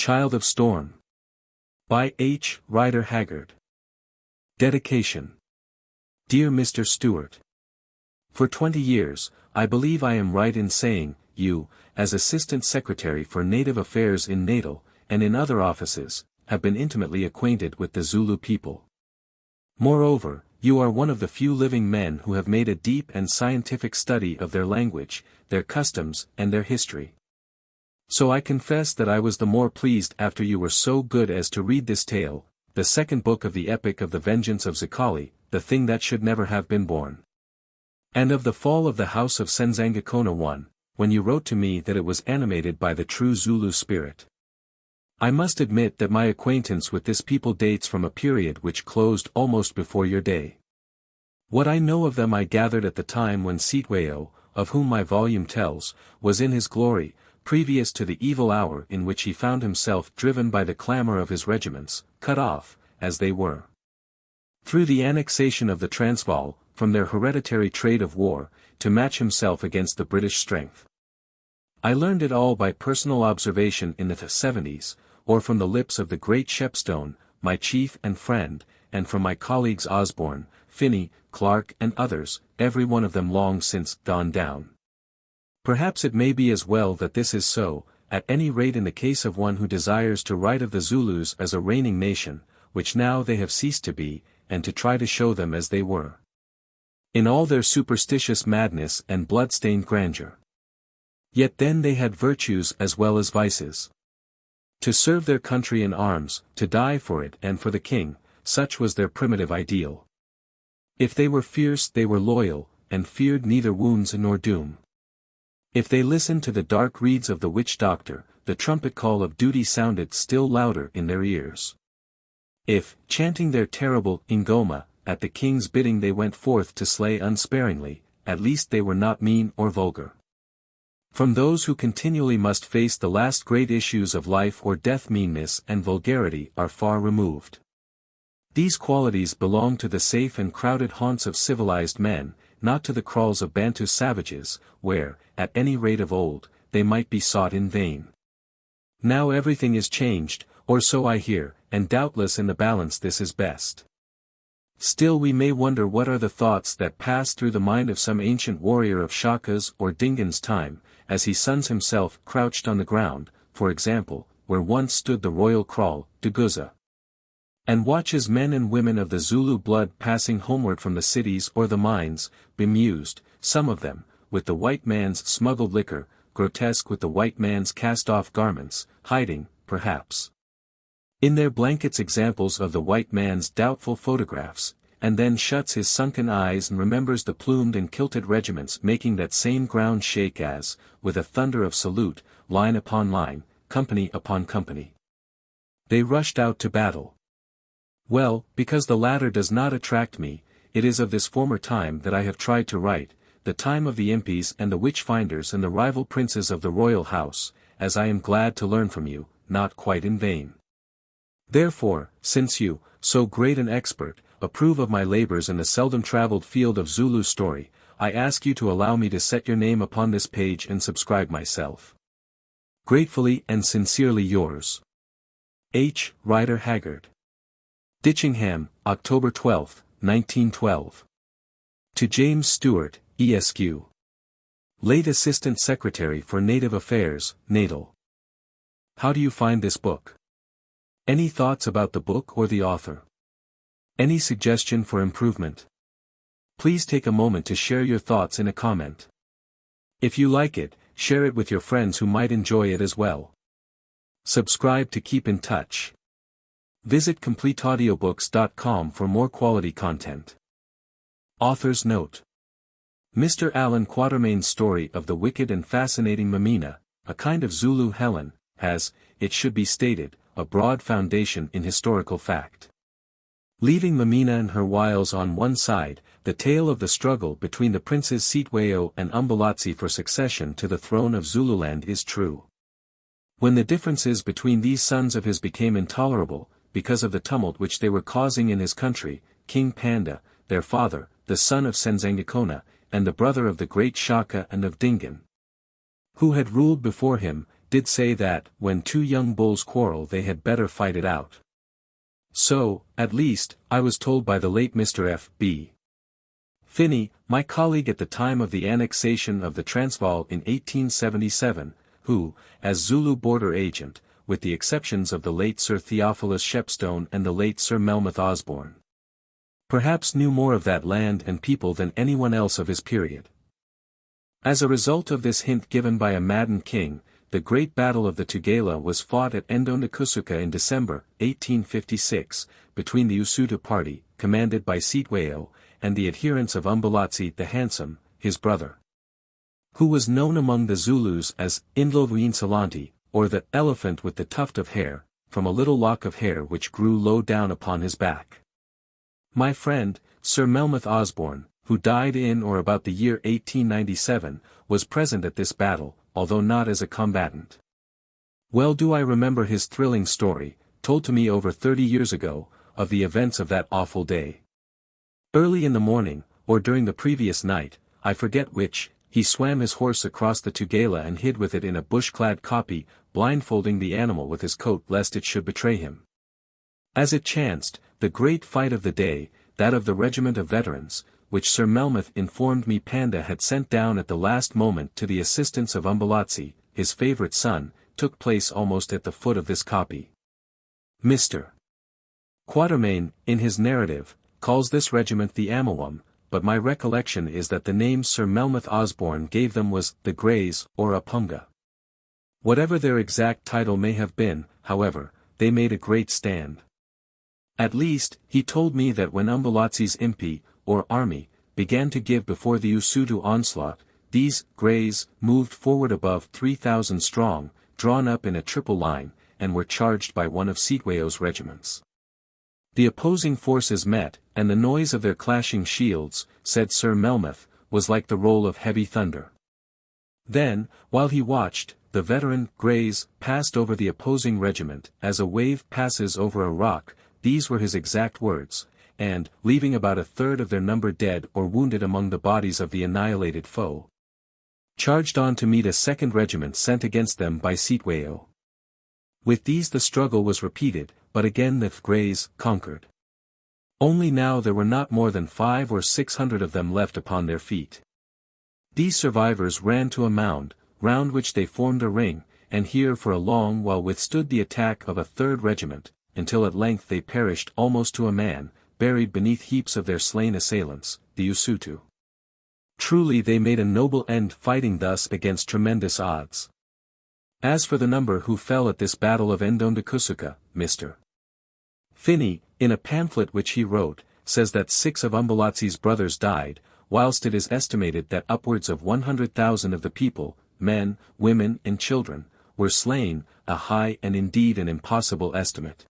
Child of Storm. By H. Rider Haggard. Dedication. Dear Mr. Stewart. For 20 years, I believe I am right in saying, you, as Assistant Secretary for Native Affairs in Natal, and in other offices, have been intimately acquainted with the Zulu people. Moreover, you are one of the few living men who have made a deep and scientific study of their language, their customs, and their history. So I confess that I was the more pleased after you were so good as to read this tale, the second book of the epic of the vengeance of Zikali, the thing that should never have been born. And of the fall of the house of Senzangakona I, when you wrote to me that it was animated by the true Zulu spirit. I must admit that my acquaintance with this people dates from a period which closed almost before your day. What I know of them I gathered at the time when Sitweo, of whom my volume tells, was in his glory, previous to the evil hour in which he found himself driven by the clamor of his regiments, cut off, as they were, through the annexation of the Transvaal, from their hereditary trade of war, to match himself against the British strength. I learned it all by personal observation in the 70s, or from the lips of the great Shepstone, my chief and friend, and from my colleagues Osborne, Finney, Clark and others, every one of them long since gone down. Perhaps it may be as well that this is so, at any rate in the case of one who desires to write of the Zulus as a reigning nation, which now they have ceased to be, and to try to show them as they were, in all their superstitious madness and blood-stained grandeur. Yet then they had virtues as well as vices. To serve their country in arms, to die for it and for the king, such was their primitive ideal. If they were fierce they were loyal, and feared neither wounds nor doom. If they listened to the dark reeds of the witch doctor, the trumpet call of duty sounded still louder in their ears. If, chanting their terrible ingoma, at the king's bidding they went forth to slay unsparingly, at least they were not mean or vulgar. From those who continually must face the last great issues of life or death, meanness and vulgarity are far removed. These qualities belong to the safe and crowded haunts of civilized men, not to the kraals of Bantu savages, where, at any rate of old, they might be sought in vain. Now everything is changed, or so I hear, and doubtless in the balance this is best. Still we may wonder what are the thoughts that pass through the mind of some ancient warrior of Shaka's or Dingan's time, as he suns himself crouched on the ground, for example, where once stood the royal kraal, Duguza, and watches men and women of the Zulu blood passing homeward from the cities or the mines, bemused, some of them, with the white man's smuggled liquor, grotesque with the white man's cast-off garments, hiding, perhaps, in their blankets examples of the white man's doubtful photographs, and then shuts his sunken eyes and remembers the plumed and kilted regiments making that same ground shake as, with a thunder of salute, line upon line, company upon company, they rushed out to battle. Well, because the latter does not attract me, it is of this former time that I have tried to write, the time of the impis and the witch-finders and the rival princes of the royal house, as I am glad to learn from you, not quite in vain. Therefore, since you, so great an expert, approve of my labors in the seldom-traveled field of Zulu story, I ask you to allow me to set your name upon this page and subscribe myself. Gratefully and sincerely yours. H. Rider Haggard. Ditchingham, October 12, 1912. To James Stewart, Esq. Late Assistant Secretary for Native Affairs, Natal. How do you find this book? Any thoughts about the book or the author? Any suggestion for improvement? Please take a moment to share your thoughts in a comment. If you like it, share it with your friends who might enjoy it as well. Subscribe to keep in touch. Visit CompleteAudiobooks.com for more quality content. Author's note. Mr. Allan Quatermain's story of the wicked and fascinating Mameena, a kind of Zulu Helen, has, it should be stated, a broad foundation in historical fact. Leaving Mameena and her wiles on one side, the tale of the struggle between the princes Sitweo and Umbelazi for succession to the throne of Zululand is true. When the differences between these sons of his became intolerable, because of the tumult which they were causing in his country, King Panda, their father, the son of Senzangakona, and the brother of the great Shaka and of Dingan, who had ruled before him, did say that, when two young bulls quarrel they had better fight it out. So, at least, I was told by the late Mr. F. B. Finney, my colleague at the time of the annexation of the Transvaal in 1877, who, as Zulu border agent, with the exceptions of the late Sir Theophilus Shepstone and the late Sir Melmoth Osborne, perhaps knew more of that land and people than anyone else of his period. As a result of this hint given by a maddened king, the Great Battle of the Tugela was fought at Ndondakusuka in December, 1856, between the Usutu party, commanded by Sitweo, and the adherents of Umbelazi the Handsome, his brother, who was known among the Zulus as Indlovu or the elephant with the tuft of hair, from a little lock of hair which grew low down upon his back. My friend, Sir Melmoth Osborne, who died in or about the year 1897, was present at this battle, although not as a combatant. Well do I remember his thrilling story, told to me over 30 years ago, of the events of that awful day. Early in the morning, or during the previous night, I forget which, he swam his horse across the Tugela and hid with it in a bush-clad kopje, blindfolding the animal with his coat lest it should betray him. As it chanced, the great fight of the day, that of the regiment of veterans, which Sir Melmoth informed me Panda had sent down at the last moment to the assistance of Umbelazi, his favourite son, took place almost at the foot of this kopje. Mr. Quatermain, in his narrative, calls this regiment the Amawam, but my recollection is that the name Sir Melmoth Osborne gave them was the Greys or Apunga. Whatever their exact title may have been, however, they made a great stand. At least, he told me that when Umbelazi's impi, or army, began to give before the Usutu onslaught, these Greys moved forward above 3,000 strong, drawn up in a triple line, and were charged by one of Sitweo's regiments. The opposing forces met, and the noise of their clashing shields, said Sir Melmoth, was like the roll of heavy thunder. Then, while he watched, the veteran Greys passed over the opposing regiment, as a wave passes over a rock, these were his exact words, and, leaving about a third of their number dead or wounded among the bodies of the annihilated foe, charged on to meet a second regiment sent against them by Sitweo. With these the struggle was repeated, but again the Greys conquered. Only now there were not more than 500 or 600 of them left upon their feet. These survivors ran to a mound, round which they formed a ring, and here for a long while withstood the attack of a third regiment, until at length they perished almost to a man, buried beneath heaps of their slain assailants, the Usutu. Truly they made a noble end fighting thus against tremendous odds. As for the number who fell at this battle of Ndondakusuka, Mr. Finney, in a pamphlet which he wrote, says that 6 of Umbelazi's brothers died, whilst it is estimated that upwards of 100,000 of the people, men, women and children, were slain, a high and indeed an impossible estimate.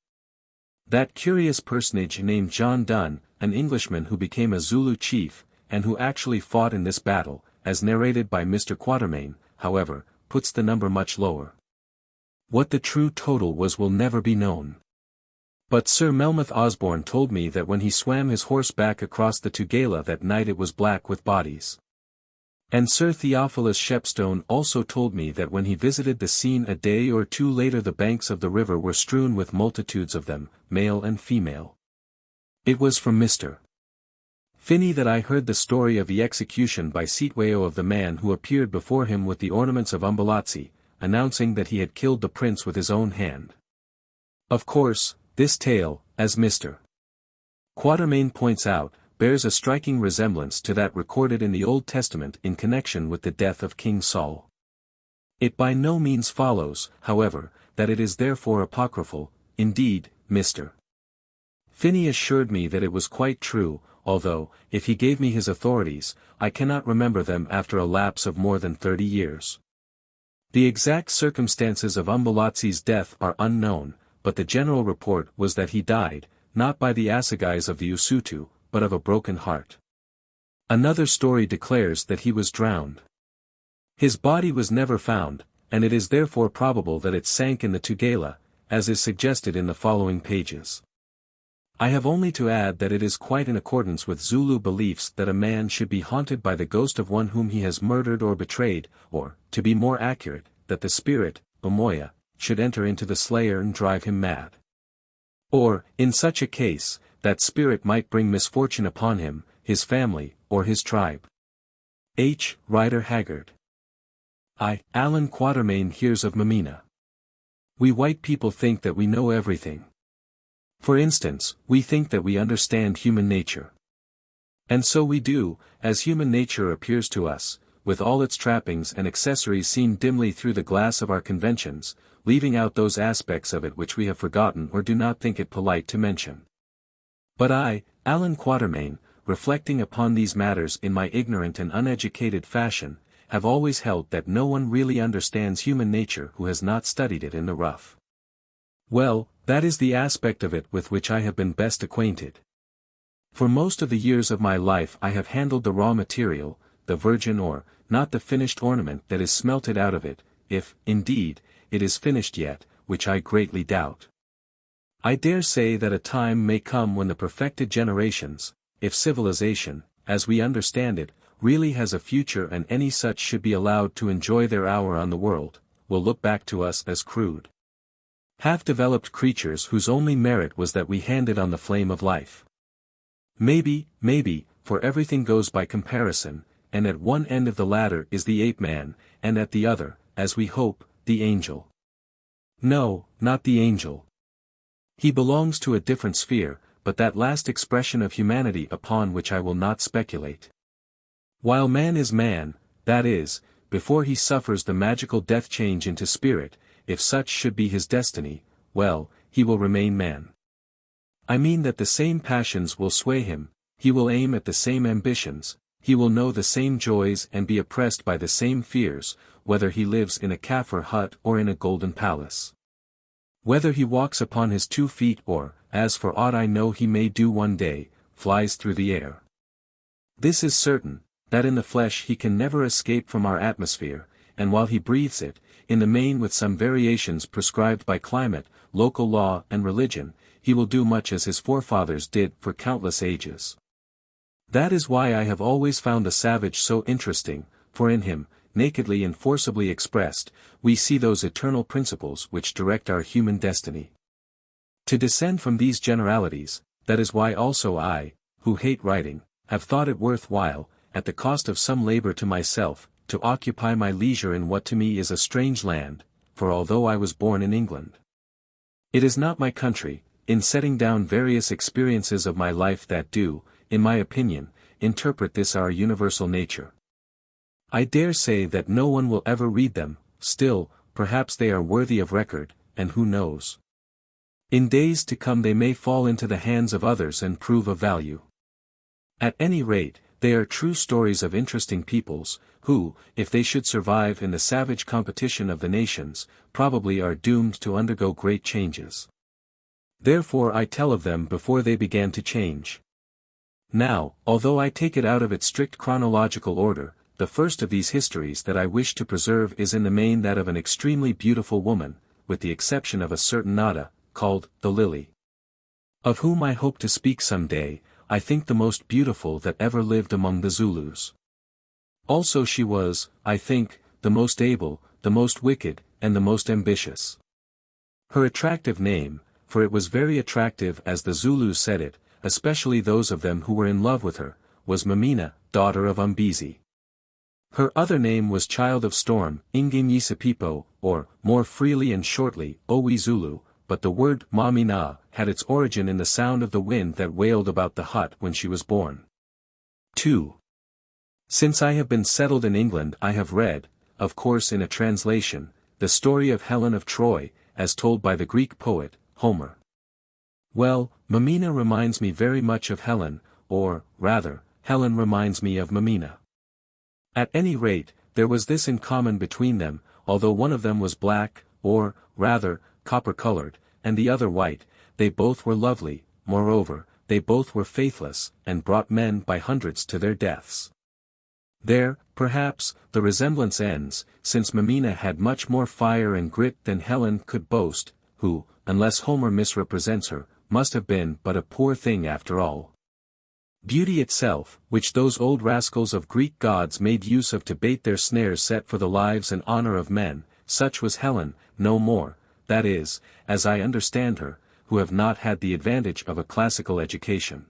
That curious personage named John Donne, an Englishman who became a Zulu chief, and who actually fought in this battle, as narrated by Mr. Quatermain, however, puts the number much lower. What the true total was will never be known. But Sir Melmoth Osborne told me that when he swam his horse back across the Tugela that night it was black with bodies. And Sir Theophilus Shepstone also told me that when he visited the scene a day or two later the banks of the river were strewn with multitudes of them, male and female. It was from Mr. Finney that I heard the story of the execution by Sitweo of the man who appeared before him with the ornaments of Umbelazi, announcing that he had killed the prince with his own hand. Of course, this tale, as Mr. Quatermain points out, bears a striking resemblance to that recorded in the Old Testament in connection with the death of King Saul. It by no means follows, however, that it is therefore apocryphal. Indeed, Mr. Finney assured me that it was quite true, although, if he gave me his authorities, I cannot remember them after a lapse of more than 30 years. The exact circumstances of Umbelazi's death are unknown, but the general report was that he died, not by the assegais of the Usutu, but of a broken heart. Another story declares that he was drowned. His body was never found, and it is therefore probable that it sank in the Tugela, as is suggested in the following pages. I have only to add that it is quite in accordance with Zulu beliefs that a man should be haunted by the ghost of one whom he has murdered or betrayed, or, to be more accurate, that the spirit, Omoya, should enter into the slayer and drive him mad. Or, in such a case, that spirit might bring misfortune upon him, his family, or his tribe. H. Rider Haggard. Allan Quatermain hears of Mameena. We white people think that we know everything. For instance, we think that we understand human nature. And so we do, as human nature appears to us, with all its trappings and accessories seen dimly through the glass of our conventions, leaving out those aspects of it which we have forgotten or do not think it polite to mention. But I, Allan Quatermain, reflecting upon these matters in my ignorant and uneducated fashion, have always held that no one really understands human nature who has not studied it in the rough. Well, that is the aspect of it with which I have been best acquainted. For most of the years of my life I have handled the raw material, the virgin ore, not the finished ornament that is smelted out of it, if, indeed, it is finished yet, which I greatly doubt. I dare say that a time may come when the perfected generations, if civilization, as we understand it, really has a future and any such should be allowed to enjoy their hour on the world, will look back to us as crude, half-developed creatures whose only merit was that we handed on the flame of life. Maybe, for everything goes by comparison, and at one end of the ladder is the ape-man, and at the other, as we hope, the angel. No, not the angel. He belongs to a different sphere, but that last expression of humanity upon which I will not speculate. While man is man, that is, before he suffers the magical death change into spirit, if such should be his destiny, well, he will remain man. I mean that the same passions will sway him, he will aim at the same ambitions, he will know the same joys and be oppressed by the same fears, whether he lives in a Kaffir hut or in a golden palace. Whether he walks upon his 2 feet or, as for aught I know he may do one day, flies through the air. This is certain, that in the flesh he can never escape from our atmosphere, and while he breathes it, in the main with some variations prescribed by climate, local law and religion, he will do much as his forefathers did for countless ages. That is why I have always found the savage so interesting, for in him, nakedly and forcibly expressed, we see those eternal principles which direct our human destiny. To descend from these generalities, that is why also I, who hate writing, have thought it worth while, at the cost of some labor to myself, to occupy my leisure in what to me is a strange land, for although I was born in England, it is not my country, in setting down various experiences of my life that do, in my opinion, interpret this our universal nature. I dare say that no one will ever read them, still, perhaps they are worthy of record, and who knows? In days to come they may fall into the hands of others and prove of value. At any rate, they are true stories of interesting peoples, who, if they should survive in the savage competition of the nations, probably are doomed to undergo great changes. Therefore I tell of them before they began to change. Now, although I take it out of its strict chronological order, the first of these histories that I wish to preserve is in the main that of an extremely beautiful woman, with the exception of a certain Nada, called the Lily, of whom I hope to speak some day. I think the most beautiful that ever lived among the Zulus. Also she was, I think, the most able, the most wicked, and the most ambitious. Her attractive name, for it was very attractive as the Zulus said it, especially those of them who were in love with her, was Mameena, daughter of Umbezi. Her other name was Child of Storm, Ingimyisipipo, or, more freely and shortly, Owi Zulu, but the word Mameena had its origin in the sound of the wind that wailed about the hut when she was born. 2. Since I have been settled in England I have read, of course in a translation, the story of Helen of Troy, as told by the Greek poet, Homer. Well, Mameena reminds me very much of Helen, or, rather, Helen reminds me of Mameena. At any rate, there was this in common between them, although one of them was black, or, rather, copper-colored, and the other white, they both were lovely, moreover, they both were faithless, and brought men by hundreds to their deaths. There, perhaps, the resemblance ends, since Mameena had much more fire and grit than Helen could boast, who, unless Homer misrepresents her, must have been but a poor thing after all. Beauty itself, which those old rascals of Greek gods made use of to bait their snares set for the lives and honor of men, such was Helen, no more, that is, as I understand her, who have not had the advantage of a classical education.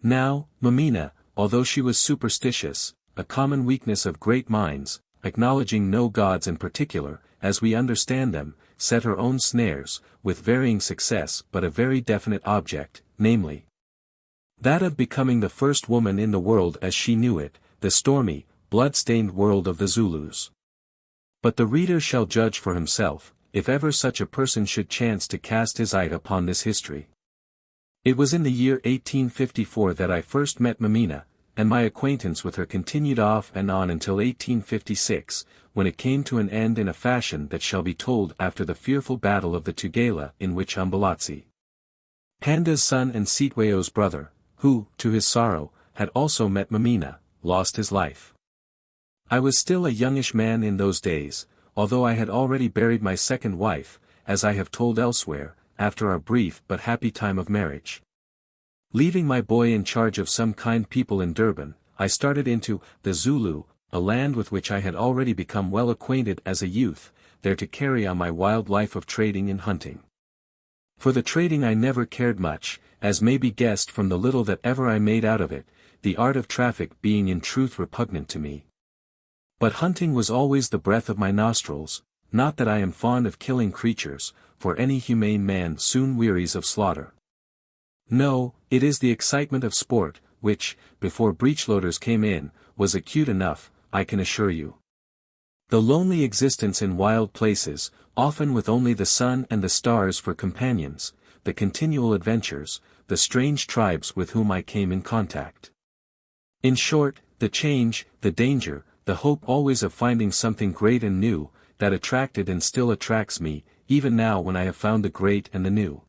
Now, Mameena, although she was superstitious, a common weakness of great minds, acknowledging no gods in particular, as we understand them, set her own snares, with varying success but a very definite object, namely, that of becoming the first woman in the world as she knew it, the stormy, blood-stained world of the Zulus. But the reader shall judge for himself, if ever such a person should chance to cast his eye upon this history. It was in the year 1854 that I first met Mameena, and my acquaintance with her continued off and on until 1856, when it came to an end in a fashion that shall be told after the fearful battle of the Tugela in which Umbelazi, Panda's son and Sitweo's brother, who, to his sorrow, had also met Mameena, lost his life. I was still a youngish man in those days, although I had already buried my second wife, as I have told elsewhere, after our brief but happy time of marriage. Leaving my boy in charge of some kind people in Durban, I started into the Zulu, a land with which I had already become well acquainted as a youth, there to carry on my wild life of trading and hunting. For the trading I never cared much, as may be guessed from the little that ever I made out of it, the art of traffic being in truth repugnant to me. But hunting was always the breath of my nostrils, not that I am fond of killing creatures, for any humane man soon wearies of slaughter. No, it is the excitement of sport, which, before breechloaders came in, was acute enough, I can assure you. The lonely existence in wild places, often with only the sun and the stars for companions, the continual adventures, the strange tribes with whom I came in contact. In short, the change, the danger, the hope always of finding something great and new, that attracted and still attracts me, even now when I have found the great and the new.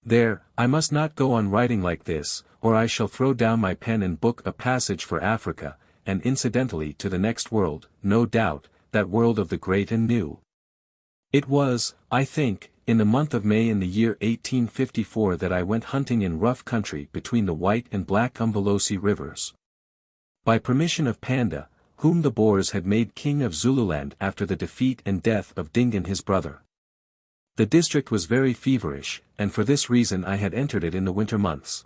There, I must not go on writing like this, or I shall throw down my pen and book a passage for Africa, and incidentally to the next world, no doubt, that world of the great and new. It was, I think, in the month of May in the year 1854 that I went hunting in rough country between the White and Black Umbelazi rivers. By permission of Panda, whom the Boers had made king of Zululand after the defeat and death of Dingaan his brother. The district was very feverish, and for this reason I had entered it in the winter months.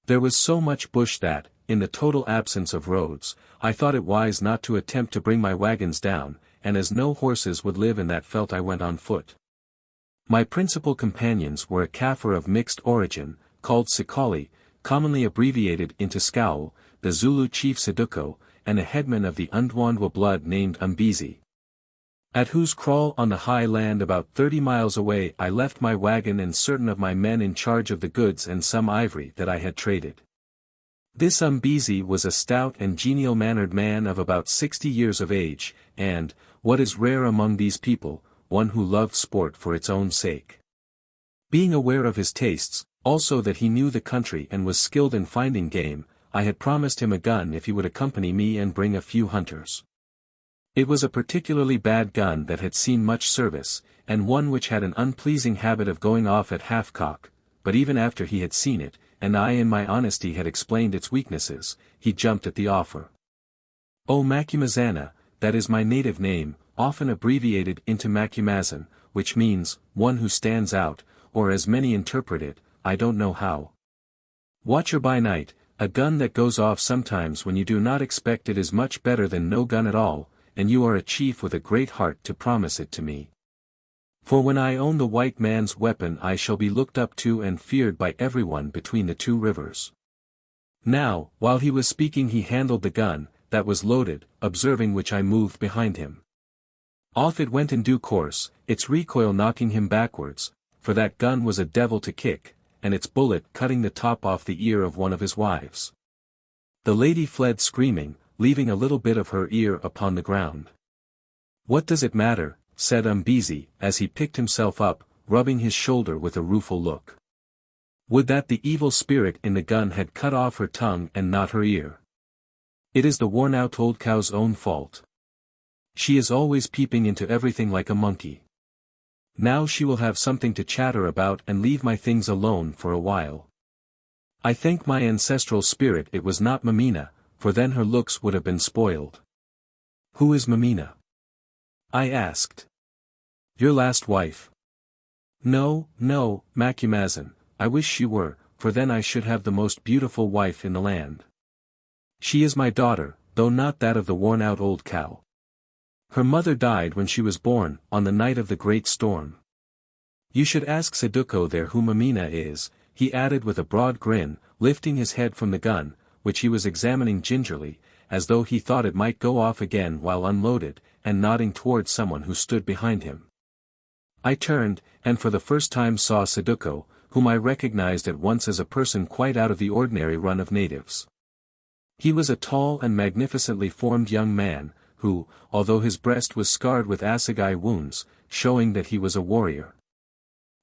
There was so much bush that, in the total absence of roads, I thought it wise not to attempt to bring my wagons down, and as no horses would live in that veld I went on foot. My principal companions were a Kaffir of mixed origin, called Zikali, commonly abbreviated into Scowl, the Zulu chief Saduko, and a headman of the Ndwandwe blood named Umbezi, at whose kraal on the high land about 30 miles away I left my wagon and certain of my men in charge of the goods and some ivory that I had traded. This Umbezi was a stout and genial-mannered man of about 60 years of age, and, what is rare among these people, one who loved sport for its own sake. Being aware of his tastes, also that he knew the country and was skilled in finding game, I had promised him a gun if he would accompany me and bring a few hunters. It was a particularly bad gun that had seen much service, and one which had an unpleasing habit of going off at half-cock, but even after he had seen it, and I in my honesty had explained its weaknesses, he jumped at the offer. O Macumazana, that is my native name, often abbreviated into Macumazan, which means, one who stands out, or as many interpret it, I don't know how. Watcher by night, a gun that goes off sometimes when you do not expect it is much better than no gun at all, and you are a chief with a great heart to promise it to me. For when I own the white man's weapon I shall be looked up to and feared by everyone between the two rivers. Now, while he was speaking he handled the gun, that was loaded, observing which I moved behind him. Off it went in due course, its recoil knocking him backwards, for that gun was a devil to kick, and its bullet cutting the top off the ear of one of his wives. The lady fled screaming, leaving a little bit of her ear upon the ground. What does it matter, said Umbezi, as he picked himself up, rubbing his shoulder with a rueful look. Would that the evil spirit in the gun had cut off her tongue and not her ear. It is the worn-out old cow's own fault. She is always peeping into everything like a monkey. Now she will have something to chatter about and leave my things alone for a while. I thank my ancestral spirit it was not Mameena, for then her looks would have been spoiled. Who is Mameena? I asked. Your last wife? No, no, Macumazin, I wish she were, for then I should have the most beautiful wife in the land. She is my daughter, though not that of the worn-out old cow. Her mother died when she was born, on the night of the great storm. You should ask Saduko there who Mameena is, he added with a broad grin, lifting his head from the gun, which he was examining gingerly, as though he thought it might go off again while unloaded, and nodding towards someone who stood behind him. I turned, and for the first time saw Saduko, whom I recognized at once as a person quite out of the ordinary run of natives. He was a tall and magnificently formed young man, who, although his breast was scarred with assegai wounds, showing that he was a warrior,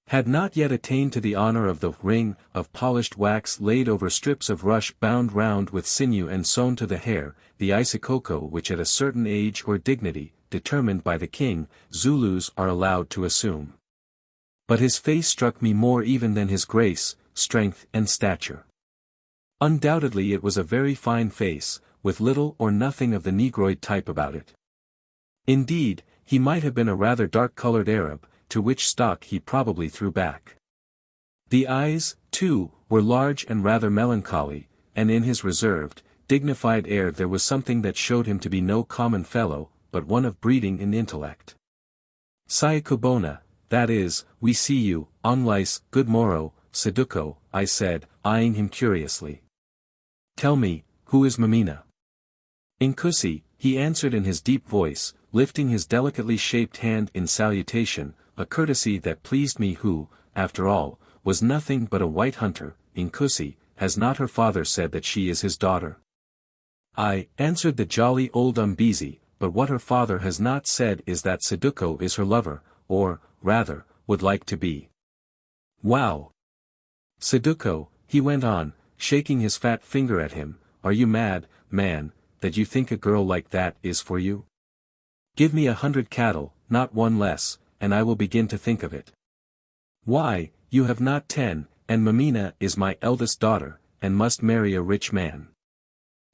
had not yet attained to the honor of the ring of polished wax laid over strips of rush bound round with sinew and sewn to the hair, the isikoko which at a certain age or dignity, determined by the king, Zulus are allowed to assume. But his face struck me more even than his grace, strength and stature. Undoubtedly it was a very fine face, with little or nothing of the negroid type about it. Indeed, he might have been a rather dark-colored Arab, to which stock he probably threw back. The eyes, too, were large and rather melancholy, and in his reserved, dignified air there was something that showed him to be no common fellow, but one of breeding and intellect. Sayakubona, that is, we see you, Onlice, good morrow, Saduko, I said, eyeing him curiously. Tell me, who is Mameena? Inkusi, he answered in his deep voice, lifting his delicately shaped hand in salutation, a courtesy that pleased me who, after all, was nothing but a white hunter. Inkusi, has not her father said that she is his daughter? I, answered the jolly old Umbezi, but what her father has not said is that Saduko is her lover, or, rather, would like to be. Wow! Saduko, he went on, shaking his fat finger at him, are you mad, man, that you think a girl like that is for you? Give me 100 cattle, not one less, and I will begin to think of it. Why, you have not 10, and Mameena is my eldest daughter, and must marry a rich man.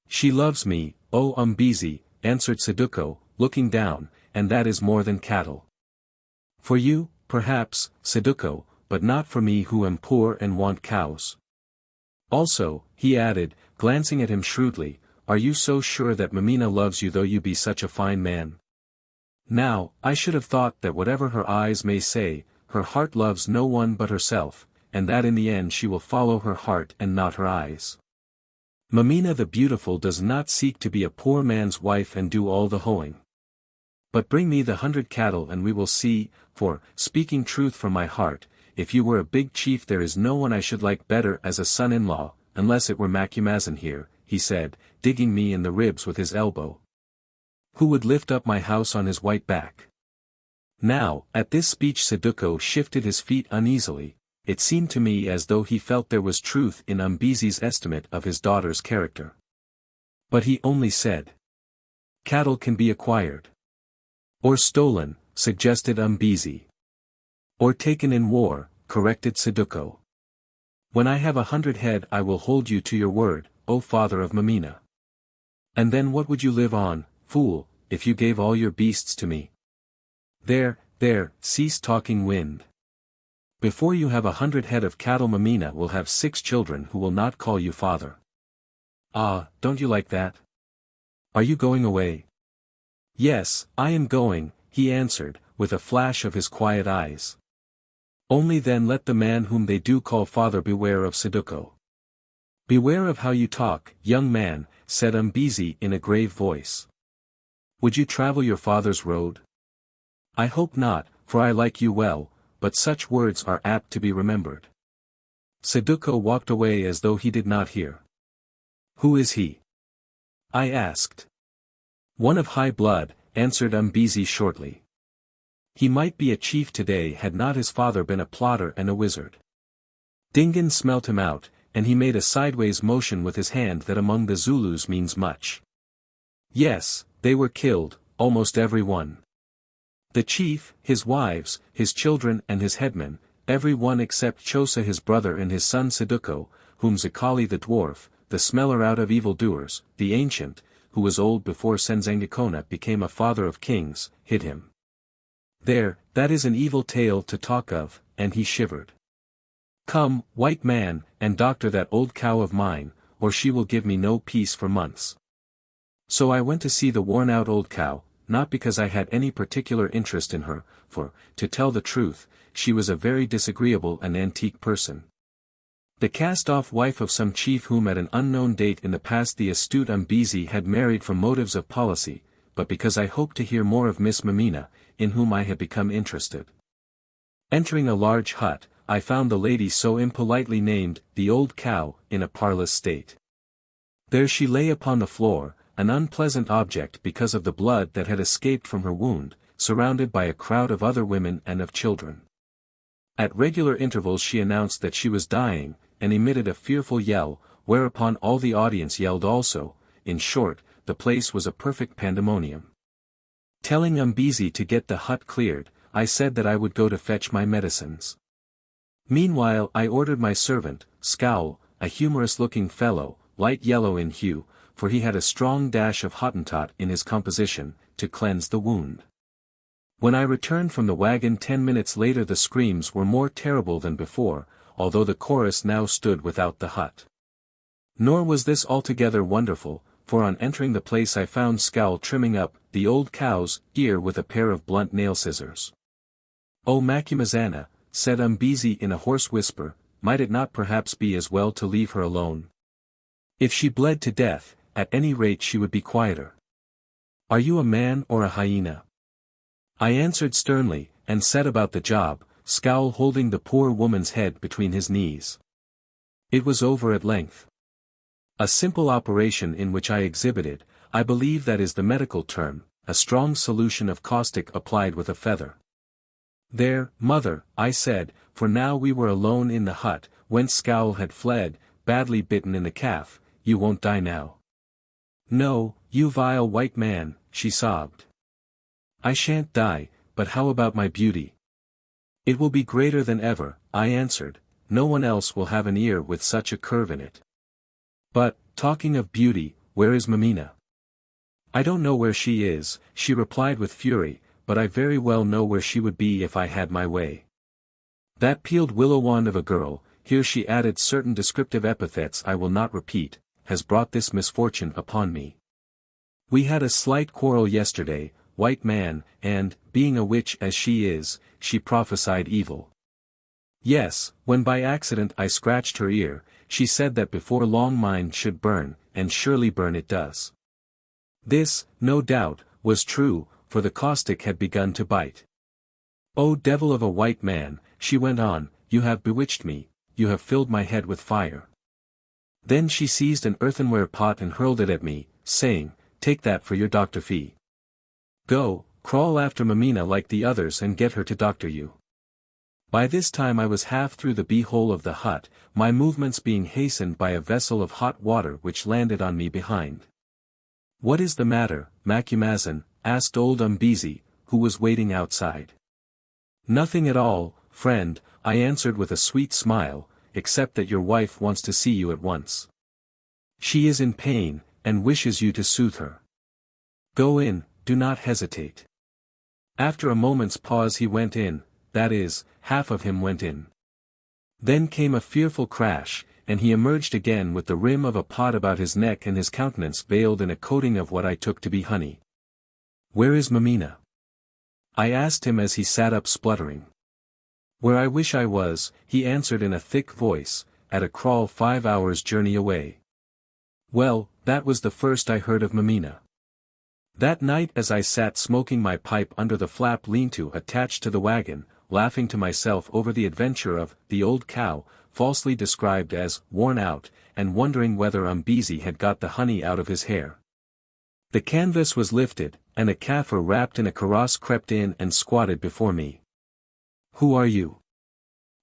She loves me, O Umbezi, answered Saduko, looking down, and that is more than cattle. For you, perhaps, Saduko, but not for me who am poor and want cows. Also, he added, glancing at him shrewdly, are you so sure that Mameena loves you though you be such a fine man? Now, I should have thought that whatever her eyes may say, her heart loves no one but herself, and that in the end she will follow her heart and not her eyes. Mameena the beautiful does not seek to be a poor man's wife and do all the hoeing. But bring me the 100 cattle and we will see, for, speaking truth from my heart, if you were a big chief there is no one I should like better as a son-in-law, unless it were Macumazin here, he said, digging me in the ribs with his elbow. Who would lift up my house on his white back? Now, at this speech Saduko shifted his feet uneasily. It seemed to me as though he felt there was truth in Umbezi's estimate of his daughter's character. But he only said, cattle can be acquired. Or stolen, suggested Umbezi. Or taken in war, corrected Saduko. When I have 100 head I will hold you to your word, O father of Mameena. And then what would you live on, fool, if you gave all your beasts to me? There, cease talking wind. Before you have 100 head of cattle Mameena will have 6 children who will not call you father. Ah, don't you like that? Are you going away? Yes, I am going, he answered, with a flash of his quiet eyes. Only then let the man whom they do call father beware of Saduko. Beware of how you talk, young man, said Umbezi in a grave voice. Would you travel your father's road? I hope not, for I like you well, but such words are apt to be remembered. Saduko walked away as though he did not hear. Who is he? I asked. One of high blood, answered Umbezi shortly. He might be a chief today had not his father been a plotter and a wizard. Dingan smelt him out, and he made a sideways motion with his hand that among the Zulus means much. Yes, they were killed, almost every one. The chief, his wives, his children and his headmen, every one except Chosa his brother and his son Saduko, whom Zikali the dwarf, the smeller out of evildoers, the ancient, who was old before Senzangakona became a father of kings, hid him. There, that is an evil tale to talk of, and he shivered. Come, white man, and doctor that old cow of mine, or she will give me no peace for months. So I went to see the worn-out old cow, not because I had any particular interest in her, for, to tell the truth, she was a very disagreeable and antique person. The cast-off wife of some chief whom at an unknown date in the past the astute Umbezi had married from motives of policy, but because I hoped to hear more of Miss Mameena, in whom I had become interested. Entering a large hut, I found the lady so impolitely named, the old cow, in a parlous state. There she lay upon the floor, an unpleasant object because of the blood that had escaped from her wound, surrounded by a crowd of other women and of children. At regular intervals she announced that she was dying, and emitted a fearful yell, whereupon all the audience yelled also. In short, the place was a perfect pandemonium. Telling Umbezi to get the hut cleared, I said that I would go to fetch my medicines. Meanwhile I ordered my servant, Scowl, a humorous-looking fellow, light yellow in hue, for he had a strong dash of Hottentot in his composition, to cleanse the wound. When I returned from the wagon 10 minutes later the screams were more terrible than before, although the chorus now stood without the hut. Nor was this altogether wonderful, for on entering the place I found Scowl trimming up the old cow's ear with a pair of blunt nail scissors. "Oh Macumazana," said Umbezi in a hoarse whisper, "might it not perhaps be as well to leave her alone? If she bled to death, at any rate she would be quieter. Are you a man or a hyena?" I answered sternly, and set about the job, Scowl holding the poor woman's head between his knees. It was over at length. A simple operation in which I exhibited, I believe that is the medical term, a strong solution of caustic applied with a feather. "There, mother," I said, for now we were alone in the hut, whence Scowl had fled, badly bitten in the calf, "you won't die now." "No, you vile white man," she sobbed. "I shan't die, but how about my beauty?" "It will be greater than ever," I answered, "no one else will have an ear with such a curve in it." "But, talking of beauty, where is Mameena?" "I don't know where she is," she replied with fury, "but I very well know where she would be if I had my way. That peeled willow wand of a girl," here she added certain descriptive epithets I will not repeat, "has brought this misfortune upon me. We had a slight quarrel yesterday, white man, and, being a witch as she is, she prophesied evil. Yes, when by accident I scratched her ear, she said that before long mine should burn, and surely burn it does. This, no doubt, was true, for the caustic had begun to bite. Oh devil of a white man," she went on, "you have bewitched me, you have filled my head with fire." Then she seized an earthenware pot and hurled it at me, saying, "Take that for your doctor fee. Go, crawl after Mameena like the others and get her to doctor you." By this time I was half through the bee-hole of the hut, my movements being hastened by a vessel of hot water which landed on me behind. "What is the matter, Macumazan?" asked old Umbezi, who was waiting outside. "Nothing at all, friend," I answered with a sweet smile, "except that your wife wants to see you at once. She is in pain, and wishes you to soothe her. Go in, do not hesitate." After a moment's pause he went in, that is, half of him went in. Then came a fearful crash, and he emerged again with the rim of a pot about his neck and his countenance veiled in a coating of what I took to be honey. "Where is Mameena?" I asked him as he sat up spluttering. "Where I wish I was," he answered in a thick voice, "at a crawl 5 hours' journey away." Well, that was the first I heard of Mameena. That night as I sat smoking my pipe under the flap lean-to attached to the wagon, laughing to myself over the adventure of the old cow, falsely described as worn out, and wondering whether Umbezi had got the honey out of his hair. The canvas was lifted, and a Kaffir wrapped in a kaross crept in and squatted before me. "Who are you?"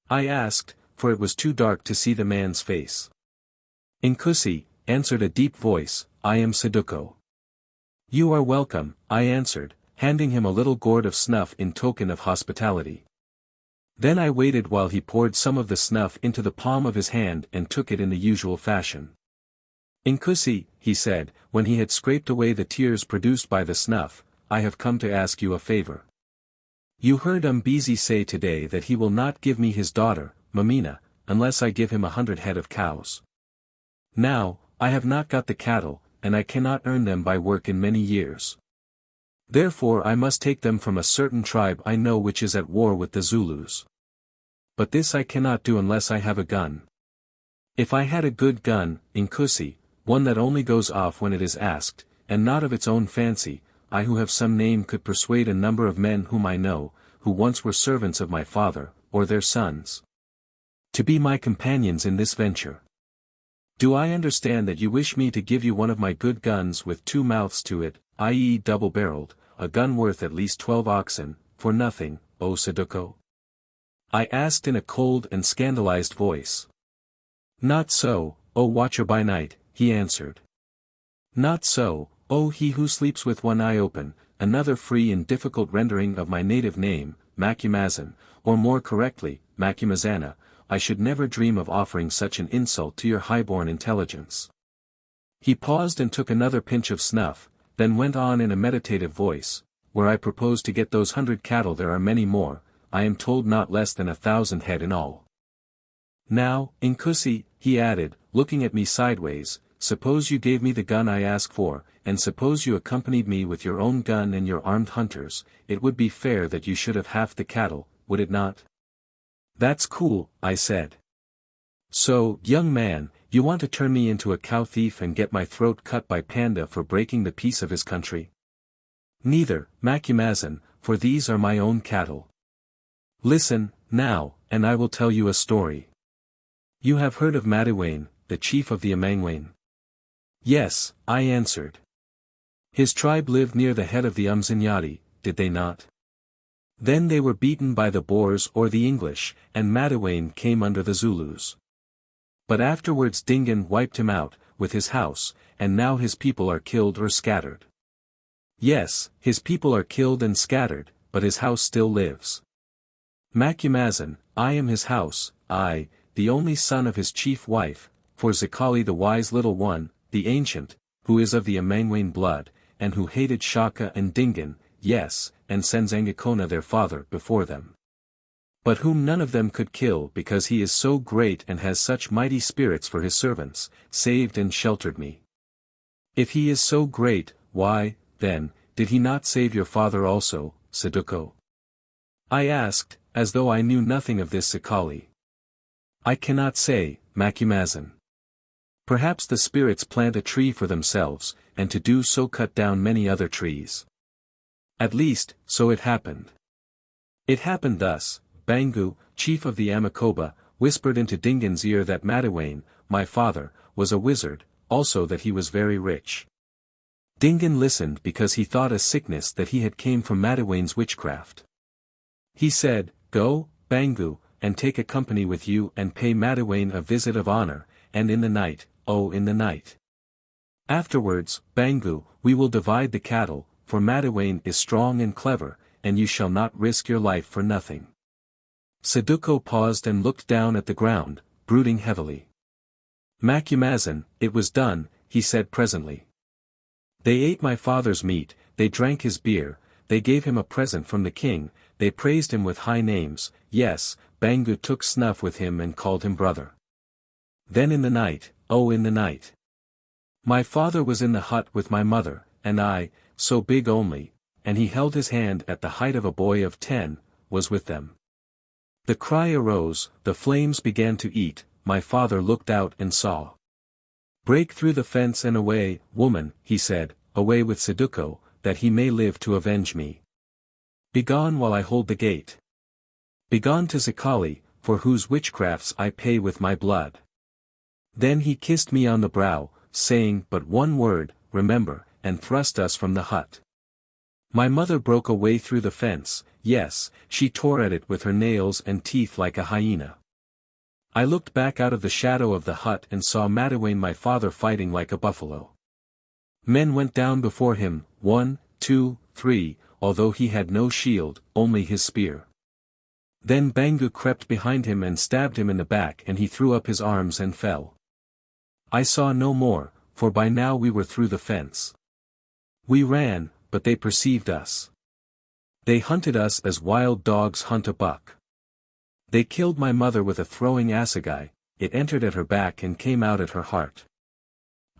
I asked, for it was too dark to see the man's face. "Inkusi," answered a deep voice, "I am Saduko." "You are welcome," I answered, handing him a little gourd of snuff in token of hospitality. Then I waited while he poured some of the snuff into the palm of his hand and took it in the usual fashion. "Inkusi," he said, when he had scraped away the tears produced by the snuff, "I have come to ask you a favor." You heard Umbezi say today that he will not give me his daughter, Mameena, unless I give him 100 head of cows. Now, I have not got the cattle, and I cannot earn them by work in many years. Therefore I must take them from a certain tribe I know which is at war with the Zulus. But this I cannot do unless I have a gun. If I had a good gun, Inkusi, one that only goes off when it is asked, and not of its own fancy, I who have some name could persuade a number of men whom I know, who once were servants of my father, or their sons, to be my companions in this venture. Do I understand that you wish me to give you one of my good guns with 2 mouths to it, i.e. double-barreled, a gun worth at least 12 oxen, for nothing, O Saduko? I asked in a cold and scandalized voice. Not so, O watcher by night, he answered. Not so, O he who sleeps with one eye open, another free and difficult rendering of my native name, Macumazan, or more correctly, Macumazana. I should never dream of offering such an insult to your high-born intelligence. He paused and took another pinch of snuff, then went on in a meditative voice, where I propose to get those 100 cattle there are many more, I am told not less than 1,000 head in all. Now, Inkusi, he added, looking at me sideways, suppose you gave me the gun I ask for, and suppose you accompanied me with your own gun and your armed hunters, it would be fair that you should have half the cattle, would it not? That's cool, I said. So, young man, you want to turn me into a cow thief and get my throat cut by Panda for breaking the peace of his country? Neither, Macumazan, for these are my own cattle. Listen, now, and I will tell you a story. You have heard of Madiwayne, the chief of the Amangwain? Yes, I answered. His tribe lived near the head of the Umzinyati, did they not? Then they were beaten by the Boers or the English, and Madiwayne came under the Zulus. But afterwards Dingaan wiped him out, with his house, and now his people are killed or scattered. Yes, his people are killed and scattered, but his house still lives. Macumazan, I am his house, I, the only son of his chief wife, for Zikali the wise little one, the ancient, who is of the Amangwain blood, and who hated Shaka and Dingaan, yes, and Senzangakona their father before them. But whom none of them could kill because he is so great and has such mighty spirits for his servants, saved and sheltered me. If he is so great, why, then, did he not save your father also, Saduko? I asked, as though I knew nothing of this Zikali. I cannot say, Macumazan. Perhaps the spirits plant a tree for themselves, and to do so cut down many other trees. At least, so it happened. It happened thus. Bangu, chief of the Amakoba, whispered into Dingaan's ear that Madiwayne, my father, was a wizard, also that he was very rich. Dingaan listened because he thought a sickness that he had came from Madiwayne's witchcraft. He said, Go, Bangu, and take a company with you and pay Madiwayne a visit of honor, and in the night, oh in the night. Afterwards, Bangu, we will divide the cattle, for Madiwayne is strong and clever, and you shall not risk your life for nothing. Saduko paused and looked down at the ground, brooding heavily. Macumazan, it was done, he said presently. They ate my father's meat, they drank his beer, they gave him a present from the king, they praised him with high names, yes, Bangu took snuff with him and called him brother. Then in the night, oh in the night. My father was in the hut with my mother, and I, so big only, and he held his hand at the height of a boy of 10, was with them. The cry arose, the flames began to eat, my father looked out and saw. Break through the fence and away, woman, he said, away with Saduko, that he may live to avenge me. Begone while I hold the gate. Begone to Zikali, for whose witchcrafts I pay with my blood. Then he kissed me on the brow, saying but one word, remember, and thrust us from the hut. My mother broke a way through the fence, yes, she tore at it with her nails and teeth like a hyena. I looked back out of the shadow of the hut and saw Madiwayne my father fighting like a buffalo. Men went down before him, 1, 2, 3, although he had no shield, only his spear. Then Bangu crept behind him and stabbed him in the back and he threw up his arms and fell. I saw no more, for by now we were through the fence. We ran, but they perceived us. They hunted us as wild dogs hunt a buck. They killed my mother with a throwing assegai, it entered at her back and came out at her heart.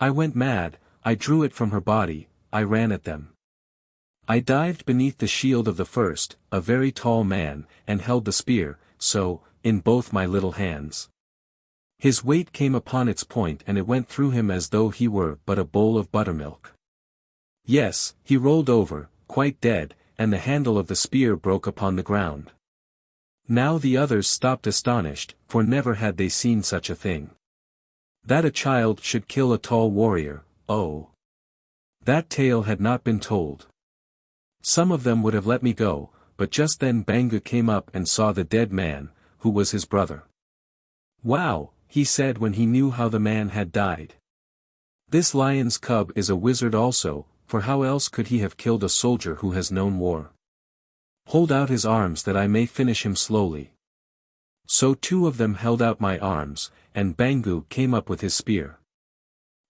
I went mad, I drew it from her body, I ran at them. I dived beneath the shield of the first, a very tall man, and held the spear, so, in both my little hands. His weight came upon its point and it went through him as though he were but a bowl of buttermilk. Yes, he rolled over, quite dead, and the handle of the spear broke upon the ground. Now the others stopped astonished, for never had they seen such a thing. That a child should kill a tall warrior, oh! That tale had not been told. Some of them would have let me go, but just then Bangu came up and saw the dead man, who was his brother. "Wow," he said when he knew how the man had died. "This lion's cub is a wizard also, for how else could he have killed a soldier who has known war? Hold out his arms that I may finish him slowly." So two of them held out my arms, and Bangu came up with his spear.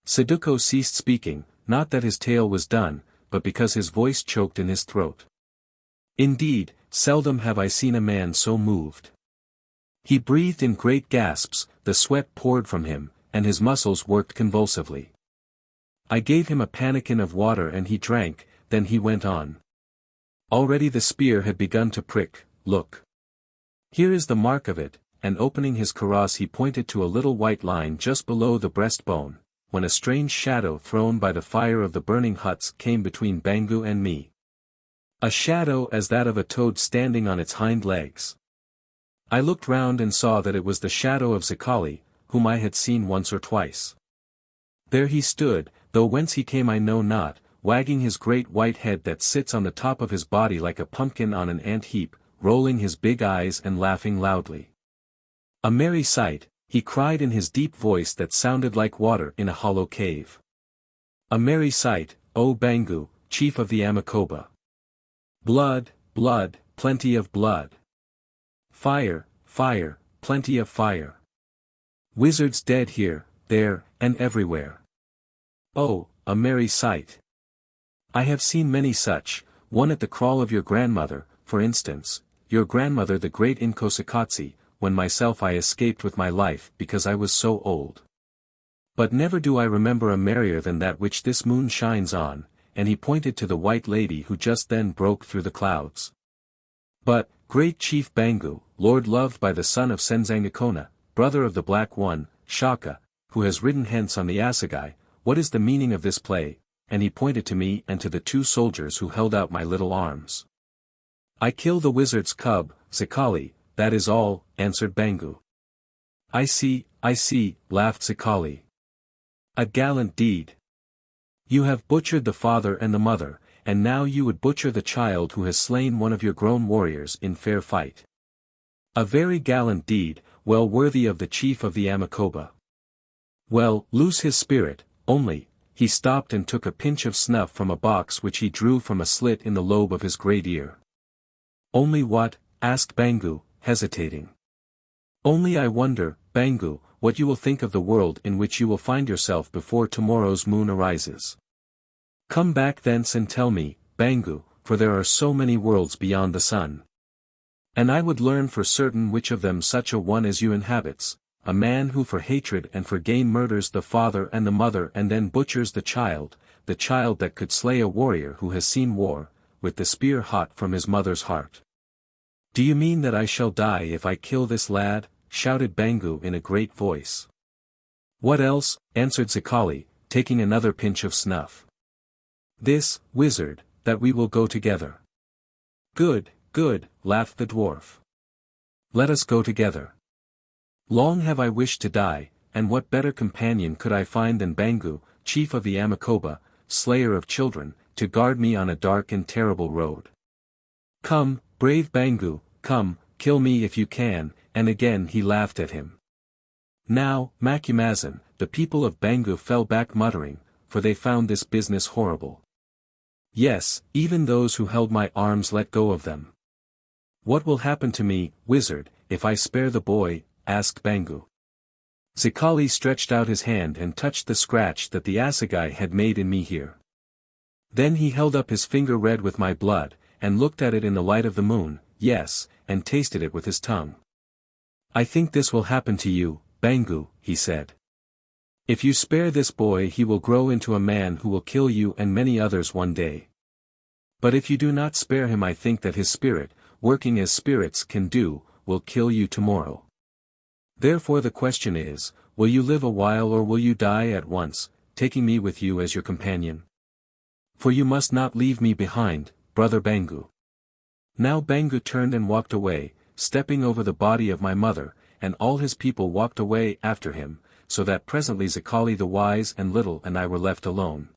Saduko ceased speaking, not that his tale was done, but because his voice choked in his throat. Indeed, seldom have I seen a man so moved. He breathed in great gasps, the sweat poured from him, and his muscles worked convulsively. I gave him a pannikin of water and he drank, then he went on. Already the spear had begun to prick, look. Here is the mark of it, and opening his kaross he pointed to a little white line just below the breastbone, when a strange shadow thrown by the fire of the burning huts came between Bangu and me. A shadow as that of a toad standing on its hind legs. I looked round and saw that it was the shadow of Zikali, whom I had seen once or twice. There he stood, though whence he came I know not, wagging his great white head that sits on the top of his body like a pumpkin on an ant heap, rolling his big eyes and laughing loudly. "A merry sight," he cried in his deep voice that sounded like water in a hollow cave. "A merry sight, O Bangu, chief of the Amakoba. Blood, blood, plenty of blood. Fire, fire, plenty of fire. Wizards dead here, there, and everywhere. Oh, a merry sight. I have seen many such, one at the kraal of your grandmother, for instance, your grandmother the great Inkosakatsi, when myself I escaped with my life because I was so old. But never do I remember a merrier than that which this moon shines on," and he pointed to the white lady who just then broke through the clouds. "But, great Chief Bangu, lord loved by the son of Senzangakona, brother of the Black One, Shaka, who has ridden hence on the assegai, what is the meaning of this play?" and he pointed to me and to the two soldiers who held out my little arms. "I kill the wizard's cub, Zikali, that is all," answered Bangu. I see, laughed Zikali. "A gallant deed. You have butchered the father and the mother, and now you would butcher the child who has slain one of your grown warriors in fair fight. A very gallant deed, well worthy of the chief of the Amakoba. Well, loose his spirit, only," he stopped and took a pinch of snuff from a box which he drew from a slit in the lobe of his great ear. "Only what?" asked Bangu, hesitating. "Only I wonder, Bangu, what you will think of the world in which you will find yourself before tomorrow's moon arises. Come back thence and tell me, Bangu, for there are so many worlds beyond the sun. And I would learn for certain which of them such a one as you inhabits, a man who for hatred and for gain murders the father and the mother and then butchers the child that could slay a warrior who has seen war, with the spear hot from his mother's heart." "Do you mean that I shall die if I kill this lad?" shouted Bangu in a great voice. "What else?" answered Zikali, taking another pinch of snuff. "This, wizard, that we will go together." "Good, good," laughed the dwarf. "Let us go together. Long have I wished to die, and what better companion could I find than Bangu, chief of the Amakoba, slayer of children, to guard me on a dark and terrible road. Come, brave Bangu, come, kill me if you can," and again he laughed at him. Now, Macumazahn, the people of Bangu fell back muttering, for they found this business horrible. Yes, even those who held my arms let go of them. "What will happen to me, wizard, if I spare the boy?" asked Bangu. Zikali stretched out his hand and touched the scratch that the assegai had made in me here. Then he held up his finger red with my blood, and looked at it in the light of the moon, yes, and tasted it with his tongue. I think this will happen to you, Bangu, he said. If you spare this boy he will grow into a man who will kill you and many others one day. But if you do not spare him I think that his spirit, working as spirits can do, will kill you tomorrow. Therefore the question is, will you live a while or will you die at once, taking me with you as your companion? For you must not leave me behind, brother Bangu. Now Bangu turned and walked away, stepping over the body of my mother, and all his people walked away after him, so that presently Zikali the wise and little and I were left alone.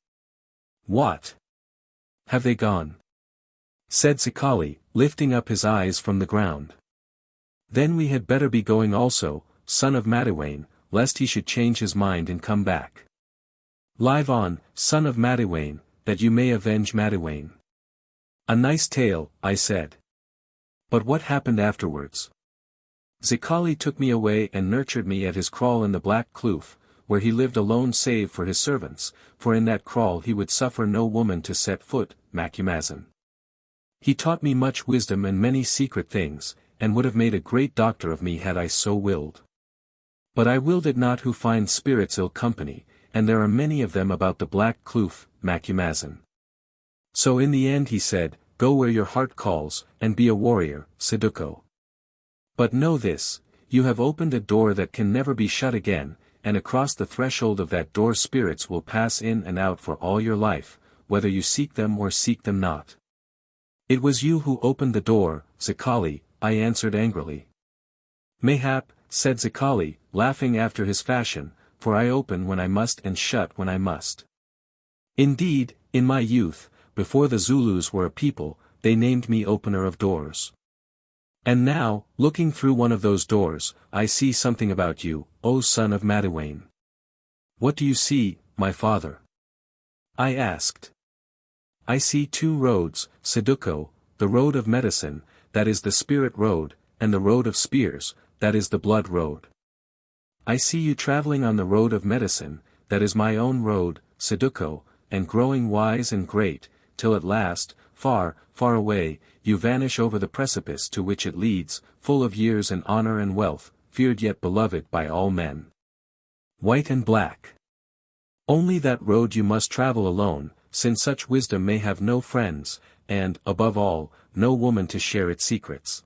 What? Have they gone? Said Zikali, lifting up his eyes from the ground. Then we had better be going also, son of Madiwane, lest he should change his mind and come back. Live on, son of Madiwane, that you may avenge Madiwane. A nice tale, I said. But what happened afterwards? Zikali took me away and nurtured me at his kraal in the Black Kloof, where he lived alone save for his servants, for in that kraal he would suffer no woman to set foot, Macumazahn. He taught me much wisdom and many secret things, and would have made a great doctor of me had I so willed. But I willed it not who find spirits ill company, and there are many of them about the Black Kloof, Macumazahn. So in the end he said, go where your heart calls, and be a warrior, Saduko. But know this, you have opened a door that can never be shut again, and across the threshold of that door spirits will pass in and out for all your life, whether you seek them or seek them not. It was you who opened the door, Zikali, I answered angrily. Mayhap, said Zikali, laughing after his fashion, for I open when I must and shut when I must. Indeed, in my youth, before the Zulus were a people, they named me opener of doors. And now, looking through one of those doors, I see something about you, O son of Madiwane. What do you see, my father? I asked. I see two roads, Saduko, the road of medicine, that is the spirit road, and the road of spears, that is the blood road. I see you traveling on the road of medicine, that is my own road, Saduko, and growing wise and great, till at last, far, far away, you vanish over the precipice to which it leads, full of years and honor and wealth, feared yet beloved by all men. White and black. Only that road you must travel alone, since such wisdom may have no friends, and, above all, no woman to share its secrets.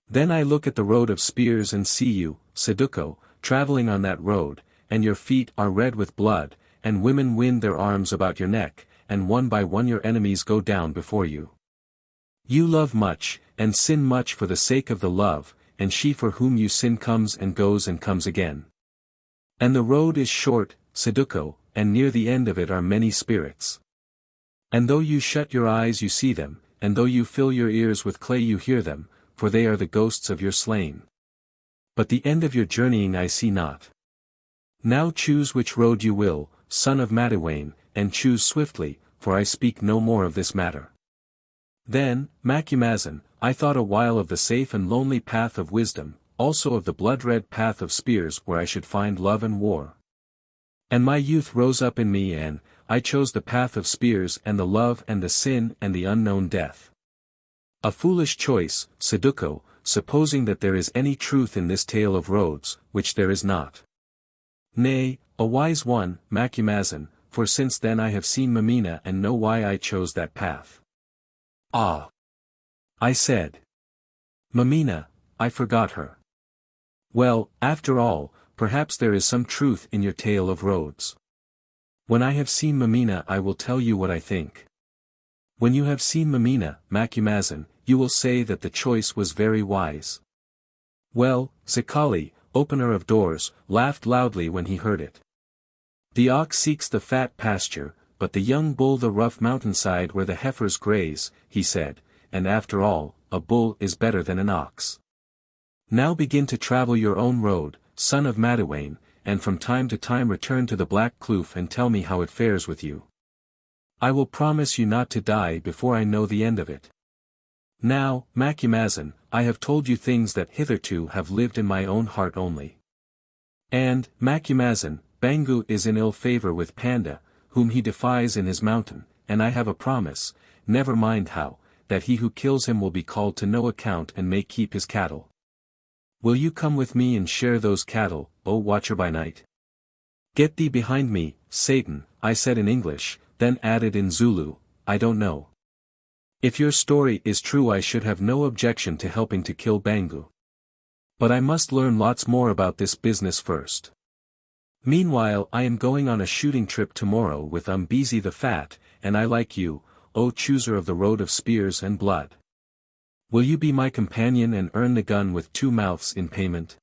Then I look at the road of spears and see you, Saduko, traveling on that road, and your feet are red with blood, and women wind their arms about your neck, and one by one your enemies go down before you. You love much, and sin much for the sake of the love, and she for whom you sin comes and goes and comes again. And the road is short, Saduko, and near the end of it are many spirits. And though you shut your eyes you see them, and though you fill your ears with clay you hear them, for they are the ghosts of your slain. But the end of your journeying I see not. Now choose which road you will, son of Madiwane, and choose swiftly, for I speak no more of this matter. Then, Macumazahn, I thought a while of the safe and lonely path of wisdom, also of the blood-red path of spears where I should find love and war. And my youth rose up in me and, I chose the path of spears and the love and the sin and the unknown death. A foolish choice, Saduko, supposing that there is any truth in this tale of roads, which there is not. Nay, a wise one, Macumazahn, for since then I have seen Mameena and know why I chose that path. Ah! I said. Mameena, I forgot her. Well, after all, perhaps there is some truth in your tale of roads. When I have seen Mameena I will tell you what I think. When you have seen Mameena, Macumazahn, you will say that the choice was very wise. Well, Zikali, opener of doors, laughed loudly when he heard it. The ox seeks the fat pasture, but the young bull the rough mountainside where the heifers graze, he said, and after all, a bull is better than an ox. Now begin to travel your own road, son of Madiwane, and from time to time return to the Black Kloof and tell me how it fares with you. I will promise you not to die before I know the end of it. Now, Macumazahn, I have told you things that hitherto have lived in my own heart only. And, Macumazahn, Bangu is in ill favor with Panda, whom he defies in his mountain, and I have a promise, never mind how, that he who kills him will be called to no account and may keep his cattle. Will you come with me and share those cattle, O watcher by night? Get thee behind me, Satan, I said in English, then added in Zulu, I don't know. If your story is true I should have no objection to helping to kill Bangu. But I must learn lots more about this business first. Meanwhile I am going on a shooting trip tomorrow with Umbezi the Fat, and I like you, O chooser of the road of spears and blood. Will you be my companion and earn the gun with 2 mouths in payment?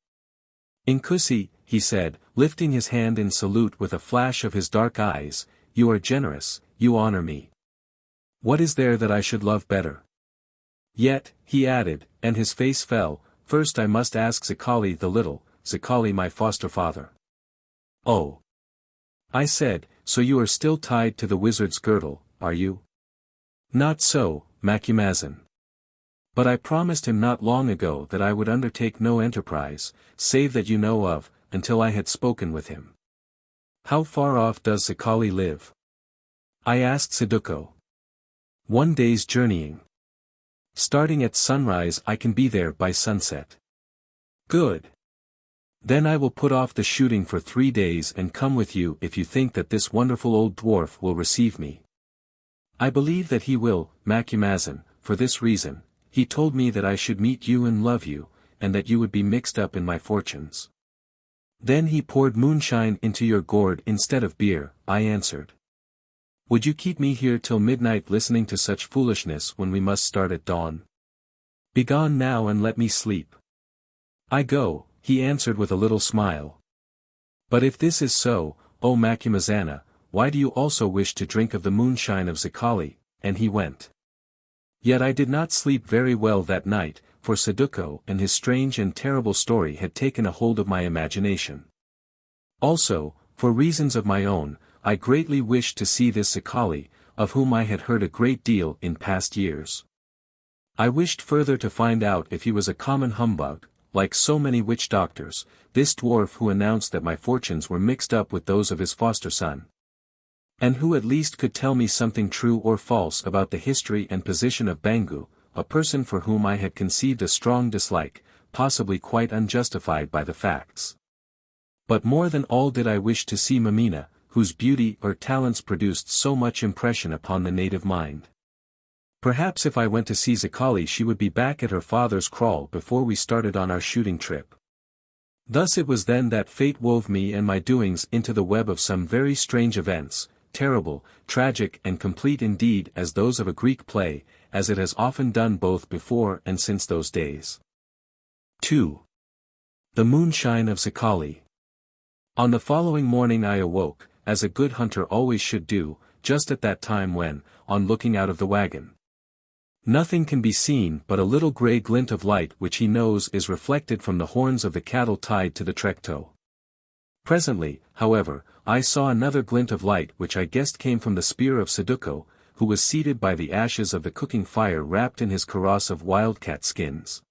Inkusi, he said, lifting his hand in salute with a flash of his dark eyes, you are generous, you honor me. What is there that I should love better? Yet, he added, and his face fell, first I must ask Zikali the little, Zikali my foster father. Oh. I said, so you are still tied to the wizard's girdle, are you? Not so, Macumazin. But I promised him not long ago that I would undertake no enterprise, save that you know of, until I had spoken with him. How far off does Zikali live? I asked Saduko. 1 day's journeying. Starting at sunrise I can be there by sunset. Good. Then I will put off the shooting for 3 days and come with you if you think that this wonderful old dwarf will receive me. I believe that he will, Macumazin, for this reason, he told me that I should meet you and love you, and that you would be mixed up in my fortunes. Then he poured moonshine into your gourd instead of beer, I answered. Would you keep me here till midnight listening to such foolishness when we must start at dawn? Begone now and let me sleep. I go, he answered with a little smile. But if this is so, O Macumazana, why do you also wish to drink of the moonshine of Zikali? And he went. Yet I did not sleep very well that night, for Saduko and his strange and terrible story had taken a hold of my imagination. Also, for reasons of my own, I greatly wished to see this Zikali, of whom I had heard a great deal in past years. I wished further to find out if he was a common humbug, like so many witch doctors, this dwarf who announced that my fortunes were mixed up with those of his foster son. And who at least could tell me something true or false about the history and position of Bangu, a person for whom I had conceived a strong dislike, possibly quite unjustified by the facts. But more than all did I wish to see Mameena, whose beauty or talents produced so much impression upon the native mind. Perhaps if I went to see Zikali she would be back at her father's kraal before we started on our shooting trip. Thus it was then that fate wove me and my doings into the web of some very strange events, terrible, tragic and complete indeed as those of a Greek play, as it has often done both before and since those days. 2. The Moonshine of Zikali. On the following morning I awoke, as a good hunter always should do, just at that time when, on looking out of the wagon, nothing can be seen but a little grey glint of light which he knows is reflected from the horns of the cattle tied to the trektoe. Presently, however, I saw another glint of light which I guessed came from the spear of Saduko, who was seated by the ashes of the cooking fire wrapped in his kaross of wildcat skins.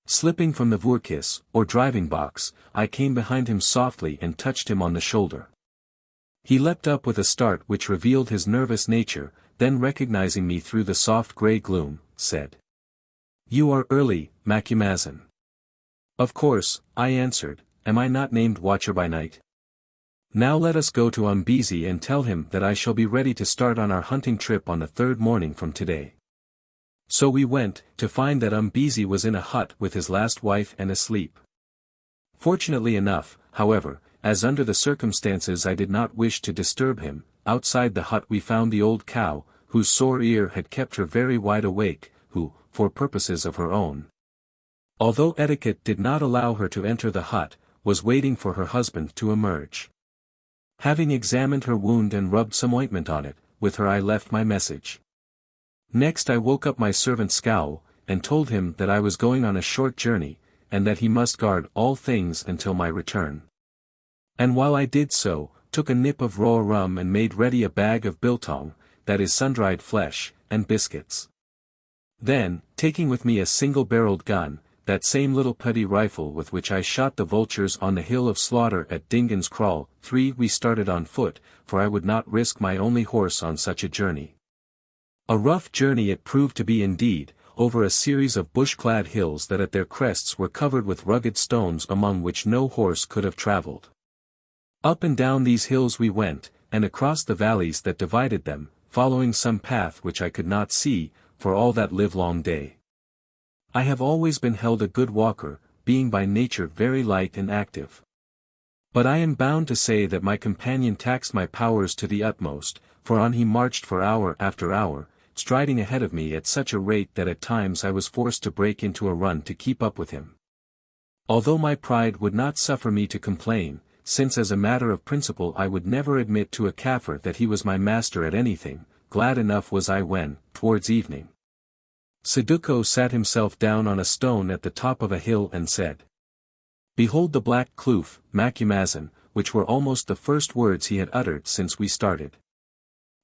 Slipping from the voerkis, or driving box, I came behind him softly and touched him on the shoulder. He leapt up with a start which revealed his nervous nature, then recognizing me through the soft grey gloom, said, "You are early, Macumazin." "Of course," I answered, "am I not named Watcher by Night? Now let us go to Umbezi and tell him that I shall be ready to start on our hunting trip on the 3rd morning from today." So we went, to find that Umbezi was in a hut with his last wife and asleep. Fortunately enough, however, as under the circumstances I did not wish to disturb him, outside the hut we found the old cow, whose sore ear had kept her very wide awake, who, for purposes of her own, although etiquette did not allow her to enter the hut, was waiting for her husband to emerge. Having examined her wound and rubbed some ointment on it, with her I left my message. Next I woke up my servant Scowl, and told him that I was going on a short journey, and that he must guard all things until my return. And while I did so, took a nip of raw rum and made ready a bag of biltong, that is sun-dried flesh, and biscuits. Then, taking with me a single-barreled gun, that same little putty rifle with which I shot the vultures on the hill of slaughter at Dingan's Kraal, we started on foot, for I would not risk my only horse on such a journey. A rough journey it proved to be indeed, over a series of bush-clad hills that at their crests were covered with rugged stones among which no horse could have traveled. Up and down these hills we went, and across the valleys that divided them, following some path which I could not see, for all that livelong day. I have always been held a good walker, being by nature very light and active. But I am bound to say that my companion taxed my powers to the utmost, for on he marched for hour after hour, striding ahead of me at such a rate that at times I was forced to break into a run to keep up with him. Although my pride would not suffer me to complain, since as a matter of principle I would never admit to a Kaffir that he was my master at anything, glad enough was I when, towards evening, Saduko sat himself down on a stone at the top of a hill and said, "Behold the black kloof, Macumazin," which were almost the first words he had uttered since we started.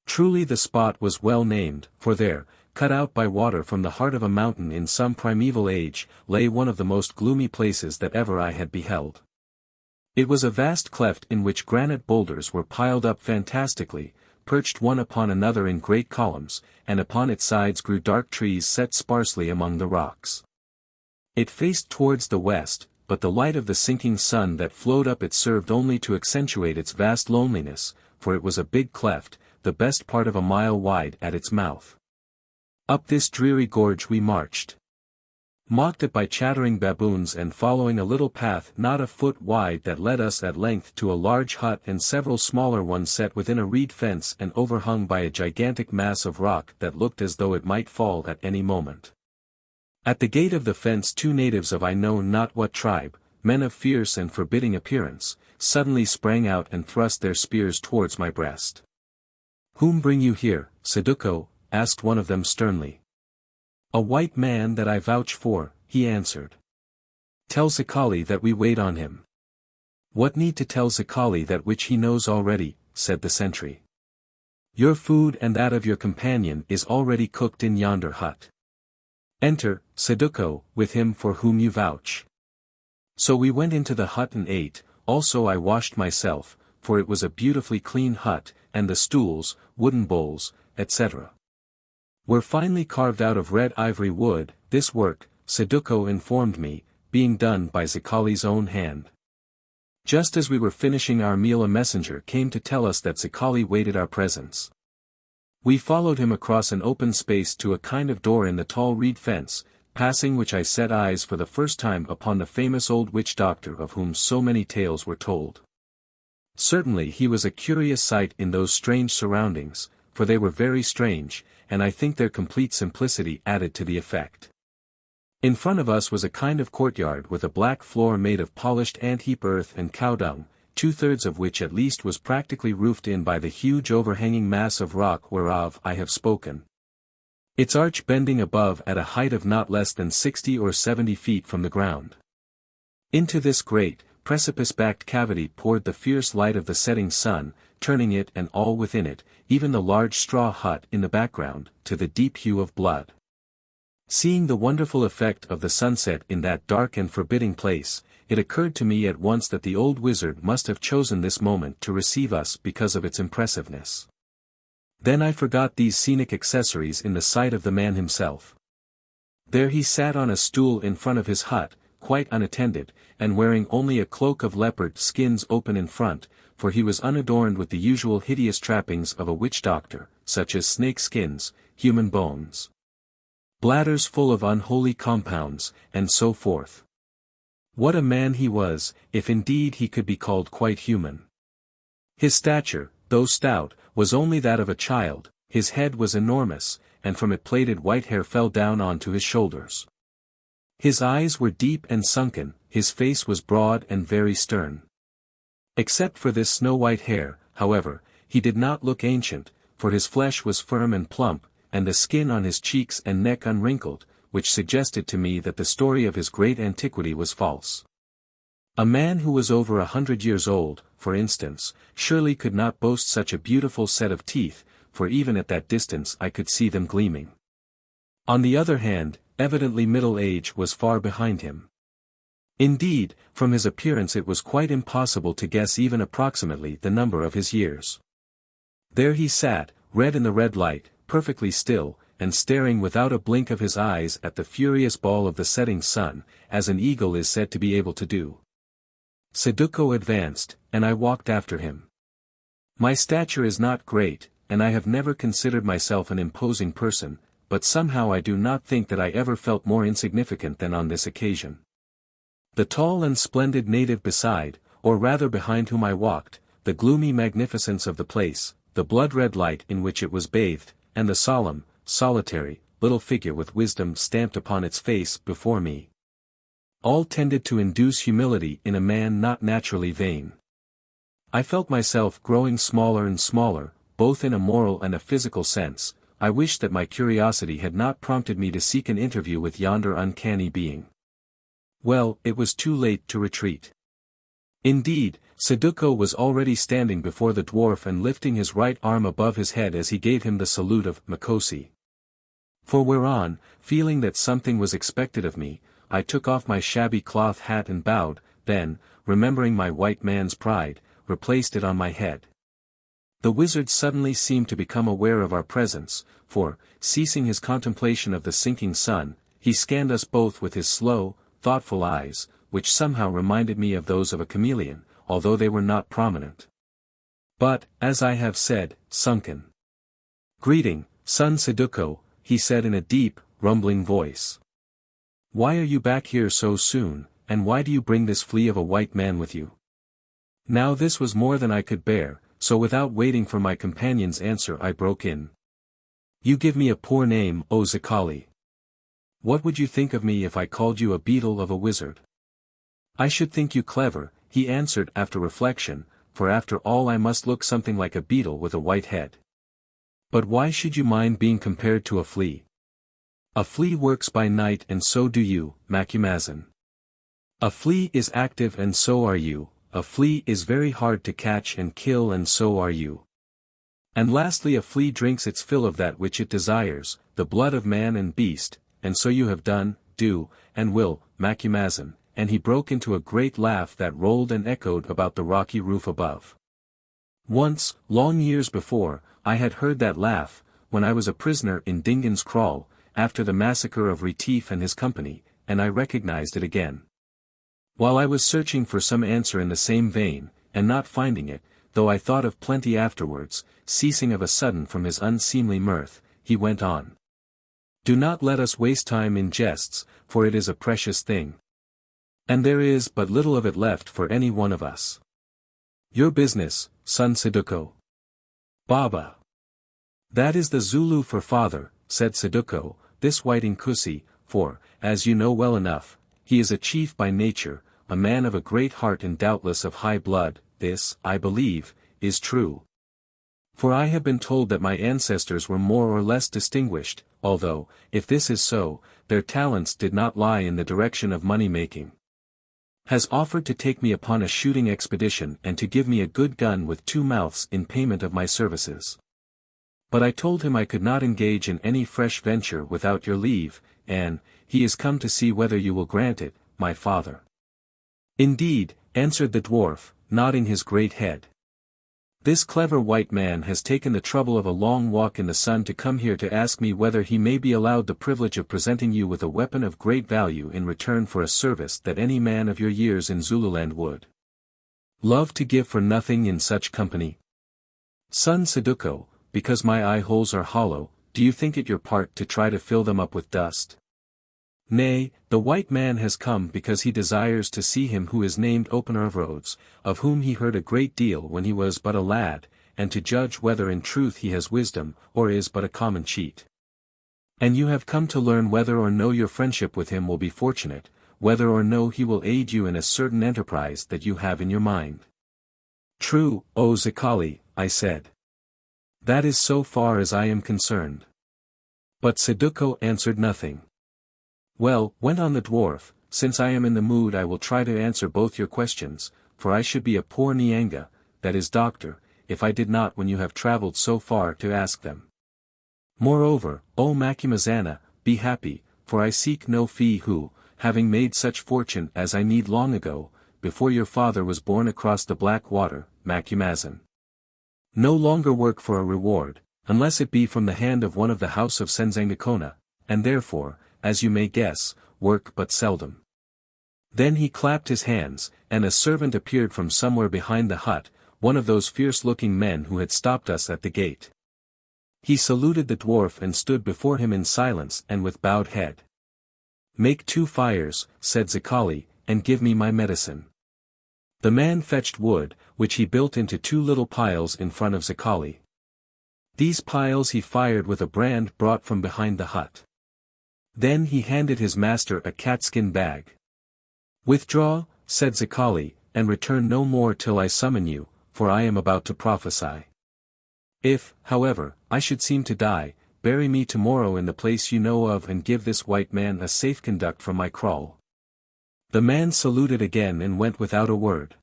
Truly the spot was well named, for there, cut out by water from the heart of a mountain in some primeval age, lay one of the most gloomy places that ever I had beheld. It was a vast cleft in which granite boulders were piled up fantastically, perched one upon another in great columns, and upon its sides grew dark trees set sparsely among the rocks. It faced towards the west, but the light of the sinking sun that flowed up it served only to accentuate its vast loneliness, for it was a big cleft, the best part of a mile wide at its mouth. Up this dreary gorge we marched, mocked at by chattering baboons and following a little path not a foot wide that led us at length to a large hut and several smaller ones set within a reed fence and overhung by a gigantic mass of rock that looked as though it might fall at any moment. At the gate of the fence two natives of I know not what tribe, men of fierce and forbidding appearance, suddenly sprang out and thrust their spears towards my breast. "Whom bring you here, Saduko?" asked one of them sternly. "A white man that I vouch for," he answered. "Tell Zikali that we wait on him." "What need to tell Zikali that which he knows already?" said the sentry. "Your food and that of your companion is already cooked in yonder hut. Enter, Saduko, with him for whom you vouch." So we went into the hut and ate, also I washed myself, for it was a beautifully clean hut, and the stools, wooden bowls, etc., were finely carved out of red ivory wood, this work, Saduko informed me, being done by Zikali's own hand. Just as we were finishing our meal a messenger came to tell us that Zikali waited our presence. We followed him across an open space to a kind of door in the tall reed fence, passing which I set eyes for the first time upon the famous old witch doctor of whom so many tales were told. Certainly he was a curious sight in those strange surroundings, for they were very strange, and I think their complete simplicity added to the effect. In front of us was a kind of courtyard with a black floor made of polished ant-heap earth and cow dung, 2/3 of which at least was practically roofed in by the huge overhanging mass of rock whereof I have spoken. Its arch bending above at a height of not less than 60 or 70 feet from the ground. Into this great, precipice-backed cavity poured the fierce light of the setting sun, turning it and all within it, even the large straw hut in the background, to the deep hue of blood. Seeing the wonderful effect of the sunset in that dark and forbidding place, it occurred to me at once that the old wizard must have chosen this moment to receive us because of its impressiveness. Then I forgot these scenic accessories in the sight of the man himself. There he sat on a stool in front of his hut, quite unattended, and wearing only a cloak of leopard skins open in front, for he was unadorned with the usual hideous trappings of a witch doctor, such as snake skins, human bones, bladders full of unholy compounds, and so forth. What a man he was, if indeed he could be called quite human. His stature, though stout, was only that of a child, his head was enormous, and from it plaited white hair fell down onto his shoulders. His eyes were deep and sunken, his face was broad and very stern. Except for this snow-white hair, however, he did not look ancient, for his flesh was firm and plump, and the skin on his cheeks and neck unwrinkled, which suggested to me that the story of his great antiquity was false. A man who was over 100 years old, for instance, surely could not boast such a beautiful set of teeth, for even at that distance I could see them gleaming. On the other hand, evidently middle age was far behind him. Indeed, from his appearance it was quite impossible to guess even approximately the number of his years. There he sat, red in the red light, perfectly still, and staring without a blink of his eyes at the furious ball of the setting sun, as an eagle is said to be able to do. Saduko advanced, and I walked after him. My stature is not great, and I have never considered myself an imposing person, but somehow I do not think that I ever felt more insignificant than on this occasion. The tall and splendid native beside, or rather behind whom I walked, the gloomy magnificence of the place, the blood-red light in which it was bathed, and the solemn, solitary, little figure with wisdom stamped upon its face before me. All tended to induce humility in a man not naturally vain. I felt myself growing smaller and smaller, both in a moral and a physical sense. I wished that my curiosity had not prompted me to seek an interview with yonder uncanny being. Well, it was too late to retreat. Indeed, Saduko was already standing before the dwarf and lifting his right arm above his head as he gave him the salute of Makosi. For whereon, feeling that something was expected of me, I took off my shabby cloth hat and bowed, then, remembering my white man's pride, replaced it on my head. The wizard suddenly seemed to become aware of our presence, for, ceasing his contemplation of the sinking sun, he scanned us both with his slow, thoughtful eyes, which somehow reminded me of those of a chameleon, although they were not prominent. But, as I have said, sunken. "Greeting, son Saduko," he said in a deep, rumbling voice. "Why are you back here so soon, and why do you bring this flea of a white man with you?" Now this was more than I could bear, so without waiting for my companion's answer I broke in. "You give me a poor name, O Zikali. What would you think of me if I called you a beetle of a wizard?" "I should think you clever," he answered after reflection, "for after all I must look something like a beetle with a white head. But why should you mind being compared to a flea? A flea works by night and so do you, Macumazahn. A flea is active and so are you, a flea is very hard to catch and kill and so are you. And lastly a flea drinks its fill of that which it desires, the blood of man and beast, and so you have done, do, and will, Macumazahn," and he broke into a great laugh that rolled and echoed about the rocky roof above. Once, long years before, I had heard that laugh, when I was a prisoner in Dingin's Kraal, after the massacre of Retief and his company, and I recognized it again. While I was searching for some answer in the same vein, and not finding it, though I thought of plenty afterwards, ceasing of a sudden from his unseemly mirth, he went on. "Do not let us waste time in jests, for it is a precious thing. And there is but little of it left for any one of us. Your business, son Saduko." "Baba." "That is the Zulu for father," said Saduko, "this white Nkusi, for, as you know well enough, he is a chief by nature, a man of a great heart and doubtless of high blood. This, I believe, is true. For I have been told that my ancestors were more or less distinguished, although, if this is so, their talents did not lie in the direction of money-making. Has offered to take me upon a shooting expedition and to give me a good gun with 2 mouths in payment of my services. But I told him I could not engage in any fresh venture without your leave, and, he is come to see whether you will grant it, my father." "Indeed," answered the dwarf, nodding his great head. "This clever white man has taken the trouble of a long walk in the sun to come here to ask me whether he may be allowed the privilege of presenting you with a weapon of great value in return for a service that any man of your years in Zululand would love to give for nothing in such company. Son Saduko, because my eye holes are hollow, do you think it your part to try to fill them up with dust? Nay, the white man has come because he desires to see him who is named Opener of Roads, of whom he heard a great deal when he was but a lad, and to judge whether in truth he has wisdom, or is but a common cheat. And you have come to learn whether or no your friendship with him will be fortunate, whether or no he will aid you in a certain enterprise that you have in your mind." "True, O Zikali," I said. "That is so far as I am concerned." But Saduko answered nothing. "Well," went on the dwarf, "since I am in the mood I will try to answer both your questions, for I should be a poor Nyanga, that is doctor, if I did not when you have travelled so far to ask them. Moreover, O Macumazahn, be happy, for I seek no fee who, having made such fortune as I need long ago, before your father was born across the black water, Macumazahn. No longer work for a reward, unless it be from the hand of one of the house of Senzangakona, and therefore, as you may guess, work but seldom. Then he clapped his hands, and a servant appeared from somewhere behind the hut, one of those fierce-looking men who had stopped us at the gate. He saluted the dwarf and stood before him in silence and with bowed head. "Make 2 fires," said Zikali, "and give me my medicine." The man fetched wood, which he built into 2 little piles in front of Zikali. These piles he fired with a brand brought from behind the hut. Then he handed his master a catskin bag. "Withdraw," said Zikali, "and return no more till I summon you, for I am about to prophesy. If, however, I should seem to die, bury me tomorrow in the place you know of and give this white man a safe conduct from my kraal." The man saluted again and went without a word.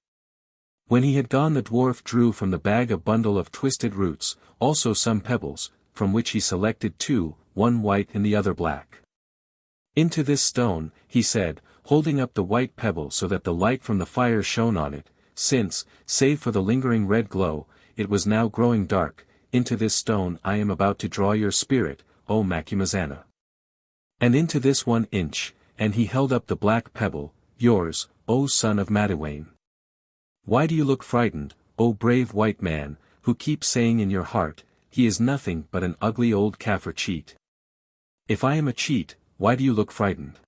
When he had gone, the dwarf drew from the bag a bundle of twisted roots, also some pebbles, from which he selected 2, one white and the other black. "Into this stone," he said, holding up the white pebble so that the light from the fire shone on it, since, save for the lingering red glow, it was now growing dark. "Into this stone I am about to draw your spirit, O Macumazana. And into this 1 inch, and he held up the black pebble, yours, O son of Madiwayne. Why do you look frightened, O brave white man, who keep saying in your heart, he is nothing but an ugly old Kaffir cheat? If I am a cheat, why do you look frightened?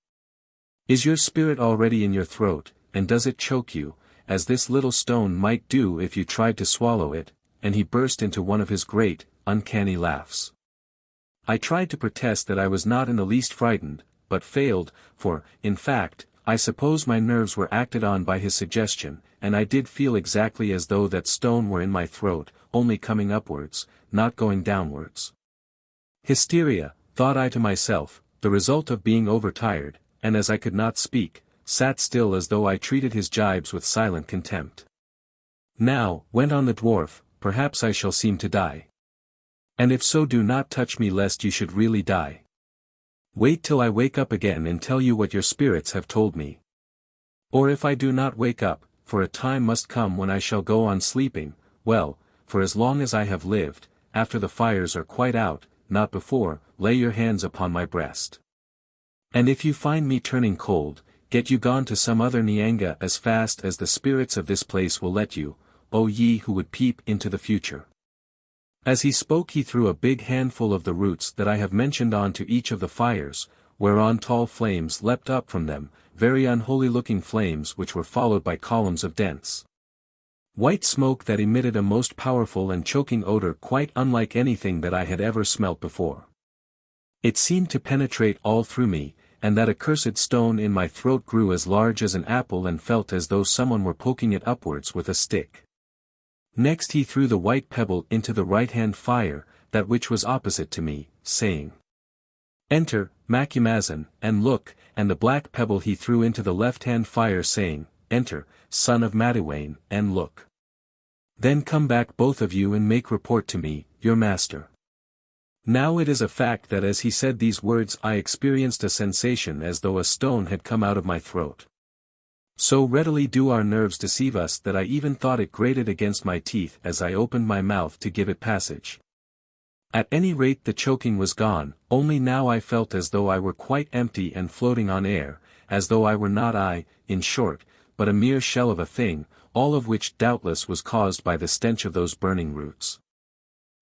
Is your spirit already in your throat, and does it choke you, as this little stone might do if you tried to swallow it?" And he burst into one of his great, uncanny laughs. I tried to protest that I was not in the least frightened, but failed, for, in fact, I suppose my nerves were acted on by his suggestion, and I did feel exactly as though that stone were in my throat, only coming upwards, not going downwards. Hysteria, thought I to myself, the result of being overtired, and as I could not speak, sat still as though I treated his jibes with silent contempt. "Now," went on the dwarf, "perhaps I shall seem to die. And if so, do not touch me lest you should really die. Wait till I wake up again and tell you what your spirits have told me. Or if I do not wake up, for a time must come when I shall go on sleeping, well, for as long as I have lived, after the fires are quite out, not before, lay your hands upon my breast. And if you find me turning cold, get you gone to some other Nyanga as fast as the spirits of this place will let you, O ye who would peep into the future." As he spoke he threw a big handful of the roots that I have mentioned on to each of the fires, whereon tall flames leapt up from them, very unholy-looking flames which were followed by columns of dense white smoke that emitted a most powerful and choking odor quite unlike anything that I had ever smelt before. It seemed to penetrate all through me, and that accursed stone in my throat grew as large as an apple and felt as though someone were poking it upwards with a stick. Next he threw the white pebble into the right-hand fire, that which was opposite to me, saying, "Enter, Macumazan, and look," and the black pebble he threw into the left-hand fire saying, "Enter, son of Madiwayne, and look. Then come back both of you and make report to me, your master." Now it is a fact that as he said these words I experienced a sensation as though a stone had come out of my throat. So readily do our nerves deceive us that I even thought it grated against my teeth as I opened my mouth to give it passage. At any rate the choking was gone, only now I felt as though I were quite empty and floating on air, as though I were not I, in short, but a mere shell of a thing, all of which doubtless was caused by the stench of those burning roots.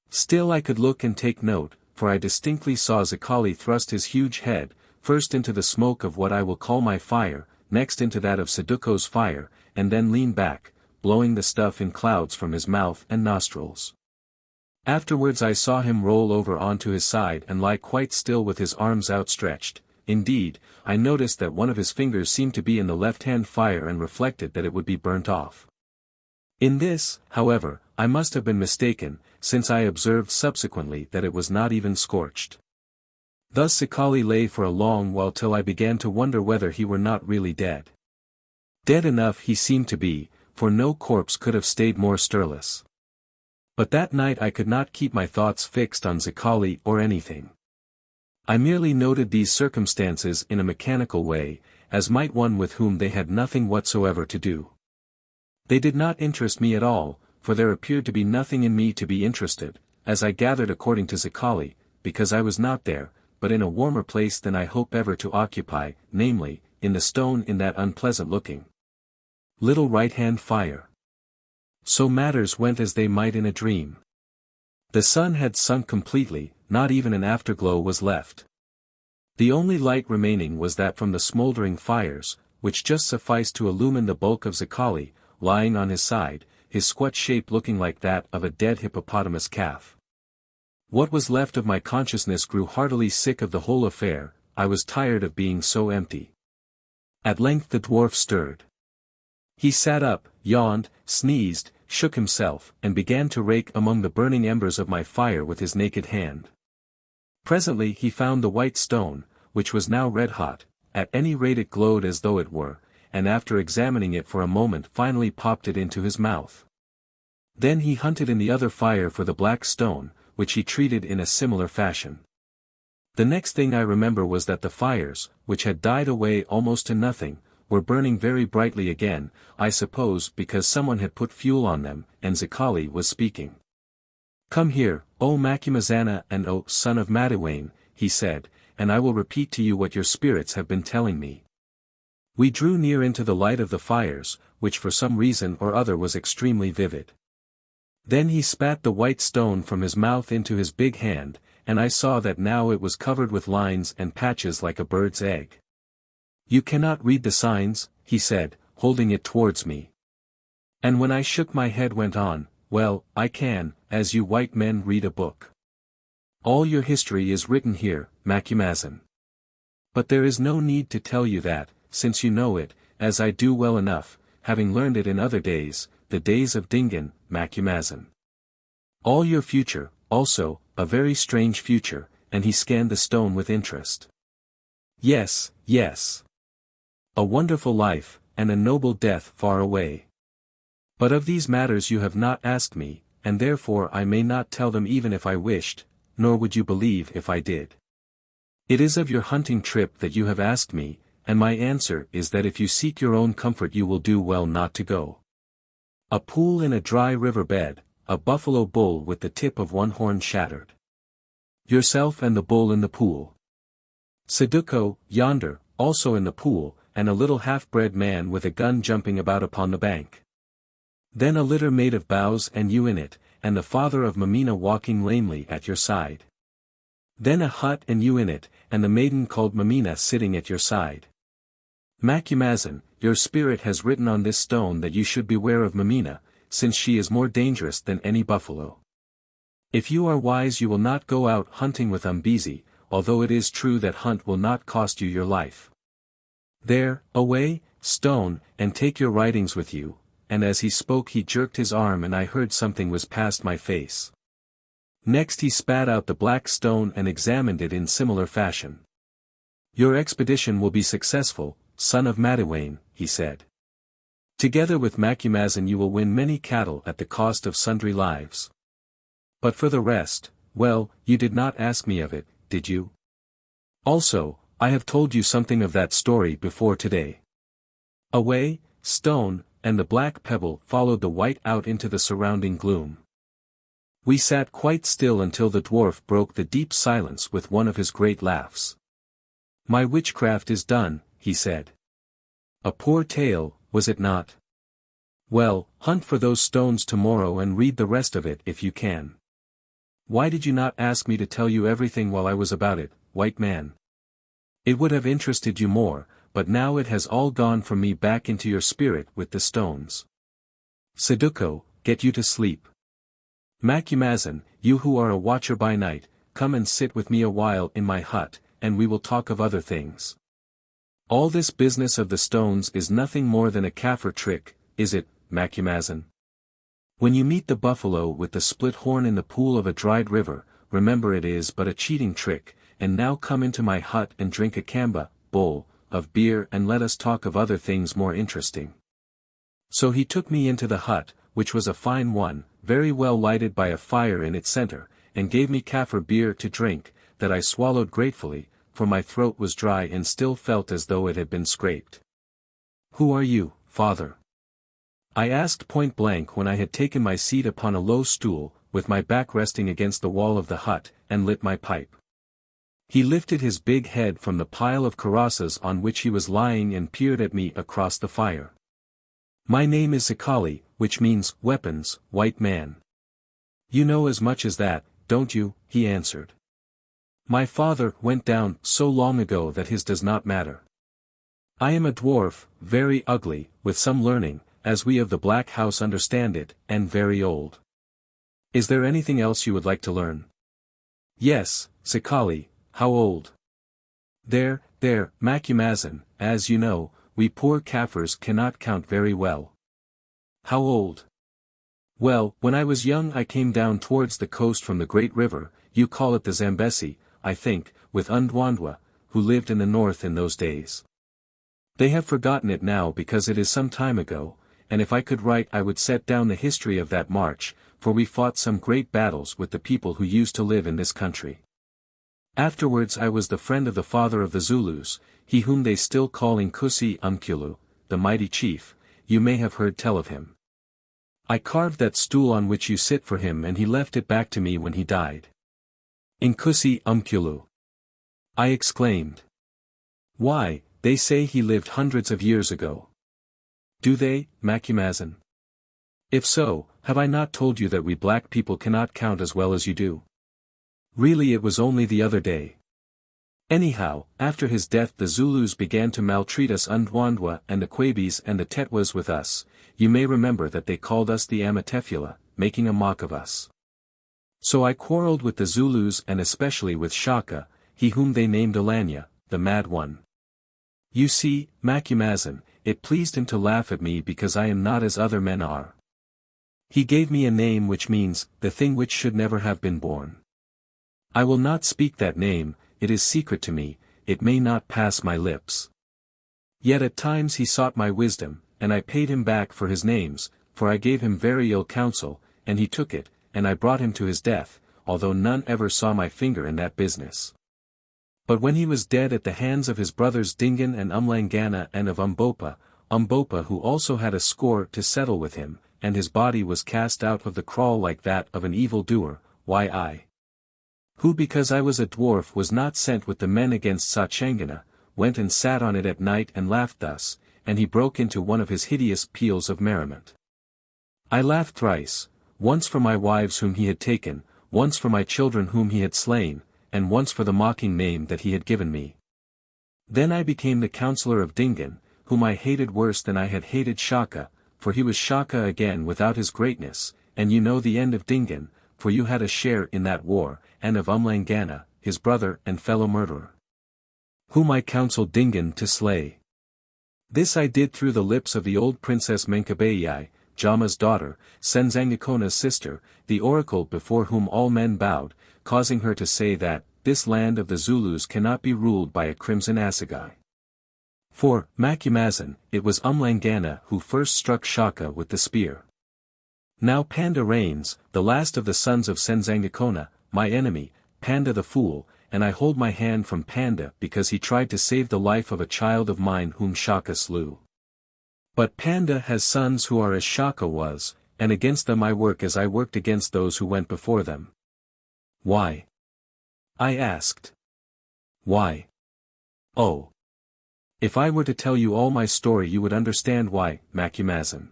Still I could look and take note, for I distinctly saw Zikali thrust his huge head, first into the smoke of what I will call my fire, next into that of Saduko's fire, and then lean back, blowing the stuff in clouds from his mouth and nostrils. Afterwards I saw him roll over onto his side and lie quite still with his arms outstretched. Indeed, I noticed that one of his fingers seemed to be in the left-hand fire and reflected that it would be burnt off. In this, however, I must have been mistaken, since I observed subsequently that it was not even scorched. Thus Zikali lay for a long while till I began to wonder whether he were not really dead. Dead enough he seemed to be, for no corpse could have stayed more stirless. But that night I could not keep my thoughts fixed on Zikali or anything. I merely noted these circumstances in a mechanical way, as might one with whom they had nothing whatsoever to do. They did not interest me at all, for there appeared to be nothing in me to be interested, as I gathered according to Zikali, because I was not there, but in a warmer place than I hope ever to occupy, namely, in the stone in that unpleasant-looking little right-hand fire. So matters went as they might in a dream. The sun had sunk completely, not even an afterglow was left. The only light remaining was that from the smoldering fires, which just sufficed to illumine the bulk of Zikali, lying on his side, his squat shape looking like that of a dead hippopotamus calf. What was left of my consciousness grew heartily sick of the whole affair. I was tired of being so empty. At length the dwarf stirred. He sat up, yawned, sneezed, shook himself, and began to rake among the burning embers of my fire with his naked hand. Presently he found the white stone, which was now red-hot, at any rate it glowed as though it were, and after examining it for a moment finally popped it into his mouth. Then he hunted in the other fire for the black stone, which he treated in a similar fashion. The next thing I remember was that the fires, which had died away almost to nothing, were burning very brightly again, I suppose because someone had put fuel on them, and Zikali was speaking. "Come here, O Macumazana and O son of Madiwayne," he said, "and I will repeat to you what your spirits have been telling me." We drew near into the light of the fires, which for some reason or other was extremely vivid. Then he spat the white stone from his mouth into his big hand, and I saw that now it was covered with lines and patches like a bird's egg. "You cannot read the signs," he said, holding it towards me. And when I shook my head went on, "Well, I can, as you white men read a book. All your history is written here, Macumazan. But there is no need to tell you that, since you know it, as I do well enough, having learned it in other days, the days of Dingan, Macumazan. All your future, also, a very strange future," and he scanned the stone with interest. "Yes, yes. A wonderful life, and a noble death far away. But of these matters you have not asked me, and therefore I may not tell them even if I wished, nor would you believe if I did. It is of your hunting trip that you have asked me, and my answer is that if you seek your own comfort you will do well not to go. A pool in a dry river bed, a buffalo bull with the tip of one horn shattered. Yourself and the bull in the pool. Saduko, yonder, also in the pool, and a little half-bred man with a gun jumping about upon the bank. Then a litter made of boughs and you in it, and the father of Mameena walking lamely at your side. Then a hut and you in it, and the maiden called Mameena sitting at your side. Macumazan, your spirit has written on this stone that you should beware of Mameena, since she is more dangerous than any buffalo. If you are wise you will not go out hunting with Umbezi, although it is true that hunt will not cost you your life. There, away, stone, and take your writings with you," and as he spoke he jerked his arm and I heard something was past my face. Next he spat out the black stone and examined it in similar fashion. "Your expedition will be successful, son of Madiwayne," he said. "Together with Macumazan you will win many cattle at the cost of sundry lives. But for the rest, well, you did not ask me of it, did you? Also, I have told you something of that story before today." Away, stone, and the black pebble followed the white out into the surrounding gloom. We sat quite still until the dwarf broke the deep silence with one of his great laughs. "My witchcraft is done," he said. "A poor tale, was it not? Well, hunt for those stones tomorrow and read the rest of it if you can. Why did you not ask me to tell you everything while I was about it, white man? It would have interested you more, but now it has all gone from me back into your spirit with the stones. Saduko, get you to sleep. Macumazan, you who are a watcher by night, come and sit with me a while in my hut, and we will talk of other things. All this business of the stones is nothing more than a Kaffir trick, is it, Macumazan? When you meet the buffalo with the split horn in the pool of a dried river, remember it is but a cheating trick, and now come into my hut and drink a kamba, bowl, of beer and let us talk of other things more interesting." So he took me into the hut, which was a fine one, very well lighted by a fire in its center, and gave me Kaffir beer to drink, that I swallowed gratefully, for my throat was dry and still felt as though it had been scraped. "Who are you, father?" I asked point blank when I had taken my seat upon a low stool, with my back resting against the wall of the hut, and lit my pipe. He lifted his big head from the pile of karosas on which he was lying and peered at me across the fire. "My name is Zikali, which means, weapons, white man." "You know as much as that, don't you?" he answered. "My father went down so long ago that his does not matter. I am a dwarf, very ugly, with some learning, as we of the Black House understand it, and very old. Is there anything else you would like to learn?" "Yes, Zikali, how old?" There, Macumazin, as you know, we poor Kaffirs cannot count very well." "How old?" "Well, when I was young I came down towards the coast from the great river, you call it the Zambesi, I think, with Undwandwa, who lived in the north in those days. They have forgotten it now because it is some time ago, and if I could write I would set down the history of that march, for we fought some great battles with the people who used to live in this country. Afterwards I was the friend of the father of the Zulus, he whom they still call XIII Umkulu, the mighty chief, you may have heard tell of him. I carved that stool on which you sit for him and he left it back to me when he died." "XIII Umkulu!" I exclaimed. "Why, they say he lived hundreds of years ago." "Do they, Macumazin? If so, have I not told you that we black people cannot count as well as you do? Really it was only the other day. Anyhow, after his death the Zulus began to maltreat us Undwandwa and the Quabis and the Tetwas with us, you may remember that they called us the Amatefula, making a mock of us. So I quarrelled with the Zulus and especially with Shaka, he whom they named Alanya, the Mad One. You see, Macumazin, it pleased him to laugh at me because I am not as other men are. He gave me a name which means, the thing which should never have been born. I will not speak that name, it is secret to me, it may not pass my lips. Yet at times he sought my wisdom, and I paid him back for his names, for I gave him very ill counsel, and he took it, and I brought him to his death, although none ever saw my finger in that business. But when he was dead at the hands of his brothers Dingan and Umlangana and of Umbopa who also had a score to settle with him, and his body was cast out of the kraal like that of an evil doer, why I, who because I was a dwarf was not sent with the men against Sachangana, went and sat on it at night and laughed thus, and he broke into one of his hideous peals of merriment. I laughed thrice, once for my wives whom he had taken, once for my children whom he had slain, and once for the mocking name that he had given me. Then I became the counselor of Dingan, whom I hated worse than I had hated Shaka, for he was Shaka again without his greatness, and you know the end of Dingan, for you had a share in that war, and of Umlangana, his brother and fellow murderer, whom I counselled Dingan to slay. This I did through the lips of the old princess Menkabeyi, Jama's daughter, Senzangakona's sister, the oracle before whom all men bowed, causing her to say that, this land of the Zulus cannot be ruled by a crimson assegai. For, Macumazin, it was Umlangana who first struck Shaka with the spear. Now Panda reigns, the last of the sons of Senzangakona, my enemy, Panda the fool, and I hold my hand from Panda because he tried to save the life of a child of mine whom Shaka slew. But Panda has sons who are as Shaka was, and against them I work as I worked against those who went before them. Why? I asked. Why? Oh. If I were to tell you all my story you would understand why, Macumazin.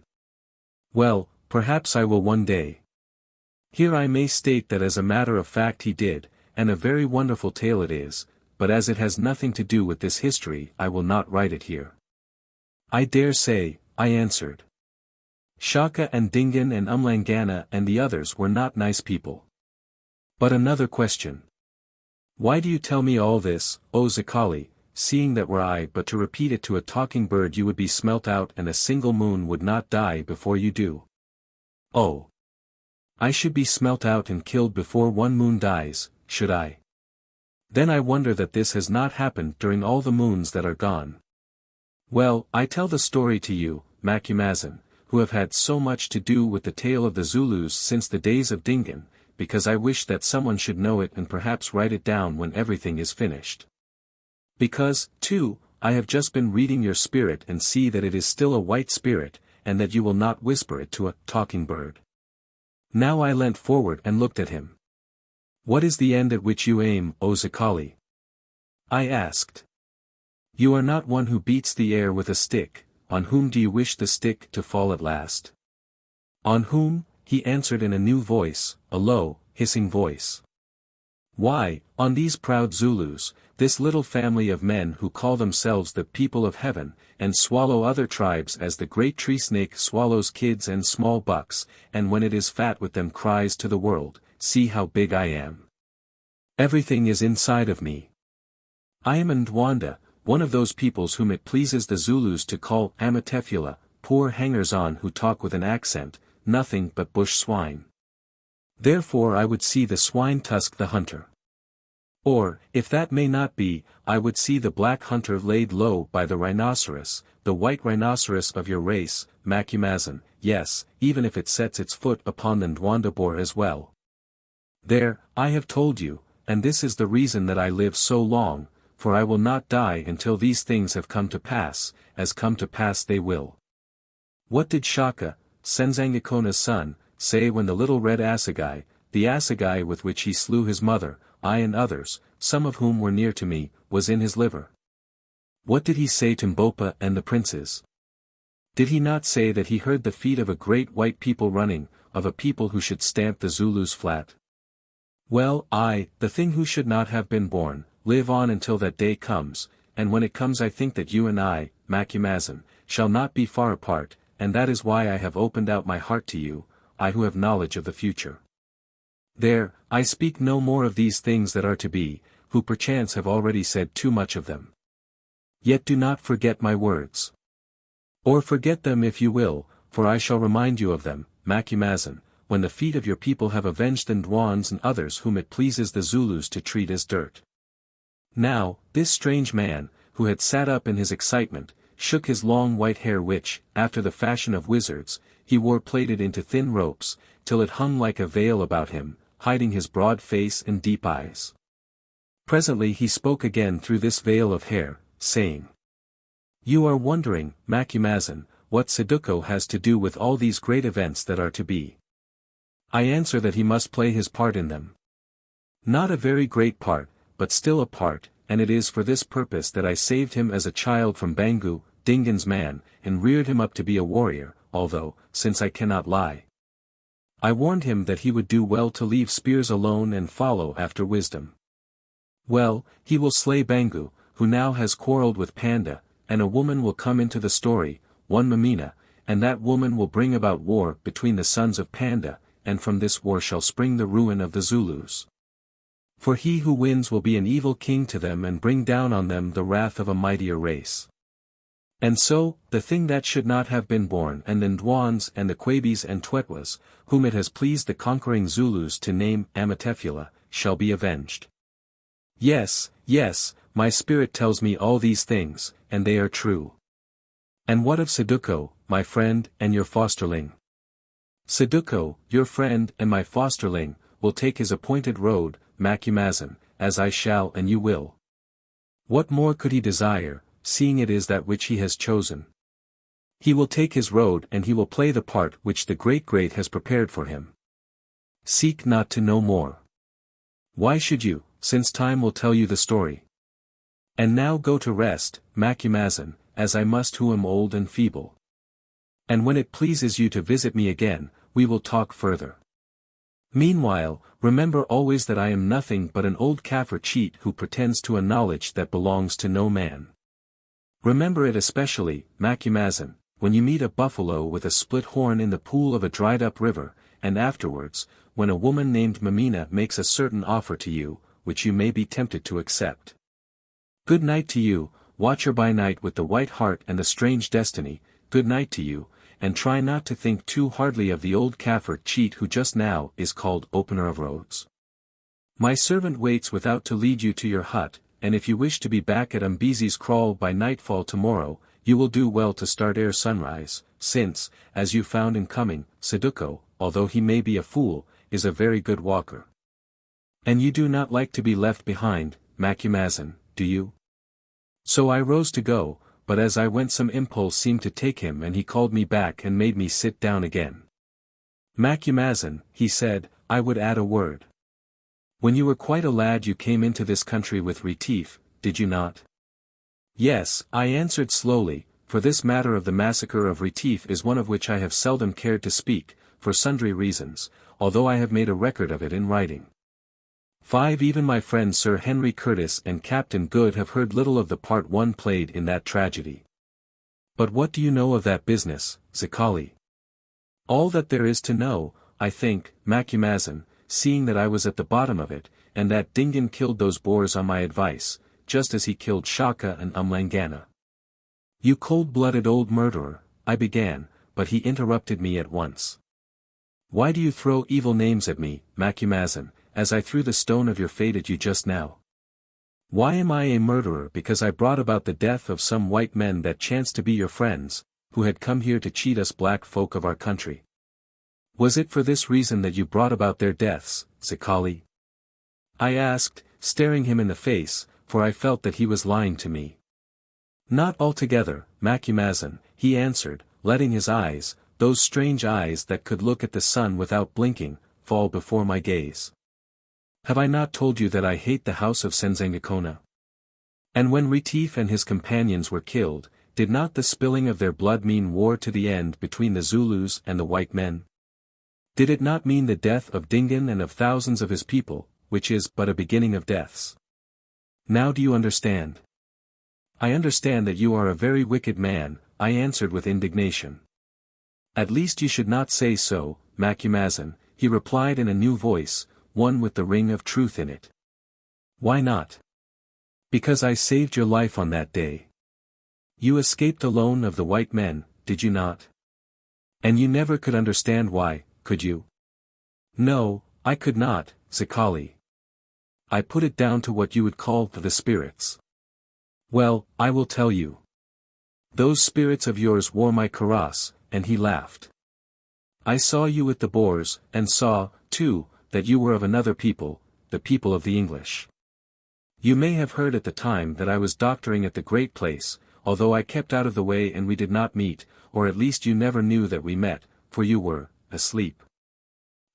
Well, perhaps I will one day. Here I may state that as a matter of fact he did, and a very wonderful tale it is, but as it has nothing to do with this history I will not write it here. I dare say, I answered. Shaka and Dingan and Umlangana and the others were not nice people. But another question. Why do you tell me all this, O Zikali, seeing that were I but to repeat it to a talking bird you would be smelt out and a single moon would not die before you do? Oh! I should be smelt out and killed before one moon dies, should I? Then I wonder that this has not happened during all the moons that are gone. Well, I tell the story to you, Macumazin, who have had so much to do with the tale of the Zulus since the days of Dingan, because I wish that someone should know it and perhaps write it down when everything is finished. Because, too, I have just been reading your spirit and see that it is still a white spirit, and that you will not whisper it to a talking bird. Now I leant forward and looked at him. "What is the end at which you aim, O Zikali?" I asked. "You are not one who beats the air with a stick, on whom do you wish the stick to fall at last?" "On whom?" he answered in a new voice, a low, hissing voice. "Why, on these proud Zulus, this little family of men who call themselves the people of heaven, and swallow other tribes as the great tree snake swallows kids and small bucks, and when it is fat with them cries to the world, 'See how big I am. Everything is inside of me.' I am Ndwanda, one of those peoples whom it pleases the Zulus to call Amatefula, poor hangers-on who talk with an accent, nothing but bush swine. Therefore I would see the swine tusk the hunter. Or, if that may not be, I would see the black hunter laid low by the rhinoceros, the white rhinoceros of your race, Macumazin, yes, even if it sets its foot upon the Ndwanda boar as well. There, I have told you, and this is the reason that I live so long, for I will not die until these things have come to pass, as come to pass they will. What did Shaka, Senzangakona's son, say when the little red assegai, the assegai with which he slew his mother, I and others, some of whom were near to me, was in his liver? What did he say to Mbopa and the princes? Did he not say that he heard the feet of a great white people running, of a people who should stamp the Zulus flat? Well, I, the thing who should not have been born, live on until that day comes, and when it comes I think that you and I, Macumazin, shall not be far apart, and that is why I have opened out my heart to you, I who have knowledge of the future. There, I speak no more of these things that are to be, who perchance have already said too much of them. Yet do not forget my words. Or forget them if you will, for I shall remind you of them, Macumazin, when the feet of your people have avenged the Ndwans and others whom it pleases the Zulus to treat as dirt. Now, this strange man, who had sat up in his excitement, shook his long white hair which, after the fashion of wizards, he wore plaited into thin ropes, till it hung like a veil about him, hiding his broad face and deep eyes. Presently he spoke again through this veil of hair, saying, "You are wondering, Macumazin, what Saduko has to do with all these great events that are to be. I answer that he must play his part in them. Not a very great part, but still a part, and it is for this purpose that I saved him as a child from Bangu, Dingan's man, and reared him up to be a warrior, although, since I cannot lie, I warned him that he would do well to leave spears alone and follow after wisdom. Well, he will slay Bangu, who now has quarrelled with Panda, and a woman will come into the story, one Mameena, and that woman will bring about war between the sons of Panda, and from this war shall spring the ruin of the Zulus. For he who wins will be an evil king to them and bring down on them the wrath of a mightier race. And so, the thing that should not have been born and the Ndwans and the Quabis and Twetwas, whom it has pleased the conquering Zulus to name Amatefula, shall be avenged. Yes, yes, my spirit tells me all these things, and they are true. And what of Saduko, my friend and your fosterling? Saduko, your friend and my fosterling, will take his appointed road, Macumazin, as I shall and you will. What more could he desire, seeing it is that which he has chosen? He will take his road and he will play the part which the Great has prepared for him. Seek not to know more. Why should you, since time will tell you the story? And now go to rest, Macumazin, as I must who am old and feeble. And when it pleases you to visit me again, we will talk further. Meanwhile, remember always that I am nothing but an old Kaffir cheat who pretends to a knowledge that belongs to no man. Remember it especially, Macumazin, when you meet a buffalo with a split horn in the pool of a dried-up river, and afterwards, when a woman named Mameena makes a certain offer to you, which you may be tempted to accept. Good night to you, watcher by night with the white heart and the strange destiny, good night to you, and try not to think too hardly of the old Kaffir cheat who just now is called Opener of Roads. My servant waits without to lead you to your hut, and if you wish to be back at Umbezi's kraal by nightfall tomorrow, you will do well to start ere sunrise, since, as you found in coming, Saduko, although he may be a fool, is a very good walker. And you do not like to be left behind, Macumazin, do you? So I rose to go, but as I went some impulse seemed to take him and he called me back and made me sit down again. Macumazahn, he said, I would add a word. When you were quite a lad you came into this country with Retief, did you not? Yes, I answered slowly, for this matter of the massacre of Retief is one of which I have seldom cared to speak, for sundry reasons, although I have made a record of it in writing. 5. Even my friends Sir Henry Curtis and Captain Good have heard little of the part one played in that tragedy. But what do you know of that business, Zikali? All that there is to know, I think, Macumazahn, seeing that I was at the bottom of it, and that Dingaan killed those Boers on my advice, just as he killed Shaka and Umlangana. You cold-blooded old murderer, I began, but he interrupted me at once. Why do you throw evil names at me, Macumazahn, as I threw the stone of your fate at you just now? Why am I a murderer because I brought about the death of some white men that chanced to be your friends, who had come here to cheat us black folk of our country? Was it for this reason that you brought about their deaths, Zikali? I asked, staring him in the face, for I felt that he was lying to me. Not altogether, Macumazahn, he answered, letting his eyes, those strange eyes that could look at the sun without blinking, fall before my gaze. Have I not told you that I hate the house of Senzangakona? And when Retief and his companions were killed, did not the spilling of their blood mean war to the end between the Zulus and the white men? Did it not mean the death of Dingaan and of thousands of his people, which is but a beginning of deaths? Now do you understand? I understand that you are a very wicked man, I answered with indignation. At least you should not say so, Macumazahn, he replied in a new voice, one with the ring of truth in it. Why not? Because I saved your life on that day. You escaped alone of the white men, did you not? And you never could understand why, could you? No, I could not, Zikali. I put it down to what you would call the spirits. Well, I will tell you. Those spirits of yours wore my kaross, and he laughed. I saw you with the Boers, and saw, too, that you were of another people, the people of the English. You may have heard at the time that I was doctoring at the great place, although I kept out of the way and we did not meet, or at least you never knew that we met, for you were asleep.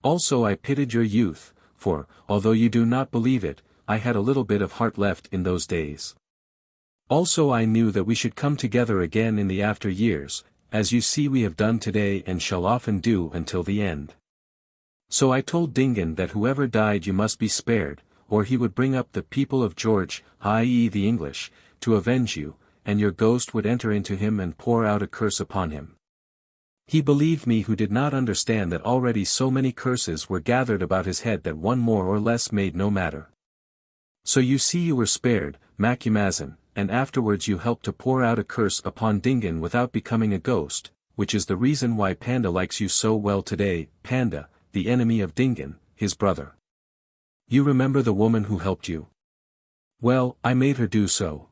Also I pitied your youth, for, although you do not believe it, I had a little bit of heart left in those days. Also I knew that we should come together again in the after years, as you see we have done today and shall often do until the end. So I told Dingaan that whoever died you must be spared, or he would bring up the people of George, i.e. the English, to avenge you, and your ghost would enter into him and pour out a curse upon him. He believed me who did not understand that already so many curses were gathered about his head that one more or less made no matter. So you see you were spared, Macumazahn, and afterwards you helped to pour out a curse upon Dingaan without becoming a ghost, which is the reason why Panda likes you so well today, Panda, the enemy of Dingaan, his brother. You remember the woman who helped you? Well, I made her do so.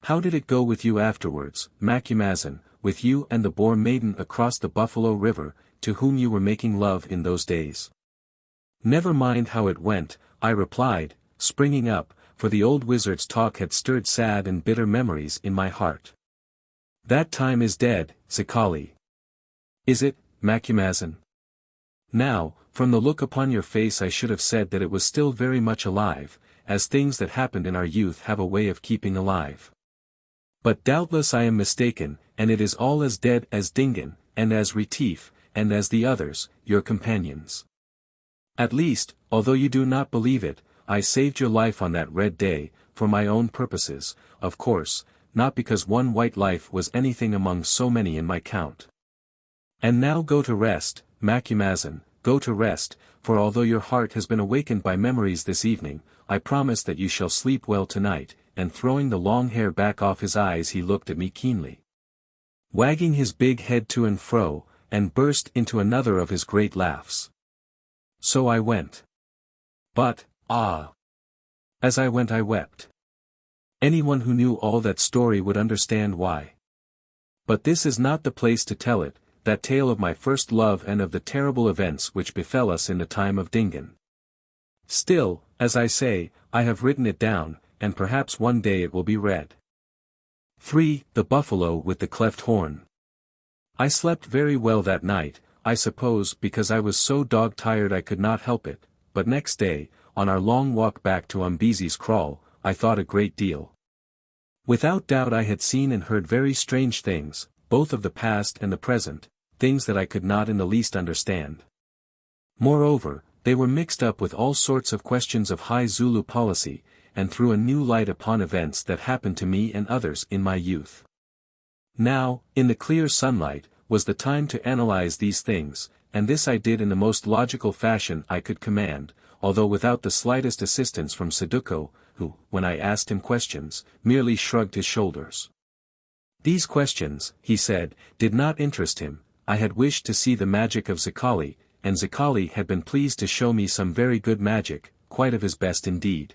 How did it go with you afterwards, Macumazahn, with you and the Boer maiden across the Buffalo River, to whom you were making love in those days? Never mind how it went, I replied, springing up, for the old wizard's talk had stirred sad and bitter memories in my heart. That time is dead, Zikali. Is it, Macumazahn? Now, from the look upon your face I should have said that it was still very much alive, as things that happened in our youth have a way of keeping alive. But doubtless I am mistaken, and it is all as dead as Dingaan, and as Retief, and as the others, your companions. At least, although you do not believe it, I saved your life on that red day, for my own purposes, of course, not because one white life was anything among so many in my count. And now go to rest, Macumazahn, go to rest, for although your heart has been awakened by memories this evening, I promise that you shall sleep well tonight, and throwing the long hair back off his eyes he looked at me keenly, wagging his big head to and fro, and burst into another of his great laughs. So I went. But, as I went I wept. Anyone who knew all that story would understand why. But this is not the place to tell it, that tale of my first love and of the terrible events which befell us in the time of Dingaan. Still, as I say, I have written it down, and perhaps one day it will be read. 3. The Buffalo with the Cleft Horn. I slept very well that night, I suppose because I was so dog-tired I could not help it, but next day, on our long walk back to Umbezi's kraal, I thought a great deal. Without doubt I had seen and heard very strange things, both of the past and the present, things that I could not in the least understand. Moreover, they were mixed up with all sorts of questions of high Zulu policy, and threw a new light upon events that happened to me and others in my youth. Now, in the clear sunlight, was the time to analyze these things, and this I did in the most logical fashion I could command, although without the slightest assistance from Saduko, who, when I asked him questions, merely shrugged his shoulders. These questions, he said, did not interest him. I had wished to see the magic of Zikali, and Zikali had been pleased to show me some very good magic, quite of his best indeed.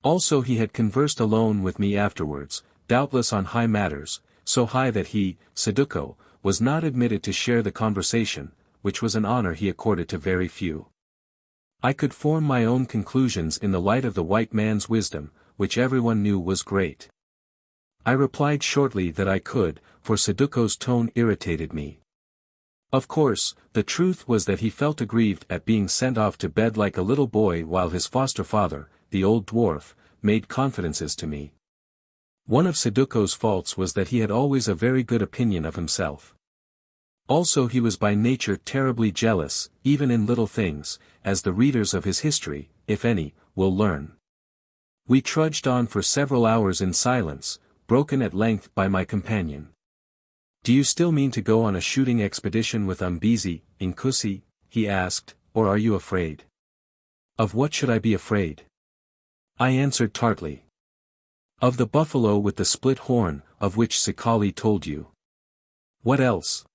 Also he had conversed alone with me afterwards, doubtless on high matters, so high that he, Saduko, was not admitted to share the conversation, which was an honor he accorded to very few. I could form my own conclusions in the light of the white man's wisdom, which everyone knew was great. I replied shortly that I could, for Saduko's tone irritated me. Of course, the truth was that he felt aggrieved at being sent off to bed like a little boy while his foster father, the old dwarf, made confidences to me. One of Saduko's faults was that he had always a very good opinion of himself. Also he was by nature terribly jealous, even in little things, as the readers of his history, if any, will learn. We trudged on for several hours in silence, broken at length by my companion. "Do you still mean to go on a shooting expedition with Umbezi, Inkusi?" he asked, "or are you afraid?" "Of what should I be afraid?" I answered tartly. "Of the buffalo with the split horn, of which Zikali told you." "What else?"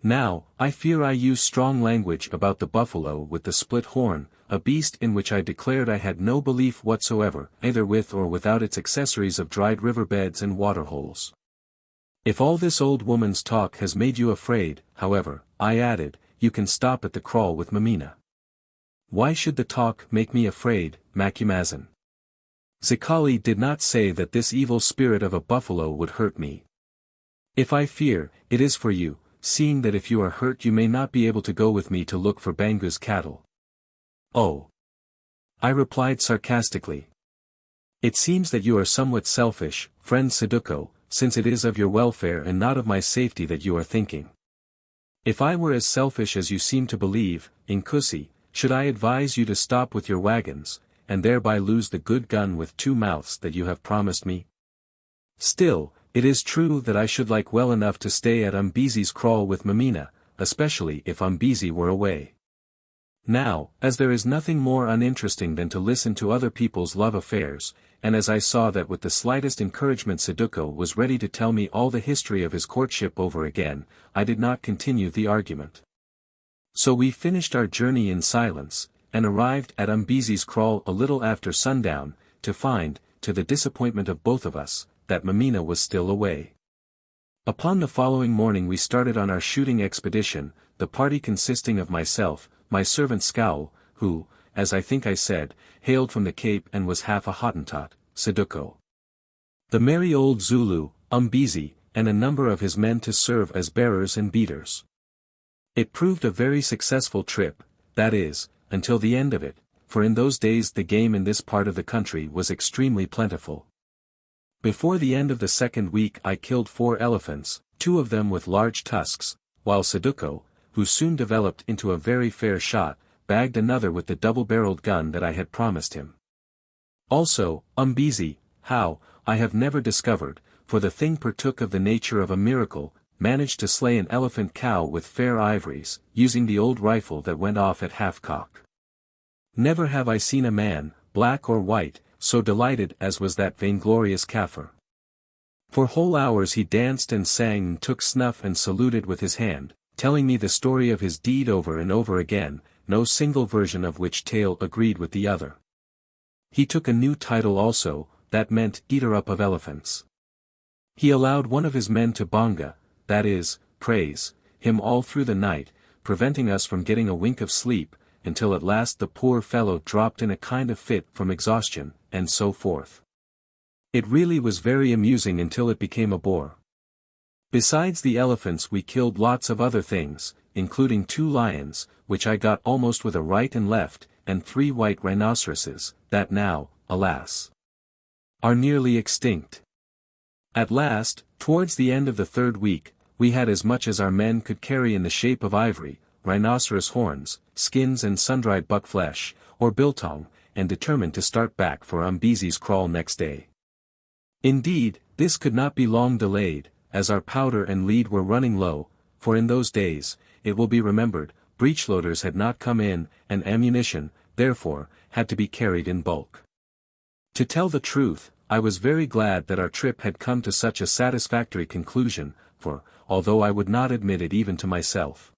Now, I fear I used strong language about the buffalo with the split horn, a beast in which I declared I had no belief whatsoever, either with or without its accessories of dried riverbeds and waterholes. "If all this old woman's talk has made you afraid, however," I added, "you can stop at the kraal with Mameena." "Why should the talk make me afraid, Macumazin?" "Zikali did not say that this evil spirit of a buffalo would hurt me. If I fear, it is for you, seeing that if you are hurt you may not be able to go with me to look for Bangu's cattle." "Oh!" I replied sarcastically. "It seems that you are somewhat selfish, friend Saduko, since it is of your welfare and not of my safety that you are thinking. If I were as selfish as you seem to believe, Inkusi, should I advise you to stop with your wagons, and thereby lose the good gun with 2 mouths that you have promised me? Still, it is true that I should like well enough to stay at Umbezi's kraal with Mameena, especially if Umbezi were away. Now, as there is nothing more uninteresting than to listen to other people's love affairs, and as I saw that with the slightest encouragement Saduko was ready to tell me all the history of his courtship over again, I did not continue the argument. So we finished our journey in silence, and arrived at Umbezi's kraal a little after sundown, to find, to the disappointment of both of us, that Mameena was still away. Upon the following morning we started on our shooting expedition, the party consisting of myself, my servant Scowl, who, as I think I said, hailed from the Cape and was half a Hottentot, Saduko, the merry old Zulu, Umbezi, and a number of his men to serve as bearers and beaters. It proved a very successful trip, that is, until the end of it, for in those days the game in this part of the country was extremely plentiful. Before the end of the second week I killed 4 elephants, 2 of them with large tusks, while Saduko, who soon developed into a very fair shot, bagged another with the double-barreled gun that I had promised him. Also, Umbezi, how, I have never discovered, for the thing partook of the nature of a miracle, managed to slay an elephant cow with fair ivories, using the old rifle that went off at half-cock. Never have I seen a man, black or white, so delighted as was that vainglorious Kaffir. For whole hours he danced and sang and took snuff and saluted with his hand, telling me the story of his deed over and over again, no single version of which tale agreed with the other. He took a new title also, that meant eater-up of elephants. He allowed one of his men to bonga, that is, praise, him all through the night, preventing us from getting a wink of sleep, until at last the poor fellow dropped in a kind of fit from exhaustion, and so forth. It really was very amusing until it became a bore. Besides the elephants we killed lots of other things, including 2 lions, which I got almost with a right and left, and 3 white rhinoceroses, that now, alas, are nearly extinct. At last, towards the end of the 3rd week, we had as much as our men could carry in the shape of ivory, rhinoceros horns, skins and sun-dried buck flesh, or biltong, and determined to start back for Umbezi's kraal next day. Indeed, this could not be long delayed, as our powder and lead were running low, for in those days, it will be remembered, breechloaders had not come in, and ammunition, therefore, had to be carried in bulk. To tell the truth, I was very glad that our trip had come to such a satisfactory conclusion, for, although I would not admit it even to myself,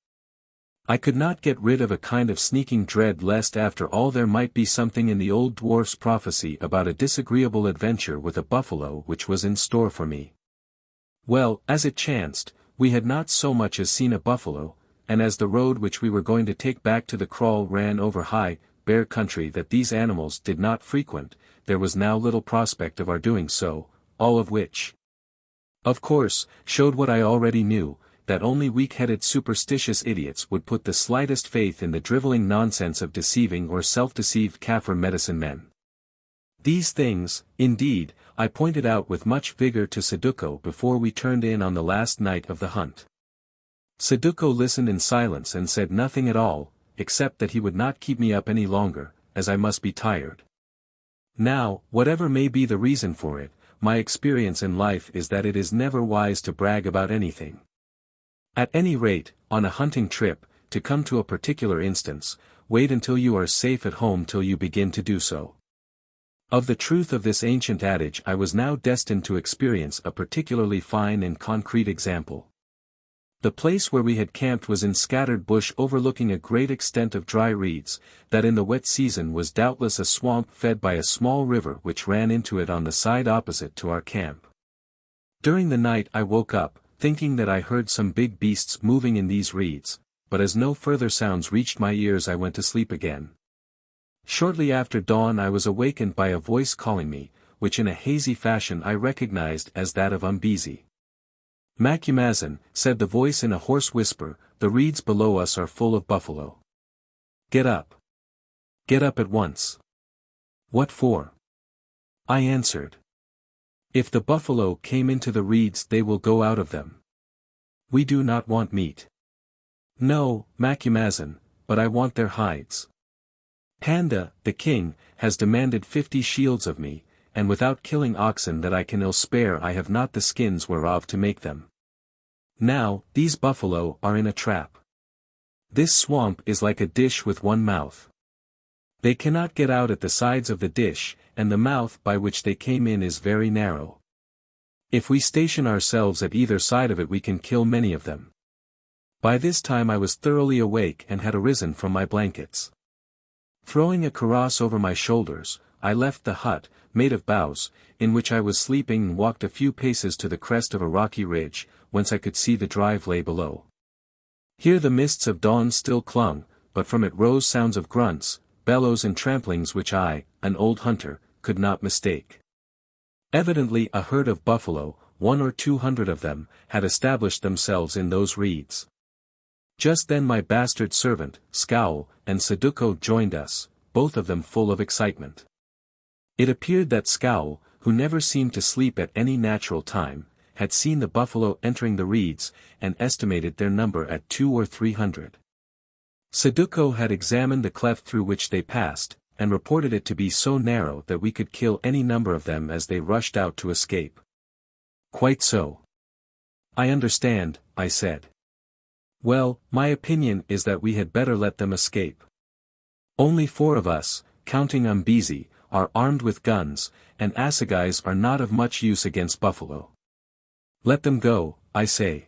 I could not get rid of a kind of sneaking dread lest after all there might be something in the old dwarf's prophecy about a disagreeable adventure with a buffalo which was in store for me. Well, as it chanced, we had not so much as seen a buffalo, and as the road which we were going to take back to the kraal ran over high, bare country that these animals did not frequent, there was now little prospect of our doing so, all of which, of course, showed what I already knew, that only weak-headed superstitious idiots would put the slightest faith in the drivelling nonsense of deceiving or self-deceived Kaffir medicine men. These things, indeed, I pointed out with much vigor to Saduko before we turned in on the last night of the hunt. Saduko listened in silence and said nothing at all, except that he would not keep me up any longer, as I must be tired. Now, whatever may be the reason for it, my experience in life is that it is never wise to brag about anything. At any rate, on a hunting trip, to come to a particular instance, wait until you are safe at home till you begin to do so. Of the truth of this ancient adage I was now destined to experience a particularly fine and concrete example. The place where we had camped was in scattered bush overlooking a great extent of dry reeds, that in the wet season was doubtless a swamp fed by a small river which ran into it on the side opposite to our camp. During the night I woke up, thinking that I heard some big beasts moving in these reeds, but as no further sounds reached my ears I went to sleep again. Shortly after dawn I was awakened by a voice calling me, which in a hazy fashion I recognized as that of Umbezi. "Macumazahn," said the voice in a hoarse whisper, "the reeds below us are full of buffalo. Get up. Get up at once." "What for?" I answered. "If the buffalo came into the reeds they will go out of them. We do not want meat." "No, Macumazahn, but I want their hides. Panda, the king, has demanded 50 shields of me, and without killing oxen that I can ill spare I have not the skins whereof to make them. Now, these buffalo are in a trap. This swamp is like a dish with one mouth. They cannot get out at the sides of the dish, and the mouth by which they came in is very narrow. If we station ourselves at either side of it we can kill many of them." By this time I was thoroughly awake and had arisen from my blankets. Throwing a kaross over my shoulders, I left the hut, made of boughs, in which I was sleeping and walked a few paces to the crest of a rocky ridge, whence I could see the drive lay below. Here the mists of dawn still clung, but from it rose sounds of grunts, bellows and tramplings which I, an old hunter, could not mistake. Evidently a herd of buffalo, 100 or 200 of them, had established themselves in those reeds. Just then my bastard servant, Scowl, and Saduko joined us, both of them full of excitement. It appeared that Scowl, who never seemed to sleep at any natural time, had seen the buffalo entering the reeds, and estimated their number at 200 or 300. Saduko had examined the cleft through which they passed, and reported it to be so narrow that we could kill any number of them as they rushed out to escape. "Quite so. I understand," I said. "Well, my opinion is that we had better let them escape. Only 4 of us, counting Umbezi, are armed with guns, and assegais are not of much use against buffalo. Let them go, I say."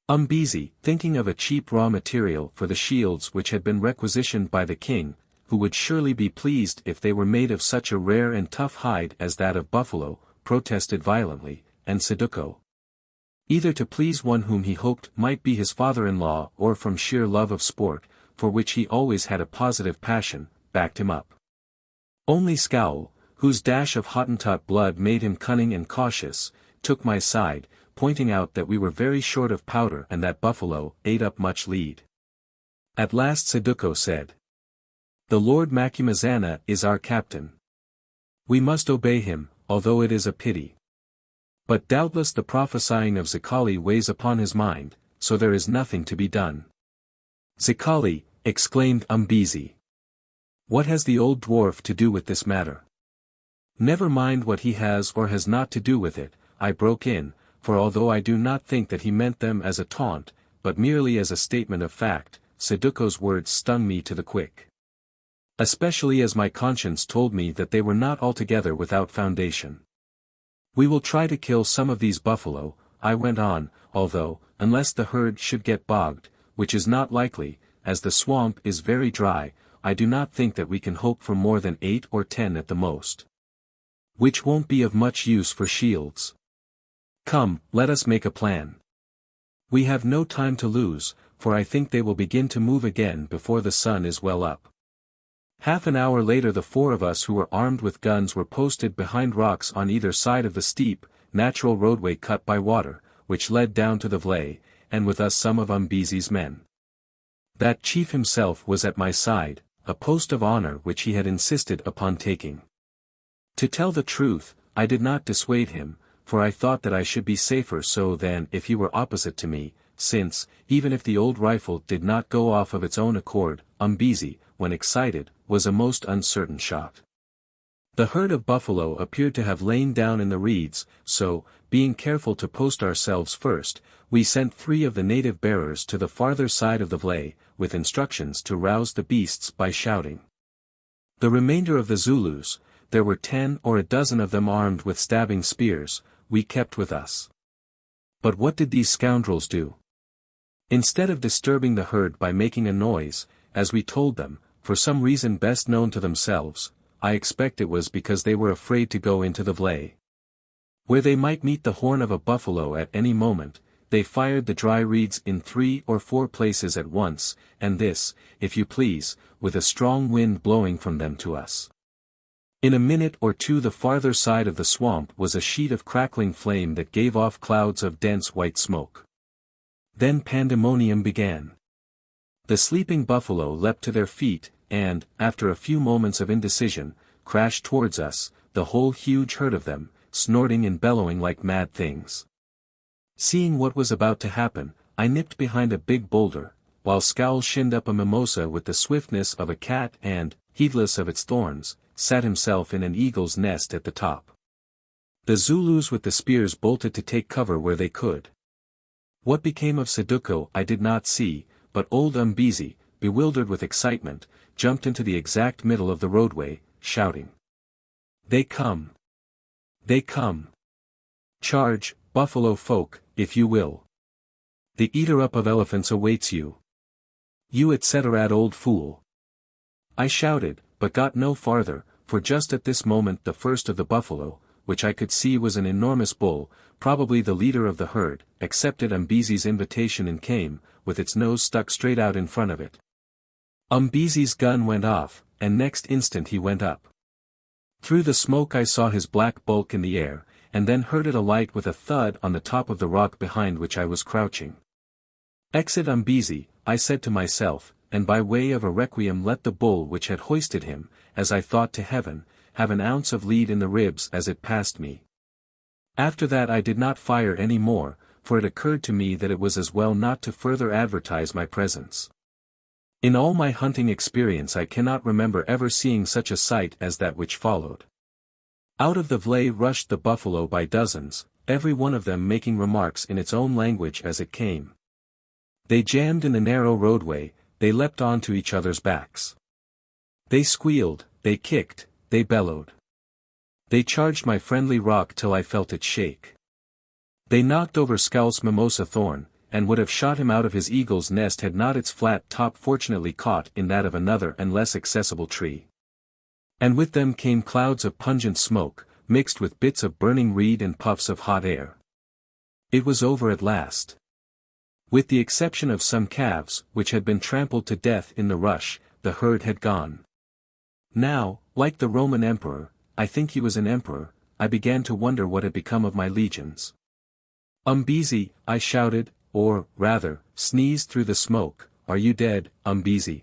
Umbezi, thinking of a cheap raw material for the shields which had been requisitioned by the king, who would surely be pleased if they were made of such a rare and tough hide as that of buffalo, protested violently, and Saduko, either to please one whom he hoped might be his father-in-law or from sheer love of sport, for which he always had a positive passion, backed him up. Only Scowl, whose dash of Hottentot blood made him cunning and cautious, took my side, pointing out that we were very short of powder and that buffalo ate up much lead. At last Saduko said, "The Lord Macumazana is our captain. We must obey him, although it is a pity. But doubtless the prophesying of Zikali weighs upon his mind, so there is nothing to be done." "Zikali," exclaimed Umbezi. "What has the old dwarf to do with this matter?" "Never mind what he has or has not to do with it," I broke in, for although I do not think that he meant them as a taunt, but merely as a statement of fact, Saduko's words stung me to the quick. Especially as my conscience told me that they were not altogether without foundation. "We will try to kill some of these buffalo," I went on, "although, unless the herd should get bogged, which is not likely, as the swamp is very dry, I do not think that we can hope for more than 8 or 10 at the most. Which won't be of much use for shields. Come, let us make a plan. We have no time to lose, for I think they will begin to move again before the sun is well up." Half an hour later the 4 of us who were armed with guns were posted behind rocks on either side of the steep, natural roadway cut by water, which led down to the vley, and with us some of Umbezi's men. That chief himself was at my side, a post of honor which he had insisted upon taking. To tell the truth, I did not dissuade him, for I thought that I should be safer so than if he were opposite to me, since, even if the old rifle did not go off of its own accord, Umbezi, when excited, was a most uncertain shot. The herd of buffalo appeared to have lain down in the reeds, so, being careful to post ourselves first, we sent 3 of the native bearers to the farther side of the vley, with instructions to rouse the beasts by shouting. The remainder of the Zulus, there were 10 or a dozen of them armed with stabbing spears, we kept with us. But what did these scoundrels do? Instead of disturbing the herd by making a noise, as we told them, for some reason best known to themselves, I expect it was because they were afraid to go into the vley, where they might meet the horn of a buffalo at any moment, they fired the dry reeds in 3 or 4 places at once, and this, if you please, with a strong wind blowing from them to us. In a minute or two the farther side of the swamp was a sheet of crackling flame that gave off clouds of dense white smoke. Then pandemonium began. The sleeping buffalo leapt to their feet, and, after a few moments of indecision, crashed towards us, the whole huge herd of them, snorting and bellowing like mad things. Seeing what was about to happen, I nipped behind a big boulder, while Scowl shinned up a mimosa with the swiftness of a cat and, heedless of its thorns, sat himself in an eagle's nest at the top. The Zulus with the spears bolted to take cover where they could. What became of Saduko I did not see, but old Umbezi, bewildered with excitement, jumped into the exact middle of the roadway, shouting, "They come! They come! Charge, buffalo folk, if you will! The eater-up of elephants awaits you! You etc. old fool!" I shouted, but got no farther, for just at this moment the first of the buffalo, which I could see was an enormous bull, probably the leader of the herd, accepted Umbezi's invitation and came, with its nose stuck straight out in front of it. Umbezi's gun went off, and next instant he went up. Through the smoke I saw his black bulk in the air, and then heard it alight with a thud on the top of the rock behind which I was crouching. "Exit Umbezi," I said to myself, and by way of a requiem let the bull which had hoisted him, as I thought to heaven, have an ounce of lead in the ribs as it passed me. After that I did not fire any more, for it occurred to me that it was as well not to further advertise my presence. In all my hunting experience I cannot remember ever seeing such a sight as that which followed. Out of the vley rushed the buffalo by dozens, every one of them making remarks in its own language as it came. They jammed in the narrow roadway, they leapt onto each other's backs. They squealed, they kicked, they bellowed. They charged my friendly rock till I felt it shake. They knocked over Scowl's mimosa thorn, and would have shot him out of his eagle's nest had not its flat top fortunately caught in that of another and less accessible tree. And with them came clouds of pungent smoke, mixed with bits of burning reed and puffs of hot air. It was over at last. With the exception of some calves, which had been trampled to death in the rush, the herd had gone. Now, like the Roman emperor, I think he was an emperor, I began to wonder what had become of my legions. Umbezi, I shouted, or, rather, sneezed through the smoke, are you dead, Umbezi?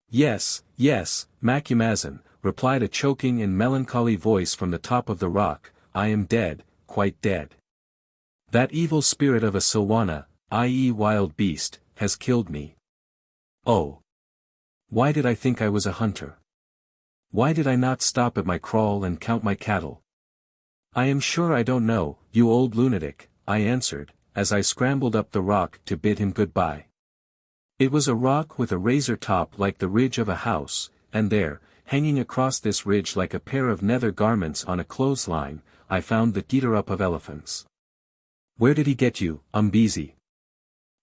Yes, yes, Macumazahn, replied a choking and melancholy voice from the top of the rock, I am dead, quite dead. That evil spirit of a Silwana, i.e. wild beast, has killed me. Oh! Why did I think I was a hunter? Why did I not stop at my kraal and count my cattle? I am sure I don't know, you old lunatic, I answered, as I scrambled up the rock to bid him goodbye. It was a rock with a razor top like the ridge of a house, and there, hanging across this ridge like a pair of nether garments on a clothesline, I found the Gitarup of elephants. Where did he get you, Umbezi?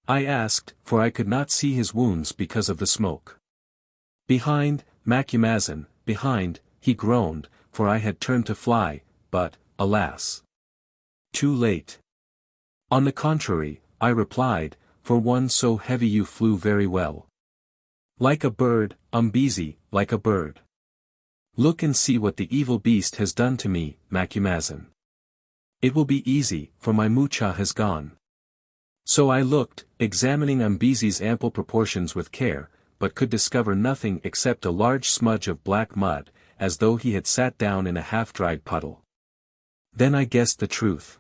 I asked, for I could not see his wounds because of the smoke. Behind, Macumazahn, behind, he groaned, for I had turned to fly, but, alas! Too late. On the contrary, I replied, for one so heavy you flew very well. Like a bird, Umbezi, like a bird. Look and see what the evil beast has done to me, Macumazahn. It will be easy, for my mucha has gone. So I looked, examining Umbezi's ample proportions with care, but could discover nothing except a large smudge of black mud, as though he had sat down in a half-dried puddle. Then I guessed the truth.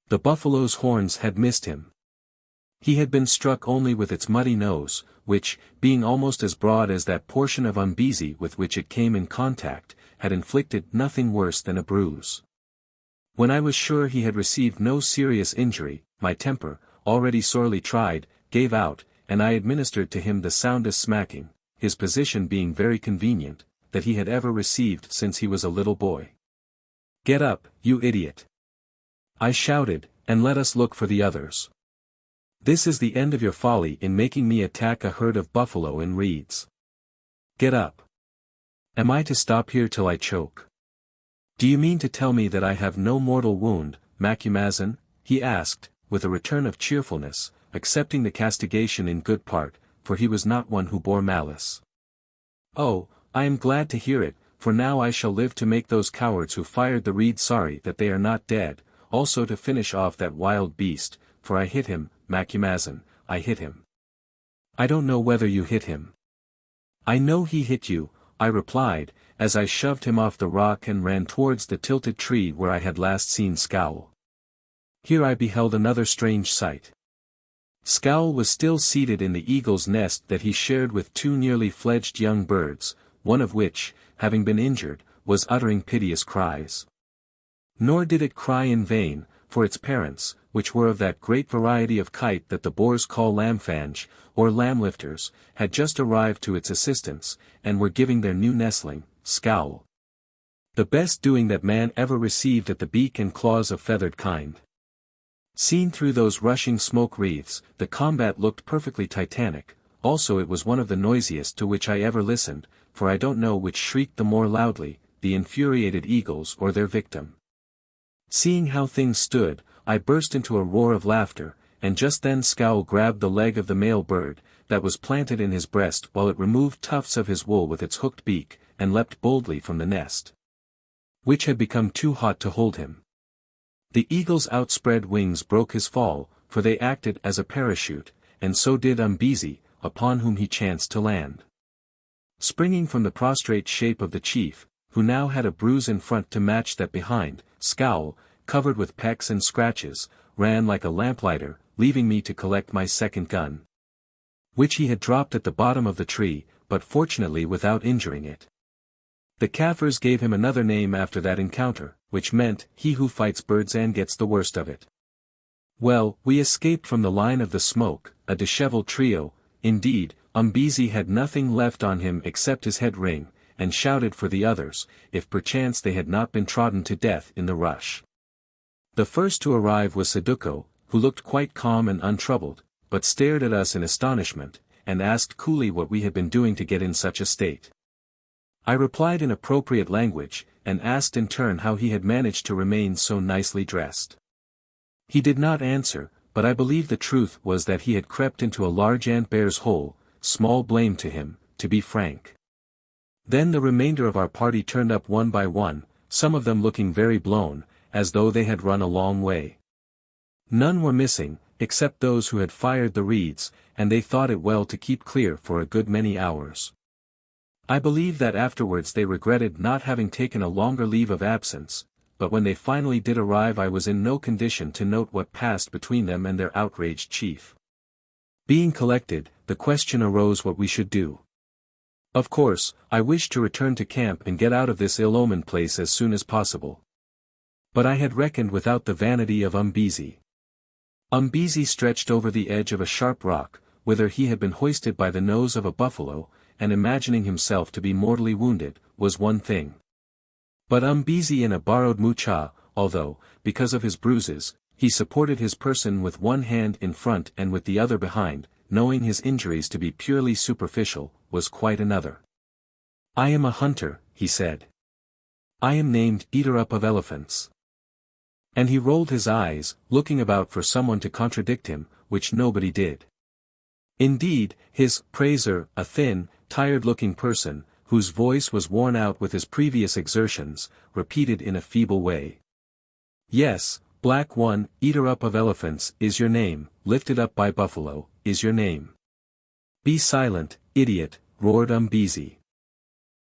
The buffalo's horns had missed him. He had been struck only with its muddy nose, which, being almost as broad as that portion of Umbezi with which it came in contact, had inflicted nothing worse than a bruise. When I was sure he had received no serious injury, my temper, already sorely tried, gave out, and I administered to him the soundest smacking, his position being very convenient, that he had ever received since he was a little boy. Get up, you idiot! I shouted, and let us look for the others. This is the end of your folly in making me attack a herd of buffalo in reeds. Get up. Am I to stop here till I choke? Do you mean to tell me that I have no mortal wound, Macumazahn? He asked, with a return of cheerfulness, accepting the castigation in good part, for he was not one who bore malice. Oh, I am glad to hear it, for now I shall live to make those cowards who fired the reed sorry that they are not dead, also to finish off that wild beast, for I hit him, Macumazahn, I hit him. I don't know whether you hit him. I know he hit you, I replied, as I shoved him off the rock and ran towards the tilted tree where I had last seen Scowl. Here I beheld another strange sight. Scowl was still seated in the eagle's nest that he shared with two nearly fledged young birds, one of which, having been injured, was uttering piteous cries. Nor did it cry in vain, for its parents, which were of that great variety of kite that the Boers call lamfange, or lamb-lifters, had just arrived to its assistance, and were giving their new nestling, Scowl, the best doing that man ever received at the beak and claws of feathered kind. Seen through those rushing smoke wreaths, the combat looked perfectly titanic, also it was one of the noisiest to which I ever listened, for I don't know which shrieked the more loudly, the infuriated eagles or their victim. Seeing how things stood, I burst into a roar of laughter, and just then Scowl grabbed the leg of the male bird, that was planted in his breast while it removed tufts of his wool with its hooked beak, and leapt boldly from the nest, which had become too hot to hold him. The eagle's outspread wings broke his fall, for they acted as a parachute, and so did Umbezi, upon whom he chanced to land. Springing from the prostrate shape of the chief, who now had a bruise in front to match that behind, Scowl, covered with pecks and scratches, ran like a lamplighter, leaving me to collect my second gun, which he had dropped at the bottom of the tree, but fortunately without injuring it. The Kaffirs gave him another name after that encounter, which meant, he who fights birds and gets the worst of it. Well, we escaped from the line of the smoke, a disheveled trio, indeed, Umbezi had nothing left on him except his head ring, and shouted for the others, if perchance they had not been trodden to death in the rush. The first to arrive was Saduko, who looked quite calm and untroubled, but stared at us in astonishment, and asked coolly what we had been doing to get in such a state. I replied in appropriate language, and asked in turn how he had managed to remain so nicely dressed. He did not answer, but I believe the truth was that he had crept into a large ant-bear's hole, small blame to him, to be frank. Then the remainder of our party turned up one by one, some of them looking very blown, as though they had run a long way. None were missing, except those who had fired the reeds, and they thought it well to keep clear for a good many hours. I believe that afterwards they regretted not having taken a longer leave of absence, but when they finally did arrive I was in no condition to note what passed between them and their outraged chief. Being collected, the question arose what we should do. Of course, I wished to return to camp and get out of this ill-omened place as soon as possible. But I had reckoned without the vanity of Umbezi. Umbezi stretched over the edge of a sharp rock, whither he had been hoisted by the nose of a buffalo, and imagining himself to be mortally wounded, was one thing. But Umbezi in a borrowed mucha, although, because of his bruises, he supported his person with one hand in front and with the other behind, knowing his injuries to be purely superficial, was quite another. "I am a hunter," he said. "I am named Eater-up of Elephants." And he rolled his eyes, looking about for someone to contradict him, which nobody did. Indeed, his praiser, a thin, tired-looking person, whose voice was worn out with his previous exertions, repeated in a feeble way. "Yes, Black One, Eater-up of Elephants, is your name, lifted up by buffalo, is your name." "Be silent, idiot," roared Umbezi.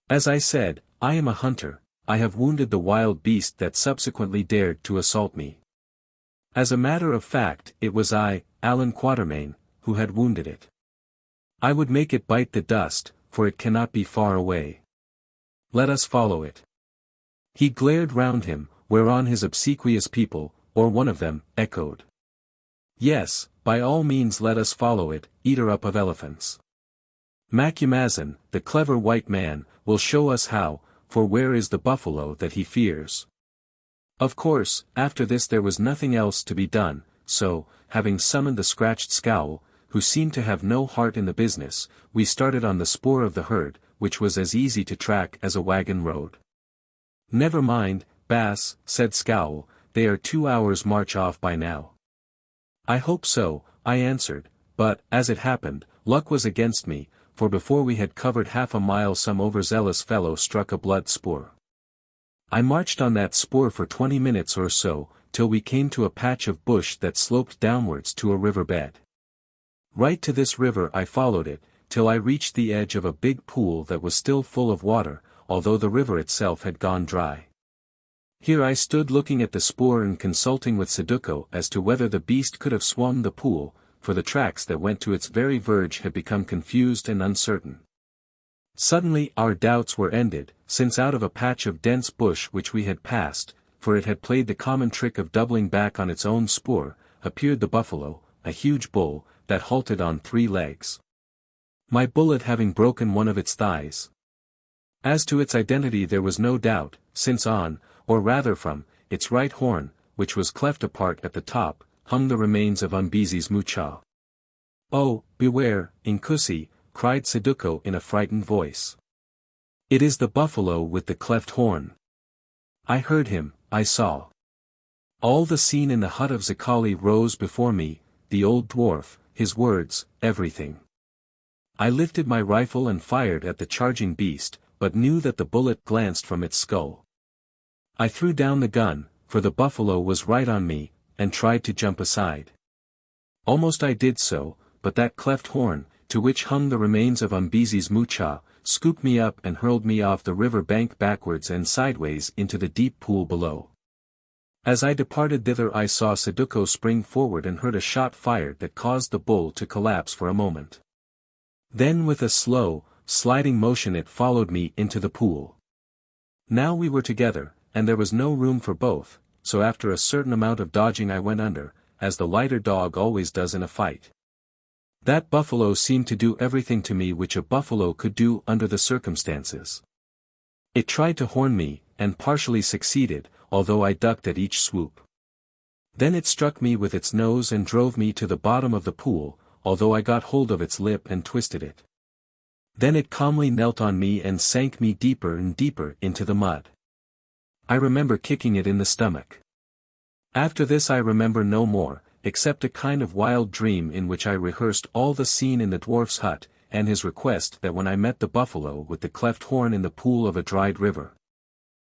"As I said, I am a hunter, I have wounded the wild beast that subsequently dared to assault me. As a matter of fact, it was I, Allan Quatermain, who had wounded it. I would make it bite the dust, for it cannot be far away. Let us follow it." He glared round him, whereon his obsequious people, or one of them, echoed. "Yes, by all means let us follow it, Eater-up of Elephants. Macumazahn, the clever white man, will show us how, for where is the buffalo that he fears?" Of course, after this there was nothing else to be done, so, having summoned the scratched scowl, who seemed to have no heart in the business, we started on the spoor of the herd, which was as easy to track as a wagon road. "Never mind, Bass," said Scowl, "they are 2 hours' march off by now." "I hope so," I answered, but, as it happened, luck was against me, for before we had covered half a mile some overzealous fellow struck a blood spoor. I marched on that spoor for 20 minutes or so, till we came to a patch of bush that sloped downwards to a river bed. Right to this river I followed it, till I reached the edge of a big pool that was still full of water, although the river itself had gone dry. Here I stood looking at the spoor and consulting with Saduko as to whether the beast could have swum the pool, for the tracks that went to its very verge had become confused and uncertain. Suddenly our doubts were ended, since out of a patch of dense bush which we had passed, for it had played the common trick of doubling back on its own spoor, appeared the buffalo, a huge bull, that halted on 3 legs. My bullet having broken one of its thighs. As to its identity there was no doubt, since on, or rather from, its right horn, which was cleft apart at the top, hung the remains of Umbezi's mucha. "Oh, beware, Inkusi," cried Saduko in a frightened voice. "It is the buffalo with the cleft horn." I heard him, I saw. All the scene in the hut of Zikali rose before me, the old dwarf, his words, everything. I lifted my rifle and fired at the charging beast, but knew that the bullet glanced from its skull. I threw down the gun, for the buffalo was right on me, and tried to jump aside. Almost I did so, but that cleft horn, to which hung the remains of Umbezi's mucha, scooped me up and hurled me off the river bank backwards and sideways into the deep pool below. As I departed thither I saw Saduko spring forward and heard a shot fired that caused the bull to collapse for a moment. Then with a slow, sliding motion it followed me into the pool. Now we were together, and there was no room for both, so after a certain amount of dodging I went under, as the lighter dog always does in a fight. That buffalo seemed to do everything to me which a buffalo could do under the circumstances. It tried to horn me, and partially succeeded, although I ducked at each swoop. Then it struck me with its nose and drove me to the bottom of the pool, although I got hold of its lip and twisted it. Then it calmly knelt on me and sank me deeper and deeper into the mud. I remember kicking it in the stomach. After this I remember no more, except a kind of wild dream in which I rehearsed all the scene in the dwarf's hut, and his request that when I met the buffalo with the cleft horn in the pool of a dried river,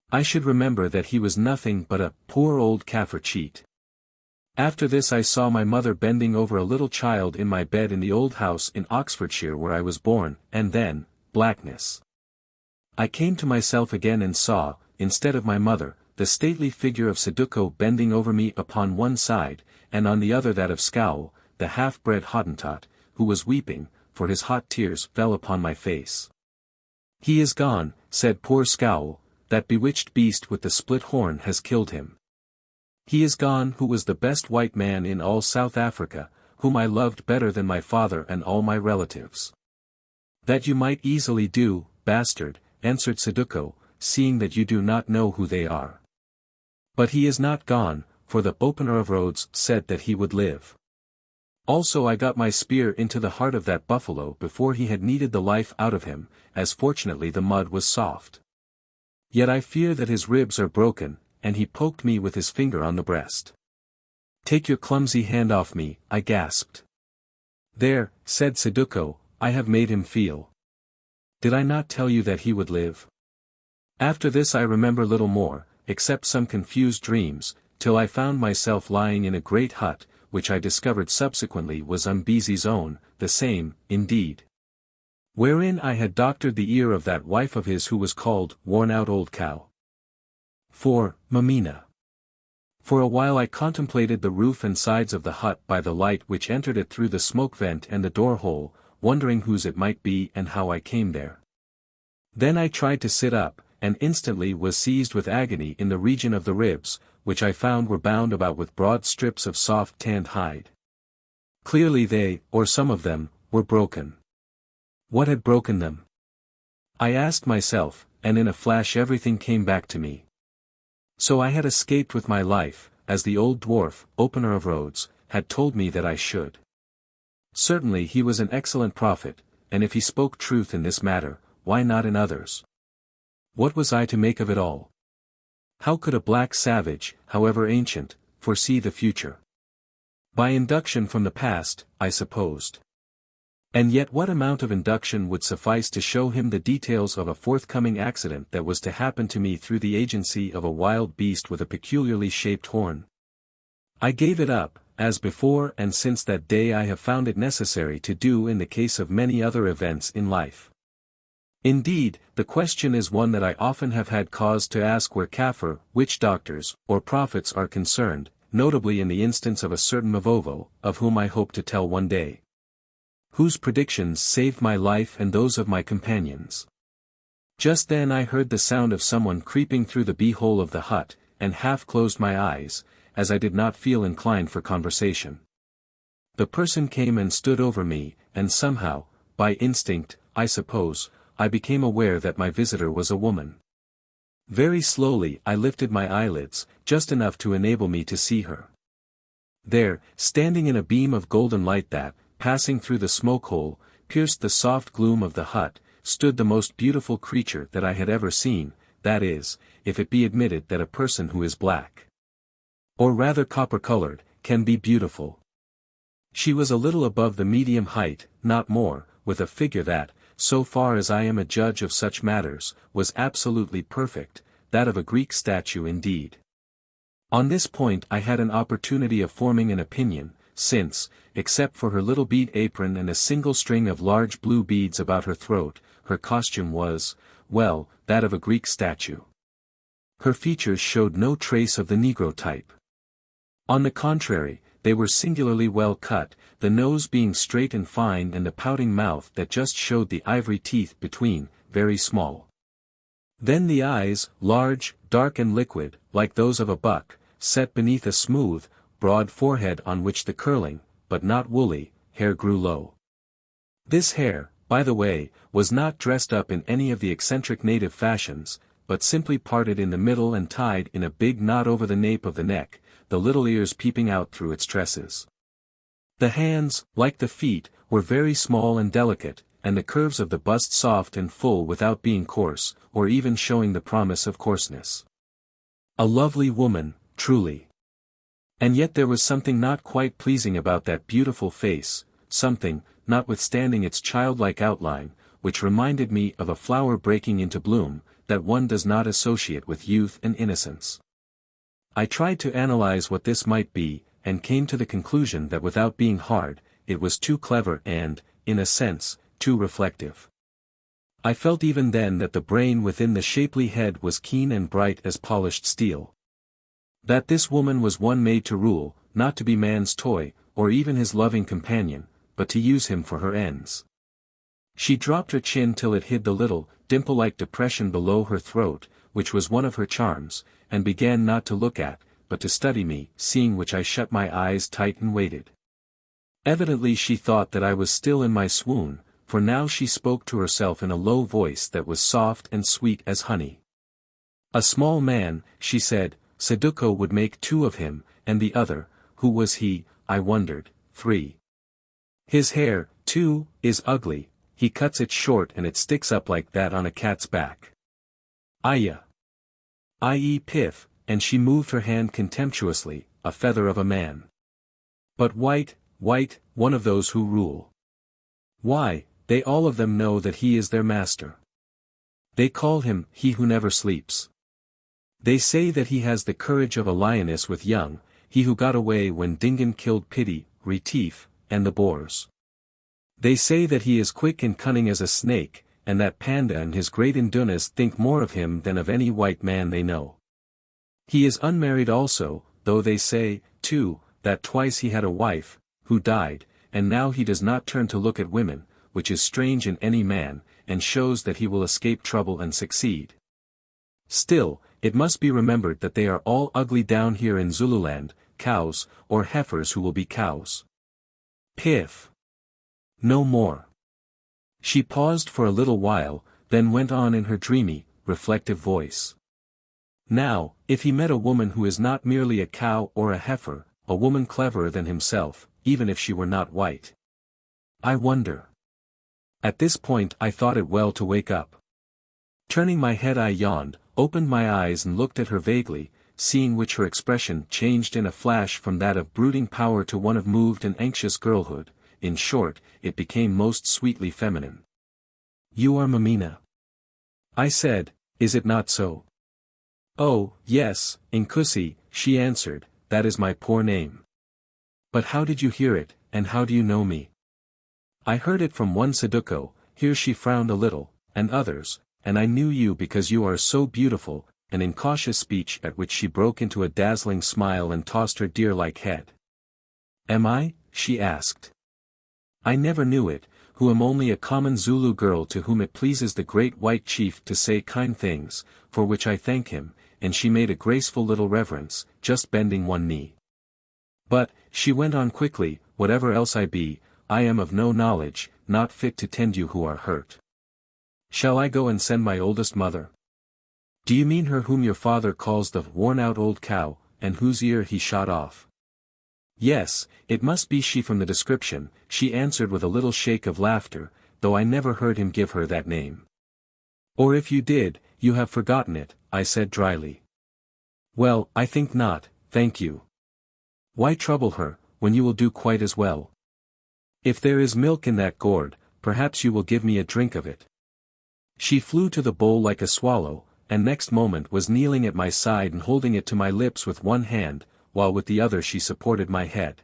I should remember that he was nothing but a poor old Kaffir cheat. After this I saw my mother bending over a little child in my bed in the old house in Oxfordshire where I was born, and then, blackness. I came to myself again and saw, instead of my mother, the stately figure of Saduko bending over me upon one side, and on the other that of Scowl, the half-bred Hottentot, who was weeping, for his hot tears fell upon my face. "He is gone," said poor Scowl, "that bewitched beast with the split horn has killed him. He is gone who was the best white man in all South Africa, whom I loved better than my father and all my relatives." "That you might easily do, bastard," answered Saduko, "seeing that you do not know who they are. But he is not gone, for the opener of roads said that he would live. Also I got my spear into the heart of that buffalo before he had kneaded the life out of him, as fortunately the mud was soft. Yet I fear that his ribs are broken," and he poked me with his finger on the breast. "Take your clumsy hand off me," I gasped. "There," said Saduko, "I have made him feel. Did I not tell you that he would live?" After this I remember little more, except some confused dreams, till I found myself lying in a great hut, which I discovered subsequently was Umbezi's own, the same, indeed, wherein I had doctored the ear of that wife of his who was called Worn-out Old Cow. 4. Mameena. For a while I contemplated the roof and sides of the hut by the light which entered it through the smoke vent and the door-hole, wondering whose it might be and how I came there. Then I tried to sit up, and instantly was seized with agony in the region of the ribs, which I found were bound about with broad strips of soft tanned hide. Clearly they, or some of them, were broken. What had broken them? I asked myself, and in a flash everything came back to me. So I had escaped with my life, as the old dwarf, opener of roads, had told me that I should. Certainly he was an excellent prophet, and if he spoke truth in this matter, why not in others? What was I to make of it all? How could a black savage, however ancient, foresee the future? By induction from the past, I supposed. And yet what amount of induction would suffice to show him the details of a forthcoming accident that was to happen to me through the agency of a wild beast with a peculiarly shaped horn? I gave it up, as before, and since that day I have found it necessary to do in the case of many other events in life. Indeed, the question is one that I often have had cause to ask where Kaffir, witch doctors, or prophets are concerned, notably in the instance of a certain Mavovo, of whom I hope to tell one day, whose predictions saved my life and those of my companions. Just then I heard the sound of someone creeping through the bee-hole of the hut, and half closed my eyes, as I did not feel inclined for conversation. The person came and stood over me, and somehow, by instinct, I suppose, I became aware that my visitor was a woman. Very slowly I lifted my eyelids, just enough to enable me to see her. There, standing in a beam of golden light that, passing through the smoke hole, pierced the soft gloom of the hut, stood the most beautiful creature that I had ever seen, that is, if it be admitted that a person who is black, or rather copper-colored, can be beautiful. She was a little above the medium height, not more, with a figure that, so far as I am a judge of such matters, was absolutely perfect, that of a Greek statue indeed. On this point I had an opportunity of forming an opinion, since, except for her little bead apron and a single string of large blue beads about her throat, her costume was, well, that of a Greek statue. Her features showed no trace of the Negro type. On the contrary, they were singularly well cut, the nose being straight and fine and the pouting mouth that just showed the ivory teeth between, very small. Then the eyes, large, dark and liquid, like those of a buck, set beneath a smooth, broad forehead on which the curling, but not woolly, hair grew low. This hair, by the way, was not dressed up in any of the eccentric native fashions, but simply parted in the middle and tied in a big knot over the nape of the neck, the little ears peeping out through its tresses. The hands, like the feet, were very small and delicate, and the curves of the bust soft and full without being coarse, or even showing the promise of coarseness. A lovely woman, truly. And yet there was something not quite pleasing about that beautiful face, something, notwithstanding its childlike outline, which reminded me of a flower breaking into bloom, that one does not associate with youth and innocence. I tried to analyze what this might be, and came to the conclusion that without being hard, it was too clever and, in a sense, too reflective. I felt even then that the brain within the shapely head was keen and bright as polished steel. That this woman was one made to rule, not to be man's toy, or even his loving companion, but to use him for her ends. She dropped her chin till it hid the little, dimple-like depression below her throat, which was one of her charms, and began not to look at, but to study me, seeing which I shut my eyes tight and waited. Evidently she thought that I was still in my swoon, for now she spoke to herself in a low voice that was soft and sweet as honey. A small man, she said, Saduko would make 2 of him, and the other, who was he, I wondered, 3. His hair, too, is ugly, he cuts it short and it sticks up like that on a cat's back. Aya. I.e. piff, and she moved her hand contemptuously, a feather of a man. But white, one of those who rule. Why, they all of them know that he is their master. They call him, he who never sleeps. They say that he has the courage of a lioness with young, he who got away when Dingan killed Pity, Retief, and the boars. They say that he is quick and cunning as a snake, and that Panda and his great indunas think more of him than of any white man they know. He is unmarried also, though they say, too, that twice he had a wife, who died, and now he does not turn to look at women, which is strange in any man, and shows that he will escape trouble and succeed. Still, it must be remembered that they are all ugly down here in Zululand, cows, or heifers who will be cows. Piff. No more. She paused for a little while, then went on in her dreamy, reflective voice. Now, if he met a woman who is not merely a cow or a heifer, a woman cleverer than himself, even if she were not white. I wonder. At this point I thought it well to wake up. Turning my head I yawned, opened my eyes and looked at her vaguely, seeing which her expression changed in a flash from that of brooding power to one of moved and anxious girlhood. In short, it became most sweetly feminine. You are Mameena. I said, is it not so? Oh, yes, Nkusi, she answered, that is my poor name. But how did you hear it, and how do you know me? I heard it from one Saduko, here she frowned a little, and others, and I knew you because you are so beautiful, an incautious speech at which she broke into a dazzling smile and tossed her deer-like head. Am I? She asked. I never knew it, who am only a common Zulu girl to whom it pleases the great white chief to say kind things, for which I thank him, and she made a graceful little reverence, just bending one knee. But, she went on quickly, whatever else I be, I am of no knowledge, not fit to tend you who are hurt. Shall I go and send my oldest mother? Do you mean her whom your father calls the worn-out old cow, and whose ear he shot off? Yes, it must be she from the description, she answered with a little shake of laughter, though I never heard him give her that name. Or if you did, you have forgotten it, I said dryly. Well, I think not, thank you. Why trouble her, when you will do quite as well? If there is milk in that gourd, perhaps you will give me a drink of it. She flew to the bowl like a swallow, and next moment was kneeling at my side and holding it to my lips with one hand, while with the other she supported my head.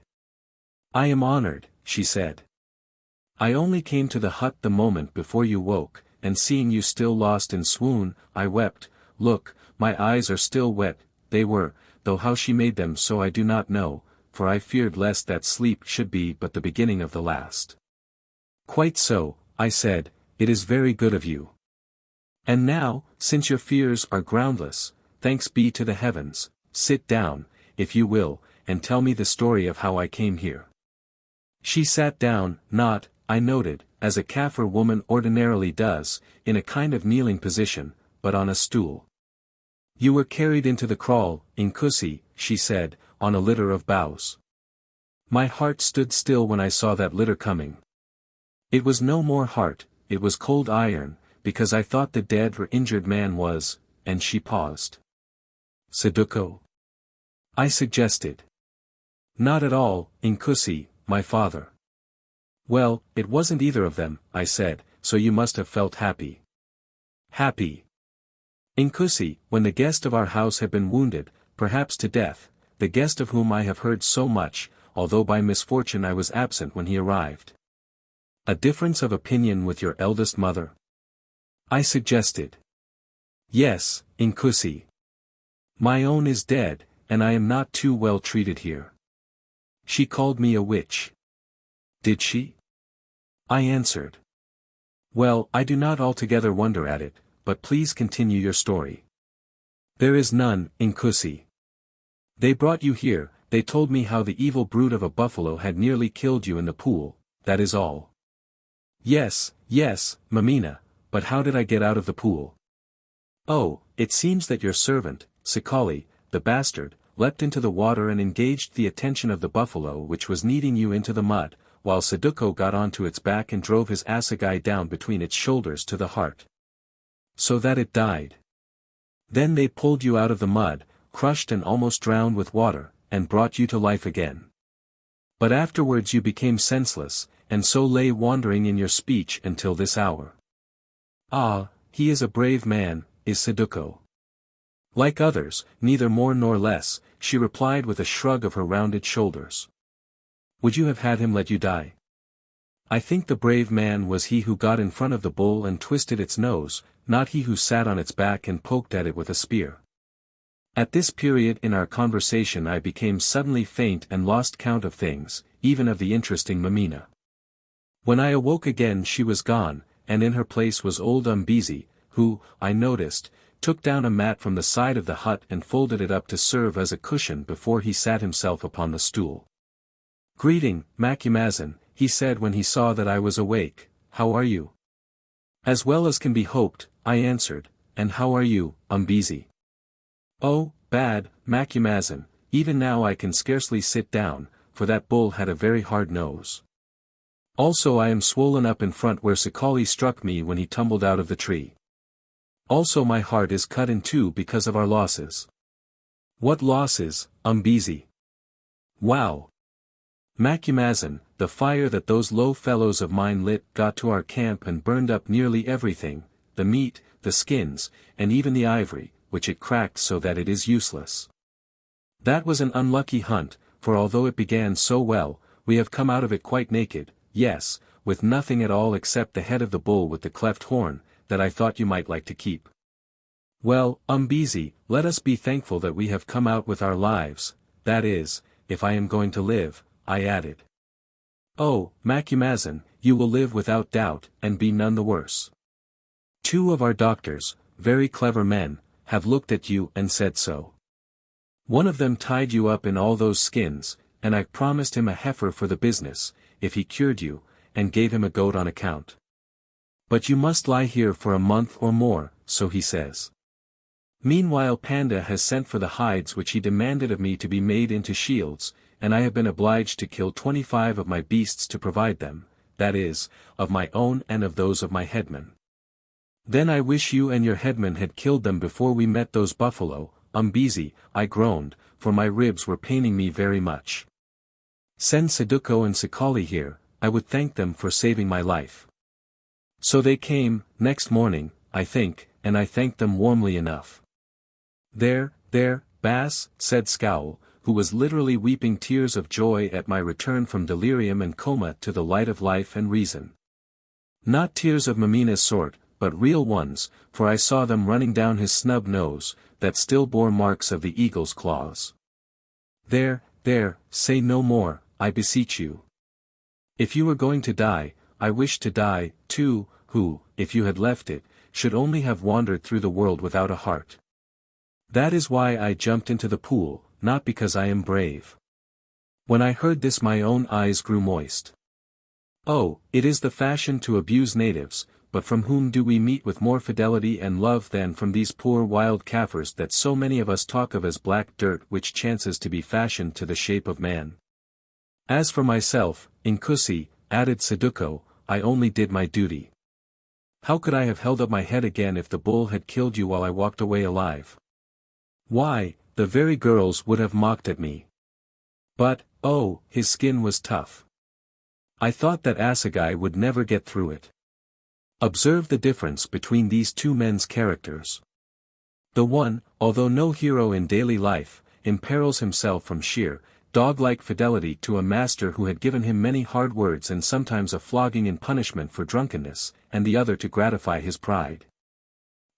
I am honored, she said. I only came to the hut the moment before you woke, and seeing you still lost in swoon, I wept. Look, my eyes are still wet, they were, though how she made them so I do not know, for I feared lest that sleep should be but the beginning of the last. Quite so, I said, it is very good of you. And now, since your fears are groundless, thanks be to the heavens, sit down, if you will, and tell me the story of how I came here. She sat down, not, I noted, as a Kaffir woman ordinarily does, in a kind of kneeling position, but on a stool. You were carried into the kraal, Nkusi, she said, on a litter of boughs. My heart stood still when I saw that litter coming. It was no more heart, it was cold iron, because I thought the dead or injured man was, and she paused. Saduko? I suggested. Not at all, Nkusi, my father. Well, it wasn't either of them, I said, so you must have felt happy. Happy. Nkusi, when the guest of our house had been wounded, perhaps to death, the guest of whom I have heard so much, although by misfortune I was absent when he arrived. A difference of opinion with your eldest mother? I suggested. Yes, Nkusi. My own is dead, and I am not too well treated here. She called me a witch. Did she? I answered. Well, I do not altogether wonder at it, but please continue your story. There is none, Nkusi. They brought you here, they told me how the evil brute of a buffalo had nearly killed you in the pool, that is all. Yes, Mameena, but how did I get out of the pool? Oh, it seems that your servant, Zikali, the bastard, leapt into the water and engaged the attention of the buffalo which was kneading you into the mud, while Saduko got onto its back and drove his assegai down between its shoulders to the heart. So that it died. Then they pulled you out of the mud, crushed and almost drowned with water, and brought you to life again. But afterwards you became senseless, and so lay wandering in your speech until this hour. Ah, he is a brave man, is Saduko. Like others, neither more nor less, she replied with a shrug of her rounded shoulders. Would you have had him let you die? I think the brave man was he who got in front of the bull and twisted its nose, not he who sat on its back and poked at it with a spear. At this period in our conversation I became suddenly faint and lost count of things, even of the interesting Mameena. When I awoke again she was gone, and in her place was old Umbezi, who, I noticed, took down a mat from the side of the hut and folded it up to serve as a cushion before he sat himself upon the stool. Greeting, Macumazahn, he said when he saw that I was awake, how are you? As well as can be hoped, I answered, and how are you, Umbezi? Oh, bad, Macumazahn, even now I can scarcely sit down, for that bull had a very hard nose. Also I am swollen up in front where Zikali struck me when he tumbled out of the tree. Also my heart is cut in two because of our losses. What losses, Umbezi? Wow! Macumazahn, the fire that those low fellows of mine lit got to our camp and burned up nearly everything, the meat, the skins, and even the ivory, which it cracked so that it is useless. That was an unlucky hunt, for although it began so well, we have come out of it quite naked, yes, with nothing at all except the head of the bull with the cleft horn, that I thought you might like to keep. Well, Umbezi, let us be thankful that we have come out with our lives, that is, if I am going to live, I added. Oh, Macumazahn, you will live without doubt, and be none the worse. 2 of our doctors, very clever men, have looked at you and said so. One of them tied you up in all those skins, and I promised him a heifer for the business, if he cured you, and gave him a goat on account. But you must lie here for a month or more, so he says. Meanwhile Panda has sent for the hides which he demanded of me to be made into shields, and I have been obliged to kill 25 of my beasts to provide them, that is, of my own and of those of my headmen. Then I wish you and your headmen had killed them before we met those buffalo, Umbezi, I groaned, for my ribs were paining me very much. Send Saduko and Zikali here, I would thank them for saving my life. So they came, next morning, I think, and I thanked them warmly enough. There, Bass, said Scowl, who was literally weeping tears of joy at my return from delirium and coma to the light of life and reason. Not tears of Mameena's sort, but real ones, for I saw them running down his snub nose, that still bore marks of the eagle's claws. There, say no more, I beseech you. If you were going to die, I wish to die, too, who, if you had left it, should only have wandered through the world without a heart. That is why I jumped into the pool, not because I am brave. When I heard this my own eyes grew moist. Oh, it is the fashion to abuse natives, but from whom do we meet with more fidelity and love than from these poor wild Kaffirs that so many of us talk of as black dirt which chances to be fashioned to the shape of man? As for myself, Nkusi, added Saduko, I only did my duty. How could I have held up my head again if the bull had killed you while I walked away alive? Why, the very girls would have mocked at me. But, oh, his skin was tough. I thought that assegai would never get through it. Observe the difference between these 2 men's characters. The one, although no hero in daily life, imperils himself from sheer, dog-like fidelity to a master who had given him many hard words and sometimes a flogging in punishment for drunkenness, and the other to gratify his pride.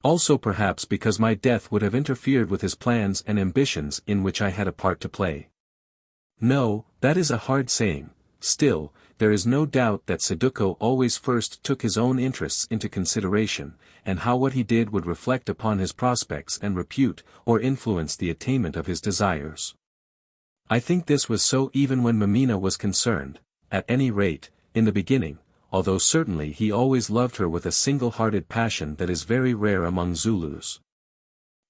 Also perhaps because my death would have interfered with his plans and ambitions in which I had a part to play. No, that is a hard saying. Still, there is no doubt that Saduko always first took his own interests into consideration, and how what he did would reflect upon his prospects and repute, or influence the attainment of his desires. I think this was so even when Mameena was concerned, at any rate, in the beginning, although certainly he always loved her with a single-hearted passion that is very rare among Zulus.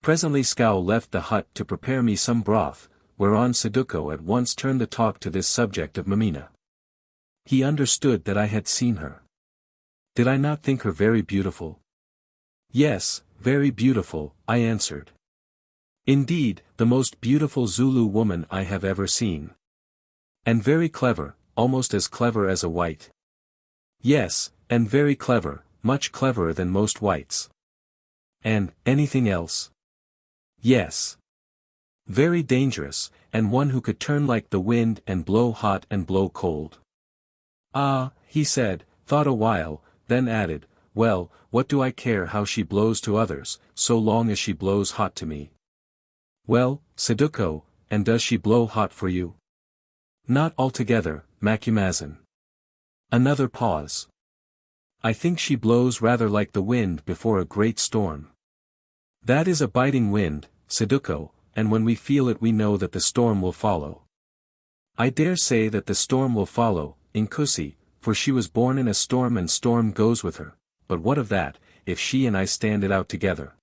Presently Scow left the hut to prepare me some broth, whereon Saduko at once turned the talk to this subject of Mameena. He understood that I had seen her. Did I not think her very beautiful? Yes, very beautiful, I answered. Indeed, the most beautiful Zulu woman I have ever seen. And very clever, almost as clever as a white. Yes, and very clever, much cleverer than most whites. And, anything else? Yes. Very dangerous, and one who could turn like the wind and blow hot and blow cold. Ah, he said, thought a while, then added, well, what do I care how she blows to others, so long as she blows hot to me? Well, Saduko, and does she blow hot for you? Not altogether, Macumazin. Another pause. I think she blows rather like the wind before a great storm. That is a biting wind, Saduko, and when we feel it we know that the storm will follow. I dare say that the storm will follow, Inkusi, for she was born in a storm and storm goes with her, but what of that, if she and I stand it out together?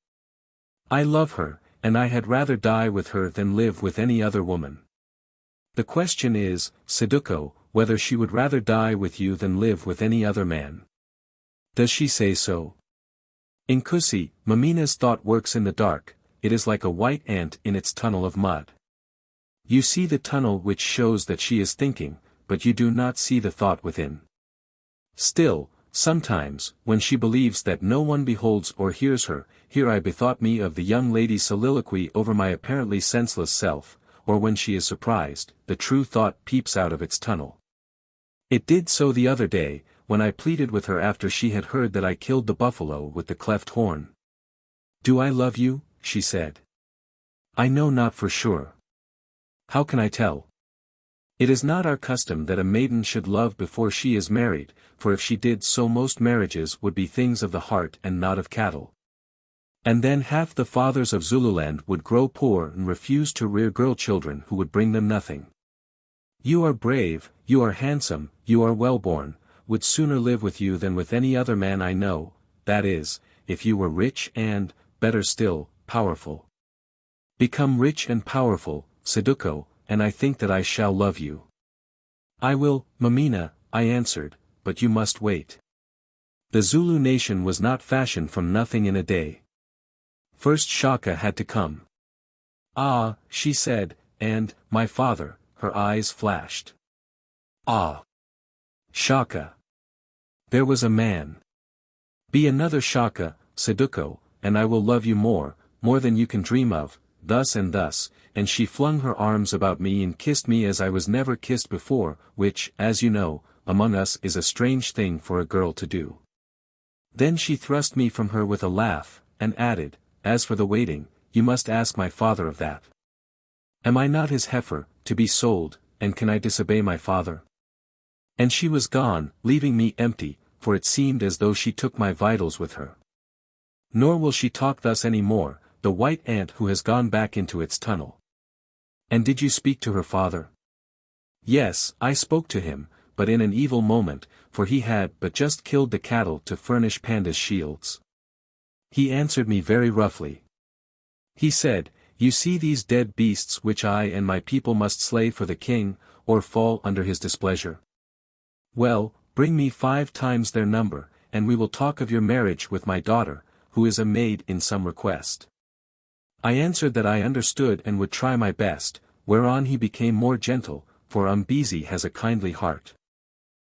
I love her, and I had rather die with her than live with any other woman. The question is, Saduko, whether she would rather die with you than live with any other man. Does she say so? Inkusi, Mameena's thought works in the dark, it is like a white ant in its tunnel of mud. You see the tunnel which shows that she is thinking, but you do not see the thought within. Still, sometimes, when she believes that no one beholds or hears her, here I bethought me of the young lady's soliloquy over my apparently senseless self, or when she is surprised, the true thought peeps out of its tunnel. It did so the other day, when I pleaded with her after she had heard that I killed the buffalo with the cleft horn. Do I love you? She said. I know not for sure. How can I tell? It is not our custom that a maiden should love before she is married, for if she did so most marriages would be things of the heart and not of cattle. And then half the fathers of Zululand would grow poor and refuse to rear girl children who would bring them nothing. You are brave, you are handsome, you are well-born, would sooner live with you than with any other man I know, that is, if you were rich and, better still, powerful. Become rich and powerful, Saduko, and I think that I shall love you. I will, Mameena, I answered, but you must wait. The Zulu nation was not fashioned from nothing in a day. First Shaka had to come. Ah, she said, and, my father, her eyes flashed. Ah. Shaka. There was a man. Be another Shaka, Saduko, and I will love you more than you can dream of, thus and thus, and she flung her arms about me and kissed me as I was never kissed before, which, as you know, among us is a strange thing for a girl to do. Then she thrust me from her with a laugh, and added, as for the waiting, you must ask my father of that. Am I not his heifer, to be sold, and can I disobey my father? And she was gone, leaving me empty, for it seemed as though she took my vitals with her. Nor will she talk thus any more, the white ant who has gone back into its tunnel. And did you speak to her father? Yes, I spoke to him, but in an evil moment, for he had but just killed the cattle to furnish Panda's shields. He answered me very roughly. He said, you see these dead beasts which I and my people must slay for the king, or fall under his displeasure. Well, bring me 5 times their number, and we will talk of your marriage with my daughter, who is a maid in some request. I answered that I understood and would try my best, whereon he became more gentle, for Umbezi has a kindly heart.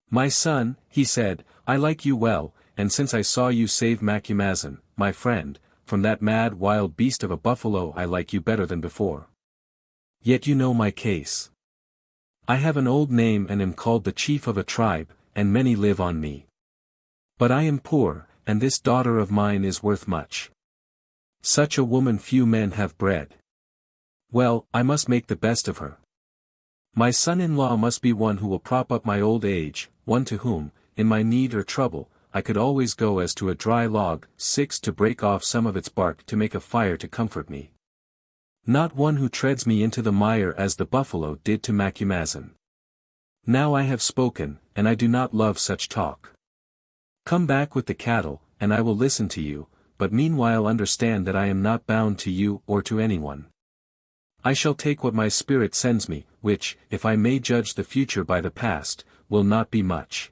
My son, he said, I like you well, and since I saw you save Macumazin, my friend, from that mad wild beast of a buffalo I like you better than before. Yet you know my case. I have an old name and am called the chief of a tribe, and many live on me. But I am poor, and this daughter of mine is worth much. Such a woman few men have bred. Well, I must make the best of her. My son-in-law must be one who will prop up my old age, one to whom, in my need or trouble, I could always go as to a dry log, 6 to break off some of its bark to make a fire to comfort me. Not one who treads me into the mire as the buffalo did to Macumazahn. Now I have spoken, and I do not love such talk. Come back with the cattle, and I will listen to you, but meanwhile understand that I am not bound to you or to anyone. I shall take what my spirit sends me, which, if I may judge the future by the past, will not be much.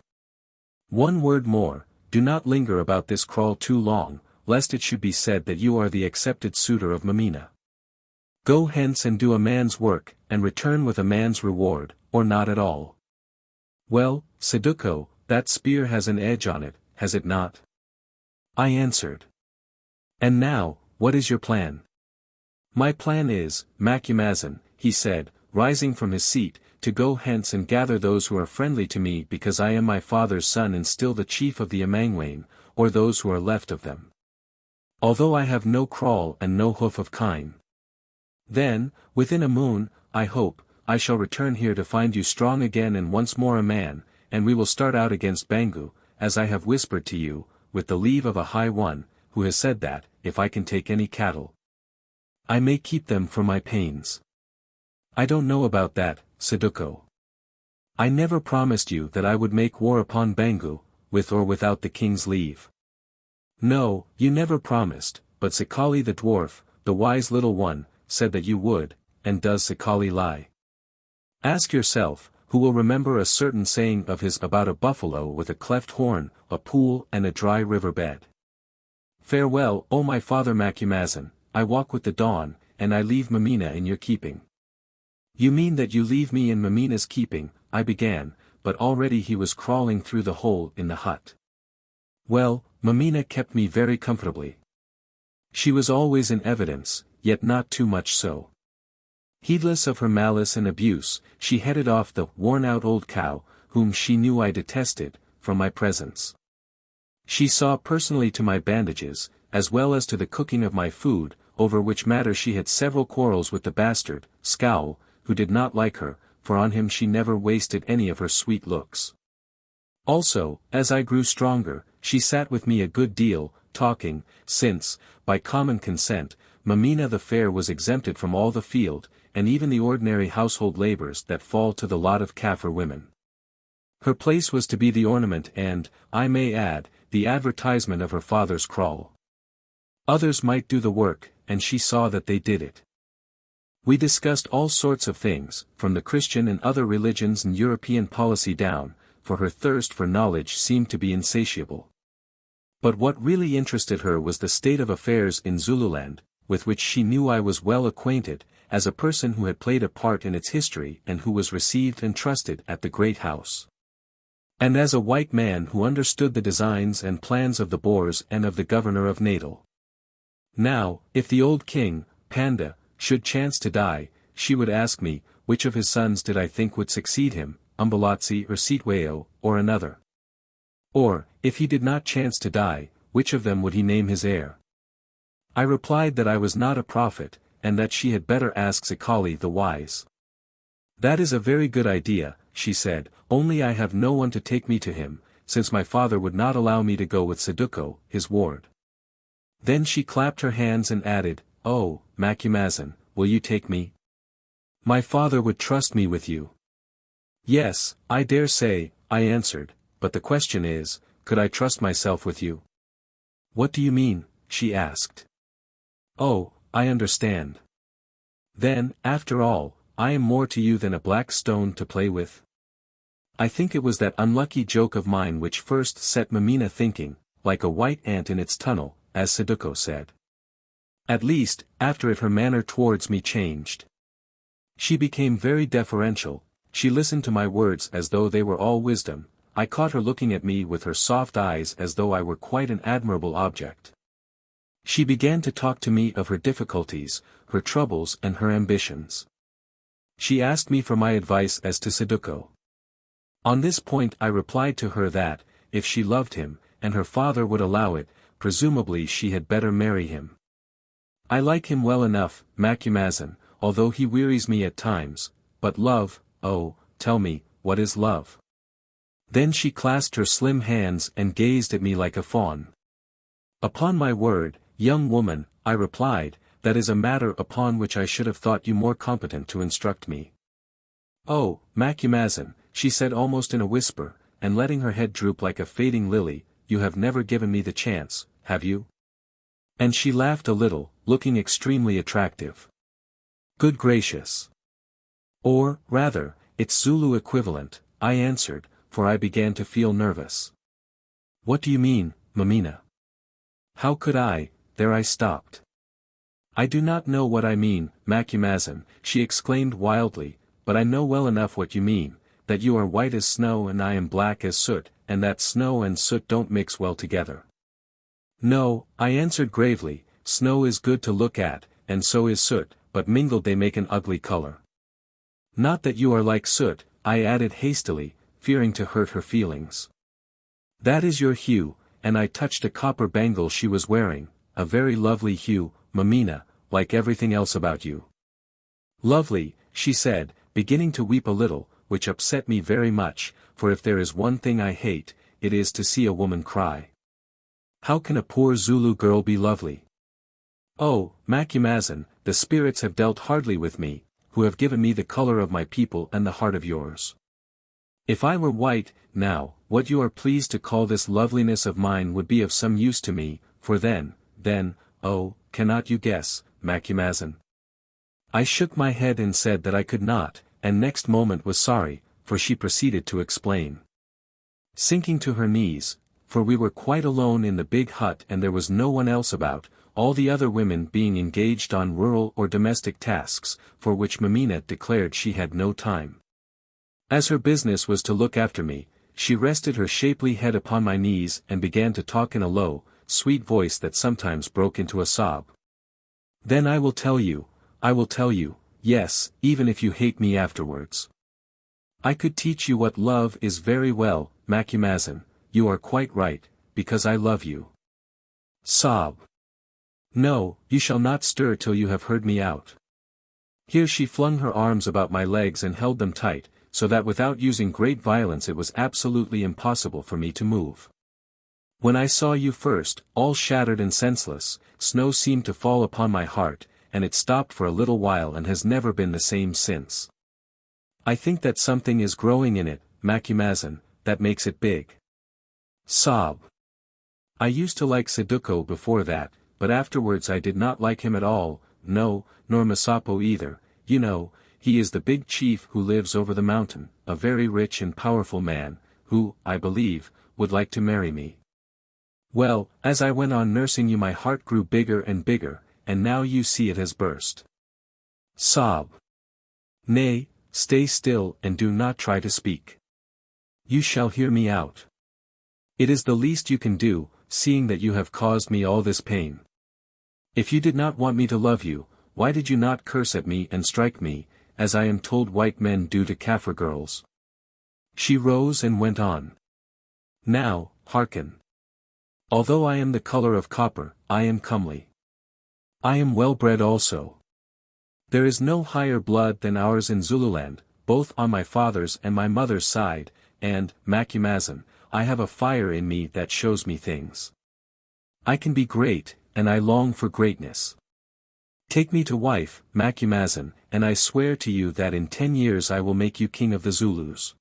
One word more, do not linger about this kraal too long, lest it should be said that you are the accepted suitor of Mameena. Go hence and do a man's work, and return with a man's reward, or not at all. Well, Saduko, that spear has an edge on it, has it not? I answered. And now, what is your plan? My plan is, Macumazahn, he said, rising from his seat, to go hence and gather those who are friendly to me because I am my father's son and still the chief of the Amangwain, or those who are left of them. Although I have no kraal and no hoof of kine. Then, within a moon, I hope, I shall return here to find you strong again and once more a man, and we will start out against Bangu, as I have whispered to you, with the leave of a high one, who has said that, if I can take any cattle, I may keep them for my pains. I don't know about that, Saduko. I never promised you that I would make war upon Bangu, with or without the king's leave. No, you never promised, but Zikali the dwarf, the wise little one, said that you would, and does Zikali lie? Ask yourself, who will remember a certain saying of his about a buffalo with a cleft horn, a pool and a dry river bed. Farewell, O my father Macumazahn, I walk with the dawn, and I leave Mameena in your keeping. You mean that you leave me in Mameena's keeping, I began, but already he was crawling through the hole in the hut. Well, Mameena kept me very comfortably. She was always in evidence, yet not too much so. Heedless of her malice and abuse, she headed off the worn-out old cow, whom she knew I detested, from my presence. She saw personally to my bandages, as well as to the cooking of my food, over which matter she had several quarrels with the bastard, Scowl, who did not like her, for on him she never wasted any of her sweet looks. Also, as I grew stronger, she sat with me a good deal, talking, since, by common consent, Mameena the fair was exempted from all the field, and even the ordinary household labors that fall to the lot of Kaffir women. Her place was to be the ornament and, I may add, the advertisement of her father's kraal. Others might do the work, and she saw that they did it. We discussed all sorts of things, from the Christian and other religions and European policy down, for her thirst for knowledge seemed to be insatiable. But what really interested her was the state of affairs in Zululand, with which she knew I was well acquainted, as a person who had played a part in its history and who was received and trusted at the great house. And as a white man who understood the designs and plans of the Boers and of the governor of Natal. Now, if the old king, Panda, should chance to die, she would ask me, which of his sons did I think would succeed him, Umbelazi or Sitweo, or another? Or, if he did not chance to die, which of them would he name his heir? I replied that I was not a prophet, and that she had better ask Zikali the wise. That is a very good idea, she said, only I have no one to take me to him, since my father would not allow me to go with Saduko, his ward. Then she clapped her hands and added, Oh, Macumazahn, will you take me? My father would trust me with you. Yes, I dare say, I answered, but the question is, could I trust myself with you? What do you mean? She asked. Oh, I understand. Then, after all, I am more to you than a black stone to play with. I think it was that unlucky joke of mine which first set Mameena thinking, like a white ant in its tunnel, as Saduko said. At least, after it her manner towards me changed. She became very deferential, she listened to my words as though they were all wisdom, I caught her looking at me with her soft eyes as though I were quite an admirable object. She began to talk to me of her difficulties, her troubles and her ambitions. She asked me for my advice as to Saduko. On this point I replied to her that, if she loved him, and her father would allow it, presumably she had better marry him. I like him well enough, Macumazahn, although he wearies me at times, but love, oh, tell me, what is love? Then she clasped her slim hands and gazed at me like a fawn. Upon my word, young woman, I replied, that is a matter upon which I should have thought you more competent to instruct me. Oh, Macumazahn, she said almost in a whisper, and letting her head droop like a fading lily, you have never given me the chance, have you? And she laughed a little, looking extremely attractive. Good gracious. Or, rather, its Zulu equivalent, I answered, for I began to feel nervous. What do you mean, Mameena? How could I? There I stopped. I do not know what I mean, Macumazahn, she exclaimed wildly, but I know well enough what you mean, that you are white as snow and I am black as soot, and that snow and soot don't mix well together. No, I answered gravely, snow is good to look at, and so is soot, but mingled they make an ugly color. Not that you are like soot, I added hastily, fearing to hurt her feelings. That is your hue, and I touched a copper bangle she was wearing, a very lovely hue, Mameena, like everything else about you. Lovely, she said, beginning to weep a little, which upset me very much, for if there is one thing I hate, it is to see a woman cry. How can a poor Zulu girl be lovely? Oh, Macumazahn, the spirits have dealt hardly with me, who have given me the color of my people and the heart of yours. If I were white, now, what you are pleased to call this loveliness of mine would be of some use to me, for then, oh, cannot you guess, Macumazahn? I shook my head and said that I could not, and next moment was sorry, for she proceeded to explain. Sinking to her knees, for we were quite alone in the big hut and there was no one else about, all the other women being engaged on rural or domestic tasks, for which Mameena declared she had no time. As her business was to look after me, she rested her shapely head upon my knees and began to talk in a low, sweet voice that sometimes broke into a sob. Then I will tell you, yes, even if you hate me afterwards. I could teach you what love is very well, Macumazahn, you are quite right, because I love you. Sob. No, you shall not stir till you have heard me out. Here she flung her arms about my legs and held them tight, so that without using great violence it was absolutely impossible for me to move. When I saw you first, all shattered and senseless, snow seemed to fall upon my heart, and it stopped for a little while and has never been the same since. I think that something is growing in it, Macumazahn, that makes it big. Sob. I used to like Saduko before that, but afterwards I did not like him at all, no, nor Masapo either, you know, he is the big chief who lives over the mountain, a very rich and powerful man, who, I believe, would like to marry me. Well, as I went on nursing you my heart grew bigger and bigger, and now you see it has burst. Sob. Nay, stay still and do not try to speak. You shall hear me out. It is the least you can do, seeing that you have caused me all this pain. If you did not want me to love you, why did you not curse at me and strike me, as I am told white men do to Kaffir girls? She rose and went on. Now, hearken. Although I am the color of copper, I am comely. I am well bred also. There is no higher blood than ours in Zululand, both on my father's and my mother's side, and, Macumazahn, I have a fire in me that shows me things. I can be great, and I long for greatness. Take me to wife, Macumazahn, and I swear to you that in 10 years I will make you king of the Zulus.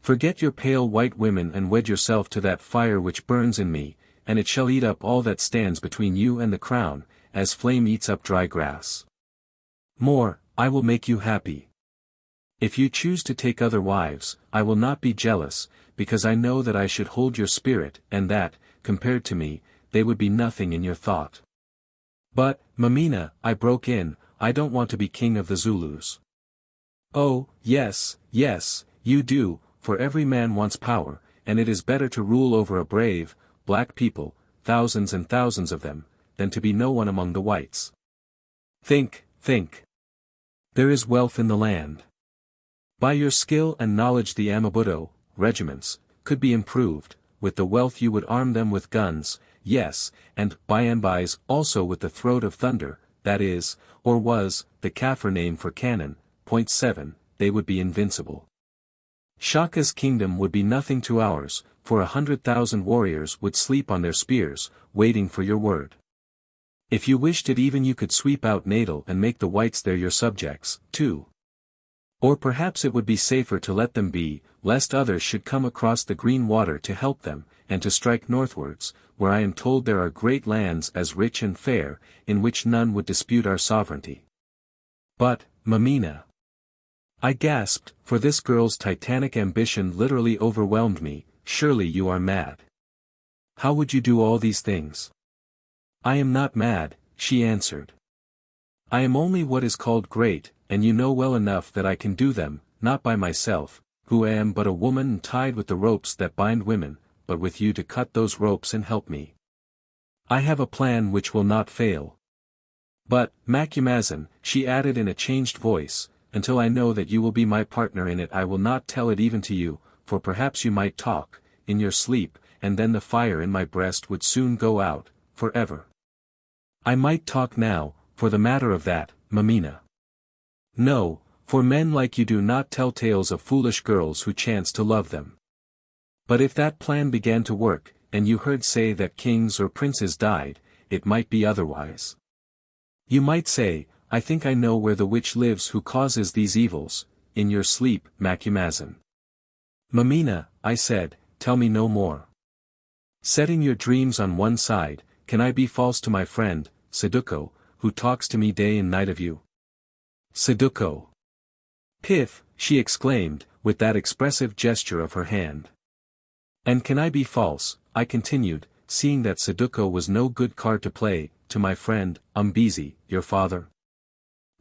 Forget your pale white women and wed yourself to that fire which burns in me, and it shall eat up all that stands between you and the crown, as flame eats up dry grass. More, I will make you happy. If you choose to take other wives, I will not be jealous, because I know that I should hold your spirit and that, compared to me, they would be nothing in your thought. But, Mameena, I broke in, I don't want to be king of the Zulus. Oh, yes, you do, for every man wants power, and it is better to rule over a brave, black people, thousands and thousands of them, than to be no one among the whites. Think. There is wealth in the land. By your skill and knowledge the Amabuto, regiments, could be improved, with the wealth you would arm them with guns, yes, and by also with the throat of thunder, that is, or was, the Kaffir name for cannon. Point 7, they would be invincible. Shaka's kingdom would be nothing to ours, for 100,000 warriors would sleep on their spears, waiting for your word. If you wished it even you could sweep out Natal and make the whites there your subjects, too. Or perhaps it would be safer to let them be, lest others should come across the green water to help them, and to strike northwards, where I am told there are great lands as rich and fair, in which none would dispute our sovereignty. But, Mameena, I gasped, for this girl's titanic ambition literally overwhelmed me. Surely you are mad. How would you do all these things? I am not mad, she answered. I am only what is called great, and you know well enough that I can do them, not by myself, who am but a woman tied with the ropes that bind women, but with you to cut those ropes and help me. I have a plan which will not fail. But, Macumazahn, she added in a changed voice, until I know that you will be my partner in it I will not tell it even to you, for perhaps you might talk, in your sleep, and then the fire in my breast would soon go out, forever. I might talk now, for the matter of that, Mameena. No, for men like you do not tell tales of foolish girls who chance to love them. But if that plan began to work, and you heard say that kings or princes died, it might be otherwise. You might say, I think I know where the witch lives who causes these evils, in your sleep, Macumazahn. Mameena, I said, tell me no more. Setting your dreams on one side, can I be false to my friend, Saduko, who talks to me day and night of you? Saduko. Pith, she exclaimed, with that expressive gesture of her hand. And can I be false, I continued, seeing that Saduko was no good card to play, to my friend, Umbezi, your father?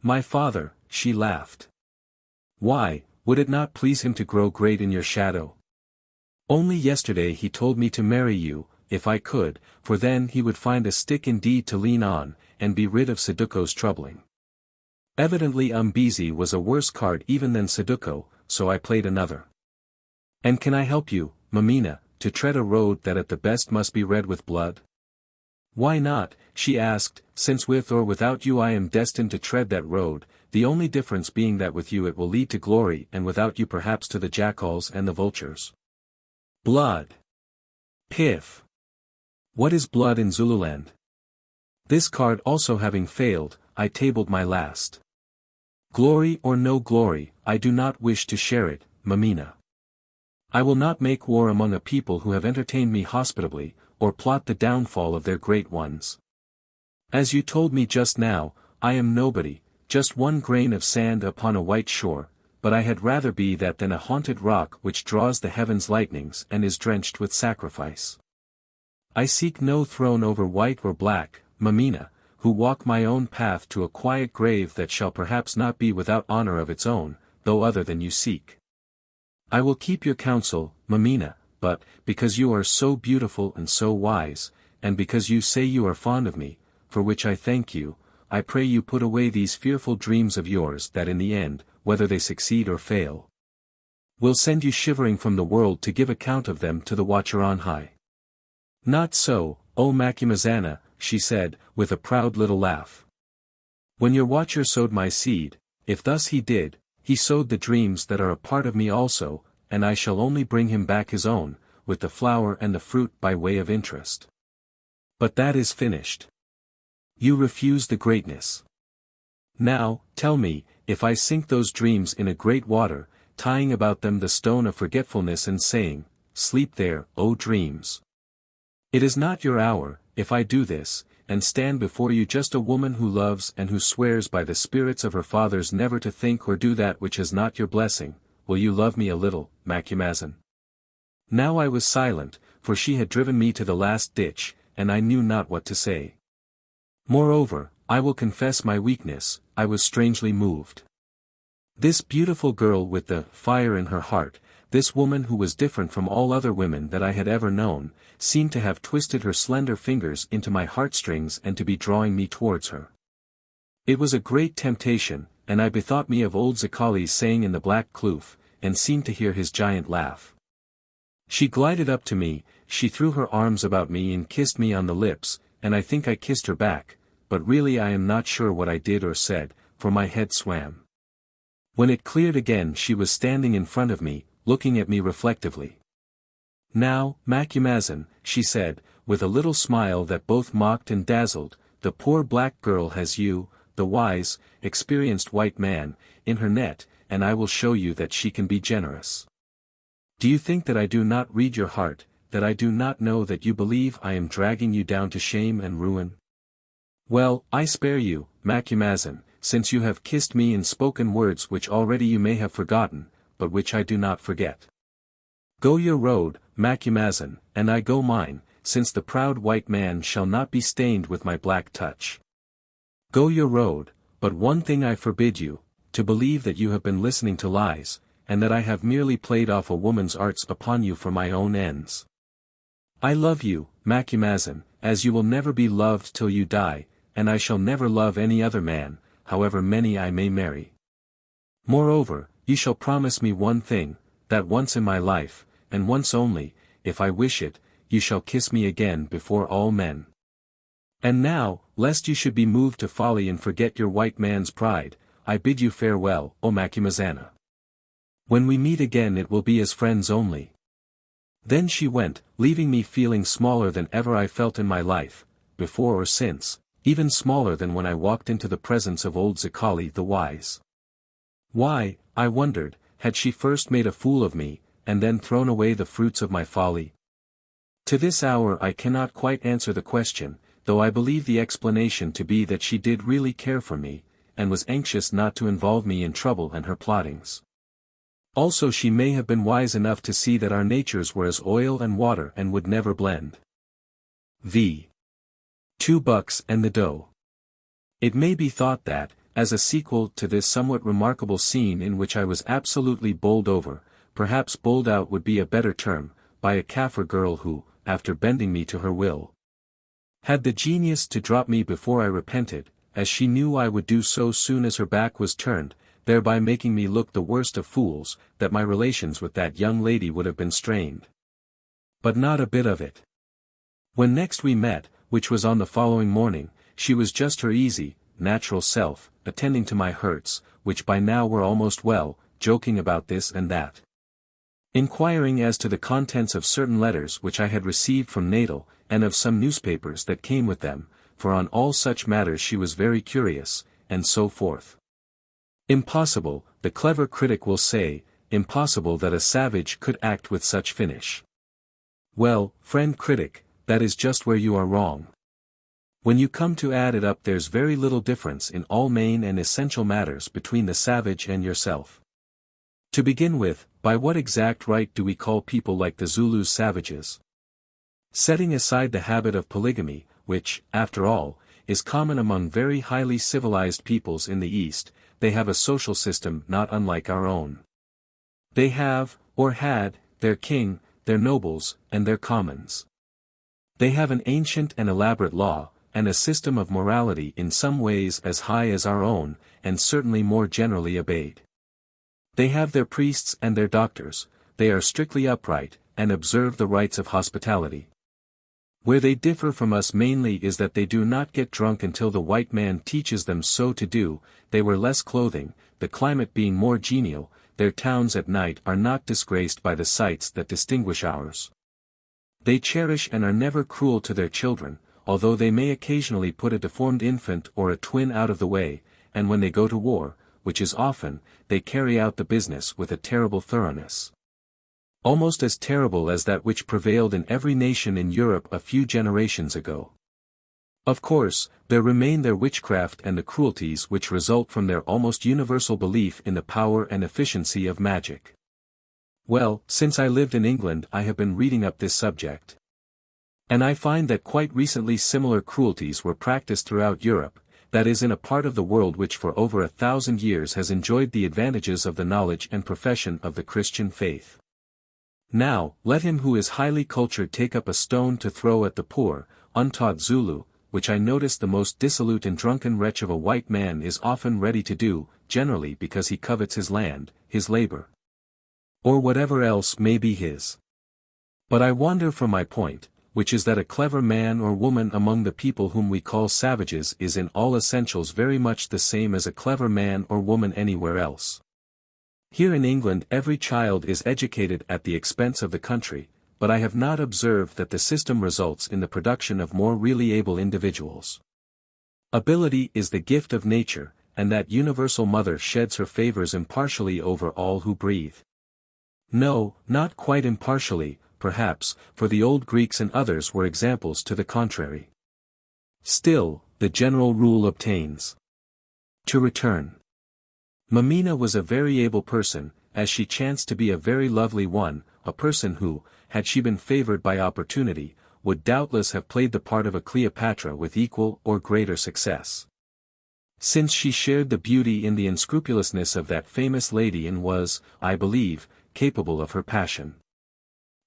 My father, she laughed. Why, would it not please him to grow great in your shadow? Only yesterday he told me to marry you, if I could, for then he would find a stick indeed to lean on, and be rid of Saduko's troubling. Evidently Umbezi was a worse card even than Saduko, so I played another. And can I help you, Mameena, to tread a road that at the best must be red with blood? Why not, she asked, since with or without you I am destined to tread that road, the only difference being that with you it will lead to glory and without you perhaps to the jackals and the vultures. Blood. Pith. What is blood in Zululand? This card also having failed, I tabled my last. Glory or no glory, I do not wish to share it, Mameena. I will not make war among a people who have entertained me hospitably, or plot the downfall of their great ones. As you told me just now, I am nobody, just one grain of sand upon a white shore, but I had rather be that than a haunted rock which draws the heaven's lightnings and is drenched with sacrifice. I seek no throne over white or black, Mameena, who walk my own path to a quiet grave that shall perhaps not be without honor of its own, though other than you seek. I will keep your counsel, Mameena, but, because you are so beautiful and so wise, and because you say you are fond of me, for which I thank you, I pray you put away these fearful dreams of yours that in the end, whether they succeed or fail, will send you shivering from the world to give account of them to the Watcher on high. Not so, O Macumazahn, she said, with a proud little laugh. When your Watcher sowed my seed, if thus he did, he sowed the dreams that are a part of me also, and I shall only bring him back his own, with the flower and the fruit by way of interest. But that is finished. You refuse the greatness. Now, tell me, if I sink those dreams in a great water, tying about them the stone of forgetfulness and saying, Sleep there, O dreams. It is not your hour, if I do this, and stand before you just a woman who loves and who swears by the spirits of her fathers never to think or do that which is not your blessing, will you love me a little, Macumazahn? Now I was silent, for she had driven me to the last ditch, and I knew not what to say. Moreover, I will confess my weakness, I was strangely moved. This beautiful girl with the fire in her heart, this woman who was different from all other women that I had ever known, seemed to have twisted her slender fingers into my heartstrings and to be drawing me towards her. It was a great temptation, and I bethought me of old Zikali's saying in the Black Kloof, and seemed to hear his giant laugh. She glided up to me, she threw her arms about me and kissed me on the lips, and I think I kissed her back, but really I am not sure what I did or said, for my head swam. When it cleared again she was standing in front of me, looking at me reflectively. "Now, Macumazahn," she said, with a little smile that both mocked and dazzled, "the poor black girl has you, the wise, experienced white man, in her net, and I will show you that she can be generous. Do you think that I do not read your heart, that I do not know that you believe I am dragging you down to shame and ruin? Well, I spare you, Macumazahn, since you have kissed me and spoken words which already you may have forgotten, but which I do not forget. Go your road, Macumazahn, and I go mine, since the proud white man shall not be stained with my black touch. Go your road, but one thing I forbid you, to believe that you have been listening to lies, and that I have merely played off a woman's arts upon you for my own ends. I love you, Macumazahn, as you will never be loved till you die, and I shall never love any other man, however many I may marry. Moreover, you shall promise me one thing, that once in my life, and once only, if I wish it, you shall kiss me again before all men. And now, lest you should be moved to folly and forget your white man's pride, I bid you farewell, O Macumazahn. When we meet again it will be as friends only." Then she went, leaving me feeling smaller than ever I felt in my life, before or since, even smaller than when I walked into the presence of old Zikali the wise. Why, I wondered, had she first made a fool of me, and then thrown away the fruits of my folly? To this hour I cannot quite answer the question, though I believe the explanation to be that she did really care for me, and was anxious not to involve me in trouble and her plottings. Also she may have been wise enough to see that our natures were as oil and water and would never blend. VIII. Bucks and the Doe. It may be thought that, as a sequel to this somewhat remarkable scene in which I was absolutely bowled over, perhaps bowled out would be a better term, by a Kaffir girl who, after bending me to her will, had the genius to drop me before I repented, as she knew I would do so soon as her back was turned, thereby making me look the worst of fools, that my relations with that young lady would have been strained. But not a bit of it. When next we met, which was on the following morning, she was just her easy, natural self, attending to my hurts, which by now were almost well, joking about this and that, inquiring as to the contents of certain letters which I had received from Natal, and of some newspapers that came with them, for on all such matters she was very curious, and so forth. Impossible, the clever critic will say, impossible that a savage could act with such finish. Well, friend critic, that is just where you are wrong. When you come to add it up there's very little difference in all main and essential matters between the savage and yourself. To begin with, by what exact right do we call people like the Zulus savages? Setting aside the habit of polygamy, which, after all, is common among very highly civilized peoples in the East, they have a social system not unlike our own. They have, or had, their king, their nobles, and their commons. They have an ancient and elaborate law, and a system of morality in some ways as high as our own, and certainly more generally obeyed. They have their priests and their doctors, they are strictly upright, and observe the rites of hospitality. Where they differ from us mainly is that they do not get drunk until the white man teaches them so to do, they wear less clothing, the climate being more genial, their towns at night are not disgraced by the sights that distinguish ours. They cherish and are never cruel to their children, although they may occasionally put a deformed infant or a twin out of the way, and when they go to war, which is often, they carry out the business with a terrible thoroughness. Almost as terrible as that which prevailed in every nation in Europe a few generations ago. Of course, there remain their witchcraft and the cruelties which result from their almost universal belief in the power and efficiency of magic. Well, since I lived in England I have been reading up this subject. And I find that quite recently similar cruelties were practiced throughout Europe, that is in a part of the world which for over 1,000 years has enjoyed the advantages of the knowledge and profession of the Christian faith. Now, let him who is highly cultured take up a stone to throw at the poor, untaught Zulu, which I notice the most dissolute and drunken wretch of a white man is often ready to do, generally because he covets his land, his labor, or whatever else may be his. But I wander from my point, which is that a clever man or woman among the people whom we call savages is in all essentials very much the same as a clever man or woman anywhere else. Here in England every child is educated at the expense of the country, but I have not observed that the system results in the production of more really able individuals. Ability is the gift of nature, and that universal mother sheds her favors impartially over all who breathe. No, not quite impartially, perhaps, for the old Greeks and others were examples to the contrary. Still, the general rule obtains. To return. Mameena was a very able person, as she chanced to be a very lovely one, a person who, had she been favored by opportunity, would doubtless have played the part of a Cleopatra with equal or greater success. Since she shared the beauty in the unscrupulousness of that famous lady and was, I believe, capable of her passion.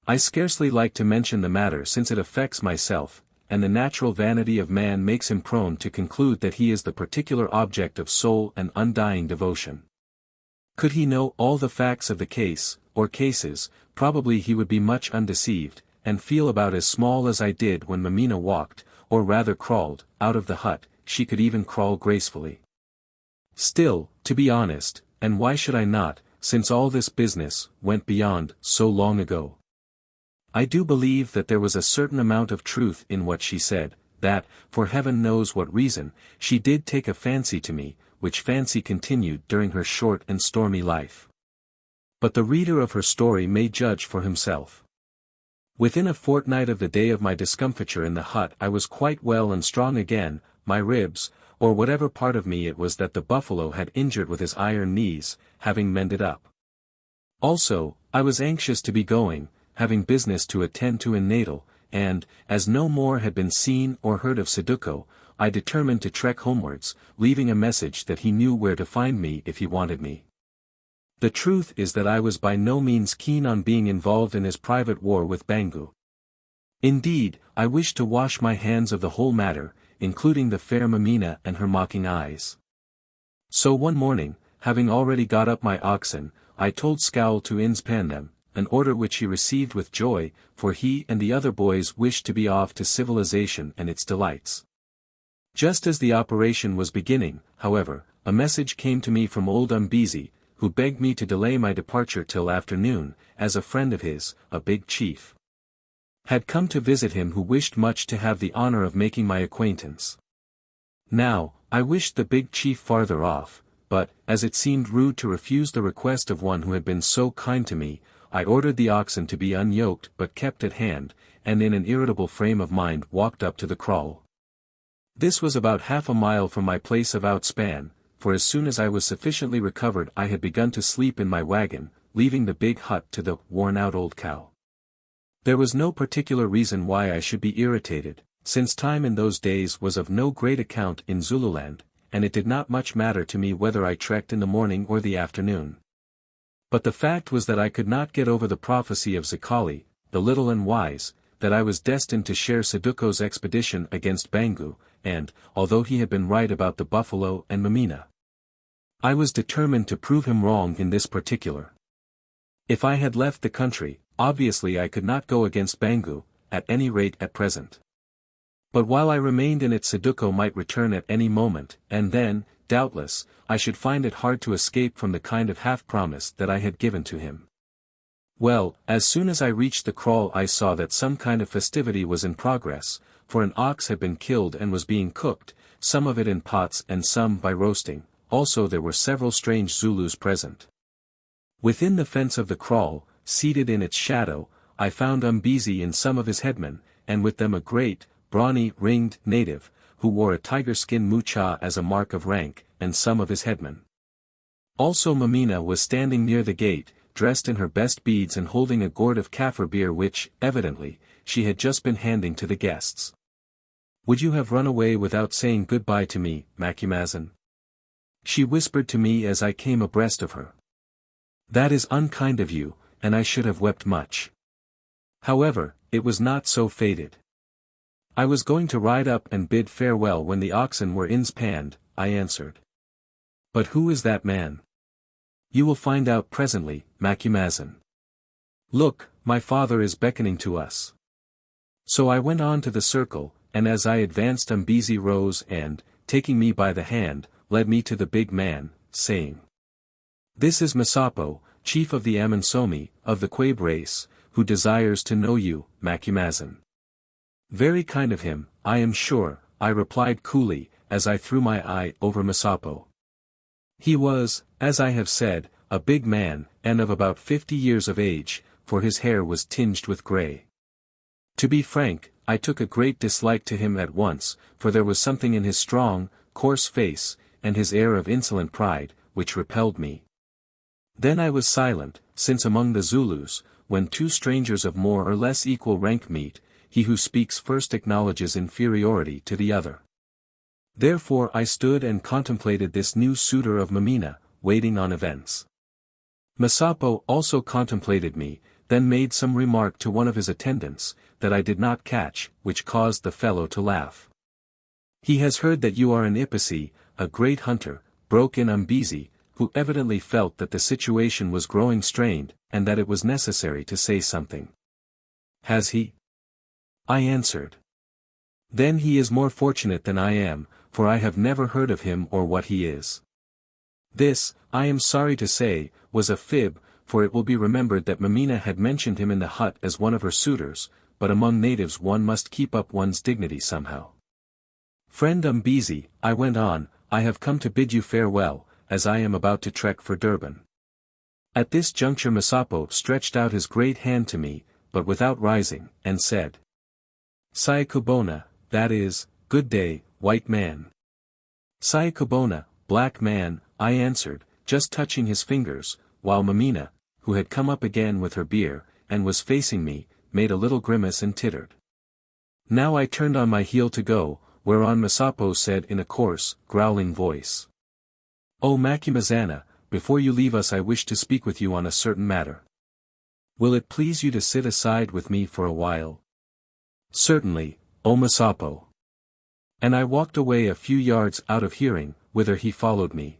I scarcely like to mention the matter since it affects myself, and the natural vanity of man makes him prone to conclude that he is the particular object of sole and undying devotion. Could he know all the facts of the case, or cases, probably he would be much undeceived, and feel about as small as I did when Mameena walked, or rather crawled, out of the hut. She could even crawl gracefully. Still, to be honest, and why should I not, since all this business went beyond so long ago? I do believe that there was a certain amount of truth in what she said, that, for heaven knows what reason, she did take a fancy to me, which fancy continued during her short and stormy life. But the reader of her story may judge for himself. Within a fortnight of the day of my discomfiture in the hut I was quite well and strong again, my ribs, or whatever part of me it was that the buffalo had injured with his iron knees, having mended up. Also, I was anxious to be going, having business to attend to in Natal, and, as no more had been seen or heard of Saduko, I determined to trek homewards, leaving a message that he knew where to find me if he wanted me. The truth is that I was by no means keen on being involved in his private war with Bangu. Indeed, I wished to wash my hands of the whole matter, including the fair Mameena and her mocking eyes. So one morning, having already got up my oxen, I told Scowl to inspan them, an order which he received with joy, for he and the other boys wished to be off to civilization and its delights. Just as the operation was beginning, however, a message came to me from old Umbezi, who begged me to delay my departure till afternoon, as a friend of his, a big chief, had come to visit him who wished much to have the honor of making my acquaintance. Now, I wished the big chief farther off, but, as it seemed rude to refuse the request of one who had been so kind to me, I ordered the oxen to be unyoked but kept at hand, and in an irritable frame of mind walked up to the kraal. This was about half a mile from my place of outspan, for as soon as I was sufficiently recovered I had begun to sleep in my wagon, leaving the big hut to the worn-out old cow. There was no particular reason why I should be irritated, since time in those days was of no great account in Zululand, and it did not much matter to me whether I trekked in the morning or the afternoon. But the fact was that I could not get over the prophecy of Zikali, the little and wise, that I was destined to share Saduko's expedition against Bangu, and, although he had been right about the buffalo and Mameena, I was determined to prove him wrong in this particular. If I had left the country, obviously I could not go against Bangu, at any rate at present. But while I remained in it Saduko might return at any moment, and then, doubtless, I should find it hard to escape from the kind of half-promise that I had given to him. Well, as soon as I reached the kraal I saw that some kind of festivity was in progress, for an ox had been killed and was being cooked, some of it in pots and some by roasting, also there were several strange Zulus present. Within the fence of the kraal, seated in its shadow, I found Umbezi and some of his headmen, and with them a great, brawny, ringed native, who wore a tiger-skin mucha as a mark of rank, and some of his headmen. Also Mameena was standing near the gate, dressed in her best beads and holding a gourd of Kaffir beer which, evidently, she had just been handing to the guests. "Would you have run away without saying good-bye to me, Macumazahn?" she whispered to me as I came abreast of her. "That is unkind of you, and I should have wept much. However, it was not so fated. I was going to ride up and bid farewell when the oxen were inspanned, I answered. But who is that man? You will find out presently, Macumazahn. Look, my father is beckoning to us. So I went on to the circle, and as I advanced Umbezi rose and, taking me by the hand, led me to the big man, saying, This is Masapo, chief of the Amansomi, of the Quabe race, who desires to know you, Macumazahn. Very kind of him, I am sure, I replied coolly, as I threw my eye over Masapo. He was, as I have said, a big man, and of about 50 years of age, for his hair was tinged with grey. To be frank, I took a great dislike to him at once, for there was something in his strong, coarse face, and his air of insolent pride, which repelled me. Then I was silent, since among the Zulus, when two strangers of more or less equal rank meet, he who speaks first acknowledges inferiority to the other. Therefore I stood and contemplated this new suitor of Mameena, waiting on events. Masapo also contemplated me, then made some remark to one of his attendants, that I did not catch, which caused the fellow to laugh. He has heard that you are an Ipisi, a great hunter, broke in Umbezi, who evidently felt that the situation was growing strained, and that it was necessary to say something. Has he? I answered. Then he is more fortunate than I am, for I have never heard of him or what he is. This, I am sorry to say, was a fib, for it will be remembered that Mameena had mentioned him in the hut as one of her suitors, but among natives one must keep up one's dignity somehow. Friend Umbezi, I went on, I have come to bid you farewell, as I am about to trek for Durban. At this juncture Masapo stretched out his great hand to me, but without rising, and said, Sayakubona, that is, good day, white man. Sayakubona, black man, I answered, just touching his fingers, while Mameena, who had come up again with her beer, and was facing me, made a little grimace and tittered. Now I turned on my heel to go, whereon Masapo said in a coarse, growling voice. O Macumazahn, before you leave us I wish to speak with you on a certain matter. Will it please you to sit aside with me for a while? Certainly, O Masapo. And I walked away a few yards out of hearing, whither he followed me.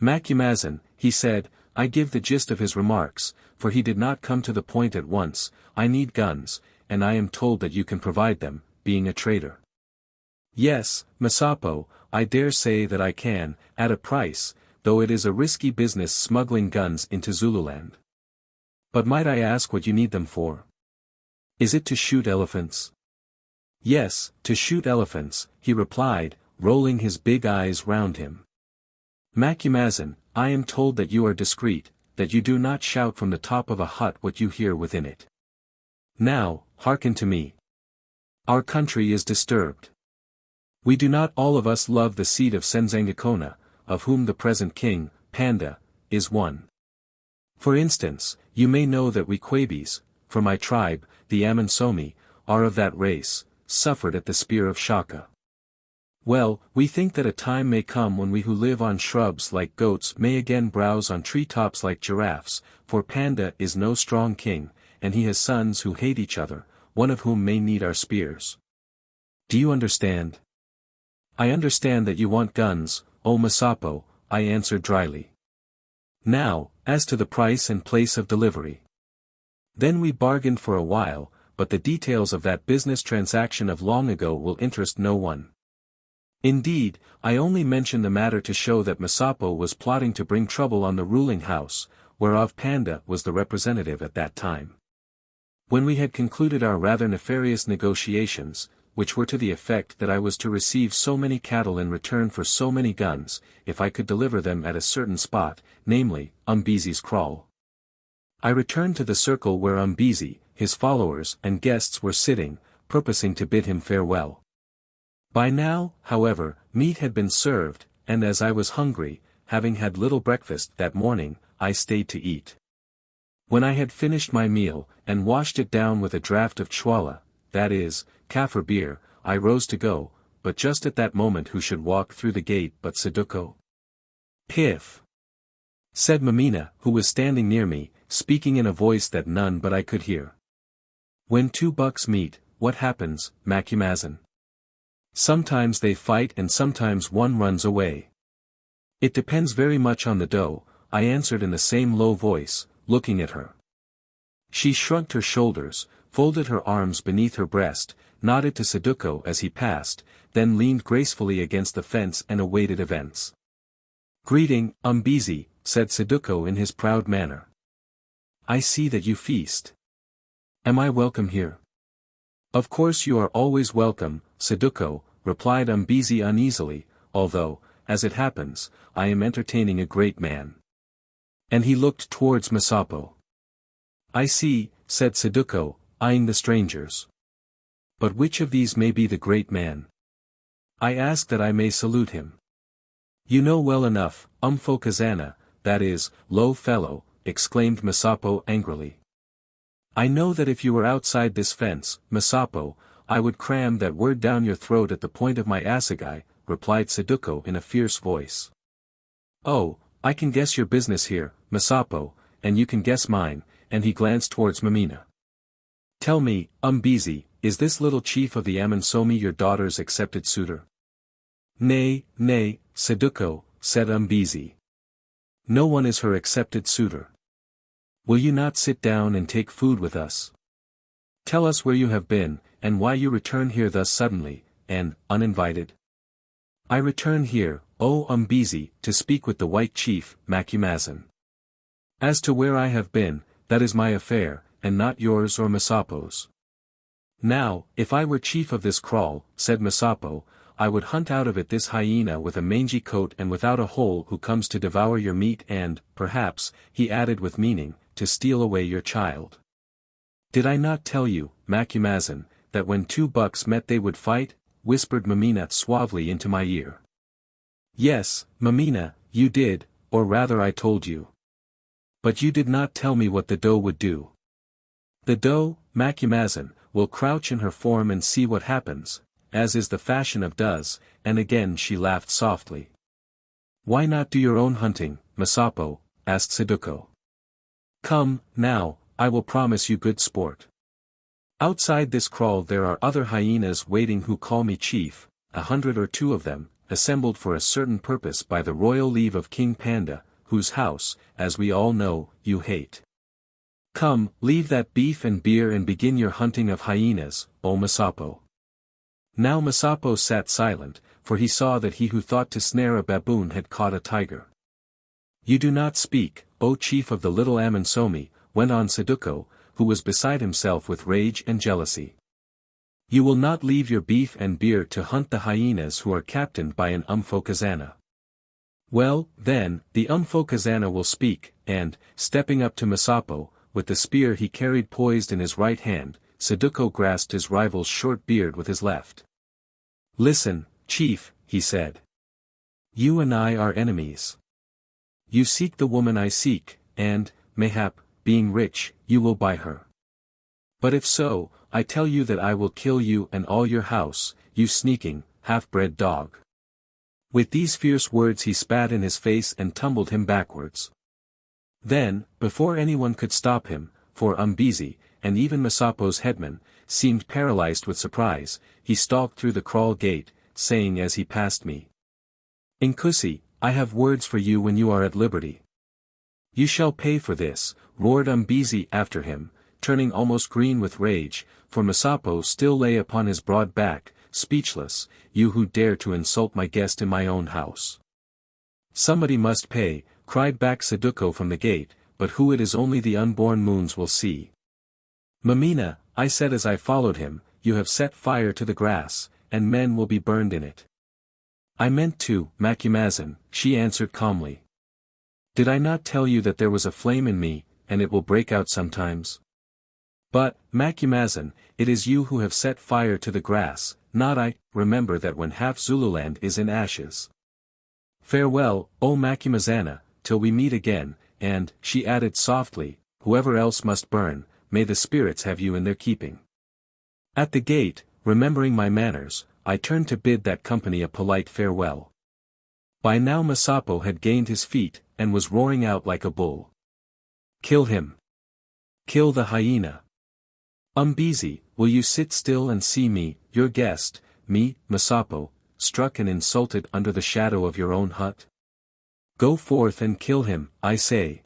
Macumazahn, he said, I give the gist of his remarks, for he did not come to the point at once, I need guns, and I am told that you can provide them, being a trader. Yes, Masapo, I dare say that I can, at a price, though it is a risky business smuggling guns into Zululand. But might I ask what you need them for? Is it to shoot elephants? Yes, to shoot elephants, he replied, rolling his big eyes round him. Macumazahn, I am told that you are discreet, that you do not shout from the top of a hut what you hear within it. Now, hearken to me. Our country is disturbed. We do not all of us love the seed of Senzangakona, of whom the present king, Panda, is one. For instance, you may know that we Quabes, for my tribe, the Amansomi, are of that race, suffered at the spear of Shaka. Well, we think that a time may come when we who live on shrubs like goats may again browse on treetops like giraffes, for Panda is no strong king, and he has sons who hate each other, one of whom may need our spears. Do you understand? I understand that you want guns, O Masapo, I answered dryly. Now, as to the price and place of delivery. Then we bargained for a while, but the details of that business transaction of long ago will interest no one. Indeed, I only mention the matter to show that Masapo was plotting to bring trouble on the ruling house, whereof Panda was the representative at that time. When we had concluded our rather nefarious negotiations, which were to the effect that I was to receive so many cattle in return for so many guns, if I could deliver them at a certain spot, namely, Umbezi's kraal. I returned to the circle where Umbezi, his followers and guests were sitting, purposing to bid him farewell. By now, however, meat had been served, and as I was hungry, having had little breakfast that morning, I stayed to eat. When I had finished my meal, and washed it down with a draught of chwala, that is, Kaffir beer, I rose to go, but just at that moment who should walk through the gate but Saduko? Piff! Said Mameena, who was standing near me, speaking in a voice that none but I could hear. When two bucks meet, what happens, Macumazahn? Sometimes they fight and sometimes one runs away. It depends very much on the doe, I answered in the same low voice, looking at her. She shrugged her shoulders, folded her arms beneath her breast, nodded to Saduko as he passed, then leaned gracefully against the fence and awaited events. "Greeting, Umbezi," said Saduko in his proud manner. "I see that you feast. Am I welcome here?" "Of course you are always welcome, Saduko," replied Umbezi uneasily, "although, as it happens, I am entertaining a great man." And he looked towards Masapo. "I see," said Saduko, eyeing the strangers. "But which of these may be the great man? I ask that I may salute him." "You know well enough, Umfokazana, that is, low fellow," exclaimed Masapo angrily. "I know that if you were outside this fence, Masapo, I would cram that word down your throat at the point of my assegai," replied Saduko in a fierce voice. "Oh, I can guess your business here, Masapo, and you can guess mine," and he glanced towards Mameena. "Tell me, Umbezi, is this little chief of the Amansomi your daughter's accepted suitor?" Nay, Saduko," said Umbezi. "No one is her accepted suitor. Will you not sit down and take food with us? Tell us where you have been, and why you return here thus suddenly, and uninvited." "I return here, O Umbezi, to speak with the white chief, Macumazahn. As to where I have been, that is my affair, and not yours or Masapo's. Now, if I were chief of this kraal," said Masapo, "I would hunt out of it this hyena with a mangy coat and without a hole who comes to devour your meat and, perhaps," he added with meaning, "to steal away your child. Did I not tell you, Macumazahn, that when two bucks met they would fight?" whispered Mameena suavely into my ear. "Yes, Mameena, you did, or rather I told you. But you did not tell me what the doe would do." "The doe, Macumazahn, will crouch in her form and see what happens, as is the fashion of does," and again she laughed softly. "Why not do your own hunting, Masapo?" asked Saduko. "Come, now, I will promise you good sport. Outside this kraal there are other hyenas waiting who call me chief, 100 or 2 of them, assembled for a certain purpose by the royal leave of King Panda, whose house, as we all know, you hate. Come, leave that beef and beer and begin your hunting of hyenas, O Masapo." Now Masapo sat silent, for he saw that he who thought to snare a baboon had caught a tiger. "You do not speak, O chief of the little Amansomi," went on Saduko, who was beside himself with rage and jealousy. "You will not leave your beef and beer to hunt the hyenas who are captained by an Umfokazana. Well, then, the Umfokazana will speak," and, stepping up to Masapo, with the spear he carried poised in his right hand, Saduko grasped his rival's short beard with his left. "Listen, chief," he said. "You and I are enemies. You seek the woman I seek, and, mayhap, being rich, you will buy her. But if so, I tell you that I will kill you and all your house, you sneaking, half-bred dog." With these fierce words he spat in his face and tumbled him backwards. Then, before anyone could stop him, for Umbezi, and even Masapo's headman, seemed paralyzed with surprise, he stalked through the kraal gate, saying as he passed me, "Inkusi, I have words for you when you are at liberty." "You shall pay for this," roared Umbezi after him, turning almost green with rage, for Masapo still lay upon his broad back, speechless. "You who dare to insult my guest in my own house." "Somebody must pay," cried back Saduko from the gate, "but who it is only the unborn moons will see." "Mameena," I said as I followed him, "you have set fire to the grass, and men will be burned in it." "I meant to, Macumazahn," she answered calmly. "Did I not tell you that there was a flame in me, and it will break out sometimes? But, Macumazahn, it is you who have set fire to the grass, not I. Remember that when half Zululand is in ashes. Farewell, O Macumazahn, till we meet again, and," she added softly, "whoever else must burn, may the spirits have you in their keeping." At the gate, remembering my manners, I turned to bid that company a polite farewell. By now Masapo had gained his feet, and was roaring out like a bull. "Kill him! Kill the hyena! Umbezi, will you sit still and see me, your guest, me, Masapo, struck and insulted under the shadow of your own hut? Go forth and kill him, I say.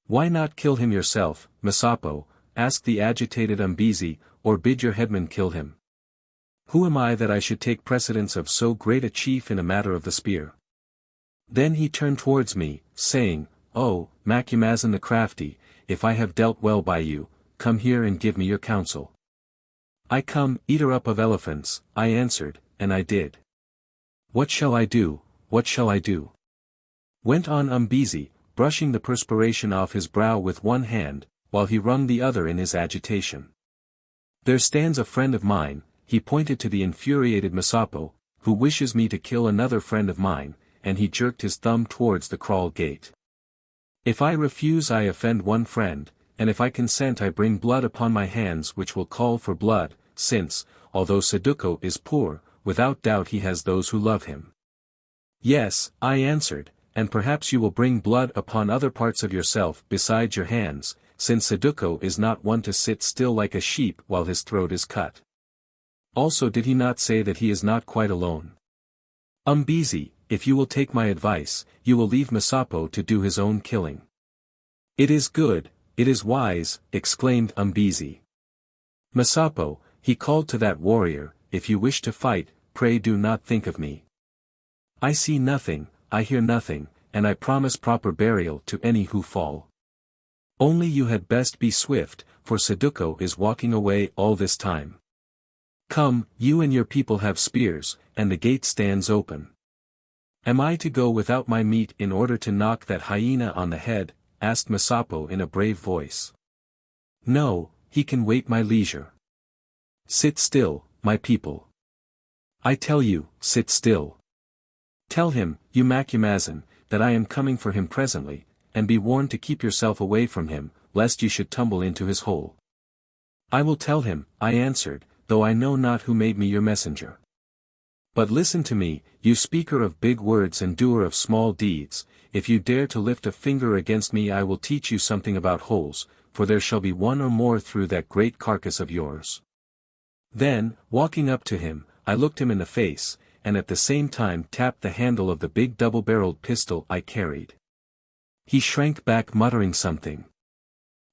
Why not kill him yourself, Masapo, asked the agitated Umbezi, or bid your headman kill him? Who am I that I should take precedence of so great a chief in a matter of the spear? Then he turned towards me, saying, Oh, Macumazahn the crafty, if I have dealt well by you, come here and give me your counsel. I come, eater up of elephants, I answered, and I did. What shall I do, what shall I do? Went on Umbezi, brushing the perspiration off his brow with one hand, while he wrung the other in his agitation. There stands a friend of mine, he pointed to the infuriated Masapo, who wishes me to kill another friend of mine, and he jerked his thumb towards the kraal gate. If I refuse I offend one friend, and if I consent I bring blood upon my hands which will call for blood, since, although Saduko is poor, without doubt he has those who love him. Yes, I answered, and perhaps you will bring blood upon other parts of yourself besides your hands, since Saduko is not one to sit still like a sheep while his throat is cut. Also did he not say that he is not quite alone? Umbezi, if you will take my advice, you will leave Masapo to do his own killing. It is good, it is wise, exclaimed Umbezi. Masapo, he called to that warrior, if you wish to fight, pray do not think of me. I see nothing, I hear nothing, and I promise proper burial to any who fall. Only you had best be swift, for Saduko is walking away all this time. Come, you and your people have spears, and the gate stands open. Am I to go without my meat in order to knock that hyena on the head? Asked Masapo in a brave voice. No, he can wait my leisure. Sit still, my people. I tell you, sit still. Tell him, you Macumazahn, that I am coming for him presently, and be warned to keep yourself away from him, lest you should tumble into his hole. I will tell him, I answered, though I know not who made me your messenger. But listen to me, you speaker of big words and doer of small deeds, if you dare to lift a finger against me I will teach you something about holes, for there shall be one or more through that great carcass of yours. Then, walking up to him, I looked him in the face, and at the same time tapped the handle of the big double-barreled pistol I carried. He shrank back muttering something.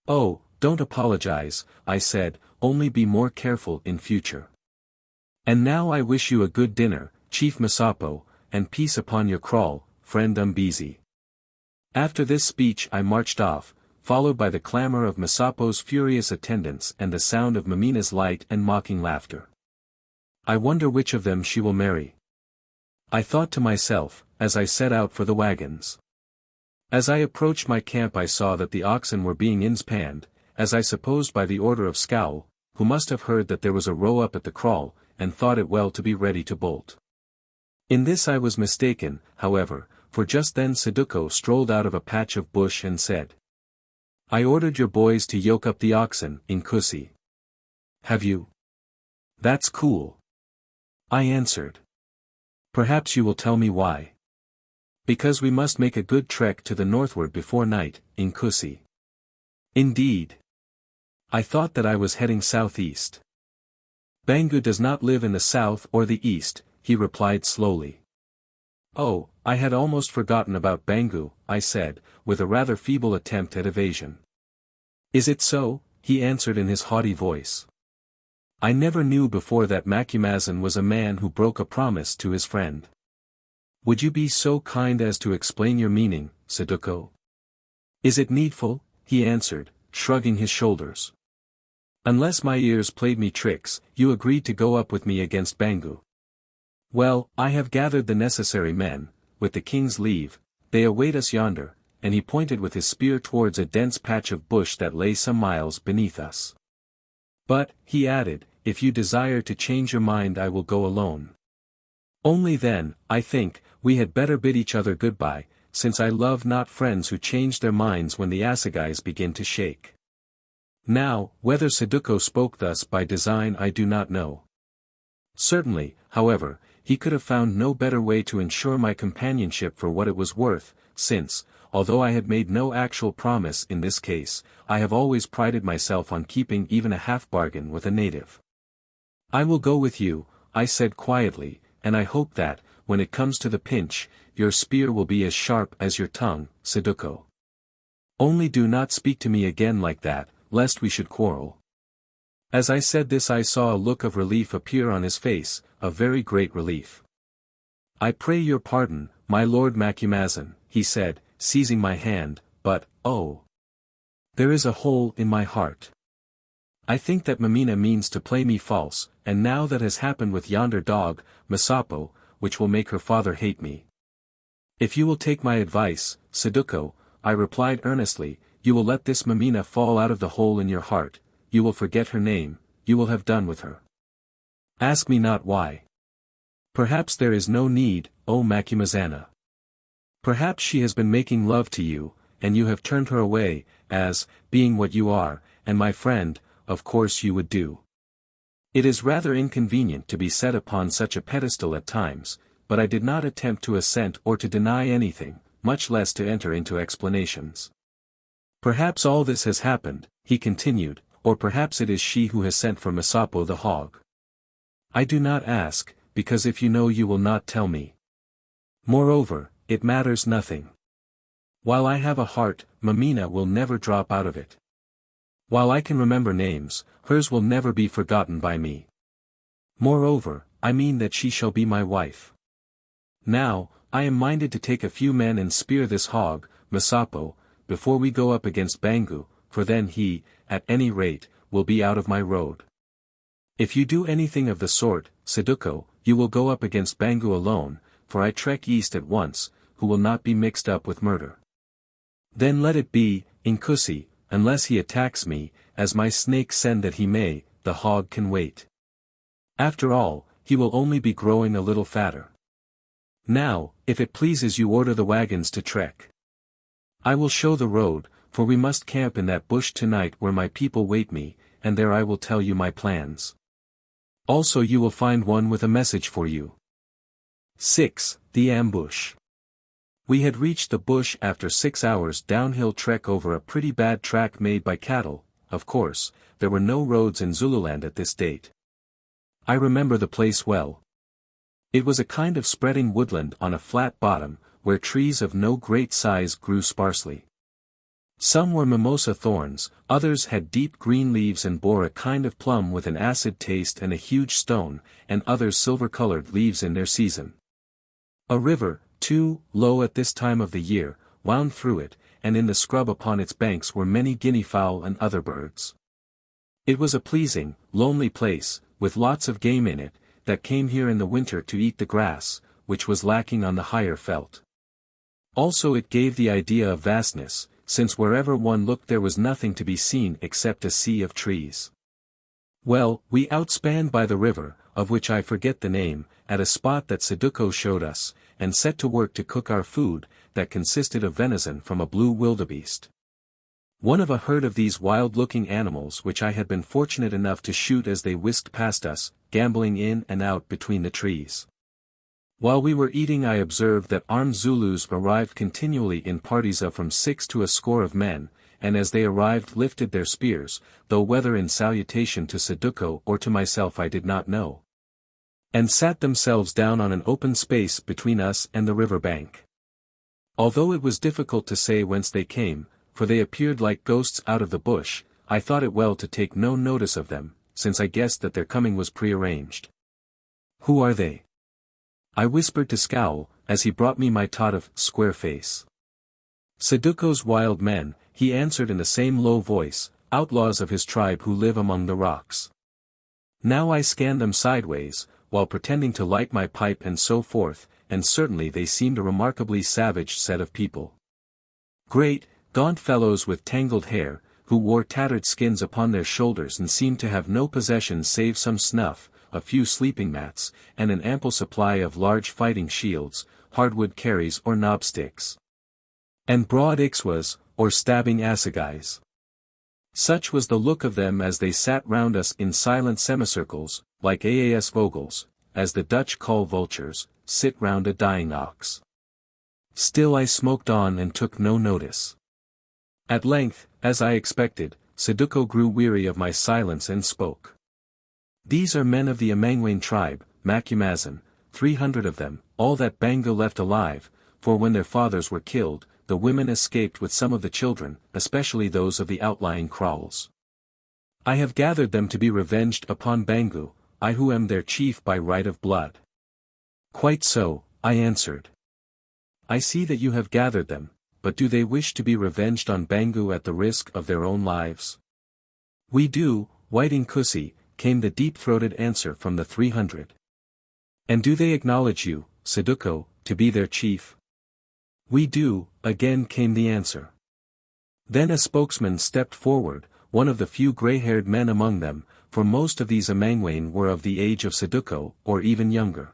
Oh, don't apologize, I said, only be more careful in future. And now I wish you a good dinner, Chief Masapo, and peace upon your kraal, friend Umbezi. After this speech I marched off, followed by the clamor of Masapo's furious attendants and the sound of Mameena's light and mocking laughter. I wonder which of them she will marry. I thought to myself, as I set out for the wagons. As I approached my camp I saw that the oxen were being inspanned, as I supposed by the order of Scowl, who must have heard that there was a row up at the kraal, and thought it well to be ready to bolt. In this I was mistaken, however, for just then Saduko strolled out of a patch of bush and said, I ordered your boys to yoke up the oxen, Inkusi. Have you? That's cool. I answered. Perhaps you will tell me why. Because we must make a good trek to the northward before night, Inkusi. Indeed. I thought that I was heading southeast. Bangu does not live in the south or the east, he replied slowly. Oh, I had almost forgotten about Bangu, I said, with a rather feeble attempt at evasion. Is it so? He answered in his haughty voice. I never knew before that Macumazahn was a man who broke a promise to his friend. Would you be so kind as to explain your meaning, Saduko? Is it needful? He answered, shrugging his shoulders. Unless my ears played me tricks, you agreed to go up with me against Bangu. Well, I have gathered the necessary men, with the king's leave, they await us yonder, and he pointed with his spear towards a dense patch of bush that lay some miles beneath us. But, he added, if you desire to change your mind I will go alone. Only then, I think, we had better bid each other goodbye, since I love not friends who change their minds when the assegais begin to shake. Now, whether Saduko spoke thus by design I do not know. Certainly, however, he could have found no better way to ensure my companionship for what it was worth, since, although I had made no actual promise in this case, I have always prided myself on keeping even a half-bargain with a native. "I will go with you," I said quietly, "and I hope that, when it comes to the pinch, your spear will be as sharp as your tongue, Saduko. Only do not speak to me again like that, lest we should quarrel." As I said this I saw a look of relief appear on his face, a very great relief. "I pray your pardon, my lord Macumazahn," he said, seizing my hand, "but, oh! There is a hole in my heart. I think that Mameena means to play me false, and now that has happened with yonder dog, Masapo, which will make her father hate me. If you will take my advice, Saduko," I replied earnestly, "you will let this Mameena fall out of the hole in your heart, you will forget her name, you will have done with her. Ask me not why. Perhaps there is no need, O Macumazahn. Perhaps she has been making love to you, and you have turned her away, as, being what you are, and my friend, of course you would do. It is rather inconvenient to be set upon such a pedestal at times, but I did not attempt to assent or to deny anything, much less to enter into explanations. Perhaps all this has happened," he continued, "or perhaps it is she who has sent for Masapo the hog. I do not ask, because if you know you will not tell me. Moreover, it matters nothing. While I have a heart, Mameena will never drop out of it. While I can remember names, hers will never be forgotten by me. Moreover, I mean that she shall be my wife. Now, I am minded to take a few men and spear this hog, Masapo, before we go up against Bangu, for then he, at any rate, will be out of my road. If you do anything of the sort, Saduko, you will go up against Bangu alone, for I trek east at once, who will not be mixed up with murder. Then let it be, Inkusi, unless he attacks me, as my snake send that he may, the hog can wait. After all, he will only be growing a little fatter. Now, if it pleases you, order the wagons to trek. I will show the road, for we must camp in that bush tonight where my people wait me, and there I will tell you my plans. Also you will find one with a message for you." 6. The ambush. We had reached the bush after 6 hours' downhill trek over a pretty bad track made by cattle. Of course, there were no roads in Zululand at this date. I remember the place well. It was a kind of spreading woodland on a flat bottom, where trees of no great size grew sparsely. Some were mimosa thorns, others had deep green leaves and bore a kind of plum with an acid taste and a huge stone, and others silver-colored leaves in their season. A river, too, low at this time of the year, wound through it, and in the scrub upon its banks were many guinea-fowl and other birds. It was a pleasing, lonely place, with lots of game in it, that came here in the winter to eat the grass, which was lacking on the higher veld. Also it gave the idea of vastness, since wherever one looked there was nothing to be seen except a sea of trees. Well, we outspanned by the river, of which I forget the name, at a spot that Saduko showed us, and set to work to cook our food, that consisted of venison from a blue wildebeest. One of a herd of these wild-looking animals which I had been fortunate enough to shoot as they whisked past us, gambolling in and out between the trees. While we were eating I observed that armed Zulus arrived continually in parties of from 6 to a score of men, and as they arrived lifted their spears, though whether in salutation to Saduko or to myself I did not know, and sat themselves down on an open space between us and the river bank. Although it was difficult to say whence they came, for they appeared like ghosts out of the bush, I thought it well to take no notice of them, since I guessed that their coming was prearranged. "Who are they?" I whispered to Scowl, as he brought me my tot of square face. "Saduko's wild men," he answered in the same low voice, "outlaws of his tribe who live among the rocks." Now I scanned them sideways, while pretending to light my pipe and so forth, and certainly they seemed a remarkably savage set of people. Great, gaunt fellows with tangled hair, who wore tattered skins upon their shoulders and seemed to have no possessions save some snuff, a few sleeping mats, and an ample supply of large fighting shields, hardwood carries or knobsticks, and broad ixwas, or stabbing assegais. Such was the look of them as they sat round us in silent semicircles, like Aas vogels, as the Dutch call vultures, sit round a dying ox. Still I smoked on and took no notice. At length, as I expected, Saduko grew weary of my silence and spoke. These are men of the Amangwain tribe, Macumazin, 300 of them, all that Bangu left alive, for when their fathers were killed, the women escaped with some of the children, especially those of the outlying kraals. I have gathered them to be revenged upon Bangu, I who am their chief by right of blood. Quite so, I answered. I see that you have gathered them, but do they wish to be revenged on Bangu at the risk of their own lives? We do, White Inkusi, came the deep-throated answer from the 300. And do they acknowledge you, Saduko, to be their chief? We do, again came the answer. Then a spokesman stepped forward, one of the few grey-haired men among them, for most of these Amangwain were of the age of Saduko, or even younger.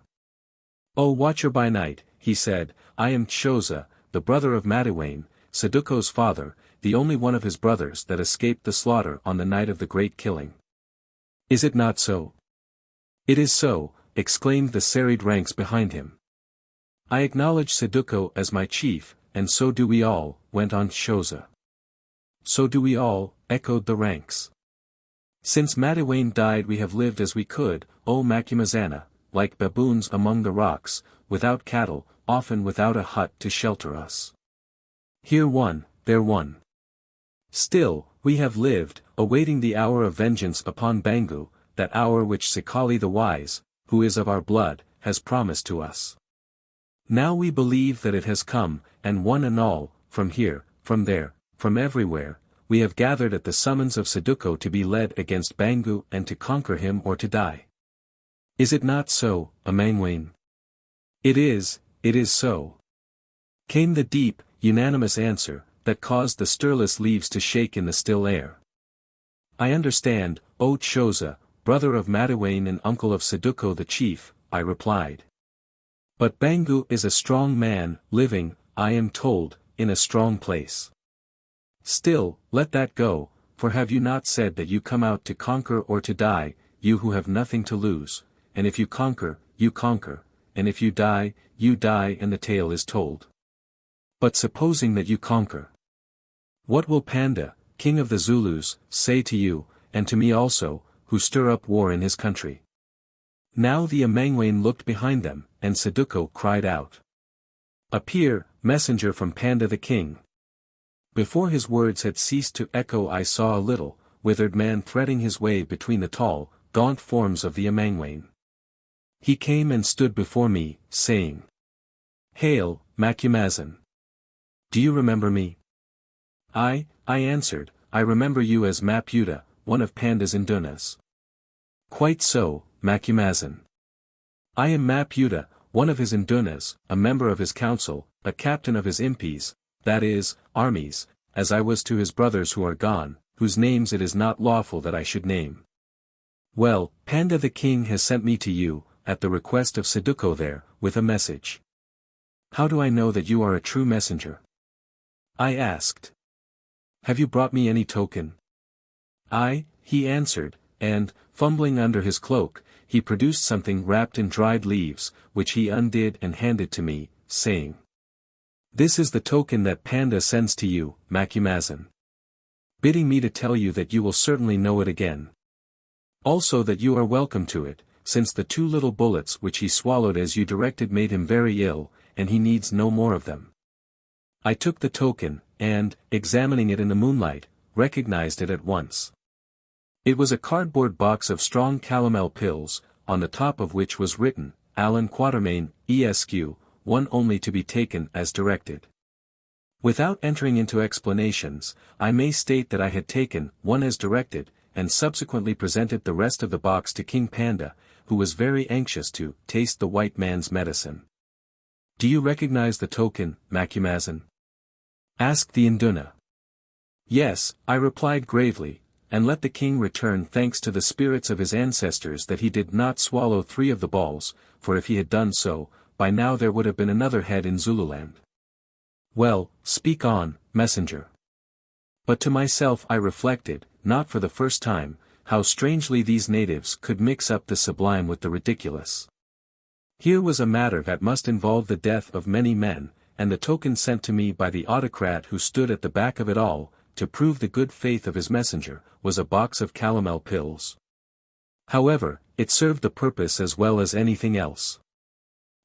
O Watcher by Night, he said, I am Xhosa, the brother of Madiwain, Saduko's father, the only one of his brothers that escaped the slaughter on the night of the great killing. Is it not so? It is so, exclaimed the serried ranks behind him. I acknowledge Saduko as my chief, and so do we all, went on Xhosa. So do we all, echoed the ranks. Since Madiwain died we have lived as we could, O Macumazana, like baboons among the rocks, without cattle, often without a hut to shelter us. Here one, there one. Still, we have lived, awaiting the hour of vengeance upon Bangu, that hour which Zikali the Wise, who is of our blood, has promised to us. Now we believe that it has come, and one and all, from here, from there, from everywhere, we have gathered at the summons of Saduko to be led against Bangu and to conquer him or to die. Is it not so, Amangwain? It is so. Came the deep, unanimous answer, that caused the stirless leaves to shake in the still air. I understand, O Xhosa, brother of Madiwain and uncle of Saduko the chief, I replied. But Bangu is a strong man, living, I am told, in a strong place. Still, let that go, for have you not said that you come out to conquer or to die, you who have nothing to lose, and if you conquer, and if you die, and the tale is told. But supposing that you conquer, what will Panda, king of the Zulus, say to you, and to me also, who stir up war in his country? Now the Amangwain looked behind them, and Saduko cried out. Appear, messenger from Panda the king. Before his words had ceased to echo I saw a little, withered man threading his way between the tall, gaunt forms of the Amangwain. He came and stood before me, saying, Hail, Macumazin. Do you remember me? I answered, I remember you as Maputa, one of Panda's Indunas. Quite so, Macumazin. I am Maputa, one of his Indunas, a member of his council, a captain of his impis, that is, armies, as I was to his brothers who are gone, whose names it is not lawful that I should name. Well, Panda the king has sent me to you, at the request of Saduko there, with a message. How do I know that you are a true messenger? I asked. Have you brought me any token? He answered, and, fumbling under his cloak, he produced something wrapped in dried leaves, which he undid and handed to me, saying, This is the token that Panda sends to you, Macumazin. Bidding me to tell you that you will certainly know it again. Also that you are welcome to it, since the 2 little bullets which he swallowed as you directed made him very ill, and he needs no more of them. I took the token, and, examining it in the moonlight, recognized it at once. It was a cardboard box of strong calomel pills, on the top of which was written, Allan Quatermain, Esq., one only to be taken as directed. Without entering into explanations, I may state that I had taken one as directed, and subsequently presented the rest of the box to King Panda, who was very anxious to taste the white man's medicine. Do you recognize the token, Macumazin? Asked the Induna. Yes, I replied gravely, and let the king return thanks to the spirits of his ancestors that he did not swallow 3 of the balls, for if he had done so, by now there would have been another head in Zululand. Well, speak on, messenger. But to myself I reflected, not for the first time, how strangely these natives could mix up the sublime with the ridiculous. Here was a matter that must involve the death of many men, and the token sent to me by the autocrat who stood at the back of it all, to prove the good faith of his messenger, was a box of calomel pills. However, it served the purpose as well as anything else.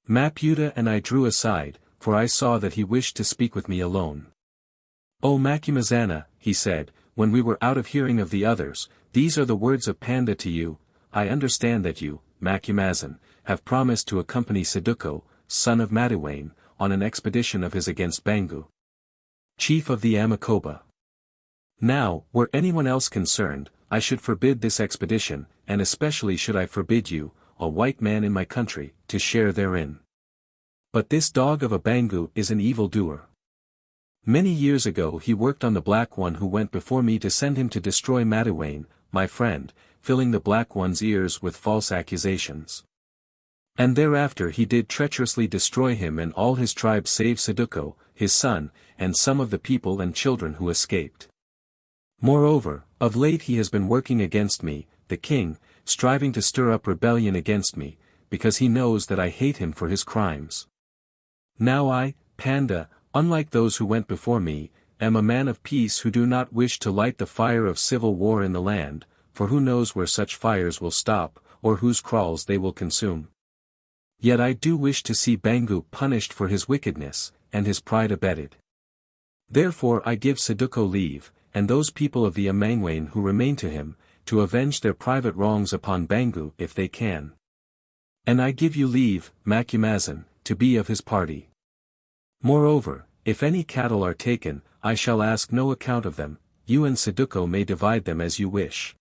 Maputa and I drew aside, for I saw that he wished to speak with me alone. "O Macumazana," he said, when we were out of hearing of the others, "these are the words of Panda to you. I understand that you, Macumazan, have promised to accompany Saduko, son of Madiwane, on an expedition of his against Bangu, chief of the Amakoba. Now, were anyone else concerned, I should forbid this expedition, and especially should I forbid you, a white man in my country, to share therein. But this dog of a Bangu is an evildoer. Many years ago he worked on the Black One who went before me to send him to destroy Madiwane, my friend, filling the Black One's ears with false accusations. And thereafter he did treacherously destroy him and all his tribe save Saduko, his son, and some of the people and children who escaped. Moreover, of late he has been working against me, the king, striving to stir up rebellion against me, because he knows that I hate him for his crimes. Now I, Panda, unlike those who went before me, am a man of peace who do not wish to light the fire of civil war in the land, for who knows where such fires will stop, or whose kraals they will consume. Yet I do wish to see Bangu punished for his wickedness, and his pride abated. Therefore I give Saduko leave, and those people of the Amangwane who remain to him, to avenge their private wrongs upon Bangu if they can. And I give you leave, Macumazan, to be of his party. Moreover, if any cattle are taken, I shall ask no account of them, you and Saduko may divide them as you wish.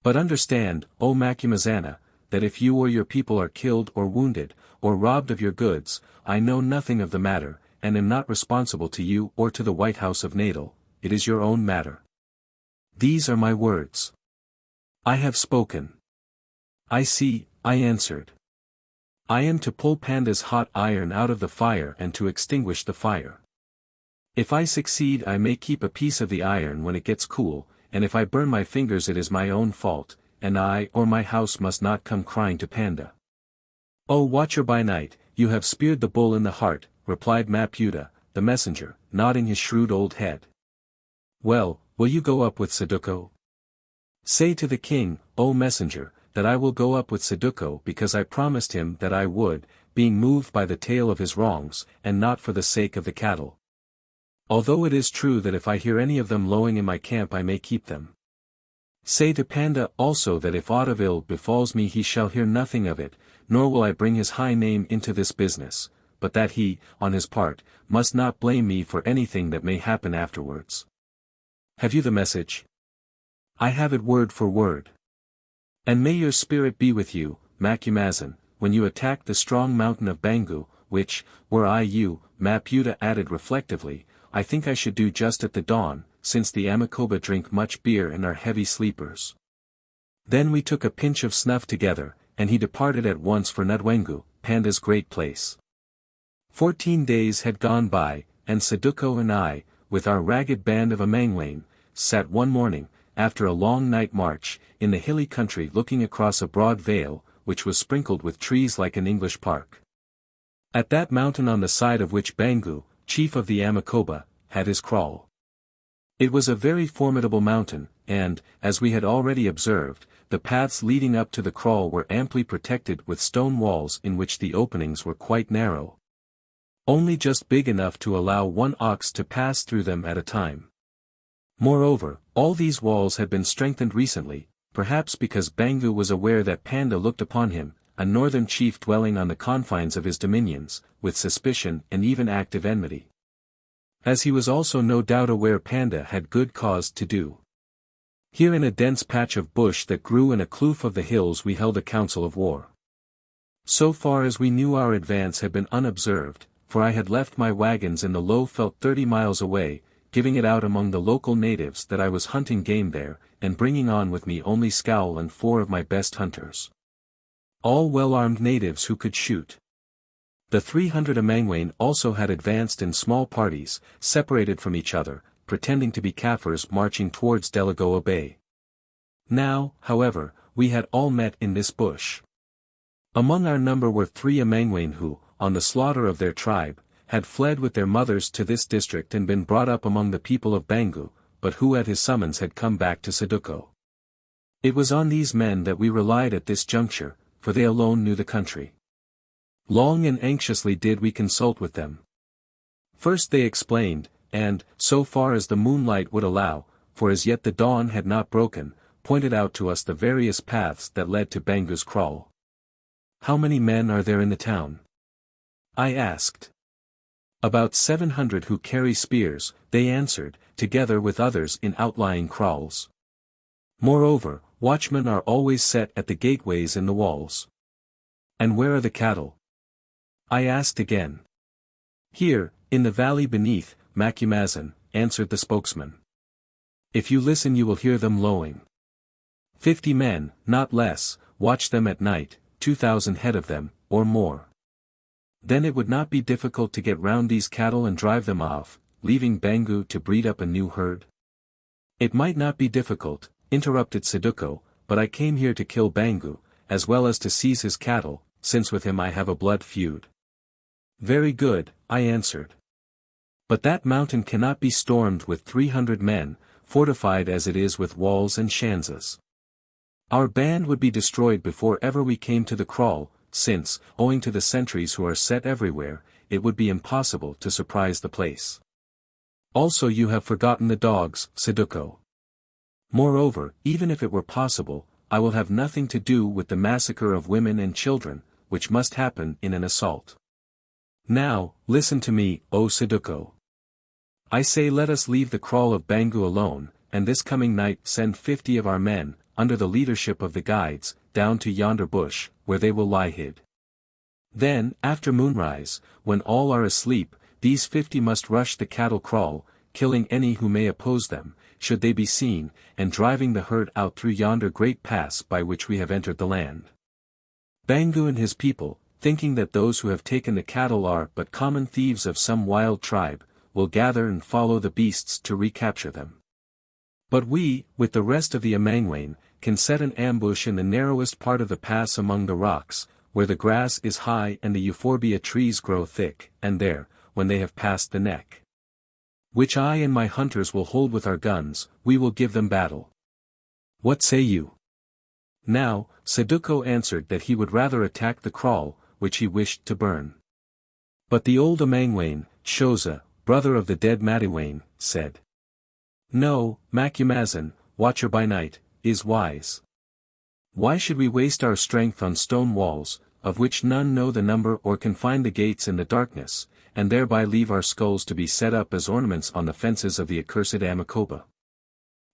But understand, O Macumazana, that if you or your people are killed or wounded, or robbed of your goods, I know nothing of the matter, and am not responsible to you or to the White House of Natal, it is your own matter. These are my words. I have spoken. I see, I answered. I am to pull Panda's hot iron out of the fire and to extinguish the fire. If I succeed I may keep a piece of the iron when it gets cool, and if I burn my fingers it is my own fault, and I or my house must not come crying to Panda. O watcher by night, you have speared the bull in the heart, replied Maputa, the messenger, nodding his shrewd old head. Well, will you go up with Saduko? Say to the king, O messenger, that I will go up with Saduko because I promised him that I would, being moved by the tale of his wrongs, and not for the sake of the cattle. Although it is true that if I hear any of them lowing in my camp I may keep them. Say to Panda also that if aught of ill befalls me he shall hear nothing of it, nor will I bring his high name into this business, but that he, on his part, must not blame me for anything that may happen afterwards. Have you the message? I have it word for word. And may your spirit be with you, Macumazan, when you attack the strong mountain of Bangu, which, were I you, Maputa added reflectively, I think I should do just at the dawn, since the Amakoba drink much beer and are heavy sleepers. Then we took a pinch of snuff together, and he departed at once for Nudwengu, Panda's great place. 14 days had gone by, and Saduko and I, with our ragged band of Amangwane, sat one morning, after a long night march, in the hilly country looking across a broad vale, which was sprinkled with trees like an English park. At that mountain on the side of which Bangu, chief of the Amakoba, had his kraal. It was a very formidable mountain, and, as we had already observed, the paths leading up to the kraal were amply protected with stone walls in which the openings were quite narrow. Only just big enough to allow one ox to pass through them at a time. Moreover, all these walls had been strengthened recently, perhaps because Bangu was aware that Panda looked upon him, a northern chief dwelling on the confines of his dominions, with suspicion and even active enmity. As he was also no doubt aware Panda had good cause to do. Here in a dense patch of bush that grew in a kloof of the hills we held a council of war. So far as we knew our advance had been unobserved, for I had left my wagons in the low veld 30 miles away, giving it out among the local natives that I was hunting game there, and bringing on with me only Scowl and 4 of my best hunters. All well-armed natives who could shoot. The 300 Amangwane also had advanced in small parties, separated from each other, pretending to be Kaffirs marching towards Delagoa Bay. Now, however, we had all met in this bush. Among our number were 3 Amangwane who, on the slaughter of their tribe, had fled with their mothers to this district and been brought up among the people of Bangu, but who at his summons had come back to Saduko. It was on these men that we relied at this juncture, for they alone knew the country. Long and anxiously did we consult with them. First they explained, and, so far as the moonlight would allow, for as yet the dawn had not broken, pointed out to us the various paths that led to Bangu's kraal. "How many men are there in the town?" I asked. "About 700 who carry spears," they answered, "together with others in outlying kraals. Moreover, watchmen are always set at the gateways in the walls." "And where are the cattle?" I asked again. "Here, in the valley beneath, Macumazahn," answered the spokesman. "If you listen you will hear them lowing. 50 men, not less, watch them at night, 2,000 head of them, or more. Then it would not be difficult to get round these cattle and drive them off, leaving Bangu to breed up a new herd." "It might not be difficult," interrupted Saduko, "but I came here to kill Bangu, as well as to seize his cattle, since with him I have a blood feud." "Very good," I answered. "But that mountain cannot be stormed with 300 men, fortified as it is with walls and shanzas. Our band would be destroyed before ever we came to the kraal, since, owing to the sentries who are set everywhere, it would be impossible to surprise the place. Also you have forgotten the dogs, Saduko. Moreover, even if it were possible, I will have nothing to do with the massacre of women and children, which must happen in an assault. Now, listen to me, O Saduko. I say let us leave the kraal of Bangu alone, and this coming night send 50 of our men, under the leadership of the guides, down to yonder bush, where they will lie hid. Then, after moonrise, when all are asleep, these 50 must rush the cattle kraal, killing any who may oppose them, should they be seen, and driving the herd out through yonder great pass by which we have entered the land. Bangu and his people, thinking that those who have taken the cattle are but common thieves of some wild tribe, will gather and follow the beasts to recapture them. But we, with the rest of the Amangwain, can set an ambush in the narrowest part of the pass among the rocks, where the grass is high and the euphorbia trees grow thick, and there, when they have passed the neck, which I and my hunters will hold with our guns, we will give them battle. What say you?" Now, Saduko answered that he would rather attack the kraal, which he wished to burn. But the old Amangwain, Shoza, brother of the dead Madiwain, said, "No, Macumazahn, watcher by night, is wise. Why should we waste our strength on stone walls, of which none know the number or can find the gates in the darkness, and thereby leave our skulls to be set up as ornaments on the fences of the accursed Amakoba?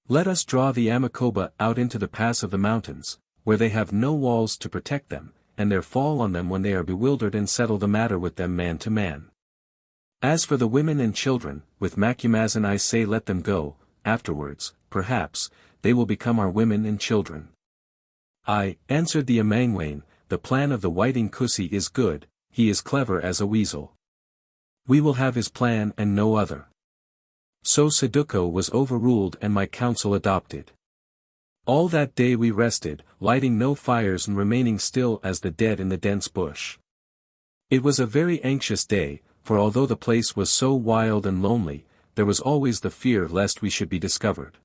Let us draw the Amakoba out into the pass of the mountains, where they have no walls to protect them, and there fall on them when they are bewildered and settle the matter with them man to man. As for the women and children, with Macumazahn I say let them go, afterwards, perhaps, they will become our women and children." "I," answered the Amangwain, "the plan of the whiting Kusi is good, he is clever as a weasel. We will have his plan and no other." So Saduko was overruled and my counsel adopted. All that day we rested, lighting no fires and remaining still as the dead in the dense bush. It was a very anxious day, for although the place was so wild and lonely, there was always the fear lest we should be discovered.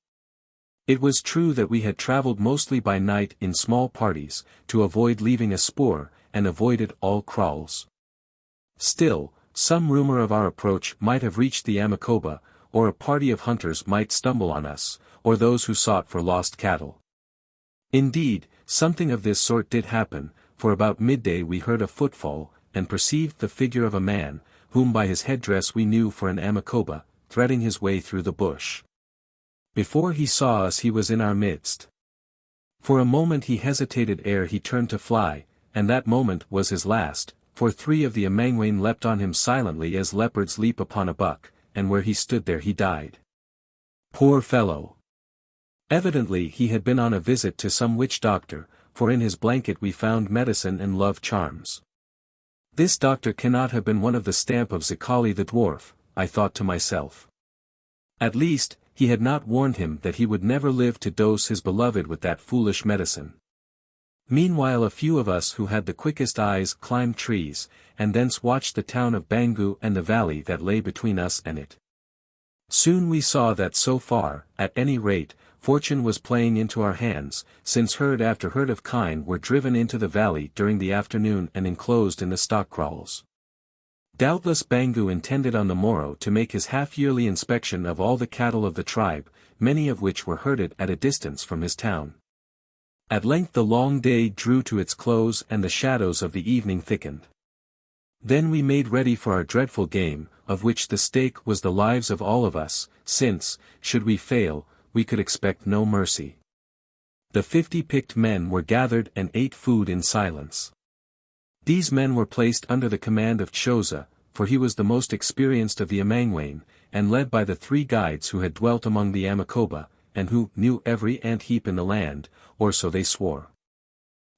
It was true that we had traveled mostly by night in small parties, to avoid leaving a spoor, and avoided all kraals. Still, some rumor of our approach might have reached the Amakoba, or a party of hunters might stumble on us, or those who sought for lost cattle. Indeed, something of this sort did happen, for about midday we heard a footfall, and perceived the figure of a man, whom by his headdress we knew for an Amakoba, threading his way through the bush. Before he saw us he was in our midst. For a moment he hesitated ere he turned to fly, and that moment was his last, for 3 of the Amangwain leapt on him silently as leopards leap upon a buck, and where he stood there he died. Poor fellow! Evidently he had been on a visit to some witch doctor, for in his blanket we found medicine and love charms. This doctor cannot have been one of the stamp of Zikali the dwarf, I thought to myself. At least, he had not warned him that he would never live to dose his beloved with that foolish medicine. Meanwhile a few of us who had the quickest eyes climbed trees, and thence watched the town of Bangu and the valley that lay between us and it. Soon we saw that so far, at any rate, fortune was playing into our hands, since herd after herd of kine were driven into the valley during the afternoon and enclosed in the stock kraals. Doubtless Bangu intended on the morrow to make his half-yearly inspection of all the cattle of the tribe, many of which were herded at a distance from his town. At length the long day drew to its close and the shadows of the evening thickened. Then we made ready for our dreadful game, of which the stake was the lives of all of us, since, should we fail, we could expect no mercy. The 50 picked men were gathered and ate food in silence. These men were placed under the command of Xhosa, for he was the most experienced of the Amangwane, and led by the 3 guides who had dwelt among the Amakoba, and who knew every ant heap in the land, or so they swore.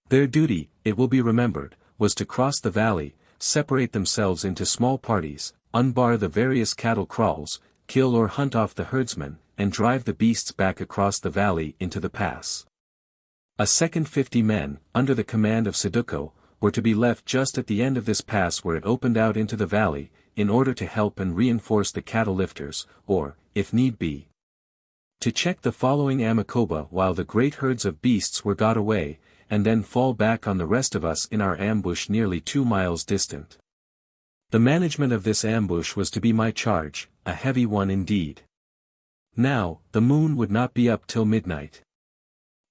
Their duty, it will be remembered, was to cross the valley, separate themselves into small parties, unbar the various cattle kraals, kill or hunt off the herdsmen, and drive the beasts back across the valley into the pass. A second 50 men, under the command of Saduko, were to be left just at the end of this pass where it opened out into the valley, in order to help and reinforce the cattle lifters, or, if need be, to check the following Amakoba while the great herds of beasts were got away, and then fall back on the rest of us in our ambush nearly 2 miles distant. The management of this ambush was to be my charge, a heavy one indeed. Now, the moon would not be up till midnight.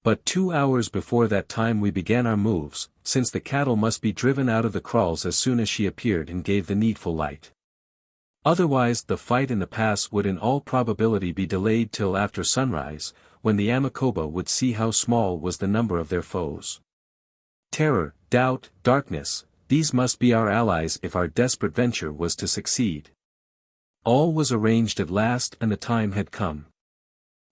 But 2 hours before that time we began our moves, since the cattle must be driven out of the kraals as soon as she appeared and gave the needful light. Otherwise the fight in the pass would in all probability be delayed till after sunrise, when the Amakoba would see how small was the number of their foes. Terror, doubt, darkness, these must be our allies if our desperate venture was to succeed. All was arranged at last and the time had come.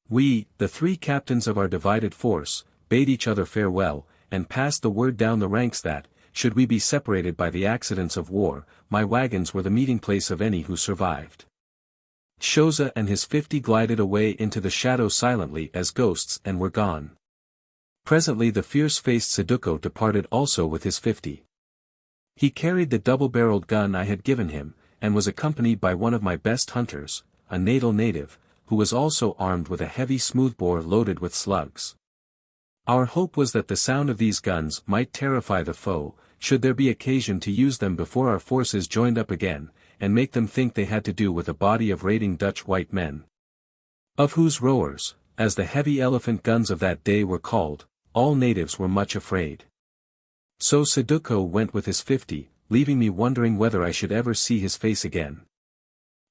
We, the 3 captains of our divided force, bade each other farewell, and passed the word down the ranks that, should we be separated by the accidents of war, my wagons were the meeting place of any who survived. Xhosa and his 50 glided away into the shadow silently as ghosts and were gone. Presently the fierce-faced Saduko departed also with his 50. He carried the double-barreled gun I had given him, and was accompanied by one of my best hunters, a Natal native, who was also armed with a heavy smoothbore loaded with slugs. Our hope was that the sound of these guns might terrify the foe, should there be occasion to use them before our forces joined up again, and make them think they had to do with a body of raiding Dutch white men, of whose rowers, as the heavy elephant guns of that day were called, all natives were much afraid. So Saduko went with his 50, leaving me wondering whether I should ever see his face again.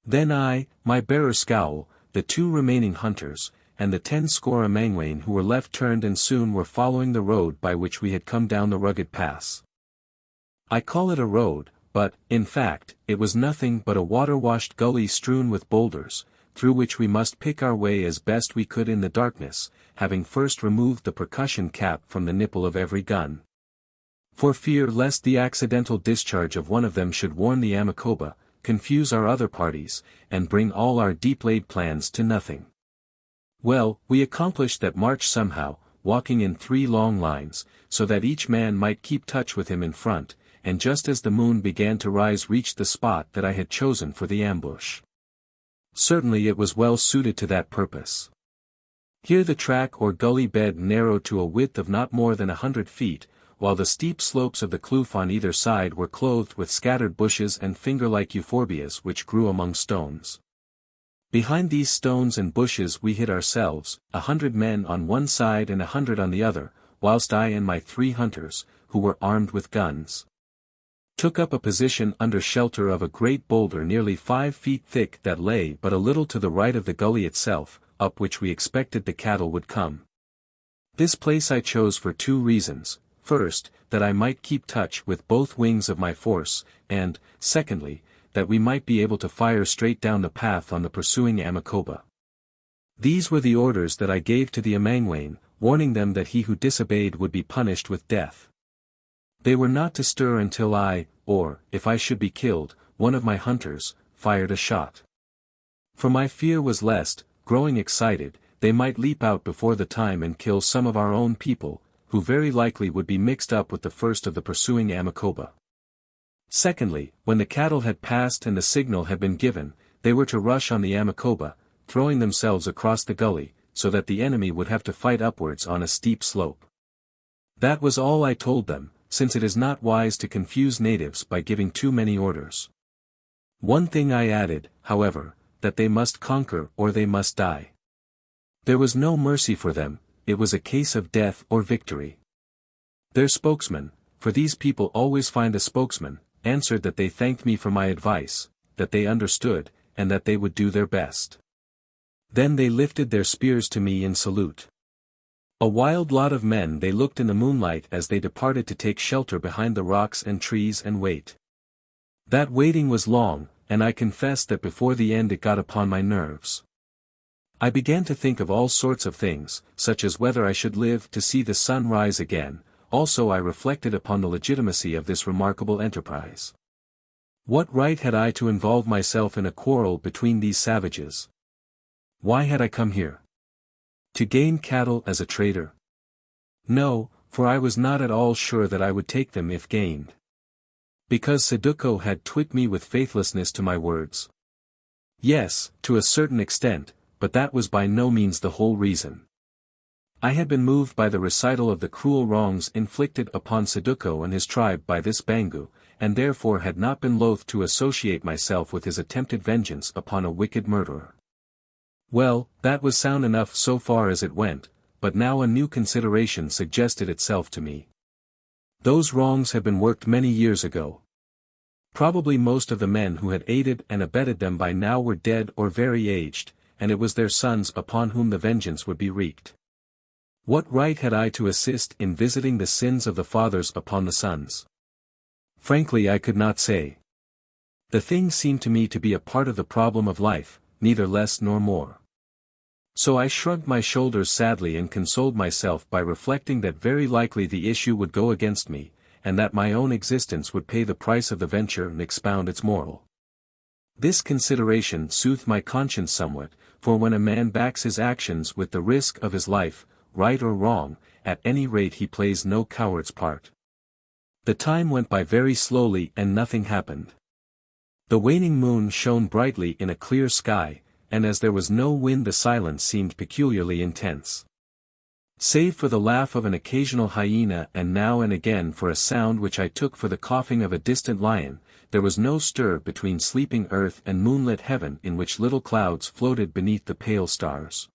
Then I, my bearer Scowl, the 2 remaining hunters, and the 10 score Amangwane who were left turned and soon were following the road by which we had come down the rugged pass. I call it a road, but, in fact, it was nothing but a water-washed gully strewn with boulders, through which we must pick our way as best we could in the darkness, having first removed the percussion cap from the nipple of every gun, for fear lest the accidental discharge of one of them should warn the Amakoba, confuse our other parties, and bring all our deep-laid plans to nothing. Well, we accomplished that march somehow, walking in 3 long lines, so that each man might keep touch with him in front, and just as the moon began to rise reached the spot that I had chosen for the ambush. Certainly it was well suited to that purpose. Here the track or gully bed narrowed to a width of not more than 100 feet, while the steep slopes of the kloof on either side were clothed with scattered bushes and finger-like euphorbias which grew among stones. Behind these stones and bushes we hid ourselves, 100 men on one side and 100 on the other, whilst I and my 3 hunters, who were armed with guns, took up a position under shelter of a great boulder nearly 5 feet thick that lay but a little to the right of the gully itself, up which we expected the cattle would come. This place I chose for 2 reasons. First, that I might keep touch with both wings of my force, and, secondly, that we might be able to fire straight down the path on the pursuing Amakoba. These were the orders that I gave to the Amangwane, warning them that he who disobeyed would be punished with death. They were not to stir until I, or, if I should be killed, one of my hunters, fired a shot. For my fear was lest, growing excited, they might leap out before the time and kill some of our own people, who very likely would be mixed up with the first of the pursuing Amakoba. Secondly, when the cattle had passed and the signal had been given, they were to rush on the Amakoba, throwing themselves across the gully, so that the enemy would have to fight upwards on a steep slope. That was all I told them, since it is not wise to confuse natives by giving too many orders. One thing I added, however, that they must conquer or they must die. There was no mercy for them, it was a case of death or victory. Their spokesman, for these people always find a spokesman, answered that they thanked me for my advice, that they understood, and that they would do their best. Then they lifted their spears to me in salute. A wild lot of men they looked in the moonlight as they departed to take shelter behind the rocks and trees and wait. That waiting was long, and I confess that before the end it got upon my nerves. I began to think of all sorts of things, such as whether I should live to see the sun rise again. Also I reflected upon the legitimacy of this remarkable enterprise. What right had I to involve myself in a quarrel between these savages? Why had I come here? To gain cattle as a trader? No, for I was not at all sure that I would take them if gained. Because Saduko had twit me with faithlessness to my words. Yes, to a certain extent, but that was by no means the whole reason. I had been moved by the recital of the cruel wrongs inflicted upon Saduko and his tribe by this Bangu, and therefore had not been loath to associate myself with his attempted vengeance upon a wicked murderer. Well, that was sound enough so far as it went, but now a new consideration suggested itself to me. Those wrongs had been worked many years ago. Probably most of the men who had aided and abetted them by now were dead or very aged, and it was their sons upon whom the vengeance would be wreaked. What right had I to assist in visiting the sins of the fathers upon the sons? Frankly, I could not say. The thing seemed to me to be a part of the problem of life, neither less nor more. So I shrugged my shoulders sadly and consoled myself by reflecting that very likely the issue would go against me, and that my own existence would pay the price of the venture and expound its moral. This consideration soothed my conscience somewhat, for when a man backs his actions with the risk of his life, right or wrong, at any rate he plays no coward's part. The time went by very slowly and nothing happened. The waning moon shone brightly in a clear sky, and as there was no wind the silence seemed peculiarly intense. Save for the laugh of an occasional hyena and now and again for a sound which I took for the coughing of a distant lion, there was no stir between sleeping earth and moonlit heaven in which little clouds floated beneath the pale stars.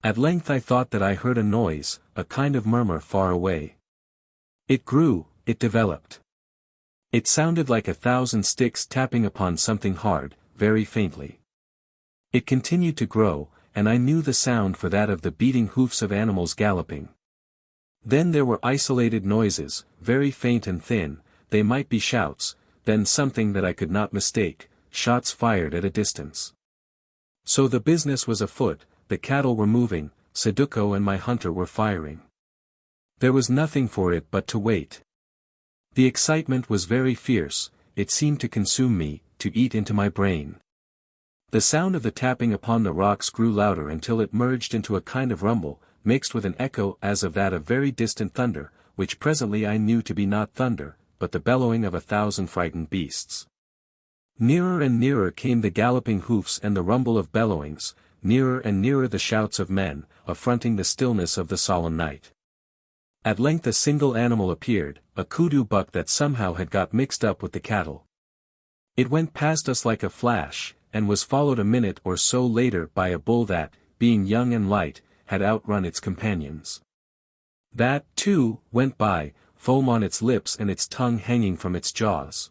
At length I thought that I heard a noise, a kind of murmur far away. It grew, it developed. It sounded like 1,000 sticks tapping upon something hard, very faintly. It continued to grow, and I knew the sound for that of the beating hoofs of animals galloping. Then there were isolated noises, very faint and thin, they might be shouts, then something that I could not mistake, shots fired at a distance. So the business was afoot, the cattle were moving, Saduko and my hunter were firing. There was nothing for it but to wait. The excitement was very fierce, it seemed to consume me, to eat into my brain. The sound of the tapping upon the rocks grew louder until it merged into a kind of rumble, mixed with an echo as of that of very distant thunder, which presently I knew to be not thunder, but the bellowing of 1,000 frightened beasts. Nearer and nearer came the galloping hoofs and the rumble of bellowings, nearer and nearer the shouts of men, affronting the stillness of the solemn night. At length a single animal appeared, a kudu buck that somehow had got mixed up with the cattle. It went past us like a flash, and was followed a minute or so later by a bull that, being young and light, had outrun its companions. That, too, went by, foam on its lips and its tongue hanging from its jaws.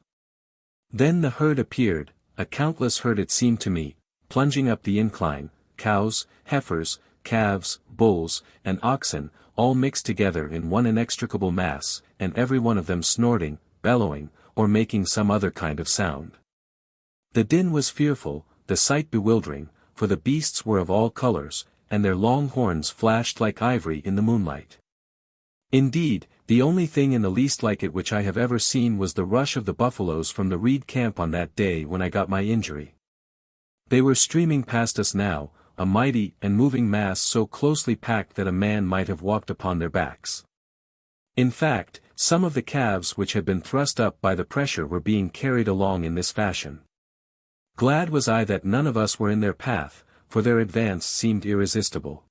Then the herd appeared, a countless herd it seemed to me, plunging up the incline, cows, heifers, calves, bulls, and oxen, all mixed together in one inextricable mass, and every one of them snorting, bellowing, or making some other kind of sound. The din was fearful, the sight bewildering, for the beasts were of all colors, and their long horns flashed like ivory in the moonlight. Indeed, the only thing in the least like it which I have ever seen was the rush of the buffaloes from the reed camp on that day when I got my injury. They were streaming past us now, a mighty and moving mass so closely packed that a man might have walked upon their backs. In fact, some of the calves which had been thrust up by the pressure were being carried along in this fashion. Glad was I that none of us were in their path, for their advance seemed irresistible.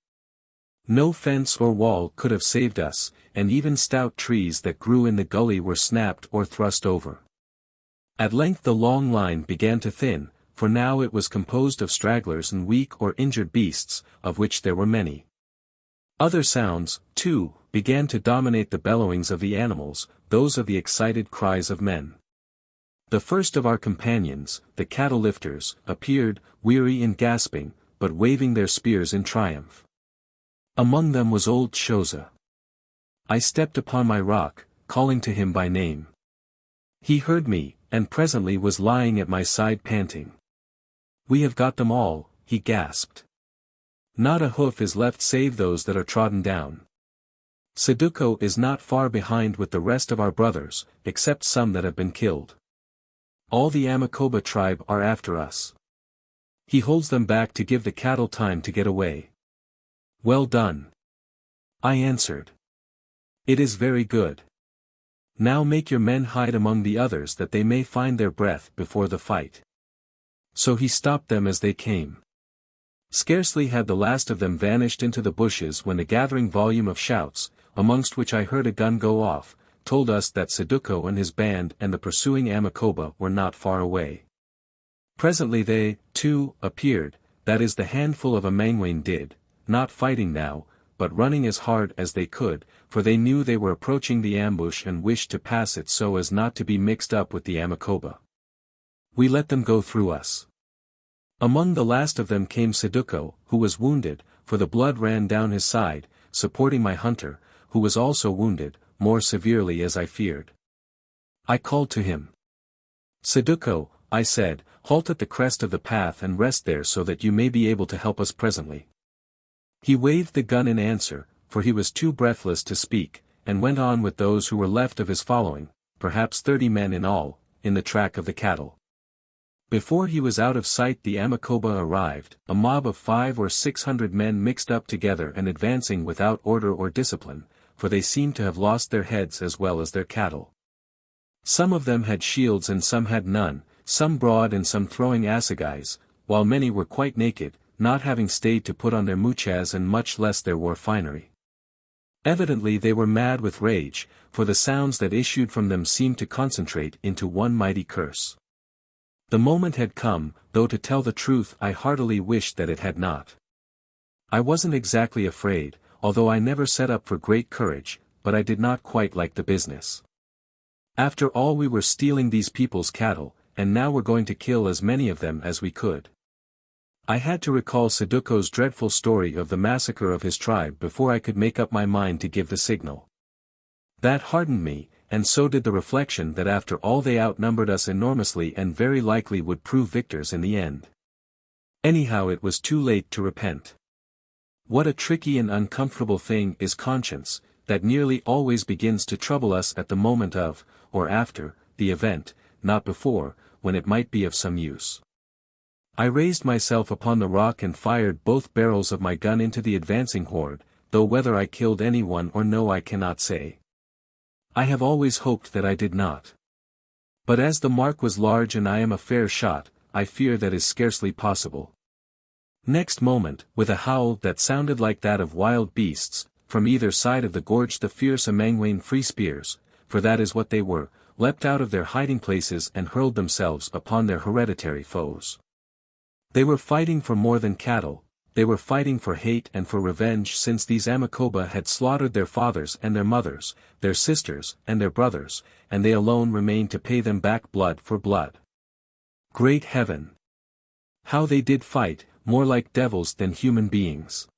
No fence or wall could have saved us, and even stout trees that grew in the gully were snapped or thrust over. At length the long line began to thin, for now it was composed of stragglers and weak or injured beasts, of which there were many. Other sounds, too, began to dominate the bellowings of the animals, those of the excited cries of men. The first of our companions, the cattle lifters, appeared, weary and gasping, but waving their spears in triumph. Among them was old Shoza. I stepped upon my rock, calling to him by name. He heard me, and presently was lying at my side panting. "We have got them all," he gasped. "Not a hoof is left save those that are trodden down. Saduko is not far behind with the rest of our brothers, except some that have been killed. All the Amakoba tribe are after us. He holds them back to give the cattle time to get away." "Well done," I answered. "It is very good. Now make your men hide among the others that they may find their breath before the fight." So he stopped them as they came. Scarcely had the last of them vanished into the bushes when the gathering volume of shouts, amongst which I heard a gun go off, told us that Saduko and his band and the pursuing Amakoba were not far away. Presently they, too, appeared, that is the handful of Amangwain did, not fighting now, but running as hard as they could, for they knew they were approaching the ambush and wished to pass it so as not to be mixed up with the Amakoba. We let them go through us. Among the last of them came Saduko, who was wounded, for the blood ran down his side, supporting my hunter, who was also wounded, more severely as I feared. I called to him. "Saduko," I said, "halt at the crest of the path and rest there so that you may be able to help us presently." He waved the gun in answer, for he was too breathless to speak, and went on with those who were left of his following, perhaps 30 men in all, in the track of the cattle. Before he was out of sight the Amakoba arrived, a mob of 500 or 600 men mixed up together and advancing without order or discipline, for they seemed to have lost their heads as well as their cattle. Some of them had shields and some had none, some broad and some throwing assegais, while many were quite naked, not having stayed to put on their muchas and much less their war finery. Evidently they were mad with rage, for the sounds that issued from them seemed to concentrate into one mighty curse. The moment had come, though to tell the truth I heartily wished that it had not. I wasn't exactly afraid, although I never set up for great courage, but I did not quite like the business. After all we were stealing these people's cattle, and now we're going to kill as many of them as we could. I had to recall Saduko's dreadful story of the massacre of his tribe before I could make up my mind to give the signal. That hardened me, and so did the reflection that after all they outnumbered us enormously and very likely would prove victors in the end. Anyhow it was too late to repent. What a tricky and uncomfortable thing is conscience, that nearly always begins to trouble us at the moment of, or after, the event, not before, when it might be of some use. I raised myself upon the rock and fired both barrels of my gun into the advancing horde, though whether I killed anyone or no I cannot say. I have always hoped that I did not. But as the mark was large and I am a fair shot, I fear that is scarcely possible. Next moment, with a howl that sounded like that of wild beasts, from either side of the gorge the fierce Amangwain free spears, for that is what they were, leapt out of their hiding places and hurled themselves upon their hereditary foes. They were fighting for more than cattle, they were fighting for hate and for revenge since these Amakoba had slaughtered their fathers and their mothers, their sisters and their brothers, and they alone remained to pay them back blood for blood. Great heaven! How they did fight, more like devils than human beings.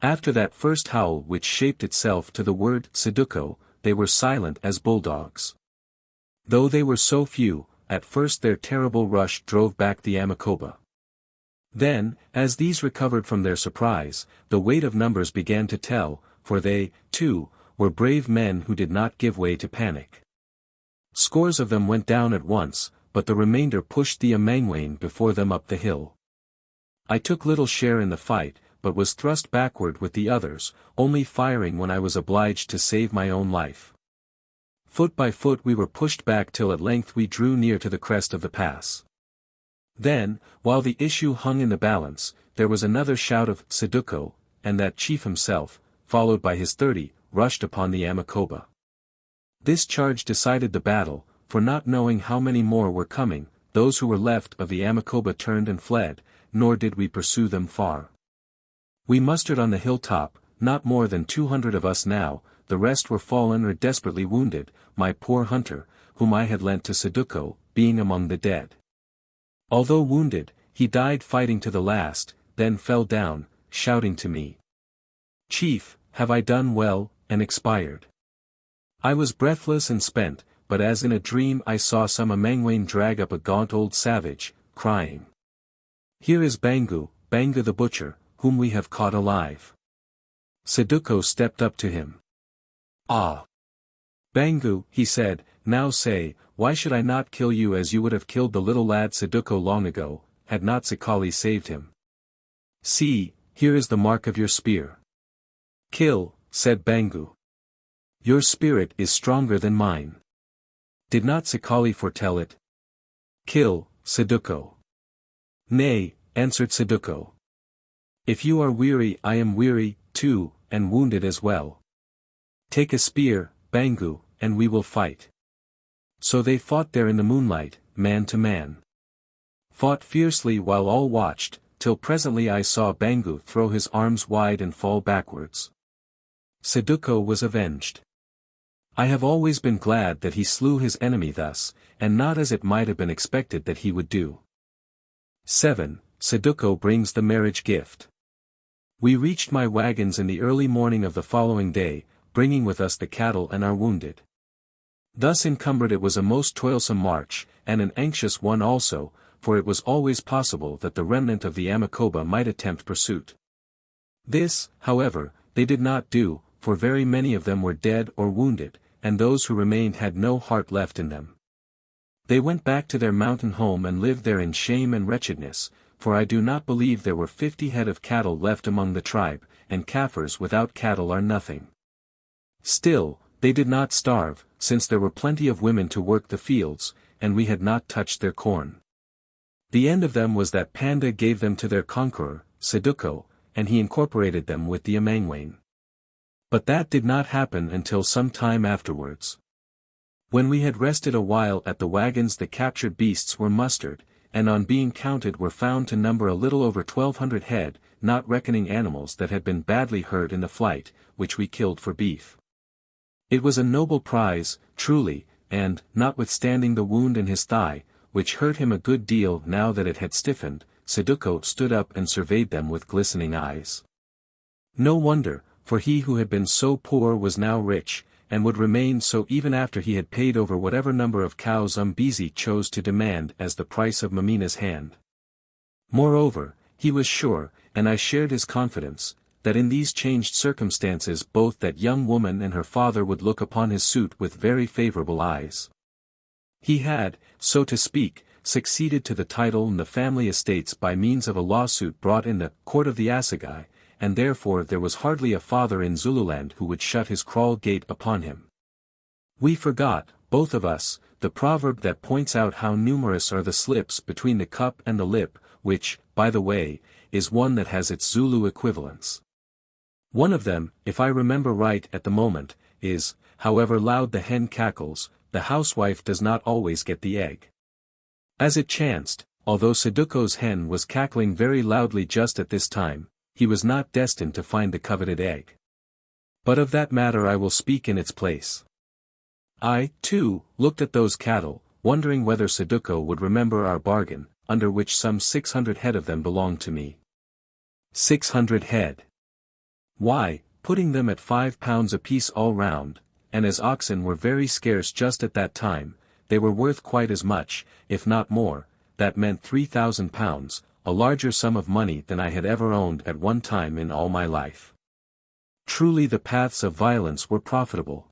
After that first howl which shaped itself to the word Saduko, they were silent as bulldogs. Though they were so few, at first their terrible rush drove back the Amakoba. Then, as these recovered from their surprise, the weight of numbers began to tell, for they, too, were brave men who did not give way to panic. Scores of them went down at once, but the remainder pushed the Amangwain before them up the hill. I took little share in the fight, but was thrust backward with the others, only firing when I was obliged to save my own life. Foot by foot we were pushed back till at length we drew near to the crest of the pass. Then, while the issue hung in the balance, there was another shout of Saduko, and that chief himself, followed by his 30, rushed upon the Amakoba. This charge decided the battle, for not knowing how many more were coming, those who were left of the Amakoba turned and fled, nor did we pursue them far. We mustered on the hilltop, not more than 200 of us now, the rest were fallen or desperately wounded, my poor hunter, whom I had lent to Saduko, being among the dead. Although wounded, he died fighting to the last, then fell down, shouting to me, "Chief, have I done well, and expired?" I was breathless and spent, but as in a dream I saw some Amangwain drag up a gaunt old savage, crying, "Here is Bangu, Banga the butcher, whom we have caught alive." Saduko stepped up to him. "Ah! Bangu," he said, "now say, why should I not kill you as you would have killed the little lad Saduko long ago, had not Zikali saved him? See, here is the mark of your spear." "Kill," said Bangu. "Your spirit is stronger than mine. Did not Zikali foretell it? Kill, Saduko." "Nay," answered Saduko. "If you are weary I am weary, too, and wounded as well. Take a spear, Bangu, and we will fight." So they fought there in the moonlight, man to man. Fought fiercely while all watched, till presently I saw Bangu throw his arms wide and fall backwards. Saduko was avenged. I have always been glad that he slew his enemy thus, and not as it might have been expected that he would do. 7. Saduko brings the marriage gift. We reached my wagons in the early morning of the following day, bringing with us the cattle and our wounded. Thus encumbered it was a most toilsome march, and an anxious one also, for it was always possible that the remnant of the Amakoba might attempt pursuit. This, however, they did not do, for very many of them were dead or wounded, and those who remained had no heart left in them. They went back to their mountain home and lived there in shame and wretchedness, for I do not believe there were 50 head of cattle left among the tribe, and Kaffirs without cattle are nothing. Still, they did not starve, since there were plenty of women to work the fields, and we had not touched their corn. The end of them was that Panda gave them to their conqueror, Saduko, and he incorporated them with the Amangwain. But that did not happen until some time afterwards. When we had rested a while at the wagons the captured beasts were mustered, and on being counted were found to number a little over 1,200 head, not reckoning animals that had been badly hurt in the flight, which we killed for beef. It was a noble prize, truly, and, notwithstanding the wound in his thigh, which hurt him a good deal now that it had stiffened, Saduko stood up and surveyed them with glistening eyes. No wonder, for he who had been so poor was now rich, and would remain so even after he had paid over whatever number of cows Umbezi chose to demand as the price of Mameena's hand. Moreover, he was sure, and I shared his confidence, that in these changed circumstances both that young woman and her father would look upon his suit with very favorable eyes. He had, so to speak, succeeded to the title and the family estates by means of a lawsuit brought in the court of the assegai, and therefore there was hardly a father in Zululand who would shut his kraal gate upon him. We forgot, both of us, the proverb that points out how numerous are the slips between the cup and the lip, which, by the way, is one that has its Zulu equivalents. One of them, if I remember right at the moment, is, however loud the hen cackles, the housewife does not always get the egg. As it chanced, although Saduko's hen was cackling very loudly just at this time, he was not destined to find the coveted egg. But of that matter I will speak in its place. I, too, looked at those cattle, wondering whether Saduko would remember our bargain, under which some 600 head of them belonged to me. 600 head. Why, putting them at £5 apiece all round, and as oxen were very scarce just at that time, they were worth quite as much, if not more. That meant £3,000, a larger sum of money than I had ever owned at one time in all my life. Truly the paths of violence were profitable.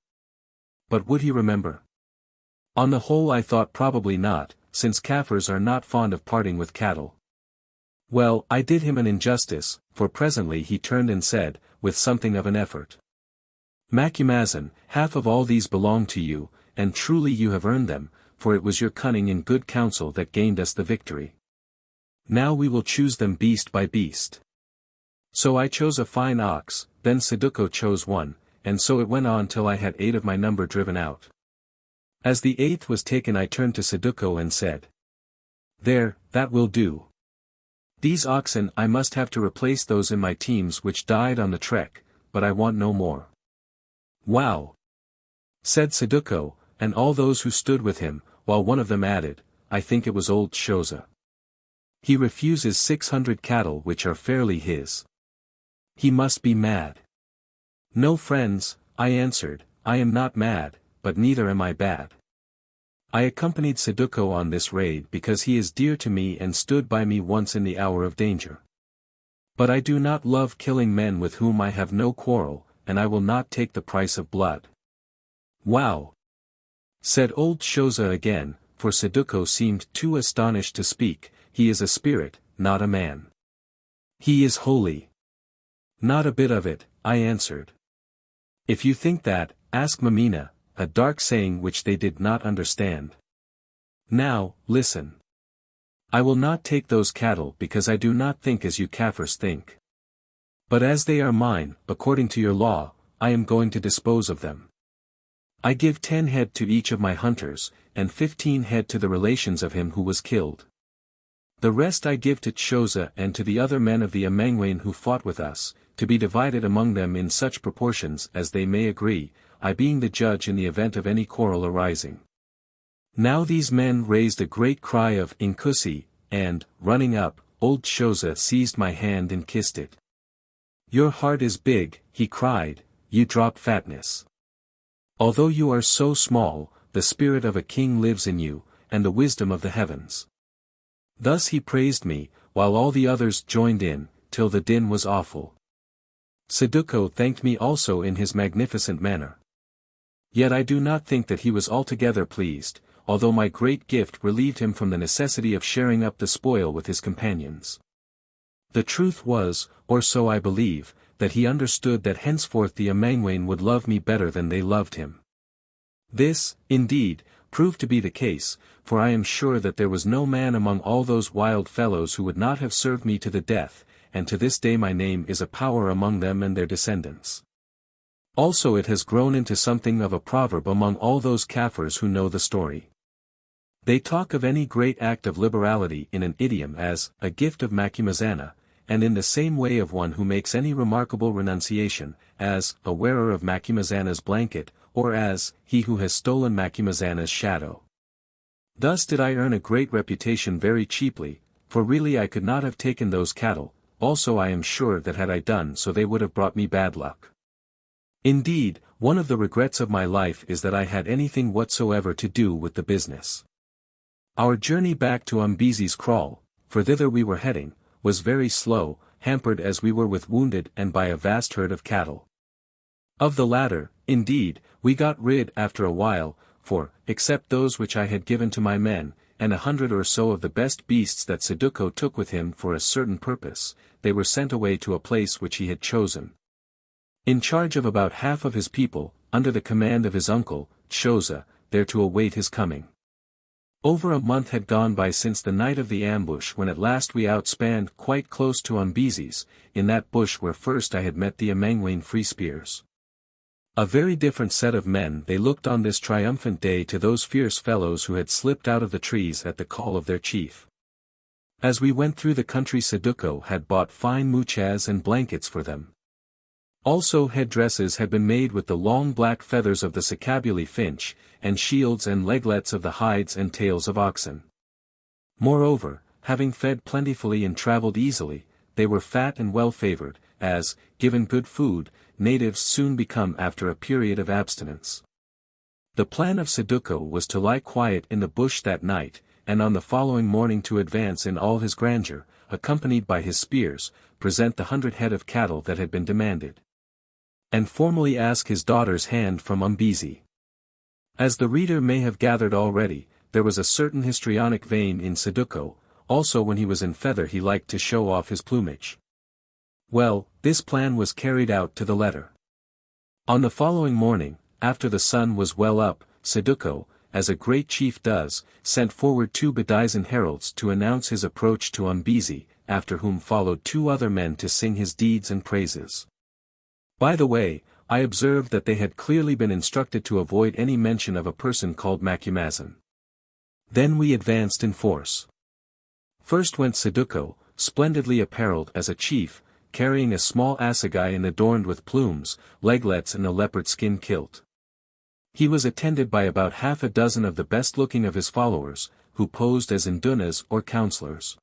But would he remember? On the whole I thought probably not, since Kaffirs are not fond of parting with cattle. Well, I did him an injustice, for presently he turned and said, with something of an effort. Macumazahn, half of all these belong to you, and truly you have earned them, for it was your cunning and good counsel that gained us the victory. Now we will choose them beast by beast. So I chose a fine ox, then Saduko chose one, and so it went on till I had 8 of my number driven out. As the 8th was taken I turned to Saduko and said, "There, that will do. These oxen I must have to replace those in my teams which died on the trek, but I want no more." "Wow!" said Saduko, and all those who stood with him, while one of them added, I think it was old Shoza. "He refuses 600 cattle which are fairly his. He must be mad." "No friends," I answered, "I am not mad, but neither am I bad. I accompanied Saduko on this raid because he is dear to me and stood by me once in the hour of danger. But I do not love killing men with whom I have no quarrel, and I will not take the price of blood." "Wow!" said old Shoza again, for Saduko seemed too astonished to speak. "He is a spirit, not a man. He is holy." "Not a bit of it," I answered. "If you think that, ask Mameena," a dark saying which they did not understand. "Now, listen. I will not take those cattle because I do not think as you Kaffirs think. But as they are mine, according to your law, I am going to dispose of them. I give 10 head to each of my hunters, and 15 head to the relations of him who was killed. The rest I give to Xhosa and to the other men of the Amangwain who fought with us, to be divided among them in such proportions as they may agree, I being the judge in the event of any quarrel arising." Now these men raised a great cry of Inkusi, and, running up, old Xhosa seized my hand and kissed it. "Your heart is big," he cried, "you drop fatness. Although you are so small, the spirit of a king lives in you, and the wisdom of the heavens." Thus he praised me, while all the others joined in, till the din was awful. Saduko thanked me also in his magnificent manner. Yet I do not think that he was altogether pleased, although my great gift relieved him from the necessity of sharing up the spoil with his companions. The truth was, or so I believe, that he understood that henceforth the Amangwain would love me better than they loved him. This, indeed, proved to be the case, for I am sure that there was no man among all those wild fellows who would not have served me to the death, and to this day my name is a power among them and their descendants. Also it has grown into something of a proverb among all those Kaffirs who know the story. They talk of any great act of liberality in an idiom as, a gift of Macumazahn, and in the same way of one who makes any remarkable renunciation, as, a wearer of Macumazahn's blanket, or as, he who has stolen Macumazahn's shadow. Thus did I earn a great reputation very cheaply, for really I could not have taken those cattle, also I am sure that had I done so they would have brought me bad luck. Indeed, one of the regrets of my life is that I had anything whatsoever to do with the business. Our journey back to Umbezi's kraal, for thither we were heading, was very slow, hampered as we were with wounded and by a vast herd of cattle. Of the latter, indeed, we got rid after a while, for, except those which I had given to my men, and 100 or so of the best beasts that Saduko took with him for a certain purpose, they were sent away to a place which he had chosen, in charge of about half of his people, under the command of his uncle, Xhosa, there to await his coming. Over a month had gone by since the night of the ambush when at last we outspanned quite close to Umbezi's, in that bush where first I had met the Amangwain free spears. A very different set of men they looked on this triumphant day to those fierce fellows who had slipped out of the trees at the call of their chief. As we went through the country Saduko had bought fine muchas and blankets for them. Also headdresses had been made with the long black feathers of the Sakabuli finch, and shields and leglets of the hides and tails of oxen. Moreover, having fed plentifully and travelled easily, they were fat and well favoured, as, given good food, natives soon become after a period of abstinence. The plan of Saduko was to lie quiet in the bush that night, and on the following morning to advance in all his grandeur, accompanied by his spears, present the 100 head of cattle that had been demanded, and formally ask his daughter's hand from Umbezi. As the reader may have gathered already, there was a certain histrionic vein in Saduko, also when he was in feather he liked to show off his plumage. Well, this plan was carried out to the letter. On the following morning, after the sun was well up, Saduko, as a great chief does, sent forward 2 bedizened heralds to announce his approach to Umbezi, after whom followed 2 other men to sing his deeds and praises. By the way, I observed that they had clearly been instructed to avoid any mention of a person called Macumazan. Then we advanced in force. First went Saduko, splendidly apparelled as a chief, carrying a small assegai and adorned with plumes, leglets and a leopard skin kilt. He was attended by about half a dozen of the best-looking of his followers, who posed as indunas or counselors.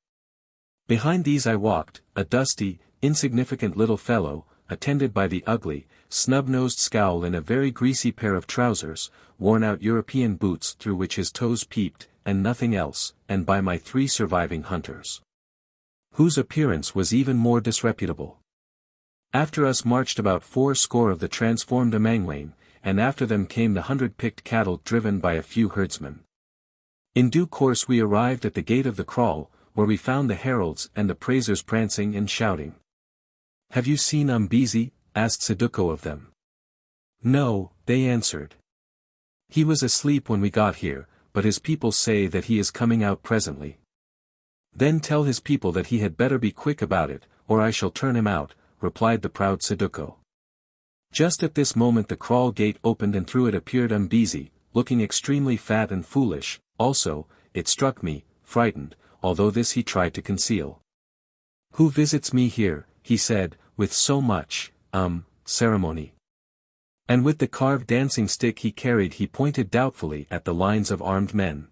Behind these I walked, a dusty, insignificant little fellow, attended by the ugly, snub-nosed scowl in a very greasy pair of trousers, worn-out European boots through which his toes peeped, and nothing else, and by my 3 surviving hunters, whose appearance was even more disreputable. After us marched about 80 of the transformed Amangwain, and after them came the 100 picked cattle driven by a few herdsmen. In due course we arrived at the gate of the kraal, where we found the heralds and the praisers prancing and shouting. "Have you seen Umbezi?" asked Saduko of them. "No," they answered. "He was asleep when we got here, but his people say that he is coming out presently." "Then tell his people that he had better be quick about it, or I shall turn him out," replied the proud Saduko. Just at this moment the kraal gate opened and through it appeared Umbezi, looking extremely fat and foolish. Also, it struck me, frightened, although this he tried to conceal. "Who visits me here?" he said, with so much, ceremony. And with the carved dancing stick he carried he pointed doubtfully at the lines of armed men.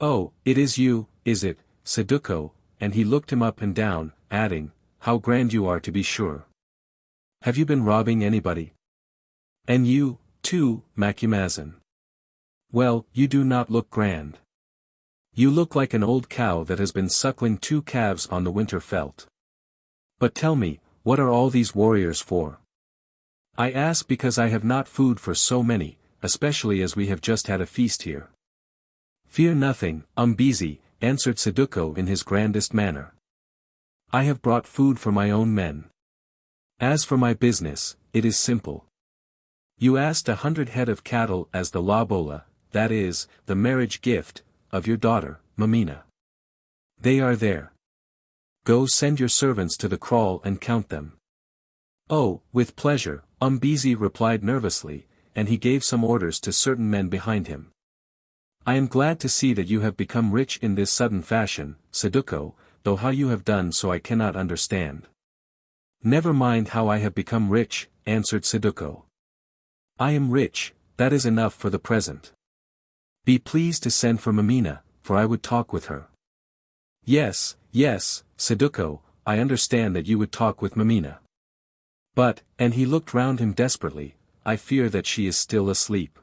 "Oh, it is you, is it, Saduko?" and he looked him up and down, adding, "How grand you are to be sure. Have you been robbing anybody? And you, too, Macumazan? Well, you do not look grand. You look like an old cow that has been suckling 2 calves on the winter veldt. But tell me, what are all these warriors for?" "I ask because I have not food for so many, especially as we have just had a feast here." "Fear nothing, Umbezi," answered Saduko in his grandest manner. "I have brought food for my own men. As for my business, it is simple. You asked 100 head of cattle as the lobola, that is, the marriage gift, of your daughter, Mameena. They are there. Go send your servants to the kraal and count them." "Oh, with pleasure," Umbezi replied nervously, and he gave some orders to certain men behind him. "I am glad to see that you have become rich in this sudden fashion, Saduko, though how you have done so I cannot understand." "Never mind how I have become rich," answered Saduko. "I am rich, that is enough for the present. Be pleased to send for Mameena, for I would talk with her." Yes, Saduko, I understand that you would talk with Mameena. But," and he looked round him desperately, "I fear that she is still asleep.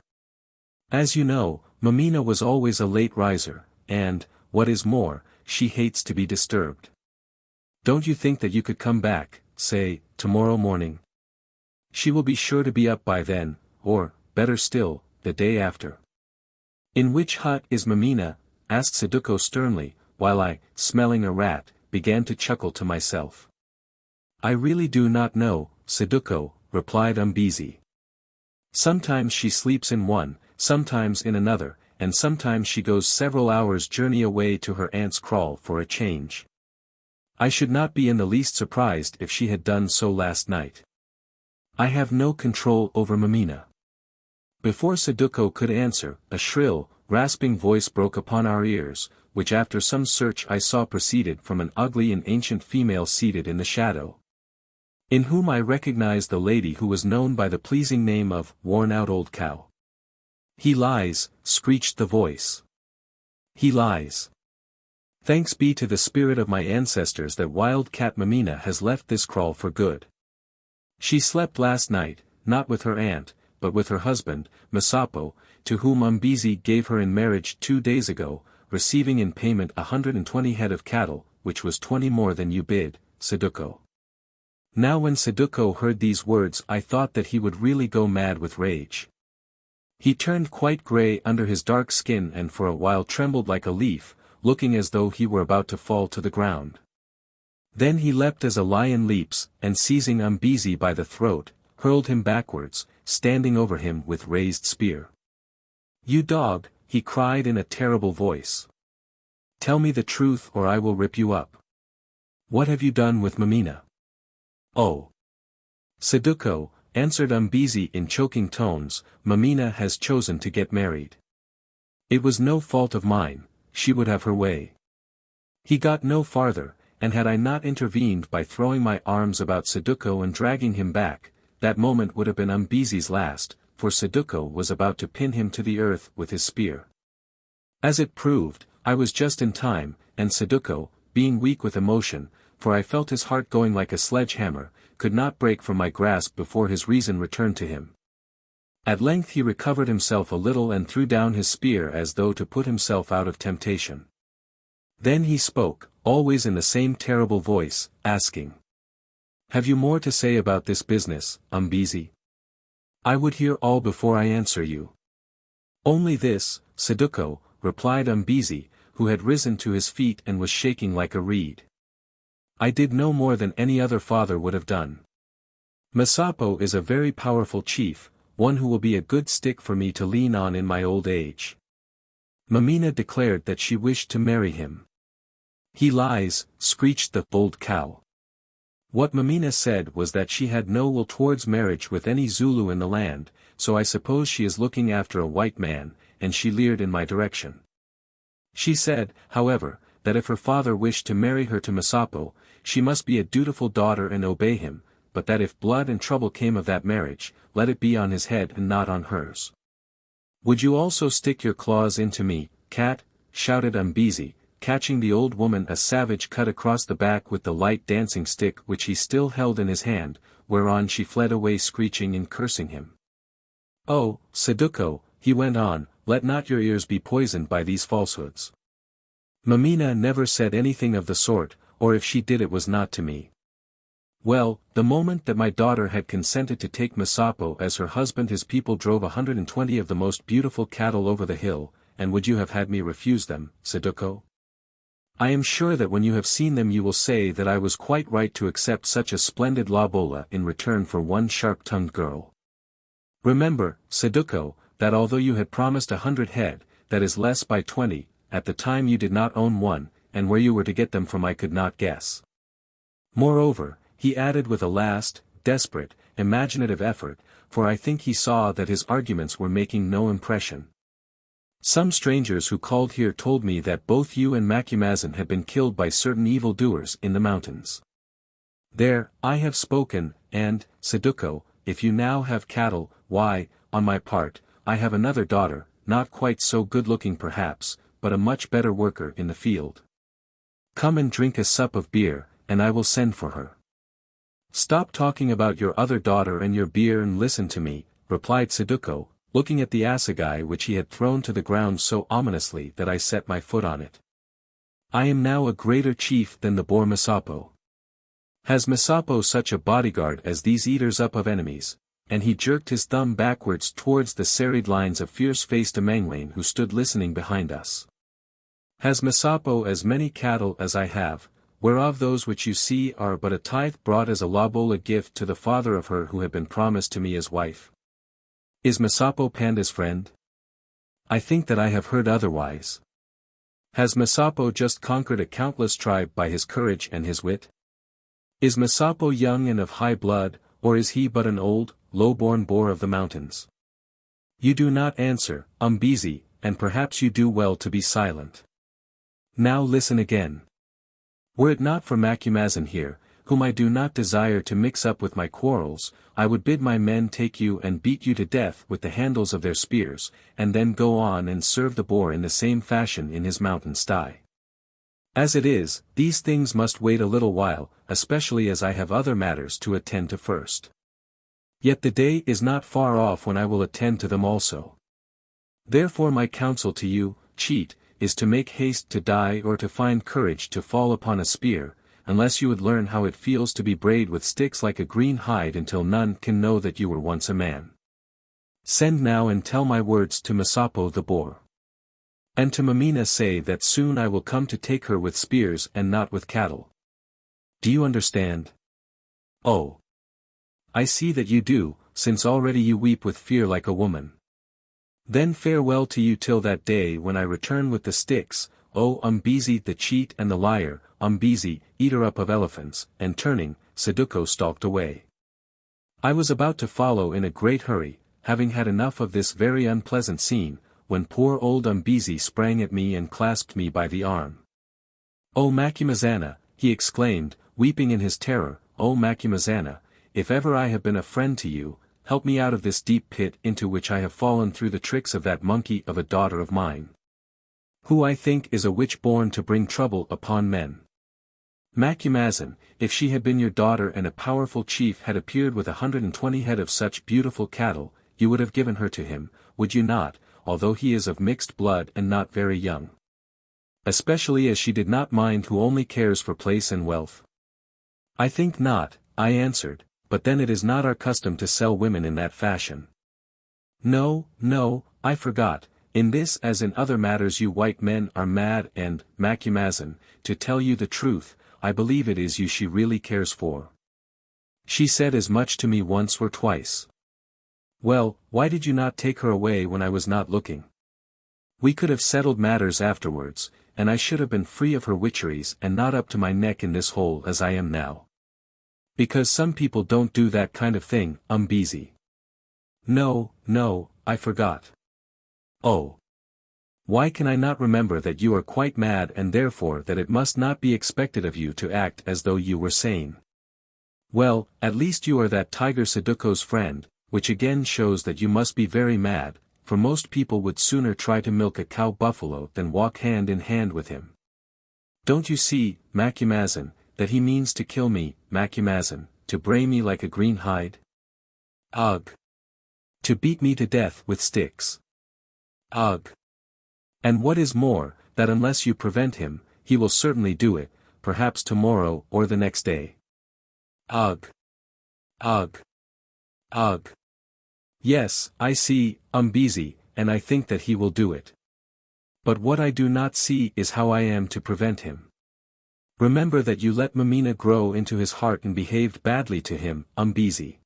As you know, Mameena was always a late riser, and, what is more, she hates to be disturbed. Don't you think that you could come back, say, tomorrow morning? She will be sure to be up by then, or, better still, the day after." "In which hut is Mameena?" asked Saduko sternly, while I, smelling a rat, began to chuckle to myself. "I really do not know, Saduko," replied Umbezi. "Sometimes she sleeps in one, sometimes in another, and sometimes she goes several hours' journey away to her aunt's kraal for a change. I should not be in the least surprised if she had done so last night. I have no control over Mameena." Before Saduko could answer, a shrill, rasping voice broke upon our ears, which after some search I saw proceeded from an ugly and ancient female seated in the shadow, in whom I recognized the lady who was known by the pleasing name of worn-out old cow. "He lies," screeched the voice. "He lies. Thanks be to the spirit of my ancestors that wild cat Mameena has left this kraal for good. She slept last night, not with her aunt, but with her husband, Masapo, to whom Umbezi gave her in marriage 2 days ago, receiving in payment 120 head of cattle, which was 20 more than you bid, Saduko." Now when Saduko heard these words I thought that he would really go mad with rage. He turned quite grey under his dark skin and for a while trembled like a leaf, looking as though he were about to fall to the ground. Then he leapt as a lion leaps, and seizing Umbezi by the throat, hurled him backwards, standing over him with raised spear. "You dog," he cried in a terrible voice. "Tell me the truth or I will rip you up. What have you done with Mameena?" "Oh. Saduko," answered Umbezi in choking tones, "Mameena has chosen to get married. It was no fault of mine, she would have her way." He got no farther, and had I not intervened by throwing my arms about Saduko and dragging him back, that moment would have been Umbezi's last, for Saduko was about to pin him to the earth with his spear. As it proved, I was just in time, and Saduko, being weak with emotion, for I felt his heart going like a sledgehammer, could not break from my grasp before his reason returned to him. At length he recovered himself a little and threw down his spear as though to put himself out of temptation. Then he spoke, always in the same terrible voice, asking, "Have you more to say about this business, Umbezi? I would hear all before I answer you." "Only this, Saduko," replied Umbezi, who had risen to his feet and was shaking like a reed. "I did no more than any other father would have done. Masapo is a very powerful chief, one who will be a good stick for me to lean on in my old age. Mameena declared that she wished to marry him." "He lies," screeched the bold cow. "What Mameena said was that she had no will towards marriage with any Zulu in the land, so I suppose she is looking after a white man," and she leered in my direction. "She said, however, that if her father wished to marry her to Masapo, she must be a dutiful daughter and obey him, but that if blood and trouble came of that marriage, let it be on his head and not on hers." "Would you also stick your claws into me, cat?" shouted Umbezi, catching the old woman a savage cut across the back with the light dancing stick which he still held in his hand, whereon she fled away screeching and cursing him. "Oh, Saduko," he went on, "let not your ears be poisoned by these falsehoods. Mameena never said anything of the sort, or if she did it was not to me. Well, the moment that my daughter had consented to take Masapo as her husband his people drove 120 of the most beautiful cattle over the hill, and would you have had me refuse them, Saduko? I am sure that when you have seen them you will say that I was quite right to accept such a splendid lobola in return for one sharp-tongued girl. Remember, Saduko, that although you had promised 100 head, that is less by 20, at the time you did not own one, and where you were to get them from I could not guess. Moreover," he added with a last, desperate, imaginative effort, for I think he saw that his arguments were making no impression. "Some strangers who called here told me that both you and Macumazahn had been killed by certain evil-doers in the mountains. There, I have spoken, and, Saduko, if you now have cattle, why, on my part, I have another daughter, not quite so good-looking perhaps, but a much better worker in the field. Come and drink a sup of beer, and I will send for her." "Stop talking about your other daughter and your beer and listen to me," replied Saduko, looking at the assegai which he had thrown to the ground so ominously that I set my foot on it. "I am now a greater chief than the boar Masapo. Has Masapo such a bodyguard as these eaters up of enemies?" And he jerked his thumb backwards towards the serried lines of fierce-faced Amangwain who stood listening behind us. "Has Masapo as many cattle as I have, whereof those which you see are but a tithe brought as a lobola gift to the father of her who had been promised to me as wife? Is Masapo Panda's friend? I think that I have heard otherwise. Has Masapo just conquered a countless tribe by his courage and his wit? Is Masapo young and of high blood, or is he but an old, low-born boar of the mountains? You do not answer, Umbezi, and perhaps you do well to be silent. Now listen again. Were it not for Macumazahn here, whom I do not desire to mix up with my quarrels, I would bid my men take you and beat you to death with the handles of their spears, and then go on and serve the boar in the same fashion in his mountain sty. As it is, these things must wait a little while, especially as I have other matters to attend to first. Yet the day is not far off when I will attend to them also. Therefore my counsel to you, cheat, is to make haste to die or to find courage to fall upon a spear, unless you would learn how it feels to be brayed with sticks like a green hide until none can know that you were once a man. Send now and tell my words to Masapo the boar." And to Mameena say that soon I will come to take her with spears and not with cattle. Do you understand? Oh. I see that you do, since already you weep with fear like a woman. Then farewell to you till that day when I return with the sticks, O Umbezi the cheat and the liar, Umbezi, eater up of elephants, and turning, Saduko stalked away. I was about to follow in a great hurry, having had enough of this very unpleasant scene, when poor old Umbezi sprang at me and clasped me by the arm. "O Macumazana," he exclaimed, weeping in his terror, "O Macumazana, if ever I have been a friend to you, help me out of this deep pit into which I have fallen through the tricks of that monkey of a daughter of mine, who I think is a witch born to bring trouble upon men. Macumazan, if she had been your daughter and a powerful chief had appeared with 120 head of such beautiful cattle, you would have given her to him, would you not, although he is of mixed blood and not very young? Especially as she did not mind who only cares for place and wealth." "I think not," I answered, "but then it is not our custom to sell women in that fashion." "No, no, I forgot, in this as in other matters you white men are mad and, Macumazan, to tell you the truth, I believe it is you she really cares for. She said as much to me once or twice." "Well, why did you not take her away when I was not looking? We could have settled matters afterwards, and I should have been free of her witcheries and not up to my neck in this hole as I am now. Because some people don't do that kind of thing, Umbezi." "No, no, I forgot." "Oh. Why can I not remember that you are quite mad and therefore that it must not be expected of you to act as though you were sane? Well, at least you are that tiger Saduko's friend, which again shows that you must be very mad, for most people would sooner try to milk a cow buffalo than walk hand in hand with him. Don't you see, Macumazan, that he means to kill me, Macumazan, to bray me like a green hide? Ugh! To beat me to death with sticks. Ugh! And what is more, that unless you prevent him, he will certainly do it, perhaps tomorrow or the next day. Ugh! Ugh! Ugh! Yes, I see, Umbezi, and I think that he will do it. But what I do not see is how I am to prevent him. Remember that you let Mameena grow into his heart and behaved badly to him, Umbezi.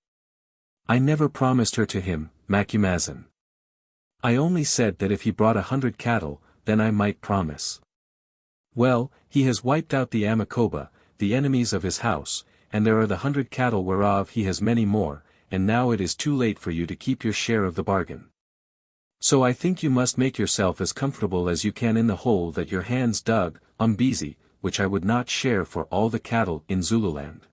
I never promised her to him, Macumazan. I only said that if he brought 100 cattle, then I might promise. Well, he has wiped out the Amakoba, the enemies of his house, and there are the 100 cattle whereof he has many more, and now it is too late for you to keep your share of the bargain. So I think you must make yourself as comfortable as you can in the hole that your hands dug, Umbezi, which I would not share for all the cattle in Zululand."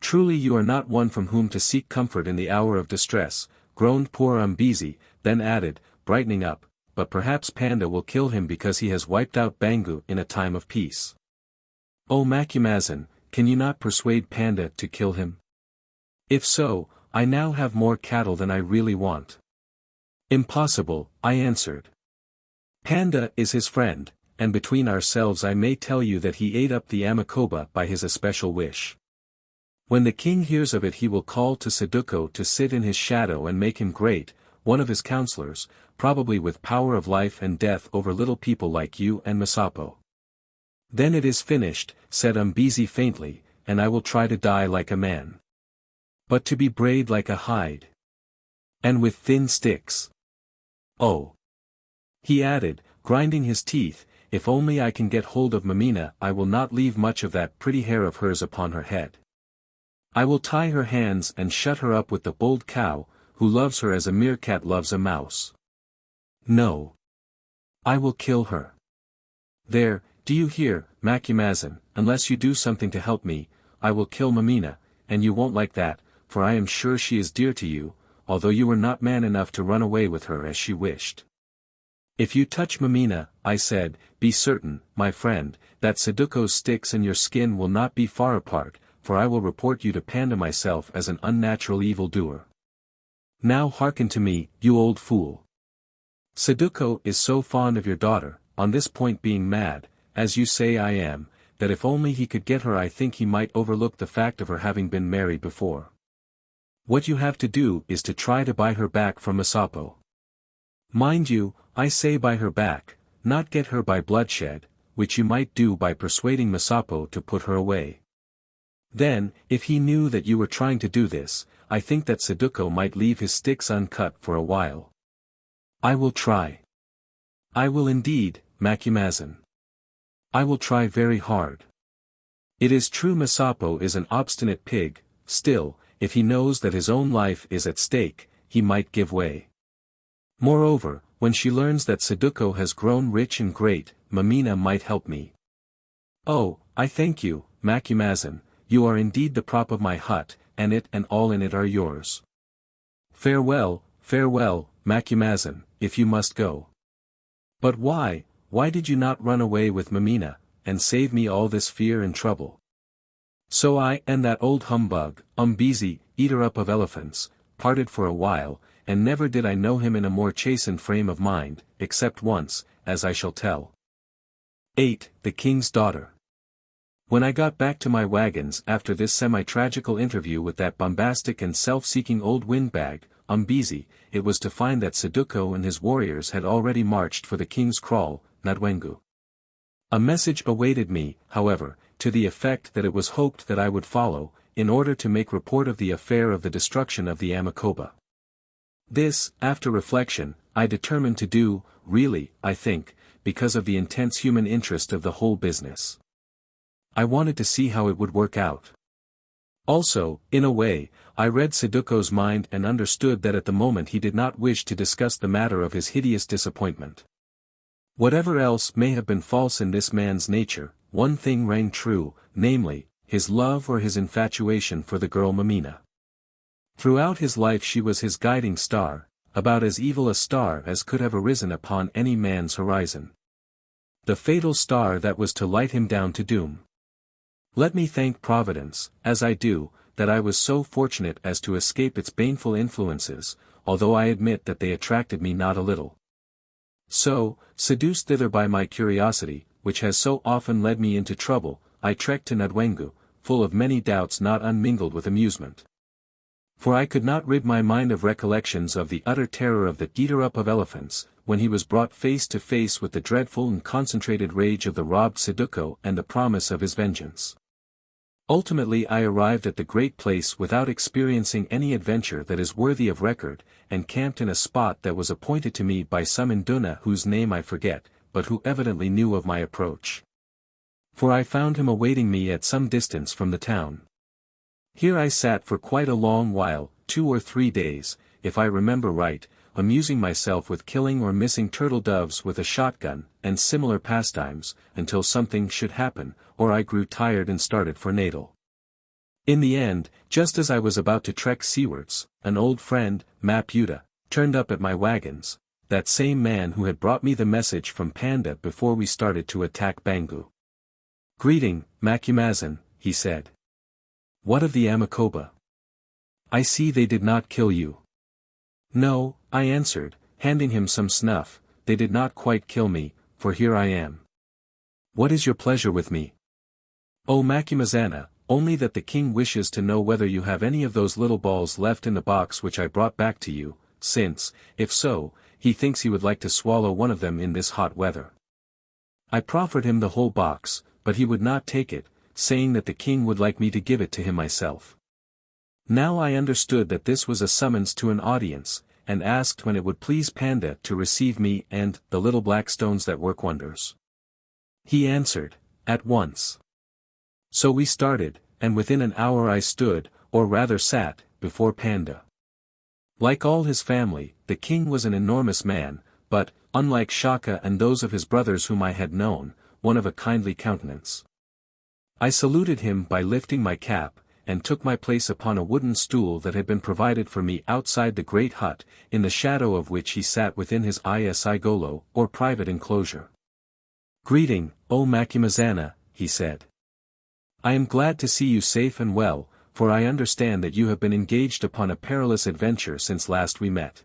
"Truly you are not one from whom to seek comfort in the hour of distress," groaned poor Umbezi, then added, brightening up, "but perhaps Panda will kill him because he has wiped out Bangu in a time of peace. Oh Macumazan, can you not persuade Panda to kill him? If so, I now have more cattle than I really want." "Impossible," I answered. "Panda is his friend, and between ourselves I may tell you that he ate up the Amakoba by his especial wish. When the king hears of it he will call to Saduko to sit in his shadow and make him great, one of his counselors, probably with power of life and death over little people like you and Masapo. Then it is finished," said Umbezi faintly, "and I will try to die like a man. But to be brayed like a hide. And with thin sticks. Oh," he added, grinding his teeth, "if only I can get hold of Mameena I will not leave much of that pretty hair of hers upon her head. I will tie her hands and shut her up with the bold cow, who loves her as a meerkat loves a mouse. No. I will kill her. There, do you hear, Macumazan, unless you do something to help me, I will kill Mameena, and you won't like that, for I am sure she is dear to you, although you were not man enough to run away with her as she wished. If you touch Mameena," I said, "be certain, my friend, that Saduko's sticks and your skin will not be far apart, for I will report you to Panda myself as an unnatural evildoer. Now hearken to me, you old fool. Saduko is so fond of your daughter, on this point being mad, as you say I am, that if only he could get her I think he might overlook the fact of her having been married before. What you have to do is to try to buy her back from Masapo. Mind you, I say buy her back, not get her by bloodshed, which you might do by persuading Masapo to put her away. Then, if he knew that you were trying to do this, I think that Saduko might leave his sticks uncut for a while. I will try. I will indeed, Macumazin. I will try very hard. It is true Masapo is an obstinate pig, still, if he knows that his own life is at stake, he might give way. Moreover, when she learns that Saduko has grown rich and great, Mameena might help me. Oh, I thank you, Macumazin, you are indeed the prop of my hut, and it and all in it are yours. Farewell, Macumazin, if you must go. But why did you not run away with Mameena, and save me all this fear and trouble? So I and that old humbug, Umbezi, eater up of elephants, parted for a while, and never did I know him in a more chastened frame of mind, except once, as I shall tell. 8. The King's Daughter. When I got back to my wagons after this semi-tragical interview with that bombastic and self-seeking old windbag, Umbezi, it was to find that Saduko and his warriors had already marched for the king's kraal, Nadwengu. A message awaited me, however, to the effect that it was hoped that I would follow, in order to make report of the affair of the destruction of the Amakoba. This, after reflection, I determined to do, really, I think, because of the intense human interest of the whole business. I wanted to see how it would work out. Also, in a way, I read Saduko's mind and understood that at the moment he did not wish to discuss the matter of his hideous disappointment. Whatever else may have been false in this man's nature, one thing rang true, namely, his love or his infatuation for the girl Mameena. Throughout his life she was his guiding star, about as evil a star as could have arisen upon any man's horizon. The fatal star that was to light him down to doom. Let me thank Providence, as I do, that I was so fortunate as to escape its baneful influences, although I admit that they attracted me not a little. So, seduced thither by my curiosity, which has so often led me into trouble, I trekked to Nadwengu, full of many doubts not unmingled with amusement. For I could not rid my mind of recollections of the utter terror of the eater-up of elephants, when he was brought face to face with the dreadful and concentrated rage of the robbed Saduko and the promise of his vengeance. Ultimately I arrived at the great place without experiencing any adventure that is worthy of record, and camped in a spot that was appointed to me by some Induna whose name I forget, but who evidently knew of my approach. For I found him awaiting me at some distance from the town. Here I sat for quite a long while, 2 or 3 days, if I remember right, amusing myself with killing or missing turtle doves with a shotgun, and similar pastimes, until something should happen, or I grew tired and started for Natal. In the end, just as I was about to trek seawards, an old friend, Maputa, turned up at my wagons, that same man who had brought me the message from Panda before we started to attack Bangu. "Greeting, Macumazin," he said. "What of the Amakoba? I see they did not kill you." "No," I answered, handing him some snuff, "they did not quite kill me, for here I am." "What is your pleasure with me?" "Oh Macumazana, only that the king wishes to know whether you have any of those little balls left in the box which I brought back to you, since, if so, he thinks he would like to swallow one of them in this hot weather." I proffered him the whole box, but he would not take it, saying that the king would like me to give it to him myself. Now I understood that this was a summons to an audience, and asked when it would please Panda to receive me and the little black stones that work wonders. He answered, "At once." So we started, and within an hour I stood, or rather sat, before Panda. Like all his family, the king was an enormous man, but, unlike Shaka and those of his brothers whom I had known, one of a kindly countenance. I saluted him by lifting my cap, and took my place upon a wooden stool that had been provided for me outside the great hut, in the shadow of which he sat within his isigolo, or private enclosure. "Greeting, O Macumazana," he said. "I am glad to see you safe and well, for I understand that you have been engaged upon a perilous adventure since last we met."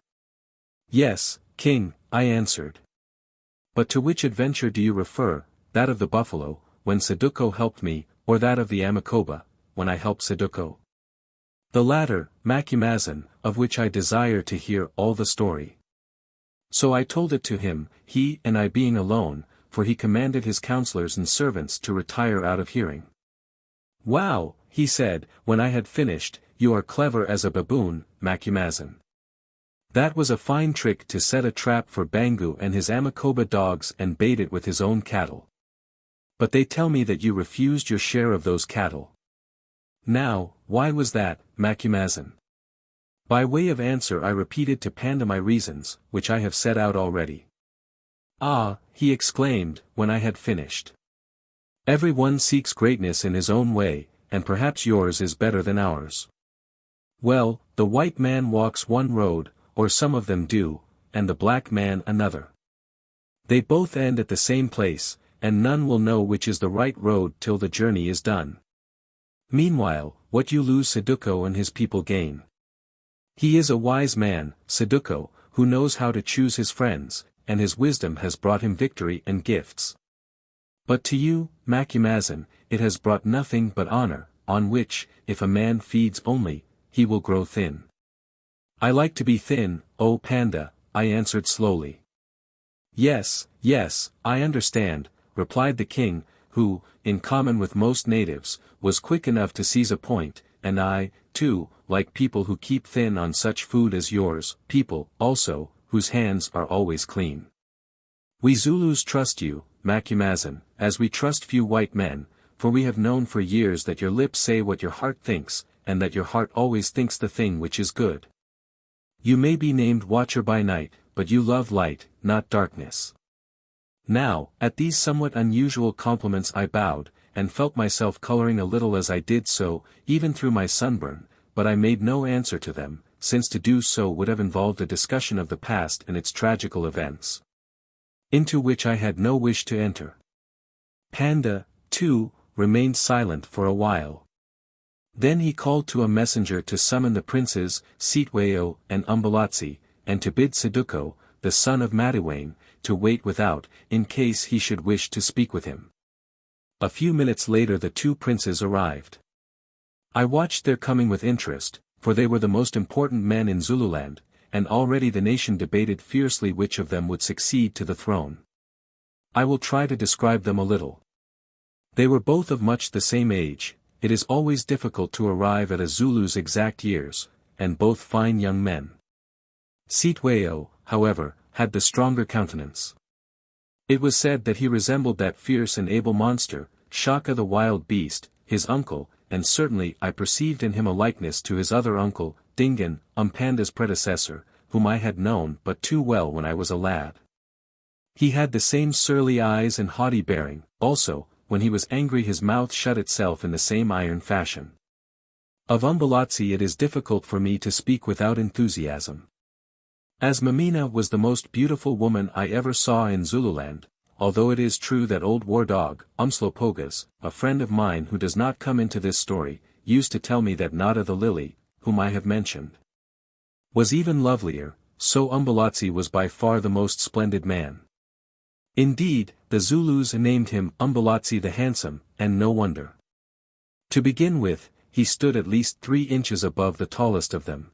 "Yes, King," I answered. "But to which adventure do you refer, that of the buffalo, when Saduko helped me, or that of the Amakoba, when I helped Saduko?" "The latter, Macumazin, of which I desire to hear all the story." So I told it to him, he and I being alone, for he commanded his counselors and servants to retire out of hearing. "Wow," he said, when I had finished, "you are clever as a baboon, Macumazahn. That was a fine trick to set a trap for Bangu and his Amakoba dogs and bait it with his own cattle. But they tell me that you refused your share of those cattle. Now, why was that, Macumazahn?" By way of answer I repeated to Panda my reasons, which I have set out already. "Ah," he exclaimed, when I had finished. "Every one seeks greatness in his own way, and perhaps yours is better than ours. Well, the white man walks one road, or some of them do, and the black man another. They both end at the same place, and none will know which is the right road till the journey is done. Meanwhile, what you lose Saduko and his people gain. He is a wise man, Saduko, who knows how to choose his friends, and his wisdom has brought him victory and gifts. But to you, Macumazahn, it has brought nothing but honor, on which, if a man feeds only, he will grow thin." "I like to be thin, O Panda," I answered slowly. Yes, I understand," replied the king, who, in common with most natives, was quick enough to seize a point, "and I, too, like people who keep thin on such food as yours, people, also, whose hands are always clean. We Zulus trust you, Macumazahn, as we trust few white men, for we have known for years that your lips say what your heart thinks, and that your heart always thinks the thing which is good. You may be named Watcher by night, but you love light, not darkness." Now, at these somewhat unusual compliments I bowed, and felt myself coloring a little as I did so, even through my sunburn, but I made no answer to them, since to do so would have involved a discussion of the past and its tragical events, into which I had no wish to enter. Panda, too, remained silent for a while. Then he called to a messenger to summon the princes, XIII and Umbelazi, and to bid Saduko, the son of Madiwayne, to wait without, in case he should wish to speak with him. A few minutes later the two princes arrived. I watched their coming with interest, for they were the most important men in Zululand, and already the nation debated fiercely which of them would succeed to the throne. I will try to describe them a little. They were both of much the same age. It is always difficult to arrive at a Zulu's exact years, and both fine young men. XIII, however, had the stronger countenance. It was said that he resembled that fierce and able monster, Shaka the wild beast, his uncle, and certainly I perceived in him a likeness to his other uncle, Dingan, Panda's predecessor, whom I had known but too well when I was a lad. He had the same surly eyes and haughty bearing, also, when he was angry his mouth shut itself in the same iron fashion. Of Umbelazi it is difficult for me to speak without enthusiasm. As Mameena was the most beautiful woman I ever saw in Zululand, although it is true that old war dog, Umslopogaas, a friend of mine who does not come into this story, used to tell me that Nada the Lily, whom I have mentioned, was even lovelier, so Umbelazi was by far the most splendid man. Indeed, the Zulus named him Umbelazi the Handsome, and no wonder. To begin with, he stood at least 3 inches above the tallest of them.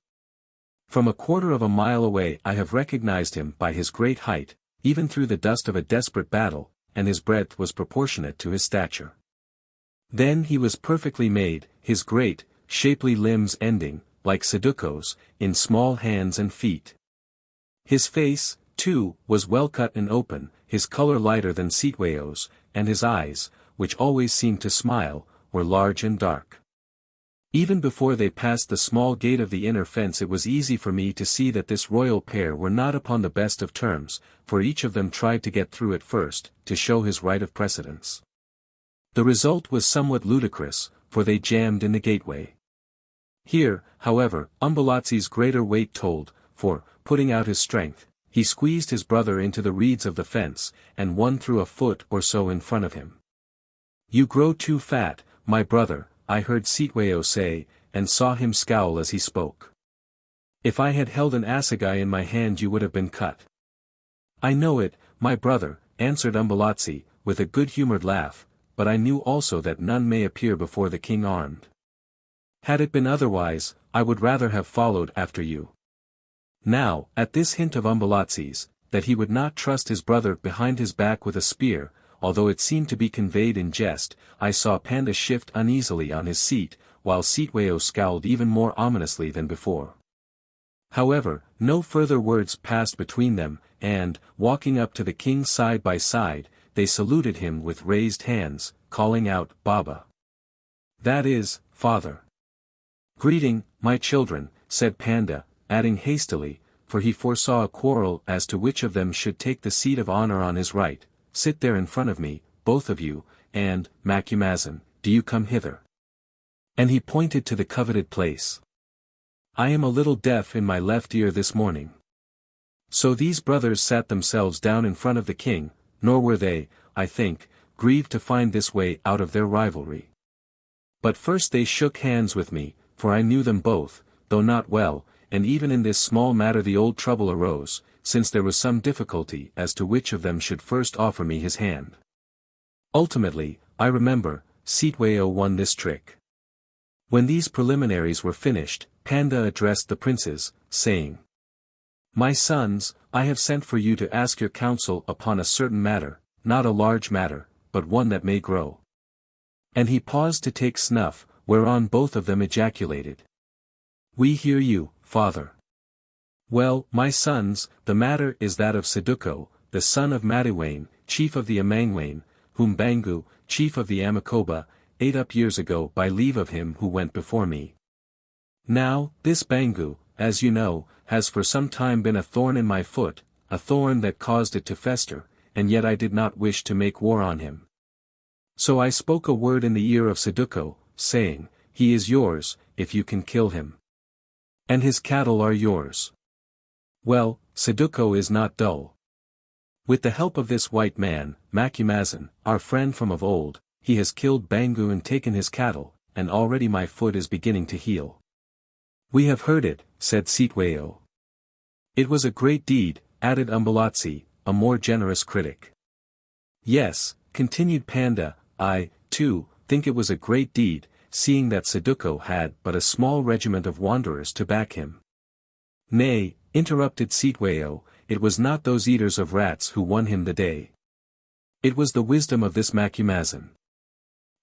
From a quarter of a mile away I have recognized him by his great height, even through the dust of a desperate battle, and his breadth was proportionate to his stature. Then he was perfectly made, his great, shapely limbs ending, like Saduko's, in small hands and feet. His face, too, was well cut and open, his color lighter than XIII's, and his eyes, which always seemed to smile, were large and dark. Even before they passed the small gate of the inner fence it was easy for me to see that this royal pair were not upon the best of terms, for each of them tried to get through it first, to show his right of precedence. The result was somewhat ludicrous, for they jammed in the gateway. Here, however, Umbelazi's greater weight told, for, putting out his strength, he squeezed his brother into the reeds of the fence, and won through a foot or so in front of him. "You grow too fat, my brother," I heard XIII say, and saw him scowl as he spoke. "If I had held an assegai in my hand you would have been cut." "I know it, my brother," answered Umbelazi, with a good-humored laugh, "but I knew also that none may appear before the king armed. Had it been otherwise, I would rather have followed after you." Now, at this hint of Umbelazi's, that he would not trust his brother behind his back with a spear, although it seemed to be conveyed in jest. I saw Panda shift uneasily on his seat, while Sitweo scowled even more ominously than before. However, no further words passed between them, and, walking up to the king side by side, they saluted him with raised hands, calling out, "Baba." That is, father. "Greeting, my children," said Panda, adding hastily, for he foresaw a quarrel as to which of them should take the seat of honor on his right, "sit there in front of me, both of you, and, Macumazahn, do you come hither." And he pointed to the coveted place. I am a little deaf in my left ear this morning. So these brothers sat themselves down in front of the king, nor were they, I think, grieved to find this way out of their rivalry. But first they shook hands with me, for I knew them both, though not well, and even in this small matter the old trouble arose, since there was some difficulty as to which of them should first offer me his hand. Ultimately, I remember, Sitweo won this trick. When these preliminaries were finished, Panda addressed the princes, saying, "My sons, I have sent for you to ask your counsel upon a certain matter, not a large matter, but one that may grow." And he paused to take snuff, whereon both of them ejaculated, "We hear you, father." "Well, my sons, the matter is that of Saduko, the son of Madiwayne, chief of the Amangwain, whom Bangu, chief of the Amakoba, ate up years ago by leave of him who went before me. Now, this Bangu, as you know, has for some time been a thorn in my foot, a thorn that caused it to fester, and yet I did not wish to make war on him. So I spoke a word in the ear of Saduko, saying, 'He is yours, if you can kill him. And his cattle are yours.' Well, Saduko is not dull. With the help of this white man, Macumazahn, our friend from of old, he has killed Bangu and taken his cattle, and already my foot is beginning to heal." "We have heard it," said Sitweo. "It was a great deed," added Umbelazi, a more generous critic. "Yes," continued Panda, "I, too, think it was a great deed, seeing that Saduko had but a small regiment of wanderers to back him." "Nay," interrupted Sitweo, "it was not those eaters of rats who won him the day. It was the wisdom of this Macumazahn."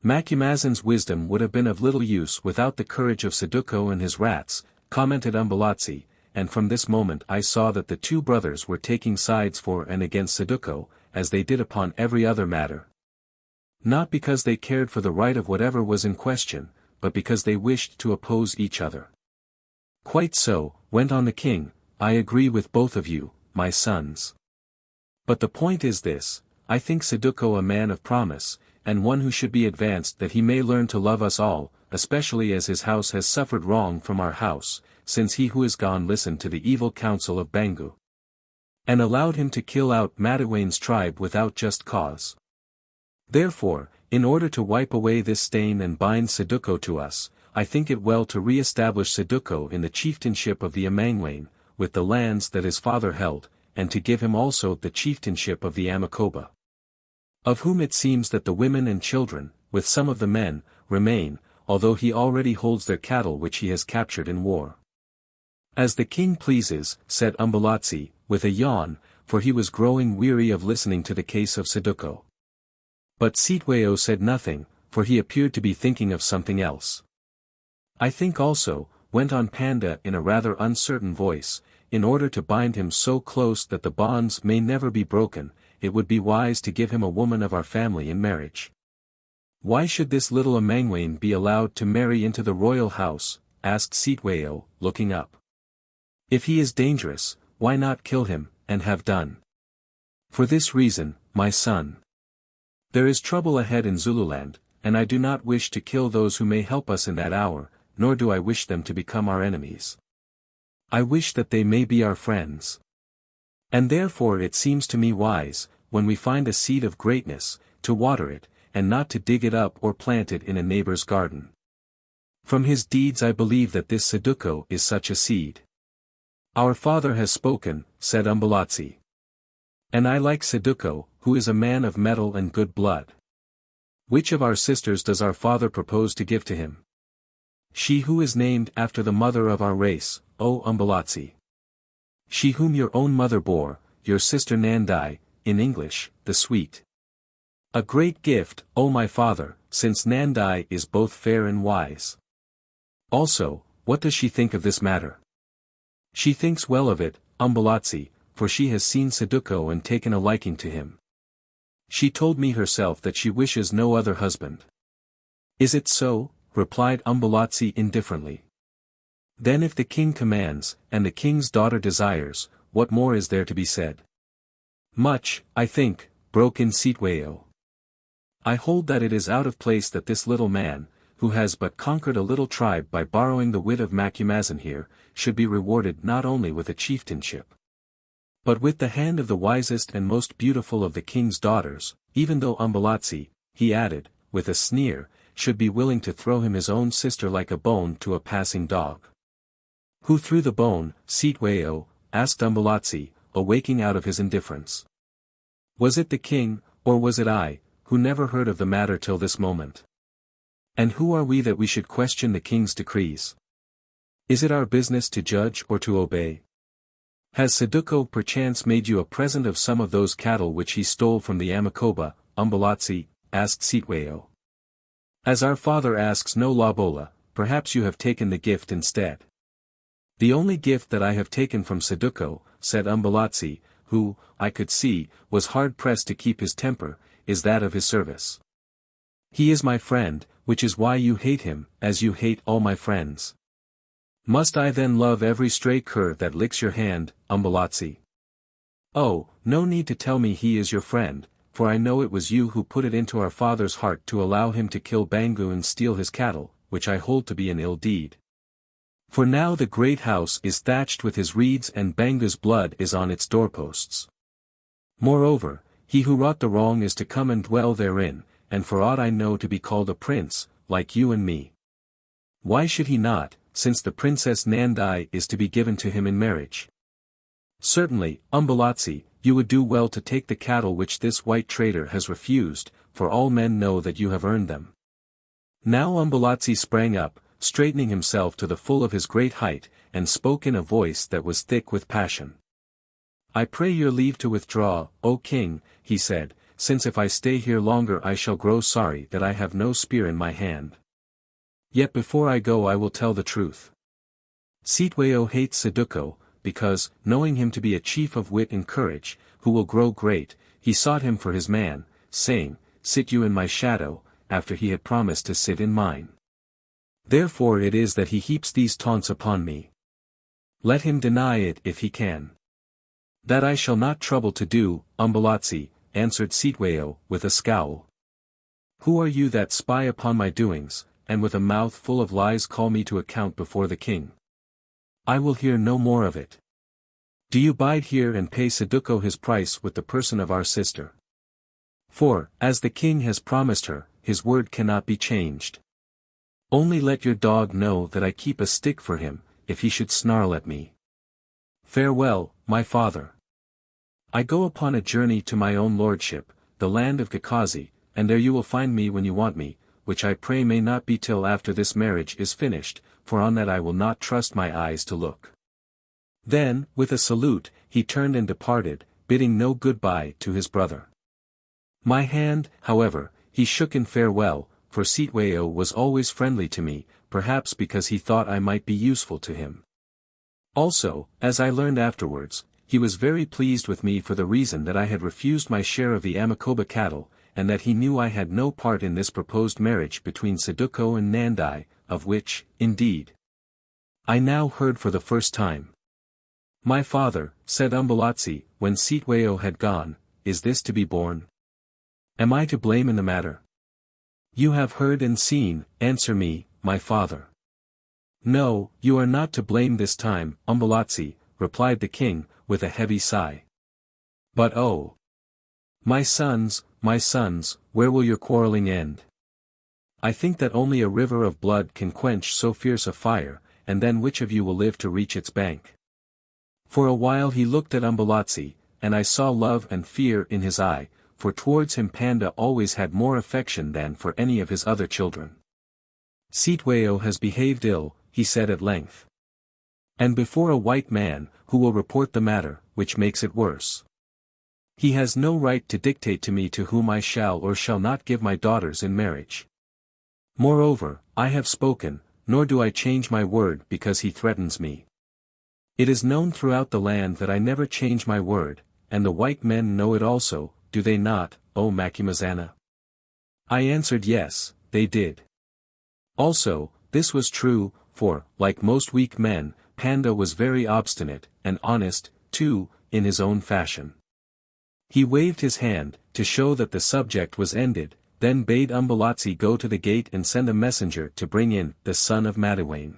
"Macumazahn's wisdom would have been of little use without the courage of Saduko and his rats," commented Umbelazi, and from this moment I saw that the two brothers were taking sides for and against Saduko, as they did upon every other matter. Not because they cared for the right of whatever was in question, but because they wished to oppose each other. "Quite so," went on the king, "I agree with both of you, my sons. But the point is this, I think Saduko a man of promise, and one who should be advanced that he may learn to love us all, especially as his house has suffered wrong from our house, since he who is gone listened to the evil counsel of Bangu, and allowed him to kill out Madiwayne's tribe without just cause. Therefore, in order to wipe away this stain and bind Saduko to us, I think it well to re-establish Saduko in the chieftainship of the Amangwain, with the lands that his father held, and to give him also the chieftainship of the Amakoba, of whom it seems that the women and children, with some of the men, remain, although he already holds their cattle which he has captured in war." "As the king pleases," said Umbelazi, with a yawn, for he was growing weary of listening to the case of Saduko. But Sitweo said nothing, for he appeared to be thinking of something else. "I think also," went on Panda in a rather uncertain voice, "in order to bind him so close that the bonds may never be broken, it would be wise to give him a woman of our family in marriage." "Why should this little Amangwain be allowed to marry into the royal house?" asked Sitweo, looking up. "If he is dangerous, why not kill him, and have done?" "For this reason, my son. There is trouble ahead in Zululand, and I do not wish to kill those who may help us in that hour, nor do I wish them to become our enemies. I wish that they may be our friends. And therefore it seems to me wise, when we find a seed of greatness, to water it, and not to dig it up or plant it in a neighbor's garden. From his deeds I believe that this Saduko is such a seed." "Our father has spoken," said Umbelazi. "And I like Saduko, who is a man of mettle and good blood. Which of our sisters does our father propose to give to him?" "She who is named after the mother of our race, O Umbelazi. She whom your own mother bore, your sister Nandai, in English, the sweet. A great gift, O my father, since Nandai is both fair and wise. Also, what does she think of this matter? She thinks well of it, Umbelazi, for she has seen Saduko and taken a liking to him. She told me herself that she wishes no other husband. Is it so? Replied Umbelazi indifferently. Then if the king commands, and the king's daughter desires, what more is there to be said? Much, I think, broke in Sitwayo. I hold that it is out of place that this little man, who has but conquered a little tribe by borrowing the wit of Macumazahn here, should be rewarded not only with a chieftainship, but with the hand of the wisest and most beautiful of the king's daughters, even though Umbelazi, he added, with a sneer, should be willing to throw him his own sister like a bone to a passing dog. Who threw the bone, Sitwayo? Asked Umbelazi, awaking out of his indifference. Was it the king, or was it I, who never heard of the matter till this moment? And who are we that we should question the king's decrees? Is it our business to judge or to obey? Has Saduko perchance made you a present of some of those cattle which he stole from the Amakoba, Umbelazi? Asked Sitwayo. As our father asks no lobola, perhaps you have taken the gift instead. The only gift that I have taken from Saduko, said Umbelazi, who, I could see, was hard-pressed to keep his temper, is that of his service. He is my friend, which is why you hate him, as you hate all my friends. Must I then love every stray cur that licks your hand, Umbelazi? Oh, no need to tell me he is your friend, for I know it was you who put it into our father's heart to allow him to kill Bangu and steal his cattle, which I hold to be an ill deed. For now the great house is thatched with his reeds and Bangu's blood is on its doorposts. Moreover, he who wrought the wrong is to come and dwell therein, and for aught I know to be called a prince, like you and me. Why should he not, since the princess Nandai is to be given to him in marriage? Certainly, Umbelazi, you would do well to take the cattle which this white traitor has refused, for all men know that you have earned them. Now Umbelazi sprang up, straightening himself to the full of his great height, and spoke in a voice that was thick with passion. I pray your leave to withdraw, O king, he said, since if I stay here longer I shall grow sorry that I have no spear in my hand. Yet before I go I will tell the truth. Sitwayo hates Saduko, because, knowing him to be a chief of wit and courage, who will grow great, he sought him for his man, saying, Sit you in my shadow, after he had promised to sit in mine. Therefore it is that he heaps these taunts upon me. Let him deny it if he can. That I shall not trouble to do, Umbelazi, answered Sitwayo, with a scowl. Who are you that spy upon my doings, and with a mouth full of lies call me to account before the king? I will hear no more of it. Do you bide here and pay Saduko his price with the person of our sister? For, as the king has promised her, his word cannot be changed. Only let your dog know that I keep a stick for him, if he should snarl at me. Farewell, my father. I go upon a journey to my own lordship, the land of Kakazi, and there you will find me when you want me, which I pray may not be till after this marriage is finished, for on that I will not trust my eyes to look. Then, with a salute, he turned and departed, bidding no goodbye to his brother. My hand, however, he shook in farewell, for Sitwayo was always friendly to me, perhaps because he thought I might be useful to him. Also, as I learned afterwards, he was very pleased with me for the reason that I had refused my share of the Amakoba cattle, and that he knew I had no part in this proposed marriage between Saduko and Nandai, of which, indeed, I now heard for the first time. My father, said Umbelazi, when Sitwayo had gone, is this to be borne? Am I to blame in the matter? You have heard and seen, answer me, my father. No, you are not to blame this time, Umbelazi, replied the king, with a heavy sigh. But oh! My sons, where will your quarreling end? I think that only a river of blood can quench so fierce a fire, and then which of you will live to reach its bank? For a while he looked at Umbelazi, and I saw love and fear in his eye, for towards him Panda always had more affection than for any of his other children. Sitwayo has behaved ill, he said at length. And before a white man, who will report the matter, which makes it worse. He has no right to dictate to me to whom I shall or shall not give my daughters in marriage. Moreover, I have spoken, nor do I change my word because he threatens me. It is known throughout the land that I never change my word, and the white men know it also, do they not, O Macumazana? I answered yes, they did. Also, this was true, for, like most weak men, Panda was very obstinate, and honest, too, in his own fashion. He waved his hand, to show that the subject was ended, then bade Umbelazi go to the gate and send a messenger to bring in the son of Madiwayne.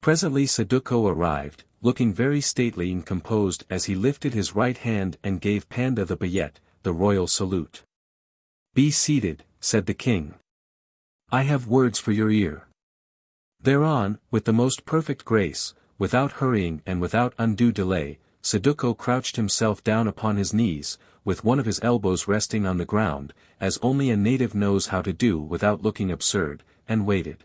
Presently Saduko arrived, looking very stately and composed as he lifted his right hand and gave Panda the bayet, the royal salute. "Be seated," said the king. "I have words for your ear." Thereon, with the most perfect grace, without hurrying and without undue delay, Saduko crouched himself down upon his knees, with one of his elbows resting on the ground, as only a native knows how to do without looking absurd, and waited.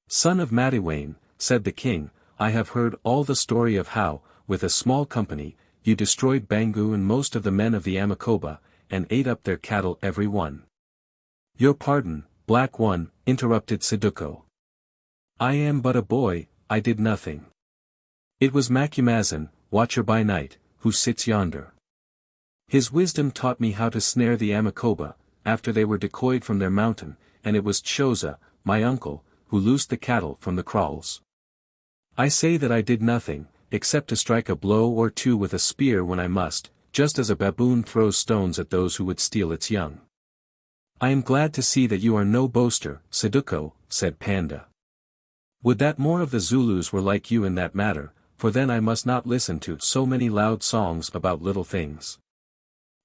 "Son of Madiwayne," said the king, "I have heard all the story of how, with a small company, you destroyed Bangu and most of the men of the Amakoba, and ate up their cattle every one." "Your pardon, Black One," interrupted Saduko. "I am but a boy, I did nothing. It was Macumazan, watcher by night, who sits yonder. His wisdom taught me how to snare the Amakoba, after they were decoyed from their mountain, and it was Choza, my uncle, who loosed the cattle from the kraals. I say that I did nothing, except to strike a blow or two with a spear when I must, just as a baboon throws stones at those who would steal its young." "I am glad to see that you are no boaster, Saduko," said Panda. "Would that more of the Zulus were like you in that matter, for then I must not listen to so many loud songs about little things.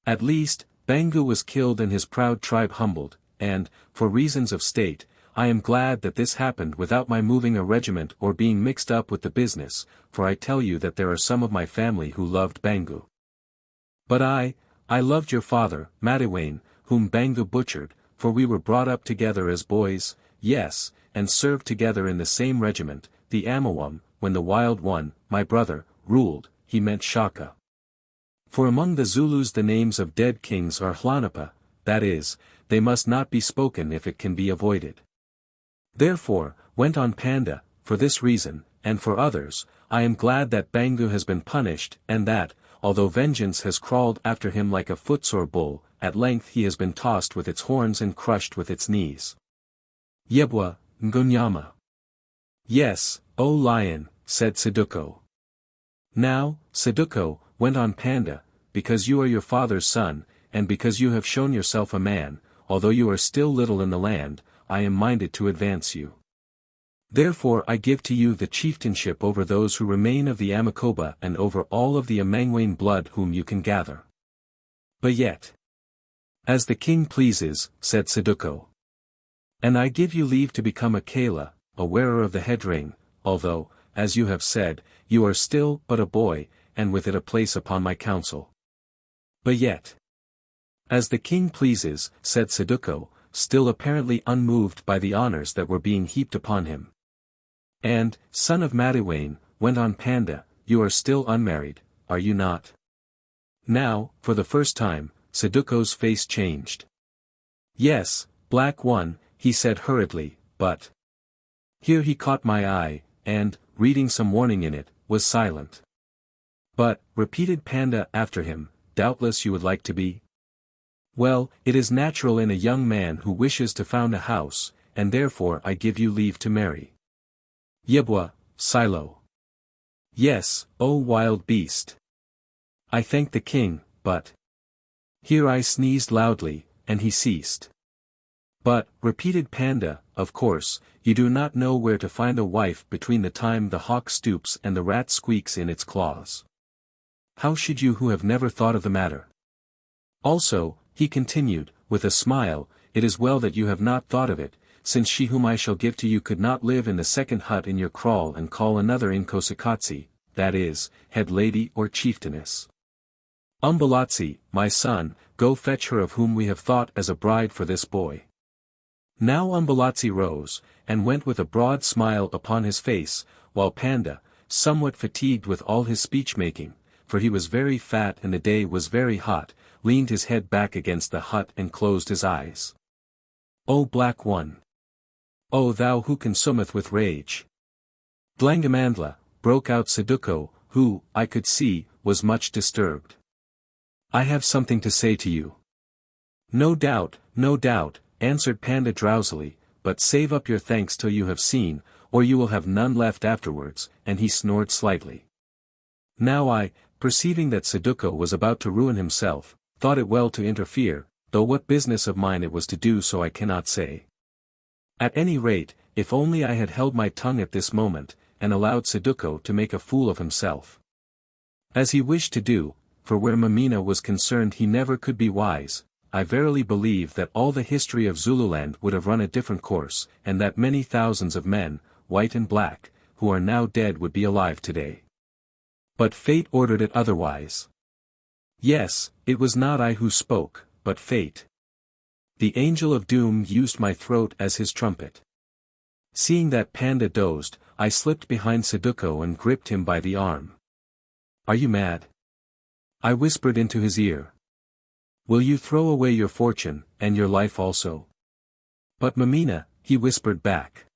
At least, Bangu was killed and his proud tribe humbled, and, for reasons of state, I am glad that this happened without my moving a regiment or being mixed up with the business, for I tell you that there are some of my family who loved Bangu. But I loved your father, Madiwayne, whom Bangu butchered, for we were brought up together as boys, yes, and served together in the same regiment, the Amawam, when the Wild One, my brother, ruled," he meant Shaka. "For among the Zulus the names of dead kings are Hlanapa, that is, they must not be spoken if it can be avoided. Therefore, went on Panda, for this reason, and for others, I am glad that Bangu has been punished and that, although vengeance has crawled after him like a footsore bull, at length he has been tossed with its horns and crushed with its knees. Yebwa, Ngunyama." "Yes, O lion," said Saduko. "Now, Saduko," went on Panda, "because you are your father's son, and because you have shown yourself a man, although you are still little in the land, I am minded to advance you. Therefore I give to you the chieftainship over those who remain of the Amakoba and over all of the Amangwain blood whom you can gather." "But yet." "As the king pleases," said Saduko. "And I give you leave to become a Kala, a wearer of the head ring, although, as you have said, you are still but a boy, and with it a place upon my council." "But yet." "As the king pleases," said Saduko, still apparently unmoved by the honors that were being heaped upon him. "And, son of Madiwayne," went on Panda, "you are still unmarried, are you not?" Now, for the first time, Saduko's face changed. "Yes, Black One," he said hurriedly, "but—" Here he caught my eye, and, reading some warning in it, was silent. "But," repeated Panda after him, "doubtless you would like to be?" "Well, it is natural in a young man who wishes to found a house, and therefore I give you leave to marry." "Yebwa, Silo." "Yes, O wild beast." "I thank the king, but—" Here I sneezed loudly, and he ceased. "But," repeated Panda, "of course, you do not know where to find a wife between the time the hawk stoops and the rat squeaks in its claws. How should you who have never thought of the matter? Also," he continued, with a smile, "it is well that you have not thought of it, since she whom I shall give to you could not live in the second hut in your kraal and call another Inkosikatsi, that is, head lady or chieftainess. Umbelazi, my son, go fetch her of whom we have thought as a bride for this boy." Now Umbelazi rose, and went with a broad smile upon his face, while Panda, somewhat fatigued with all his speech-making, for he was very fat and the day was very hot, leaned his head back against the hut and closed his eyes. "O Black One! O thou who consumeth with rage! Dlangamandla," broke out Saduko, who, I could see, was much disturbed. "I have something to say to you." No doubt," answered Panda drowsily, "but save up your thanks till you have seen, or you will have none left afterwards," and he snored slightly. Now I, perceiving that Saduko was about to ruin himself, thought it well to interfere, though what business of mine it was to do so I cannot say. At any rate, if only I had held my tongue at this moment, and allowed Saduko to make a fool of himself. As he wished to do, for where Mameena was concerned he never could be wise, I verily believe that all the history of Zululand would have run a different course, and that many thousands of men, white and black, who are now dead would be alive today. But fate ordered it otherwise. Yes, it was not I who spoke, but fate. The angel of doom used my throat as his trumpet. Seeing that Panda dozed, I slipped behind Saduko and gripped him by the arm. "Are you mad?" I whispered into his ear. "Will you throw away your fortune, and your life also?" "But Mameena," he whispered back.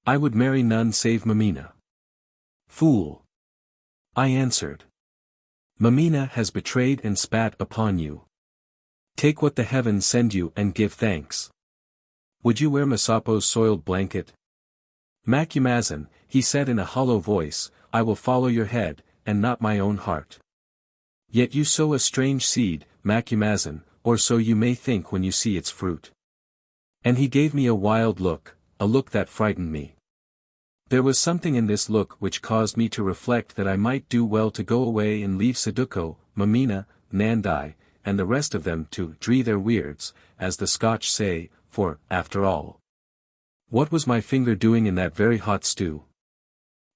"I would marry none save Mameena." "Fool!" I answered. "Mameena has betrayed and spat upon you. Take what the heavens send you and give thanks. Would you wear Masapo's soiled blanket?" "Macumazin," he said in a hollow voice, "I will follow your head, and not my own heart. Yet you sow a strange seed, Macumazin, or so you may think when you see its fruit." And he gave me a wild look, a look that frightened me. There was something in this look which caused me to reflect that I might do well to go away and leave Saduko, Mameena, Nandai, and the rest of them to "dree their weirds," as the Scotch say, for, after all, what was my finger doing in that very hot stew?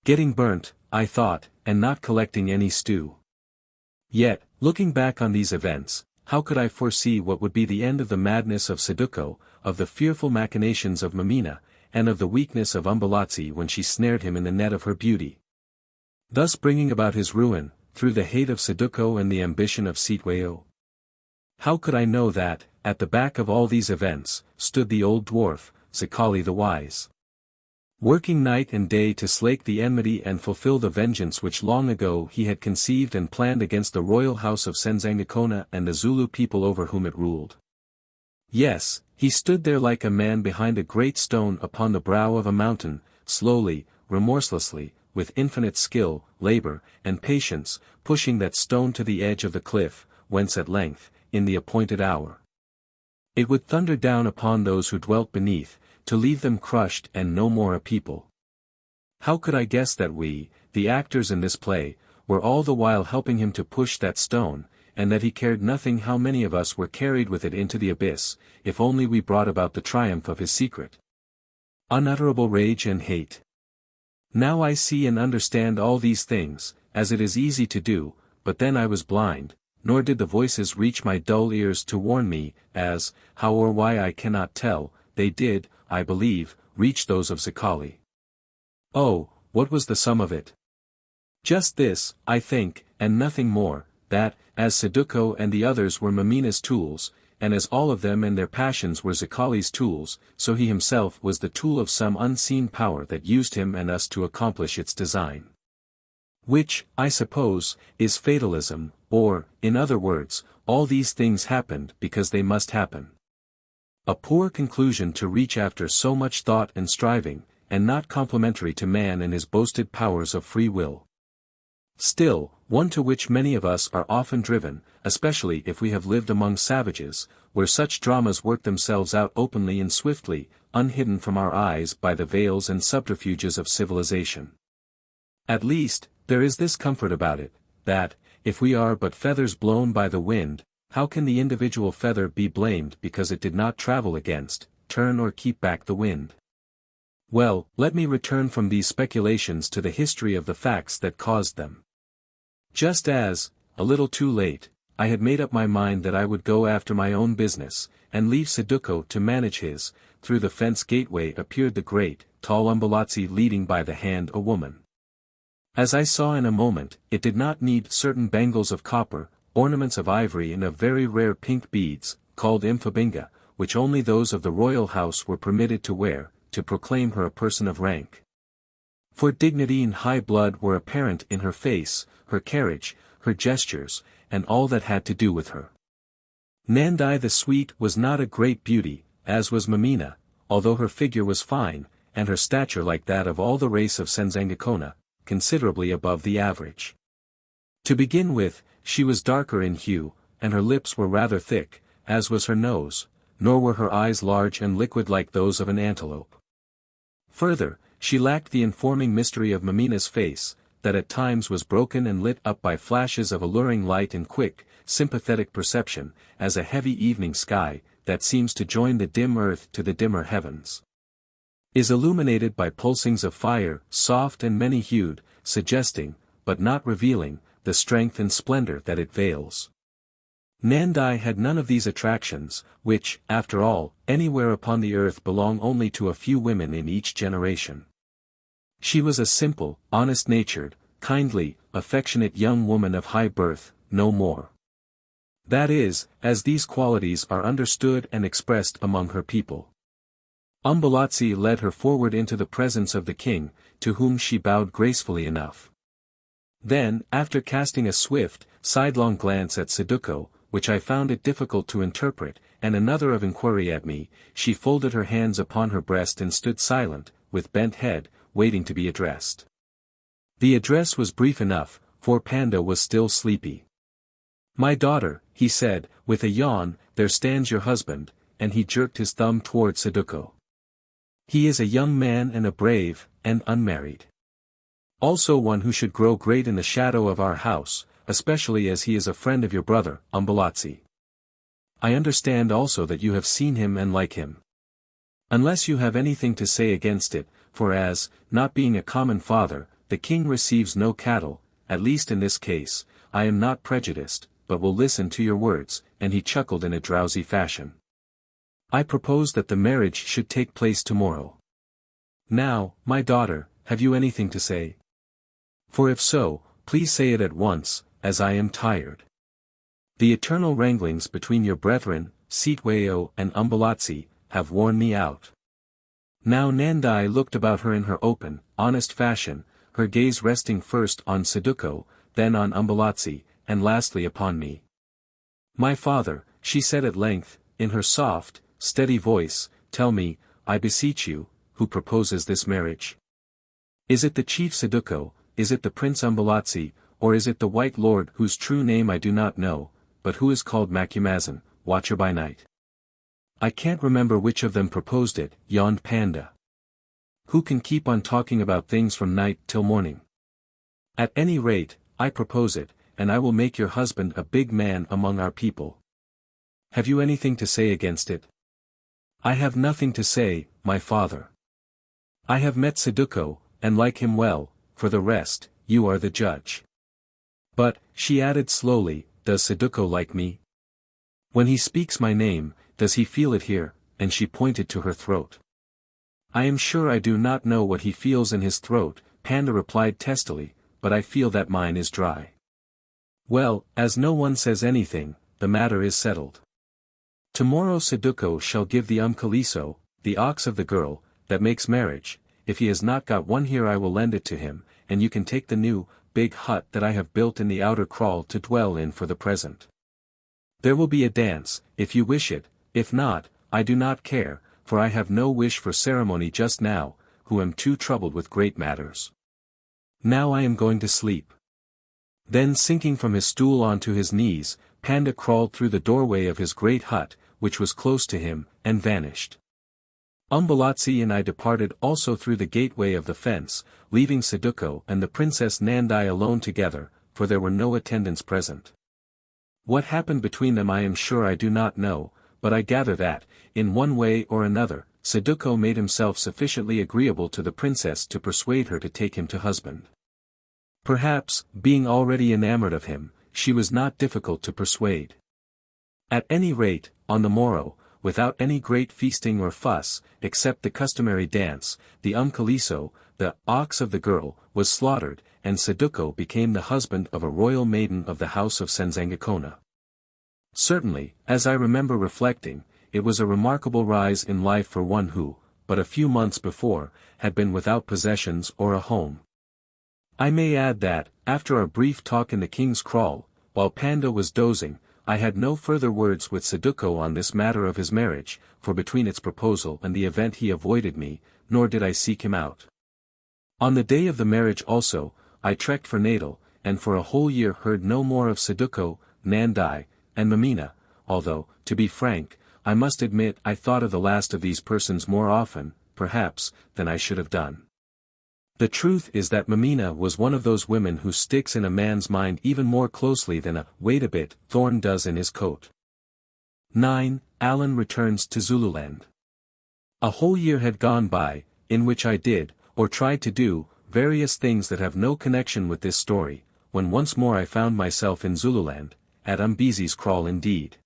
Getting burnt, I thought, and not collecting any stew. Yet, looking back on these events, how could I foresee what would be the end of the madness of Saduko, of the fearful machinations of Mameena, and of the weakness of Umbelazi when she snared him in the net of her beauty, thus bringing about his ruin, through the hate of Saduko and the ambition of XIII? How could I know that, at the back of all these events, stood the old dwarf, Zikali the Wise, working night and day to slake the enmity and fulfill the vengeance which long ago he had conceived and planned against the royal house of Senzangakona and the Zulu people over whom it ruled? Yes, he stood there like a man behind a great stone upon the brow of a mountain, slowly, remorselessly, with infinite skill, labor, and patience, pushing that stone to the edge of the cliff, whence at length, in the appointed hour, it would thunder down upon those who dwelt beneath, to leave them crushed and no more a people. How could I guess that we, the actors in this play, were all the while helping him to push that stone, and that he cared nothing how many of us were carried with it into the abyss, if only we brought about the triumph of his secret? Unutterable rage and hate. Now I see and understand all these things, as it is easy to do, but then I was blind, nor did the voices reach my dull ears to warn me, as, how or why I cannot tell, they did, I believe, reach those of Zikali. Oh, what was the sum of it? Just this, I think, and nothing more, that, as Saduko and the others were Mameena's tools, and as all of them and their passions were Zikali's tools, so he himself was the tool of some unseen power that used him and us to accomplish its design. Which, I suppose, is fatalism, or, in other words, all these things happened because they must happen. A poor conclusion to reach after so much thought and striving, and not complimentary to man and his boasted powers of free will. Still, one to which many of us are often driven, especially if we have lived among savages, where such dramas work themselves out openly and swiftly, unhidden from our eyes by the veils and subterfuges of civilization. At least, there is this comfort about it, that, if we are but feathers blown by the wind, how can the individual feather be blamed because it did not travel against, turn or keep back the wind? Well, let me return from these speculations to the history of the facts that caused them. Just as, a little too late, I had made up my mind that I would go after my own business, and leave Saduko to manage his, through the fence gateway appeared the great, tall Umbelazi leading by the hand a woman. As I saw in a moment, it did not need certain bangles of copper, ornaments of ivory and of very rare pink beads, called mfabinga, which only those of the royal house were permitted to wear, to proclaim her a person of rank. For dignity and high blood were apparent in her face, her carriage, her gestures, and all that had to do with her. Nandi the Sweet was not a great beauty, as was Mameena, although her figure was fine, and her stature like that of all the race of Senzangakona, considerably above the average. To begin with, she was darker in hue, and her lips were rather thick, as was her nose, nor were her eyes large and liquid like those of an antelope. Further, she lacked the informing mystery of Mameena's face, that at times was broken and lit up by flashes of alluring light and quick, sympathetic perception, as a heavy evening sky, that seems to join the dim earth to the dimmer heavens, is illuminated by pulsings of fire, soft and many-hued, suggesting, but not revealing, the strength and splendor that it veils. Nandi had none of these attractions, which, after all, anywhere upon the earth belong only to a few women in each generation. She was a simple, honest-natured, kindly, affectionate young woman of high birth, no more. That is, as these qualities are understood and expressed among her people. Umbelazi led her forward into the presence of the king, to whom she bowed gracefully enough. Then, after casting a swift, sidelong glance at Saduko, which I found it difficult to interpret, and another of inquiry at me, she folded her hands upon her breast and stood silent, with bent head, waiting to be addressed. The address was brief enough, for Panda was still sleepy. "My daughter," he said, with a yawn, "there stands your husband," and he jerked his thumb toward Saduko. "He is a young man and a brave, and unmarried. Also one who should grow great in the shadow of our house, especially as he is a friend of your brother, Umbelazi. I understand also that you have seen him and like him. Unless you have anything to say against it, for as, not being a common father, the king receives no cattle, at least in this case, I am not prejudiced, but will listen to your words," and he chuckled in a drowsy fashion. "I propose that the marriage should take place tomorrow. Now, my daughter, have you anything to say? For if so, please say it at once, as I am tired. The eternal wranglings between your brethren, Sitweo and Umbelazi, have worn me out." Now Nandi looked about her in her open, honest fashion, her gaze resting first on Saduko, then on Umbelazi, and lastly upon me. "My father," she said at length, in her soft, steady voice, "tell me, I beseech you, who proposes this marriage? Is it the chief Saduko, is it the Prince Umbelazi, or is it the White Lord whose true name I do not know, but who is called Macumazan, Watcher by Night?" "I can't remember which of them proposed it," yawned Panda. "Who can keep on talking about things from night till morning? At any rate, I propose it, and I will make your husband a big man among our people. Have you anything to say against it?" "I have nothing to say, my father. I have met Saduko, and like him well, for the rest, you are the judge. But," she added slowly, "does Saduko like me? When he speaks my name, does he feel it here?" and she pointed to her throat. "I am sure I do not know what he feels in his throat," Panda replied testily, "but I feel that mine is dry." "Well, as no one says anything, the matter is settled. Tomorrow Saduko shall give the Umkaliso, the ox of the girl, that makes marriage. If he has not got one here I will lend it to him, and you can take the new, big hut that I have built in the outer kraal to dwell in for the present. There will be a dance, if you wish it, if not, I do not care, for I have no wish for ceremony just now, who am too troubled with great matters. Now I am going to sleep." Then sinking from his stool onto his knees, Panda crawled through the doorway of his great hut, which was close to him, and vanished. Umbelazi and I departed also through the gateway of the fence, leaving Saduko and the Princess Nandi alone together, for there were no attendants present. What happened between them I am sure I do not know, but I gather that, in one way or another, Saduko made himself sufficiently agreeable to the princess to persuade her to take him to husband. Perhaps, being already enamored of him, she was not difficult to persuade. At any rate, on the morrow, without any great feasting or fuss, except the customary dance, the Umkaliso, the ox of the girl, was slaughtered, and Saduko became the husband of a royal maiden of the house of Senzangakona. Certainly, as I remember reflecting, it was a remarkable rise in life for one who, but a few months before, had been without possessions or a home. I may add that, after our brief talk in the King's Kraal, while Panda was dozing, I had no further words with Saduko on this matter of his marriage, for between its proposal and the event he avoided me, nor did I seek him out. On the day of the marriage also, I trekked for Natal, and for a whole year heard no more of Saduko, Nandai, and Mameena, although, to be frank, I must admit I thought of the last of these persons more often, perhaps, than I should have done. The truth is that Mameena was one of those women who sticks in a man's mind even more closely than a wait a bit thorn does in his coat. 9. Allan returns to Zululand. A whole year had gone by, in which I did, or tried to do, various things that have no connection with this story, when once more I found myself in Zululand, at Umbezi's kraal indeed.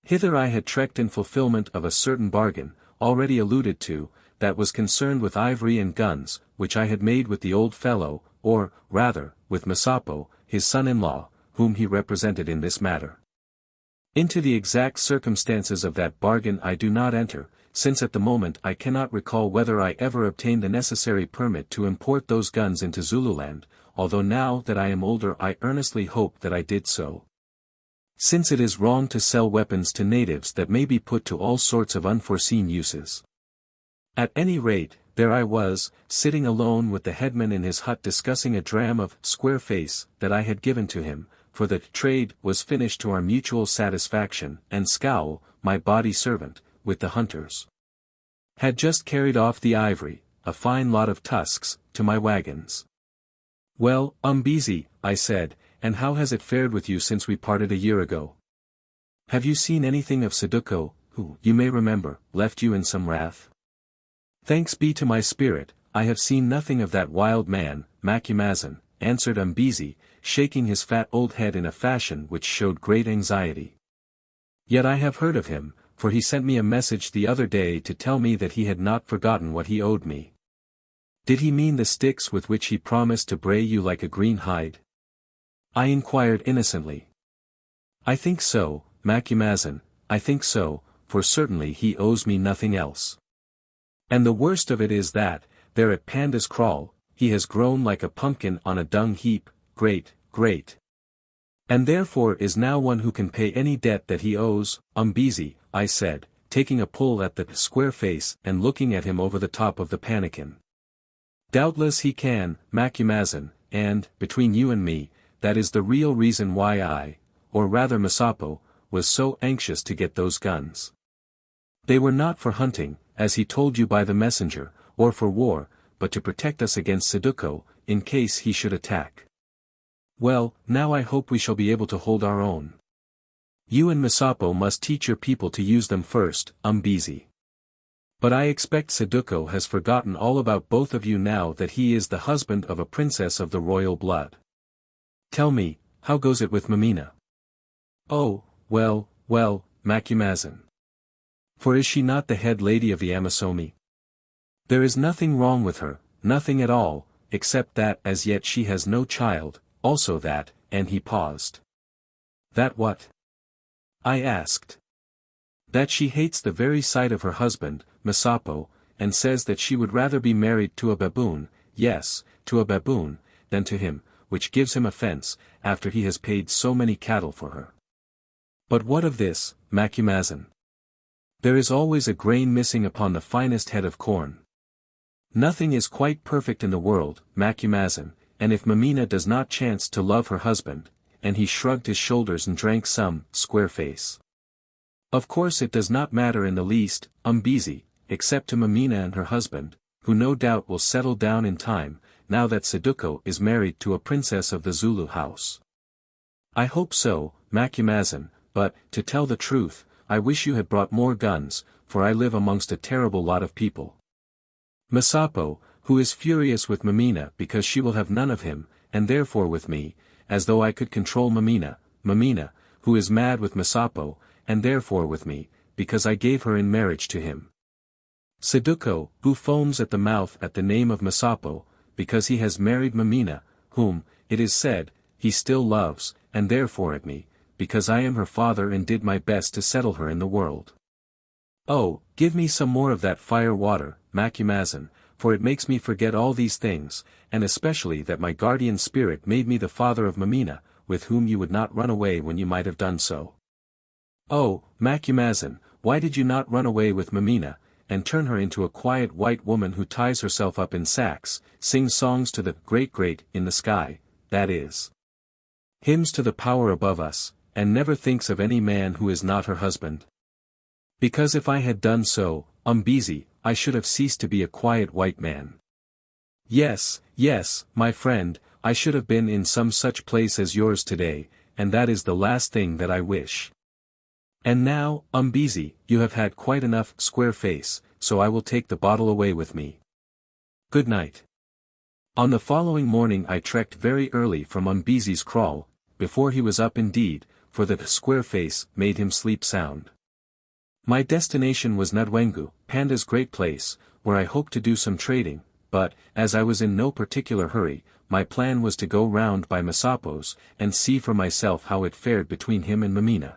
Hither I had trekked in fulfillment of a certain bargain, already alluded to, that was concerned with ivory and guns, which I had made with the old fellow, or, rather, with Masapo, his son-in-law, whom he represented in this matter. Into the exact circumstances of that bargain I do not enter, since at the moment I cannot recall whether I ever obtained the necessary permit to import those guns into Zululand, although now that I am older I earnestly hope that I did so. Since it is wrong to sell weapons to natives that may be put to all sorts of unforeseen uses. At any rate, there I was, sitting alone with the headman in his hut discussing a dram of square face that I had given to him, for the trade was finished to our mutual satisfaction, and Scowl, my body servant, with the hunters, had just carried off the ivory, a fine lot of tusks, to my wagons. "Well, Umbezi," I said, "and how has it fared with you since we parted a year ago? Have you seen anything of Saduko, who, you may remember, left you in some wrath?" "Thanks be to my spirit, I have seen nothing of that wild man, Macumazahn," answered Umbezi, shaking his fat old head in a fashion which showed great anxiety. "Yet I have heard of him, for he sent me a message the other day to tell me that he had not forgotten what he owed me." "Did he mean the sticks with which he promised to bray you like a green hide?" I inquired innocently. "I think so, Macumazahn, I think so, for certainly he owes me nothing else. And the worst of it is that, there at Panda's kraal, he has grown like a pumpkin on a dung heap, great. And therefore is now one who can pay any debt that he owes." "Umbezi," I said, taking a pull at the square face and looking at him over the top of the pannikin. "Doubtless he can, Macumazahn, and, between you and me, that is the real reason why I, or rather Masapo, was so anxious to get those guns. They were not for hunting, as he told you by the messenger, or for war, but to protect us against Saduko, in case he should attack. Well, now I hope we shall be able to hold our own. You and Masapo must teach your people to use them first, Umbezi. But I expect Saduko has forgotten all about both of you now that he is the husband of a princess of the royal blood. Tell me, how goes it with Mameena?" "Oh, well, Macumazahn. For is she not the head lady of the Amasomi? There is nothing wrong with her, nothing at all, except that as yet she has no child, also that," and he paused. "That what?" I asked. "That she hates the very sight of her husband, Masapo, and says that she would rather be married to a baboon, yes, to a baboon, than to him, which gives him offense, after he has paid so many cattle for her." "But what of this, Macumazahn? There is always a grain missing upon the finest head of corn. Nothing is quite perfect in the world, Macumazahn, and if Mameena does not chance to love her husband," and he shrugged his shoulders and drank some, square face. "Of course it does not matter in the least, Umbezi, except to Mameena and her husband, who no doubt will settle down in time, now that Saduko is married to a princess of the Zulu house." "I hope so, Macumazahn, but, to tell the truth, I wish you had brought more guns, for I live amongst a terrible lot of people. Masapo, who is furious with Mameena because she will have none of him, and therefore with me, as though I could control Mameena, Mameena, who is mad with Masapo, and therefore with me, because I gave her in marriage to him. Saduko, who foams at the mouth at the name of Masapo, because he has married Mameena, whom, it is said, he still loves, and therefore at me, because I am her father and did my best to settle her in the world. Oh, give me some more of that fire water, Macumazan, for it makes me forget all these things, and especially that my guardian spirit made me the father of Mameena, with whom you would not run away when you might have done so. Oh, Macumazan, why did you not run away with Mameena, and turn her into a quiet white woman who ties herself up in sacks, sings songs to the great in the sky, that is, hymns to the power above us, and never thinks of any man who is not her husband? Because if I had done so, Umbezi, I should have ceased to be a quiet white man. Yes, my friend, I should have been in some such place as yours today, and that is the last thing that I wish. And now, Umbezi, you have had quite enough square face, so I will take the bottle away with me. Good night. On the following morning I trekked very early from Umbezi's kraal, before he was up indeed, for the square face made him sleep sound. My destination was Ndwengu, Panda's great place, where I hoped to do some trading, but, as I was in no particular hurry, my plan was to go round by Masapo's, and see for myself how it fared between him and Mameena.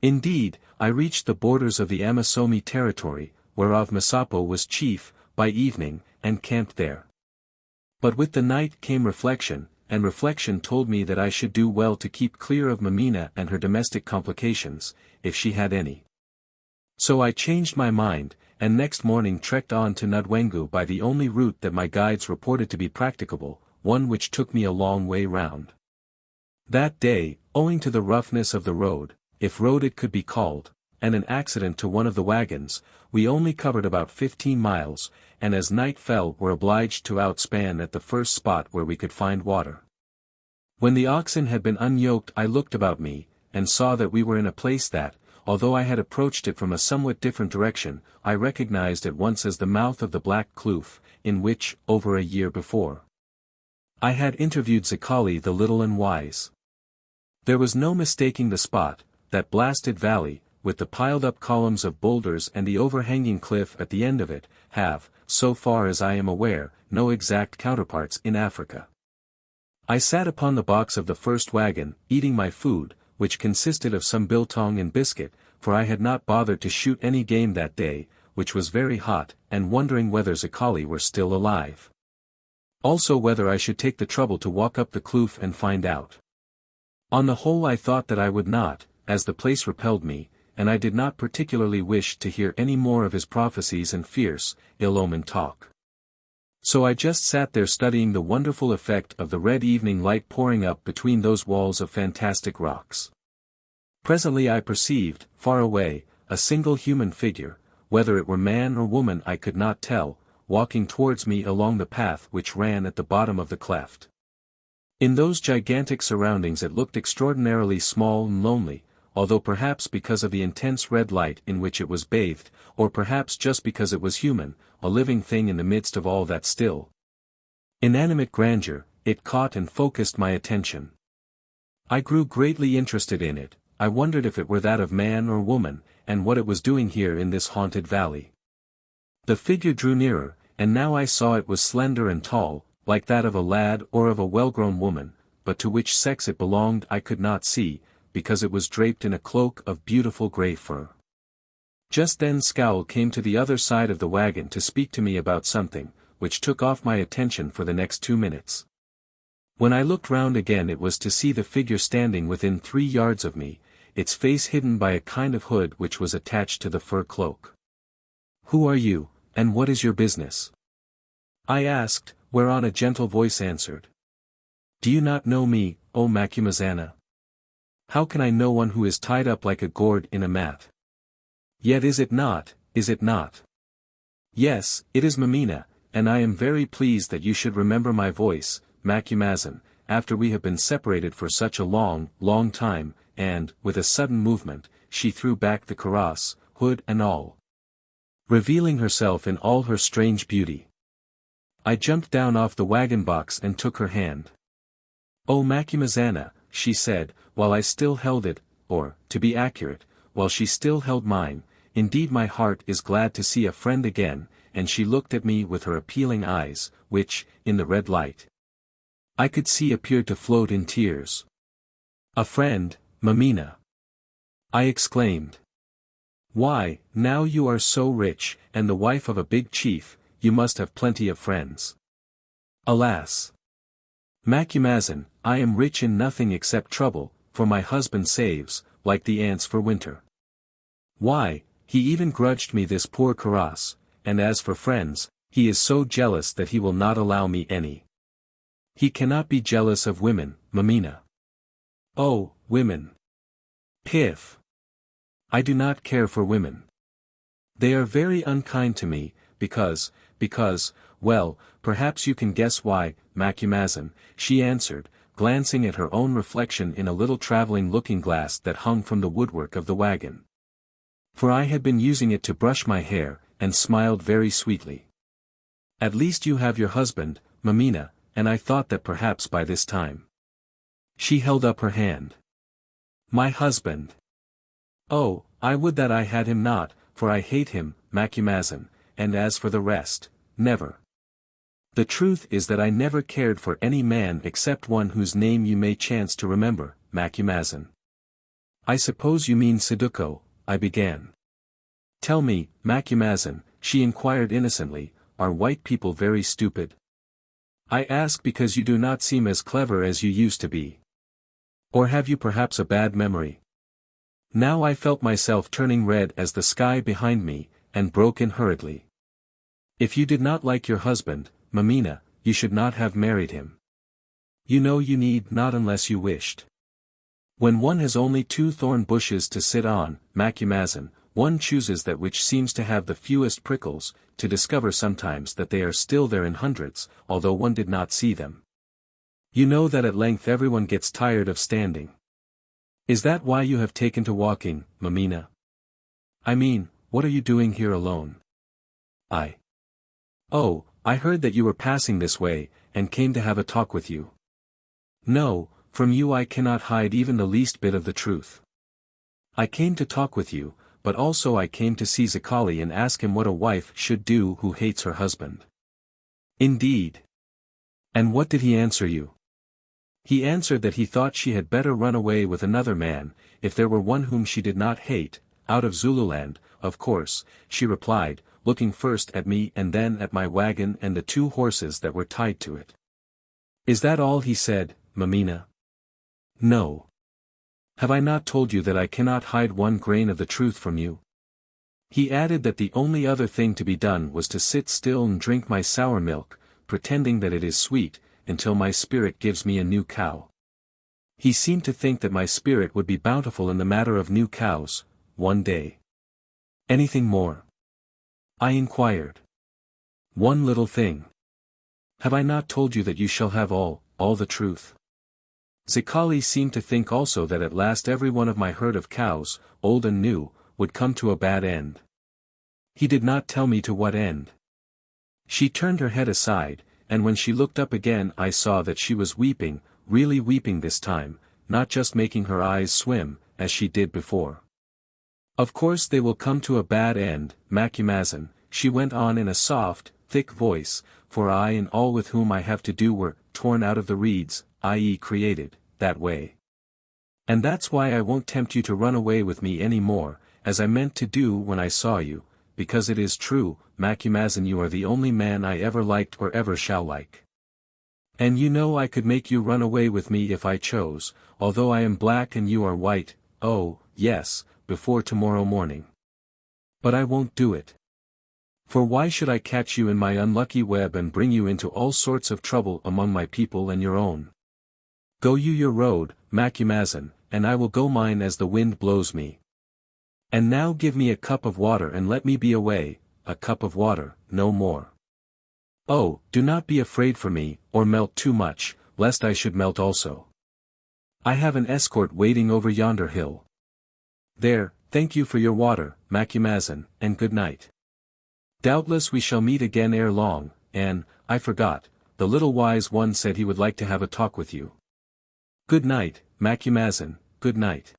Indeed, I reached the borders of the Amasomi territory, whereof Masapo was chief, by evening, and camped there. But with the night came reflection, and reflection told me that I should do well to keep clear of Mameena and her domestic complications, if she had any. So I changed my mind, and next morning trekked on to Ndwengu by the only route that my guides reported to be practicable, one which took me a long way round. That day, owing to the roughness of the road, if road it could be called, and an accident to one of the wagons, we only covered about 15 miles, and as night fell were obliged to outspan at the first spot where we could find water. When the oxen had been unyoked I looked about me, and saw that we were in a place that, although I had approached it from a somewhat different direction, I recognized at once as the mouth of the Black Kloof, in which, over a year before, I had interviewed Zikali the Little and Wise. There was no mistaking the spot, that blasted valley, with the piled-up columns of boulders and the overhanging cliff at the end of it, have, so far as I am aware, no exact counterparts in Africa. I sat upon the box of the first wagon, eating my food, which consisted of some biltong and biscuit, for I had not bothered to shoot any game that day, which was very hot, and wondering whether Zikali were still alive. Also whether I should take the trouble to walk up the kloof and find out. On the whole I thought that I would not, as the place repelled me, and I did not particularly wish to hear any more of his prophecies and fierce, ill-omened talk. So I just sat there studying the wonderful effect of the red evening light pouring up between those walls of fantastic rocks. Presently I perceived, far away, a single human figure, whether it were man or woman I could not tell, walking towards me along the path which ran at the bottom of the cleft. In those gigantic surroundings it looked extraordinarily small and lonely, although perhaps because of the intense red light in which it was bathed, or perhaps just because it was human, a living thing in the midst of all that still, inanimate grandeur, it caught and focused my attention. I grew greatly interested in it, I wondered if it were that of man or woman, and what it was doing here in this haunted valley. The figure drew nearer, and now I saw it was slender and tall, like that of a lad or of a well-grown woman, but to which sex it belonged I could not see, because it was draped in a cloak of beautiful grey fur. Just then Scowl came to the other side of the wagon to speak to me about something, which took off my attention for the next 2 minutes. When I looked round again it was to see the figure standing within 3 yards of me, its face hidden by a kind of hood which was attached to the fur cloak. "Who are you, and what is your business?" I asked, whereon a gentle voice answered. "Do you not know me, O Macumazana? How can I know one who is tied up like a gourd in a mat? Yet is it not, is it not? Yes, it is Mameena, and I am very pleased that you should remember my voice, Macumazan, after we have been separated for such a long, long time," and, with a sudden movement, she threw back the kaross, hood and all, revealing herself in all her strange beauty. I jumped down off the wagon box and took her hand. "O Macumazana," she said, while I still held it, or, to be accurate, while she still held mine, indeed my heart is glad to see a friend again, and she looked at me with her appealing eyes, which, in the red light, I could see appeared to float in tears. A friend, Mameena! I exclaimed. Why, now you are so rich, and the wife of a big chief, you must have plenty of friends. Alas! Macumazahn, I am rich in nothing except trouble, for my husband saves, like the ants for winter. Why, he even grudged me this poor karas, and as for friends, he is so jealous that he will not allow me any. He cannot be jealous of women, Mameena. Oh, women! Piff! I do not care for women. They are very unkind to me, because, well, perhaps you can guess why, Macumazahn, she answered, glancing at her own reflection in a little traveling looking-glass that hung from the woodwork of the wagon. For I had been using it to brush my hair, and smiled very sweetly. At least you have your husband, Mameena, and I thought that perhaps by this time. She held up her hand. My husband! Oh, I would that I had him not, for I hate him, Macumazahn, and as for the rest, never. The truth is that I never cared for any man except one whose name you may chance to remember, Macumazahn. I suppose you mean Saduko, I began. Tell me, Macumazahn, she inquired innocently, are white people very stupid? I ask because you do not seem as clever as you used to be. Or have you perhaps a bad memory? Now I felt myself turning red as the sky behind me, and broke in hurriedly. If you did not like your husband, Mameena, you should not have married him. You know you need not unless you wished. When one has only 2 thorn bushes to sit on, Macumazahn, one chooses that which seems to have the fewest prickles, to discover sometimes that they are still there in hundreds, although one did not see them. You know that at length everyone gets tired of standing. Is that why you have taken to walking, Mameena? I mean, what are you doing here alone? Oh, I heard that you were passing this way, and came to have a talk with you. No, from you I cannot hide even the least bit of the truth. I came to talk with you, but also I came to see Zikali and ask him what a wife should do who hates her husband. Indeed. And what did he answer you? He answered that he thought she had better run away with another man, if there were one whom she did not hate, out of Zululand, of course, she replied, looking first at me and then at my wagon and the 2 horses that were tied to it. Is that all he said, Mameena? No. Have I not told you that I cannot hide 1 grain of the truth from you? He added that the only other thing to be done was to sit still and drink my sour milk, pretending that it is sweet, until my spirit gives me a new cow. He seemed to think that my spirit would be bountiful in the matter of new cows, one day. Anything more? I inquired. One little thing. Have I not told you that you shall have all the truth? Zikali seemed to think also that at last every one of my herd of cows, old and new, would come to a bad end. He did not tell me to what end. She turned her head aside, and when she looked up again I saw that she was weeping, really weeping this time, not just making her eyes swim, as she did before. Of course they will come to a bad end, Macumazahn, she went on in a soft, thick voice, for I and all with whom I have to do were torn out of the reeds, i.e. created, that way. And that's why I won't tempt you to run away with me any more, as I meant to do when I saw you, because it is true, Macumazahn, you are the only man I ever liked or ever shall like. And you know I could make you run away with me if I chose, although I am black and you are white, oh, yes, before tomorrow morning. But I won't do it. For why should I catch you in my unlucky web and bring you into all sorts of trouble among my people and your own? Go you your road, Macumazahn, and I will go mine as the wind blows me. And now give me a cup of water and let me be away, a cup of water, no more. Oh, do not be afraid for me, or melt too much, lest I should melt also. I have an escort waiting over yonder hill. There, thank you for your water, Macumazahn, and good night. Doubtless we shall meet again ere long, and, I forgot, the little wise one said he would like to have a talk with you. Good night, Macumazahn, good night.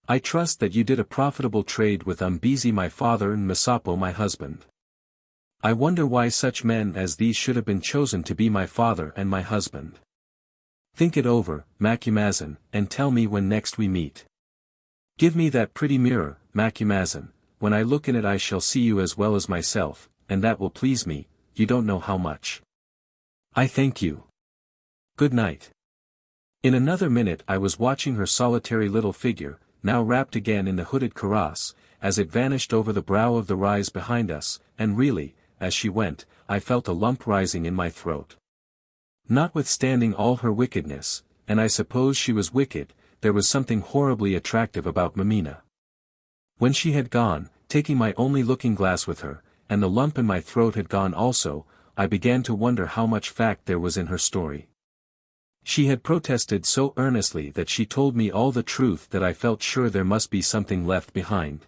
I trust that you did a profitable trade with Umbezi my father and Masapo my husband. I wonder why such men as these should have been chosen to be my father and my husband. Think it over, Macumazahn, and tell me when next we meet. Give me that pretty mirror, Macumazahn, when I look in it I shall see you as well as myself, and that will please me, you don't know how much. I thank you. Good night. In another minute I was watching her solitary little figure, now wrapped again in the hooded kaross, as it vanished over the brow of the rise behind us, and really, as she went, I felt a lump rising in my throat. Notwithstanding all her wickedness, and I suppose she was wicked, there was something horribly attractive about Mameena. When she had gone, taking my only looking-glass with her, and the lump in my throat had gone also, I began to wonder how much fact there was in her story. She had protested so earnestly that she told me all the truth that I felt sure there must be something left behind.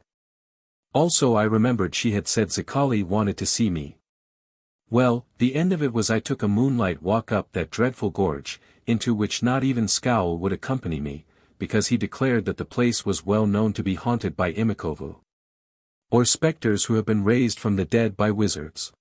Also I remembered she had said Zikali wanted to see me. Well, the end of it was I took a moonlight walk up that dreadful gorge, into which not even Scowl would accompany me, because he declared that the place was well known to be haunted by Imikovu, or specters who have been raised from the dead by wizards.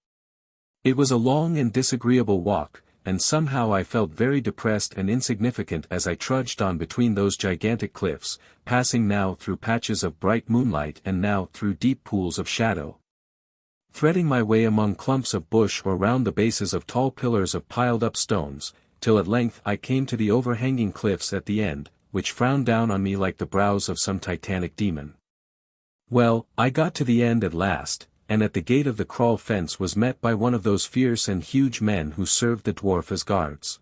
It was a long and disagreeable walk, and somehow I felt very depressed and insignificant as I trudged on between those gigantic cliffs, passing now through patches of bright moonlight and now through deep pools of shadow. Threading my way among clumps of bush or round the bases of tall pillars of piled-up stones, till at length I came to the overhanging cliffs at the end, which frowned down on me like the brows of some titanic demon. Well, I got to the end at last, and at the gate of the kraal fence was met by one of those fierce and huge men who served the dwarf as guards.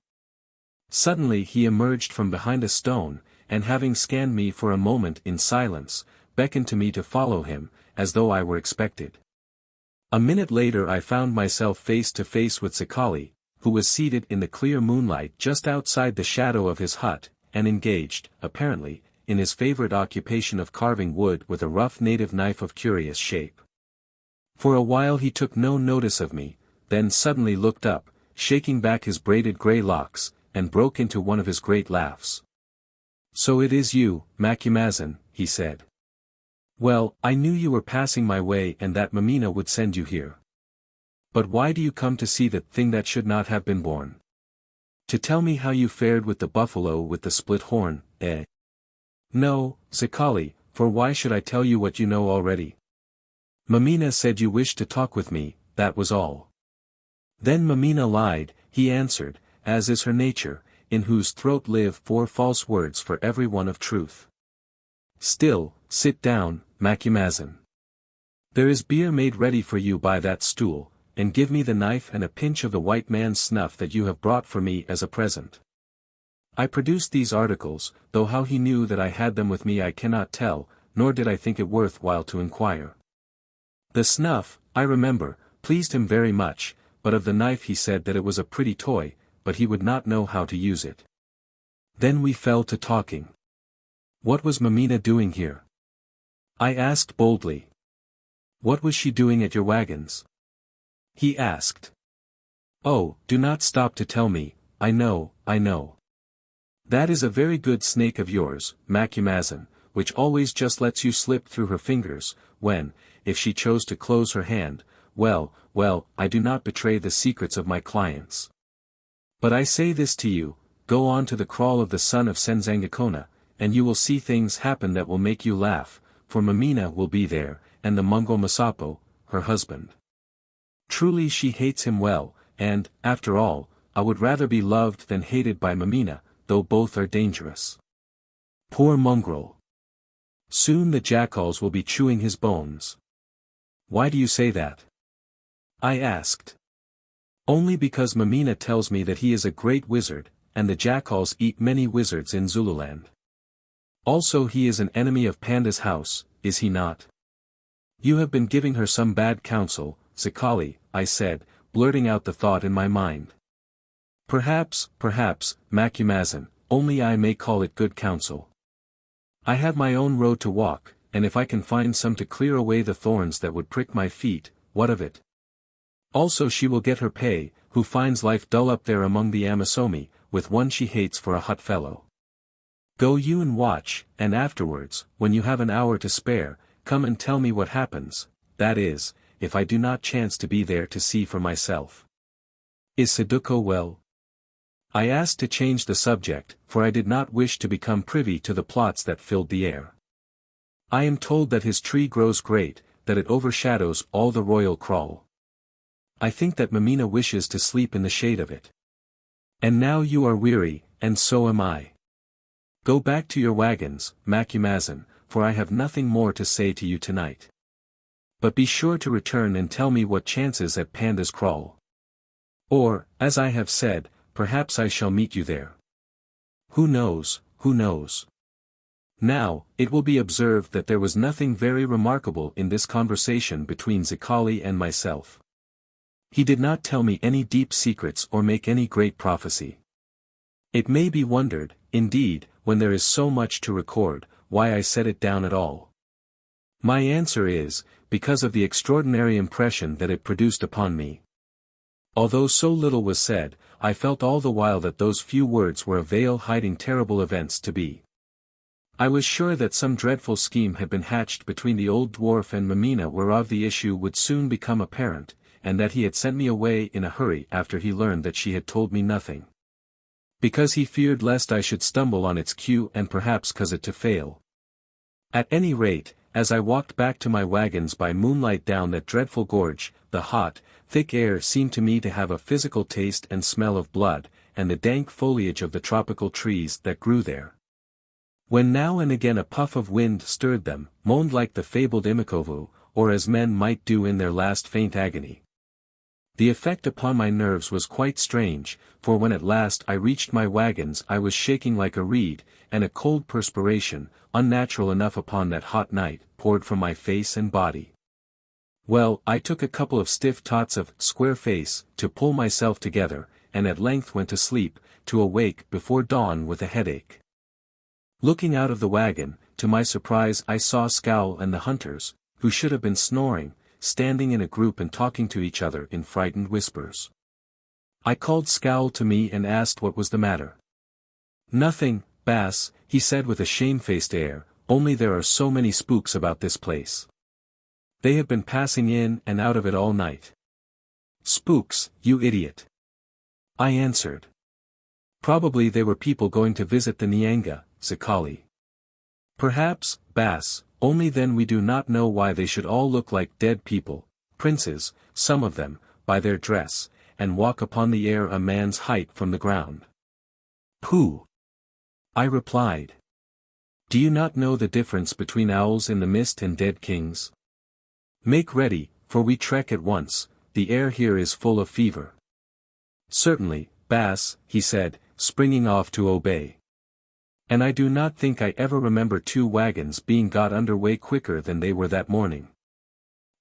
Suddenly he emerged from behind a stone, and having scanned me for a moment in silence, beckoned to me to follow him, as though I were expected. A minute later I found myself face to face with Zikali, who was seated in the clear moonlight just outside the shadow of his hut, and engaged, apparently, in his favorite occupation of carving wood with a rough native knife of curious shape. For a while he took no notice of me, then suddenly looked up, shaking back his braided grey locks, and broke into one of his great laughs. "So it is you, Macumazahn," he said. "Well, I knew you were passing my way and that Mameena would send you here. But why do you come to see that thing that should not have been born? To tell me how you fared with the buffalo with the split horn, eh?" "No, Zikali, for why should I tell you what you know already? Mameena said you wished to talk with me, that was all." Then Mameena lied, he answered, as is her nature, in whose throat live 4 false words for every one of truth. "Still, sit down, Macumazahn. There is beer made ready for you by that stool, and give me the knife and a pinch of the white man's snuff that you have brought for me as a present." I produced these articles, though how he knew that I had them with me I cannot tell, nor did I think it worth while to inquire. The snuff, I remember, pleased him very much, but of the knife he said that it was a pretty toy, but he would not know how to use it. Then we fell to talking. What was Mameena doing here? I asked boldly. What was she doing at your wagons? He asked. Oh, do not stop to tell me, I know. That is a very good snake of yours, Macumazahn, which always just lets you slip through her fingers, when, if she chose to close her hand, well, I do not betray the secrets of my clients. But I say this to you, go on to the kraal of the son of Senzangakona, and you will see things happen that will make you laugh, for Mameena will be there, and the Mongol Masapo, her husband. Truly she hates him well, and, after all, I would rather be loved than hated by Mameena, though both are dangerous. Poor mongrel. Soon the jackals will be chewing his bones. Why do you say that? I asked. Only because Mameena tells me that he is a great wizard, and the jackals eat many wizards in Zululand. Also he is an enemy of Panda's house, is he not? You have been giving her some bad counsel, Zikali, I said, blurting out the thought in my mind. Perhaps, Macumazahn, only I may call it good counsel. I have my own road to walk, and if I can find some to clear away the thorns that would prick my feet, what of it? Also she will get her pay, who finds life dull up there among the Amasomi, with one she hates for a hot fellow. Go you and watch, and afterwards, when you have an hour to spare, come and tell me what happens, that is, if I do not chance to be there to see for myself. Is Saduko well? I asked to change the subject, for I did not wish to become privy to the plots that filled the air. I am told that his tree grows great, that it overshadows all the royal kraal. I think that Mameena wishes to sleep in the shade of it. And now you are weary, and so am I. Go back to your wagons, Macumazahn, for I have nothing more to say to you tonight. But be sure to return and tell me what chances at Panda's kraal. Or, as I have said, perhaps I shall meet you there. Who knows, who knows? Now, it will be observed that there was nothing very remarkable in this conversation between Zikali and myself. He did not tell me any deep secrets or make any great prophecy. It may be wondered, indeed, when there is so much to record, why I set it down at all. My answer is, because of the extraordinary impression that it produced upon me. Although so little was said, I felt all the while that those few words were a veil hiding terrible events to be. I was sure that some dreadful scheme had been hatched between the old dwarf and Mameena whereof the issue would soon become apparent, and that he had sent me away in a hurry after he learned that she had told me nothing. Because he feared lest I should stumble on its cue and perhaps cause it to fail. At any rate, as I walked back to my wagons by moonlight down that dreadful gorge, the hot, thick air seemed to me to have a physical taste and smell of blood, and the dank foliage of the tropical trees that grew there. When now and again a puff of wind stirred them, moaned like the fabled Imikovu, or as men might do in their last faint agony. The effect upon my nerves was quite strange, for when at last I reached my wagons I was shaking like a reed, and a cold perspiration, unnatural enough upon that hot night, poured from my face and body. Well, I took a couple of stiff tots of square face to pull myself together, and at length went to sleep, to awake before dawn with a headache. Looking out of the wagon, to my surprise I saw Scowl and the hunters, who should have been snoring, standing in a group and talking to each other in frightened whispers. I called Scowl to me and asked what was the matter. Nothing, Bass, he said with a shamefaced air, only there are so many spooks about this place. They have been passing in and out of it all night. Spooks, you idiot. I answered. Probably they were people going to visit the Nyanga, Zikali. Perhaps, Bass, only then we do not know why they should all look like dead people, princes, some of them, by their dress, and walk upon the air a man's height from the ground. Pooh! I replied. Do you not know the difference between owls in the mist and dead kings? Make ready, for we trek at once, the air here is full of fever. Certainly, Bass, he said, springing off to obey. And I do not think I ever remember 2 wagons being got under way quicker than they were that morning.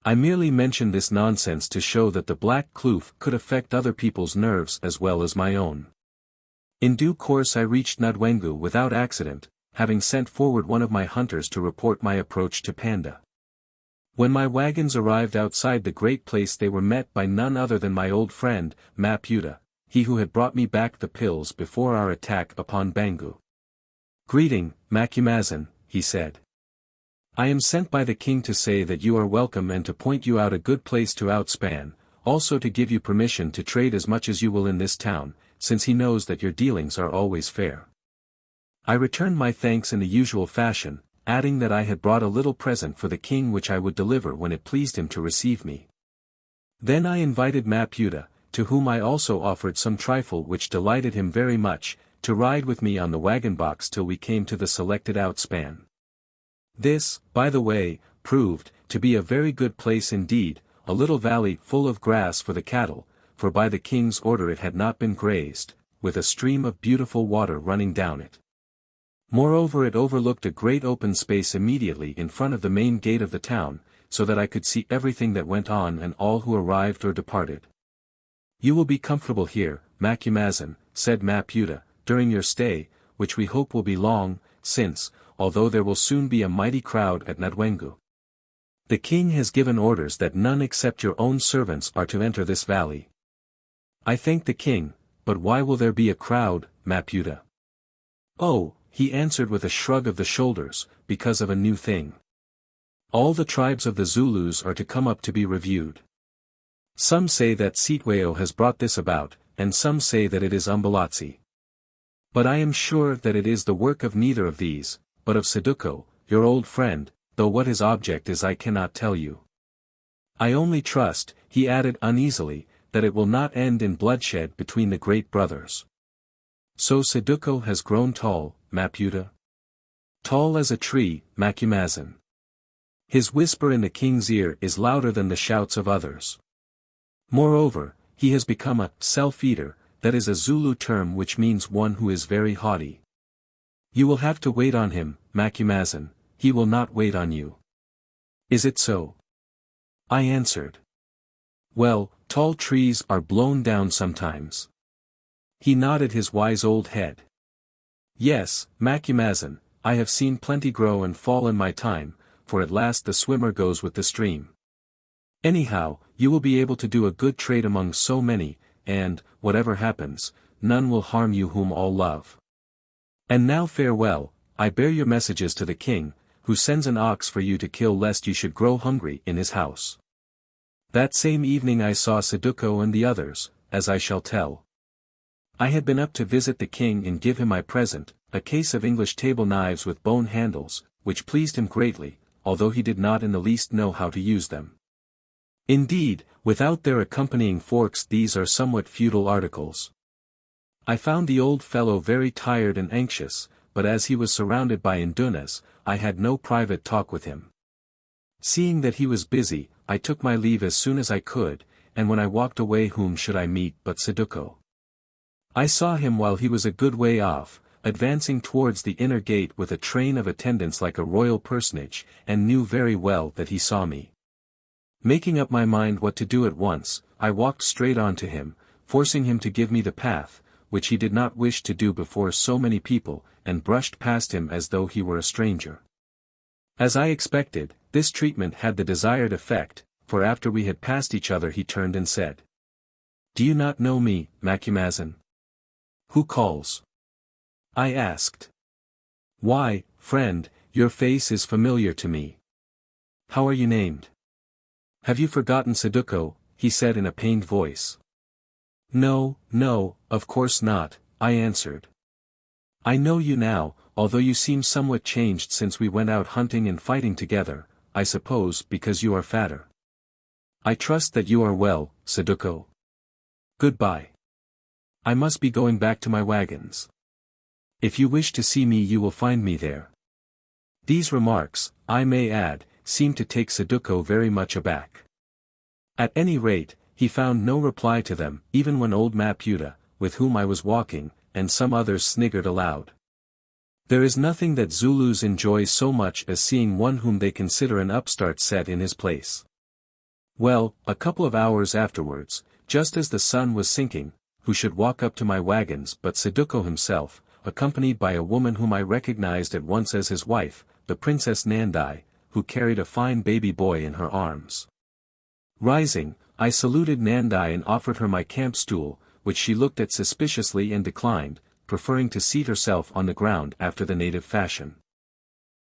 I merely mention this nonsense to show that the black kloof could affect other people's nerves as well as my own. In due course I reached Nadwengu without accident, having sent forward one of my hunters to report my approach to Panda. When my wagons arrived outside the great place they were met by none other than my old friend, Maputa, he who had brought me back the pills before our attack upon Bangu. Greeting, Macumazahn, he said. I am sent by the king to say that you are welcome and to point you out a good place to outspan, also to give you permission to trade as much as you will in this town, since he knows that your dealings are always fair. I returned my thanks in the usual fashion, adding that I had brought a little present for the king which I would deliver when it pleased him to receive me. Then I invited Maputa, to whom I also offered some trifle which delighted him very much, to ride with me on the wagon box till we came to the selected outspan. This, by the way, proved to be a very good place indeed, a little valley full of grass for the cattle, for by the king's order it had not been grazed, with a stream of beautiful water running down it. Moreover, it overlooked a great open space immediately in front of the main gate of the town, so that I could see everything that went on and all who arrived or departed. You will be comfortable here, Macumazahn, said Maputa, during your stay, which we hope will be long, since, although there will soon be a mighty crowd at Nadwengu. The king has given orders that none except your own servants are to enter this valley. I thank the king, but why will there be a crowd, Maputa? Oh, he answered with a shrug of the shoulders, because of a new thing. All the tribes of the Zulus are to come up to be reviewed. Some say that Sitweo has brought this about, and some say that it is Umbelazi. But I am sure that it is the work of neither of these, but of Saduko, your old friend, though what his object is I cannot tell you. I only trust, he added uneasily, that it will not end in bloodshed between the great brothers. So Saduko has grown tall, Maputa. Tall as a tree, Macumazin. His whisper in the king's ear is louder than the shouts of others. Moreover, he has become a self-eater, that is a Zulu term which means one who is very haughty. You will have to wait on him, Macumazin, he will not wait on you. Is it so? I answered. Well, tall trees are blown down sometimes. He nodded his wise old head. Yes, Macumazin, I have seen plenty grow and fall in my time, for at last the swimmer goes with the stream. Anyhow, you will be able to do a good trade among so many, and, whatever happens, none will harm you whom all love. And now farewell, I bear your messages to the king, who sends an ox for you to kill lest you should grow hungry in his house. That same evening I saw Saduko and the others, as I shall tell. I had been up to visit the king and give him my present, a case of English table knives with bone handles, which pleased him greatly, although he did not in the least know how to use them. Indeed, without their accompanying forks these are somewhat futile articles. I found the old fellow very tired and anxious, but as he was surrounded by indunas, I had no private talk with him. Seeing that he was busy, I took my leave as soon as I could, and when I walked away whom should I meet but Saduko. I saw him while he was a good way off, advancing towards the inner gate with a train of attendants like a royal personage, and knew very well that he saw me. Making up my mind what to do at once, I walked straight on to him, forcing him to give me the path, which he did not wish to do before so many people, and brushed past him as though he were a stranger. As I expected, this treatment had the desired effect, for after we had passed each other he turned and said, "Do you not know me, Macumazin?" "Who calls?" I asked. "Why, friend, your face is familiar to me. How are you named?" "Have you forgotten Saduko?" he said in a pained voice. "No, no, of course not," I answered. "I know you now, although you seem somewhat changed since we went out hunting and fighting together, I suppose because you are fatter. I trust that you are well, Saduko. Goodbye. I must be going back to my wagons. If you wish to see me you will find me there." These remarks, I may add, seemed to take Saduko very much aback. At any rate, he found no reply to them, even when old Maputa, with whom I was walking, and some others sniggered aloud. There is nothing that Zulus enjoy so much as seeing one whom they consider an upstart set in his place. Well, a couple of hours afterwards, just as the sun was sinking, who should walk up to my wagons but Saduko himself, accompanied by a woman whom I recognized at once as his wife, the Princess Nandai, who carried a fine baby boy in her arms. Rising, I saluted Nandai and offered her my camp stool, which she looked at suspiciously and declined, preferring to seat herself on the ground after the native fashion.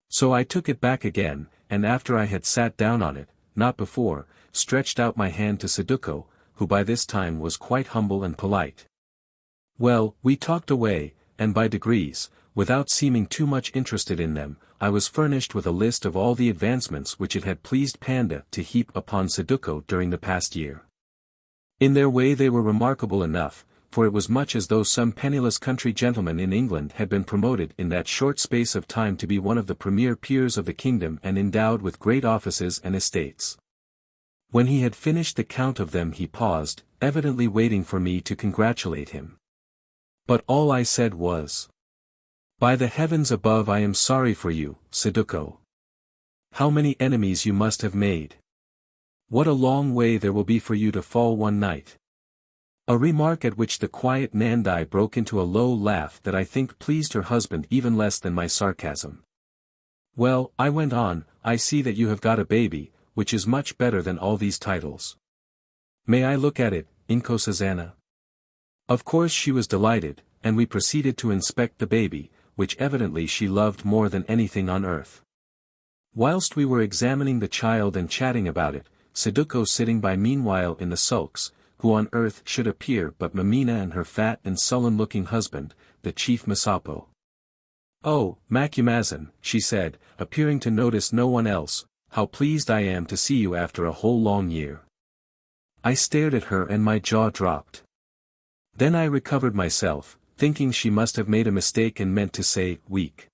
So I took it back again, and after I had sat down on it, not before, stretched out my hand to Saduko, who by this time was quite humble and polite. Well, we talked away, and by degrees, without seeming too much interested in them, I was furnished with a list of all the advancements which it had pleased Panda to heap upon Saduko during the past year. In their way they were remarkable enough, for it was much as though some penniless country gentleman in England had been promoted in that short space of time to be one of the premier peers of the kingdom and endowed with great offices and estates. When he had finished the count of them he paused, evidently waiting for me to congratulate him. But all I said was, "By the heavens above I am sorry for you, Saduko. How many enemies you must have made. What a long way there will be for you to fall one night." A remark at which the quiet Nandai broke into a low laugh that I think pleased her husband even less than my sarcasm. "Well," I went on, "I see that you have got a baby, which is much better than all these titles. May I look at it, Inkosazana?" Of course she was delighted, and we proceeded to inspect the baby, which evidently she loved more than anything on earth. Whilst we were examining the child and chatting about it, Saduko sitting by meanwhile in the sulks, who on earth should appear but Mameena and her fat and sullen-looking husband, the chief Masapo. "Oh, Macumazahn," she said, appearing to notice no one else, "how pleased I am to see you after a whole long year." I stared at her and my jaw dropped. Then I recovered myself, thinking she must have made a mistake and meant to say, week.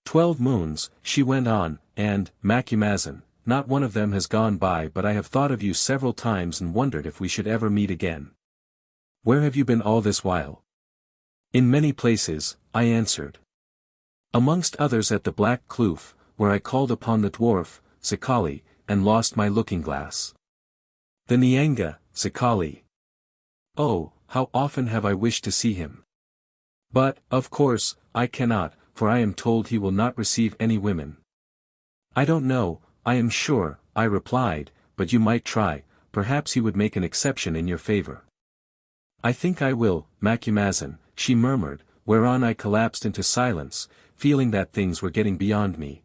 12 moons, she went on, and, Macumazahn, not one of them has gone by but I have thought of you several times and wondered if we should ever meet again. Where have you been all this while? In many places, I answered. Amongst others at the Black Kloof, where I called upon the dwarf, Zikali, and lost my looking-glass. The Nyanga, Zikali. Oh, how often have I wished to see him. But, of course, I cannot, for I am told he will not receive any women. I don't know, I am sure, I replied, but you might try, perhaps he would make an exception in your favor. I think I will, Macumazahn, she murmured, whereon I collapsed into silence, feeling that things were getting beyond me.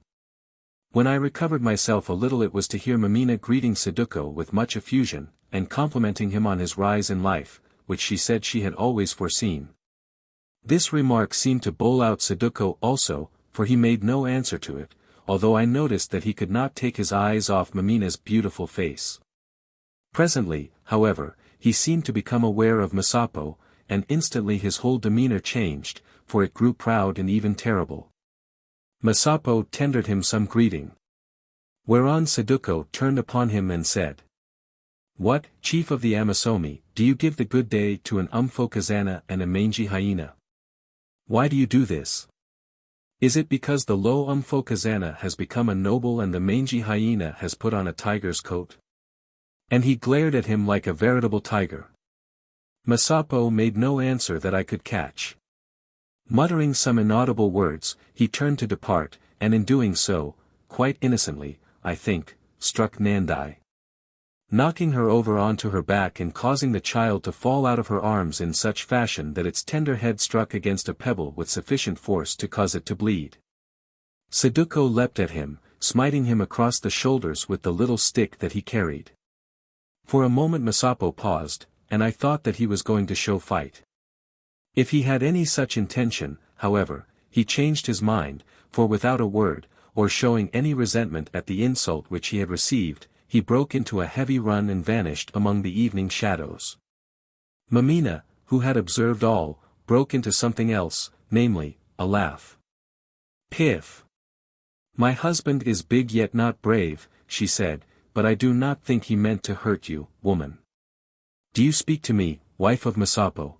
When I recovered myself a little it was to hear Mameena greeting Saduko with much effusion, and complimenting him on his rise in life, which she said she had always foreseen. This remark seemed to bowl out Saduko also, for he made no answer to it, although I noticed that he could not take his eyes off Mameena's beautiful face. Presently, however, he seemed to become aware of Masapo, and instantly his whole demeanor changed, for it grew proud and even terrible. Masapo tendered him some greeting. Whereon Saduko turned upon him and said, "What, chief of the Amasomi, do you give the good day to an Umfokazana and a mangy hyena? Why do you do this? Is it because the low Umfokazana has become a noble and the mangy hyena has put on a tiger's coat?" And he glared at him like a veritable tiger. Masapo made no answer that I could catch. Muttering some inaudible words, he turned to depart, and in doing so, quite innocently, I think, struck Nandai. Knocking her over onto her back and causing the child to fall out of her arms in such fashion that its tender head struck against a pebble with sufficient force to cause it to bleed. Saduko leapt at him, smiting him across the shoulders with the little stick that he carried. For a moment Masapo paused, and I thought that he was going to show fight. If he had any such intention, however, he changed his mind, for without a word, or showing any resentment at the insult which he had received, he broke into a heavy run and vanished among the evening shadows. Mameena, who had observed all, broke into something else, namely, a laugh. "Piff! My husband is big yet not brave," she said, "but I do not think he meant to hurt you, woman." "Do you speak to me, wife of Masapo?"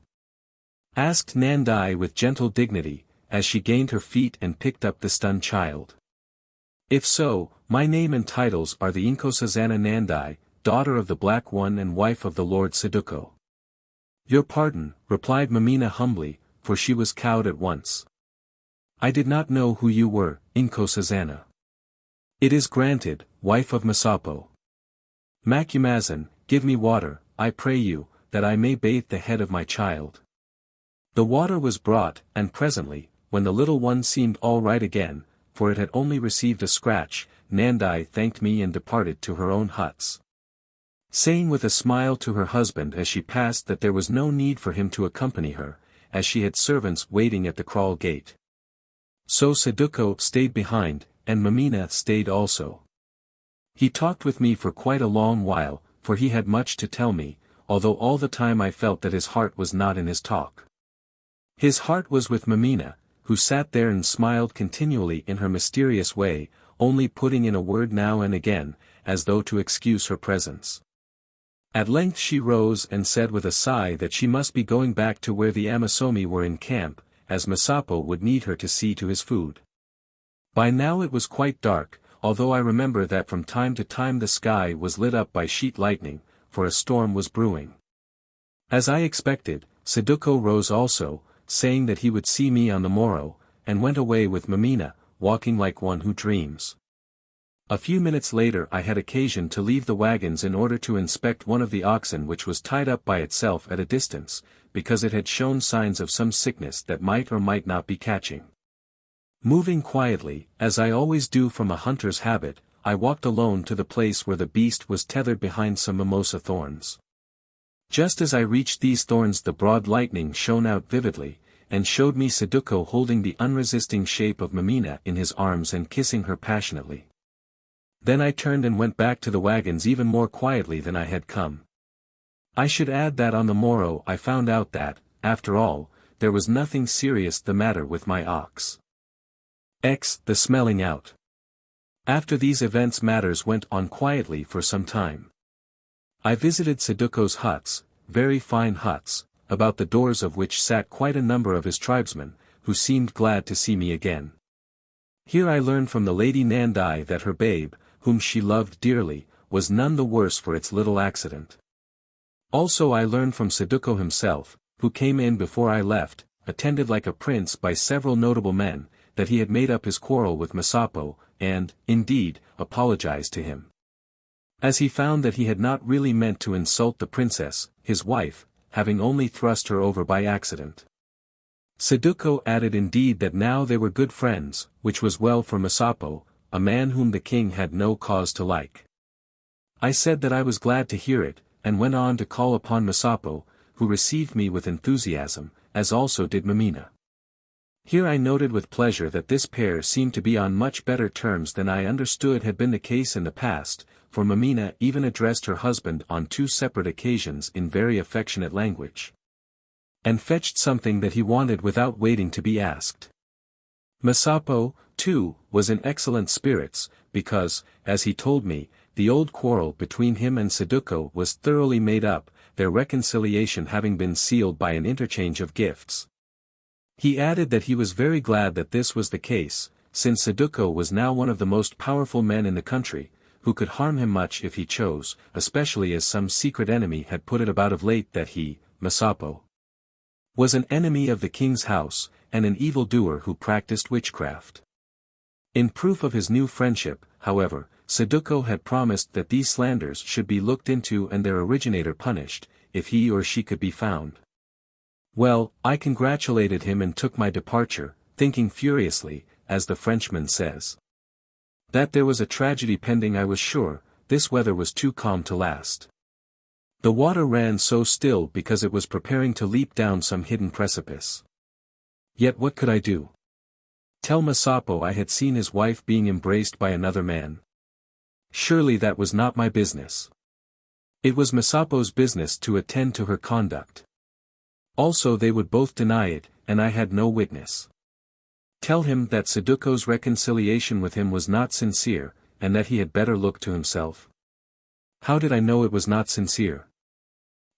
asked Nandai with gentle dignity, as she gained her feet and picked up the stunned child. "If so, my name and titles are the Inkosazana Nandai, daughter of the Black One and wife of the Lord Saduko." "Your pardon," replied Mameena humbly, for she was cowed at once. "I did not know who you were, Inkosazana." "It is granted, wife of Masapo." "Macumazahn, give me water, I pray you, that I may bathe the head of my child." The water was brought, and presently, when the little one seemed all right again, for it had only received a scratch, Nandai thanked me and departed to her own huts. Saying with a smile to her husband as she passed that there was no need for him to accompany her, as she had servants waiting at the kraal gate. So Saduko stayed behind, and Mameena stayed also. He talked with me for quite a long while, for he had much to tell me, although all the time I felt that his heart was not in his talk. His heart was with Mameena, who sat there and smiled continually in her mysterious way, only putting in a word now and again, as though to excuse her presence. At length she rose and said with a sigh that she must be going back to where the Amasomi were in camp, as Masapo would need her to see to his food. By now it was quite dark, although I remember that from time to time the sky was lit up by sheet lightning, for a storm was brewing. As I expected, Saduko rose also, saying that he would see me on the morrow, and went away with Mameena, walking like one who dreams. A few minutes later I had occasion to leave the wagons in order to inspect one of the oxen which was tied up by itself at a distance, because it had shown signs of some sickness that might or might not be catching. Moving quietly, as I always do from a hunter's habit, I walked alone to the place where the beast was tethered behind some mimosa thorns. Just as I reached these thorns the broad lightning shone out vividly, and showed me Saduko holding the unresisting shape of Mameena in his arms and kissing her passionately. Then I turned and went back to the wagons even more quietly than I had come. I should add that on the morrow I found out that, after all, there was nothing serious the matter with my ox. The smelling out. After these events matters went on quietly for some time. I visited Saduko's huts, very fine huts, about the doors of which sat quite a number of his tribesmen, who seemed glad to see me again. Here I learned from the Lady Nandai that her babe, whom she loved dearly, was none the worse for its little accident. Also I learned from Saduko himself, who came in before I left, attended like a prince by several notable men, that he had made up his quarrel with Masapo, and, indeed, apologized to him. As he found that he had not really meant to insult the princess, his wife, having only thrust her over by accident. Saduko added indeed that now they were good friends, which was well for Masapo, a man whom the king had no cause to like. I said that I was glad to hear it, and went on to call upon Masapo, who received me with enthusiasm, as also did Mameena. Here I noted with pleasure that this pair seemed to be on much better terms than I understood had been the case in the past, for Mameena even addressed her husband on 2 separate occasions in very affectionate language. And fetched something that he wanted without waiting to be asked. Masapo, too, was in excellent spirits, because, as he told me, the old quarrel between him and Saduko was thoroughly made up, their reconciliation having been sealed by an interchange of gifts. He added that he was very glad that this was the case, since Saduko was now one of the most powerful men in the country, who could harm him much if he chose, especially as some secret enemy had put it about of late that he, Masapo, was an enemy of the king's house, and an evildoer who practiced witchcraft. In proof of his new friendship, however, Saduko had promised that these slanders should be looked into and their originator punished, if he or she could be found. Well, I congratulated him and took my departure, thinking furiously, as the Frenchman says. That there was a tragedy pending I was sure, this weather was too calm to last. The water ran so still because it was preparing to leap down some hidden precipice. Yet what could I do? Tell Masapo I had seen his wife being embraced by another man? Surely that was not my business. It was Masapo's business to attend to her conduct. Also they would both deny it, and I had no witness. Tell him that Saduko's reconciliation with him was not sincere, and that he had better look to himself. How did I know it was not sincere?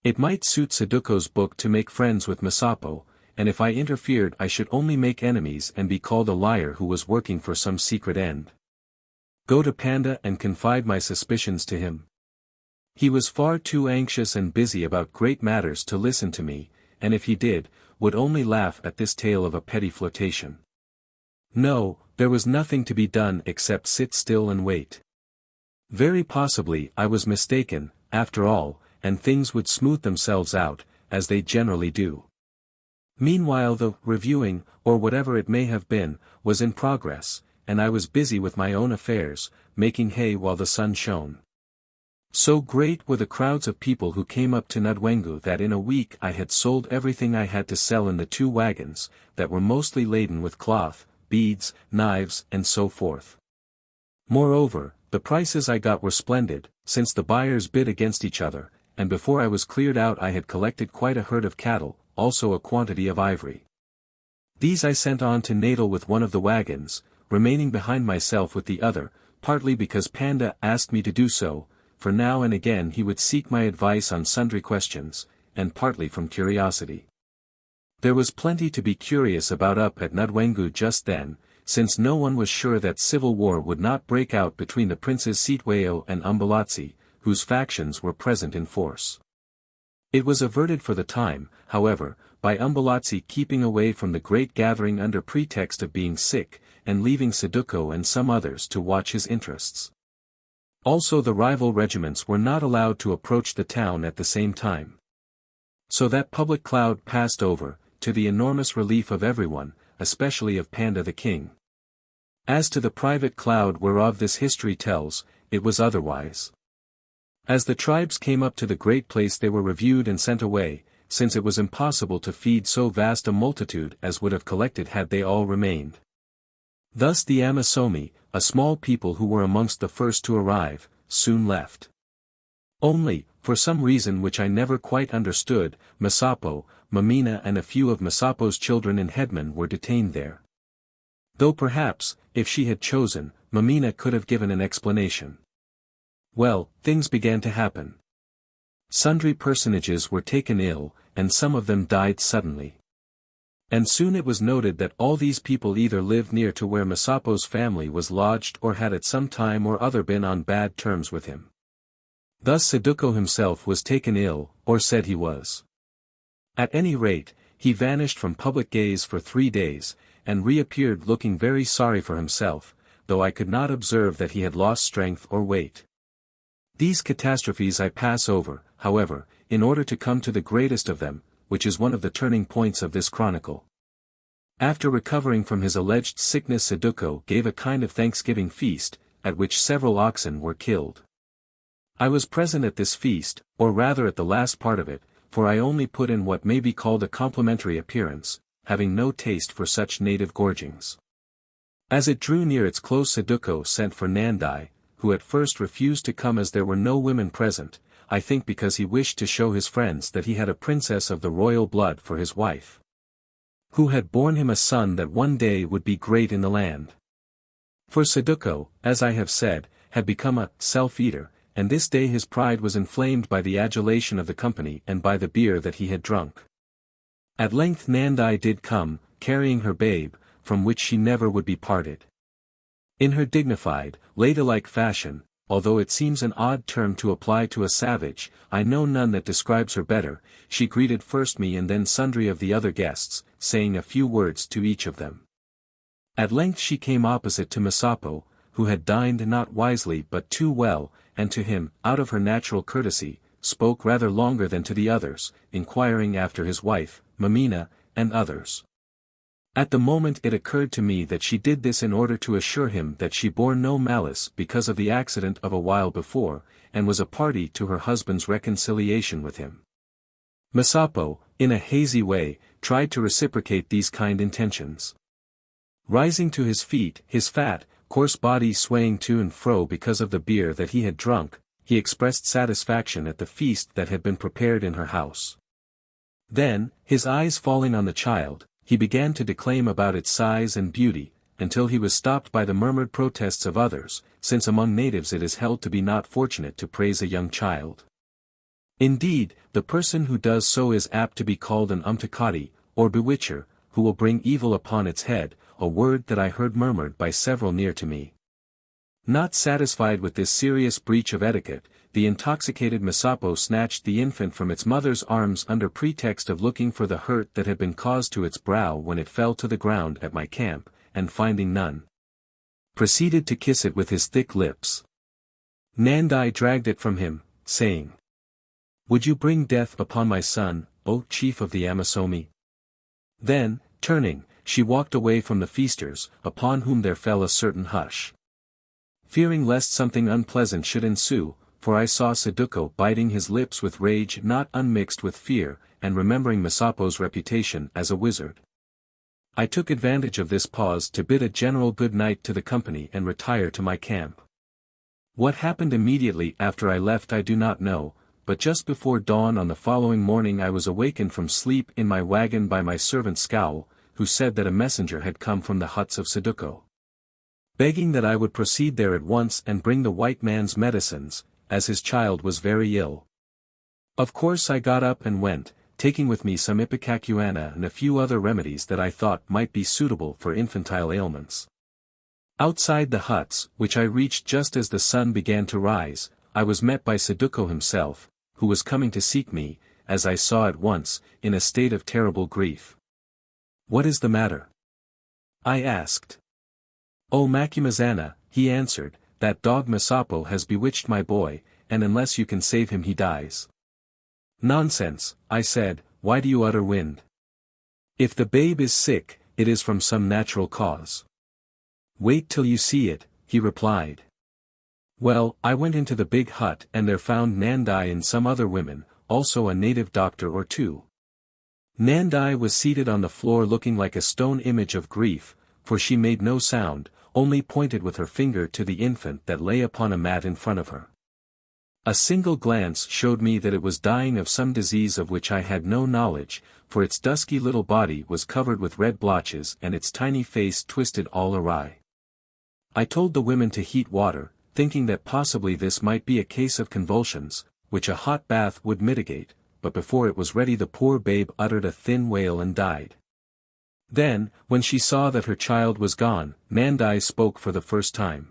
It might suit Saduko's book to make friends with Masapo, and if I interfered I should only make enemies and be called a liar who was working for some secret end. Go to Panda and confide my suspicions to him. He was far too anxious and busy about great matters to listen to me, and if he did, would only laugh at this tale of a petty flirtation. No, there was nothing to be done except sit still and wait. Very possibly I was mistaken, after all, and things would smooth themselves out, as they generally do. Meanwhile the reviewing, or whatever it may have been, was in progress, and I was busy with my own affairs, making hay while the sun shone. So great were the crowds of people who came up to Ndwengu that in a week I had sold everything I had to sell in the 2 wagons, that were mostly laden with cloth, beads, knives and so forth. Moreover, the prices I got were splendid, since the buyers bid against each other, and before I was cleared out I had collected quite a herd of cattle, also a quantity of ivory. These I sent on to Natal with one of the wagons, remaining behind myself with the other, partly because Panda asked me to do so, for now and again he would seek my advice on sundry questions, and partly from curiosity. There was plenty to be curious about up at Ndwengu just then, since no one was sure that civil war would not break out between the princes Sitweo and Umbelazi, whose factions were present in force. It was averted for the time, however, by Umbelazi keeping away from the great gathering under pretext of being sick, and leaving Saduko and some others to watch his interests. Also the rival regiments were not allowed to approach the town at the same time. So that public cloud passed over, to the enormous relief of everyone, especially of Panda the king. As to the private cloud whereof this history tells, it was otherwise. As the tribes came up to the great place they were reviewed and sent away, since it was impossible to feed so vast a multitude as would have collected had they all remained. Thus the Amasomi, a small people who were amongst the first to arrive, soon left. Only, for some reason which I never quite understood, Masapo, Mameena and a few of Masapo's children and headmen were detained there. Though perhaps, if she had chosen, Mameena could have given an explanation. Well, things began to happen. Sundry personages were taken ill, and some of them died suddenly. And soon it was noted that all these people either lived near to where Masapo's family was lodged or had at some time or other been on bad terms with him. Thus Saduko himself was taken ill, or said he was. At any rate, he vanished from public gaze for 3 days, and reappeared looking very sorry for himself, though I could not observe that he had lost strength or weight. These catastrophes I pass over, however, in order to come to the greatest of them, which is one of the turning points of this chronicle. After recovering from his alleged sickness, Saduko gave a kind of Thanksgiving feast, at which several oxen were killed. I was present at this feast, or rather at the last part of it, for I only put in what may be called a complimentary appearance, having no taste for such native gorgings. As it drew near its close, Saduko sent for Nandai, who at first refused to come as there were no women present, I think because he wished to show his friends that he had a princess of the royal blood for his wife, who had borne him a son that one day would be great in the land. For Saduko, as I have said, had become a self-eater, and this day his pride was inflamed by the adulation of the company and by the beer that he had drunk. At length Nandai did come, carrying her babe, from which she never would be parted. In her dignified, ladylike fashion, although it seems an odd term to apply to a savage, I know none that describes her better, she greeted first me and then sundry of the other guests, saying a few words to each of them. At length she came opposite to Masapo, who had dined not wisely but too well, and to him, out of her natural courtesy, spoke rather longer than to the others, inquiring after his wife, Mameena, and others. At the moment it occurred to me that she did this in order to assure him that she bore no malice because of the accident of a while before, and was a party to her husband's reconciliation with him. Masapo, in a hazy way, tried to reciprocate these kind intentions. Rising to his feet, his fat, coarse body swaying to and fro because of the beer that he had drunk, he expressed satisfaction at the feast that had been prepared in her house. Then, his eyes falling on the child, he began to declaim about its size and beauty, until he was stopped by the murmured protests of others, since among natives it is held to be not fortunate to praise a young child. Indeed, the person who does so is apt to be called an umtakati, or bewitcher, who will bring evil upon its head, a word that I heard murmured by several near to me. Not satisfied with this serious breach of etiquette, the intoxicated Masapo snatched the infant from its mother's arms under pretext of looking for the hurt that had been caused to its brow when it fell to the ground at my camp, and finding none, proceeded to kiss it with his thick lips. Nandai dragged it from him, saying, "Would you bring death upon my son, O chief of the Amasomi?" Then, turning, she walked away from the feasters, upon whom there fell a certain hush. Fearing lest something unpleasant should ensue, for I saw Saduko biting his lips with rage not unmixed with fear, and remembering Masapo's reputation as a wizard, I took advantage of this pause to bid a general good night to the company and retire to my camp. What happened immediately after I left I do not know, but just before dawn on the following morning I was awakened from sleep in my wagon by my servant Scowl, who said that a messenger had come from the huts of Saduko, begging that I would proceed there at once and bring the white man's medicines, as his child was very ill. Of course I got up and went, taking with me some ipecacuanha and a few other remedies that I thought might be suitable for infantile ailments. Outside the huts, which I reached just as the sun began to rise, I was met by Saduko himself, who was coming to seek me, as I saw at once, in a state of terrible grief. "What is the matter?" I asked. "O Macumazana," he answered, "that dog Masapo has bewitched my boy, and unless you can save him he dies." "Nonsense," I said, "why do you utter wind? If the babe is sick, it is from some natural cause. Wait till you see it, he replied. Well, I went into the big hut and there found Nandai and some other women, also a native doctor or two. Nandai was seated on the floor looking like a stone image of grief, for she made no sound, only pointed with her finger to the infant that lay upon a mat in front of her. A single glance showed me that it was dying of some disease of which I had no knowledge, for its dusky little body was covered with red blotches and its tiny face twisted all awry. I told the women to heat water, thinking that possibly this might be a case of convulsions, which a hot bath would mitigate, but before it was ready the poor babe uttered a thin wail and died. Then, when she saw that her child was gone, Nandai spoke for the first time.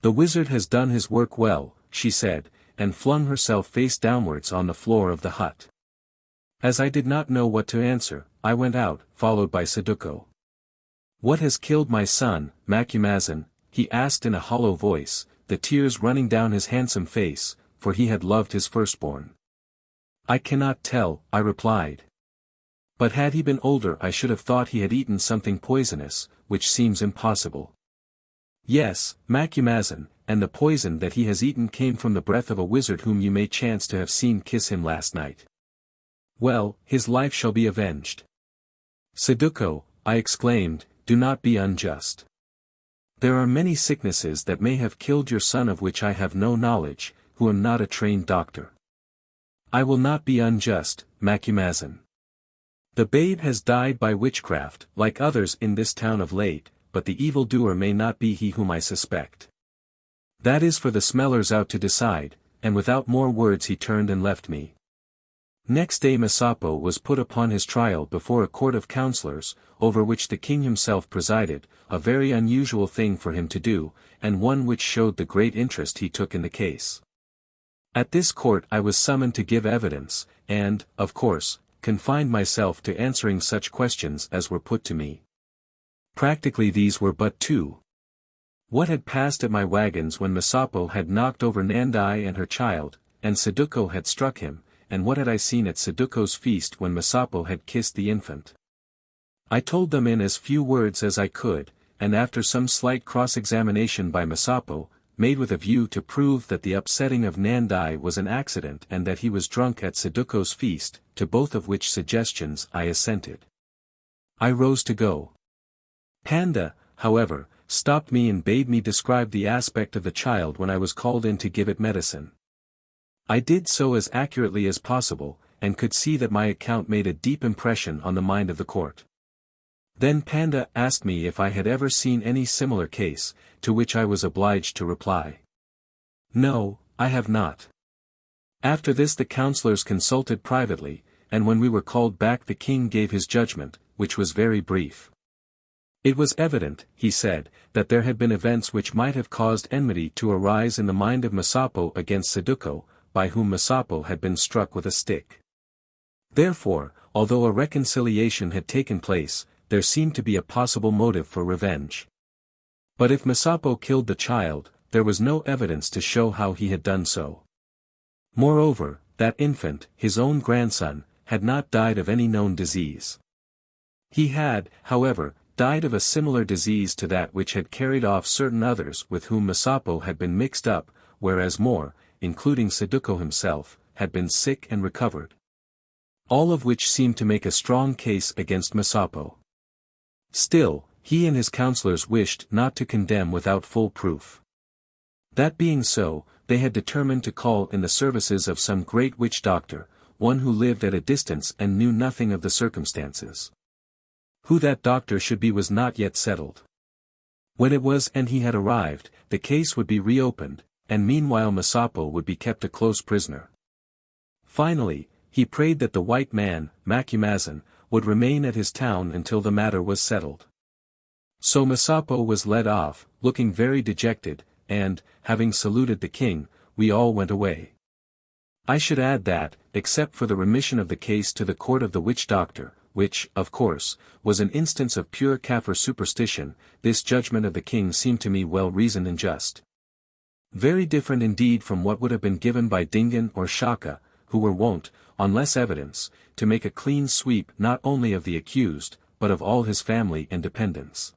The wizard has done his work well, she said, and flung herself face downwards on the floor of the hut. As I did not know what to answer, I went out, followed by Saduko. What has killed my son, Macumazahn? He asked in a hollow voice, the tears running down his handsome face, for he had loved his firstborn. I cannot tell, I replied. But had he been older I should have thought he had eaten something poisonous, which seems impossible. Yes, Macumazahn, and the poison that he has eaten came from the breath of a wizard whom you may chance to have seen kiss him last night. Well, his life shall be avenged. Saduko, I exclaimed, do not be unjust. There are many sicknesses that may have killed your son of which I have no knowledge, who am not a trained doctor. I will not be unjust, Macumazahn. The babe has died by witchcraft, like others in this town of late, but the evildoer may not be he whom I suspect. That is for the smellers out to decide, and without more words he turned and left me. Next day Masapo was put upon his trial before a court of councillors, over which the king himself presided, a very unusual thing for him to do, and one which showed the great interest he took in the case. At this court I was summoned to give evidence, and, of course, confined myself to answering such questions as were put to me. Practically these were but two. What had passed at my wagons when Masapo had knocked over Nandai and her child, and Saduko had struck him, and what had I seen at Saduko's feast when Masapo had kissed the infant? I told them in as few words as I could, and after some slight cross-examination by Masapo, made with a view to prove that the upsetting of Nandai was an accident and that he was drunk at Saduko's feast, to both of which suggestions I assented. I rose to go. Panda, however, stopped me and bade me describe the aspect of the child when I was called in to give it medicine. I did so as accurately as possible, and could see that my account made a deep impression on the mind of the court. Then Panda asked me if I had ever seen any similar case, to which I was obliged to reply. No, I have not. After this the councillors consulted privately, and when we were called back the king gave his judgment, which was very brief. It was evident, he said, that there had been events which might have caused enmity to arise in the mind of Masapo against Saduko, by whom Masapo had been struck with a stick. Therefore, although a reconciliation had taken place, there seemed to be a possible motive for revenge. But if Masapo killed the child, there was no evidence to show how he had done so. Moreover, that infant, his own grandson, had not died of any known disease. He had, however, died of a similar disease to that which had carried off certain others with whom Masapo had been mixed up, whereas more, including Saduko himself, had been sick and recovered. All of which seemed to make a strong case against Masapo. Still, he and his councillors wished not to condemn without full proof. That being so, they had determined to call in the services of some great witch doctor, one who lived at a distance and knew nothing of the circumstances. Who that doctor should be was not yet settled. When it was and he had arrived, the case would be reopened, and meanwhile Masapo would be kept a close prisoner. Finally, he prayed that the white man, Macumazahn, would remain at his town until the matter was settled. So Masapo was led off, looking very dejected, and, having saluted the king, we all went away. I should add that, except for the remission of the case to the court of the witch doctor, which, of course, was an instance of pure Kaffir superstition, this judgment of the king seemed to me well reasoned and just. Very different indeed from what would have been given by Dingan or Shaka, who were wont, on less evidence, to make a clean sweep not only of the accused, but of all his family and dependents.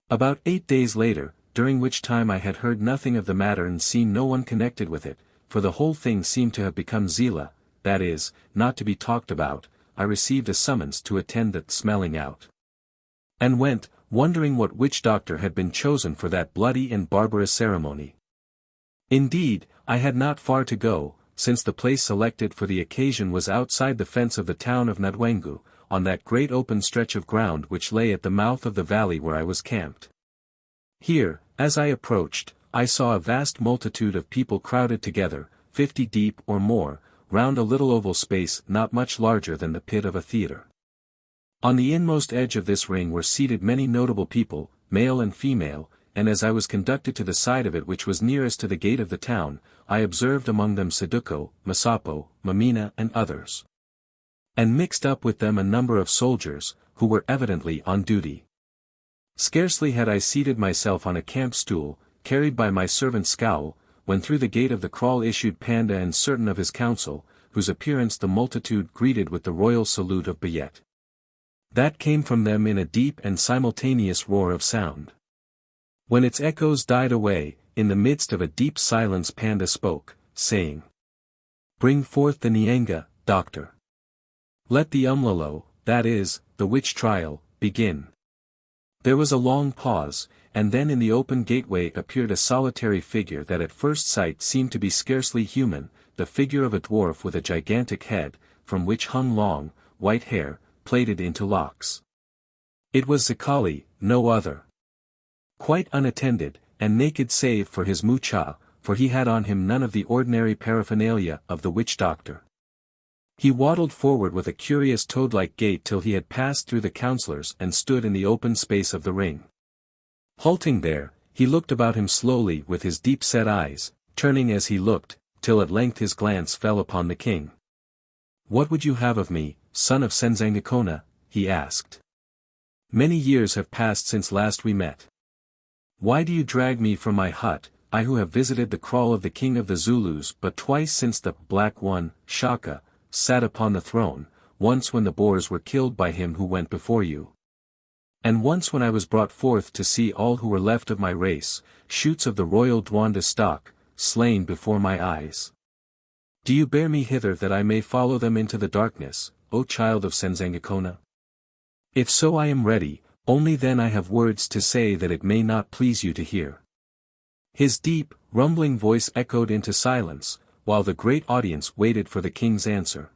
About 8 days later, during which time I had heard nothing of the matter and seen no one connected with it, for the whole thing seemed to have become Zila, that is, not to be talked about, I received a summons to attend the smelling out. And went, wondering what witch doctor had been chosen for that bloody and barbarous ceremony. Indeed, I had not far to go, since the place selected for the occasion was outside the fence of the town of Nadwengu, on that great open stretch of ground which lay at the mouth of the valley where I was camped. Here, as I approached, I saw a vast multitude of people crowded together, 50 deep or more, round a little oval space not much larger than the pit of a theatre. On the inmost edge of this ring were seated many notable people, male and female, and as I was conducted to the side of it which was nearest to the gate of the town, I observed among them Saduko, Masapo, Mameena and others. And mixed up with them a number of soldiers, who were evidently on duty. Scarcely had I seated myself on a camp stool, carried by my servant Scowl, when through the gate of the kraal issued Panda and certain of his council, whose appearance the multitude greeted with the royal salute of VIII. That came from them in a deep and simultaneous roar of sound. When its echoes died away, in the midst of a deep silence Panda spoke, saying, "Bring forth the Nyenga, doctor. Let the umlalo, that is, the witch trial, begin." There was a long pause, and then in the open gateway appeared a solitary figure that at first sight seemed to be scarcely human, the figure of a dwarf with a gigantic head, from which hung long, white hair, plaited into locks. It was Zikali, no other. Quite unattended, and naked save for his mucha, for he had on him none of the ordinary paraphernalia of the witch doctor. He waddled forward with a curious toad-like gait till he had passed through the councillors and stood in the open space of the ring. Halting there, he looked about him slowly with his deep-set eyes, turning as he looked, till at length his glance fell upon the king. "What would you have of me, son of Senzangakona?" he asked. "Many years have passed since last we met. Why do you drag me from my hut, I who have visited the kraal of the king of the Zulus but twice since the Black One, Shaka, sat upon the throne, once when the Boers were killed by him who went before you. And once when I was brought forth to see all who were left of my race, shoots of the royal Dwanda stock, slain before my eyes. Do you bear me hither that I may follow them into the darkness, O child of Senzangakona? If so I am ready, only then I have words to say that it may not please you to hear." His deep, rumbling voice echoed into silence, while the great audience waited for the king's answer.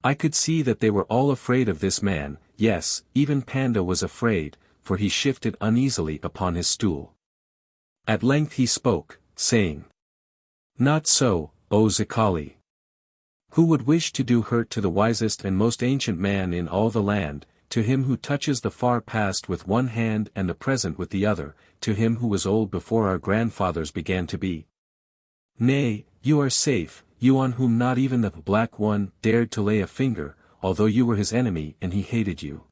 I could see that they were all afraid of this man, yes, even Panda was afraid, for he shifted uneasily upon his stool. At length he spoke, saying, "Not so, O Zikali. Who would wish to do hurt to the wisest and most ancient man in all the land, to him who touches the far past with one hand and the present with the other, to him who was old before our grandfathers began to be? Nay, you are safe, you on whom not even the Black One dared to lay a finger, although you were his enemy and he hated you.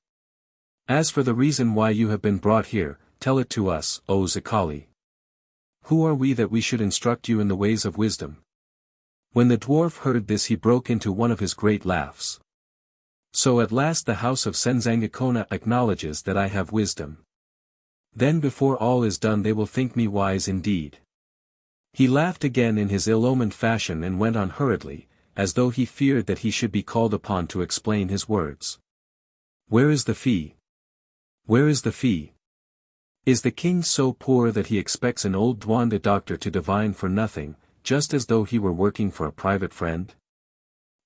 As for the reason why you have been brought here, tell it to us, O Zikali. Who are we that we should instruct you in the ways of wisdom?" When the dwarf heard this he broke into one of his great laughs. "So at last the house of Senzangakona acknowledges that I have wisdom. Then before all is done they will think me wise indeed." He laughed again in his ill-omened fashion and went on hurriedly, as though he feared that he should be called upon to explain his words. "Where is the fee? Where is the fee? Is the king so poor that he expects an old Dwanda doctor to divine for nothing, just as though he were working for a private friend?"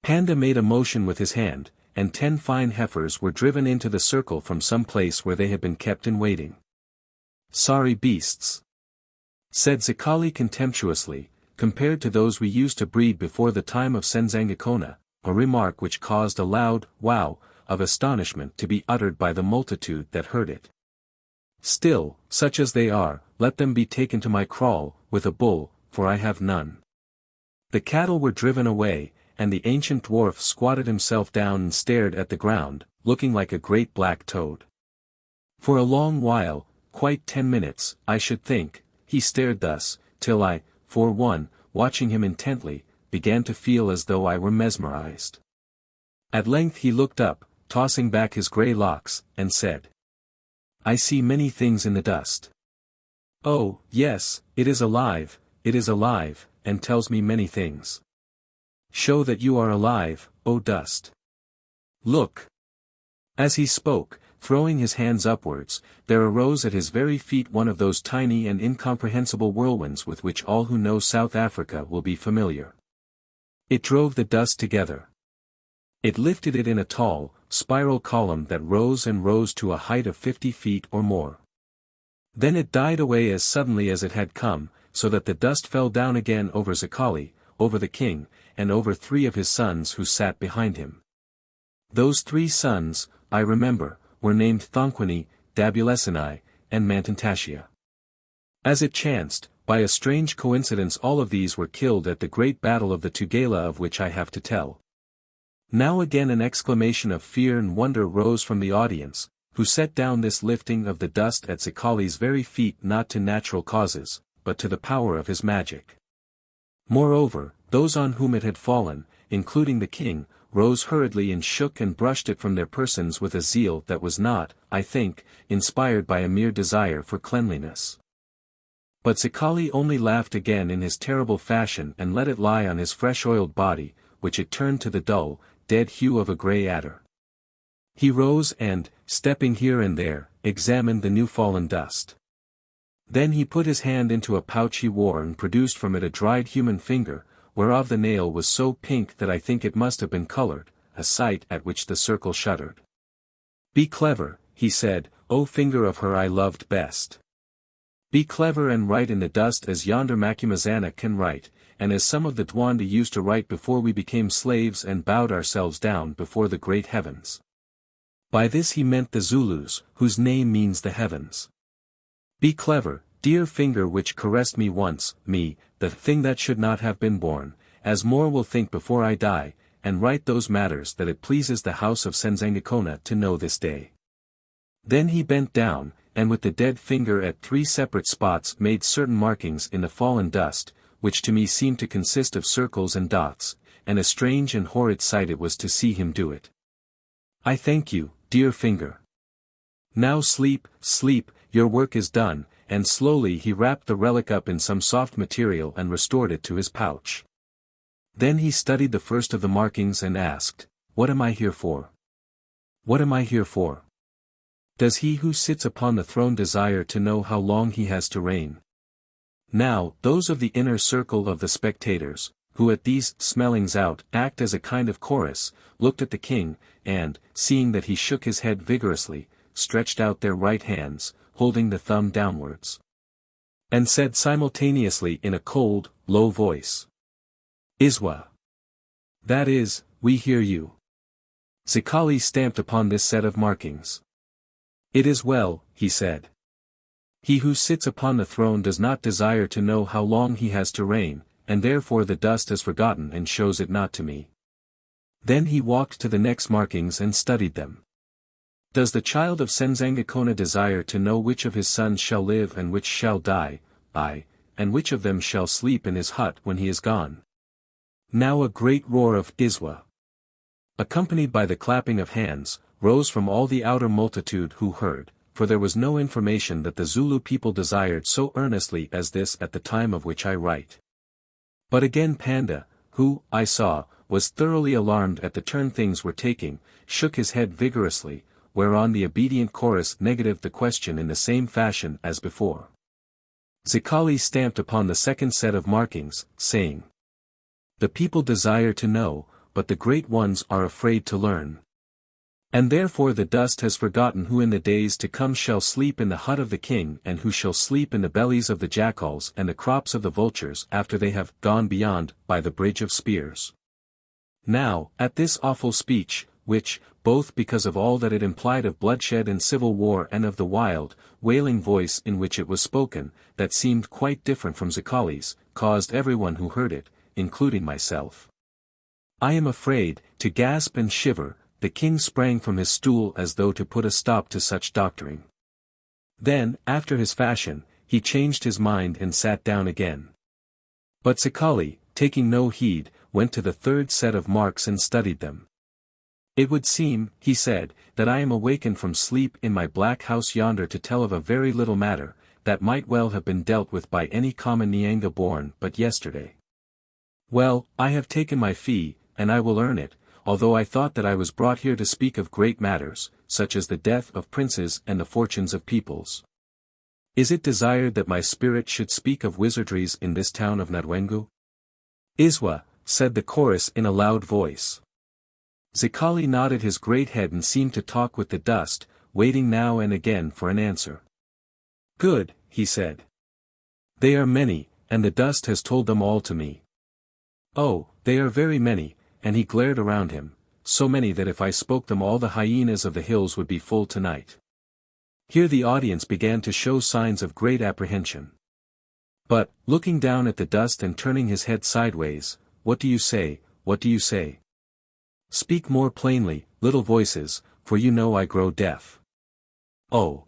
Panda made a motion with his hand, and 10 fine heifers were driven into the circle from some place where they had been kept in waiting. "Sorry beasts," said Zikali contemptuously, "compared to those we used to breed before the time of Senzangakona," a remark which caused a loud wow of astonishment to be uttered by the multitude that heard it. "Still, such as they are, let them be taken to my kraal, with a bull, for I have none." The cattle were driven away, and the ancient dwarf squatted himself down and stared at the ground, looking like a great black toad. For a long while, quite 10 minutes, I should think, he stared thus, till I, for one, watching him intently, began to feel as though I were mesmerized. At length he looked up, tossing back his grey locks, and said, I see many things in the dust. Oh, yes, it is alive, and tells me many things. Show that you are alive, O dust. Look. As he spoke, throwing his hands upwards, there arose at his very feet one of those tiny and incomprehensible whirlwinds with which all who know South Africa will be familiar. It drove the dust together. It lifted it in a tall, spiral column that rose and rose to a height of 50 feet or more. Then it died away as suddenly as it had come, so that the dust fell down again over Zikali, over the king, and over 3 of his sons who sat behind him. Those 3 sons, I remember, were named Thonquini, Dabulesini, and Mantantasia. As it chanced, by a strange coincidence all of these were killed at the great battle of the Tugela of which I have to tell. Now again an exclamation of fear and wonder rose from the audience, who set down this lifting of the dust at Zikali's very feet not to natural causes, but to the power of his magic. Moreover, those on whom it had fallen, including the king, rose hurriedly and shook and brushed it from their persons with a zeal that was not, I think, inspired by a mere desire for cleanliness. But Zikali only laughed again in his terrible fashion and let it lie on his fresh-oiled body, which it turned to the dull, dead hue of a grey adder. He rose and, stepping here and there, examined the new-fallen dust. Then he put his hand into a pouch he wore and produced from it a dried human finger, whereof the nail was so pink that I think it must have been colored, a sight at which the circle shuddered. Be clever, he said, O finger of her I loved best. Be clever and write in the dust as yonder Macumazana can write, and as some of the Dwanda used to write before we became slaves and bowed ourselves down before the great heavens. By this he meant the Zulus, whose name means the heavens. Be clever, dear finger which caressed me once, me, the thing that should not have been born, as more will think before I die, and write those matters that it pleases the house of Senzangakona to know this day. Then he bent down, and with the dead finger at 3 separate spots made certain markings in the fallen dust, which to me seemed to consist of circles and dots, and a strange and horrid sight it was to see him do it. I thank you, dear finger. Now sleep, sleep, your work is done, and slowly he wrapped the relic up in some soft material and restored it to his pouch. Then he studied the first of the markings and asked, What am I here for? What am I here for? Does he who sits upon the throne desire to know how long he has to reign? Now, those of the inner circle of the spectators, who at these smellings out act as a kind of chorus, looked at the king, and, seeing that he shook his head vigorously, stretched out their right hands, holding the thumb downwards, and said simultaneously in a cold, low voice, Iswa. That is, we hear you. Zikali stamped upon this set of markings. It is well, he said. He who sits upon the throne does not desire to know how long he has to reign, and therefore the dust is forgotten and shows it not to me. Then he walked to the next markings and studied them. Does the child of Senzangakona desire to know which of his sons shall live and which shall die, aye, and which of them shall sleep in his hut when he is gone? Now a great roar of Iswa, accompanied by the clapping of hands, rose from all the outer multitude who heard, for there was no information that the Zulu people desired so earnestly as this at the time of which I write. But again Panda, who, I saw, was thoroughly alarmed at the turn things were taking, shook his head vigorously, whereon the obedient chorus negatived the question in the same fashion as before. Zikali stamped upon the second set of markings, saying, The people desire to know, but the great ones are afraid to learn. And therefore the dust has forgotten who in the days to come shall sleep in the hut of the king and who shall sleep in the bellies of the jackals and the crops of the vultures after they have gone beyond by the bridge of spears. Now, at this awful speech, which, both because of all that it implied of bloodshed and civil war and of the wild, wailing voice in which it was spoken, that seemed quite different from Zikali's, caused everyone who heard it, including myself, I am afraid, to gasp and shiver. The king sprang from his stool as though to put a stop to such doctoring. Then, after his fashion, he changed his mind and sat down again. But Zikali, taking no heed, went to the third set of marks and studied them. It would seem, he said, that I am awakened from sleep in my black house yonder to tell of a very little matter, that might well have been dealt with by any common Nyanga born but yesterday. Well, I have taken my fee, and I will earn it, although I thought that I was brought here to speak of great matters, such as the death of princes and the fortunes of peoples. Is it desired that my spirit should speak of wizardries in this town of Nadwengu? Iswa, said the chorus in a loud voice. Zikali nodded his great head and seemed to talk with the dust, waiting now and again for an answer. Good, he said. They are many, and the dust has told them all to me. Oh, they are very many, and he glared around him, so many that if I spoke them all the hyenas of the hills would be full tonight. Here the audience began to show signs of great apprehension. But, looking down at the dust and turning his head sideways, what do you say, what do you say? Speak more plainly, little voices, for you know I grow deaf. Oh.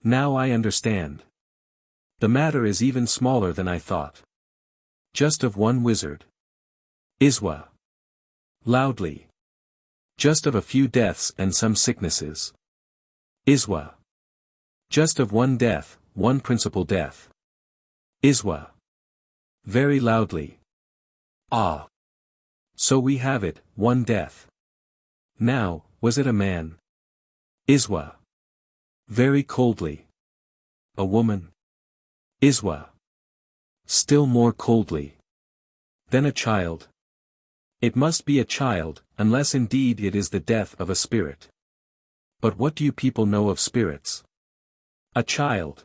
Now I understand. The matter is even smaller than I thought. Just of one wizard. Iswa. Loudly. Just of a few deaths and some sicknesses. Iswa. Just of one death, one principal death. Iswa. Very loudly. Ah. So we have it, one death. Now, was it a man? Iswa. Very coldly. A woman? Iswa. Still more coldly. Then a child. It must be a child, unless indeed it is the death of a spirit. But what do you people know of spirits? A child.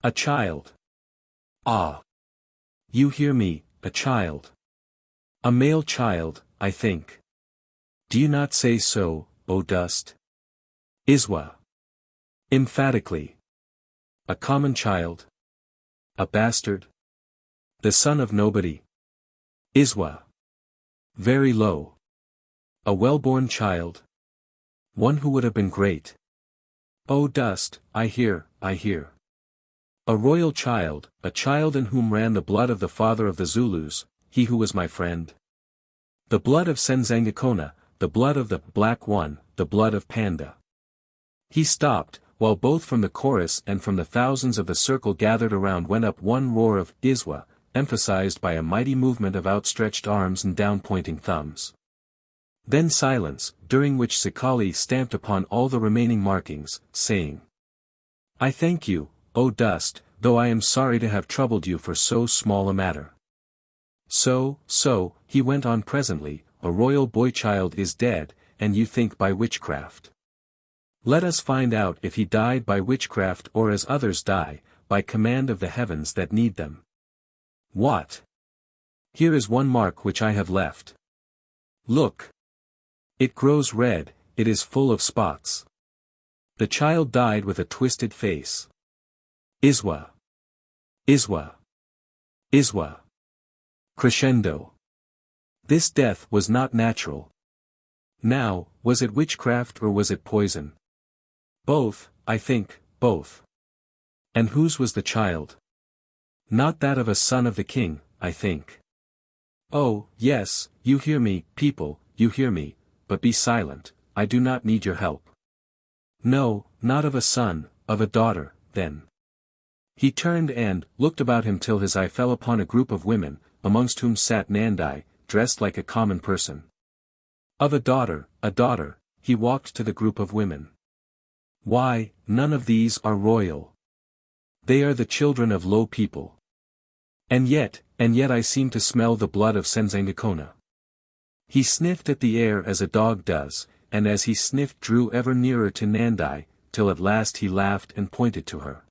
A child. Ah. You hear me, a child. A male child, I think. Do you not say so, O dust? Iswa. Emphatically. A common child. A bastard. The son of nobody. Iswa. Very low. A well-born child. One who would have been great. O dust, I hear, I hear. A royal child, a child in whom ran the blood of the father of the Zulus, he who was my friend. The blood of Senzangakona, the blood of the Black One, the blood of Panda. He stopped, while both from the chorus and from the thousands of the circle gathered around went up one roar of Iswa, emphasized by a mighty movement of outstretched arms and down-pointing thumbs. Then silence, during which Zikali stamped upon all the remaining markings, saying, I thank you, O dust, though I am sorry to have troubled you for so small a matter. So, he went on presently, a royal boy-child is dead, and you think by witchcraft. Let us find out if he died by witchcraft or as others die, by command of the heavens that need them. What? Here is one mark which I have left. Look. It grows red, it is full of spots. The child died with a twisted face. Iswa. Iswa. Iswa. Crescendo. This death was not natural. Now, was it witchcraft or was it poison? Both, I think, both. And whose was the child? Not that of a son of the king, I think. Oh, yes, you hear me, people, you hear me, but be silent, I do not need your help. No, not of a son, of a daughter, then. He turned and looked about him till his eye fell upon a group of women, amongst whom sat Nandai, dressed like a common person. Of a daughter, he walked to the group of women. Why, none of these are royal. They are the children of low people. And yet I seem to smell the blood of Senzangakona. He sniffed at the air as a dog does, and as he sniffed drew ever nearer to Nandai, till at last he laughed and pointed to her.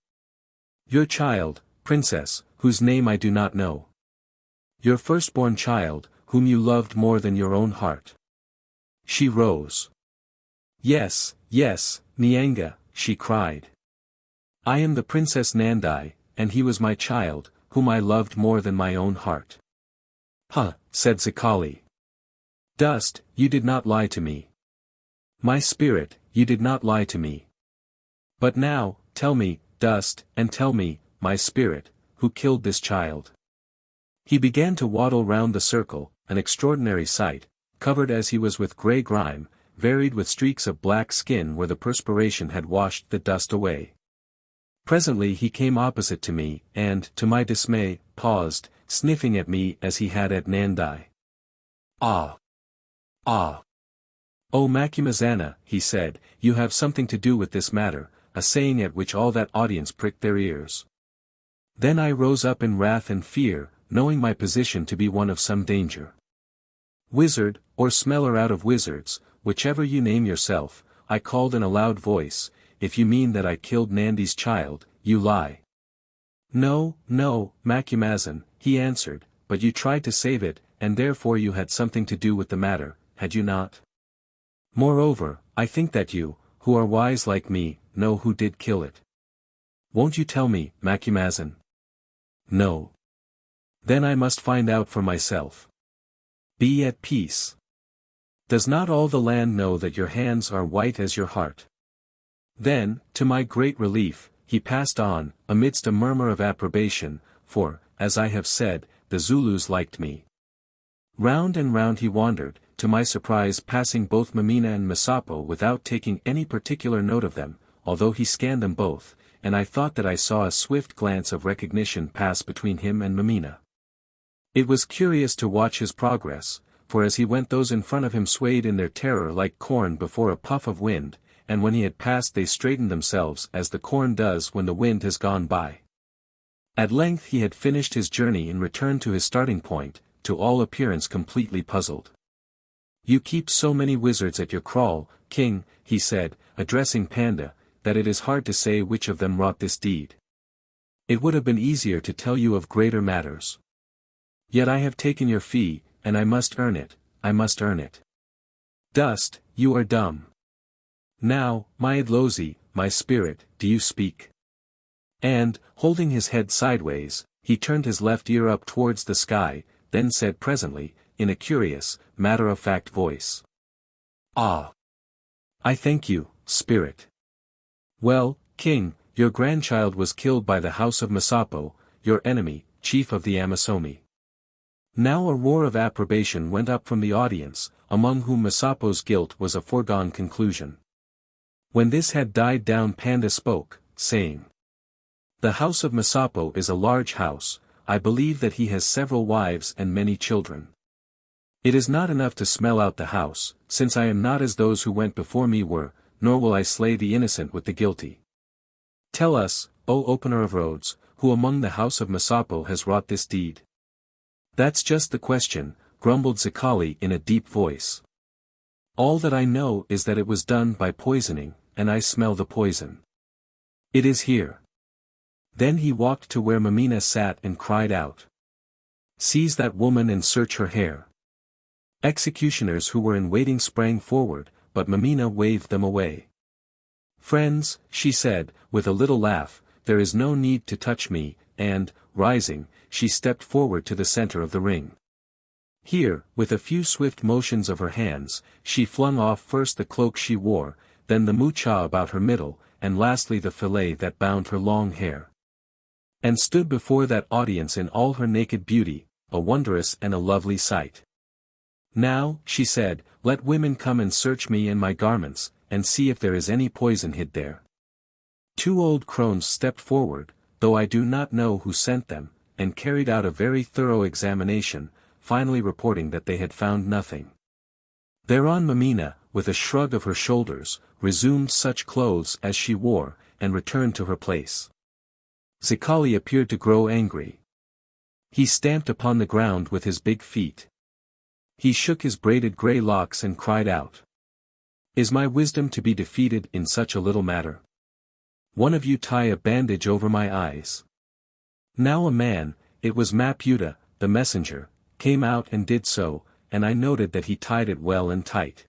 Your child, princess, whose name I do not know. Your firstborn child, whom you loved more than your own heart. She rose. Yes, Nyanga, she cried. I am the Princess Nandai, and he was my child, whom I loved more than my own heart. Huh, said Zikali. Dust, you did not lie to me. My spirit, you did not lie to me. But now, tell me, dust, and tell me, my spirit, who killed this child. He began to waddle round the circle, an extraordinary sight, covered as he was with grey grime, varied with streaks of black skin where the perspiration had washed the dust away. Presently he came opposite to me, and, to my dismay, paused, sniffing at me as he had at Nandai. "Ah! Ah! Oh Macumazana," he said, "you have something to do with this matter," a saying at which all that audience pricked their ears. Then I rose up in wrath and fear, knowing my position to be one of some danger. "Wizard, or smeller out of wizards, whichever you name yourself," I called in a loud voice, "if you mean that I killed Nandi's child, you lie." "No, no, Macumazan," he answered, "but you tried to save it, and therefore you had something to do with the matter, had you not? Moreover, I think that you, who are wise like me, know who did kill it. Won't you tell me, Macumazan?" "No. Then I must find out for myself." "Be at peace. Does not all the land know that your hands are white as your heart?" Then, to my great relief, he passed on, amidst a murmur of approbation, for, as I have said, the Zulus liked me. Round and round he wandered, to my surprise passing both Mameena and Masapo without taking any particular note of them, although he scanned them both, and I thought that I saw a swift glance of recognition pass between him and Mameena. It was curious to watch his progress, for as he went those in front of him swayed in their terror like corn before a puff of wind, and when he had passed they straightened themselves as the corn does when the wind has gone by. At length he had finished his journey and returned to his starting point, to all appearance completely puzzled. "You keep so many wizards at your kraal, king," he said, addressing Panda, "that it is hard to say which of them wrought this deed. It would have been easier to tell you of greater matters. Yet I have taken your fee, and I must earn it, I must earn it. Dust, you are dumb. Now, my Idlozi, my spirit, do you speak?" And, holding his head sideways, he turned his left ear up towards the sky, then said presently, in a curious, matter-of-fact voice, "Ah! I thank you, spirit. Well, king, your grandchild was killed by the house of Masapo, your enemy, chief of the Amasomi." Now a roar of approbation went up from the audience, among whom Masapo's guilt was a foregone conclusion. When this had died down Panda spoke, saying, "The house of Masapo is a large house, I believe that he has several wives and many children. It is not enough to smell out the house, since I am not as those who went before me were, nor will I slay the innocent with the guilty. Tell us, O opener of roads, who among the house of Masapo has wrought this deed?" "That's just the question," grumbled Zikali in a deep voice. "All that I know is that it was done by poisoning, and I smell the poison. It is here." Then he walked to where Mameena sat and cried out, "Seize that woman and search her hair." Executioners who were in waiting sprang forward, but Mameena waved them away. "Friends," she said, with a little laugh, "there is no need to touch me," and, rising, she stepped forward to the center of the ring. Here, with a few swift motions of her hands, she flung off first the cloak she wore, then the mucha about her middle, and lastly the fillet that bound her long hair. And stood before that audience in all her naked beauty, a wondrous and a lovely sight. "Now," she said, "let women come and search me and my garments, and see if there is any poison hid there." 2 old crones stepped forward, though I do not know who sent them, and carried out a very thorough examination, finally reporting that they had found nothing. Thereon Mameena, with a shrug of her shoulders, resumed such clothes as she wore, and returned to her place. Zikali appeared to grow angry. He stamped upon the ground with his big feet. He shook his braided grey locks and cried out, "Is my wisdom to be defeated in such a little matter? One of you tie a bandage over my eyes." Now a man, it was Maputa, the messenger, came out and did so, and I noted that he tied it well and tight.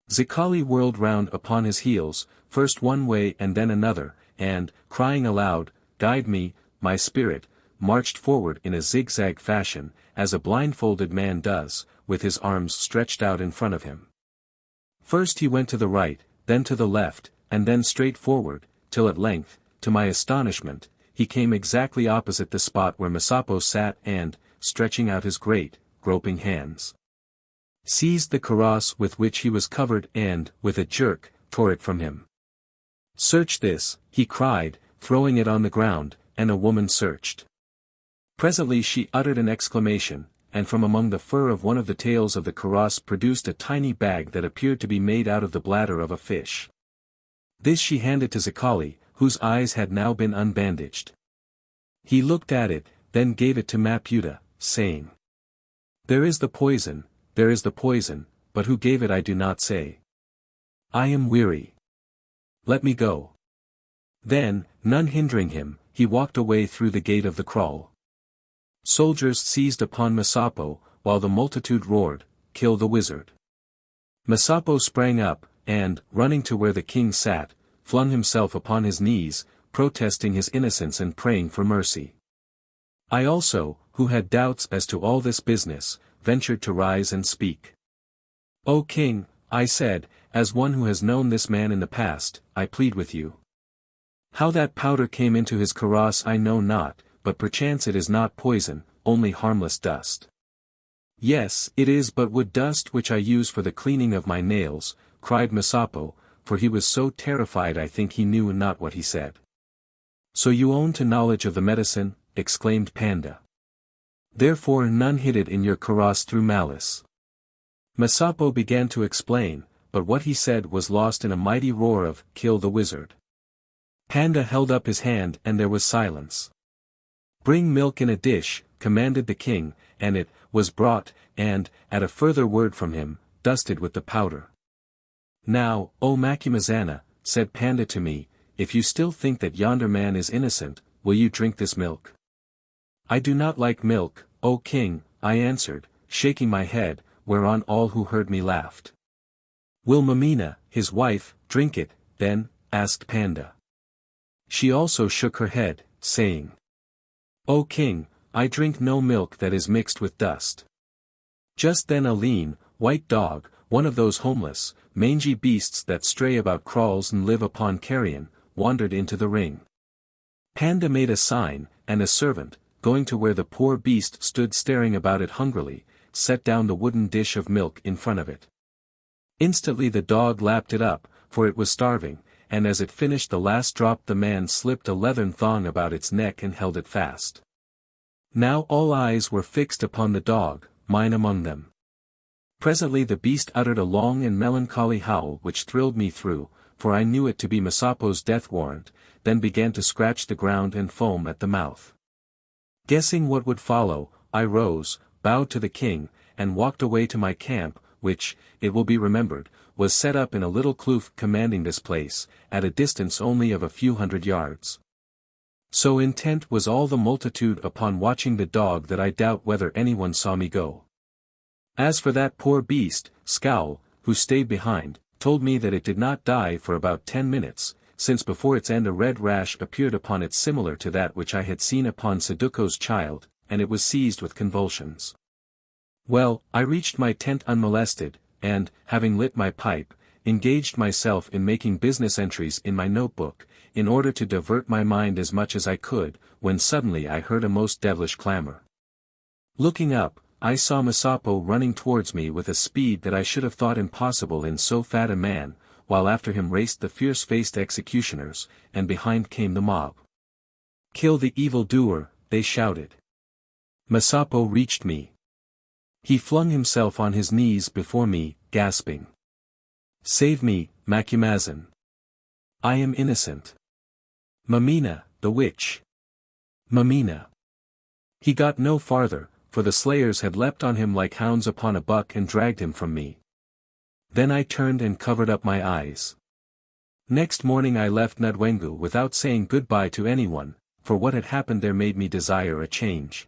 Zikali whirled round upon his heels, first one way and then another, and, crying aloud, "Guide me, my spirit," marched forward in a zigzag fashion, as a blindfolded man does, with his arms stretched out in front of him. First he went to the right, then to the left, and then straight forward, till at length, to my astonishment, he came exactly opposite the spot where Masapo sat and, stretching out his great, groping hands, seized the kaross with which he was covered and, with a jerk, tore it from him. "Search this," he cried, throwing it on the ground, and a woman searched. Presently she uttered an exclamation, and from among the fur of one of the tails of the kaross produced a tiny bag that appeared to be made out of the bladder of a fish. This she handed to Zikali, whose eyes had now been unbandaged. He looked at it, then gave it to Maputa, saying, "There is the poison, but who gave it I do not say. I am weary. Let me go." Then, none hindering him, he walked away through the gate of the kraal. Soldiers seized upon Masapo, while the multitude roared, "Kill the wizard." Masapo sprang up, and, running to where the king sat, flung himself upon his knees, protesting his innocence and praying for mercy. I also, who had doubts as to all this business, ventured to rise and speak. "O king," I said, "as one who has known this man in the past, I plead with you. How that powder came into his kaross I know not, but perchance it is not poison, only harmless dust." "Yes, it is but wood dust which I use for the cleaning of my nails," cried Masapo, for he was so terrified I think he knew not what he said. "So you own to knowledge of the medicine," exclaimed Panda. "Therefore none hid it in your kaross through malice." Masapo began to explain, but what he said was lost in a mighty roar of, "Kill the wizard." Panda held up his hand and there was silence. "Bring milk in a dish," commanded the king, and it was brought, and, at a further word from him, dusted with the powder. "Now, O Macumazana," said Panda to me, "if you still think that yonder man is innocent, will you drink this milk?" "I do not like milk, O king," I answered, shaking my head, whereon all who heard me laughed. "Will Mameena, his wife, drink it, then?" asked Panda. She also shook her head, saying, "O king, I drink no milk that is mixed with dust." Just then a lean, white dog, one of those homeless, mangy beasts that stray about kraals and live upon carrion, wandered into the ring. Panda made a sign, and a servant, going to where the poor beast stood staring about it hungrily, set down the wooden dish of milk in front of it. Instantly the dog lapped it up, for it was starving, and as it finished the last drop the man slipped a leathern thong about its neck and held it fast. Now all eyes were fixed upon the dog, mine among them. Presently the beast uttered a long and melancholy howl which thrilled me through, for I knew it to be Masapo's death warrant, then began to scratch the ground and foam at the mouth. Guessing what would follow, I rose, bowed to the king, and walked away to my camp, which, it will be remembered, was set up in a little kloof commanding this place, at a distance only of a few hundred yards. So intent was all the multitude upon watching the dog that I doubt whether anyone saw me go. As for that poor beast, Scowl, who stayed behind, told me that it did not die for about 10 minutes, since before its end a red rash appeared upon it similar to that which I had seen upon Saduko's child, and it was seized with convulsions. Well, I reached my tent unmolested, and, having lit my pipe, engaged myself in making business entries in my notebook, in order to divert my mind as much as I could, when suddenly I heard a most devilish clamor. Looking up, I saw Masapo running towards me with a speed that I should have thought impossible in so fat a man, while after him raced the fierce-faced executioners, and behind came the mob. "Kill the evil-doer," they shouted. Masapo reached me. He flung himself on his knees before me, gasping, "Save me, Macumazan. I am innocent. Mameena, the witch. Mameena." He got no farther, for the slayers had leapt on him like hounds upon a buck and dragged him from me. Then I turned and covered up my eyes. Next morning I left Ndwengu without saying goodbye to anyone, for what had happened there made me desire a change.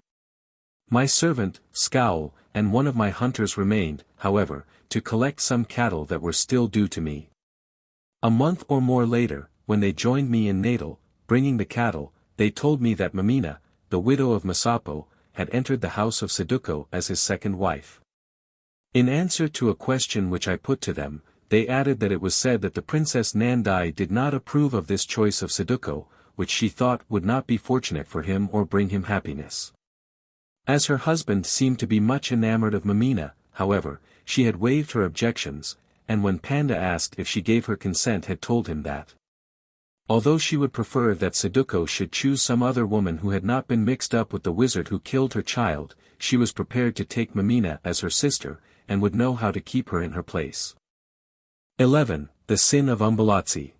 My servant, Scowl, and one of my hunters remained, however, to collect some cattle that were still due to me. A month or more later, when they joined me in Natal, bringing the cattle, they told me that Mameena, the widow of Masapo, had entered the house of Saduko as his second wife. In answer to a question which I put to them, they added that it was said that the Princess Nandai did not approve of this choice of Saduko, which she thought would not be fortunate for him or bring him happiness. As her husband seemed to be much enamored of Mameena, however, she had waived her objections, and when Panda asked if she gave her consent had told him that, although she would prefer that Saduko should choose some other woman who had not been mixed up with the wizard who killed her child, she was prepared to take Mameena as her sister, and would know how to keep her in her place. 11. The Sin of Umbelazi.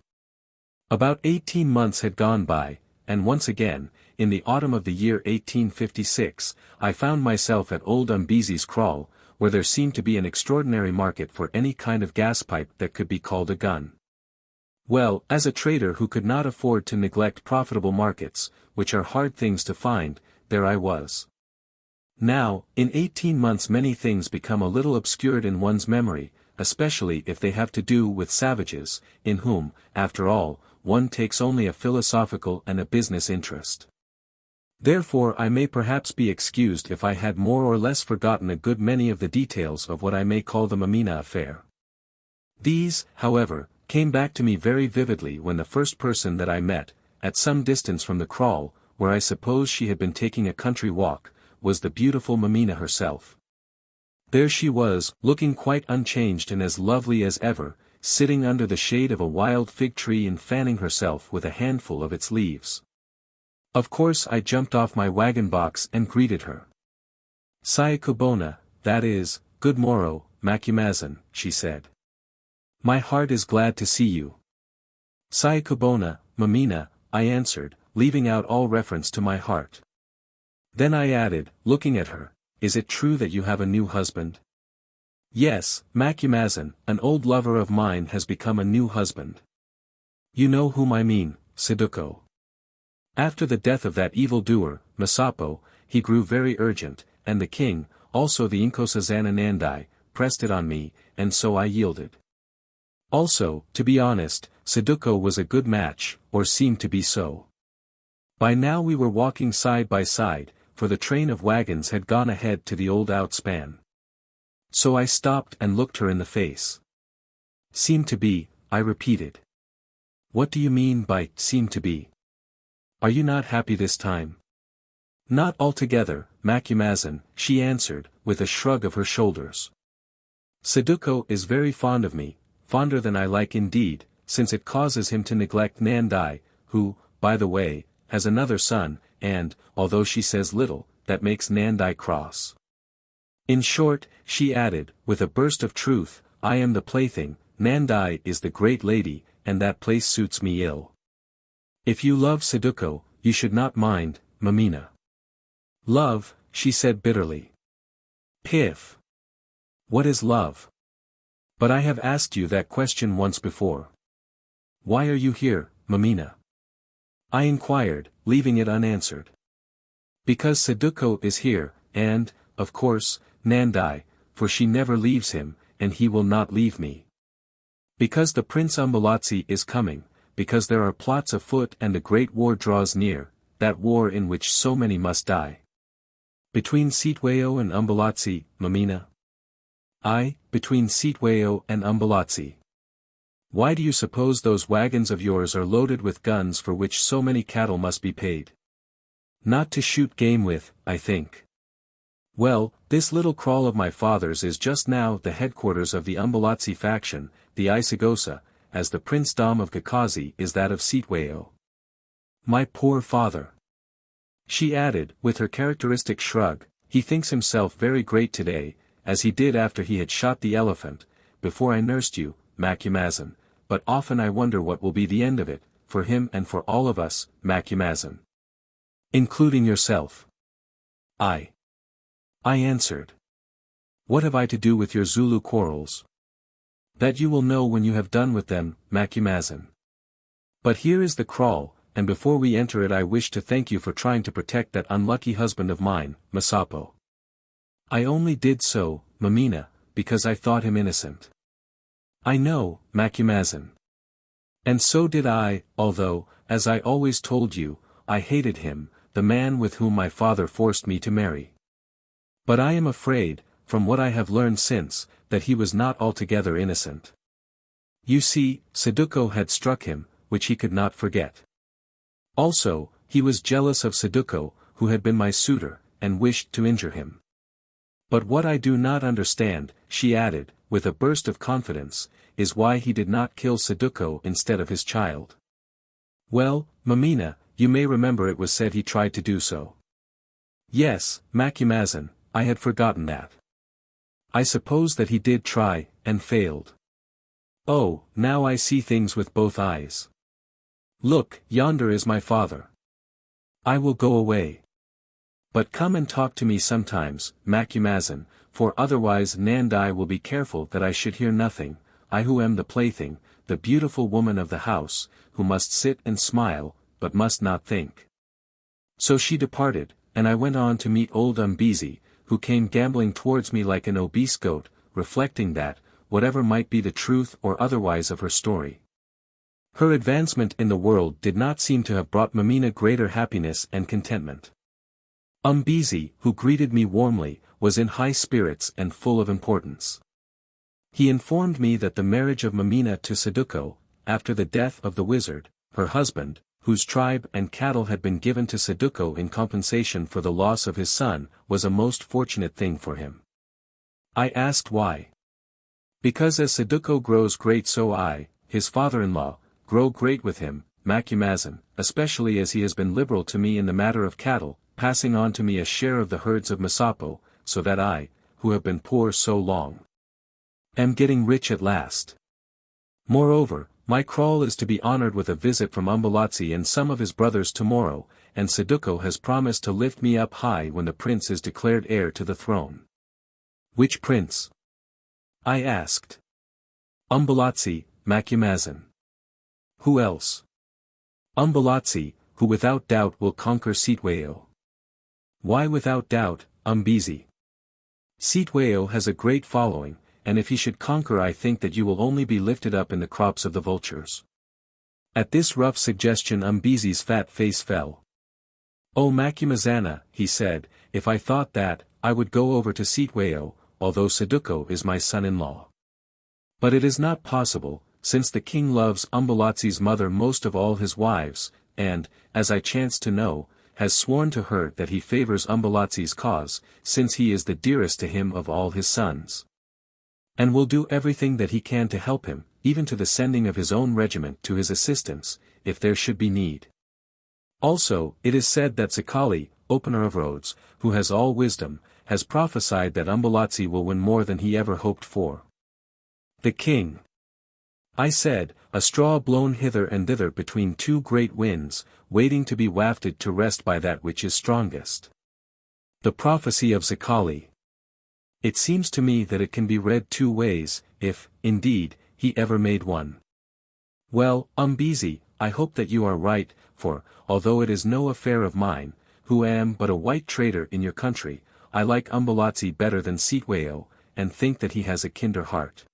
About 18 months had gone by, and once again, in the autumn of the year 1856, I found myself at old Umbezi's kraal, where there seemed to be an extraordinary market for any kind of gas pipe that could be called a gun. Well, as a trader who could not afford to neglect profitable markets, which are hard things to find, there I was. Now, in 18 months many things become a little obscured in one's memory, especially if they have to do with savages, in whom, after all, one takes only a philosophical and a business interest. Therefore I may perhaps be excused if I had more or less forgotten a good many of the details of what I may call the Mameena affair. These, however, came back to me very vividly when the first person that I met, at some distance from the kraal, where I suppose she had been taking a country walk, was the beautiful Mameena herself. There she was, looking quite unchanged and as lovely as ever, sitting under the shade of a wild fig tree and fanning herself with a handful of its leaves. Of course I jumped off my wagon box and greeted her. "Sayakubona, that is, good morrow, Macumazahn," she said. "My heart is glad to see you." "Sayakubona, Mameena," I answered, leaving out all reference to my heart. Then I added, looking at her, "Is it true that you have a new husband?" "Yes, Macumazahn, an old lover of mine has become a new husband. You know whom I mean, Saduko." After the death of that evil-doer, Masapo, he grew very urgent, and the king, also the Inkosazana Nandai, pressed it on me, and so I yielded. Also, to be honest, Saduko was a good match, or seemed to be so. By now we were walking side by side, for the train of wagons had gone ahead to the old outspan. So I stopped and looked her in the face. "Seem to be," I repeated. "What do you mean by, seem to be? Are you not happy this time?" "Not altogether, Macumazahn," she answered, with a shrug of her shoulders. "Saduko is very fond of me, fonder than I like indeed, since it causes him to neglect Nandai, who, by the way, has another son, and, although she says little, that makes Nandai cross. In short," she added, with a burst of truth, "I am the plaything, Nandai is the great lady, and that place suits me ill. If you love Saduko, you should not mind, Mameena." "Love," she said bitterly. "Piff. What is love? But I have asked you that question once before. Why are you here, Mameena?" I inquired, leaving it unanswered. "Because Saduko is here, and, of course, Nandai, for she never leaves him, and he will not leave me. Because the Prince Umbelazi is coming, because there are plots afoot and a great war draws near, that war in which so many must die." "Between Sitwayo and Umbelazi, Mameena?" "Aye, between Sitwayo and Umbelazi." "Why do you suppose those wagons of yours are loaded with guns for which so many cattle must be paid?" "Not to shoot game with, I think." "Well, this little kraal of my father's is just now the headquarters of the Umbelazi faction, the Isagosa, as the princedom of Gakazi is that of Sitwayo." "My poor father!" She added, with her characteristic shrug, "He thinks himself very great today, as he did after he had shot the elephant, before I nursed you, Macumazahn, but often I wonder what will be the end of it, for him and for all of us, Macumazahn." "Including yourself?" I answered. "What have I to do with your Zulu quarrels?" "That you will know when you have done with them, Macumazahn. But here is the kraal, and before we enter it I wish to thank you for trying to protect that unlucky husband of mine, Masapo." "I only did so, Mameena, because I thought him innocent." "I know, Macumazahn. And so did I, although, as I always told you, I hated him, the man with whom my father forced me to marry. But I am afraid, from what I have learned since, that he was not altogether innocent. You see, Saduko had struck him, which he could not forget. Also, he was jealous of Saduko, who had been my suitor, and wished to injure him. But what I do not understand, she added, with a burst of confidence, is why he did not kill Saduko instead of his child. Well, Mameena, you may remember it was said he tried to do so. Yes, Macumazahn, I had forgotten that. I suppose that he did try, and failed. Oh, now I see things with both eyes. Look, yonder is my father. I will go away. But come and talk to me sometimes, Macumazahn, for otherwise Nandi will be careful that I should hear nothing, I who am the plaything, the beautiful woman of the house, who must sit and smile, but must not think. So she departed, and I went on to meet old Umbezi, who came gambling towards me like an obese goat, reflecting that, whatever might be the truth or otherwise of her story, her advancement in the world did not seem to have brought Mameena greater happiness and contentment. Umbezi, who greeted me warmly, was in high spirits and full of importance. He informed me that the marriage of Mameena to Saduko, after the death of the wizard, her husband, whose tribe and cattle had been given to Saduko in compensation for the loss of his son, was a most fortunate thing for him. I asked why. Because as Saduko grows great so I, his father-in-law, grow great with him, Macumazahn, especially as he has been liberal to me in the matter of cattle, passing on to me a share of the herds of Masapo, so that I, who have been poor so long, am getting rich at last. Moreover, my kraal is to be honored with a visit from Umbelazi and some of his brothers tomorrow, and Saduko has promised to lift me up high when the prince is declared heir to the throne. Which prince? I asked. Umbelazi, Macumazahn. Who else? Umbelazi, who without doubt will conquer XIII. Why without doubt, Umbezi? XIII has a great following, and if he should conquer I think that you will only be lifted up in the crops of the vultures. At this rough suggestion Umbezi's fat face fell. Oh Macumazahn, he said, if I thought that, I would go over to XIII, although Saduko is my son-in-law. But it is not possible, since the king loves Umbelazi's mother most of all his wives, and, as I chance to know, has sworn to her that he favors Umbelazi's cause, since he is the dearest to him of all his sons, and will do everything that he can to help him, even to the sending of his own regiment to his assistance, if there should be need. Also, it is said that Zikali, opener of roads, who has all wisdom, has prophesied that Umbelazi will win more than he ever hoped for. The king, I said, a straw blown hither and thither between two great winds, waiting to be wafted to rest by that which is strongest. The prophecy of Zikali. It seems to me that it can be read two ways, if, indeed, he ever made one. Well, Umbezi, I hope that you are right, for, although it is no affair of mine, who am but a white trader in your country, I like Umbelazi better than XIII, and think that he has a kinder heart.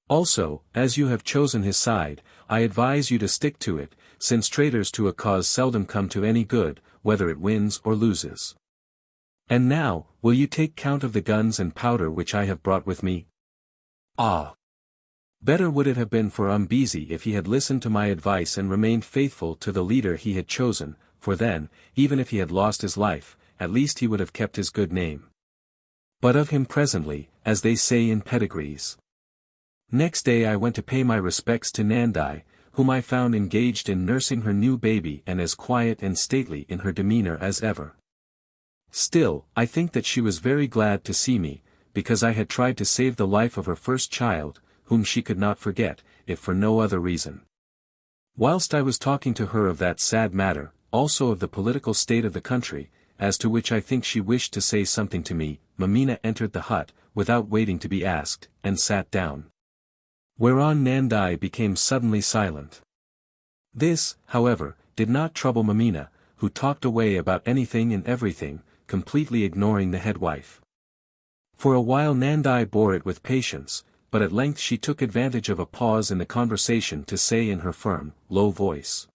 Also, as you have chosen his side, I advise you to stick to it, since traitors to a cause seldom come to any good, whether it wins or loses. And now, will you take count of the guns and powder which I have brought with me? Ah! Better would it have been for Umbezi if he had listened to my advice and remained faithful to the leader he had chosen, for then, even if he had lost his life, at least he would have kept his good name. But of him presently, as they say in pedigrees. Next day I went to pay my respects to Nandi, whom I found engaged in nursing her new baby and as quiet and stately in her demeanor as ever. Still, I think that she was very glad to see me, because I had tried to save the life of her first child, whom she could not forget, if for no other reason. Whilst I was talking to her of that sad matter, also of the political state of the country, as to which I think she wished to say something to me, Mameena entered the hut, without waiting to be asked, and sat down. Whereon Nandi became suddenly silent. This, however, did not trouble Mameena, who talked away about anything and everything, completely ignoring the headwife. For a while Nandi bore it with patience, but at length she took advantage of a pause in the conversation to say in her firm, low voice.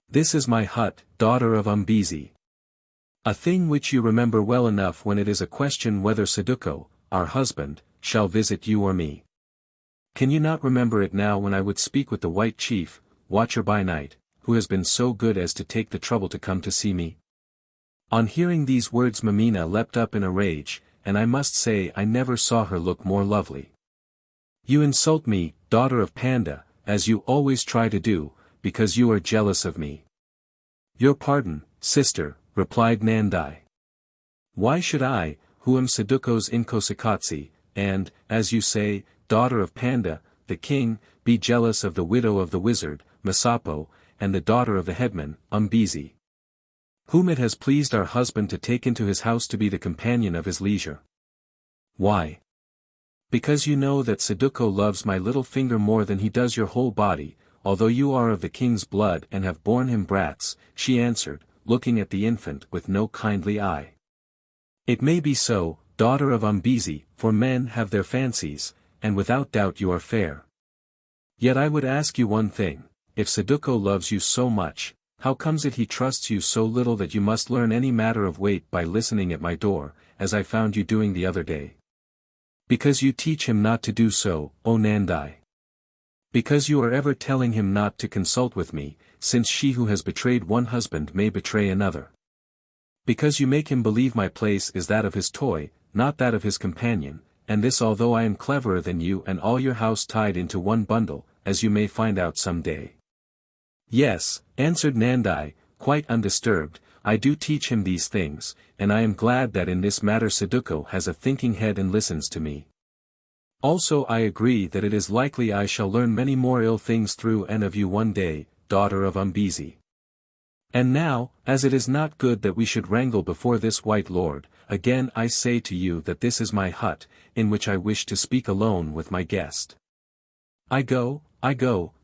This is my hut, daughter of Umbezi. A thing which you remember well enough when it is a question whether Saduko, our husband, shall visit you or me. Can you not remember it now when I would speak with the white chief, watcher by night, who has been so good as to take the trouble to come to see me? On hearing these words Mameena leapt up in a rage, and I must say I never saw her look more lovely. You insult me, daughter of Panda, as you always try to do, because you are jealous of me. Your pardon, sister, replied Nandai. Why should I, who am Saduko's Inkosikatsi, and, as you say, daughter of Panda, the king, be jealous of the widow of the wizard, Masapo, and the daughter of the headman, Umbezi, whom it has pleased our husband to take into his house to be the companion of his leisure? Why? Because you know that Saduko loves my little finger more than he does your whole body, although you are of the king's blood and have borne him brats, she answered, looking at the infant with no kindly eye. It may be so, daughter of Umbezi, for men have their fancies, and without doubt you are fair. Yet I would ask you one thing, if Saduko loves you so much, how comes it he trusts you so little that you must learn any matter of weight by listening at my door, as I found you doing the other day? Because you teach him not to do so, O Nandai. Because you are ever telling him not to consult with me, since she who has betrayed one husband may betray another. Because you make him believe my place is that of his toy, not that of his companion, and this although I am cleverer than you and all your house tied into one bundle, as you may find out some day. Yes, answered Nandai, quite undisturbed, I do teach him these things, and I am glad that in this matter Saduko has a thinking head and listens to me. Also I agree that it is likely I shall learn many more ill things through and of you one day, daughter of Umbezi. And now, as it is not good that we should wrangle before this white lord, again I say to you that this is my hut, in which I wish to speak alone with my guest. I go,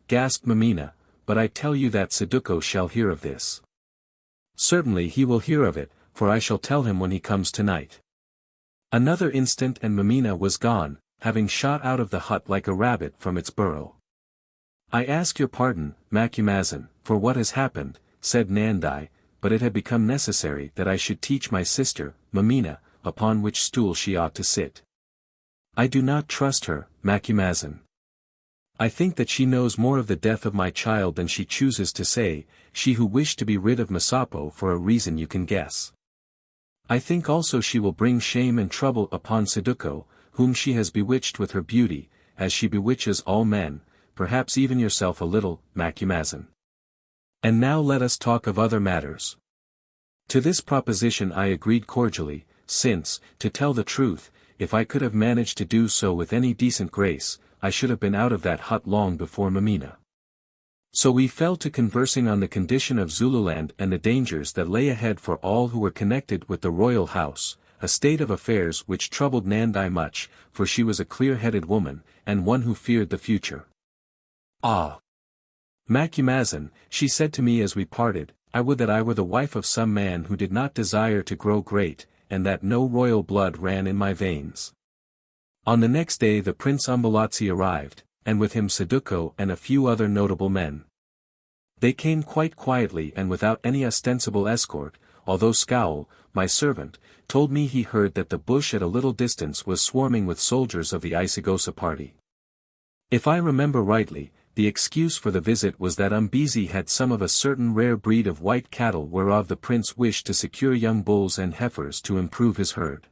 gasped Mameena, but I tell you that Saduko shall hear of this. Certainly he will hear of it, for I shall tell him when he comes tonight. Another instant and Mameena was gone, having shot out of the hut like a rabbit from its burrow. I ask your pardon, Macumazahn, for what has happened, said Nandai, but it had become necessary that I should teach my sister, Mameena, upon which stool she ought to sit. I do not trust her, Macumazahn. I think that she knows more of the death of my child than she chooses to say, she who wished to be rid of Masapo for a reason you can guess. I think also she will bring shame and trouble upon Saduko, whom she has bewitched with her beauty, as she bewitches all men, perhaps even yourself a little, Macumazahn. And now let us talk of other matters. To this proposition I agreed cordially, since, to tell the truth, if I could have managed to do so with any decent grace, I should have been out of that hut long before Mameena. So we fell to conversing on the condition of Zululand and the dangers that lay ahead for all who were connected with the royal house, a state of affairs which troubled Nandai much, for she was a clear-headed woman, and one who feared the future. Ah! Macumazahn, she said to me as we parted, I would that I were the wife of some man who did not desire to grow great, and that no royal blood ran in my veins. On the next day the Prince Umbelazi arrived, and with him Saduko and a few other notable men. They came quite quietly and without any ostensible escort, although Scowl, my servant, told me he heard that the bush at a little distance was swarming with soldiers of the Isigosa party. If I remember rightly, the excuse for the visit was that Umbezi had some of a certain rare breed of white cattle whereof the prince wished to secure young bulls and heifers to improve his herd.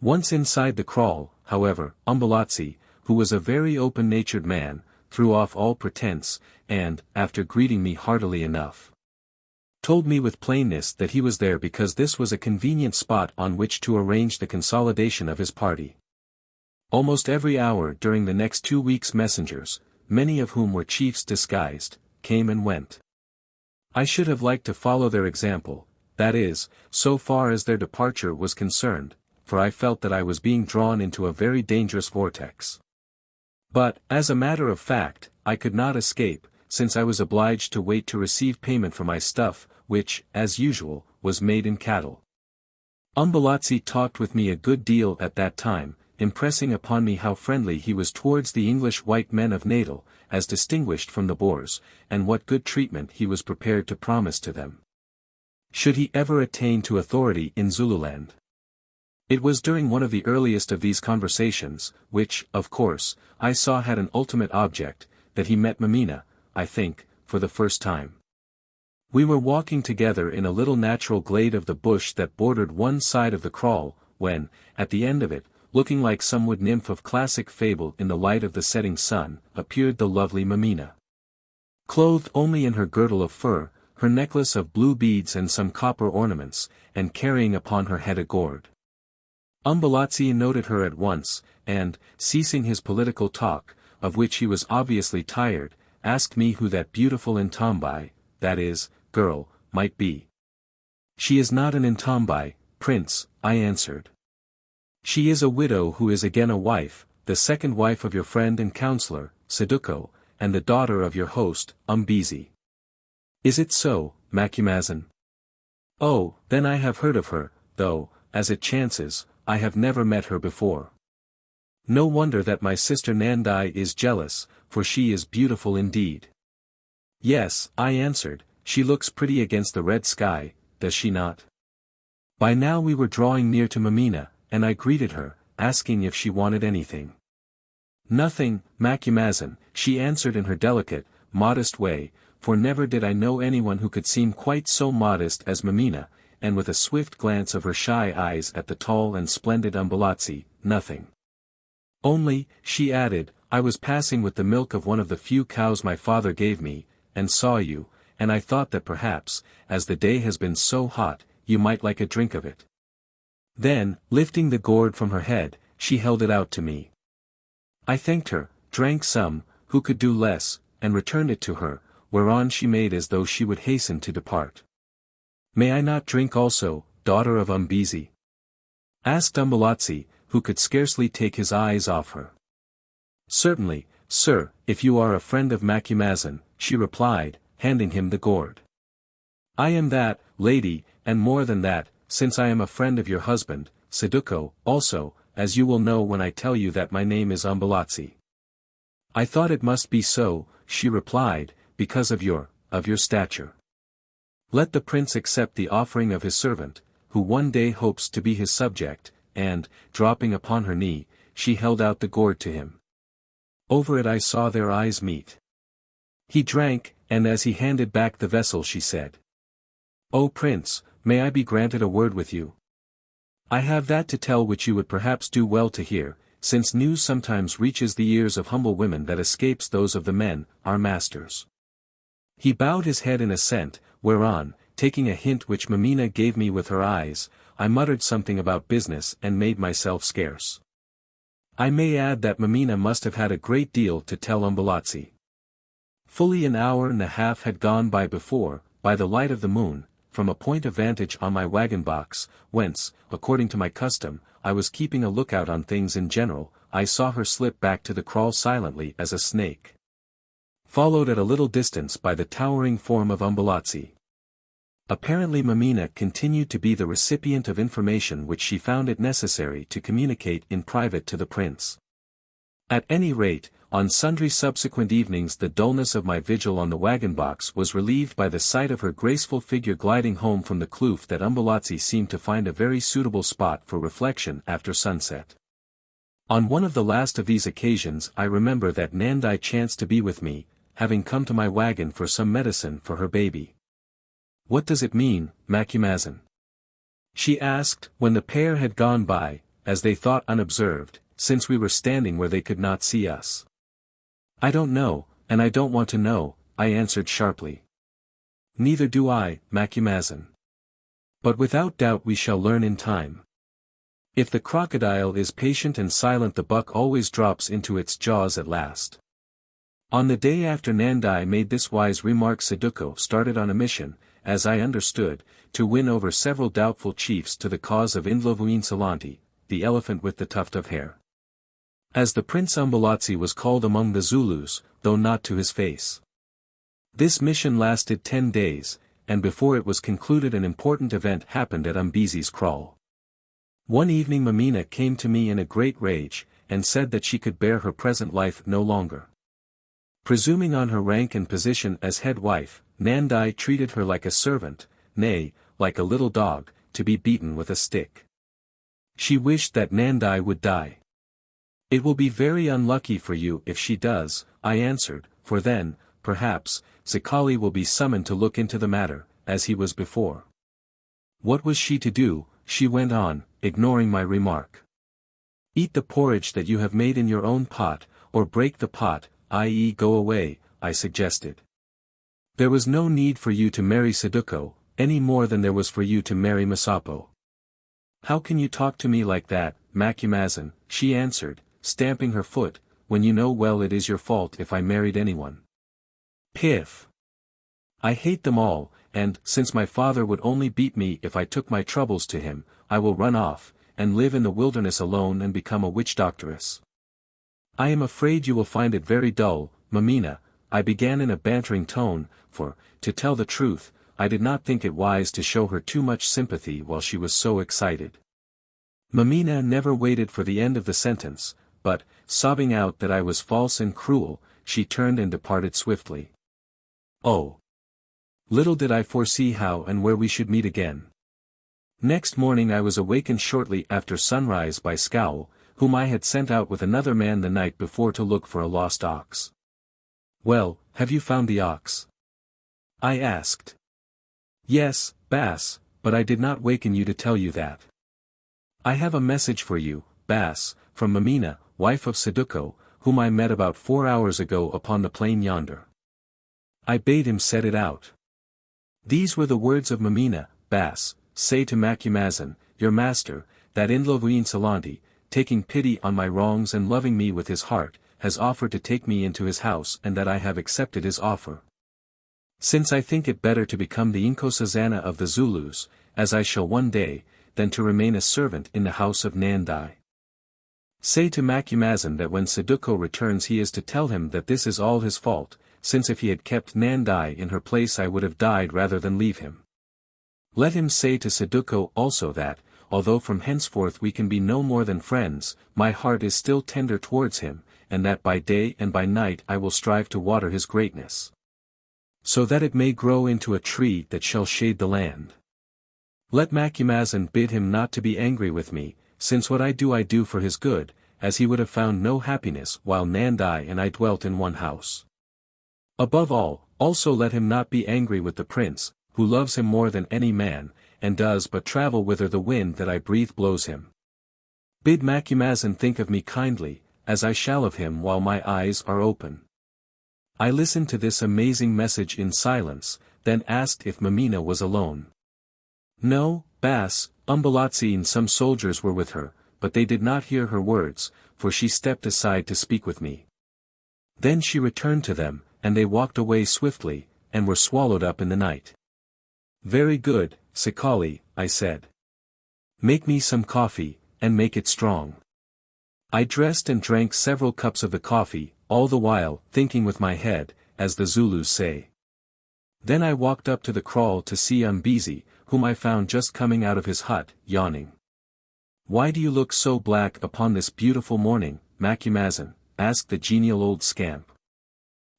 Once inside the kraal, however, Umbelazi, who was a very open-natured man, threw off all pretense, and, after greeting me heartily enough, told me with plainness that he was there because this was a convenient spot on which to arrange the consolidation of his party. Almost every hour during the next 2 weeks messengers, many of whom were chiefs disguised, came and went. I should have liked to follow their example, that is, so far as their departure was concerned, for I felt that I was being drawn into a very dangerous vortex. But, as a matter of fact, I could not escape, since I was obliged to wait to receive payment for my stuff, which, as usual, was made in cattle. Umbelazi talked with me a good deal at that time, impressing upon me how friendly he was towards the English white men of Natal, as distinguished from the Boers, and what good treatment he was prepared to promise to them, should he ever attain to authority in Zululand. It was during one of the earliest of these conversations, which, of course, I saw had an ultimate object, that he met Mameena, I think, for the first time. We were walking together in a little natural glade of the bush that bordered one side of the kraal, when, at the end of it, looking like some wood nymph of classic fable in the light of the setting sun, appeared the lovely Mameena. Clothed only in her girdle of fur, her necklace of blue beads and some copper ornaments, and carrying upon her head a gourd. Umbelazi noted her at once, and, ceasing his political talk, of which he was obviously tired, asked me who that beautiful Ntombi, that is, girl, might be. She is not an Ntombi, prince, I answered. She is a widow who is again a wife, the second wife of your friend and counselor, Saduko, and the daughter of your host, Umbezi. Is it so, Macumazahn? Oh, then I have heard of her, though, as it chances, I have never met her before. No wonder that my sister Nandai is jealous, for she is beautiful indeed. Yes, I answered, she looks pretty against the red sky, does she not? By now we were drawing near to Mameena, and I greeted her, asking if she wanted anything. Nothing, Macumazahn, she answered in her delicate, modest way, for never did I know anyone who could seem quite so modest as Mameena, and with a swift glance of her shy eyes at the tall and splendid Umbelazi, nothing. Only, she added, I was passing with the milk of one of the few cows my father gave me, and saw you, and I thought that perhaps, as the day has been so hot, you might like a drink of it. Then, lifting the gourd from her head, she held it out to me. I thanked her, drank some, who could do less, and returned it to her, whereon she made as though she would hasten to depart. May I not drink also, daughter of Umbezi? Asked Umbelazi, who could scarcely take his eyes off her. Certainly, sir, if you are a friend of Macumazahn, she replied, handing him the gourd. I am that, lady, and more than that, since I am a friend of your husband, Saduko, also, as you will know when I tell you that my name is Umbelazi. I thought it must be so, she replied, because of your stature. Let the prince accept the offering of his servant, who one day hopes to be his subject, and, dropping upon her knee, she held out the gourd to him. Over it I saw their eyes meet. He drank, and as he handed back the vessel she said, O prince, may I be granted a word with you? I have that to tell which you would perhaps do well to hear, since news sometimes reaches the ears of humble women that escapes those of the men, our masters. He bowed his head in assent, whereon, taking a hint which Mameena gave me with her eyes, I muttered something about business and made myself scarce. I may add that Mameena must have had a great deal to tell Umbelazi. Fully an hour and a half had gone by before, by the light of the moon, from a point of vantage on my wagon box, whence, according to my custom, I was keeping a lookout on things in general, I saw her slip back to the kraal silently as a snake. Followed at a little distance by the towering form of Umbelazi. Apparently Mameena continued to be the recipient of information which she found it necessary to communicate in private to the prince. At any rate, on sundry subsequent evenings the dullness of my vigil on the wagon box was relieved by the sight of her graceful figure gliding home from the kloof that Umbelazi seemed to find a very suitable spot for reflection after sunset. On one of the last of these occasions I remember that Nandai chanced to be with me, having come to my wagon for some medicine for her baby. What does it mean, Macumazahn? She asked, when the pair had gone by, as they thought unobserved, since we were standing where they could not see us. I don't know, and I don't want to know, I answered sharply. Neither do I, Macumazahn. But without doubt we shall learn in time. If the crocodile is patient and silent the buck always drops into its jaws at last. On the day after Nandai made this wise remark Saduko started on a mission, as I understood, to win over several doubtful chiefs to the cause of Indlovuinsalanti, the elephant with the tuft of hair. As the Prince Umbelazi was called among the Zulus, though not to his face. This mission lasted 10 days, and before it was concluded an important event happened at Umbezi's kraal. One evening Mameena came to me in a great rage, and said that she could bear her present life no longer. Presuming on her rank and position as head wife, Nandai treated her like a servant, nay, like a little dog, to be beaten with a stick. She wished that Nandai would die. It will be very unlucky for you if she does, I answered, for then, perhaps, Zikali will be summoned to look into the matter, as he was before. What was she to do, she went on, ignoring my remark. Eat the porridge that you have made in your own pot, or break the pot, i.e. go away, I suggested. There was no need for you to marry Saduko, any more than there was for you to marry Masapo. How can you talk to me like that, Macumazahn, she answered, stamping her foot, when you know well it is your fault if I married anyone. Piff. I hate them all, and, since my father would only beat me if I took my troubles to him, I will run off, and live in the wilderness alone and become a witch-doctoress. I am afraid you will find it very dull, Mameena, I began in a bantering tone, for, to tell the truth, I did not think it wise to show her too much sympathy while she was so excited. Mameena never waited for the end of the sentence, but, sobbing out that I was false and cruel, she turned and departed swiftly. Oh! Little did I foresee how and where we should meet again. Next morning I was awakened shortly after sunrise by Scowl, whom I had sent out with another man the night before to look for a lost ox. Well, have you found the ox? I asked. Yes, Baas, but I did not waken you to tell you that. I have a message for you, Baas, from Mameena, wife of Saduko, whom I met about 4 hours ago upon the plain yonder. I bade him set it out. These were the words of Mameena, Baas, say to Macumazahn, your master, that Ndlovu Nsalanti, taking pity on my wrongs and loving me with his heart, has offered to take me into his house and that I have accepted his offer. Since I think it better to become the Nkosazana of the Zulus, as I shall one day, than to remain a servant in the house of Nandai. Say to Macumazahn that when Saduko returns he is to tell him that this is all his fault, since if he had kept Nandai in her place I would have died rather than leave him. Let him say to Saduko also that, although from henceforth we can be no more than friends, my heart is still tender towards him, and that by day and by night I will strive to water his greatness, so that it may grow into a tree that shall shade the land. Let Macumazahn bid him not to be angry with me, since what I do for his good, as he would have found no happiness while Nandai and I dwelt in one house. Above all, also let him not be angry with the prince, who loves him more than any man, and does but travel whither the wind that I breathe blows him. Bid Macumazahn think of me kindly, as I shall of him while my eyes are open. I listened to this amazing message in silence, then asked if Mameena was alone. No, Baas, Umbelazi and some soldiers were with her, but they did not hear her words, for she stepped aside to speak with me. Then she returned to them, and they walked away swiftly, and were swallowed up in the night. Very good, Zikali, I said. Make me some coffee, and make it strong. I dressed and drank several cups of the coffee, all the while thinking with my head, as the Zulus say. Then I walked up to the kraal to see Umbezi, whom I found just coming out of his hut, yawning. Why do you look so black upon this beautiful morning, Macumazahn? Asked the genial old scamp.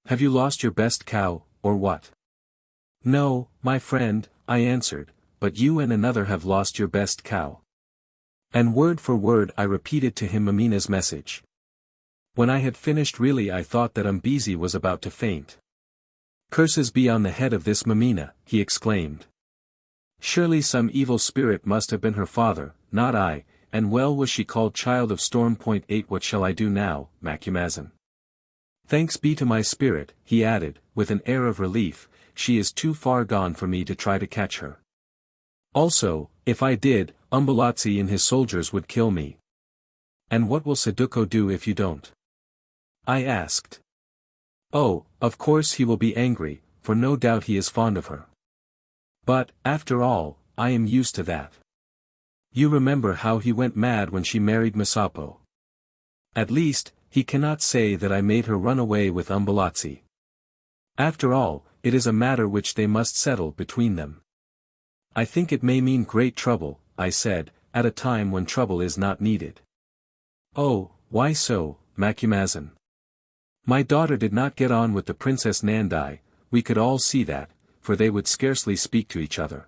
Have you lost your best cow, or what? No, my friend, I answered, but you and another have lost your best cow. And word for word I repeated to him Mameena's message. When I had finished really I thought that Umbezi was about to faint. Curses be on the head of this Mameena, he exclaimed. Surely some evil spirit must have been her father, not I, and well was she called child of Storm. 8 What shall I do now, Macumazahn? Thanks be to my spirit, he added, with an air of relief, she is too far gone for me to try to catch her. Also, if I did, Umbelazi and his soldiers would kill me. And what will Saduko do if you don't? I asked. Oh, of course he will be angry, for no doubt he is fond of her. But, after all, I am used to that. You remember how he went mad when she married Masapo. At least, he cannot say that I made her run away with Umbelazi. After all, it is a matter which they must settle between them. I think it may mean great trouble, I said, at a time when trouble is not needed. Oh, why so, Macumazahn? My daughter did not get on with the Princess Nandai, we could all see that, for they would scarcely speak to each other.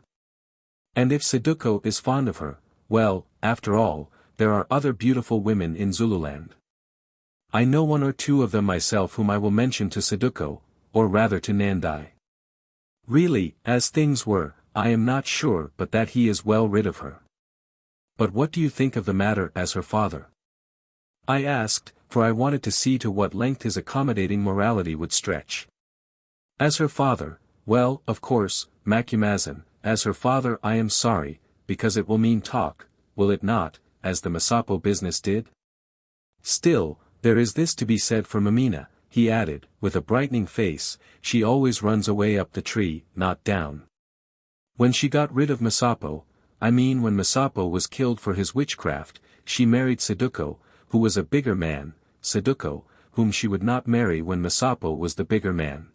And if Saduko is fond of her, well, after all, there are other beautiful women in Zululand. I know 1 or 2 of them myself whom I will mention to Saduko, or rather to Nandai. Really, as things were, I am not sure but that he is well rid of her. But what do you think of the matter as her father? I asked, for I wanted to see to what length his accommodating morality would stretch. As her father, well, of course, Macumazin, as her father I am sorry, because it will mean talk, will it not, as the Masapo business did? Still, there is this to be said for Mameena, he added, with a brightening face, she always runs away up the tree, not down. When she got rid of Masapo, I mean when Masapo was killed for his witchcraft, she married Saduko, who was a bigger man, Saduko, whom she would not marry when Masapo was the bigger man.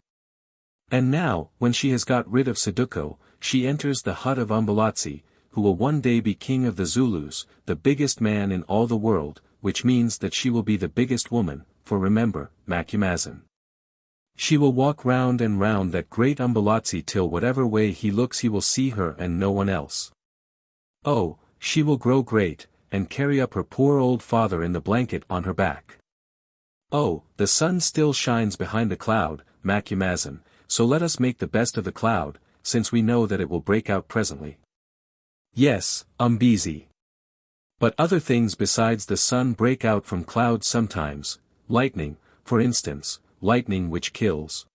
And now, when she has got rid of Saduko, she enters the hut of Umbelazi, who will one day be king of the Zulus, the biggest man in all the world, which means that she will be the biggest woman, for remember, Macumazin. She will walk round and round that great Umbelazi till whatever way he looks he will see her and no one else. Oh, she will grow great, and carry up her poor old father in the blanket on her back. Oh, the sun still shines behind the cloud, Macumazin, so let us make the best of the cloud, since we know that it will break out presently. Yes, Umbezi. But other things besides the sun break out from clouds sometimes, lightning, for instance, lightning which kills.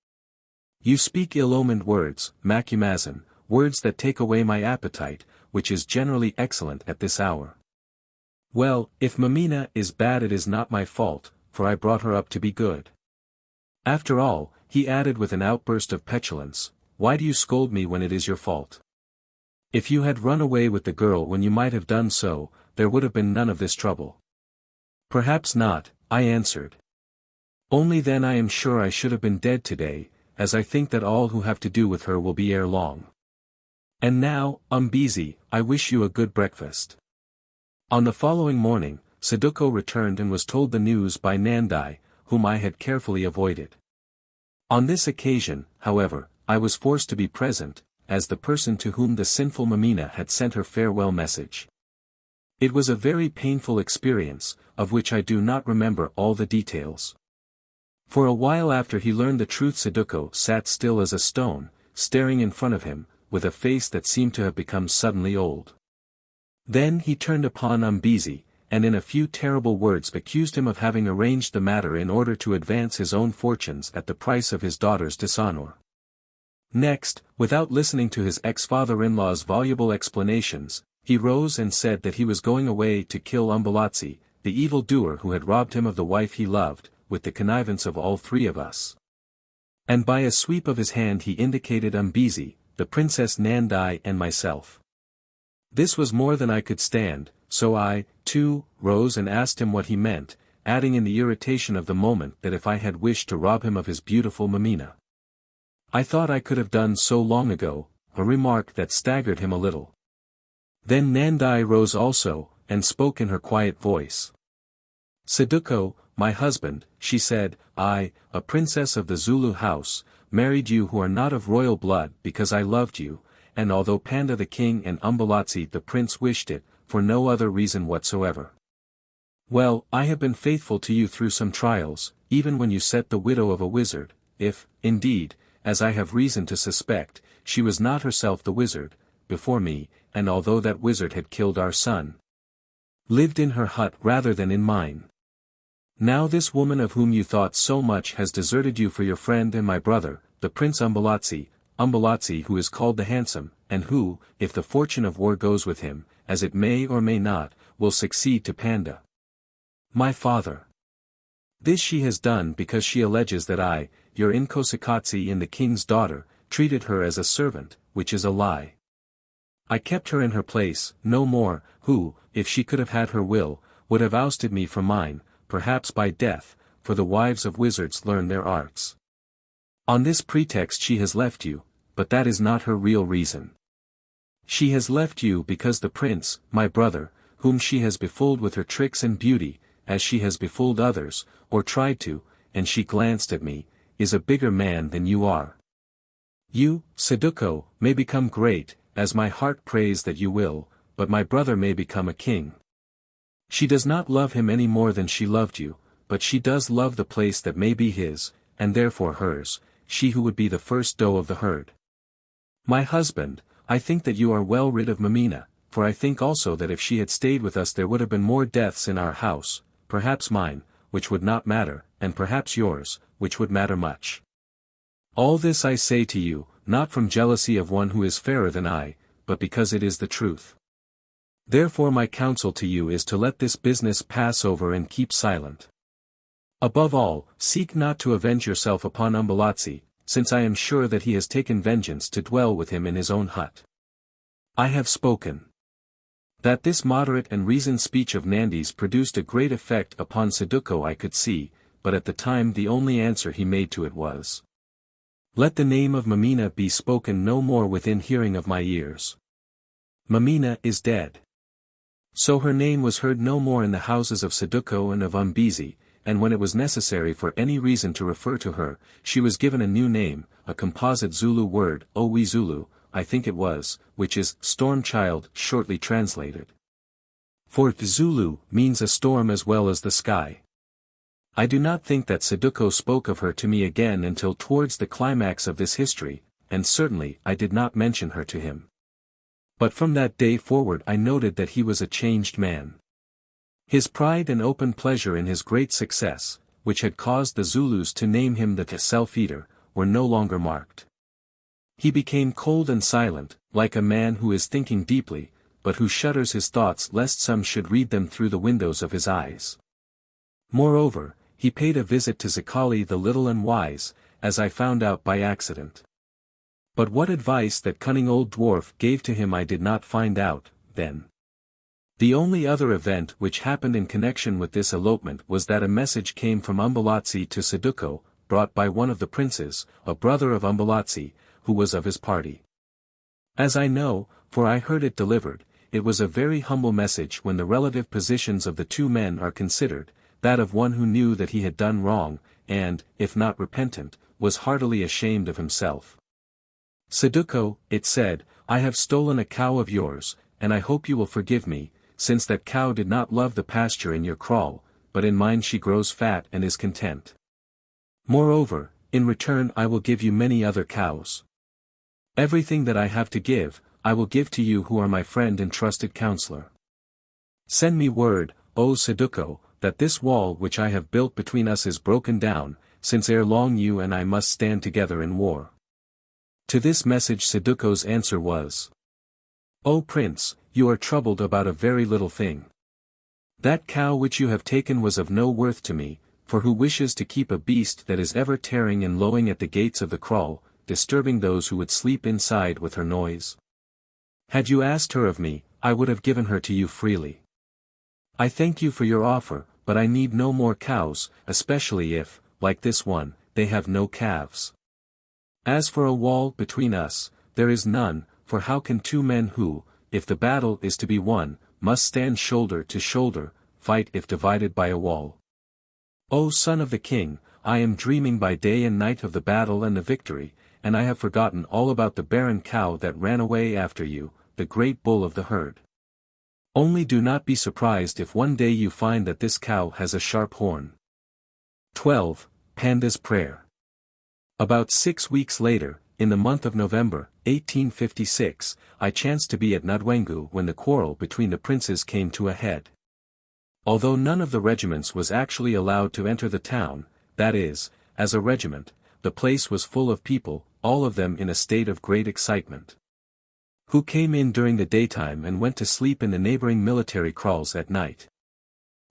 You speak ill-omened words, Macumazin, words that take away my appetite, which is generally excellent at this hour. Well, if Mameena is bad it is not my fault, for I brought her up to be good. After all, he added with an outburst of petulance, why do you scold me when it is your fault? If you had run away with the girl when you might have done so, there would have been none of this trouble. Perhaps not, I answered. Only then I am sure I should have been dead today, as I think that all who have to do with her will be ere long. And now, Umbezi, I wish you a good breakfast. On the following morning, Saduko returned and was told the news by Nandai, whom I had carefully avoided. On this occasion, however, I was forced to be present, as the person to whom the sinful Mameena had sent her farewell message. It was a very painful experience, of which I do not remember all the details. For a while after he learned the truth Saduko sat still as a stone, staring in front of him, with a face that seemed to have become suddenly old. Then he turned upon Umbezi, and in a few terrible words accused him of having arranged the matter in order to advance his own fortunes at the price of his daughter's dishonor. Next, without listening to his ex-father-in-law's voluble explanations, he rose and said that he was going away to kill Umbelazi, the evil-doer who had robbed him of the wife he loved, with the connivance of all three of us. And by a sweep of his hand he indicated Umbezi, the Princess Nandai and myself. This was more than I could stand, so I, too, rose and asked him what he meant, adding in the irritation of the moment that if I had wished to rob him of his beautiful Mameena, I thought I could have done so long ago, a remark that staggered him a little. Then Nandai rose also, and spoke in her quiet voice. Saduko, my husband, she said, I, a princess of the Zulu house, married you who are not of royal blood because I loved you, and although Panda the king and Umbelazi the prince wished it, for no other reason whatsoever. Well, I have been faithful to you through some trials, even when you set the widow of a wizard, if, indeed, as I have reason to suspect, she was not herself the wizard, before me, and although that wizard had killed our son, lived in her hut rather than in mine. Now this woman of whom you thought so much has deserted you for your friend and my brother, the Prince Umbelazi, Umbelazi who is called the Handsome, and who, if the fortune of war goes with him, as it may or may not, will succeed to Panda, my father. This she has done because she alleges that I, your Inkosikatsi and the king's daughter, treated her as a servant, which is a lie. I kept her in her place, no more, who, if she could have had her will, would have ousted me from mine, perhaps by death, for the wives of wizards learn their arts. On this pretext she has left you, but that is not her real reason. She has left you because the prince, my brother, whom she has befooled with her tricks and beauty, as she has befooled others, or tried to, and she glanced at me, is a bigger man than you are. You, Saduko, may become great, as my heart prays that you will, but my brother may become a king. She does not love him any more than she loved you, but she does love the place that may be his, and therefore hers, she who would be the first doe of the herd. My husband, I think that you are well rid of Mameena, for I think also that if she had stayed with us there would have been more deaths in our house, perhaps mine, which would not matter, and perhaps yours, which would matter much. All this I say to you, not from jealousy of one who is fairer than I, but because it is the truth. Therefore my counsel to you is to let this business pass over and keep silent. Above all, seek not to avenge yourself upon Umbelazi, since I am sure that he has taken vengeance to dwell with him in his own hut. I have spoken. That this moderate and reasoned speech of Nandi's produced a great effect upon Saduko I could see, but at the time the only answer he made to it was, "Let the name of Mameena be spoken no more within hearing of my ears. Mameena is dead." So her name was heard no more in the houses of Saduko and of Umbezi, and when it was necessary for any reason to refer to her, she was given a new name, a composite Zulu word, Owi Zulu, I think it was, which is storm child shortly translated. For Zulu means a storm as well as the sky. I do not think that Saduko spoke of her to me again until towards the climax of this history, and certainly I did not mention her to him. But from that day forward I noted that he was a changed man. His pride and open pleasure in his great success, which had caused the Zulus to name him the self-eater, were no longer marked. He became cold and silent, like a man who is thinking deeply, but who shudders his thoughts lest some should read them through the windows of his eyes. Moreover, he paid a visit to Zikali the little and wise, as I found out by accident. But what advice that cunning old dwarf gave to him I did not find out, then. The only other event which happened in connection with this elopement was that a message came from Umbelazi to Saduko, brought by one of the princes, a brother of Umbelazi, who was of his party. As I know, for I heard it delivered, it was a very humble message when the relative positions of the two men are considered, that of one who knew that he had done wrong, and, if not repentant, was heartily ashamed of himself. "Saduko," it said, "I have stolen a cow of yours, and I hope you will forgive me, since that cow did not love the pasture in your kraal, but in mine she grows fat and is content. Moreover, in return I will give you many other cows. Everything that I have to give, I will give to you who are my friend and trusted counselor. Send me word, O Saduko, that this wall which I have built between us is broken down, since ere long you and I must stand together in war." To this message Saduko's answer was, "O Prince, you are troubled about a very little thing. That cow which you have taken was of no worth to me, for who wishes to keep a beast that is ever tearing and lowing at the gates of the kraal, disturbing those who would sleep inside with her noise? Had you asked her of me, I would have given her to you freely. I thank you for your offer, but I need no more cows, especially if, like this one, they have no calves. As for a wall between us, there is none, for how can two men who, if the battle is to be won, must stand shoulder to shoulder, fight if divided by a wall? O son of the king, I am dreaming by day and night of the battle and the victory, and I have forgotten all about the barren cow that ran away after you, the great bull of the herd. Only do not be surprised if one day you find that this cow has a sharp horn." 12. Panda's Prayer. About 6 weeks later, in the month of November, 1856, I chanced to be at Nudwengu when the quarrel between the princes came to a head. Although none of the regiments was actually allowed to enter the town, that is, as a regiment, the place was full of people, all of them in a state of great excitement, who came in during the daytime and went to sleep in the neighboring military kraals at night.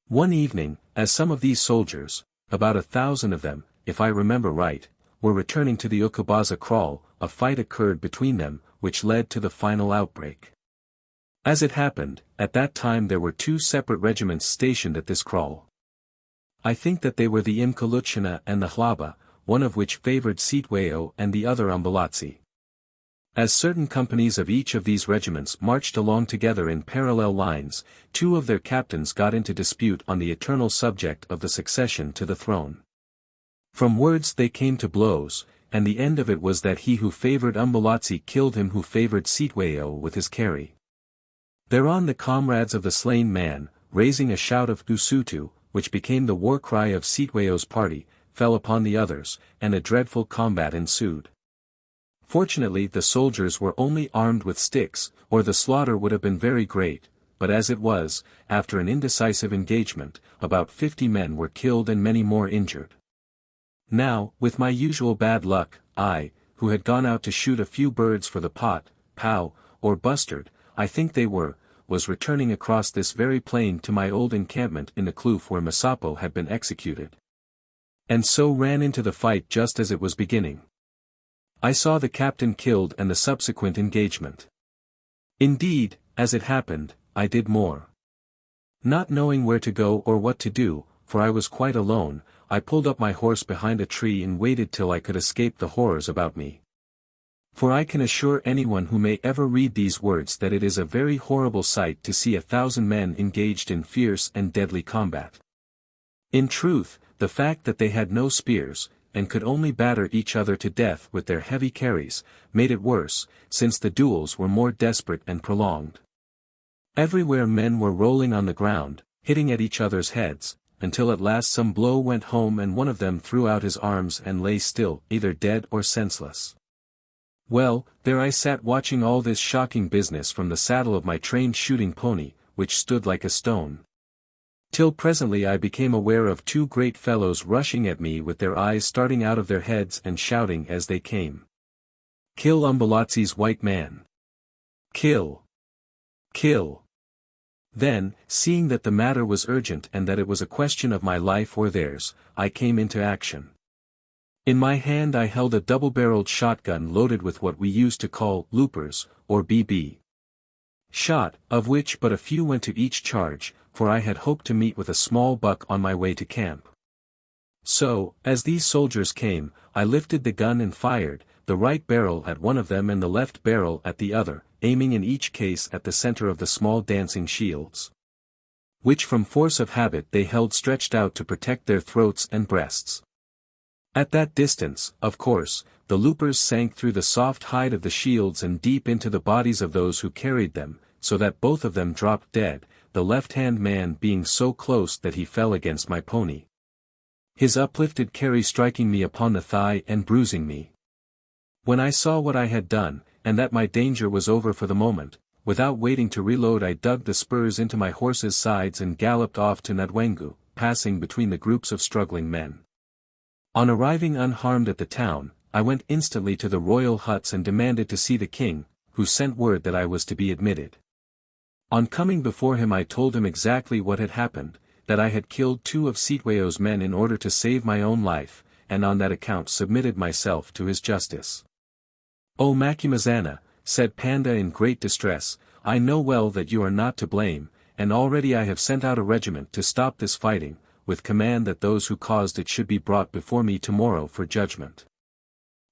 One evening, as some of these soldiers, about 1,000 of them, if I remember right, were returning to the Ukubaza kraal, a fight occurred between them, which led to the final outbreak. As it happened, at that time there were 2 separate regiments stationed at this kraal. I think that they were the Imkaluchina and the Hlaba, one of which favored Sitweo and the other Umbelazi. As certain companies of each of these regiments marched along together in parallel lines, 2 of their captains got into dispute on the eternal subject of the succession to the throne. From words they came to blows, and the end of it was that he who favored Umbelazi killed him who favored Sitweo with his carry. Thereon the comrades of the slain man, raising a shout of Usutu, which became the war cry of Sitweo's party, fell upon the others, and a dreadful combat ensued. Fortunately the soldiers were only armed with sticks, or the slaughter would have been very great, but as it was, after an indecisive engagement, about 50 men were killed and many more injured. Now, with my usual bad luck, I, who had gone out to shoot a few birds for the pot, pow, or bustard, I think they were, was returning across this very plain to my old encampment in the kloof where Masapo had been executed. And so ran into the fight just as it was beginning. I saw the captain killed and the subsequent engagement. Indeed, as it happened, I did more. Not knowing where to go or what to do, for I was quite alone, I pulled up my horse behind a tree and waited till I could escape the horrors about me. For I can assure anyone who may ever read these words that it is a very horrible sight to see 1,000 men engaged in fierce and deadly combat. In truth, the fact that they had no spears, and could only batter each other to death with their heavy carries, made it worse, since the duels were more desperate and prolonged. Everywhere men were rolling on the ground, hitting at each other's heads, until at last some blow went home and one of them threw out his arms and lay still, either dead or senseless. Well, there I sat watching all this shocking business from the saddle of my trained shooting pony, which stood like a stone. Till presently I became aware of 2 great fellows rushing at me with their eyes starting out of their heads and shouting as they came. "Kill Umbelazi's white man! Kill! Kill!" Then, seeing that the matter was urgent and that it was a question of my life or theirs, I came into action. In my hand I held a double-barreled shotgun loaded with what we used to call loopers, or BB. Shot, of which but a few went to each charge, for I had hoped to meet with a small buck on my way to camp. So, as these soldiers came, I lifted the gun and fired, the right barrel at one of them and the left barrel at the other, aiming in each case at the center of the small dancing shields, which from force of habit they held stretched out to protect their throats and breasts. At that distance, of course, the loopers sank through the soft hide of the shields and deep into the bodies of those who carried them, so that both of them dropped dead, the left-hand man being so close that he fell against my pony, his uplifted carry striking me upon the thigh and bruising me. When I saw what I had done, and that my danger was over for the moment, without waiting to reload I dug the spurs into my horse's sides and galloped off to Nadwengu, passing between the groups of struggling men. On arriving unharmed at the town, I went instantly to the royal huts and demanded to see the king, who sent word that I was to be admitted. On coming before him I told him exactly what had happened, that I had killed 2 of Sitweo's men in order to save my own life, and on that account submitted myself to his justice. "O Macumazana," said Panda in great distress, "I know well that you are not to blame, and already I have sent out a regiment to stop this fighting, with command that those who caused it should be brought before me tomorrow for judgment.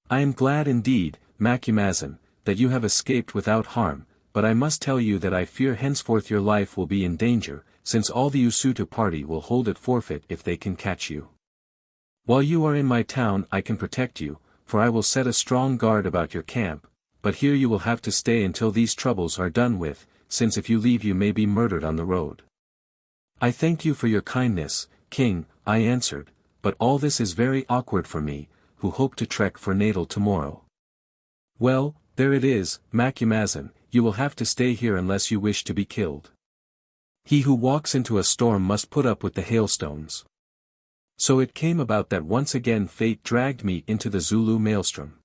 I am glad indeed, Macumazan, that you have escaped without harm, but I must tell you that I fear henceforth your life will be in danger, since all the Usutu party will hold it forfeit if they can catch you. While you are in my town I can protect you, for I will set a strong guard about your camp, but here you will have to stay until these troubles are done with, since if you leave you may be murdered on the road." "I thank you for your kindness, King," I answered, "but all this is very awkward for me, who hope to trek for Natal tomorrow." "Well, there it is, Macumazan, you will have to stay here unless you wish to be killed. He who walks into a storm must put up with the hailstones." So it came about that once again fate dragged me into the Zulu maelstrom.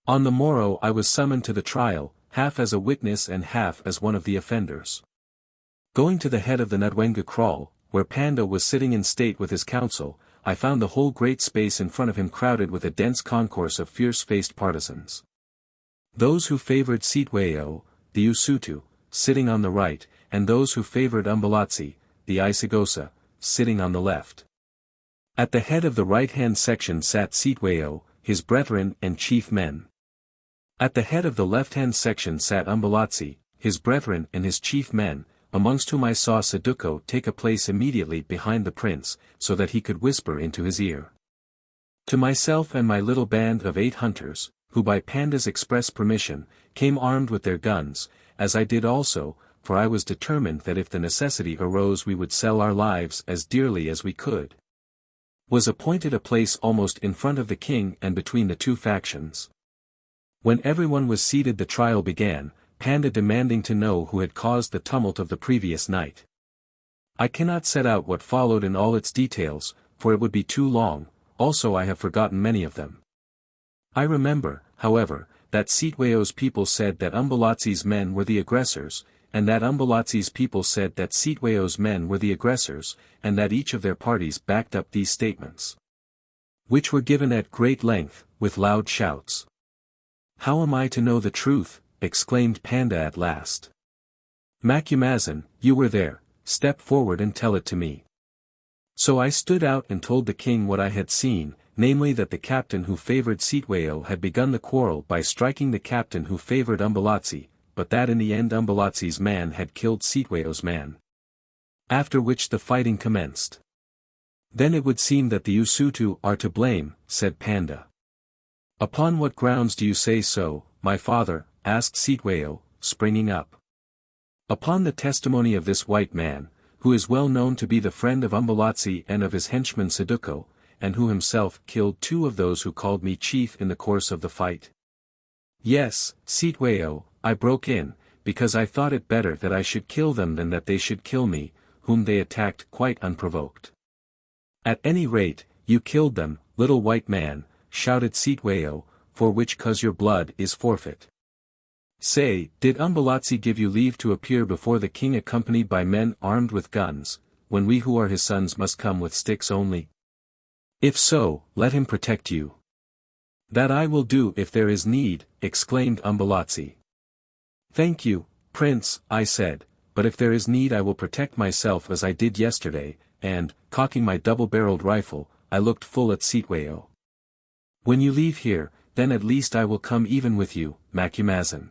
On the morrow I was summoned to the trial, half as a witness and half as one of the offenders. Going to the head of the Nadwengu kraal, where Panda was sitting in state with his council, I found the whole great space in front of him crowded with a dense concourse of fierce-faced partisans. Those who favored Sitweo, the Usutu, sitting on the right, and those who favored Umbelazi, the Isigosa, sitting on the left. At the head of the right-hand section sat Sitweo, his brethren and chief men. At the head of the left-hand section sat Umbelazi, his brethren and his chief men, amongst whom I saw Saduko take a place immediately behind the prince, so that he could whisper into his ear. To myself and my little band of 8 hunters, who by Panda's express permission, came armed with their guns, as I did also, for I was determined that if the necessity arose we would sell our lives as dearly as we could, was appointed a place almost in front of the king and between the 2 factions. When everyone was seated the trial began, Panda demanding to know who had caused the tumult of the previous night. I cannot set out what followed in all its details, for it would be too long, also I have forgotten many of them. I remember, however, that Sitweo's people said that Umbelazi's men were the aggressors, and that Umbelazi's people said that Sitweo's men were the aggressors, and that each of their parties backed up these statements, which were given at great length, with loud shouts. "How am I to know the truth?" exclaimed Panda at last. "Macumazahn, you were there, step forward and tell it to me." So I stood out and told the king what I had seen, namely that the captain who favored Sitweo had begun the quarrel by striking the captain who favored Umbelazi, but that in the end Umbelazi's man had killed Sitweo's man. After which the fighting commenced. "Then it would seem that the Usutu are to blame," said Panda. "Upon what grounds do you say so, my father?" asked Sitweo, springing up. "Upon the testimony of this white man, who is well known to be the friend of Umbelazi and of his henchman Saduko, and who himself killed 2 of those who called me chief in the course of the fight." "Yes, Sitweo," I broke in, "because I thought it better that I should kill them than that they should kill me, whom they attacked quite unprovoked." "At any rate, you killed them, little white man," shouted Sitweo, "for which cause your blood is forfeit. Say, did Umbelazi give you leave to appear before the king accompanied by men armed with guns, when we who are his sons must come with sticks only? If so, let him protect you." "That I will do if there is need," exclaimed Umbelazi. "Thank you, Prince," I said, "but if there is need I will protect myself as I did yesterday," and, cocking my double-barreled rifle, I looked full at Sitweo. "When you leave here, then at least I will come even with you, Macumazahn,"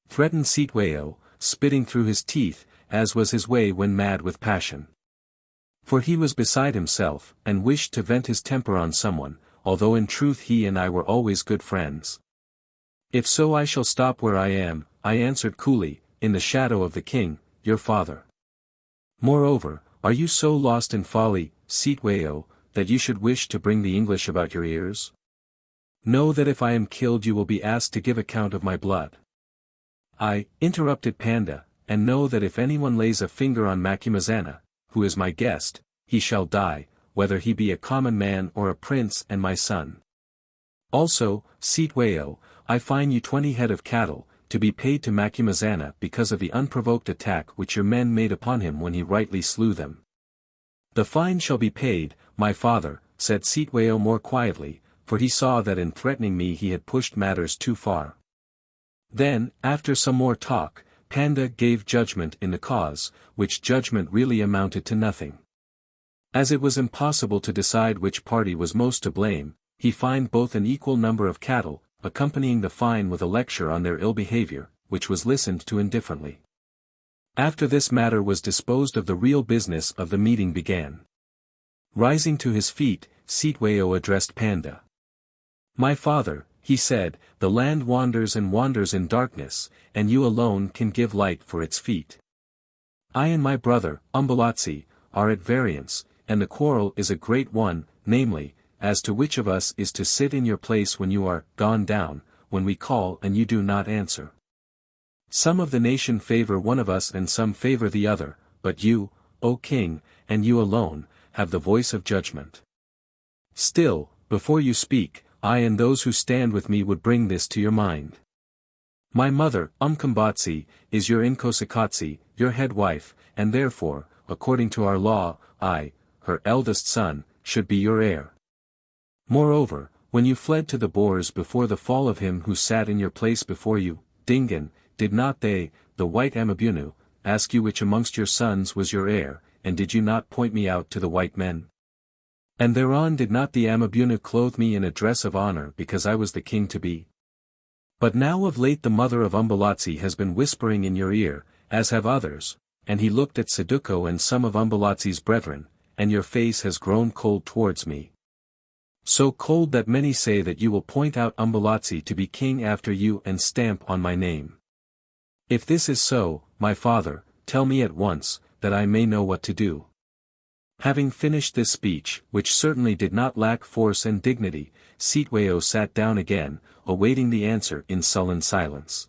threatened Sitweo, spitting through his teeth, as was his way when mad with passion. For he was beside himself, and wished to vent his temper on someone, although in truth he and I were always good friends. "If so I shall stop where I am," I answered coolly, "in the shadow of the king, your father. Moreover, are you so lost in folly, Sitweo, that you should wish to bring the English about your ears? Know that if I am killed you will be asked to give account of my blood." I interrupted Panda, "and know that if anyone lays a finger on Macumazahn, who is my guest, he shall die, whether he be a common man or a prince and my son. Also, Sitweo, I fine you 20 head of cattle, to be paid to Macumazahn because of the unprovoked attack which your men made upon him when he rightly slew them." "The fine shall be paid, my father," said Sitweo more quietly, for he saw that in threatening me he had pushed matters too far. Then, after some more talk, Panda gave judgment in the cause, which judgment really amounted to nothing. As it was impossible to decide which party was most to blame, he fined both an equal number of cattle, accompanying the fine with a lecture on their ill behavior, which was listened to indifferently. After this matter was disposed of the real business of the meeting began. Rising to his feet, Sitweo addressed Panda. "My father," he said, "the land wanders and wanders in darkness, and you alone can give light for its feet. I and my brother, Umbelazi, are at variance, and the quarrel is a great one, namely, as to which of us is to sit in your place when you are gone down, when we call and you do not answer. Some of the nation favor one of us and some favor the other, but you, O king, and you alone, have the voice of judgment. Still, before you speak, I and those who stand with me would bring this to your mind. My mother, Umkombatsi, is your Inkosikatsi, your head wife, and therefore, according to our law, I, her eldest son, should be your heir. Moreover, when you fled to the Boers before the fall of him who sat in your place before you, Dingan, did not they, the white Amabunu, ask you which amongst your sons was your heir, and did you not point me out to the white men? And thereon did not the Amabunu clothe me in a dress of honor because I was the king to be? But now of late the mother of Umbelazi has been whispering in your ear, as have others, and he looked at Saduko and some of Umbelazi's brethren, and your face has grown cold towards me. So cold that many say that you will point out Umbelazi to be king after you and stamp on my name. If this is so, my father, tell me at once, that I may know what to do." Having finished this speech, which certainly did not lack force and dignity, Sitweo sat down again, awaiting the answer in sullen silence.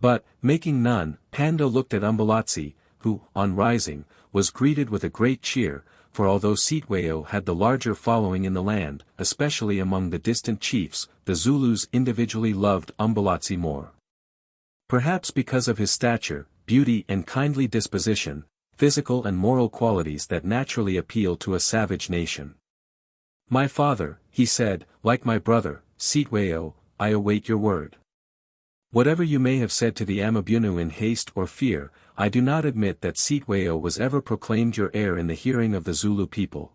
But, making none, Panda looked at Umbelazi, who, on rising, was greeted with a great cheer, for although XIII had the larger following in the land, especially among the distant chiefs, the Zulus individually loved Umbelazi more. Perhaps because of his stature, beauty and kindly disposition, physical and moral qualities that naturally appeal to a savage nation. "My father," he said, "like my brother, XIII, I await your word. Whatever you may have said to the Amabunu in haste or fear, I do not admit that XIII was ever proclaimed your heir in the hearing of the Zulu people.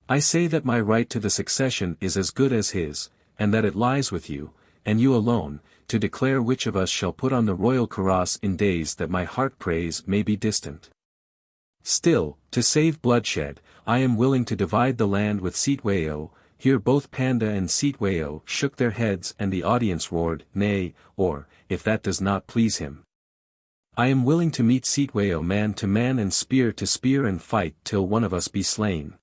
I say that my right to the succession is as good as his, and that it lies with you, and you alone, to declare which of us shall put on the royal cuirass in days that my heart prays may be distant. Still, to save bloodshed, I am willing to divide the land with XIII." Here both Panda and XIII shook their heads and the audience roared, "Nay," or, if that does not please him. "I am willing to meet XIII man to man and spear to spear and fight till one of us be slain."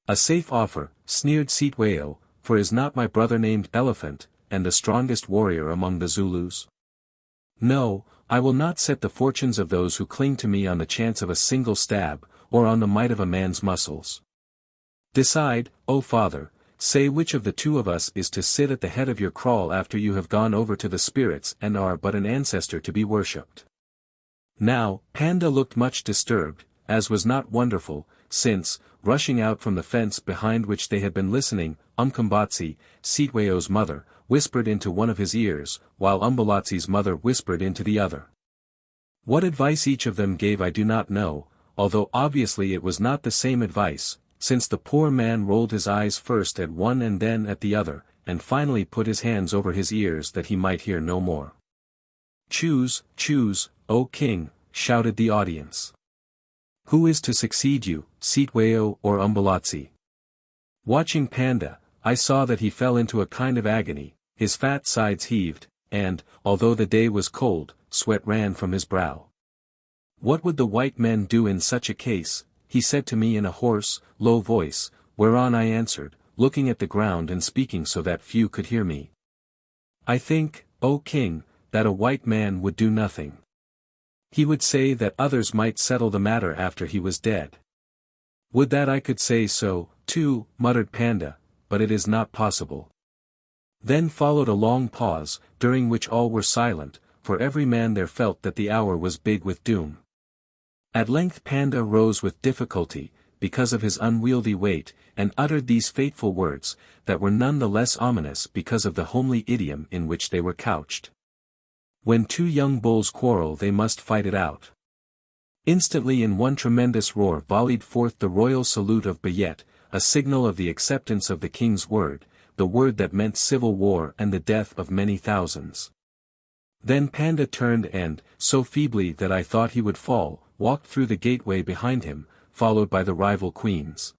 "A safe offer," sneered XIII, "for is not my brother named Elephant, and the strongest warrior among the Zulus? No, I will not set the fortunes of those who cling to me on the chance of a single stab, or on the might of a man's muscles. Decide, O father, say which of the two of us is to sit at the head of your kraal after you have gone over to the spirits and are but an ancestor to be worshipped." Now, Panda looked much disturbed, as was not wonderful, since, rushing out from the fence behind which they had been listening, Umkombatsi, XIII's mother, whispered into one of his ears, while Umbelazi's mother whispered into the other. What advice each of them gave I do not know, although obviously it was not the same advice, since the poor man rolled his eyes first at one and then at the other, and finally put his hands over his ears that he might hear no more. "Choose, choose, O king," shouted the audience. "Who is to succeed you, XIII or Umbelazi?" Watching Panda, I saw that he fell into a kind of agony, his fat sides heaved, and, although the day was cold, sweat ran from his brow. "What would the white men do in such a case?" he said to me in a hoarse, low voice, whereon I answered, looking at the ground and speaking so that few could hear me. "I think, O king, that a white man would do nothing. He would say that others might settle the matter after he was dead." "Would that I could say so, too," muttered Panda, "but it is not possible." Then followed a long pause, during which all were silent, for every man there felt that the hour was big with doom. At length Panda rose with difficulty, because of his unwieldy weight, and uttered these fateful words, that were none the less ominous because of the homely idiom in which they were couched. "When two young bulls quarrel they must fight it out." Instantly in one tremendous roar volleyed forth the royal salute of VIII, a signal of the acceptance of the king's word, the word that meant civil war and the death of many thousands. Then Panda turned and, so feebly that I thought he would fall, walked through the gateway behind him, followed by the rival queens.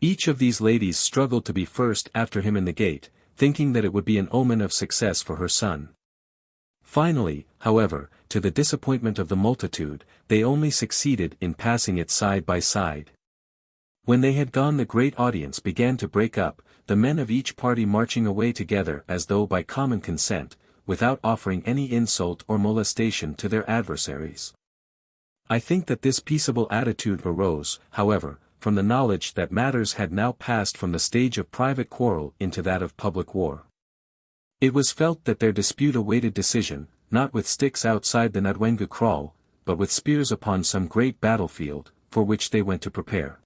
Each of these ladies struggled to be first after him in the gate, thinking that it would be an omen of success for her son. Finally, however, to the disappointment of the multitude, they only succeeded in passing it side by side. When they had gone the great audience began to break up, the men of each party marching away together as though by common consent, without offering any insult or molestation to their adversaries. I think that this peaceable attitude arose, however, from the knowledge that matters had now passed from the stage of private quarrel into that of public war. It was felt that their dispute awaited decision, not with sticks outside the Ndwengu kraal, but with spears upon some great battlefield, for which they went to prepare.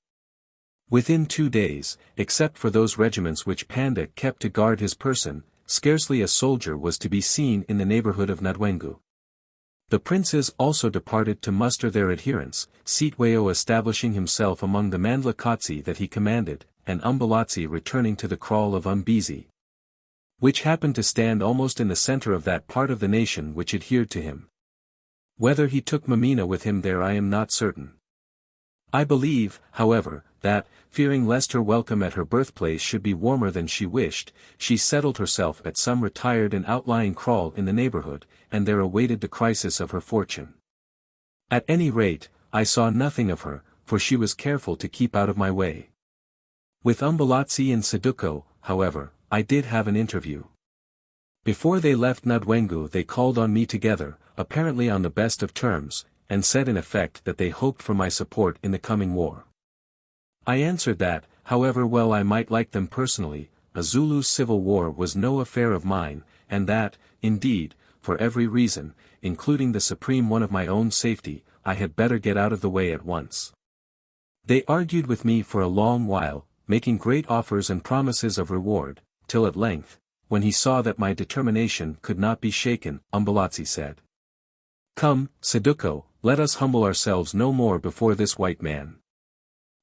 Within 2 days, except for those regiments which Panda kept to guard his person, scarcely a soldier was to be seen in the neighborhood of Ndwengu. The princes also departed to muster their adherents, XIII establishing himself among the Mandlakatsi that he commanded, and Umbelazi returning to the kraal of Umbezi, which happened to stand almost in the center of that part of the nation which adhered to him. Whether he took Mameena with him there I am not certain. I believe, however, that, fearing lest her welcome at her birthplace should be warmer than she wished, she settled herself at some retired and outlying kraal in the neighborhood, and there awaited the crisis of her fortune. At any rate, I saw nothing of her, for she was careful to keep out of my way. With Umbelazi and Saduko, however, I did have an interview. Before they left Ndwengu they called on me together, apparently on the best of terms, and said in effect that they hoped for my support in the coming war. I answered that, however well I might like them personally, a Zulu civil war was no affair of mine, and that, indeed, for every reason, including the supreme one of my own safety, I had better get out of the way at once. They argued with me for a long while, making great offers and promises of reward, till at length, when he saw that my determination could not be shaken, Umbelazi said, "Come, Saduko, let us humble ourselves no more before this white man.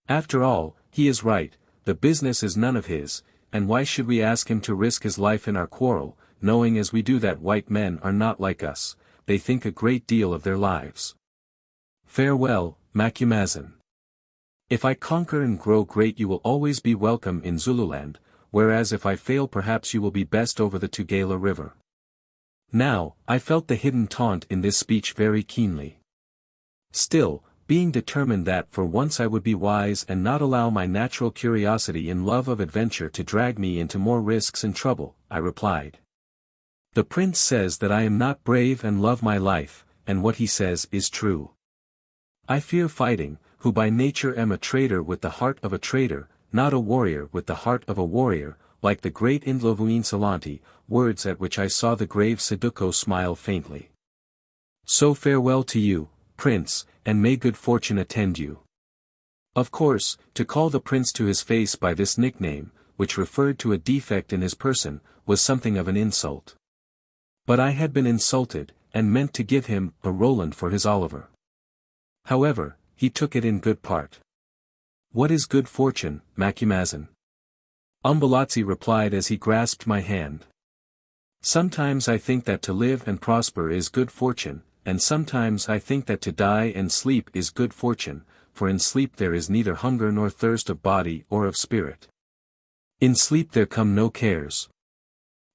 After all, he is right, the business is none of his, and why should we ask him to risk his life in our quarrel, knowing as we do that white men are not like us, they think a great deal of their lives. Farewell, Macumazahn. If I conquer and grow great you will always be welcome in Zululand, whereas if I fail perhaps you will be best over the Tugela River." Now, I felt the hidden taunt in this speech very keenly. Still, being determined that for once I would be wise and not allow my natural curiosity and love of adventure to drag me into more risks and trouble, I replied. "The prince says that I am not brave and love my life, and what he says is true. I fear fighting, who by nature am a traitor with the heart of a traitor, not a warrior with the heart of a warrior, like the great Ndlovu Nsalanti," words at which I saw the grave Saduko smile faintly. "So farewell to you, Prince, and may good fortune attend you." Of course, to call the prince to his face by this nickname, which referred to a defect in his person, was something of an insult. But I had been insulted, and meant to give him a Roland for his Oliver. However, he took it in good part. "What is good fortune, Macumazahn?" Umbelazi replied as he grasped my hand. "Sometimes I think that to live and prosper is good fortune, and sometimes I think that to die and sleep is good fortune, for in sleep there is neither hunger nor thirst of body or of spirit. In sleep there come no cares.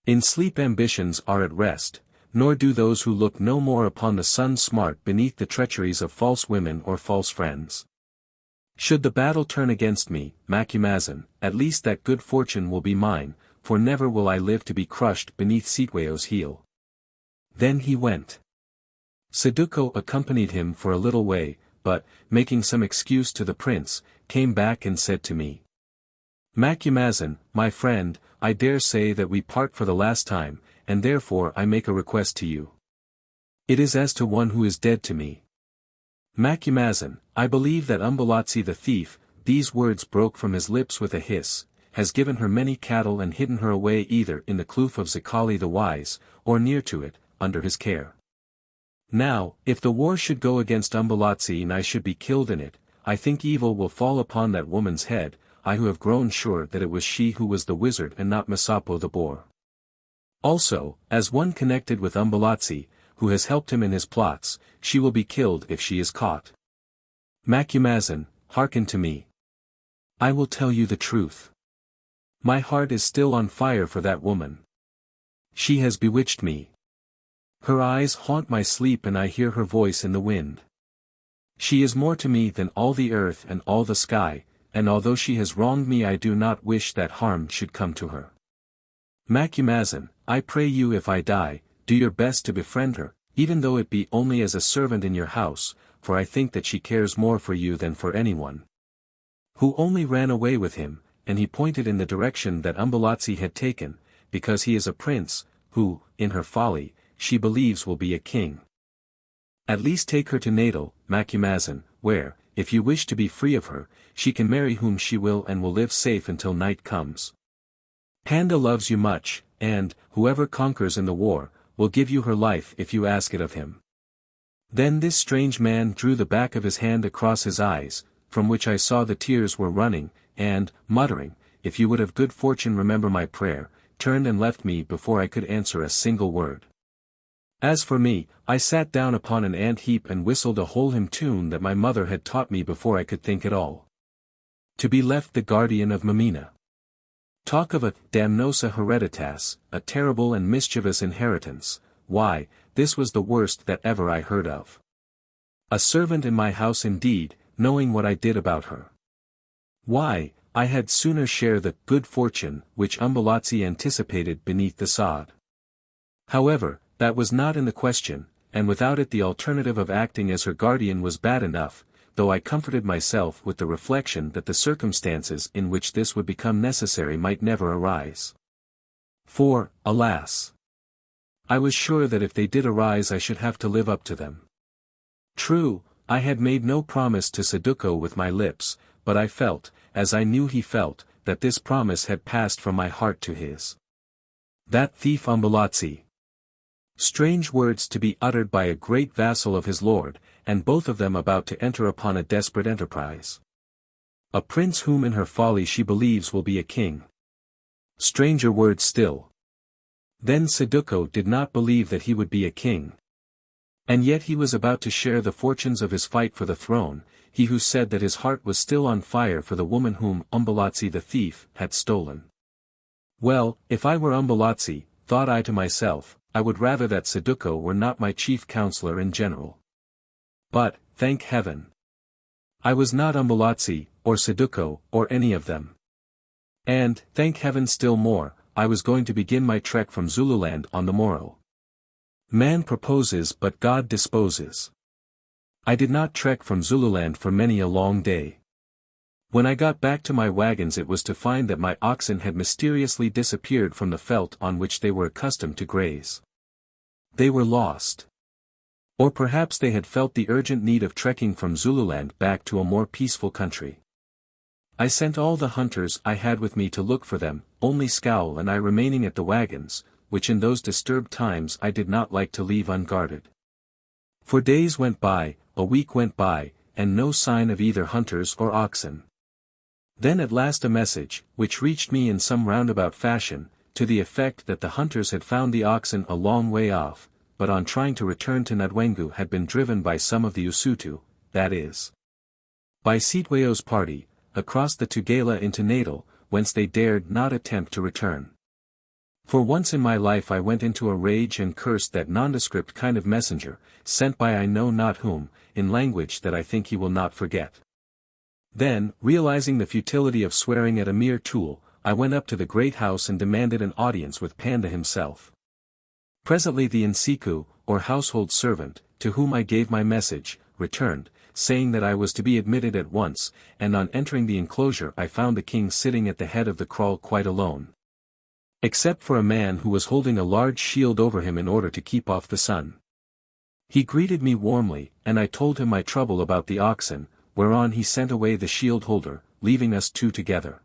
In sleep ambitions are at rest, nor do those who look no more upon the sun smart beneath the treacheries of false women or false friends. Should the battle turn against me, Macumazahn, at least that good fortune will be mine, for never will I live to be crushed beneath Sitweo's heel." Then he went. Saduko accompanied him for a little way, but, making some excuse to the prince, came back and said to me, "Macumazahn, my friend, I dare say that we part for the last time, and therefore I make a request to you. It is as to one who is dead to me. Macumazahn, I believe that Umbelazi the thief," these words broke from his lips with a hiss, "has given her many cattle and hidden her away either in the kloof of Zikali the wise, or near to it, under his care. Now, if the war should go against Umbelazi and I should be killed in it, I think evil will fall upon that woman's head, I who have grown sure that it was she who was the wizard and not Masapo the boar. Also, as one connected with Umbelazi, who has helped him in his plots, she will be killed if she is caught. Macumazahn, hearken to me. I will tell you the truth. My heart is still on fire for that woman. She has bewitched me. Her eyes haunt my sleep and I hear her voice in the wind. She is more to me than all the earth and all the sky, and although she has wronged me I do not wish that harm should come to her. Macumazahn, I pray you if I die, do your best to befriend her, even though it be only as a servant in your house, for I think that she cares more for you than for anyone. Who only ran away with him, and he pointed in the direction that Umbelazi had taken, because he is a prince, who, in her folly, she believes will be a king. At least take her to Natal, Macumazahn, where, if you wish to be free of her, she can marry whom she will and will live safe until night comes. Panda loves you much, and, whoever conquers in the war, will give you her life if you ask it of him." Then this strange man drew the back of his hand across his eyes, from which I saw the tears were running, and, muttering, "If you would have good fortune remember my prayer," turned and left me before I could answer a single word. As for me, I sat down upon an ant heap and whistled a whole hymn tune that my mother had taught me before I could think at all. To be left the guardian of Mameena. Talk of a damnosa hereditas, a terrible and mischievous inheritance, why, this was the worst that ever I heard of. A servant in my house indeed, knowing what I did about her. Why, I had sooner share the good fortune which Umbelazi anticipated beneath the sod. However, that was not in the question, and without it the alternative of acting as her guardian was bad enough, though I comforted myself with the reflection that the circumstances in which this would become necessary might never arise. For, alas! I was sure that if they did arise I should have to live up to them. True, I had made no promise to Saduko with my lips, but I felt, as I knew he felt, that this promise had passed from my heart to his. That thief Umbelazi. Strange words to be uttered by a great vassal of his lord, and both of them about to enter upon a desperate enterprise. A prince whom in her folly she believes will be a king. Stranger words still. Then Saduko did not believe that he would be a king. And yet he was about to share the fortunes of his fight for the throne, he who said that his heart was still on fire for the woman whom Umbelazi the thief had stolen. Well, if I were Umbelazi, thought I to myself, I would rather that Saduko were not my chief counselor and general. But, thank heaven, I was not Umbelazi, or Saduko, or any of them. And, thank heaven still more, I was going to begin my trek from Zululand on the morrow. Man proposes but God disposes. I did not trek from Zululand for many a long day. When I got back to my wagons it was to find that my oxen had mysteriously disappeared from the veldt on which they were accustomed to graze. They were lost. Or perhaps they had felt the urgent need of trekking from Zululand back to a more peaceful country. I sent all the hunters I had with me to look for them, only Scowl and I remaining at the wagons, which in those disturbed times I did not like to leave unguarded. For days went by, a week went by, and no sign of either hunters or oxen. Then at last a message, which reached me in some roundabout fashion, to the effect that the hunters had found the oxen a long way off, but on trying to return to Nadwengu had been driven by some of the Usutu, that is, by Sitweo's party, across the Tugela into Natal, whence they dared not attempt to return. For once in my life I went into a rage and cursed that nondescript kind of messenger, sent by I know not whom, in language that I think he will not forget. Then, realizing the futility of swearing at a mere tool, I went up to the great house and demanded an audience with Panda himself. Presently the Nsiku, or household servant, to whom I gave my message, returned, saying that I was to be admitted at once, and on entering the enclosure I found the king sitting at the head of the kraal quite alone. Except for a man who was holding a large shield over him in order to keep off the sun. He greeted me warmly, and I told him my trouble about the oxen, whereon he sent away the shield holder, leaving us two together.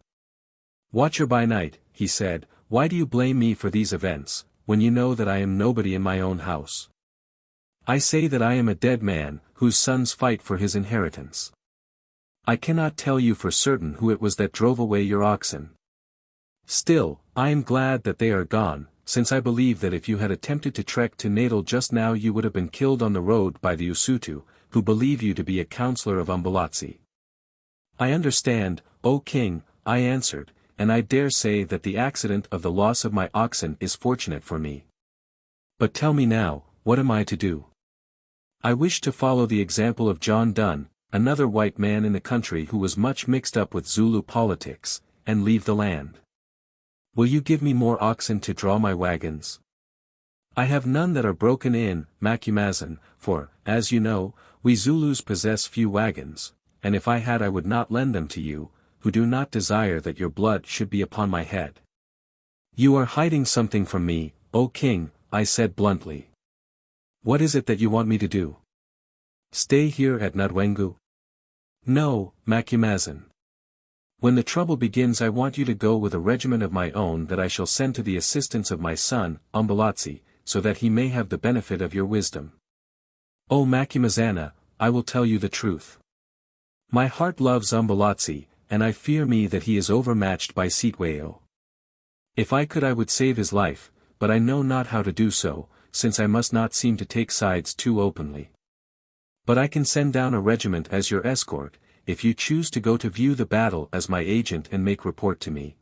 Watcher by night, he said, why do you blame me for these events, when you know that I am nobody in my own house? I say that I am a dead man, whose sons fight for his inheritance. I cannot tell you for certain who it was that drove away your oxen. Still, I am glad that they are gone, since I believe that if you had attempted to trek to Natal just now you would have been killed on the road by the Usutu, who believe you to be a counselor of Umbelazi. I understand, O king, I answered, and I dare say that the accident of the loss of my oxen is fortunate for me. But tell me now, what am I to do? I wish to follow the example of John Dunn, another white man in the country who was much mixed up with Zulu politics, and leave the land. Will you give me more oxen to draw my wagons? I have none that are broken in, Macumazan, for, as you know, we Zulus possess few wagons, and if I had I would not lend them to you, who do not desire that your blood should be upon my head. You are hiding something from me, O king, I said bluntly. What is it that you want me to do? Stay here at Nadwengu? No, Macumazan. When the trouble begins I want you to go with a regiment of my own that I shall send to the assistance of my son, Umbelazi, so that he may have the benefit of your wisdom. O Macumazana, I will tell you the truth. My heart loves Umbelazi, and I fear me that he is overmatched by Sitweo. If I could I would save his life, but I know not how to do so, since I must not seem to take sides too openly. But I can send down a regiment as your escort, if you choose to go to view the battle as my agent and make report to me.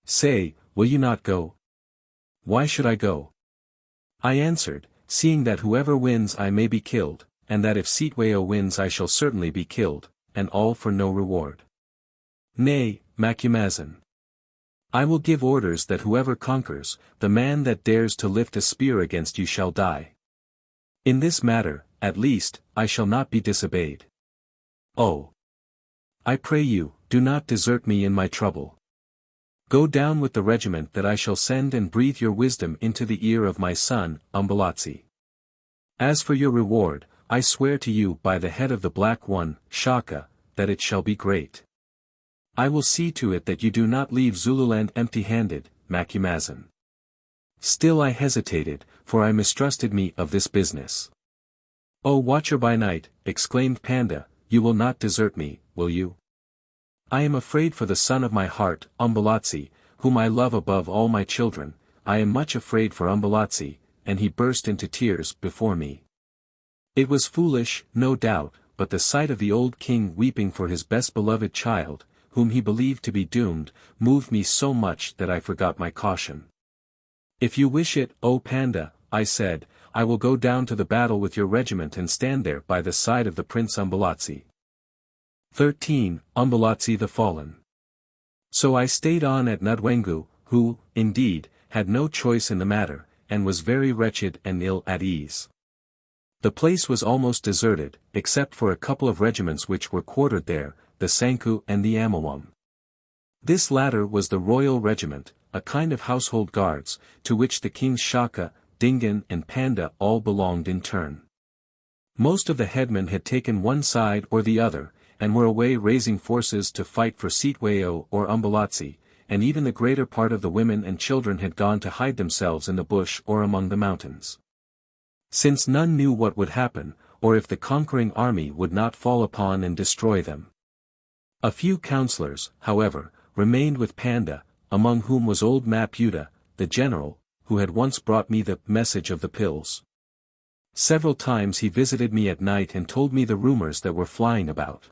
Say, will you not go? Why should I go? I answered, seeing that whoever wins I may be killed, and that if Sitweo wins I shall certainly be killed, and all for no reward. Nay, Macumazan. I will give orders that whoever conquers, the man that dares to lift a spear against you shall die. In this matter, at least, I shall not be disobeyed. Oh! I pray you, do not desert me in my trouble. Go down with the regiment that I shall send and breathe your wisdom into the ear of my son, Umbelazi. As for your reward, I swear to you by the head of the Black One, Shaka, that it shall be great. I will see to it that you do not leave Zululand empty-handed, Macumazahn. Still I hesitated, for I mistrusted me of this business. O Watcher by Night, exclaimed Panda, you will not desert me, will you? I am afraid for the son of my heart, Umbelazi, whom I love above all my children. I am much afraid for Umbelazi, and he burst into tears before me. It was foolish, no doubt, but the sight of the old king weeping for his best beloved child, whom he believed to be doomed, moved me so much that I forgot my caution. If you wish it, O Panda, I said, I will go down to the battle with your regiment and stand there by the side of the Prince Umbelazi. 13. Umbelazi the Fallen. So I stayed on at Nudwengu, who, indeed, had no choice in the matter, and was very wretched and ill at ease. The place was almost deserted, except for a couple of regiments which were quartered there, the Sanku and the Amawam. This latter was the Royal Regiment, a kind of household guards, to which the Kings Shaka, Dingan and Panda all belonged in turn. Most of the headmen had taken one side or the other, and were away raising forces to fight for Sitweo or Umbelazi, and even the greater part of the women and children had gone to hide themselves in the bush or among the mountains. Since none knew what would happen, or if the conquering army would not fall upon and destroy them. A few councillors, however, remained with Panda, among whom was old Maputa, the general, who had once brought me the message of the pills. Several times he visited me at night and told me the rumors that were flying about.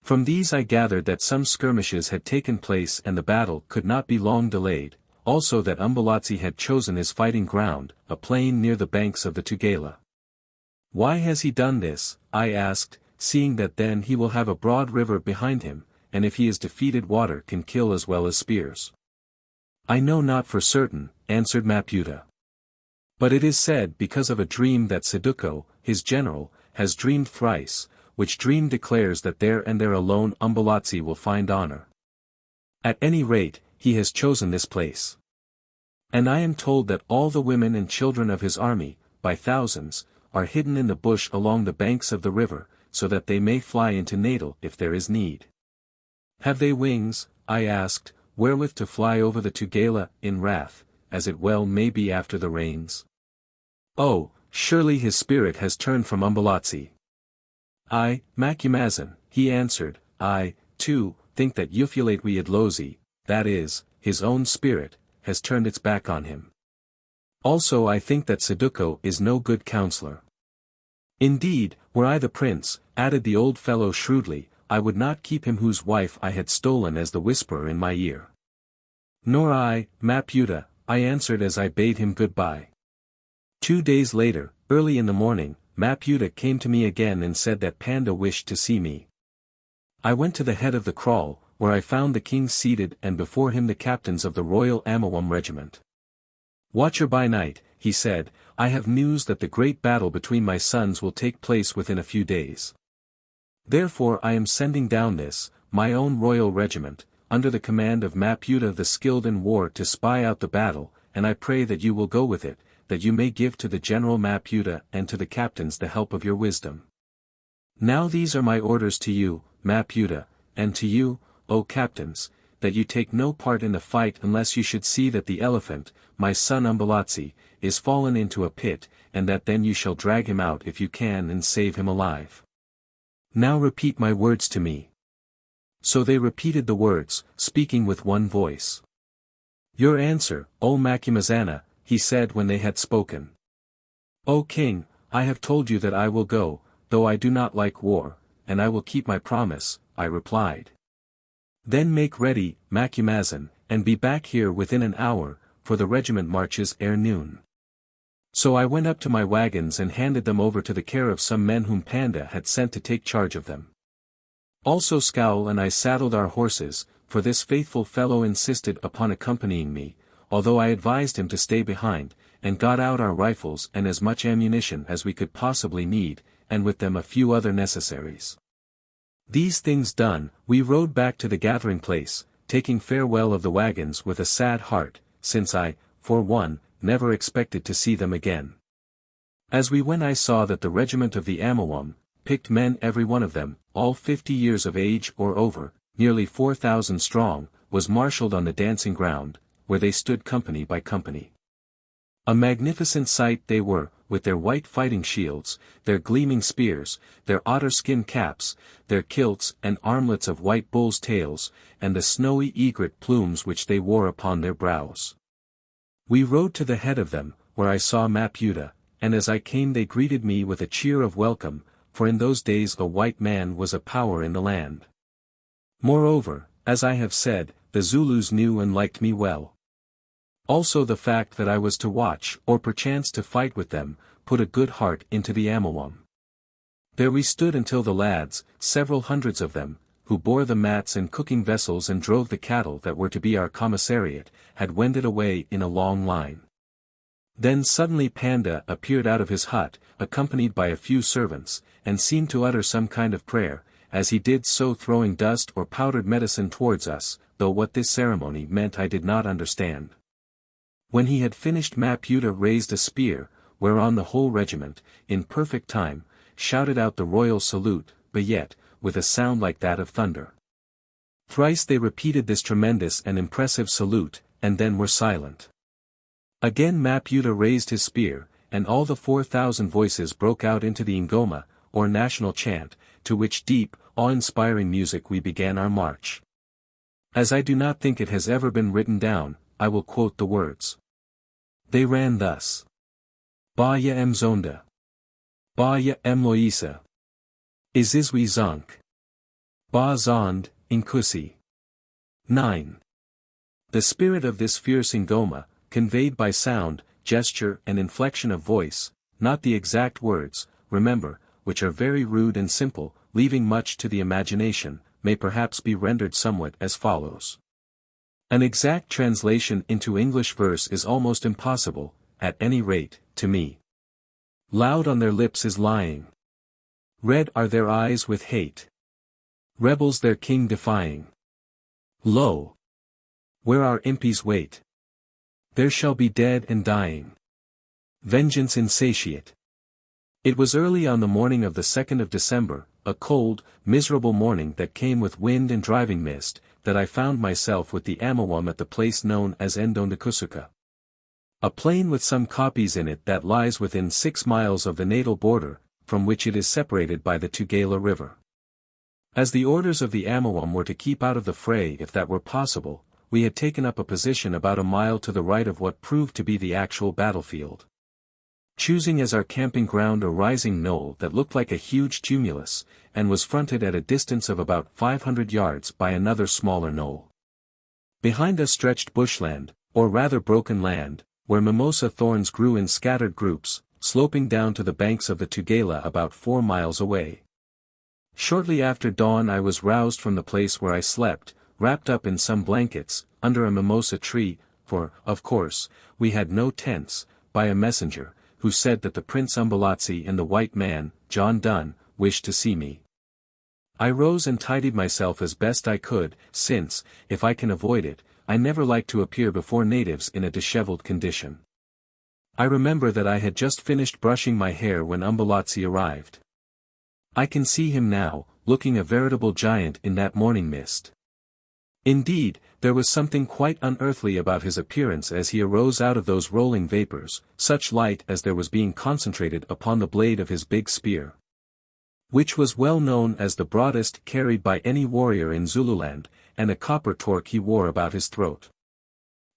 From these I gathered that some skirmishes had taken place and the battle could not be long delayed, also that Umbelazi had chosen his fighting ground, a plain near the banks of the Tugela. Why has he done this, I asked, seeing that then he will have a broad river behind him, and if he is defeated water can kill as well as spears. I know not for certain, answered Maputa. But it is said because of a dream that Saduko, his general, has dreamed thrice, which dream declares that there and there alone Umbelazi will find honor. At any rate, he has chosen this place. And I am told that all the women and children of his army, by thousands, are hidden in the bush along the banks of the river, so that they may fly into Natal if there is need. Have they wings, I asked, wherewith to fly over the Tugela, in wrath, as it well may be after the rains? Oh, surely his spirit has turned from Umbelazi. I, Macumazahn, he answered, I, too, think that Ufulatwe Idlozi, that is, his own spirit, has turned its back on him. Also I think that Saduko is no good counselor. Indeed, were I the prince, added the old fellow shrewdly, I would not keep him whose wife I had stolen as the whisperer in my ear. Nor I, Maputa, I answered as I bade him good-bye. 2 days later, early in the morning, Maputa came to me again and said that Panda wished to see me. I went to the head of the kraal, where I found the king seated and before him the captains of the Royal Amawam regiment. Watcher by night, he said, I have news that the great battle between my sons will take place within a few days. Therefore I am sending down this, my own royal regiment, under the command of Maputa the skilled in war to spy out the battle, and I pray that you will go with it, that you may give to the general Maputa and to the captains the help of your wisdom. Now these are my orders to you, Maputa, and to you, O captains, that you take no part in the fight unless you should see that the elephant, my son Umbelazi, is fallen into a pit, and that then you shall drag him out if you can and save him alive. Now repeat my words to me. So they repeated the words, speaking with one voice. Your answer, O Macumazahn, he said when they had spoken. O king, I have told you that I will go, though I do not like war, and I will keep my promise, I replied. Then make ready, Macumazahn, and be back here within an hour, for the regiment marches ere noon. So I went up to my wagons and handed them over to the care of some men whom Panda had sent to take charge of them. Also Scowl and I saddled our horses, for this faithful fellow insisted upon accompanying me, although I advised him to stay behind, and got out our rifles and as much ammunition as we could possibly need, and with them a few other necessaries. These things done, we rode back to the gathering place, taking farewell of the wagons with a sad heart, since I, for one, never expected to see them again. As we went I saw that the regiment of the Amawam, picked men every one of them, all 50 years of age or over, nearly 4,000 strong, was marshalled on the dancing ground, where they stood company by company. A magnificent sight they were, with their white fighting shields, their gleaming spears, their otter-skin caps, their kilts and armlets of white bulls' tails, and the snowy egret plumes which they wore upon their brows. We rode to the head of them, where I saw Maputa, and as I came they greeted me with a cheer of welcome, for in those days a white man was a power in the land. Moreover, as I have said, the Zulus knew and liked me well. Also the fact that I was to watch or perchance to fight with them, put a good heart into the Amawam. There we stood until the lads, several hundreds of them, who bore the mats and cooking vessels and drove the cattle that were to be our commissariat, had wended away in a long line. Then suddenly Panda appeared out of his hut, accompanied by a few servants, and seemed to utter some kind of prayer, as he did so throwing dust or powdered medicine towards us, though what this ceremony meant I did not understand. When he had finished Maputa raised a spear, whereon the whole regiment, in perfect time, shouted out the royal salute, but yet, with a sound like that of thunder. Thrice they repeated this tremendous and impressive salute, and then were silent. Again Maputa raised his spear, and all the 4,000 voices broke out into the Ngoma, or national chant, to which deep, awe-inspiring music we began our march. As I do not think it has ever been written down, I will quote the words. They ran thus. Ba ya Zonda. Ba ya Loisa. Izizwi Zonk. Ba Zond, Inkusi. 9. The spirit of this fierce Ngoma, conveyed by sound, gesture and inflection of voice, not the exact words, remember, which are very rude and simple, leaving much to the imagination, may perhaps be rendered somewhat as follows. An exact translation into English verse is almost impossible, at any rate, to me. Loud on their lips is lying. Red are their eyes with hate. Rebels their king defying. Lo! Where our impies wait. There shall be dead and dying. Vengeance insatiate. It was early on the morning of the 2nd of December, a cold, miserable morning that came with wind and driving mist, that I found myself with the Amawam at the place known as Ndondakusuka. A plain with some koppies in it that lies within 6 miles of the natal border, from which it is separated by the Tugela River. As the orders of the Amawam were to keep out of the fray if that were possible, we had taken up a position about a mile to the right of what proved to be the actual battlefield. Choosing as our camping ground a rising knoll that looked like a huge tumulus, and was fronted at a distance of about 500 yards by another smaller knoll. Behind us stretched bushland, or rather broken land, where mimosa thorns grew in scattered groups, sloping down to the banks of the Tugela about 4 miles away. Shortly after dawn I was roused from the place where I slept, wrapped up in some blankets, under a mimosa tree, for, of course, we had no tents, by a messenger, who said that the Prince Umbelazi and the white man, John Dunn, wished to see me. I rose and tidied myself as best I could, since, if I can avoid it, I never like to appear before natives in a disheveled condition. I remember that I had just finished brushing my hair when Umbelazi arrived. I can see him now, looking a veritable giant in that morning mist. Indeed, there was something quite unearthly about his appearance as he arose out of those rolling vapors, such light as there was being concentrated upon the blade of his big spear, which was well known as the broadest carried by any warrior in Zululand, and a copper torque he wore about his throat.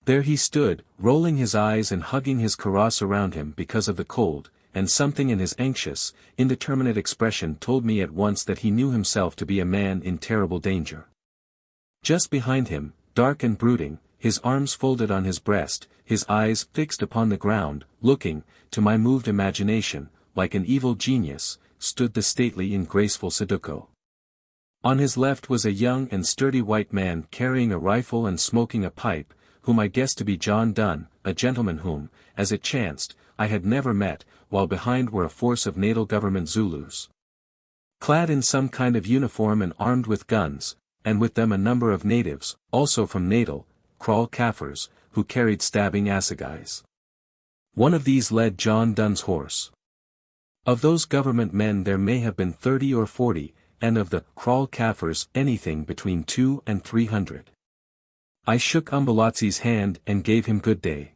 There he stood, rolling his eyes and hugging his kaross around him because of the cold, and something in his anxious, indeterminate expression told me at once that he knew himself to be a man in terrible danger. Just behind him, dark and brooding, his arms folded on his breast, his eyes fixed upon the ground, looking, to my moved imagination, like an evil genius, stood the stately and graceful Saduko. On his left was a young and sturdy white man carrying a rifle and smoking a pipe, whom I guessed to be John Donne, a gentleman whom, as it chanced, I had never met, while behind were a force of natal government Zulus. Clad in some kind of uniform and armed with guns, and with them a number of natives, also from Natal, Kral Kaffirs, who carried stabbing assegais. One of these led John Donne's horse. Of those government men there may have been 30 or 40, and of the Kral Kaffirs anything between 200 and 300. I shook Umbelazi's hand and gave him good day.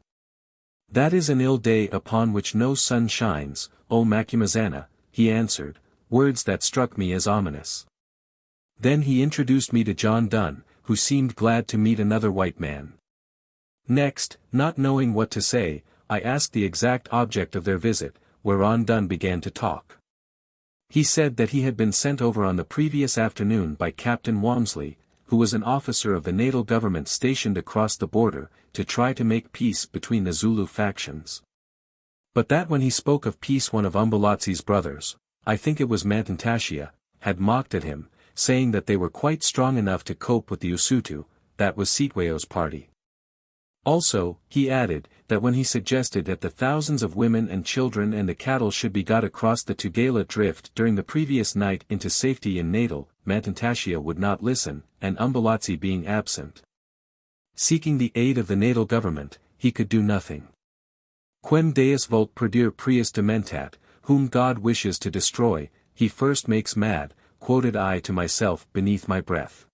That is an ill day upon which no sun shines, O Macumazana, he answered, words that struck me as ominous. Then he introduced me to John Donne, who seemed glad to meet another white man. Next, not knowing what to say, I asked the exact object of their visit, whereon Donne began to talk. He said that he had been sent over on the previous afternoon by Captain Walmsley, who was an officer of the natal government stationed across the border, to try to make peace between the Zulu factions. But that when he spoke of peace one of Umbelazi's brothers, I think it was Mantantashia, had mocked at him, saying that they were quite strong enough to cope with the Usutu, that was Sitweo's party. Also, he added, that when he suggested that the thousands of women and children and the cattle should be got across the Tugela drift during the previous night into safety in Natal, Mantantashia would not listen, and Umbelazi being absent, seeking the aid of the natal government, he could do nothing. Quem Deus vult perdir prius dementat, whom God wishes to destroy, he first makes mad, quoted I to myself beneath my breath.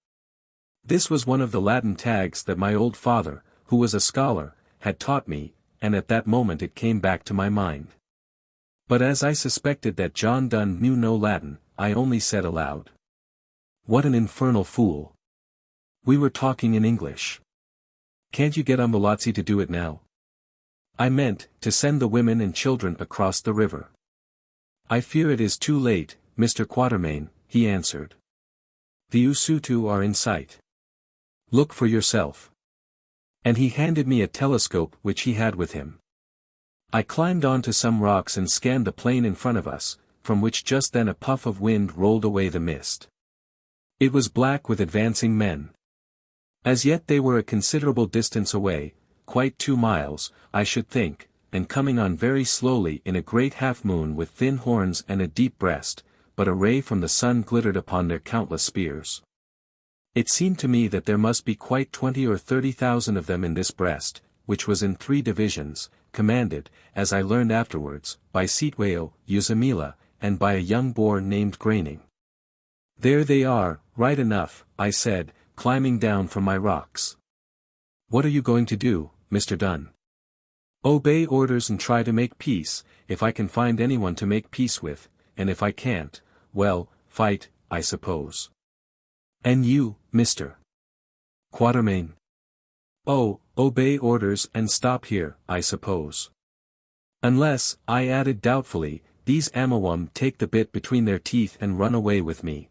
This was one of the Latin tags that my old father, who was a scholar, had taught me, and at that moment it came back to my mind. But as I suspected that John Donne knew no Latin, I only said aloud, "What an infernal fool! We were talking in English. Can't you get Umbelazi to do it now?" I meant, to send the women and children across the river. "I fear it is too late, Mr. Quatermain," he answered. "The Usutu are in sight. Look for yourself." And he handed me a telescope which he had with him. I climbed onto some rocks and scanned the plain in front of us, from which just then a puff of wind rolled away the mist. It was black with advancing men. As yet they were a considerable distance away, quite 2 miles, I should think, and coming on very slowly in a great half-moon with thin horns and a deep breast, but a ray from the sun glittered upon their countless spears. It seemed to me that there must be quite 20 or 30,000 of them in this breast, which was in 3 divisions, commanded, as I learned afterwards, by Sitweo, Uzamila, and by a young Boer named Graining. "There they are, right enough," I said, climbing down from my rocks. "What are you going to do, Mr. Donne?" "Obey orders and try to make peace, if I can find anyone to make peace with, and if I can't, well, fight, I suppose." "And you, Mr. Quatermain?" "Oh, obey orders and stop here, I suppose. Unless," I added doubtfully, "these Amawam take the bit between their teeth and run away with me.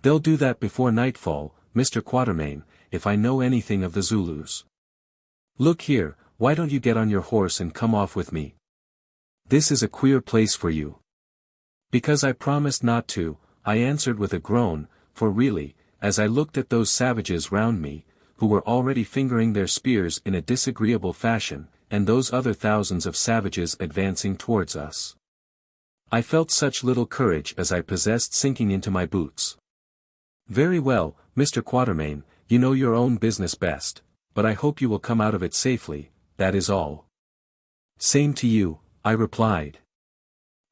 They'll do that before nightfall, Mr. Quatermain, if I know anything of the Zulus. Look here, why don't you get on your horse and come off with me? This is a queer place for you." "Because I promised not to," I answered with a groan, for really, as I looked at those savages round me, who were already fingering their spears in a disagreeable fashion, and those other thousands of savages advancing towards us, I felt such little courage as I possessed sinking into my boots. "Very well, Mr. Quatermain, you know your own business best, but I hope you will come out of it safely, that is all." "Same to you," I replied.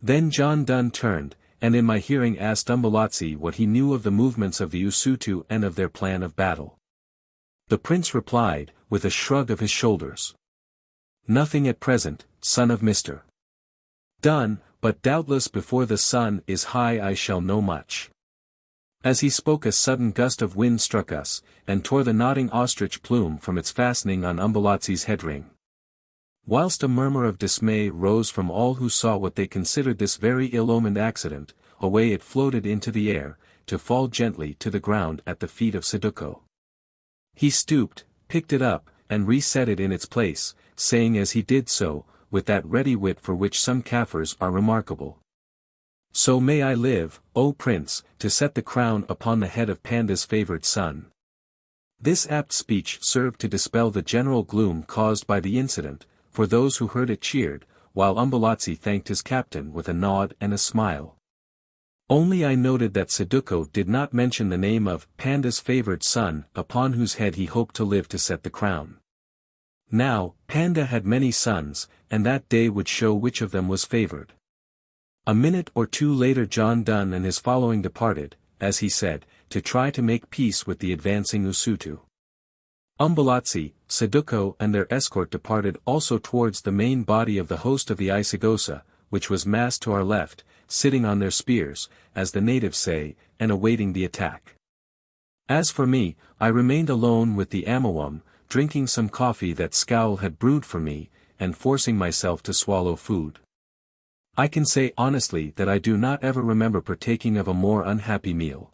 Then John Donne turned, and in my hearing asked Umbelazi what he knew of the movements of the Usutu and of their plan of battle. The prince replied, with a shrug of his shoulders, "Nothing at present, son of Mr. Donne, but doubtless before the sun is high I shall know much." As he spoke a sudden gust of wind struck us, and tore the nodding ostrich plume from its fastening on Umbelazi's headring. Whilst a murmur of dismay rose from all who saw what they considered this very ill-omened accident, away it floated into the air, to fall gently to the ground at the feet of Saduko. He stooped, picked it up, and reset it in its place, saying as he did so, with that ready wit for which some Kaffirs are remarkable, So may I live, O Prince, to set the crown upon the head of Panda's favored son. This apt speech served to dispel the general gloom caused by the incident, for those who heard it cheered, while Umbelazi thanked his captain with a nod and a smile. Only I noted that Saduko did not mention the name of Panda's favored son, upon whose head he hoped to live to set the crown. Now, Panda had many sons, and that day would show which of them was favored. A minute or two later John Donne and his following departed, as he said, to try to make peace with the advancing Usutu. Umbelazi, Saduko and their escort departed also towards the main body of the host of the Isigosa, which was massed to our left, sitting on their spears, as the natives say, and awaiting the attack. As for me, I remained alone with the Amawam, drinking some coffee that Scowl had brewed for me, and forcing myself to swallow food. I can say honestly that I do not ever remember partaking of a more unhappy meal.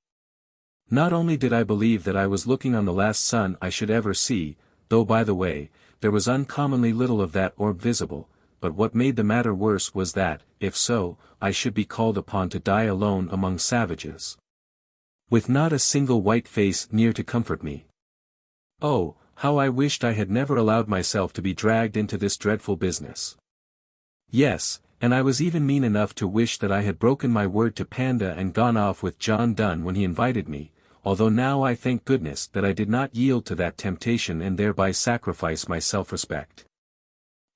Not only did I believe that I was looking on the last sun I should ever see, though by the way, there was uncommonly little of that orb visible, but what made the matter worse was that, if so, I should be called upon to die alone among savages, with not a single white face near to comfort me. Oh, how I wished I had never allowed myself to be dragged into this dreadful business. Yes, and I was even mean enough to wish that I had broken my word to Panda and gone off with John Donne when he invited me, although now I thank goodness that I did not yield to that temptation and thereby sacrifice my self-respect.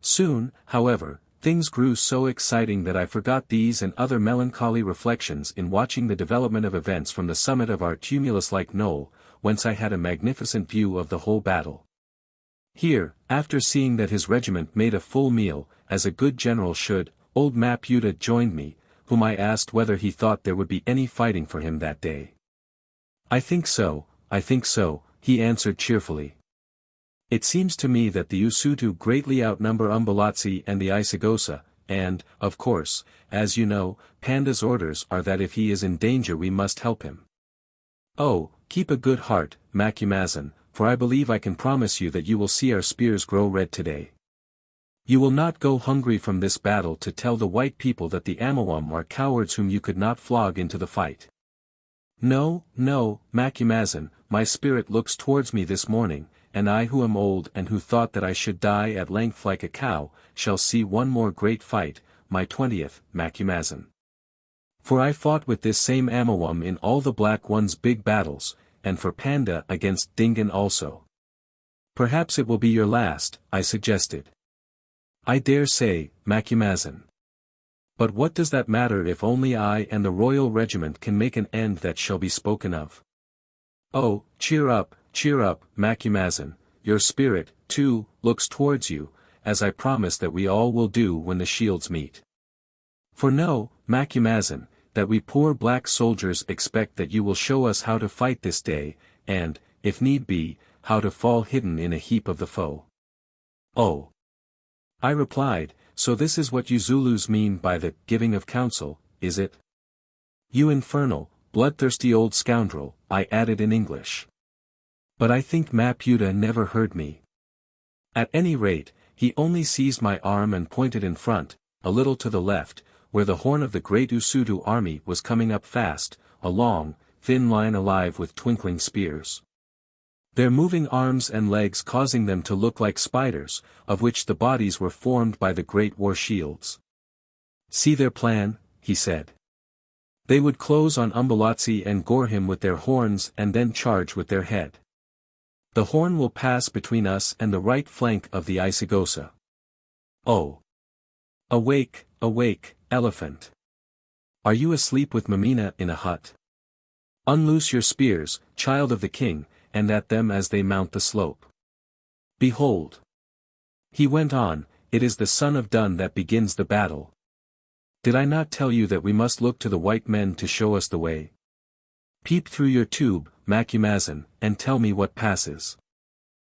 Soon, however, things grew so exciting that I forgot these and other melancholy reflections in watching the development of events from the summit of our tumulus-like knoll, whence I had a magnificent view of the whole battle. Here, after seeing that his regiment made a full meal, as a good general should, old Maputa joined me, whom I asked whether he thought there would be any fighting for him that day. I think so, he answered cheerfully. It seems to me that the Usutu greatly outnumber Umbelazi and the Isigosa, and, of course, as you know, Panda's orders are that if he is in danger we must help him. Oh, keep a good heart, Macumazahn, for I believe I can promise you that you will see our spears grow red today. You will not go hungry from this battle to tell the white people that the Amawam are cowards whom you could not flog into the fight. No, Macumazahn, my spirit looks towards me this morning, and I who am old and who thought that I should die at length like a cow, shall see one more great fight, my 20th, Macumazahn. For I fought with this same Amawam in all the Black One's big battles, and for Panda against Dingan also. Perhaps it will be your last, I suggested. I dare say, Macumazahn. But what does that matter if only I and the royal regiment can make an end that shall be spoken of? Oh, cheer up, Macumazahn, your spirit, too, looks towards you, as I promise that we all will do when the shields meet. For know, Macumazahn, that we poor black soldiers expect that you will show us how to fight this day, and, if need be, how to fall hidden in a heap of the foe. Oh! I replied, so this is what you Zulus mean by the giving of counsel, is it? You infernal, bloodthirsty old scoundrel, I added in English. But I think Maputa never heard me. At any rate, he only seized my arm and pointed in front, a little to the left, where the horn of the great Usutu army was coming up fast, a long, thin line alive with twinkling spears. Their moving arms and legs causing them to look like spiders, of which the bodies were formed by the great war shields. See their plan, he said. They would close on Umbelazi and gore him with their horns and then charge with their head. The horn will pass between us and the right flank of the Isigosa. Oh! Awake, elephant. Are you asleep with Mameena in a hut? Unloose your spears, child of the king, and at them as they mount the slope. Behold! He went on, it is the son of Dun that begins the battle. Did I not tell you that we must look to the white men to show us the way? Peep through your tube, Macumazahn, and tell me what passes.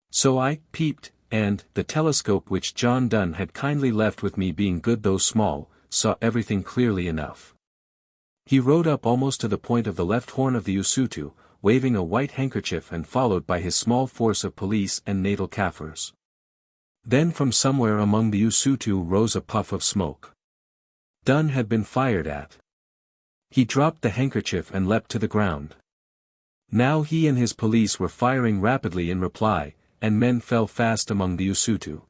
So I peeped, and, the telescope which John Donne had kindly left with me being good though small, saw everything clearly enough. He rode up almost to the point of the left horn of the Usutu, waving a white handkerchief and followed by his small force of police and natal Kaffirs. Then from somewhere among the Usutu rose a puff of smoke. Dun had been fired at. He dropped the handkerchief and leapt to the ground. Now he and his police were firing rapidly in reply, and men fell fast among the Usutu.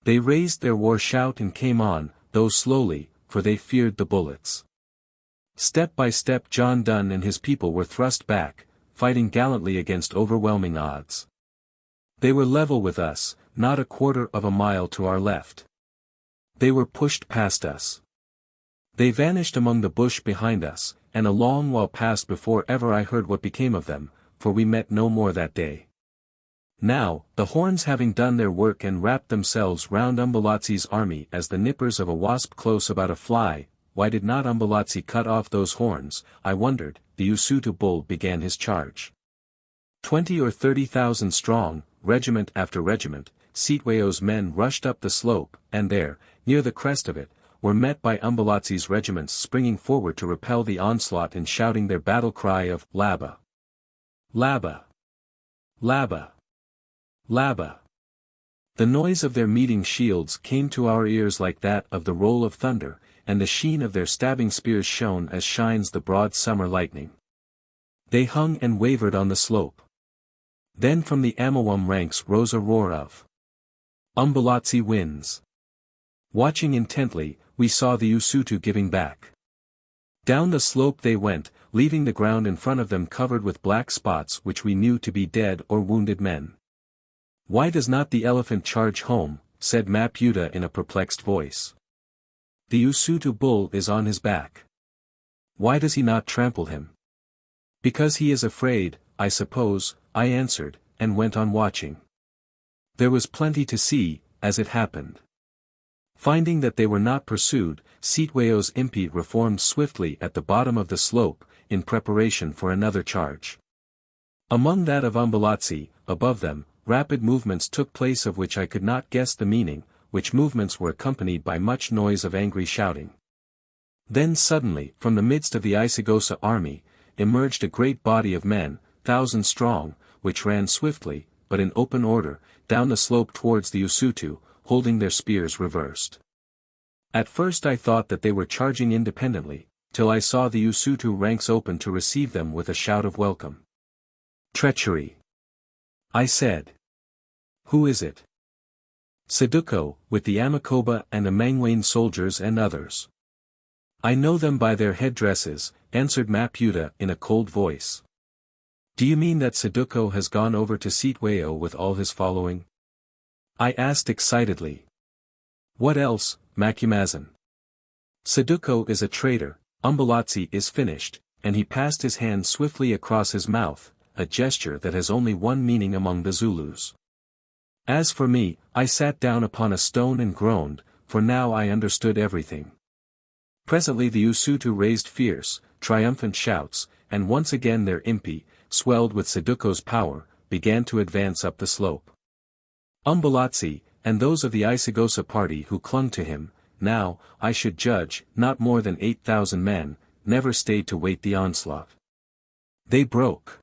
They raised their war shout and came on, though slowly, for they feared the bullets. Step by step John Donne and his people were thrust back, fighting gallantly against overwhelming odds. They were level with us, not a quarter of a mile to our left. They were pushed past us. They vanished among the bush behind us, and a long while passed before ever I heard what became of them, for we met no more that day. Now, the horns having done their work and wrapped themselves round Umbelazi's army as the nippers of a wasp close about a fly, why did not Umbelazi cut off those horns, I wondered. The Usutu bull began his charge. 20 or 30,000 strong, regiment after regiment, Sitweo's men rushed up the slope, and there, near the crest of it, were met by Umbelazi's regiments springing forward to repel the onslaught and shouting their battle cry of Laba! Laba! Laba! Laba! The noise of their meeting shields came to our ears like that of the roll of thunder, and the sheen of their stabbing spears shone as shines the broad summer lightning. They hung and wavered on the slope. Then from the Amawam ranks rose a roar of Umbelazi wins. Watching intently, we saw the Usutu giving back. Down the slope they went, leaving the ground in front of them covered with black spots which we knew to be dead or wounded men. "Why does not the elephant charge home?" said Maputa in a perplexed voice. "The Usutu bull is on his back. Why does he not trample him?" "Because he is afraid, I suppose," I answered, and went on watching. There was plenty to see, as it happened. Finding that they were not pursued, Sitweo's impi reformed swiftly at the bottom of the slope, in preparation for another charge. Among that of Umbelazi, above them, rapid movements took place of which I could not guess the meaning, which movements were accompanied by much noise of angry shouting. Then suddenly, from the midst of the Isigosa army, emerged a great body of men, 1,000 strong, which ran swiftly, but in open order, down the slope towards the Usutu, holding their spears reversed. At first I thought that they were charging independently, till I saw the Usutu ranks open to receive them with a shout of welcome. "Treachery!" I said. "Who is it?" "Saduko, with the Amakoba and the Mangwane soldiers and others." "I know them by their headdresses," answered Maputa in a cold voice. "Do you mean that Saduko has gone over to Sitweo with all his following?" I asked excitedly. "What else, Macumazan?" "Saduko is a traitor, Umbelazi is finished," and he passed his hand swiftly across his mouth, a gesture that has only one meaning among the Zulus. As for me, I sat down upon a stone and groaned, for now I understood everything. Presently the Usutu raised fierce, triumphant shouts, and once again their impi, swelled with Saduko's power, began to advance up the slope. Umbelazi, and those of the Isigosa party who clung to him, now, I should judge, not more than 8,000 men, never stayed to wait the onslaught. They broke.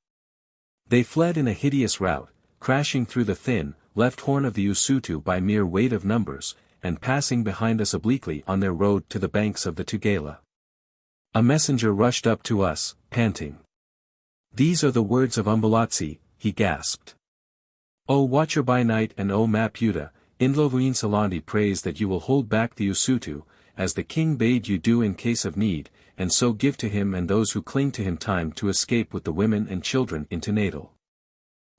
They fled in a hideous rout, crashing through the thin, left horn of the Usutu by mere weight of numbers, and passing behind us obliquely on their road to the banks of the Tugela. A messenger rushed up to us, panting. "These are the words of Umbelazi," he gasped. "O Watcher by night and O Maputa, Indlovuin Salandi prays that you will hold back the Usutu, as the king bade you do in case of need, and so give to him and those who cling to him time to escape with the women and children into Natal.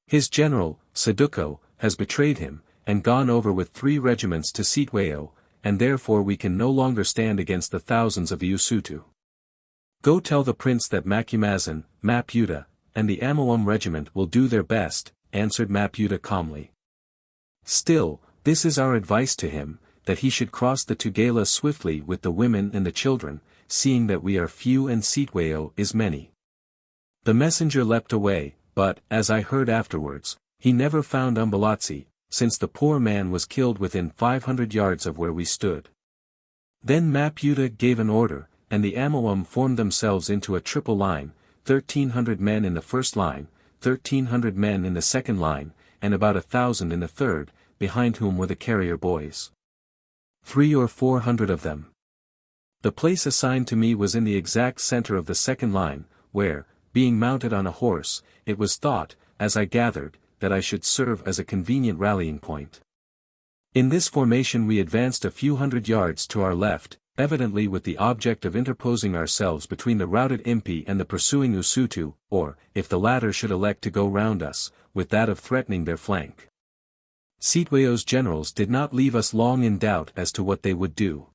His general, Saduko, has betrayed him, and gone over with 3 regiments to Sitweo, and therefore we can no longer stand against the thousands of the Usutu. Go tell the prince that Macumazan, Maputa, and the Amawam regiment will do their best," answered Maputa calmly. "Still, this is our advice to him, that he should cross the Tugela swiftly with the women and the children, seeing that we are few and Sitweo is many." The messenger leapt away, but, as I heard afterwards, he never found Umbelazi, since the poor man was killed within 500 yards of where we stood. Then Maputa gave an order, and the Amawam formed themselves into a triple line, 1,300 men in the first line, 1,300 men in the second line, and about 1,000 in the third, behind whom were the carrier boys. 300 or 400 of them. The place assigned to me was in the exact center of the second line, where, being mounted on a horse, it was thought, as I gathered, that I should serve as a convenient rallying point. In this formation we advanced a few hundred yards to our left, evidently with the object of interposing ourselves between the routed Impi and the pursuing Usutu, or, if the latter should elect to go round us, with that of threatening their flank. Sitweo's generals did not leave us long in doubt as to what they would do.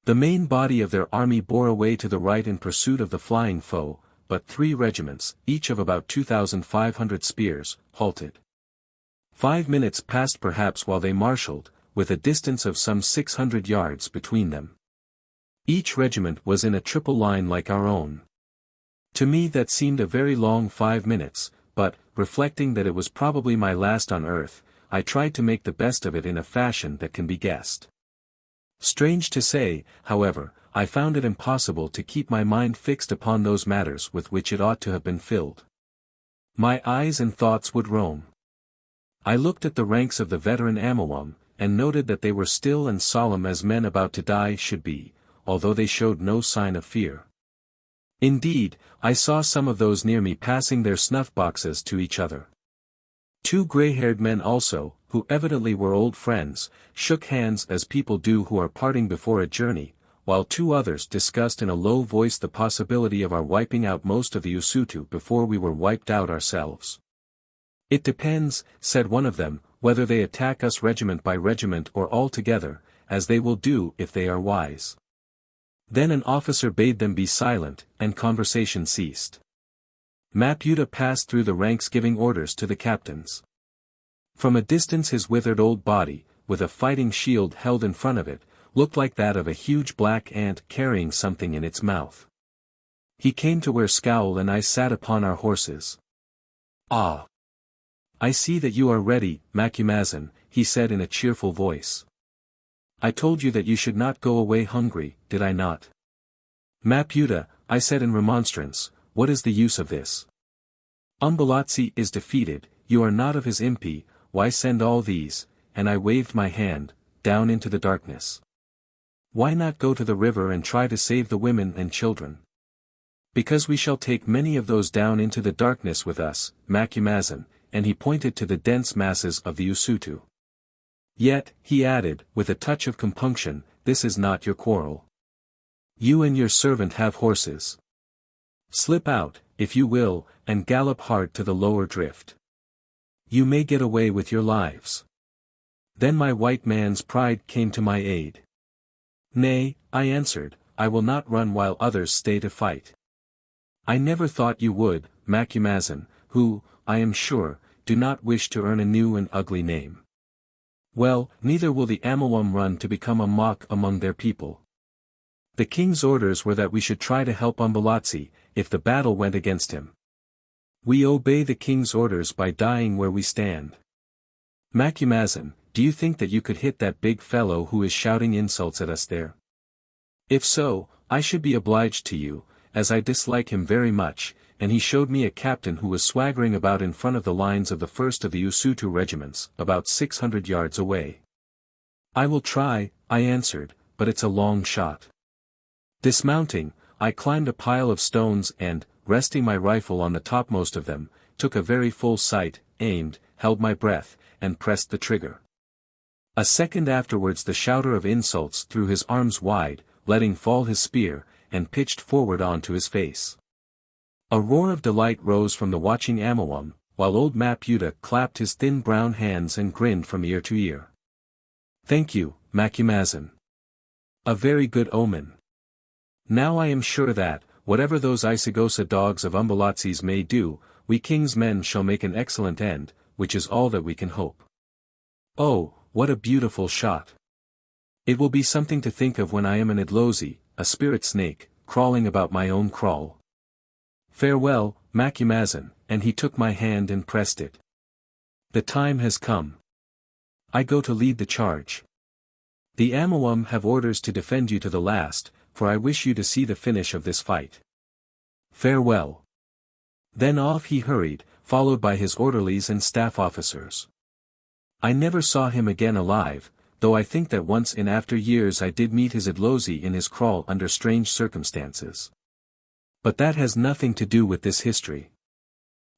The main body of their army bore away to the right in pursuit of the flying foe, but 3 regiments, each of about 2,500 spears, halted. 5 minutes passed perhaps while they marshalled, with a distance of some 600 yards between them. Each regiment was in a triple line like our own. To me that seemed a very long 5 minutes, but, reflecting that it was probably my last on earth, I tried to make the best of it in a fashion that can be guessed. Strange to say, however, I found it impossible to keep my mind fixed upon those matters with which it ought to have been filled. My eyes and thoughts would roam. I looked at the ranks of the veteran Amawam, and noted that they were still and solemn as men about to die should be, although they showed no sign of fear. Indeed, I saw some of those near me passing their snuff-boxes to each other. 2 gray-haired men also, who evidently were old friends, shook hands as people do who are parting before a journey, while 2 others discussed in a low voice the possibility of our wiping out most of the Usutu before we were wiped out ourselves. "It depends," said one of them, "whether they attack us regiment by regiment or all together, as they will do if they are wise." Then an officer bade them be silent, and conversation ceased. Maputa passed through the ranks giving orders to the captains. From a distance his withered old body, with a fighting shield held in front of it, looked like that of a huge black ant carrying something in its mouth. He came to where Scowl and I sat upon our horses. "Ah! I see that you are ready, Macumazahn," he said in a cheerful voice. "I told you that you should not go away hungry, did I not?" "Maputa," I said in remonstrance, "what is the use of this? Umbelazi is defeated, you are not of his Impi, why send all these," and I waved my hand, down into the darkness. "Why not go to the river and try to save the women and children?" "Because we shall take many of those down into the darkness with us, Macumazahn," and he pointed to the dense masses of the Usutu. "Yet," he added, with a touch of compunction, "this is not your quarrel. You and your servant have horses. Slip out, if you will, and gallop hard to the lower drift. You may get away with your lives." Then my white man's pride came to my aid. "Nay," I answered, "I will not run while others stay to fight. I never thought you would, Macumazahn, who, I am sure, do not wish to earn a new and ugly name. Well, neither will the Amawam run to become a mock among their people. The king's orders were that we should try to help Umbelazi, if the battle went against him. We obey the king's orders by dying where we stand. Macumazahn, do you think that you could hit that big fellow who is shouting insults at us there? If so, I should be obliged to you, as I dislike him very much," and he showed me a captain who was swaggering about in front of the lines of the first of the Usutu regiments, about 600 yards away. "I will try," I answered, "but it's a long shot." Dismounting, I climbed a pile of stones and, resting my rifle on the topmost of them, took a very full sight, aimed, held my breath, and pressed the trigger. A second afterwards the shouter of insults threw his arms wide, letting fall his spear, and pitched forward on to his face. A roar of delight rose from the watching Amawam, while old Maputa clapped his thin brown hands and grinned from ear to ear. "Thank you, Macumazahn. A very good omen. Now I am sure that, whatever those Isigosa dogs of Umbelazi's may do, we king's men shall make an excellent end, which is all that we can hope. Oh, what a beautiful shot! It will be something to think of when I am an Idlozi, a spirit snake, crawling about my own kraal. Farewell, Macumazahn," and he took my hand and pressed it. "The time has come. I go to lead the charge. The Amawam have orders to defend you to the last, for I wish you to see the finish of this fight. Farewell." Then off he hurried, followed by his orderlies and staff officers. I never saw him again alive, though I think that once in after years I did meet his Udlozi in his kraal under strange circumstances. But that has nothing to do with this history.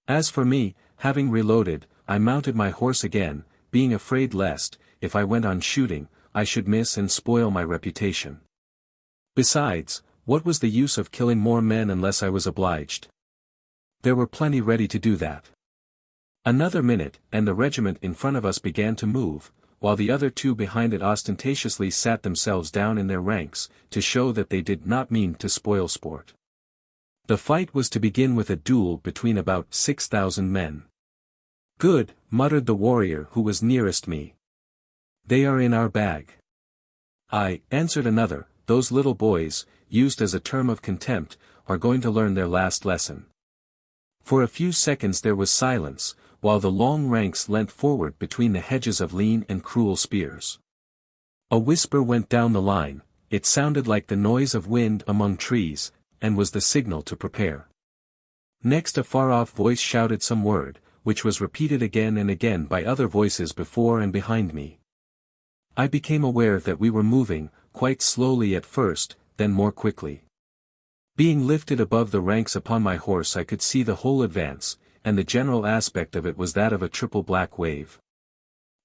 As for me, having reloaded, I mounted my horse again, being afraid lest, if I went on shooting, I should miss and spoil my reputation. Besides, what was the use of killing more men unless I was obliged? There were plenty ready to do that. Another minute, and the regiment in front of us began to move, while the other two behind it ostentatiously sat themselves down in their ranks, to show that they did not mean to spoil sport. The fight was to begin with a duel between about 6,000 men. "Good," muttered the warrior who was nearest me. "They are in our bag." "Aye," answered another, "those little boys, used as a term of contempt, are going to learn their last lesson." For a few seconds there was silence, while the long ranks leant forward between the hedges of lean and cruel spears. A whisper went down the line, it sounded like the noise of wind among trees, and was the signal to prepare. Next a far-off voice shouted some word, which was repeated again and again by other voices before and behind me. I became aware that we were moving, quite slowly at first, then more quickly. Being lifted above the ranks upon my horse I could see the whole advance, and the general aspect of it was that of a triple black wave.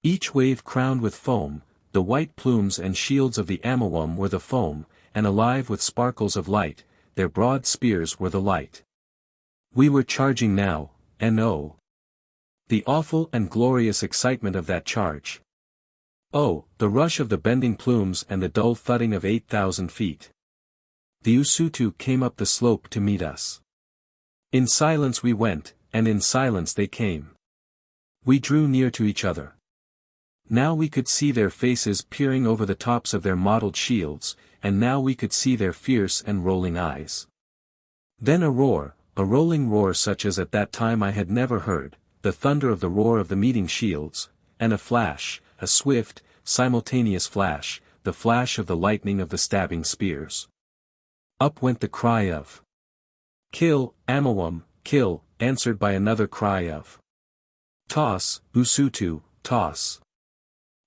Each wave crowned with foam, the white plumes and shields of the Amawam were the foam, and alive with sparkles of light, their broad spears were the light. We were charging now, and oh! the awful and glorious excitement of that charge. Oh, the rush of the bending plumes and the dull thudding of 8,000 feet. The Usutu came up the slope to meet us. In silence we went, and in silence they came. We drew near to each other. Now we could see their faces peering over the tops of their mottled shields, and now we could see their fierce and rolling eyes. Then a rolling roar such as at that time I had never heard, the thunder of the roar of the meeting shields, and a flash, a swift, simultaneous flash, the flash of the lightning of the stabbing spears. Up went the cry of "Kill, Amawam, kill," answered by another cry of "Toss, Usutu, toss."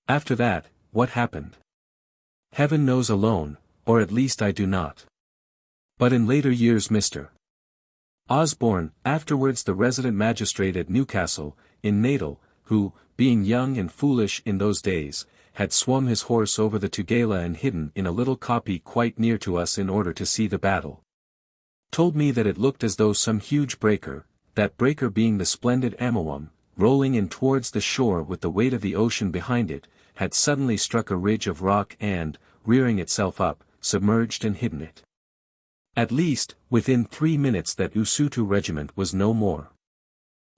After that, what happened? Heaven knows alone, or at least I do not. But in later years Mr. Osborne, afterwards the resident magistrate at Newcastle, in Natal, who, being young and foolish in those days, had swum his horse over the Tugela and hidden in a little koppie quite near to us in order to see the battle, told me that it looked as though some huge breaker, that breaker being the splendid Amawam, rolling in towards the shore with the weight of the ocean behind it, had suddenly struck a ridge of rock and, rearing itself up, submerged and hidden it. At least, within 3 minutes that Usutu regiment was no more.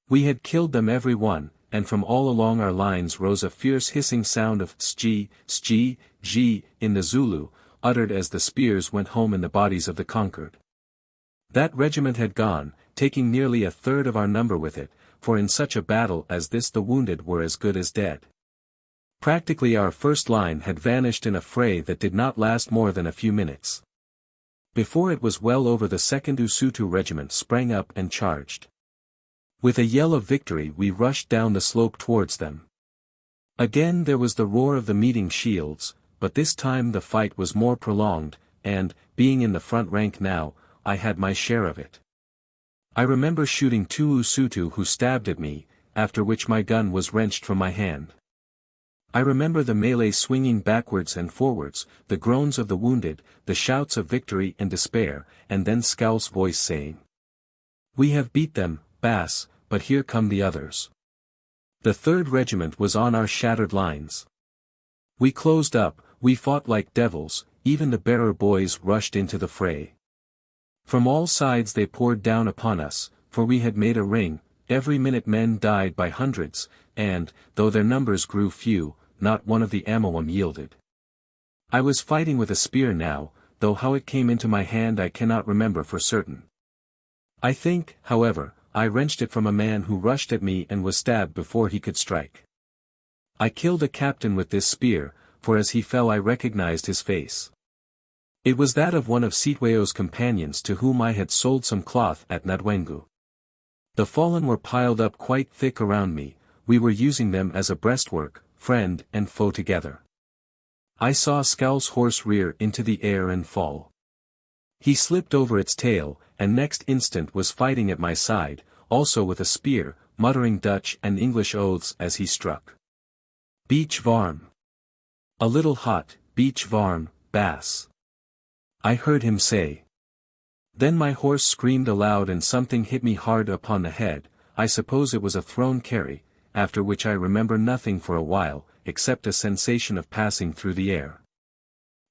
We had killed them every one, and from all along our lines rose a fierce hissing sound of "Sji, Sji, Ji" in the Zulu, uttered as the spears went home in the bodies of the conquered. That regiment had gone, taking nearly a third of our number with it, for in such a battle as this the wounded were as good as dead. Practically our first line had vanished in a fray that did not last more than a few minutes. Before it was well over the second Usutu regiment sprang up and charged. With a yell of victory we rushed down the slope towards them. Again there was the roar of the meeting shields, but this time the fight was more prolonged, and, being in the front rank now, I had my share of it. I remember shooting 2 Usutu who stabbed at me, after which my gun was wrenched from my hand. I remember the melee swinging backwards and forwards, the groans of the wounded, the shouts of victory and despair, and then Scout's voice saying, "We have beat them, Bass, but here come the others." The 3rd regiment was on our shattered lines. We closed up, we fought like devils, even the bearer boys rushed into the fray. From all sides they poured down upon us, for we had made a ring, every minute men died by hundreds, and, though their numbers grew few, not one of the Amawam yielded. I was fighting with a spear now, though how it came into my hand I cannot remember for certain. I think, however, I wrenched it from a man who rushed at me and was stabbed before he could strike. I killed a captain with this spear, for as he fell I recognized his face. It was that of one of Sitweo's companions to whom I had sold some cloth at Nadwengu. The fallen were piled up quite thick around me, we were using them as a breastwork, friend and foe together. I saw Scowl's horse rear into the air and fall. He slipped over its tail, and next instant was fighting at my side, also with a spear, muttering Dutch and English oaths as he struck. Beach varm. A little hot, beach varm, bass. I heard him say. Then my horse screamed aloud and something hit me hard upon the head. I suppose it was a thrown carry, after which I remember nothing for a while, except a sensation of passing through the air.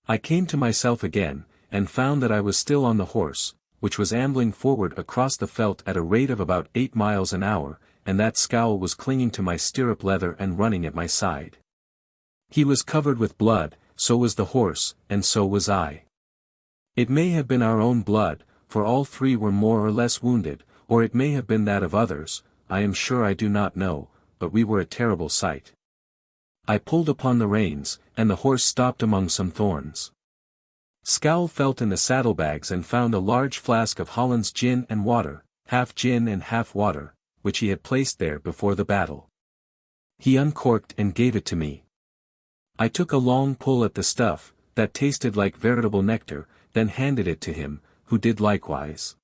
I came to myself again, and found that I was still on the horse, which was ambling forward across the veldt at a rate of about 8 miles an hour, and that Scowl was clinging to my stirrup leather and running at my side. He was covered with blood, so was the horse, and so was I. It may have been our own blood, for all three were more or less wounded, or it may have been that of others, I am sure I do not know, but we were a terrible sight. I pulled upon the reins, and the horse stopped among some thorns. Scowl felt in the saddlebags and found a large flask of Holland's gin and water, half gin and half water, which he had placed there before the battle. He uncorked and gave it to me. I took a long pull at the stuff, that tasted like veritable nectar, then handed it to him, who did likewise.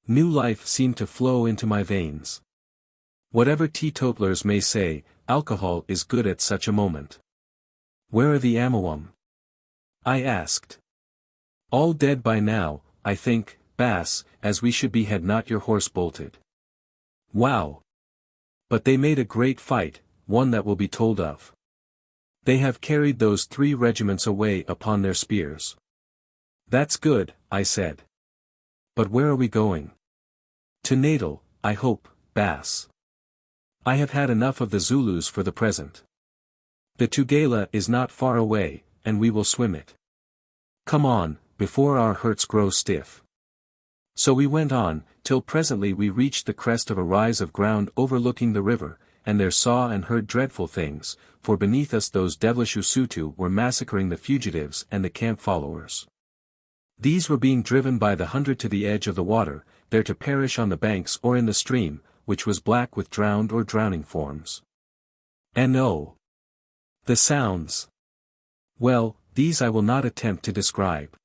New life seemed to flow into my veins. Whatever teetotalers may say, alcohol is good at such a moment. Where are the Amawam? I asked. All dead by now, I think, Bass, as we should be had not your horse bolted. Wow! But they made a great fight, one that will be told of. They have carried those 3 regiments away upon their spears. That's good, I said. But where are we going? To Natal, I hope, Bass. I have had enough of the Zulus for the present. The Tugela is not far away, and we will swim it. Come on, before our hurts grow stiff. So we went on, till presently we reached the crest of a rise of ground overlooking the river, and there saw and heard dreadful things, for beneath us those devilish Usutu were massacring the fugitives and the camp followers. These were being driven by the 100 to the edge of the water, there to perish on the banks or in the stream, which was black with drowned or drowning forms. And oh! The sounds! Well, these I will not attempt to describe.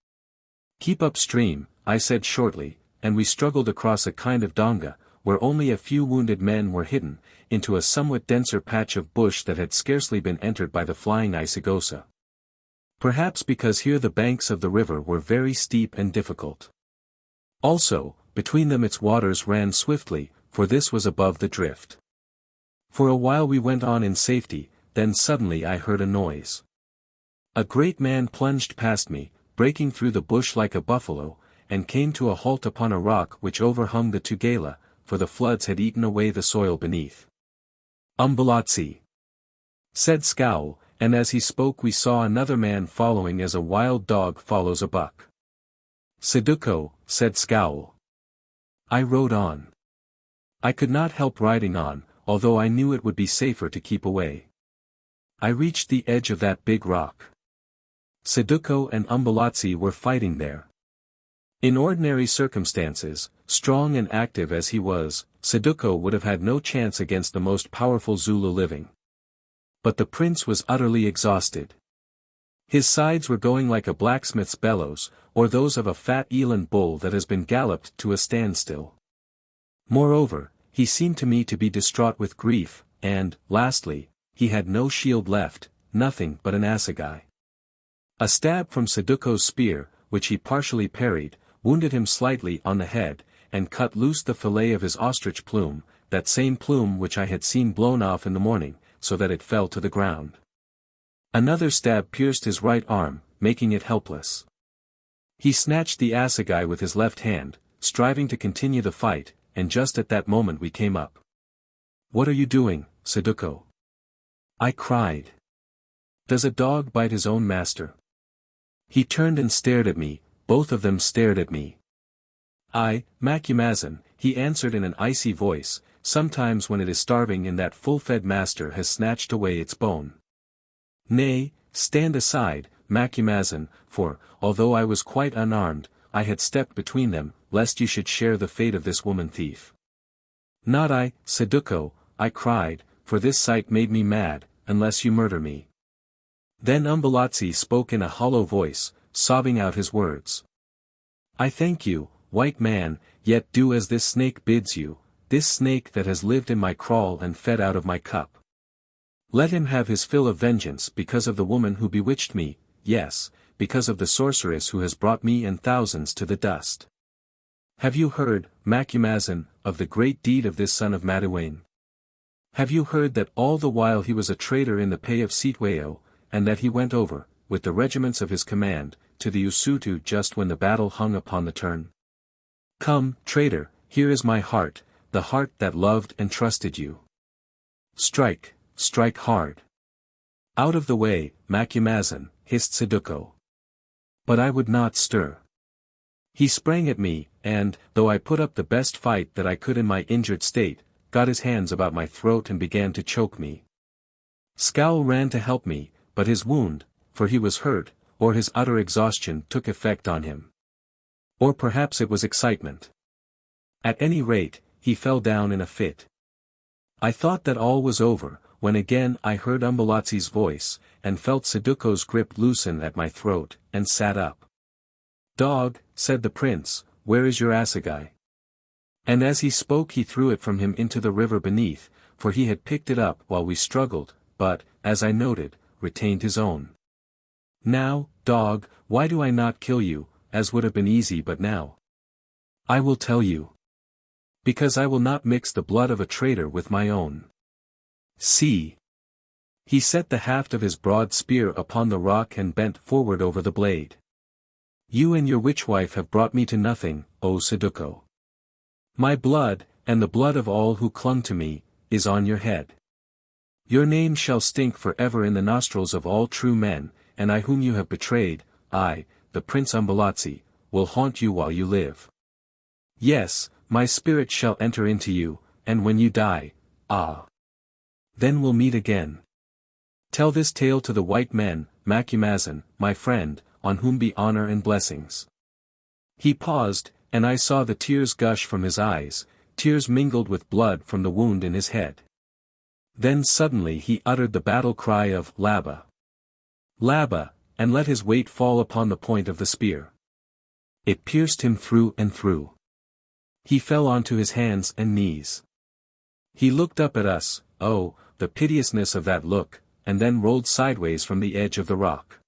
Keep upstream, I said shortly, and we struggled across a kind of donga, where only a few wounded men were hidden, into a somewhat denser patch of bush that had scarcely been entered by the flying Isigosa. Perhaps because here the banks of the river were very steep and difficult. Also, between them its waters ran swiftly, for this was above the drift. For a while we went on in safety, then suddenly I heard a noise. A great man plunged past me, breaking through the bush like a buffalo, and came to a halt upon a rock which overhung the Tugela, for the floods had eaten away the soil beneath. Umbelazi, said Scowl, and as he spoke we saw another man following as a wild dog follows a buck. Saduko, said Scowl. I rode on. I could not help riding on, although I knew it would be safer to keep away. I reached the edge of that big rock. Saduko and Umbelazi were fighting there. In ordinary circumstances, strong and active as he was, Saduko would have had no chance against the most powerful Zulu living. But the prince was utterly exhausted. His sides were going like a blacksmith's bellows, or those of a fat eland bull that has been galloped to a standstill. Moreover, he seemed to me to be distraught with grief, and, lastly, he had no shield left, nothing but an assegai. A stab from Saduko's spear, which he partially parried, wounded him slightly on the head, and cut loose the fillet of his ostrich plume, that same plume which I had seen blown off in the morning, so that it fell to the ground. Another stab pierced his right arm, making it helpless. He snatched the assegai with his left hand, striving to continue the fight, and just at that moment we came up. What are you doing, Saduko? I cried. Does a dog bite his own master? He turned and stared at me, both of them stared at me. Macumazin, he answered in an icy voice, sometimes when it is starving and that full-fed master has snatched away its bone. Nay, stand aside, Macumazin, for, although I was quite unarmed, I had stepped between them, lest you should share the fate of this woman-thief. Not I, Saduko, I cried, for this sight made me mad, unless you murder me. Then Umbelazi spoke in a hollow voice, sobbing out his words. I thank you, white man, yet do as this snake bids you, this snake that has lived in my kraal and fed out of my cup. Let him have his fill of vengeance because of the woman who bewitched me, yes, because of the sorceress who has brought me and thousands to the dust. Have you heard, Macumazahn, of the great deed of this son of Madiwayne? Have you heard that all the while he was a traitor in the pay of XIII, and that he went over, with the regiments of his command, to the Usutu just when the battle hung upon the turn? Come, traitor, here is my heart, the heart that loved and trusted you. Strike, strike hard. Out of the way, Macumazahn, hissed Saduko. But I would not stir. He sprang at me, and, though I put up the best fight that I could in my injured state, got his hands about my throat and began to choke me. Scowl ran to help me, but his wound, for he was hurt, or his utter exhaustion took effect on him. Or perhaps it was excitement. At any rate, he fell down in a fit. I thought that all was over, when again I heard Umbelazi's voice, and felt Saduko's grip loosen at my throat, and sat up. Dog, said the prince, where is your assegai? And as he spoke he threw it from him into the river beneath, for he had picked it up while we struggled, but, as I noted, retained his own. Now, dog, why do I not kill you, as would have been easy but now? I will tell you. Because I will not mix the blood of a traitor with my own. See. He set the haft of his broad spear upon the rock and bent forward over the blade. You and your witchwife have brought me to nothing, O Saduko. My blood, and the blood of all who clung to me, is on your head. Your name shall stink forever in the nostrils of all true men, and I whom you have betrayed, I, the Prince Umbelazi, will haunt you while you live. Yes, my spirit shall enter into you, and when you die, then we'll meet again. Tell this tale to the white men, Macumazahn, my friend, on whom be honor and blessings. He paused, and I saw the tears gush from his eyes, tears mingled with blood from the wound in his head. Then suddenly he uttered the battle cry of Laba. Laba, and let his weight fall upon the point of the spear. It pierced him through and through. He fell onto his hands and knees. He looked up at us, oh, the piteousness of that look, and then rolled sideways from the edge of the rock.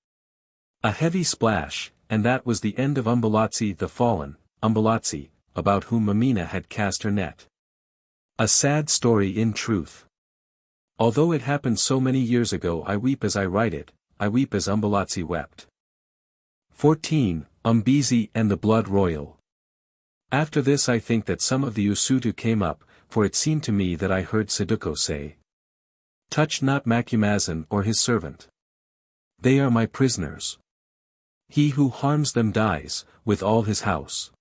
A heavy splash, and that was the end of Umbelazi the fallen, Umbelazi, about whom Mameena had cast her net. A sad story in truth. Although it happened so many years ago, I weep as I write it, I weep as Umbelazi wept. 14. Umbezi and the Blood Royal. After this I think that some of the Usutu came up, for it seemed to me that I heard Saduko say, touch not Macumazahn or his servant. They are my prisoners. He who harms them dies, with all his house.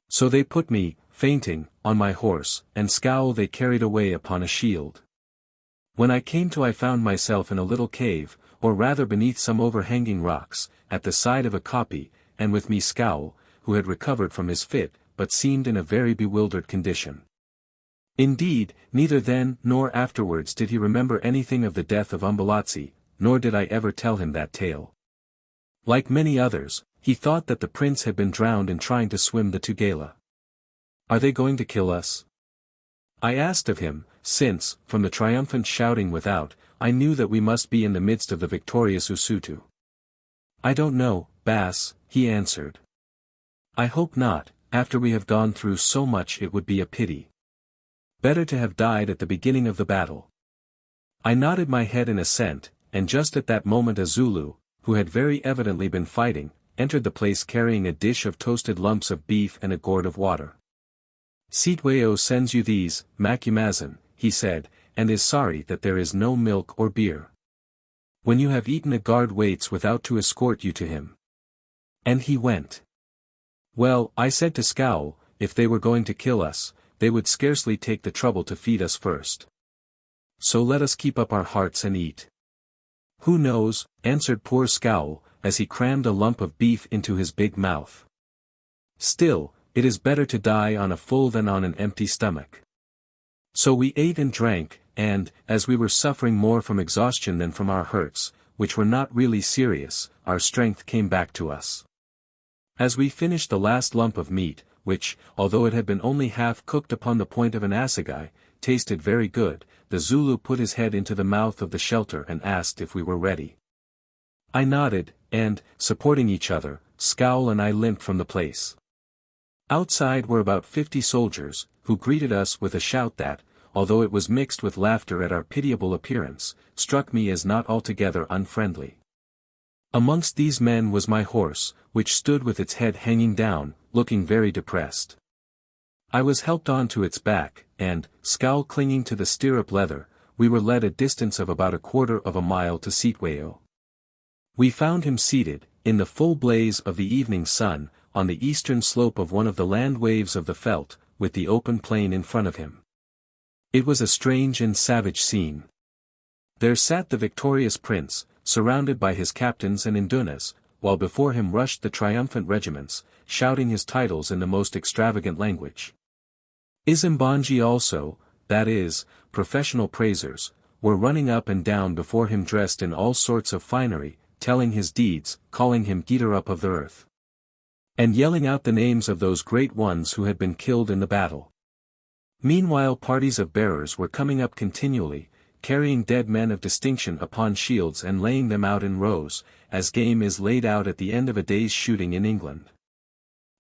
So they put me, fainting, on my horse, and Scowl they carried away upon a shield. When I came to I found myself in a little cave, or rather beneath some overhanging rocks, at the side of a koppie, and with me Scowl, who had recovered from his fit, but seemed in a very bewildered condition. Indeed, neither then nor afterwards did he remember anything of the death of Umbelazi, nor did I ever tell him that tale. Like many others, he thought that the prince had been drowned in trying to swim the Tugela. Are they going to kill us? I asked of him, since, from the triumphant shouting without, I knew that we must be in the midst of the victorious Usutu. I don't know, Bass, he answered. I hope not, after we have gone through so much it would be a pity. Better to have died at the beginning of the battle. I nodded my head in assent, and just at that moment a Zulu, who had very evidently been fighting, entered the place carrying a dish of toasted lumps of beef and a gourd of water. Sitweo sends you these, Macumazahn, he said, and is sorry that there is no milk or beer. When you have eaten a guard waits without to escort you to him. And he went. Well, I said to Scowl, if they were going to kill us, they would scarcely take the trouble to feed us first. So let us keep up our hearts and eat. Who knows, answered poor Scowl, as he crammed a lump of beef into his big mouth. Still, it is better to die on a full than on an empty stomach. So we ate and drank, and, as we were suffering more from exhaustion than from our hurts, which were not really serious, our strength came back to us. As we finished the last lump of meat, which, although it had been only half cooked upon the point of an assegai, tasted very good, the Zulu put his head into the mouth of the shelter and asked if we were ready. I nodded, and, supporting each other, Scowl and I limped from the place. Outside were about 50 soldiers, who greeted us with a shout that, although it was mixed with laughter at our pitiable appearance, struck me as not altogether unfriendly. Amongst these men was my horse, which stood with its head hanging down, looking very depressed. I was helped on to its back, and, Scowl clinging to the stirrup leather, we were led a distance of about 1/4 of a mile to Sitwayo. We found him seated, in the full blaze of the evening sun, on the eastern slope of one of the land waves of the veldt, with the open plain in front of him. It was a strange and savage scene. There sat the victorious prince, surrounded by his captains and indunas, while before him rushed the triumphant regiments, shouting his titles in the most extravagant language. Izimbanji also, that is, professional praisers, were running up and down before him dressed in all sorts of finery, telling his deeds, calling him Geeter up of the earth, and yelling out the names of those great ones who had been killed in the battle. Meanwhile parties of bearers were coming up continually, carrying dead men of distinction upon shields and laying them out in rows, as game is laid out at the end of a day's shooting in England.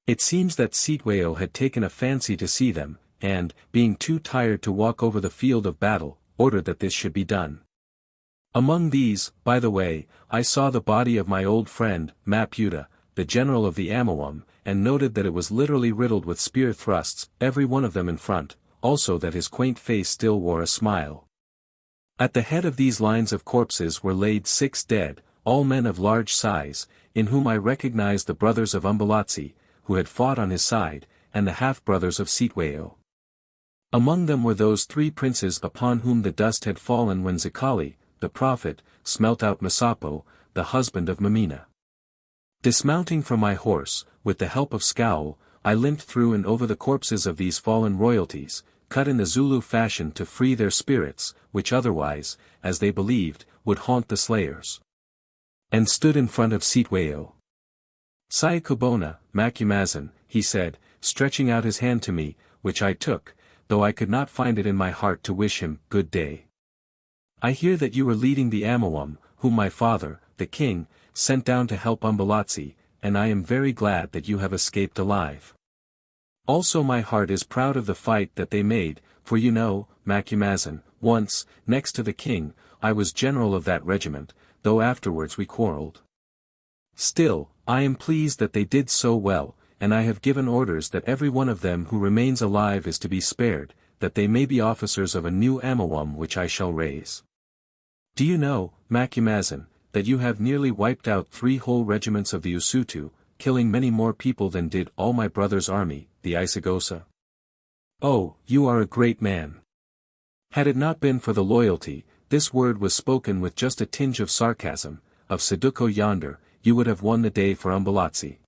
It seems that Sitwayo had taken a fancy to see them, and, being too tired to walk over the field of battle, ordered that this should be done. Among these, by the way, I saw the body of my old friend, Maputa, the general of the Amawam, and noted that it was literally riddled with spear thrusts, every one of them in front, also that his quaint face still wore a smile. At the head of these lines of corpses were laid 6 dead, all men of large size, in whom I recognized the brothers of Umbelazi, who had fought on his side, and the half-brothers of Sitwayo. Among them were those 3 princes upon whom the dust had fallen when Zikali, the prophet, smelt out Masapo, the husband of Mameena. Dismounting from my horse, with the help of Scowl, I limped through and over the corpses of these fallen royalties, cut in the Zulu fashion to free their spirits, which otherwise, as they believed, would haunt the slayers. And stood in front of Sitwayo. Sayakubona, Macumazan, he said, stretching out his hand to me, which I took, though I could not find it in my heart to wish him good day. I hear that you are leading the Amawam, whom my father, the king, sent down to help Umbelazi, and I am very glad that you have escaped alive. Also my heart is proud of the fight that they made, for you know, Macumazan, once, next to the king, I was general of that regiment, though afterwards we quarreled. Still, I am pleased that they did so well, and I have given orders that every one of them who remains alive is to be spared, that they may be officers of a new Amawam which I shall raise. Do you know, Macumazan, that you have nearly wiped out 3 whole regiments of the Usutu, killing many more people than did all my brother's army, the Isagosa? Oh, you are a great man. Had it not been for the loyalty, this word was spoken with just a tinge of sarcasm, of Saduko yonder, you would have won the day for Umbelazi.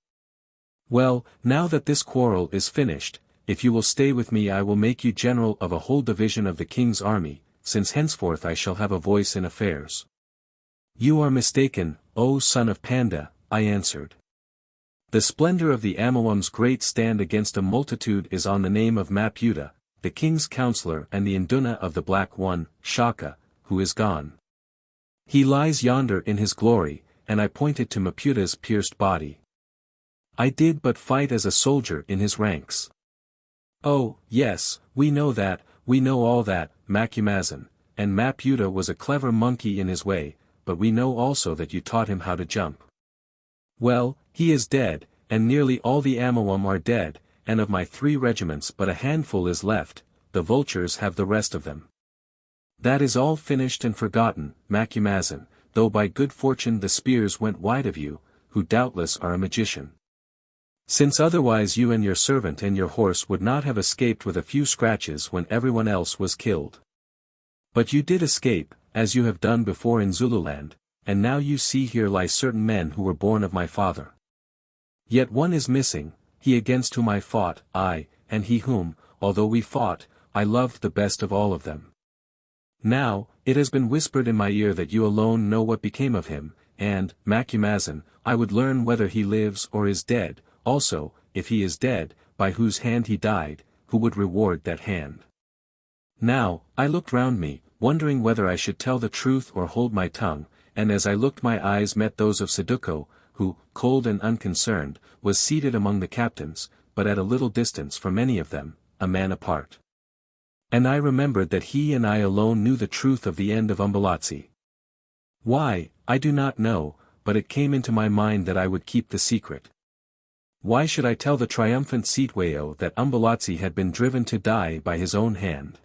Well, now that this quarrel is finished, if you will stay with me I will make you general of a whole division of the king's army, since henceforth I shall have a voice in affairs. You are mistaken, O son of Panda, I answered. The splendor of the Amawam's great stand against a multitude is on the name of Maputa, the king's counselor and the Induna of the Black One, Shaka, who is gone. He lies yonder in his glory, and I pointed to Maputa's pierced body. I did but fight as a soldier in his ranks. Oh, yes, we know that, we know all that, Macumazan, and Maputa was a clever monkey in his way, but we know also that you taught him how to jump. Well, he is dead, and nearly all the Amawam are dead, and of my 3 regiments but a handful is left, the vultures have the rest of them. That is all finished and forgotten, Macumazan, though by good fortune the spears went wide of you, who doubtless are a magician. Since otherwise you and your servant and your horse would not have escaped with a few scratches when everyone else was killed. But you did escape, as you have done before in Zululand, and now you see here lie certain men who were born of my father. Yet one is missing, he against whom I fought, I, and he whom, although we fought, I loved the best of all of them. Now, It has been whispered in my ear that you alone know what became of him, and, Macumazan, I would learn whether he lives or is dead, also, if he is dead, by whose hand he died, who would reward that hand. Now, I looked round me, wondering whether I should tell the truth or hold my tongue, and as I looked my eyes met those of Saduko, who, cold and unconcerned, was seated among the captains, but at a little distance from any of them, a man apart. And I remembered that he and I alone knew the truth of the end of Umbelazi. Why, I do not know, but it came into my mind that I would keep the secret. Why should I tell the triumphant Sitwayo that Umbelazi had been driven to die by his own hand?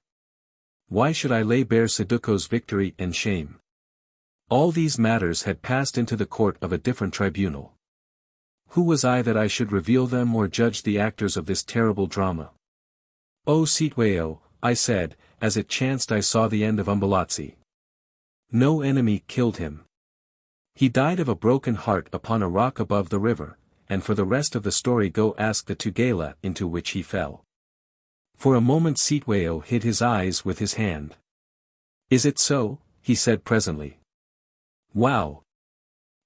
Why should I lay bare Saduko's victory and shame? All these matters had passed into the court of a different tribunal. Who was I that I should reveal them or judge the actors of this terrible drama? O Sitwayo, I said, as it chanced I saw the end of Umbelazi. No enemy killed him. He died of a broken heart upon a rock above the river, and for the rest of the story go ask the Tugela into which he fell. For a moment Sitwayo hid his eyes with his hand. Is it so? He said presently. Wow!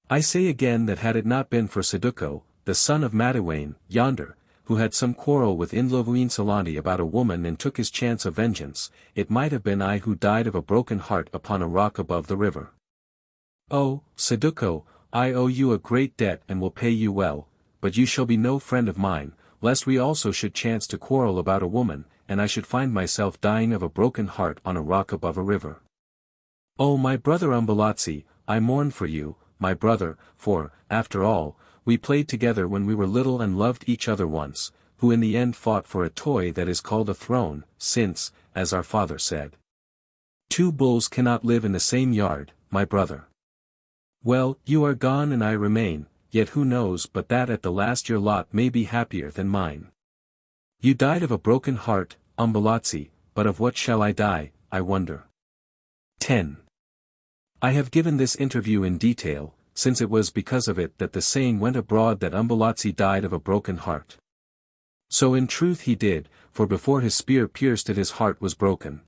I say again that had it not been for Saduko, the son of Madawane, yonder, who had some quarrel with Umbezi about a woman and took his chance of vengeance, it might have been I who died of a broken heart upon a rock above the river. Oh, Saduko, I owe you a great debt and will pay you well, but you shall be no friend of mine, lest we also should chance to quarrel about a woman, and I should find myself dying of a broken heart on a rock above a river. Oh my brother Umbelazi, I mourn for you, my brother, for, after all, we played together when we were little and loved each other once, who in the end fought for a toy that is called a throne, since, as our father said, two bulls cannot live in the same yard, my brother. Well, you are gone and I remain, yet who knows but that at the last your lot may be happier than mine. You died of a broken heart, Umbelazi, but of what shall I die, I wonder. 10. I have given this interview in detail, since it was because of it that the saying went abroad that Umbelazi died of a broken heart. So in truth he did, for before his spear pierced it his heart was broken.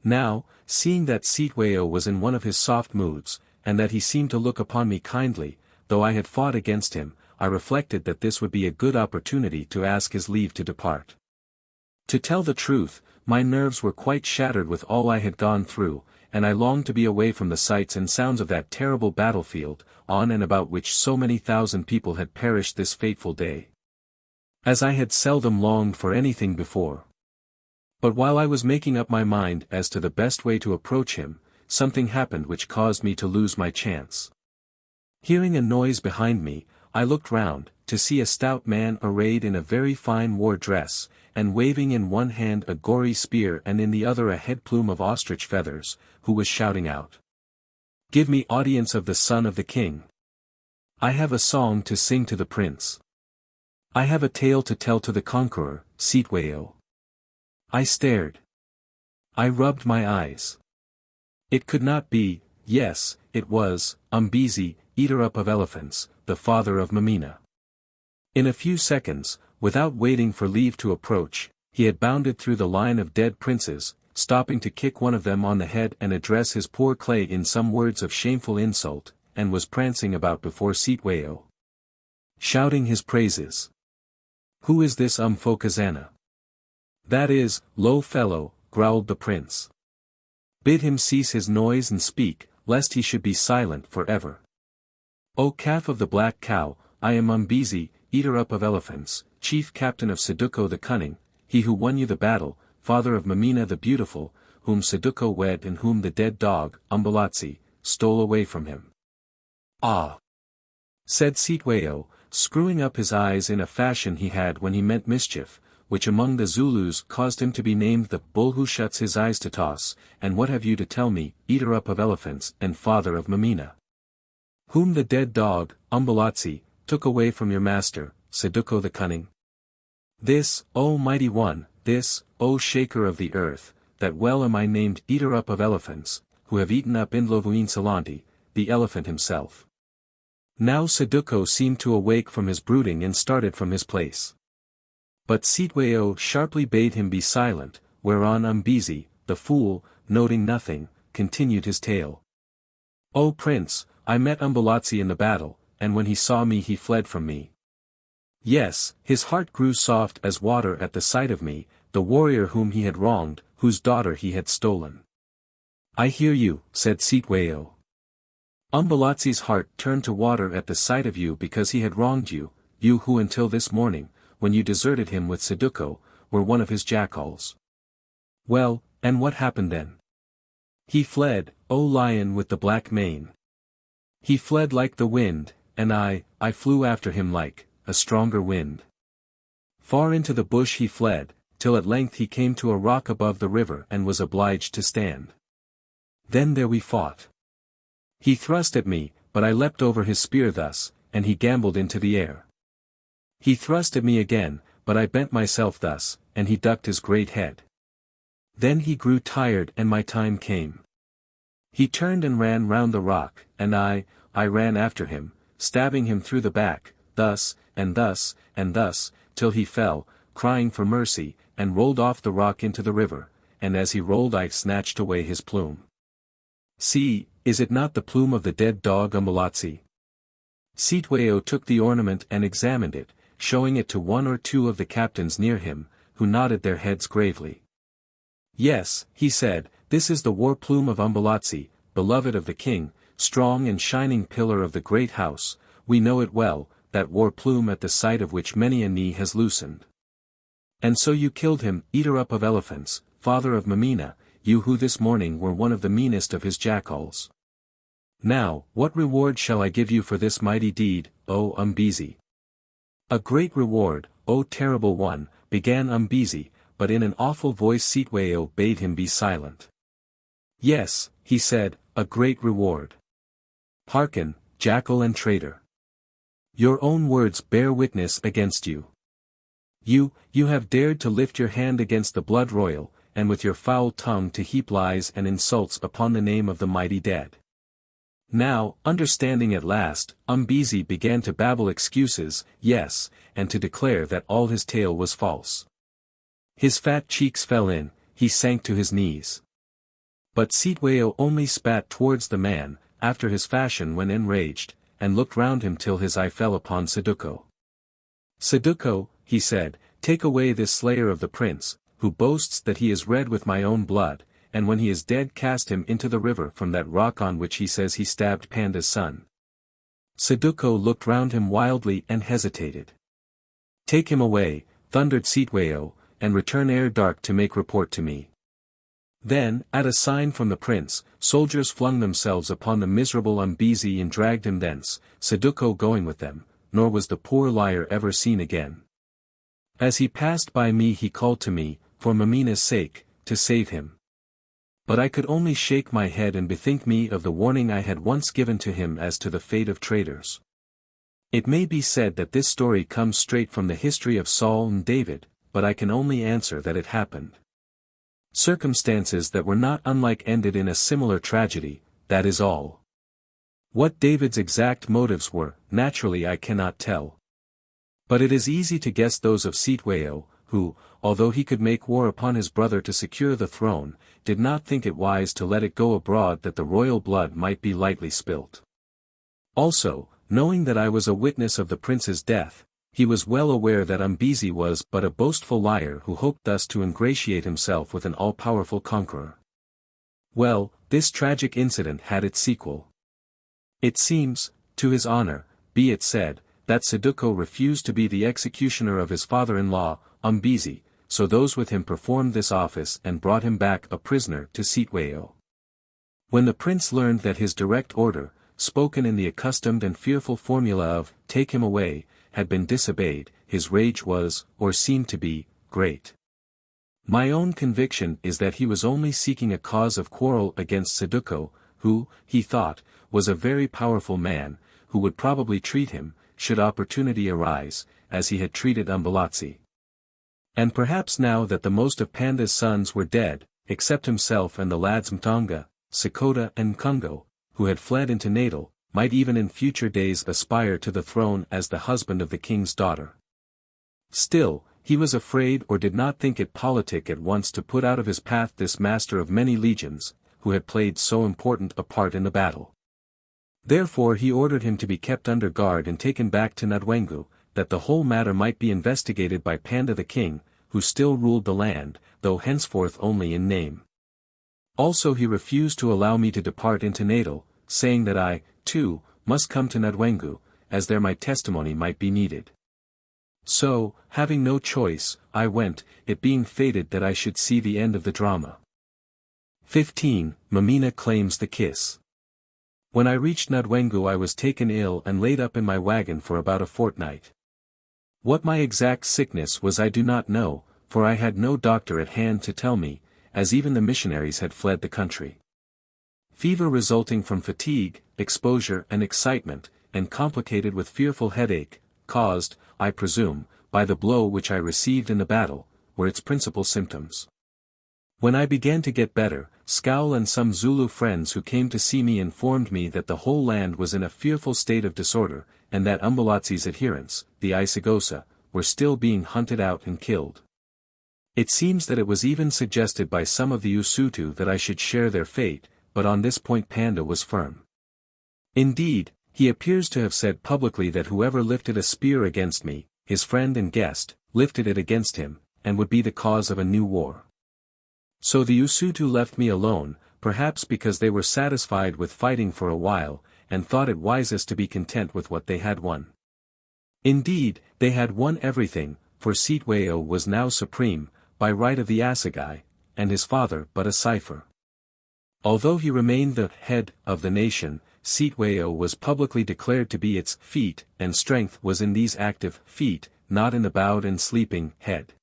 Now, seeing that Sitwayo was in one of his soft moods, and that he seemed to look upon me kindly, though I had fought against him, I reflected that this would be a good opportunity to ask his leave to depart. To tell the truth, my nerves were quite shattered with all I had gone through, and I longed to be away from the sights and sounds of that terrible battlefield, on and about which so many thousand people had perished this fateful day. As I had seldom longed for anything before. But while I was making up my mind as to the best way to approach him, something happened which caused me to lose my chance. Hearing a noise behind me, I looked round, to see a stout man arrayed in a very fine war dress, and waving in one hand a gory spear and in the other a head plume of ostrich feathers, who was shouting out, "Give me audience of the son of the king. I have a song to sing to the prince. I have a tale to tell to the conqueror, Sitwayo." I stared. I rubbed my eyes. It could not be, yes, it was, Umbezi, eater-up of elephants, the father of Mameena. In a few seconds, without waiting for leave to approach, he had bounded through the line of dead princes, stopping to kick one of them on the head and address his poor clay in some words of shameful insult, and was prancing about before Sitwayo, shouting his praises. "Who is this Umfokazana?" "That is, low fellow," growled the prince. "Bid him cease his noise and speak, lest he should be silent forever." "O calf of the black cow, I am Umbezi, eater-up of elephants, chief captain of Saduko the cunning, he who won you the battle, father of Mameena the beautiful, whom Saduko wed and whom the dead dog, Umbelazi, stole away from him." "Ah!" said Sitwayo, screwing up his eyes in a fashion he had when he meant mischief, which among the Zulus caused him to be named the bull who shuts his eyes to toss, "and what have you to tell me, eater-up of elephants and father of Mameena? Whom the dead dog, Umbelazi, took away from your master, Saduko the cunning? This, O mighty one, this, O shaker of the earth, that well am I named eater-up of elephants, who have eaten up Umbezi, the elephant himself." Now Saduko seemed to awake from his brooding and started from his place. But Sitwayo sharply bade him be silent, whereon Umbezi, the fool, noting nothing, continued his tale. "O Prince, I met Umbelazi in the battle, and when he saw me he fled from me. Yes, his heart grew soft as water at the sight of me, the warrior whom he had wronged, whose daughter he had stolen." "I hear you," said Sitweo. "Umbelazi's heart turned to water at the sight of you because he had wronged you, you who until this morning, when you deserted him with Saduko, were one of his jackals. Well, and what happened then? He fled, O lion with the black mane. He fled like the wind, and I flew after him like a stronger wind. Far into the bush he fled, till at length he came to a rock above the river and was obliged to stand. Then there we fought. He thrust at me, but I leapt over his spear thus, and he gambled into the air. He thrust at me again, but I bent myself thus, and he ducked his great head. Then he grew tired and my time came. He turned and ran round the rock, and I ran after him, stabbing him through the back, thus, and thus, and thus, till he fell, crying for mercy, and rolled off the rock into the river, and as he rolled I snatched away his plume. See, is it not the plume of the dead dog Umbelazi?" Sitweo took the ornament and examined it, showing it to one or two of the captains near him, who nodded their heads gravely. "Yes," he said, "this is the war plume of Umbelazi, beloved of the king, strong and shining pillar of the great house, we know it well, that war plume at the sight of which many a knee has loosened. And so you killed him, eater up of elephants, father of Mameena, you who this morning were one of the meanest of his jackals. Now, what reward shall I give you for this mighty deed, O Umbezi?" "A great reward, O terrible one," began Umbezi, but in an awful voice Sitweo bade him be silent. "Yes," he said, "a great reward. Hearken, jackal and traitor. Your own words bear witness against you. You have dared to lift your hand against the blood royal, and with your foul tongue to heap lies and insults upon the name of the mighty dead." Now, understanding at last, Umbezi began to babble excuses, yes, and to declare that all his tale was false. His fat cheeks fell in, he sank to his knees. But Sitweo only spat towards the man, after his fashion when enraged, and looked round him till his eye fell upon Saduko. "Saduko," he said, "take away this slayer of the prince, who boasts that he is red with my own blood, and when he is dead cast him into the river from that rock on which he says he stabbed Panda's son." Saduko looked round him wildly and hesitated. "Take him away," thundered Sitweo, "and return ere dark to make report to me." Then, at a sign from the prince, soldiers flung themselves upon the miserable Umbezi and dragged him thence, Saduko going with them, nor was the poor liar ever seen again. As he passed by me he called to me, for Mameena's sake, to save him. But I could only shake my head and bethink me of the warning I had once given to him as to the fate of traitors. It may be said that this story comes straight from the history of Saul and David, but I can only answer that it happened. Circumstances that were not unlike ended in a similar tragedy, that is all. What David's exact motives were, naturally I cannot tell. But it is easy to guess those of Sitweo, who, although he could make war upon his brother to secure the throne, did not think it wise to let it go abroad that the royal blood might be lightly spilt. Also, knowing that I was a witness of the prince's death, he was well aware that Umbezi was but a boastful liar who hoped thus to ingratiate himself with an all-powerful conqueror. Well, this tragic incident had its sequel. It seems, to his honor, be it said, that Saduko refused to be the executioner of his father-in-law, Umbezi, so those with him performed this office and brought him back a prisoner to Sitweo. When the prince learned that his direct order, spoken in the accustomed and fearful formula of, "take him away," had been disobeyed, his rage was, or seemed to be, great. My own conviction is that he was only seeking a cause of quarrel against Saduko, who, he thought, was a very powerful man, who would probably treat him, should opportunity arise, as he had treated Umbelazi. And perhaps now that the most of Panda's sons were dead, except himself and the lads Mtonga, Sakota and Kungo, who had fled into Natal, might even in future days aspire to the throne as the husband of the king's daughter. Still, he was afraid or did not think it politic at once to put out of his path this master of many legions, who had played so important a part in the battle. Therefore he ordered him to be kept under guard and taken back to Nadwengu, that the whole matter might be investigated by Panda the king, who still ruled the land, though henceforth only in name. Also he refused to allow me to depart into Natal, saying that I, too, must come to Nadwengu, as there my testimony might be needed. So, having no choice, I went, it being fated that I should see the end of the drama. 15. Mameena claims the kiss. When I reached Nadwengu I was taken ill and laid up in my wagon for about a fortnight. What my exact sickness was I do not know, for I had no doctor at hand to tell me, as even the missionaries had fled the country. Fever resulting from fatigue, exposure and excitement, and complicated with fearful headache, caused, I presume, by the blow which I received in the battle, were its principal symptoms. When I began to get better, Scowl and some Zulu friends who came to see me informed me that the whole land was in a fearful state of disorder, and that Umbelazi's adherents, the Isigosa, were still being hunted out and killed. It seems that it was even suggested by some of the Usutu that I should share their fate, but on this point Panda was firm. Indeed, he appears to have said publicly that whoever lifted a spear against me, his friend and guest, lifted it against him, and would be the cause of a new war. So the Usutu left me alone, perhaps because they were satisfied with fighting for a while, and thought it wisest to be content with what they had won. Indeed, they had won everything, for Sitweo was now supreme, by right of the assegai, and his father but a cipher. Although he remained the head of the nation, Sitweo was publicly declared to be its feet, and strength was in these active feet, not in the bowed and sleeping head.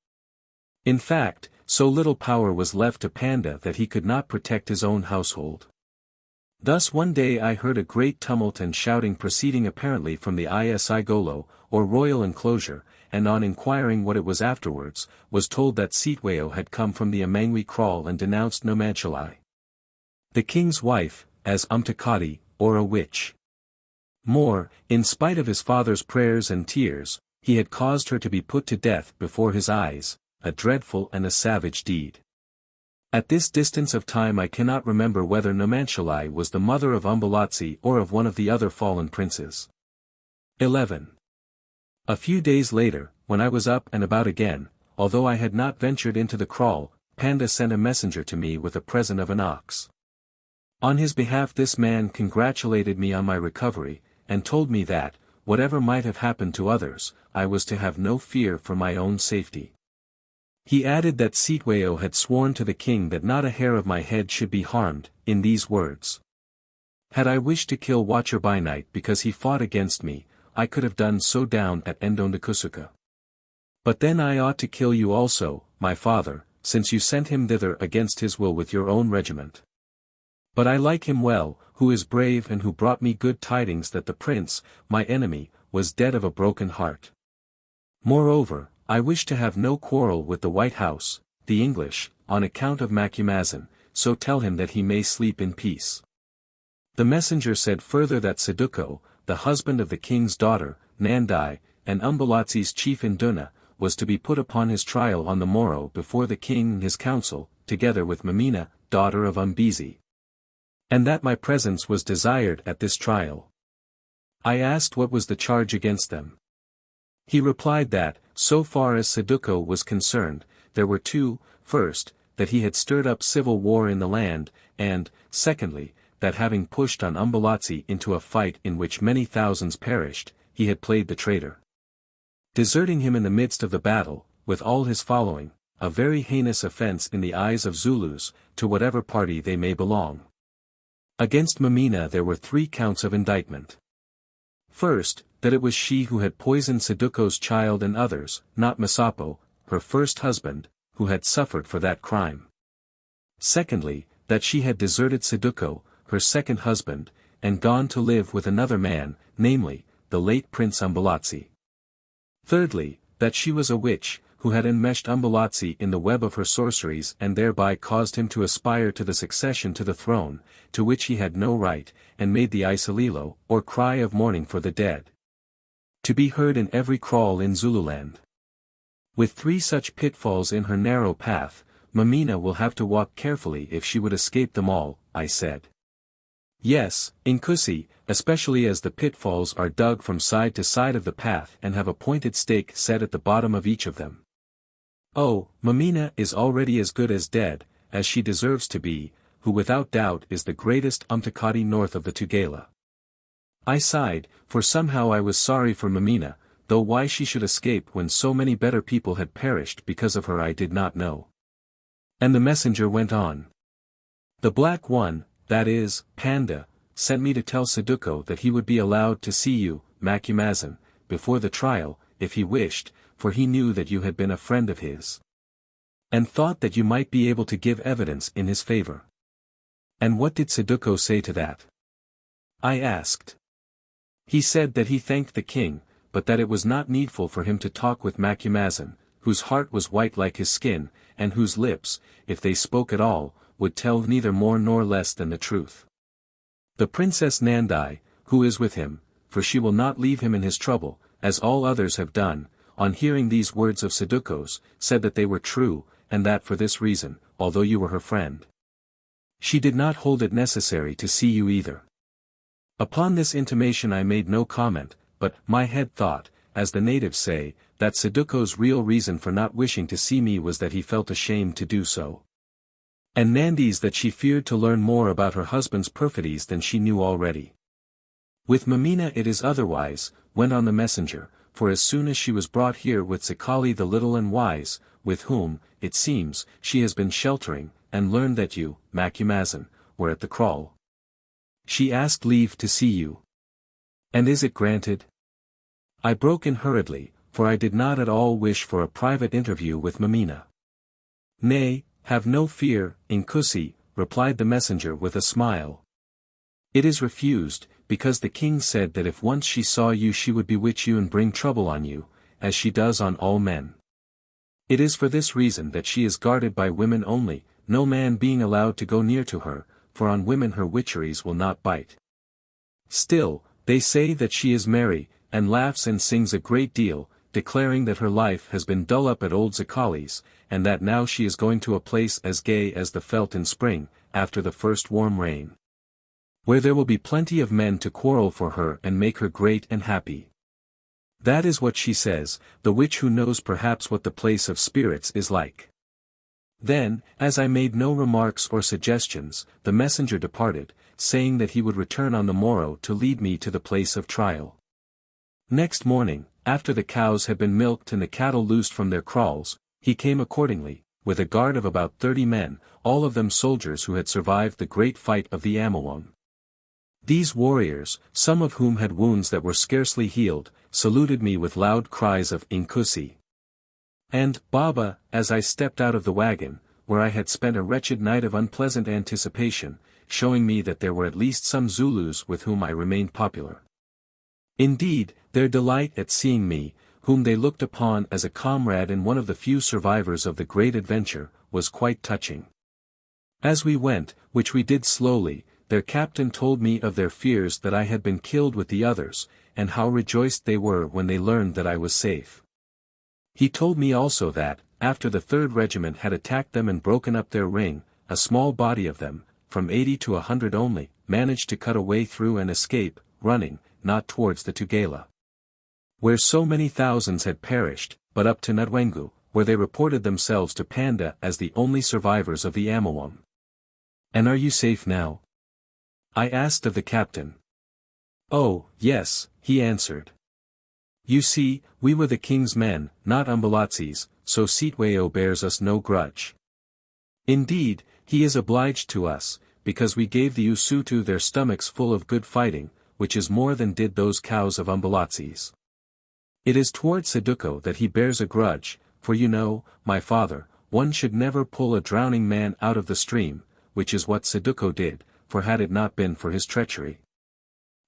In fact, so little power was left to Panda that he could not protect his own household. Thus one day I heard a great tumult and shouting proceeding apparently from the Isigolo, or royal enclosure, and on inquiring what it was afterwards, was told that Sitweo had come from the Amangwi kraal and denounced Nomanchalai, the king's wife, as Umtakati, or a witch. More, in spite of his father's prayers and tears, he had caused her to be put to death before his eyes, a dreadful and a savage deed. At this distance of time I cannot remember whether Nomanchalai was the mother of Umbelazi or of one of the other fallen princes. 11. A few days later, when I was up and about again, although I had not ventured into the kraal, Panda sent a messenger to me with a present of an ox. On his behalf this man congratulated me on my recovery, and told me that, whatever might have happened to others, I was to have no fear for my own safety. He added that Sitweo had sworn to the king that not a hair of my head should be harmed, in these words. Had I wished to kill Watcher by night because he fought against me, I could have done so down at Ndondakusuka. But then I ought to kill you also, my father, since you sent him thither against his will with your own regiment. But I like him well, who is brave and who brought me good tidings that the prince, my enemy, was dead of a broken heart. Moreover, I wish to have no quarrel with the White House, the English, on account of Macumazan, so tell him that he may sleep in peace. The messenger said further that Saduko, the husband of the king's daughter, Nandai, and Umbelazi's chief Induna, was to be put upon his trial on the morrow before the king and his council, together with Mameena, daughter of Umbezi. And that my presence was desired at this trial. I asked what was the charge against them. He replied that, so far as Saduko was concerned, there were two: first, that he had stirred up civil war in the land, and, secondly, that having pushed on Umbelazi into a fight in which many thousands perished, he had played the traitor, deserting him in the midst of the battle, with all his following, a very heinous offense in the eyes of Zulus, to whatever party they may belong. Against Mameena there were 3 counts of indictment. First, that it was she who had poisoned Saduko's child and others, not Masapo, her first husband, who had suffered for that crime. Secondly, that she had deserted Saduko, her second husband, and gone to live with another man, namely, the late Prince Umbelazi. Thirdly, that she was a witch, who had enmeshed Umbelazi in the web of her sorceries and thereby caused him to aspire to the succession to the throne, to which he had no right, and made the Isalilo, or cry of mourning for the dead, to be heard in every kraal in Zululand. With 3 such pitfalls in her narrow path, Mameena will have to walk carefully if she would escape them all, I said. Yes, Inkusi, especially as the pitfalls are dug from side to side of the path and have a pointed stake set at the bottom of each of them. Oh, Mameena is already as good as dead, as she deserves to be, who without doubt is the greatest Umtakati north of the Tugela. I sighed, for somehow I was sorry for Mameena, though why she should escape when so many better people had perished because of her I did not know. And the messenger went on. The Black One, that is, Panda, sent me to tell Saduko that he would be allowed to see you, Macumazin, before the trial, if he wished, for he knew that you had been a friend of his. And thought that you might be able to give evidence in his favor. And what did Saduko say to that? I asked. He said that he thanked the king, but that it was not needful for him to talk with Macumazin, whose heart was white like his skin, and whose lips, if they spoke at all, would tell neither more nor less than the truth. The Princess Nandai, who is with him, for she will not leave him in his trouble, as all others have done, on hearing these words of Saduko's, said that they were true, and that for this reason, although you were her friend, she did not hold it necessary to see you either. Upon this intimation I made no comment, but my head thought, as the natives say, that Saduko's real reason for not wishing to see me was that he felt ashamed to do so. And Nandi's that she feared to learn more about her husband's perfidies than she knew already. With Mameena it is otherwise, went on the messenger, for as soon as she was brought here with Zikali the little and wise, with whom, it seems, she has been sheltering, and learned that you, Macumazin, were at the kraal. She asked leave to see you. And is it granted? I broke in hurriedly, for I did not at all wish for a private interview with Mameena. Nay, have no fear, Inkusi, replied the messenger with a smile. It is refused, because the king said that if once she saw you she would bewitch you and bring trouble on you, as she does on all men. It is for this reason that she is guarded by women only, no man being allowed to go near to her, for on women her witcheries will not bite. Still, they say that she is merry, and laughs and sings a great deal, declaring that her life has been dull up at old Zikali's, and that now she is going to a place as gay as the veldt in spring, after the first warm rain, where there will be plenty of men to quarrel for her and make her great and happy. That is what she says, the witch who knows perhaps what the place of spirits is like. Then, as I made no remarks or suggestions, the messenger departed, saying that he would return on the morrow to lead me to the place of trial. Next morning, after the cows had been milked and the cattle loosed from their kraals, he came accordingly, with a guard of about 30 men, all of them soldiers who had survived the great fight of the Amawang. These warriors, some of whom had wounds that were scarcely healed, saluted me with loud cries of Inkusi and Baba, as I stepped out of the wagon, where I had spent a wretched night of unpleasant anticipation, showing me that there were at least some Zulus with whom I remained popular. Indeed, their delight at seeing me, whom they looked upon as a comrade and one of the few survivors of the great adventure, was quite touching. As we went, which we did slowly, their captain told me of their fears that I had been killed with the others, and how rejoiced they were when they learned that I was safe. He told me also that, after the 3rd Regiment had attacked them and broken up their ring, a small body of them, from 80 to 100 only, managed to cut a way through and escape, running, not towards the Tugela, where so many thousands had perished, but up to Nutwengu, where they reported themselves to Panda as the only survivors of the Amawang. And are you safe now? I asked of the captain. Oh, yes, he answered. You see, we were the king's men, not Umbelazi's, so Sitweo bears us no grudge. Indeed, he is obliged to us, because we gave the Usutu their stomachs full of good fighting, which is more than did those cows of Umbelazi's. It is toward Saduko that he bears a grudge, for you know, my father, one should never pull a drowning man out of the stream, which is what Saduko did, for had it not been for his treachery,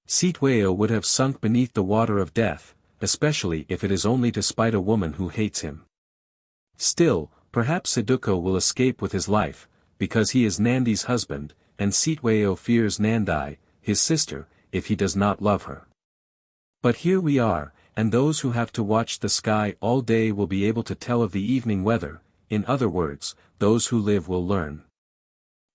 Sitweo would have sunk beneath the water of death, especially if it is only to spite a woman who hates him. Still, perhaps Saduko will escape with his life, because he is Nandi's husband, and Sitweo fears Nandai, his sister, if he does not love her. But here we are, and those who have to watch the sky all day will be able to tell of the evening weather, in other words, those who live will learn.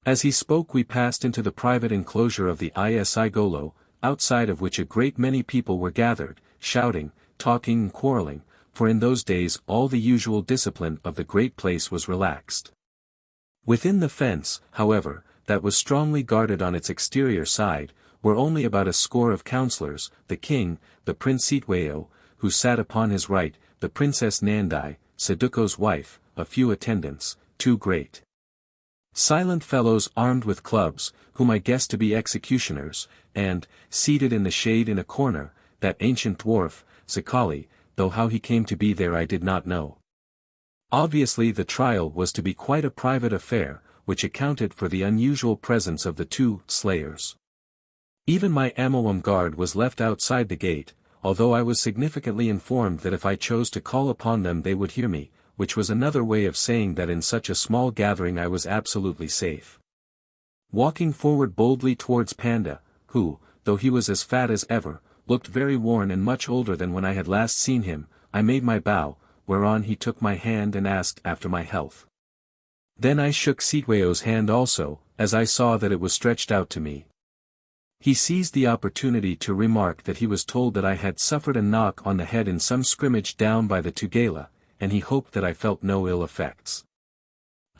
As he spoke we passed into the private enclosure of the Isigolo, outside of which a great many people were gathered, shouting, talking and quarreling, for in those days all the usual discipline of the great place was relaxed. Within the fence, however, that was strongly guarded on its exterior side, were only about a score of councillors, the king, the Prince Sitweo, who sat upon his right, the Princess Nandai, Saduko's wife, a few attendants, 2 great silent fellows armed with clubs, whom I guessed to be executioners, and, seated in the shade in a corner, that ancient dwarf, Zikali, though how he came to be there I did not know. Obviously the trial was to be quite a private affair, which accounted for the unusual presence of the 2 slayers. Even my Amawam guard was left outside the gate, although I was significantly informed that if I chose to call upon them they would hear me, which was another way of saying that in such a small gathering I was absolutely safe. Walking forward boldly towards Panda, who, though he was as fat as ever, looked very worn and much older than when I had last seen him, I made my bow, whereon he took my hand and asked after my health. Then I shook Sitweo's hand also, as I saw that it was stretched out to me. He seized the opportunity to remark that he was told that I had suffered a knock on the head in some scrimmage down by the Tugela, and he hoped that I felt no ill effects.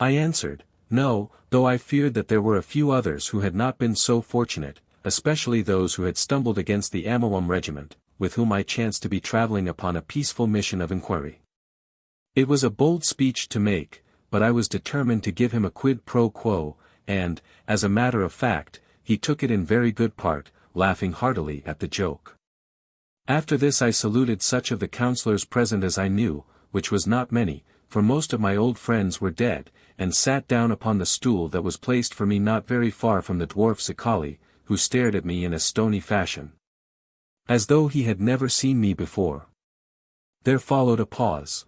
I answered, no, though I feared that there were a few others who had not been so fortunate, especially those who had stumbled against the Amawam regiment, with whom I chanced to be travelling upon a peaceful mission of inquiry. It was a bold speech to make, but I was determined to give him a quid pro quo, and, as a matter of fact, he took it in very good part, laughing heartily at the joke. After this I saluted such of the councillors present as I knew, which was not many, for most of my old friends were dead, and sat down upon the stool that was placed for me not very far from the dwarf Zikali, who stared at me in a stony fashion, as though he had never seen me before. There followed a pause.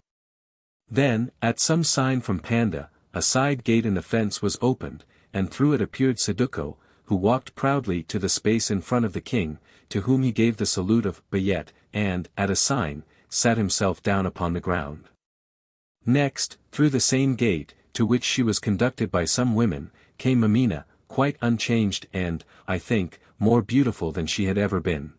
Then, at some sign from Panda, a side gate in the fence was opened, and through it appeared Saduko, who walked proudly to the space in front of the king, to whom he gave the salute of VIII, and, at a sign, sat himself down upon the ground. Next, through the same gate, to which she was conducted by some women, came Mameena, quite unchanged and, I think, more beautiful than she had ever been.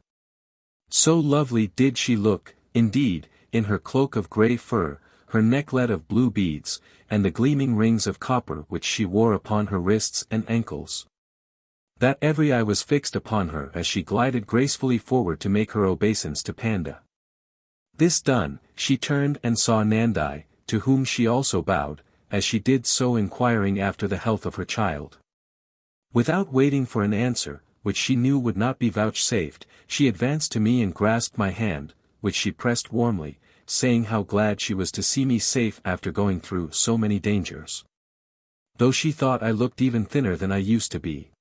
So lovely did she look, indeed, in her cloak of grey fur, her necklet of blue beads, and the gleaming rings of copper which she wore upon her wrists and ankles, that every eye was fixed upon her as she glided gracefully forward to make her obeisance to Panda. This done, she turned and saw Nandai, to whom she also bowed, as she did so inquiring after the health of her child. Without waiting for an answer, which she knew would not be vouchsafed, she advanced to me and grasped my hand, which she pressed warmly, saying how glad she was to see me safe after going through so many dangers. Though she thought I looked even thinner than I used to be.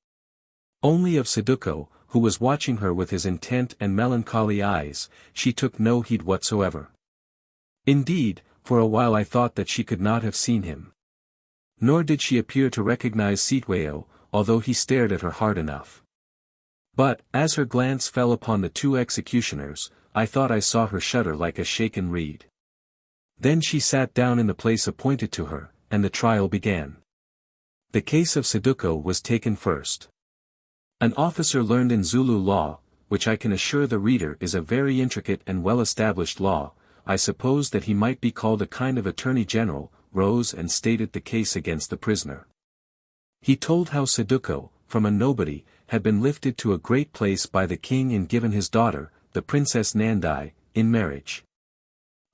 Only of Saduko, who was watching her with his intent and melancholy eyes, she took no heed whatsoever. Indeed, for a while I thought that she could not have seen him. Nor did she appear to recognize Sitweo, although he stared at her hard enough. But, as her glance fell upon the 2 executioners, I thought I saw her shudder like a shaken reed. Then she sat down in the place appointed to her, and the trial began. The case of Saduko was taken first. An officer learned in Zulu law, which I can assure the reader is a very intricate and well-established law, I suppose that he might be called a kind of attorney general, rose and stated the case against the prisoner. He told how Saduko, from a nobody, had been lifted to a great place by the king and given his daughter, the Princess Nandai, in marriage.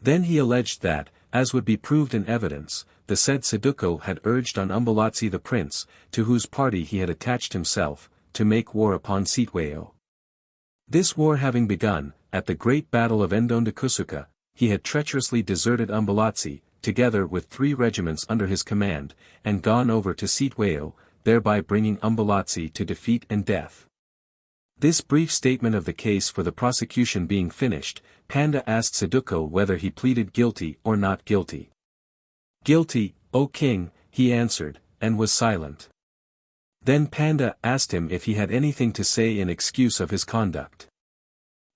Then he alleged that, as would be proved in evidence, the said Saduko had urged on Umbelazi the prince, to whose party he had attached himself, to make war upon Sitweo. This war having begun, at the great battle of Ndondekusuka, he had treacherously deserted Umbelazi, together with 3 regiments under his command, and gone over to Sitweo, thereby bringing Umbelazi to defeat and death. This brief statement of the case for the prosecution being finished, Panda asked Saduko whether he pleaded guilty or not guilty. Guilty, O king, he answered, and was silent. Then Panda asked him if he had anything to say in excuse of his conduct.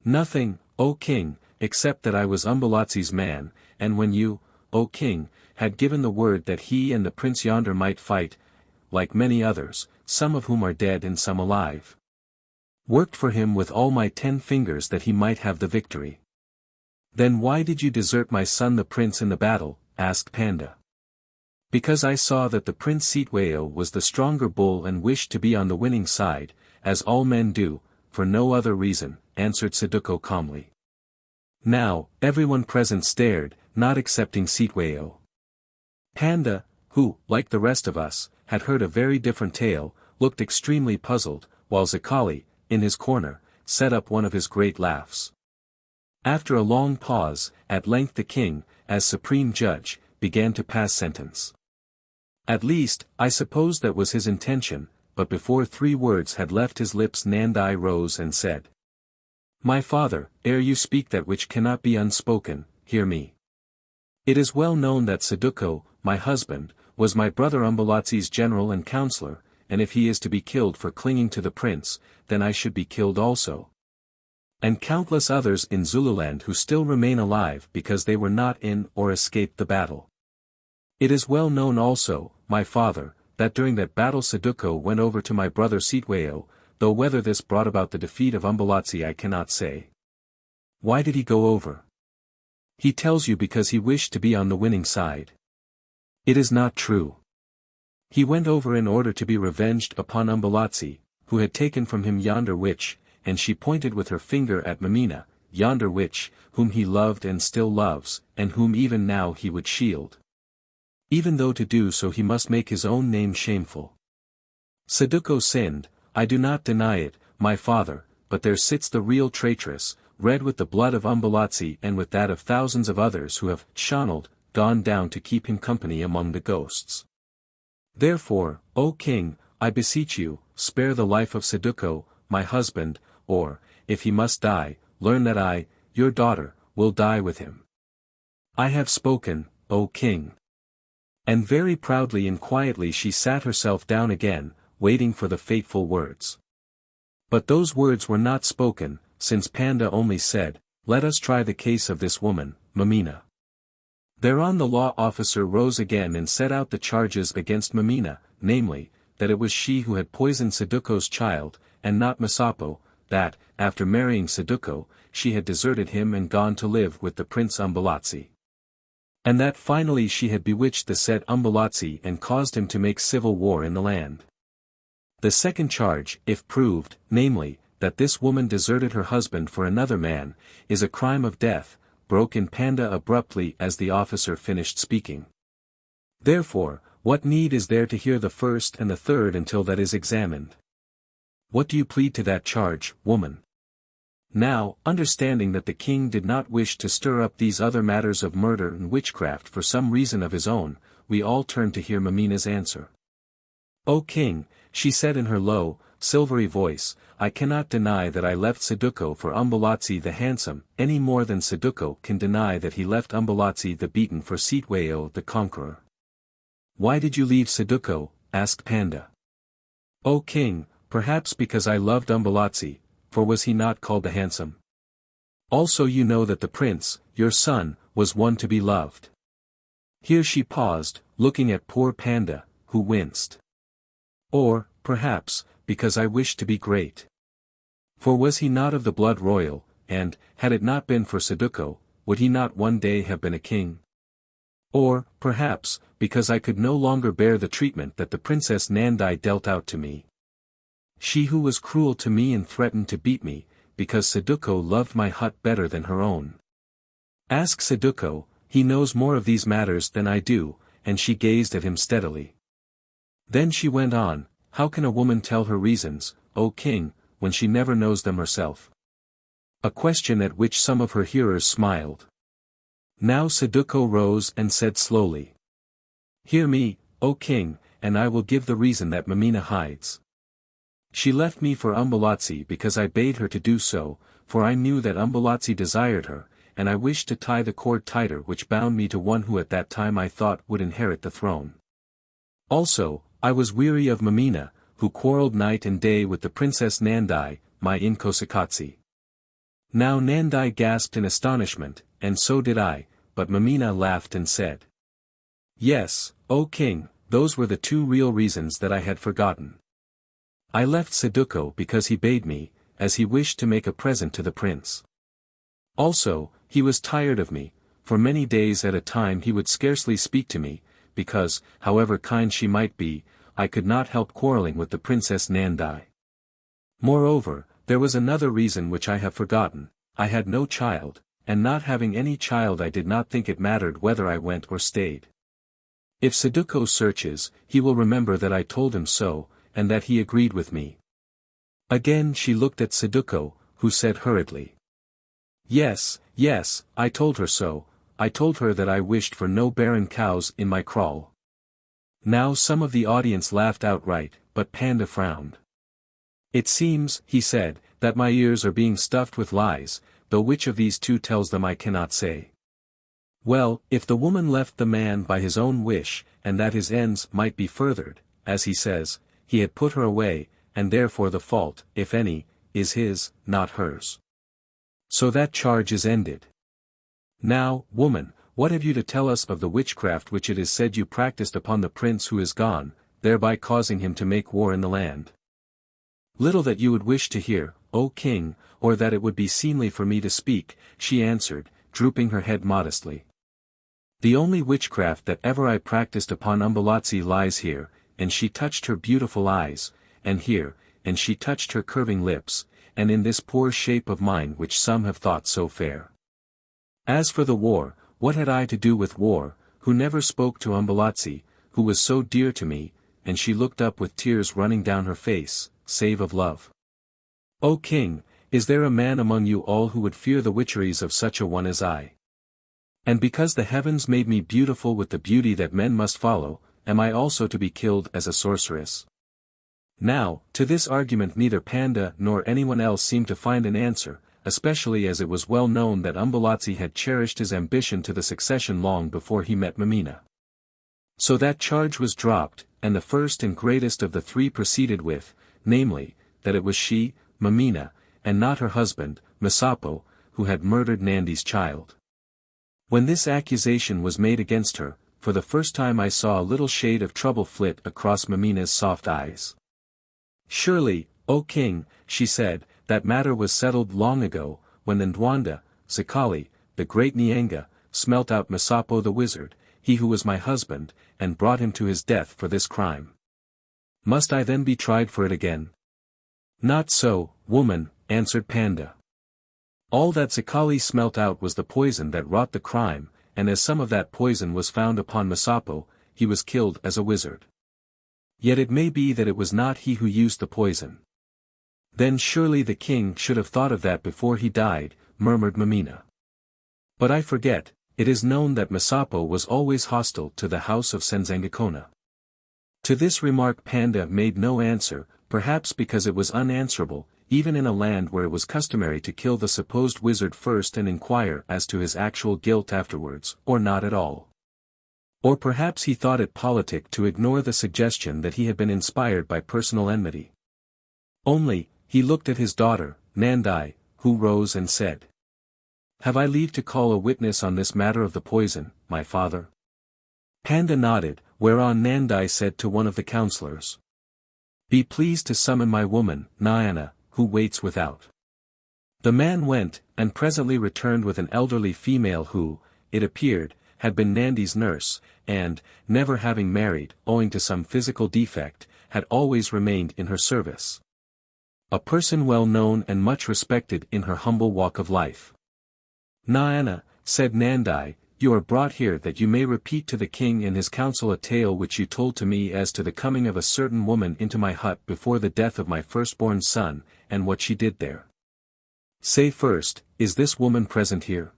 Nothing, O king, except that I was Umbelazi's man, and when you, O king, had given the word that he and the prince yonder might fight, like many others, some of whom are dead and some alive. Worked for him with all my 10 fingers that he might have the victory. Then why did you desert my son the prince in the battle? Asked Panda. Because I saw that the Prince Sitweo was the stronger bull and wished to be on the winning side, as all men do, for no other reason, answered Saduko calmly. Now, everyone present stared, not excepting Sitweo. Panda, who, like the rest of us, had heard a very different tale, looked extremely puzzled, while Zikali, in his corner, set up one of his great laughs. After a long pause, at length the king, as supreme judge, began to pass sentence. At least, I suppose that was his intention, but before 3 words had left his lips Nandai rose and said. My father, ere you speak that which cannot be unspoken, hear me. It is well known that Saduko, my husband, was my brother Umbelazi's general and counselor, and if he is to be killed for clinging to the prince, then I should be killed also. And countless others in Zululand who still remain alive because they were not in or escaped the battle. It is well known also, my father, that during that battle Saduko went over to my brother Sitweo, though whether this brought about the defeat of Umbelazi I cannot say. Why did he go over? He tells you because he wished to be on the winning side. It is not true. He went over in order to be revenged upon Umbelazi, who had taken from him yonder witch, and she pointed with her finger at Mameena, yonder witch, whom he loved and still loves, and whom even now he would shield. Even though to do so he must make his own name shameful. Saduko sinned, I do not deny it, my father, but there sits the real treacherous, red with the blood of Umbelazi and with that of thousands of others who have channeled, gone down to keep him company among the ghosts. Therefore, O king, I beseech you, spare the life of Saduko, my husband, or, if he must die, learn that I, your daughter, will die with him. I have spoken, O king. And very proudly and quietly she sat herself down again, waiting for the fateful words. But those words were not spoken, since Panda only said, let us try the case of this woman, Mameena. Thereon the law officer rose again and set out the charges against Mameena, namely, that it was she who had poisoned Saduko's child, and not Masapo, that, after marrying Saduko, she had deserted him and gone to live with the Prince Umbelazi. And that finally she had bewitched the said Umbelazi and caused him to make civil war in the land. The second charge, if proved, namely, that this woman deserted her husband for another man, is a crime of death, broke in Panda abruptly as the officer finished speaking. Therefore, what need is there to hear the first and the third until that is examined? What do you plead to that charge, woman? Now, understanding that the king did not wish to stir up these other matters of murder and witchcraft for some reason of his own, we all turned to hear Mameena's answer. O king, she said in her low, silvery voice, I cannot deny that I left Saduko for Umbelazi the handsome, any more than Saduko can deny that he left Umbelazi the beaten for Sitweo the conqueror. Why did you leave Saduko? Asked Panda. O king, perhaps because I loved Umbelazi, for was he not called the handsome? Also you know that the prince, your son, was one to be loved. Here she paused, looking at poor Panda, who winced. Or, perhaps, because I wished to be great. For was he not of the blood royal, and, had it not been for Saduko, would he not one day have been a king? Or, perhaps, because I could no longer bear the treatment that the Princess Nandai dealt out to me. She who was cruel to me and threatened to beat me, because Saduko loved my hut better than her own. Ask Saduko, he knows more of these matters than I do, and she gazed at him steadily. Then she went on, how can a woman tell her reasons, O king, when she never knows them herself? A question at which some of her hearers smiled. Now Saduko rose and said slowly. Hear me, O king, and I will give the reason that Mameena hides. She left me for Umbelazi because I bade her to do so, for I knew that Umbelazi desired her, and I wished to tie the cord tighter which bound me to one who at that time I thought would inherit the throne. Also, I was weary of Mameena, who quarrelled night and day with the Princess Nandai, my Inkosekatsi. Now Nandai gasped in astonishment, and so did I, but Mameena laughed and said. Yes, O king, those were the two real reasons that I had forgotten. I left Saduko because he bade me, as he wished to make a present to the prince. Also, he was tired of me, for many days at a time he would scarcely speak to me, because, however kind she might be, I could not help quarreling with the Princess Nandai. Moreover, there was another reason which I have forgotten. I had no child, and not having any child I did not think it mattered whether I went or stayed. If Saduko searches, he will remember that I told him so, and that he agreed with me. Again she looked at Saduko, who said hurriedly. Yes, yes, I told her so. I told her that I wished for no barren cows in my kraal. Now some of the audience laughed outright, but Panda frowned. It seems, he said, that my ears are being stuffed with lies, though which of these two tells them I cannot say. Well, if the woman left the man by his own wish, and that his ends might be furthered, as he says, he had put her away, and therefore the fault, if any, is his, not hers. So that charge is ended. Now, woman, what have you to tell us of the witchcraft which it is said you practiced upon the prince who is gone, thereby causing him to make war in the land? Little that you would wish to hear, O king, or that it would be seemly for me to speak, she answered, drooping her head modestly. The only witchcraft that ever I practiced upon Umbelazi lies here, and she touched her beautiful eyes, and here, and she touched her curving lips, and in this poor shape of mine which some have thought so fair. As for the war, what had I to do with war, who never spoke to Umbelazi, who was so dear to me, and she looked up with tears running down her face, save of love. O king, is there a man among you all who would fear the witcheries of such a one as I? And because the heavens made me beautiful with the beauty that men must follow, am I also to be killed as a sorceress? Now, to this argument neither Panda nor anyone else seemed to find an answer, especially as it was well known that Umbelazi had cherished his ambition to the succession long before he met Mameena. So that charge was dropped, and the first and greatest of the three proceeded with, namely, that it was she, Mameena, and not her husband, Masapo, who had murdered Nandi's child. When this accusation was made against her, for the first time I saw a little shade of trouble flit across Mameena's soft eyes. Surely, O king, she said, that matter was settled long ago, when Ndwanda, Zikali, the great Nyenga, smelt out Masapo the wizard, he who was my husband, and brought him to his death for this crime. Must I then be tried for it again? Not so, woman, answered Panda. All that Zikali smelt out was the poison that wrought the crime, and as some of that poison was found upon Masapo, he was killed as a wizard. Yet it may be that it was not he who used the poison. Then surely the king should have thought of that before he died, murmured Mameena. But I forget, it is known that Masapo was always hostile to the house of Senzangakona. To this remark Panda made no answer, perhaps because it was unanswerable, even in a land where it was customary to kill the supposed wizard first and inquire as to his actual guilt afterwards, or not at all. Or perhaps he thought it politic to ignore the suggestion that he had been inspired by personal enmity. Only, he looked at his daughter, Nandai, who rose and said, "Have I leave to call a witness on this matter of the poison, my father?" Panda nodded, whereon Nandai said to one of the counselors, "Be pleased to summon my woman, Nyana, who waits without." The man went, and presently returned with an elderly female who, it appeared, had been Nandi's nurse, and, never having married, owing to some physical defect, had always remained in her service. A person well known and much respected in her humble walk of life. "Nyana," said Nandai, "you are brought here that you may repeat to the king in his council a tale which you told to me as to the coming of a certain woman into my hut before the death of my firstborn son, and what she did there. Say first, is this woman present here?"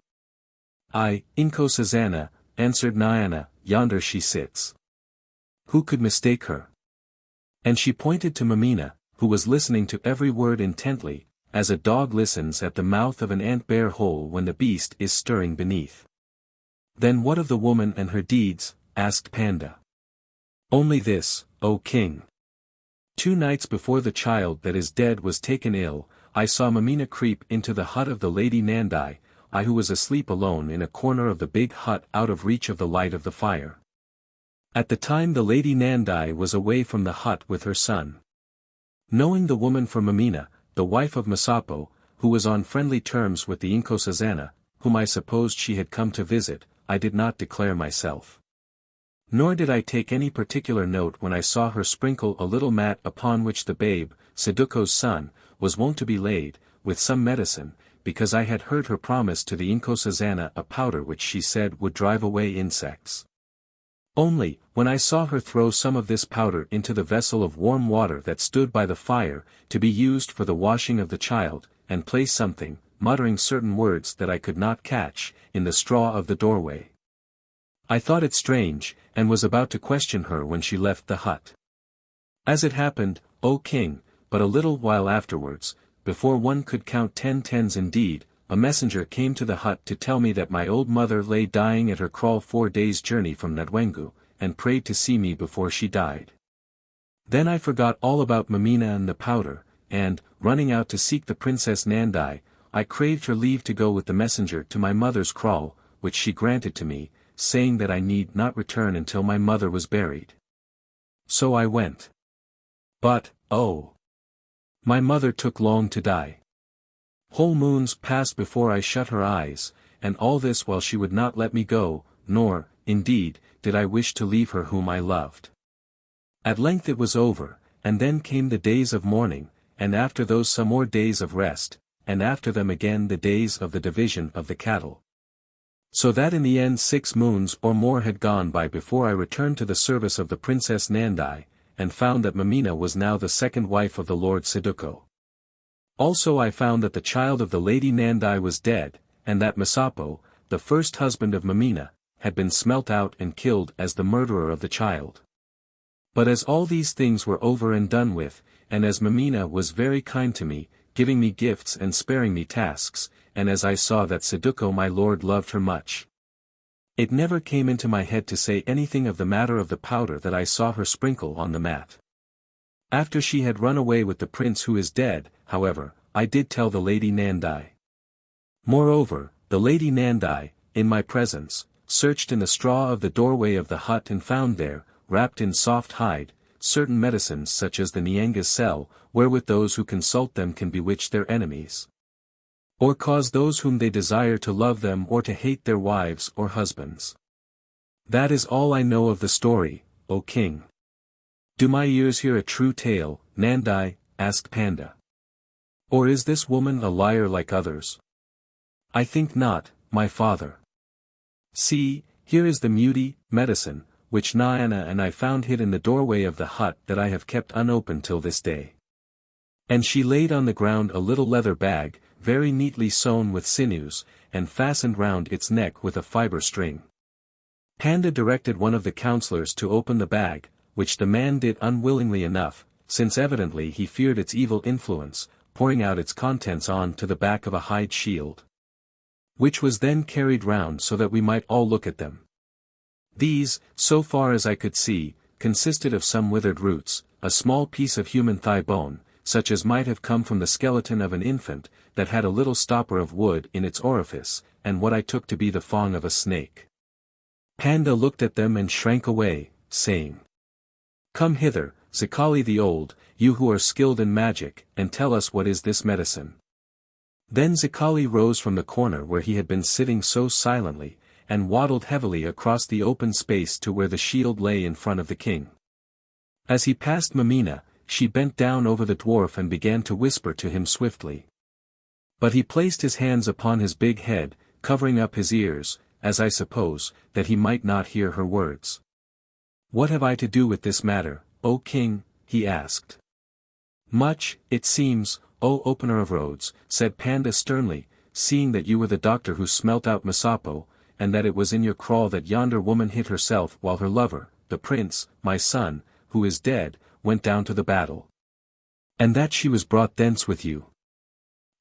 "Aye, Inko Sazana," answered Nyana, "yonder she sits. Who could mistake her?" And she pointed to Mameena, who was listening to every word intently, as a dog listens at the mouth of an ant-bear hole when the beast is stirring beneath. "Then what of the woman and her deeds?" asked Panda. "Only this, O king. 2 nights before the child that is dead was taken ill, I saw Mameena creep into the hut of the lady Nandai, I who was asleep alone in a corner of the big hut out of reach of the light of the fire. At the time the Lady Nandai was away from the hut with her son. Knowing the woman for Mameena, the wife of Masapo, who was on friendly terms with the Nkosazana, whom I supposed she had come to visit, I did not declare myself. Nor did I take any particular note when I saw her sprinkle a little mat upon which the babe, Saduko's son, was wont to be laid, with some medicine, because I had heard her promise to the Nkosazana a powder which she said would drive away insects. Only, when I saw her throw some of this powder into the vessel of warm water that stood by the fire, to be used for the washing of the child, and place something, muttering certain words that I could not catch, in the straw of the doorway. I thought it strange, and was about to question her when she left the hut. As it happened, O king, but a little while afterwards, before one could count 10 tens indeed, a messenger came to the hut to tell me that my old mother lay dying at her kraal 4 days' journey from Nadwengu, and prayed to see me before she died. Then I forgot all about Mameena and the powder, and, running out to seek the Princess Nandai, I craved her leave to go with the messenger to my mother's kraal, which she granted to me, saying that I need not return until my mother was buried. So I went. But, oh! My mother took long to die. Whole moons passed before I shut her eyes, and all this while she would not let me go, nor, indeed, did I wish to leave her whom I loved. At length it was over, and then came the days of mourning, and after those some more days of rest, and after them again the days of the division of the cattle. So that in the end 6 moons or more had gone by before I returned to the service of the Princess Nandai, and found that Mameena was now the second wife of the Lord Saduko. Also I found that the child of the Lady Nandai was dead, and that Masapo, the first husband of Mameena, had been smelt out and killed as the murderer of the child. But as all these things were over and done with, and as Mameena was very kind to me, giving me gifts and sparing me tasks, and as I saw that Saduko my lord loved her much, it never came into my head to say anything of the matter of the powder that I saw her sprinkle on the mat. After she had run away with the prince who is dead, however, I did tell the Lady Nandai. Moreover, the Lady Nandai, in my presence, searched in the straw of the doorway of the hut and found there, wrapped in soft hide, certain medicines such as the Nyanga's cell, wherewith those who consult them can bewitch their enemies, or cause those whom they desire to love them or to hate their wives or husbands. That is all I know of the story, O king. Do my ears hear a true tale, Nandai? Asked Panda. Or is this woman a liar like others? I think not, my father. See, here is the muti, medicine, which Naana and I found hid in the doorway of the hut that I have kept unopened till this day. And she laid on the ground a little leather bag, very neatly sewn with sinews, and fastened round its neck with a fibre string. Panda directed one of the councillors to open the bag, which the man did unwillingly enough, since evidently he feared its evil influence, pouring out its contents on to the back of a hide shield, which was then carried round so that we might all look at them. These, so far as I could see, consisted of some withered roots, a small piece of human thigh bone, such as might have come from the skeleton of an infant, that had a little stopper of wood in its orifice, and what I took to be the fang of a snake. Panda looked at them and shrank away, saying, Come hither, Zikali the old, you who are skilled in magic, and tell us what is this medicine. Then Zikali rose from the corner where he had been sitting so silently, and waddled heavily across the open space to where the shield lay in front of the king. As he passed Mameena, she bent down over the dwarf and began to whisper to him swiftly. But he placed his hands upon his big head, covering up his ears, as I suppose, that he might not hear her words. What have I to do with this matter, O king? He asked. Much, it seems, O opener of roads, said Panda sternly, seeing that you were the doctor who smelt out Masapo, and that it was in your kraal that yonder woman hid herself while her lover, the prince, my son, who is dead, went down to the battle. And that she was brought thence with you.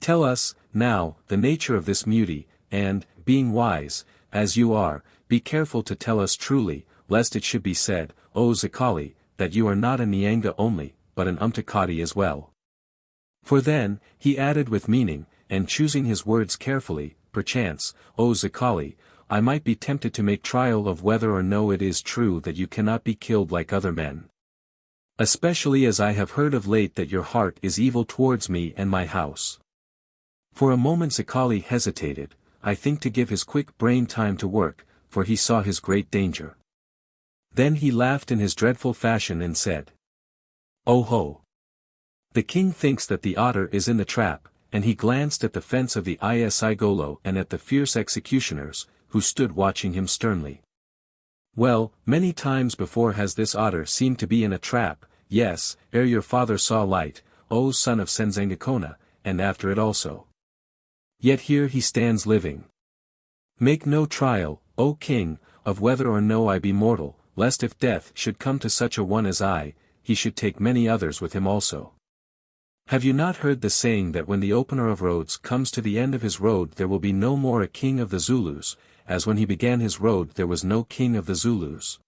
Tell us, now, the nature of this muti, and, being wise, as you are, be careful to tell us truly, lest it should be said, O Zikali, that you are not a Nyanga only, but an Umtakati as well. For then, he added with meaning, and choosing his words carefully, perchance, O Zikali, I might be tempted to make trial of whether or no it is true that you cannot be killed like other men. Especially as I have heard of late that your heart is evil towards me and my house. For a moment Zikali hesitated, I think to give his quick brain time to work, for he saw his great danger. Then he laughed in his dreadful fashion and said, "Oh ho! The king thinks that the otter is in the trap," and he glanced at the fence of the Isigolo and at the fierce executioners, who stood watching him sternly. "Well, many times before has this otter seemed to be in a trap, yes, ere your father saw light, O son of Senzangakona, and after it also. Yet here he stands living. Make no trial, O king, of whether or no I be mortal, lest if death should come to such a one as I, he should take many others with him also. Have you not heard the saying that when the opener of roads comes to the end of his road there will be no more a king of the Zulus, as when he began his road there was no king of the Zulus?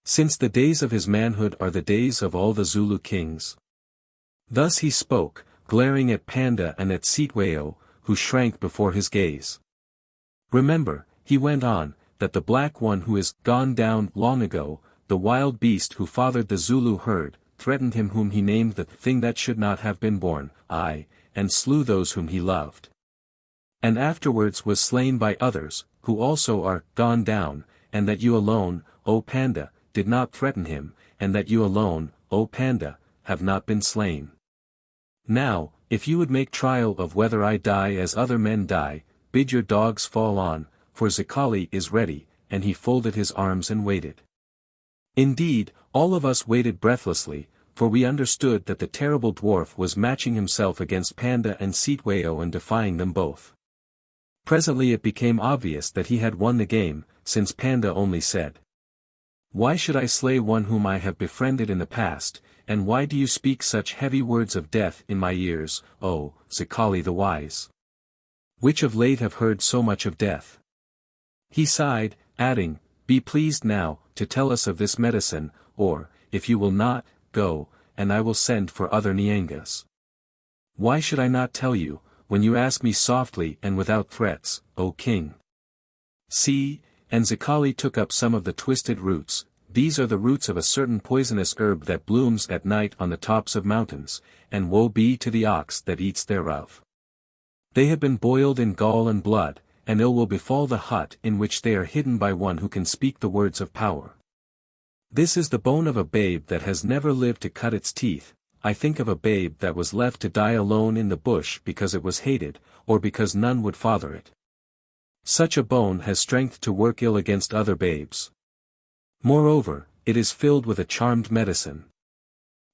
Since the days of his manhood are the days of all the Zulu kings." Thus he spoke, glaring at Panda and at XIII, who shrank before his gaze. "Remember," he went on, "that the black one who is gone down long ago, the wild beast who fathered the Zulu herd, threatened him whom he named the thing that should not have been born, aye, and slew those whom he loved. And afterwards was slain by others, who also are gone down, and that you alone, O Panda, did not threaten him, and that you alone, O Panda, have not been slain. Now, if you would make trial of whether I die as other men die, bid your dogs fall on, for Zikali is ready," and he folded his arms and waited. Indeed, all of us waited breathlessly, for we understood that the terrible dwarf was matching himself against Panda and XIII and defying them both. Presently it became obvious that he had won the game, since Panda only said, "Why should I slay one whom I have befriended in the past, and why do you speak such heavy words of death in my ears, O Zikali the wise? Which of late have heard so much of death?" He sighed, adding, "Be pleased now, to tell us of this medicine, or, if you will not, go, and I will send for other Nyangas." "Why should I not tell you, when you ask me softly and without threats, O king? See," and Zikali took up some of the twisted roots, "these are the roots of a certain poisonous herb that blooms at night on the tops of mountains, and woe be to the ox that eats thereof. They have been boiled in gall and blood, and ill will befall the hut in which they are hidden by one who can speak the words of power. This is the bone of a babe that has never lived to cut its teeth. I think of a babe that was left to die alone in the bush because it was hated, or because none would father it. Such a bone has strength to work ill against other babes. Moreover, it is filled with a charmed medicine.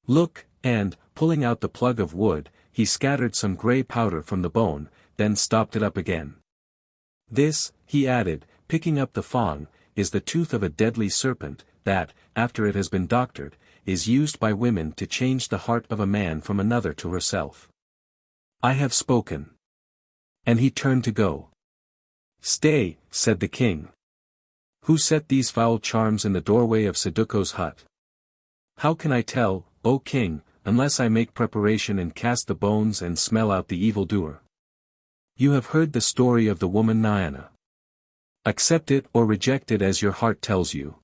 Look," and, pulling out the plug of wood, he scattered some grey powder from the bone, then stopped it up again. "This," he added, picking up the thong, "is the tooth of a deadly serpent, that, after it has been doctored, is used by women to change the heart of a man from another to herself. I have spoken." And he turned to go. "Stay," said the king. "Who set these foul charms in the doorway of Saduko's hut?" "How can I tell, O king, unless I make preparation and cast the bones and smell out the evildoer? You have heard the story of the woman Nyana. Accept it or reject it as your heart tells you.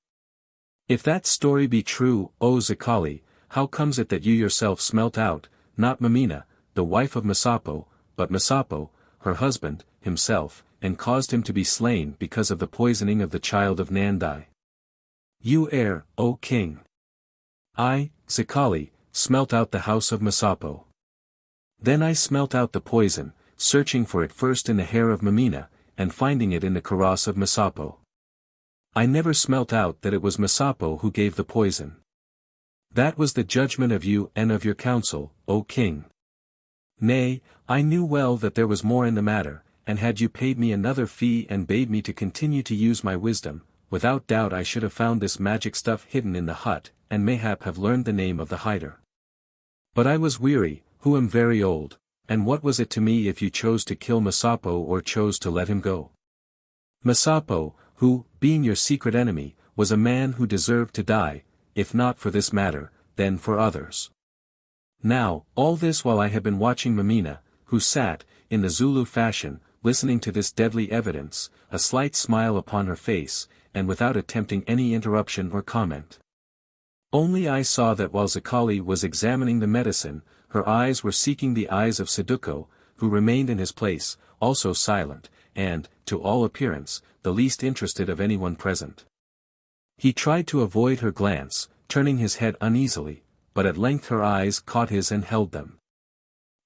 If that story be true, O Zikali, how comes it that you yourself smelt out, not Mameena, the wife of Masapo, but Masapo, her husband, himself, and caused him to be slain because of the poisoning of the child of Nandai? You err, O king. I, Zikali, smelt out the house of Masapo. Then I smelt out the poison, searching for it first in the hair of Mameena, and finding it in the kaross of Masapo. I never smelt out that it was Masapo who gave the poison. That was the judgment of you and of your council, O king. Nay, I knew well that there was more in the matter, and had you paid me another fee and bade me to continue to use my wisdom, without doubt I should have found this magic stuff hidden in the hut, and mayhap have learned the name of the hider. But I was weary, who am very old, and what was it to me if you chose to kill Masapo or chose to let him go? Masapo, who, being your secret enemy, was a man who deserved to die, if not for this matter, then for others. Now, all this while I had been watching Mameena, who sat, in the Zulu fashion, listening to this deadly evidence, a slight smile upon her face, and without attempting any interruption or comment. Only I saw that while Zikali was examining the medicine, her eyes were seeking the eyes of Saduko, who remained in his place, also silent, and, to all appearance, the least interested of anyone present. He tried to avoid her glance, turning his head uneasily, but at length her eyes caught his and held them.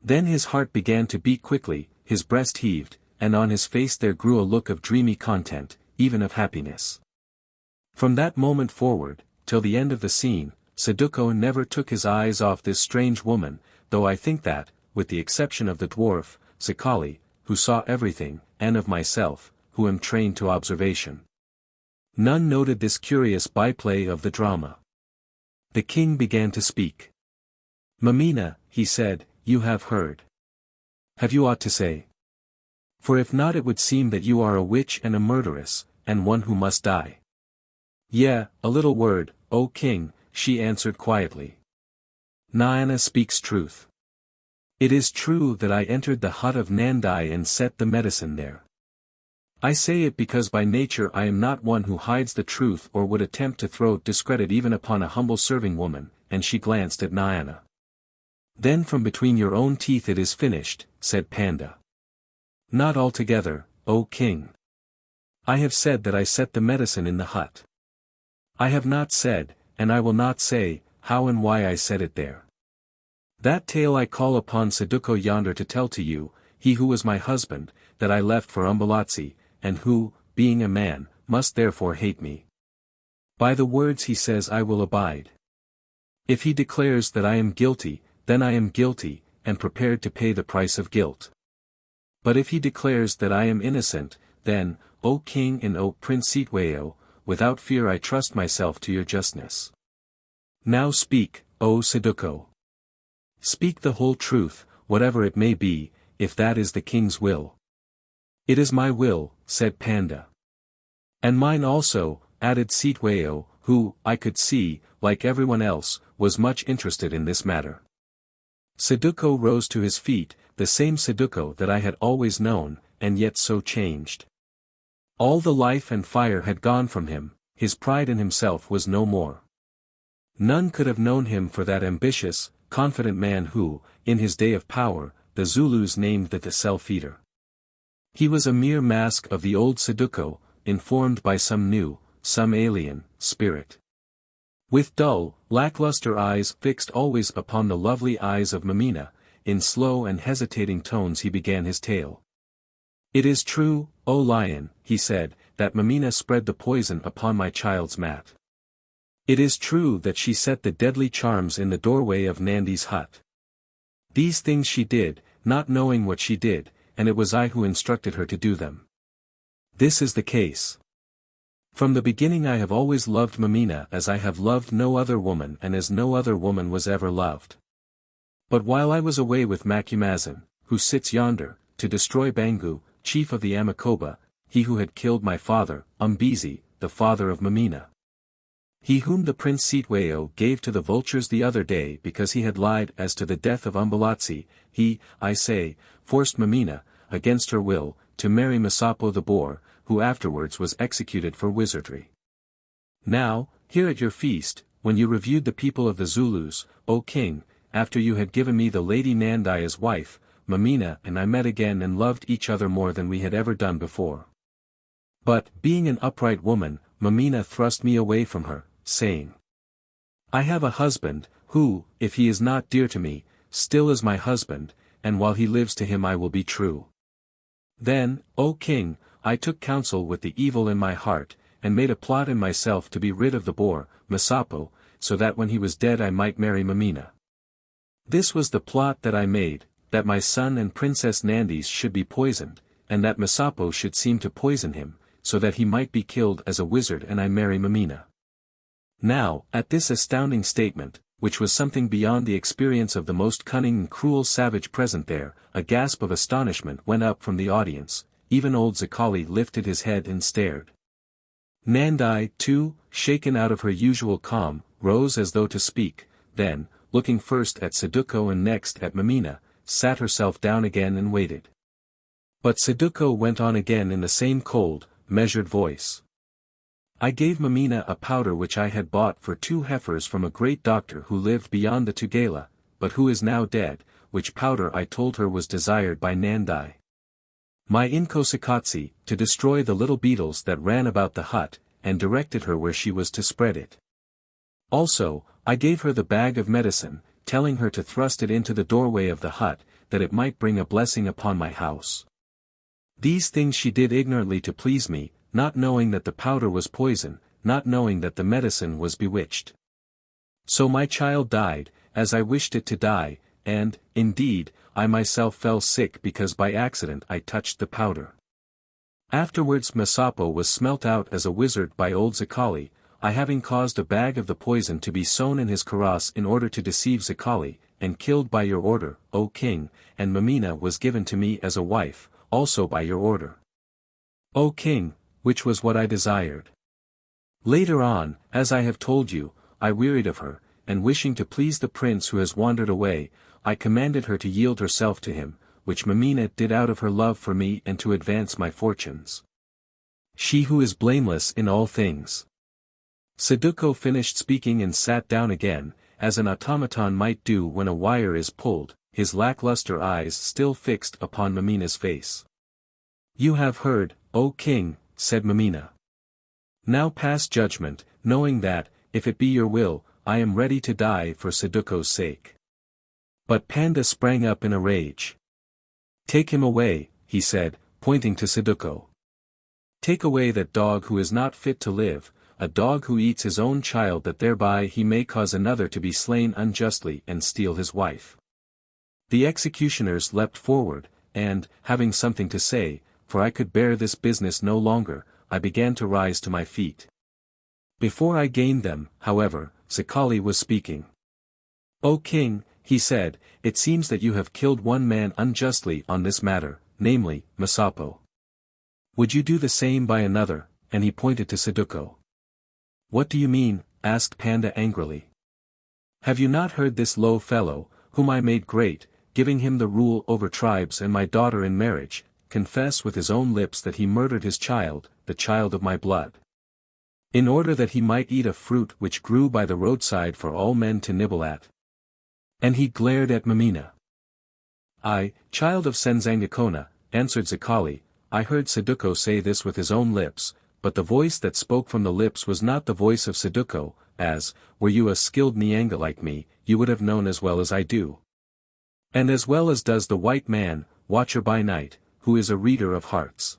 Then his heart began to beat quickly, his breast heaved, and on his face there grew a look of dreamy content, even of happiness. From that moment forward, till the end of the scene, Saduko never took his eyes off this strange woman, though I think that, with the exception of the dwarf, Zikali, who saw everything, and of myself, who am trained to observation, none noted this curious byplay of the drama. The king began to speak. "Mameena," he said, "you have heard. Have you aught to say? For if not it would seem that you are a witch and a murderess, and one who must die." "Yea, a little word, O king," she answered quietly. "Nyana speaks truth. It is true that I entered the hut of Nandai and set the medicine there. I say it because by nature I am not one who hides the truth or would attempt to throw discredit even upon a humble serving woman," and she glanced at Nyana. "Then from between your own teeth it is finished," said Panda. "Not altogether, O king. I have said that I set the medicine in the hut. I have not said, and I will not say, how and why I set it there. That tale I call upon Saduko yonder to tell to you, he who was my husband, that I left for Umbelazi, and who, being a man, must therefore hate me. By the words he says I will abide. If he declares that I am guilty, then I am guilty, and prepared to pay the price of guilt. But if he declares that I am innocent, then, O king and O Prince XIII, without fear I trust myself to your justness. Now speak, O Saduko. Speak the whole truth, whatever it may be, if that is the king's will." "It is my will," said Panda. "And mine also," added XIII, who, I could see, like everyone else, was much interested in this matter. Saduko rose to his feet, the same Saduko that I had always known, and yet so changed. All the life and fire had gone from him, his pride in himself was no more. None could have known him for that ambitious, confident man who, in his day of power, the Zulus named the self-eater. He was a mere mask of the old Saduko, informed by some new, some alien, spirit. With dull, lackluster eyes fixed always upon the lovely eyes of Mameena, in slow and hesitating tones he began his tale. "It is true, O lion," he said, "that Mameena spread the poison upon my child's mat. It is true that she set the deadly charms in the doorway of Nandi's hut. These things she did, not knowing what she did, and it was I who instructed her to do them. This is the case. From the beginning I have always loved Mameena as I have loved no other woman and as no other woman was ever loved. But while I was away with Macumazin, who sits yonder, to destroy Bangu, chief of the Amakoba, he who had killed my father, Umbezi, the father of Mameena. He whom the Prince XIII gave to the vultures the other day because he had lied as to the death of Umbelazi, he, I say, forced Mameena, against her will, to marry Masapo the boar, who afterwards was executed for wizardry. Now, here at your feast, when you reviewed the people of the Zulus, O king, after you had given me the lady Nandai as wife, Mameena and I met again and loved each other more than we had ever done before. But, being an upright woman, Mameena thrust me away from her, saying, I have a husband, who, if he is not dear to me, still is my husband, and while he lives to him I will be true. Then, O king, I took counsel with the evil in my heart, and made a plot in myself to be rid of the boar, Masapo, so that when he was dead I might marry Mameena. This was the plot that I made, that my son and Princess Nandis should be poisoned, and that Masapo should seem to poison him, so that he might be killed as a wizard and I marry Mameena. Now, at this astounding statement, which was something beyond the experience of the most cunning and cruel savage present there, a gasp of astonishment went up from the audience, even old Zikali lifted his head and stared. Nandai, too, shaken out of her usual calm, rose as though to speak, then, looking first at Saduko and next at Mameena, sat herself down again and waited. But Saduko went on again in the same cold, measured voice. I gave Mameena a powder which I had bought for 2 heifers from a great doctor who lived beyond the Tugela, but who is now dead, which powder I told her was desired by Nandai. My inkosikatsi, to destroy the little beetles that ran about the hut, and directed her where she was to spread it. Also, I gave her the bag of medicine, telling her to thrust it into the doorway of the hut, that it might bring a blessing upon my house. These things she did ignorantly to please me, not knowing that the powder was poison, not knowing that the medicine was bewitched. So my child died, as I wished it to die, and, indeed, I myself fell sick because by accident I touched the powder. Afterwards Masapo was smelt out as a wizard by old Zikali, I having caused a bag of the poison to be sown in his karas in order to deceive Zikali, and killed by your order, O king, and Mameena was given to me as a wife, also by your order. O king, which was what I desired. Later on, as I have told you, I wearied of her, and wishing to please the prince who has wandered away, I commanded her to yield herself to him, which Mameena did out of her love for me and to advance my fortunes. She who is blameless in all things. Saduko finished speaking and sat down again, as an automaton might do when a wire is pulled, his lackluster eyes still fixed upon Mameena's face. You have heard, O king, said Mameena. Now pass judgment, knowing that, if it be your will, I am ready to die for Saduko's sake. But Panda sprang up in a rage. Take him away, he said, pointing to Saduko. Take away that dog who is not fit to live, a dog who eats his own child that thereby he may cause another to be slain unjustly and steal his wife. The executioners leapt forward, and, having something to say, for I could bear this business no longer, I began to rise to my feet. Before I gained them, however, Zikali was speaking. O king, he said, it seems that you have killed one man unjustly on this matter, namely, Masapo. Would you do the same by another? And he pointed to Saduko. What do you mean? Asked Panda angrily. Have you not heard this low fellow, whom I made great, giving him the rule over tribes and my daughter in marriage, confess with his own lips that he murdered his child, the child of my blood? In order that he might eat a fruit which grew by the roadside for all men to nibble at. And he glared at Mameena. I, child of Senzangakona, answered Zikali, I heard Saduko say this with his own lips, but the voice that spoke from the lips was not the voice of Saduko, as, were you a skilled Nyanga like me, you would have known as well as I do. And as well as does the white man, watcher by night, who is a reader of hearts.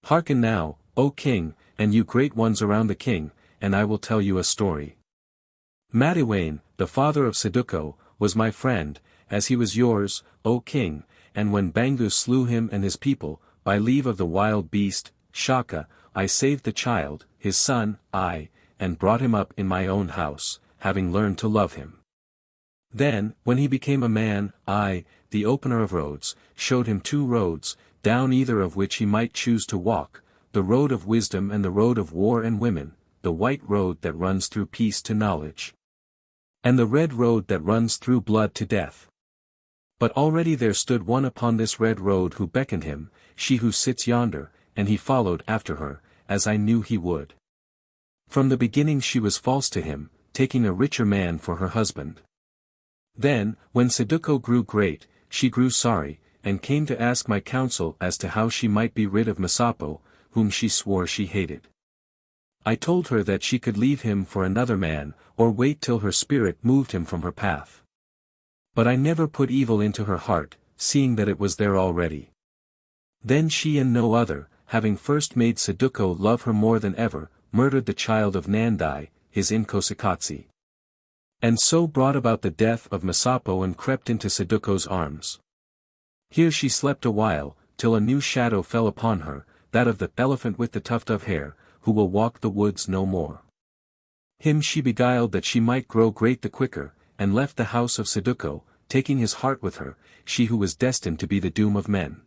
Hearken now, O king, and you great ones around the king, and I will tell you a story. Madiwane, the father of Saduko, was my friend, as he was yours, O king, and when Bangu slew him and his people, by leave of the wild beast, Shaka, I saved the child, his son, and brought him up in my own house, having learned to love him. Then, when he became a man, I, the opener of roads, showed him 2 roads, down either of which he might choose to walk, the road of wisdom and the road of war and women, the white road that runs through peace to knowledge. And the red road that runs through blood to death. But already there stood one upon this red road who beckoned him, she who sits yonder, and he followed after her, as I knew he would. From the beginning she was false to him, taking a richer man for her husband. Then, when Saduko grew great, she grew sorry, and came to ask my counsel as to how she might be rid of Masapo, whom she swore she hated. I told her that she could leave him for another man, or wait till her spirit moved him from her path. But I never put evil into her heart, seeing that it was there already. Then she and no other, having first made Saduko love her more than ever, murdered the child of Nandai, his inkosikatsi. And so brought about the death of Masapo and crept into Saduko's arms. Here she slept a while, till a new shadow fell upon her, that of the elephant with the tuft of hair, who will walk the woods no more. Him she beguiled that she might grow great the quicker, and left the house of Saduko, taking his heart with her, she who was destined to be the doom of men.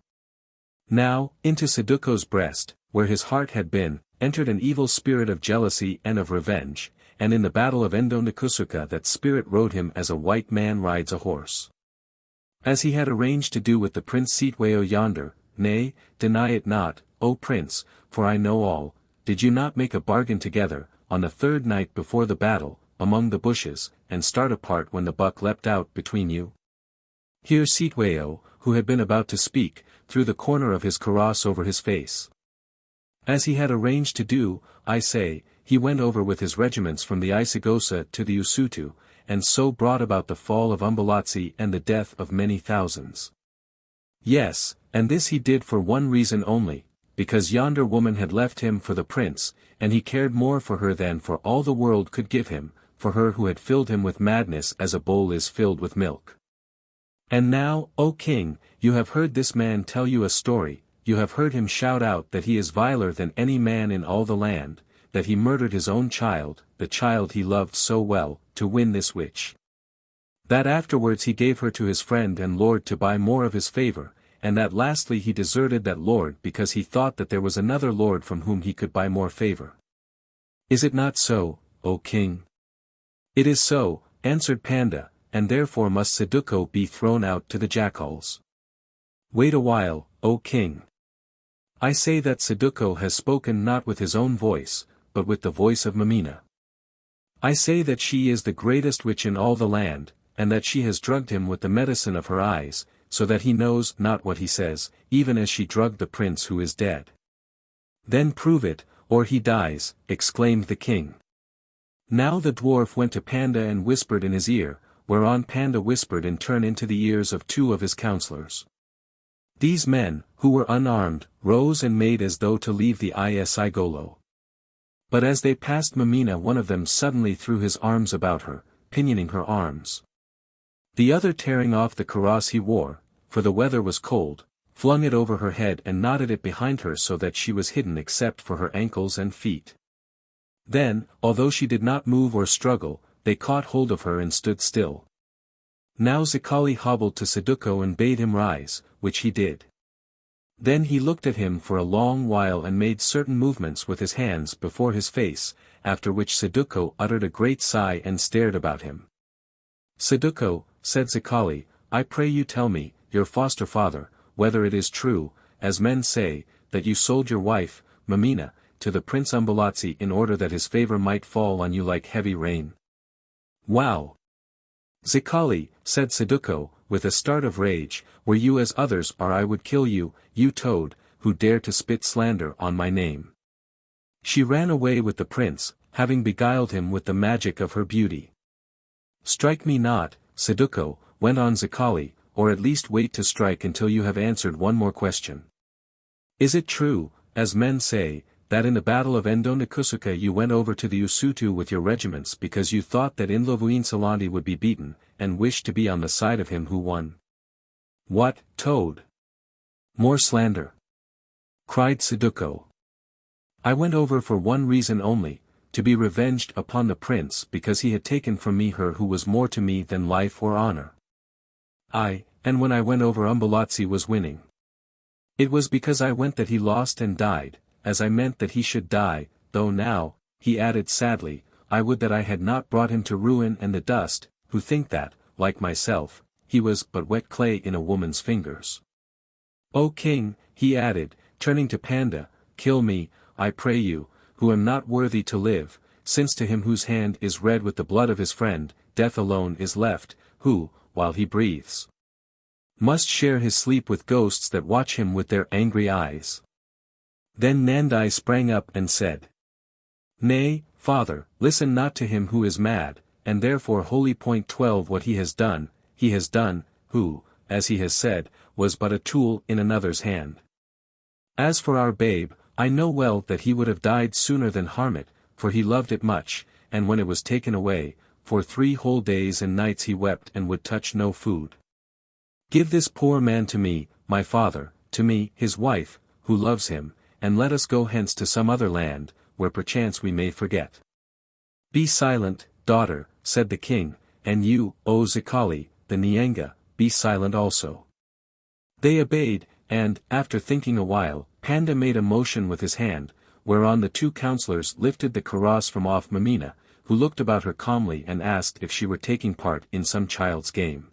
Now, into Saduko's breast, where his heart had been, entered an evil spirit of jealousy and of revenge, and in the battle of Endonekusuka that spirit rode him as a white man rides a horse. As he had arranged to do with the Prince Sitweo yonder, nay, deny it not, O prince, for I know all. Did you not make a bargain together, on the third night before the battle, among the bushes, and start apart when the buck leapt out between you? Here Sitweo, who had been about to speak, threw the corner of his kaross over his face. As he had arranged to do, I say, he went over with his regiments from the Isigosa to the Usutu, and so brought about the fall of Umbelazi and the death of many thousands. Yes, and this he did for one reason only, because yonder woman had left him for the prince, and he cared more for her than for all the world could give him, for her who had filled him with madness as a bowl is filled with milk. And now, O king, you have heard this man tell you a story, you have heard him shout out that he is viler than any man in all the land, that he murdered his own child, the child he loved so well, to win this witch. That afterwards he gave her to his friend and lord to buy more of his favor, and that lastly he deserted that lord because he thought that there was another lord from whom he could buy more favor. Is it not so, O king? It is so, answered Panda, and therefore must Saduko be thrown out to the jackals. Wait a while, O king. I say that Saduko has spoken not with his own voice, but with the voice of Mameena. I say that she is the greatest witch in all the land, and that she has drugged him with the medicine of her eyes, so that he knows not what he says, even as she drugged the prince who is dead. Then prove it, or he dies, exclaimed the king. Now the dwarf went to Panda and whispered in his ear, whereon Panda whispered in turn into the ears of two of his counselors. These men, who were unarmed, rose and made as though to leave the Isigolo. But as they passed Mameena, one of them suddenly threw his arms about her, pinioning her arms. The other, tearing off the kaross he wore, for the weather was cold, flung it over her head and knotted it behind her so that she was hidden except for her ankles and feet. Then, although she did not move or struggle, they caught hold of her and stood still. Now Zikali hobbled to Saduko and bade him rise, which he did. Then he looked at him for a long while and made certain movements with his hands before his face, after which Saduko uttered a great sigh and stared about him. Saduko, said Zikali, I pray you tell me, your foster father, whether it is true, as men say, that you sold your wife, Mameena, to the Prince Umbelazi in order that his favor might fall on you like heavy rain. Wow! Zikali, said Saduko, with a start of rage, were you as others are I would kill you, you toad, who dare to spit slander on my name. She ran away with the prince, having beguiled him with the magic of her beauty. Strike me not, Saduko, went on Zikali, or at least wait to strike until you have answered one more question. Is it true, as men say, that in the battle of Ndonikusuka you went over to the Usutu with your regiments because you thought that Inlovuinsalandi would be beaten, and wished to be on the side of him who won? What, toad? More slander! Cried Saduko. I went over for one reason only, to be revenged upon the prince because he had taken from me her who was more to me than life or honor. And when I went over Umbelazi was winning. It was because I went that he lost and died, as I meant that he should die, though now, he added sadly, I would that I had not brought him to ruin and the dust, who think that, like myself, he was but wet clay in a woman's fingers. O king, he added, turning to Panda, kill me, I pray you, who am not worthy to live, since to him whose hand is red with the blood of his friend, death alone is left, who, while he breathes, must share his sleep with ghosts that watch him with their angry eyes. Then Nandai sprang up and said, Nay, father, listen not to him who is mad, and therefore wholly point 12 what he has done, who, as he has said, was but a tool in another's hand. As for our babe, I know well that he would have died sooner than harm it, for he loved it much, and when it was taken away, for 3 whole days and nights he wept and would touch no food. Give this poor man to me, my father, to me, his wife, who loves him, and let us go hence to some other land, where perchance we may forget. Be silent, daughter, said the king, and you, O Zikali, the Nyanga, be silent also. They obeyed, and, after thinking a while, Panda made a motion with his hand, whereon the 2 counselors lifted the kaross from off Mameena, who looked about her calmly and asked if she were taking part in some child's game.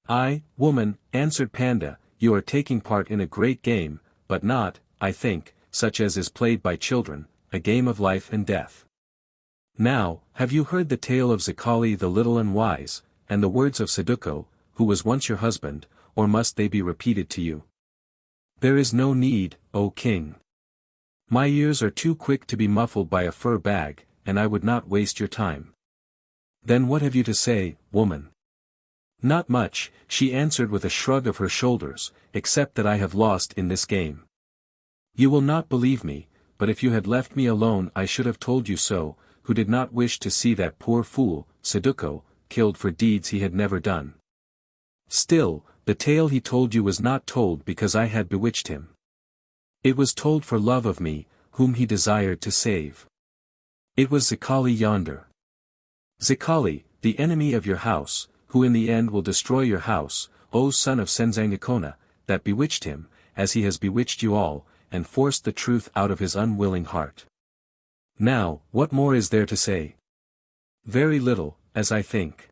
I, woman, answered Panda, you are taking part in a great game, but not, I think, such as is played by children, a game of life and death. Now, have you heard the tale of Zikali the little and wise, and the words of Saduko, who was once your husband, or must they be repeated to you? There is no need, O king. My ears are too quick to be muffled by a fur bag, and I would not waste your time. Then what have you to say, woman? Not much, she answered with a shrug of her shoulders, except that I have lost in this game. You will not believe me, but if you had left me alone I should have told you so, who did not wish to see that poor fool, Saduko, killed for deeds he had never done. Still, the tale he told you was not told because I had bewitched him. It was told for love of me, whom he desired to save. It was Zikali yonder. Zikali, the enemy of your house, who in the end will destroy your house, O son of Senzangakona, that bewitched him, as he has bewitched you all, and forced the truth out of his unwilling heart. Now, what more is there to say? Very little, as I think.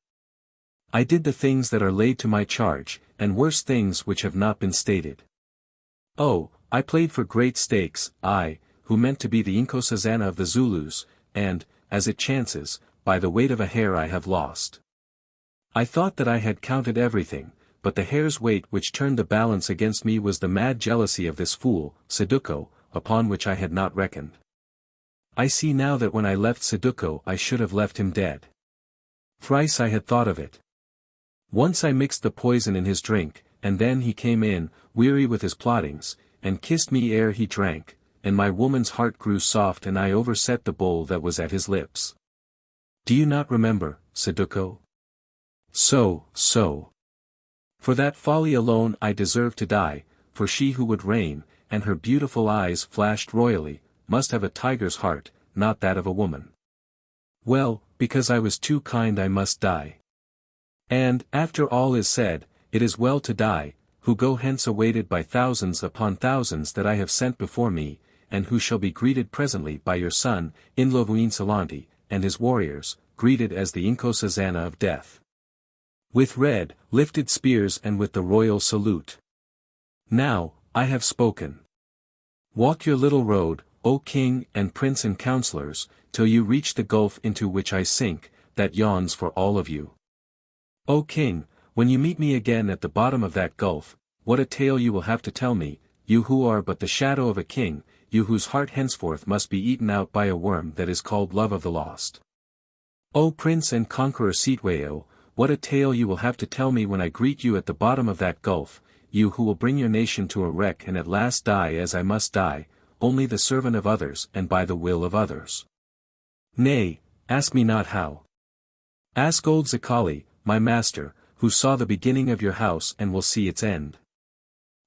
I did the things that are laid to my charge, and worse things which have not been stated. Oh, I played for great stakes, I, who meant to be the Inkosazana of the Zulus, and, as it chances, by the weight of a hair I have lost. I thought that I had counted everything, but the hair's weight which turned the balance against me was the mad jealousy of this fool, Saduko, upon which I had not reckoned. I see now that when I left Saduko I should have left him dead. Thrice I had thought of it. Once I mixed the poison in his drink, and then he came in, weary with his plottings, and kissed me ere he drank, and my woman's heart grew soft and I overset the bowl that was at his lips. Do you not remember, Saduko? So. For that folly alone I deserve to die, for she who would reign, and her beautiful eyes flashed royally, must have a tiger's heart, not that of a woman. Well, because I was too kind I must die. And, after all is said, it is well to die, who go hence awaited by thousands upon thousands that I have sent before me, and who shall be greeted presently by your son, Inlovuin Salanti, and his warriors, greeted as the Inkosazana of death. With red, lifted spears and with the royal salute. Now, I have spoken. Walk your little road, O king and prince and councillors, till you reach the gulf into which I sink, that yawns for all of you. O king, when you meet me again at the bottom of that gulf, what a tale you will have to tell me, you who are but the shadow of a king, you whose heart henceforth must be eaten out by a worm that is called love of the lost. O prince and conqueror Sitweo, what a tale you will have to tell me when I greet you at the bottom of that gulf, you who will bring your nation to a wreck and at last die as I must die, only the servant of others and by the will of others. Nay, ask me not how. Ask old Zikali, my master, who saw the beginning of your house and will see its end.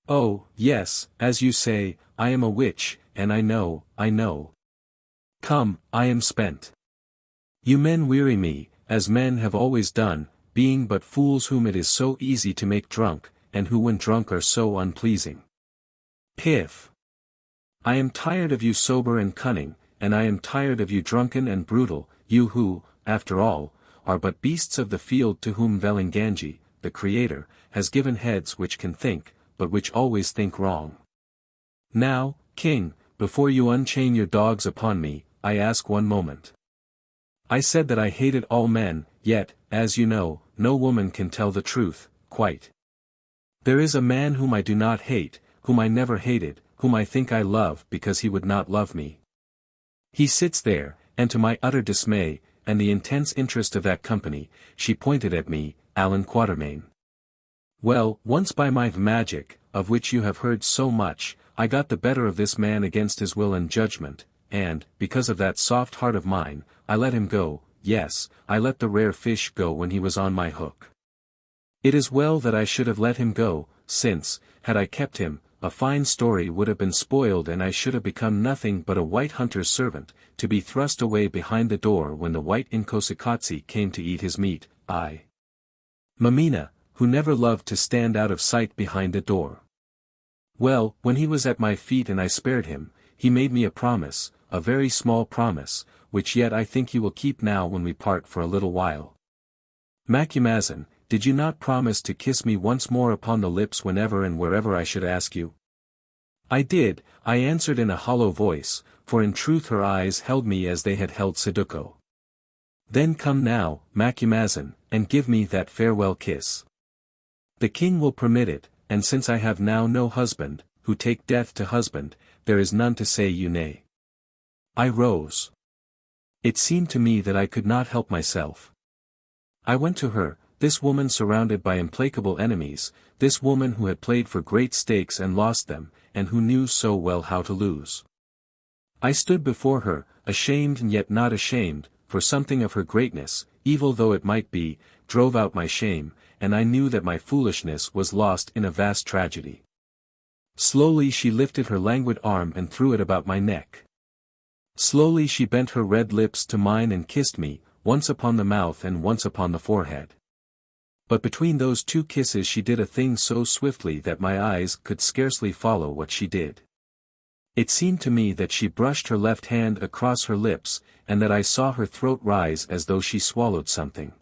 Oh, yes, as you say, I am a witch, and I know. Come, I am spent. You men weary me, as men have always done, being but fools whom it is so easy to make drunk, and who when drunk are so unpleasing. Piff! I am tired of you sober and cunning, and I am tired of you drunken and brutal, you who, after all, are but beasts of the field to whom Velinganji, the Creator, has given heads which can think, but which always think wrong. Now, king, before you unchain your dogs upon me, I ask one moment. I said that I hated all men, yet, as you know, no woman can tell the truth, quite. There is a man whom I do not hate, whom I never hated, whom I think I love because he would not love me. He sits there, and to my utter dismay, and the intense interest of that company, she pointed at me, Allan Quatermain. Well, once by my magic, of which you have heard so much, I got the better of this man against his will and judgment, and, because of that soft heart of mine, I let him go. Yes, I let the rare fish go when he was on my hook. It is well that I should have let him go, since, had I kept him, a fine story would have been spoiled and I should have become nothing but a white hunter's servant, to be thrust away behind the door when the white Inkosikatsi came to eat his meat, I. Mameena, who never loved to stand out of sight behind a door. Well, when he was at my feet and I spared him, he made me a promise, a very small promise, which yet I think he will keep now when we part for a little while. Macumazin, did you not promise to kiss me once more upon the lips whenever and wherever I should ask you? I did, I answered in a hollow voice, for in truth her eyes held me as they had held Saduko. Then come now, Macumazahn, and give me that farewell kiss. The king will permit it, and since I have now no husband, who take death to husband, there is none to say you nay. I rose. It seemed to me that I could not help myself. I went to her, this woman surrounded by implacable enemies, this woman who had played for great stakes and lost them, and who knew so well how to lose. I stood before her, ashamed and yet not ashamed, for something of her greatness, evil though it might be, drove out my shame, and I knew that my foolishness was lost in a vast tragedy. Slowly she lifted her languid arm and threw it about my neck. Slowly she bent her red lips to mine and kissed me, once upon the mouth and once upon the forehead. But between those two kisses she did a thing so swiftly that my eyes could scarcely follow what she did. It seemed to me that she brushed her left hand across her lips, and that I saw her throat rise as though she swallowed something.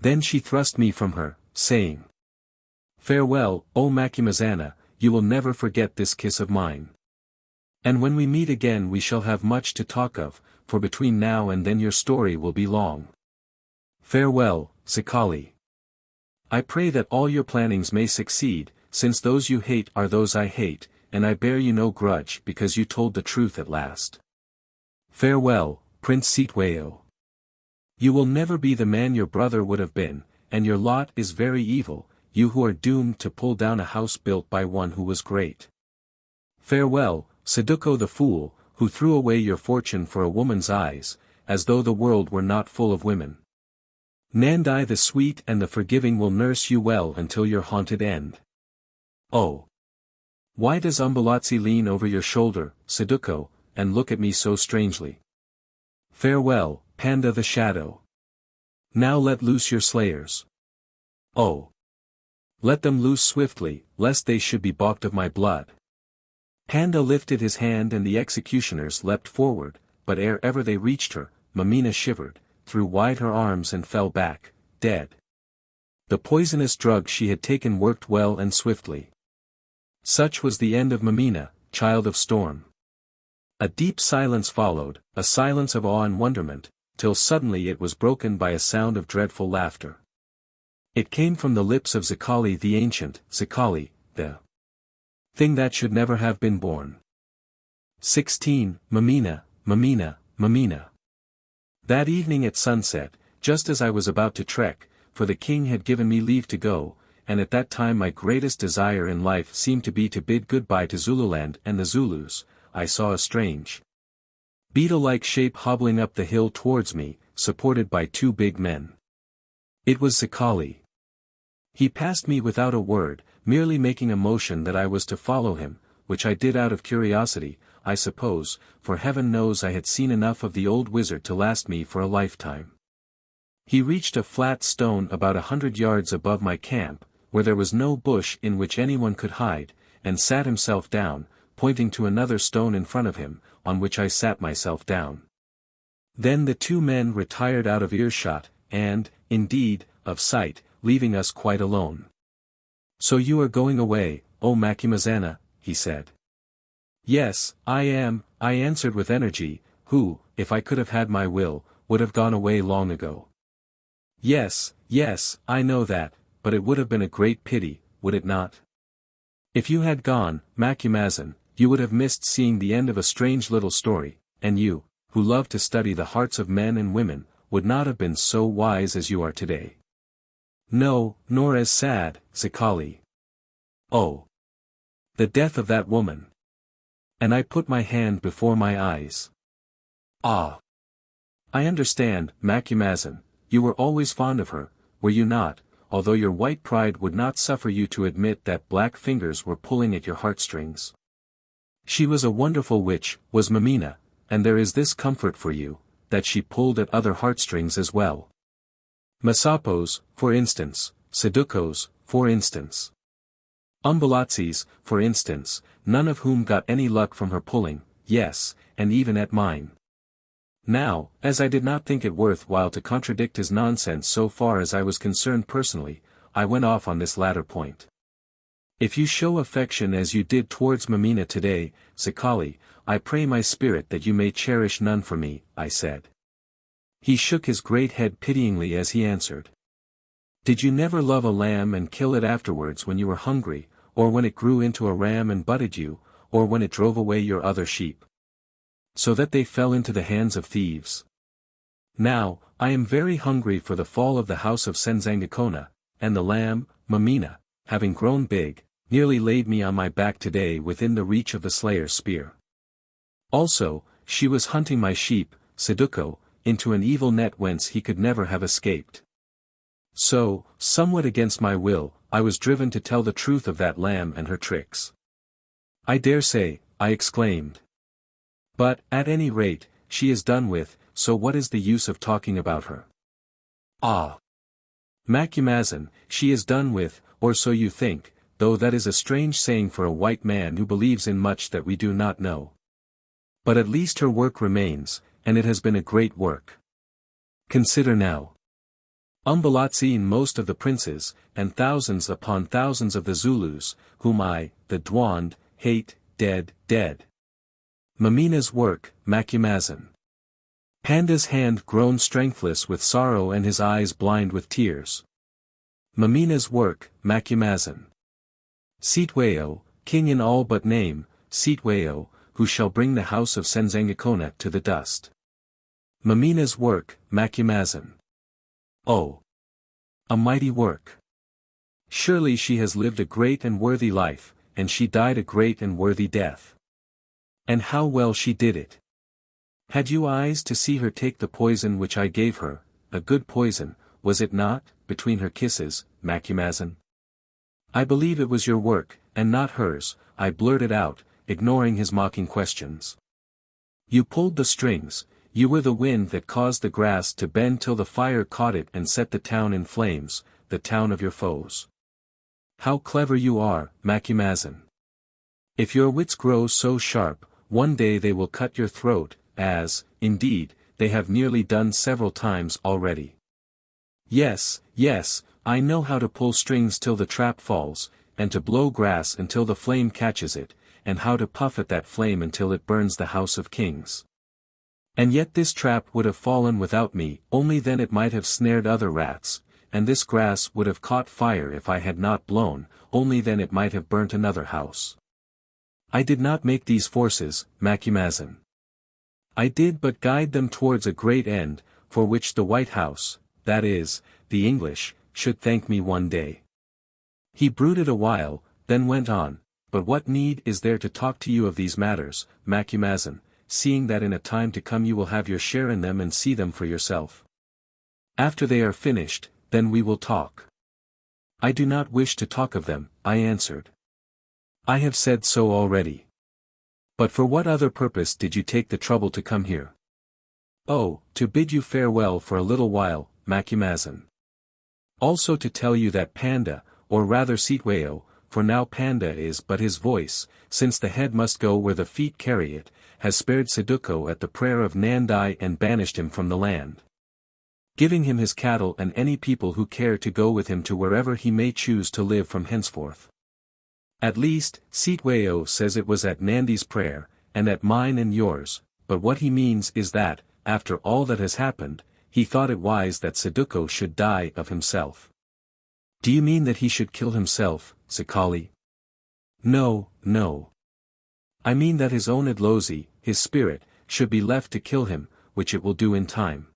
Then she thrust me from her, saying, "Farewell, O Macumazahn, you will never forget this kiss of mine. And when we meet again we shall have much to talk of, for between now and then your story will be long. Farewell, Zikali. I pray that all your plannings may succeed, since those you hate are those I hate, and I bear you no grudge because you told the truth at last. Farewell, Prince Sitweo. You will never be the man your brother would have been, and your lot is very evil, you who are doomed to pull down a house built by one who was great. Farewell, Saduko the fool, who threw away your fortune for a woman's eyes, as though the world were not full of women. Nandi the sweet and the forgiving will nurse you well until your haunted end. Oh! Why does Umbelazi lean over your shoulder, Saduko, and look at me so strangely? Farewell, Panda the shadow. Now let loose your slayers. Oh! Let them loose swiftly, lest they should be balked of my blood. Panda lifted his hand and the executioners leapt forward, but ere ever they reached her, Mameena shivered, threw wide her arms and fell back, dead. The poisonous drug she had taken worked well and swiftly. Such was the end of Mameena, child of storm. A deep silence followed, a silence of awe and wonderment, till suddenly it was broken by a sound of dreadful laughter. It came from the lips of Zikali the ancient, Zikali, the thing that should never have been born. 16. Mameena, Mameena, Mameena. That evening at sunset, just as I was about to trek, for the king had given me leave to go, and at that time my greatest desire in life seemed to be to bid goodbye to Zululand and the Zulus, I saw a strange, beetle-like shape hobbling up the hill towards me, supported by two big men. It was Zikali. He passed me without a word, merely making a motion that I was to follow him, which I did out of curiosity, I suppose, for heaven knows I had seen enough of the old wizard to last me for a lifetime. He reached a flat stone about 100 yards above my camp, where there was no bush in which anyone could hide, and sat himself down, pointing to another stone in front of him, on which I sat myself down. Then the two men retired out of earshot, and, indeed, of sight, leaving us quite alone. "So you are going away, O Macumazahn," he said. "Yes, I am," I answered with energy, who, if I could have had my will, would have gone away long ago. "Yes, yes, I know that, but it would have been a great pity, would it not? If you had gone, Macumazahn, you would have missed seeing the end of a strange little story, and you, who love to study the hearts of men and women, would not have been so wise as you are today. No, nor as sad, Zikali. Oh! The death of that woman!" And I put my hand before my eyes. "Ah! I understand, Macumazahn, you were always fond of her, were you not, although your white pride would not suffer you to admit that black fingers were pulling at your heartstrings. She was a wonderful witch, was Mameena, and there is this comfort for you, that she pulled at other heartstrings as well. Masapo's, for instance, Saduko's, for instance. Umbelazi's, for instance, none of whom got any luck from her pulling, yes, and even at mine. Now, as I did not think it worth while to contradict his nonsense so far as I was concerned personally, I went off on this latter point. If you show affection as you did towards Mameena today, Zikali, I pray my spirit that you may cherish none for me, I said. He shook his great head pityingly as he answered. Did you never love a lamb and kill it afterwards when you were hungry, or when it grew into a ram and butted you, or when it drove away your other sheep? So that they fell into the hands of thieves. Now, I am very hungry for the fall of the house of Senzangakona, and the lamb, Mameena, having grown big, nearly laid me on my back today within the reach of the slayer's spear. Also, she was hunting my sheep, Saduko, into an evil net whence he could never have escaped. So, somewhat against my will, I was driven to tell the truth of that lamb and her tricks. I dare say, I exclaimed. But, at any rate, she is done with, so what is the use of talking about her? Ah! Macumazahn, she is done with, or so you think, though that is a strange saying for a white man who believes in much that we do not know. But at least her work remains, and it has been a great work. Consider now. Umbelazi and most of the princes, and thousands upon thousands of the Zulus, whom I, the Dwand, hate, dead. Mameena's work, Macumazahn. Panda's hand grown strengthless with sorrow and his eyes blind with tears. Mameena's work, Macumazahn. Cetwayo, king in all but name, Cetwayo, who shall bring the house of Senzangakona to the dust. Mameena's work, Macumazahn. Oh! A mighty work. Surely she has lived a great and worthy life, and she died a great and worthy death. And how well she did it. Had you eyes to see her take the poison which I gave her, a good poison, was it not, between her kisses, Macumazahn? I believe it was your work, and not hers, I blurted out, ignoring his mocking questions. You pulled the strings, you were the wind that caused the grass to bend till the fire caught it and set the town in flames, the town of your foes. How clever you are, Macumazahn. If your wits grow so sharp, one day they will cut your throat, as, indeed, they have nearly done several times already. Yes, I know how to pull strings till the trap falls, and to blow grass until the flame catches it, and how to puff at that flame until it burns the house of kings. And yet this trap would have fallen without me, only then it might have snared other rats, and this grass would have caught fire if I had not blown, only then it might have burnt another house. I did not make these forces, Macumazahn. I did but guide them towards a great end, for which the White House, that is, the English, should thank me one day. He brooded a while, then went on, but what need is there to talk to you of these matters, Macumazahn, seeing that in a time to come you will have your share in them and see them for yourself? After they are finished, then we will talk. I do not wish to talk of them, I answered. I have said so already. But for what other purpose did you take the trouble to come here? Oh, to bid you farewell for a little while, Macumazahn. Also to tell you that Panda, or rather Cetwayo, for now Panda is but his voice, since the head must go where the feet carry it, has spared Saduko at the prayer of Nandai and banished him from the land, giving him his cattle and any people who care to go with him to wherever he may choose to live from henceforth. At least, Cetwayo says it was at Nandi's prayer, and at mine and yours, but what he means is that, after all that has happened, he thought it wise that Saduko should die of himself. Do you mean that he should kill himself, Zikali? No. I mean that his own Adlozi, his spirit, should be left to kill him, which it will do in time.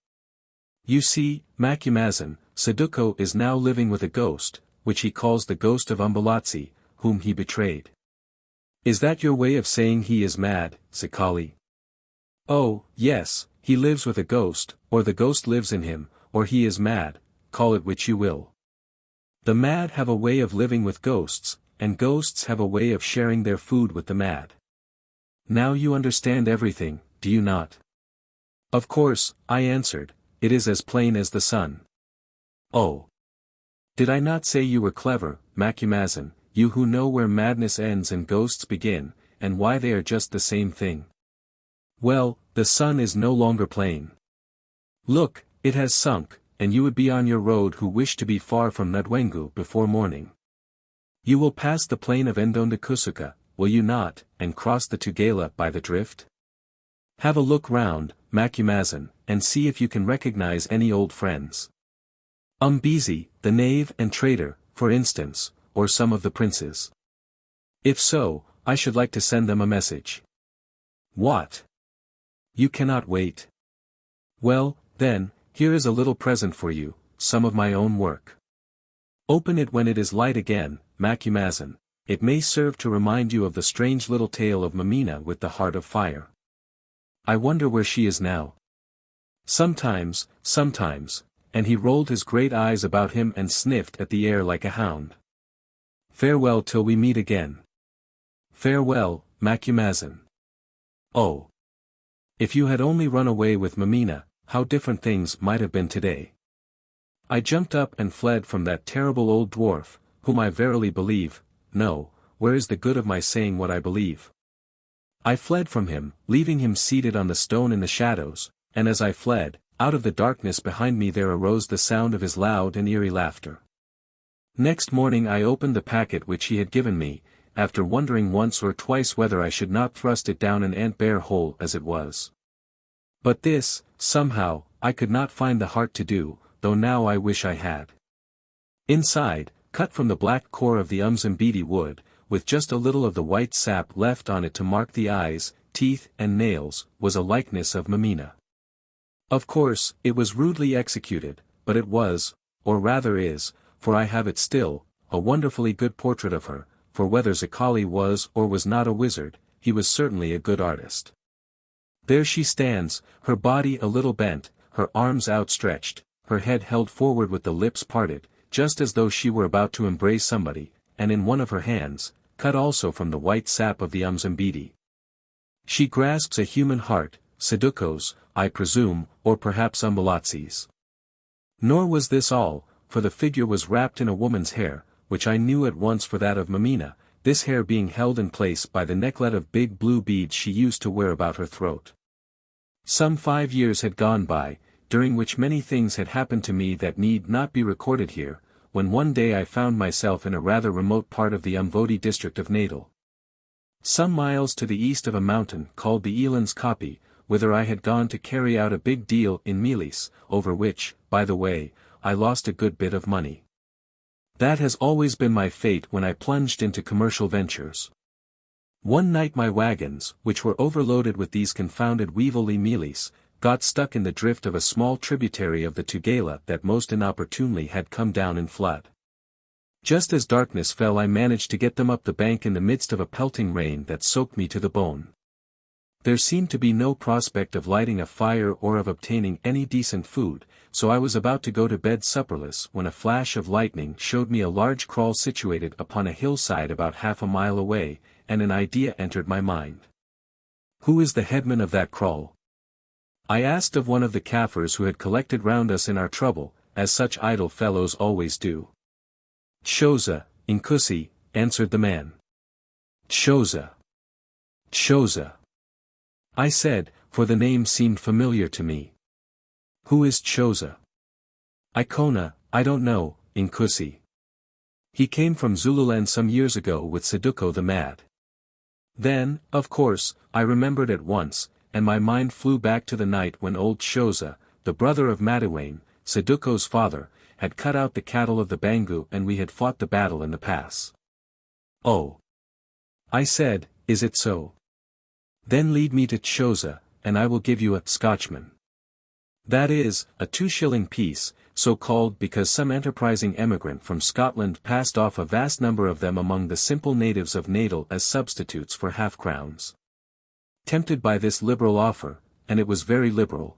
You see, Macumazahn, Saduko is now living with a ghost, which he calls the ghost of Umbelazi, whom he betrayed. Is that your way of saying he is mad, Zikali? Oh, yes, he lives with a ghost, or the ghost lives in him, or he is mad, call it which you will. The mad have a way of living with ghosts, and ghosts have a way of sharing their food with the mad. Now you understand everything, do you not? Of course, I answered, it is as plain as the sun. Oh! Did I not say you were clever, Macumazahn, you who know where madness ends and ghosts begin, and why they are just the same thing? Well, the sun is no longer plain. Look, it has sunk, and you would be on your road who wish to be far from Nadwengu before morning. You will pass the plain of Ndondekusuka, will you not, and cross the Tugela by the drift? Have a look round, Macumazahn, and see if you can recognize any old friends. Umbezi, the knave and traitor, for instance, or some of the princes. If so, I should like to send them a message. What? You cannot wait? Well, then, here is a little present for you, some of my own work. Open it when it is light again, Macumazahn, it may serve to remind you of the strange little tale of Mameena with the heart of fire. I wonder where she is now. Sometimes, and he rolled his great eyes about him and sniffed at the air like a hound. Farewell till we meet again. Farewell, Macumazahn. Oh! If you had only run away with Mameena, how different things might have been today. I jumped up and fled from that terrible old dwarf, whom I verily believe, no, where is the good of my saying what I believe? I fled from him, leaving him seated on the stone in the shadows, and as I fled, out of the darkness behind me there arose the sound of his loud and eerie laughter. Next morning I opened the packet which he had given me, after wondering once or twice whether I should not thrust it down an ant-bear hole as it was. But this, somehow, I could not find the heart to do, though now I wish I had. Inside, cut from the black core of the Umbezi wood, with just a little of the white sap left on it to mark the eyes, teeth and nails, was a likeness of Mameena. Of course, it was rudely executed, but it was, or rather is, for I have it still, a wonderfully good portrait of her, for whether Zikali was or was not a wizard, he was certainly a good artist. There she stands, her body a little bent, her arms outstretched, her head held forward with the lips parted, just as though she were about to embrace somebody, and in one of her hands, cut also from the white sap of the Umbezi. She grasps a human heart, Saduko's, I presume, or perhaps Umbelazi's. Nor was this all, for the figure was wrapped in a woman's hair, which I knew at once for that of Mameena, this hair being held in place by the necklet of big blue beads she used to wear about her throat. Some 5 years had gone by, during which many things had happened to me that need not be recorded here, when one day I found myself in a rather remote part of the Umbezi district of Natal. Some miles to the east of a mountain called the Eland's Koppie, whither I had gone to carry out a big deal in mealies, over which, by the way, I lost a good bit of money. That has always been my fate when I plunged into commercial ventures. One night my wagons, which were overloaded with these confounded weevily mealies, got stuck in the drift of a small tributary of the Tugela that most inopportunely had come down in flood. Just as darkness fell I managed to get them up the bank in the midst of a pelting rain that soaked me to the bone. There seemed to be no prospect of lighting a fire or of obtaining any decent food, so I was about to go to bed supperless when a flash of lightning showed me a large kraal situated upon a hillside about half a mile away, and an idea entered my mind. Who is the headman of that kraal? I asked of one of the Kaffirs who had collected round us in our trouble, as such idle fellows always do. Xhosa, Inkusi, answered the man. Xhosa. Xhosa. I said, for the name seemed familiar to me. Who is Xhosa? Ikona, I don't know, Inkusi. He came from Zululand some years ago with Saduko the Mad. Then, of course, I remembered at once, and my mind flew back to the night when old Xhosa, the brother of Madiwane, Saduko's father, had cut out the cattle of the Bangu and we had fought the battle in the pass. Oh! I said, is it so? Then lead me to Xhosa, and I will give you a Scotchman. That is, a 2-shilling piece, so called because some enterprising emigrant from Scotland passed off a vast number of them among the simple natives of Natal as substitutes for half-crowns. Tempted by this liberal offer, and it was very liberal.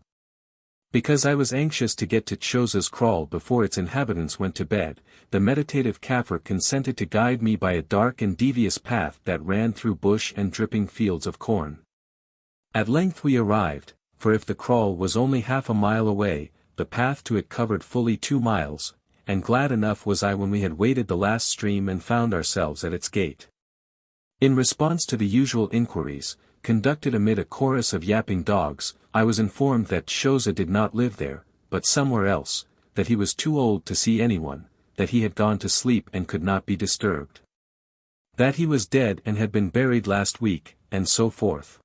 Because I was anxious to get to Xhosa's kraal before its inhabitants went to bed, the meditative Kaffir consented to guide me by a dark and devious path that ran through bush and dripping fields of corn. At length we arrived, for if the kraal was only half a mile away, the path to it covered fully 2 miles, and glad enough was I when we had waded the last stream and found ourselves at its gate. In response to the usual inquiries, conducted amid a chorus of yapping dogs. I was informed that Xhosa did not live there, but somewhere else, that he was too old to see anyone, that he had gone to sleep and could not be disturbed. That he was dead and had been buried last week, and so forth.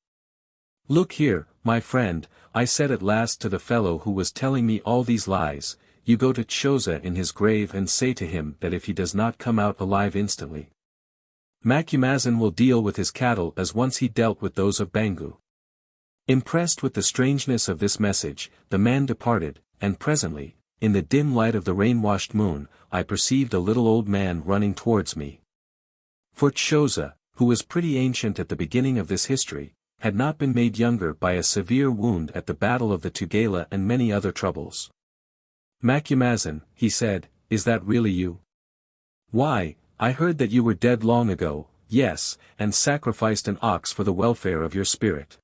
"Look here, my friend," I said at last to the fellow who was telling me all these lies, "you go to Xhosa in his grave and say to him that if he does not come out alive instantly, Macumazahn will deal with his cattle as once he dealt with those of Bangu." Impressed with the strangeness of this message, the man departed, and presently, in the dim light of the rain-washed moon, I perceived a little old man running towards me. For Xhosa, who was pretty ancient at the beginning of this history, had not been made younger by a severe wound at the Battle of the Tugela and many other troubles. "Macumazahn," he said, "is that really you? Why, I heard that you were dead long ago, yes, and sacrificed an ox for the welfare of your spirit.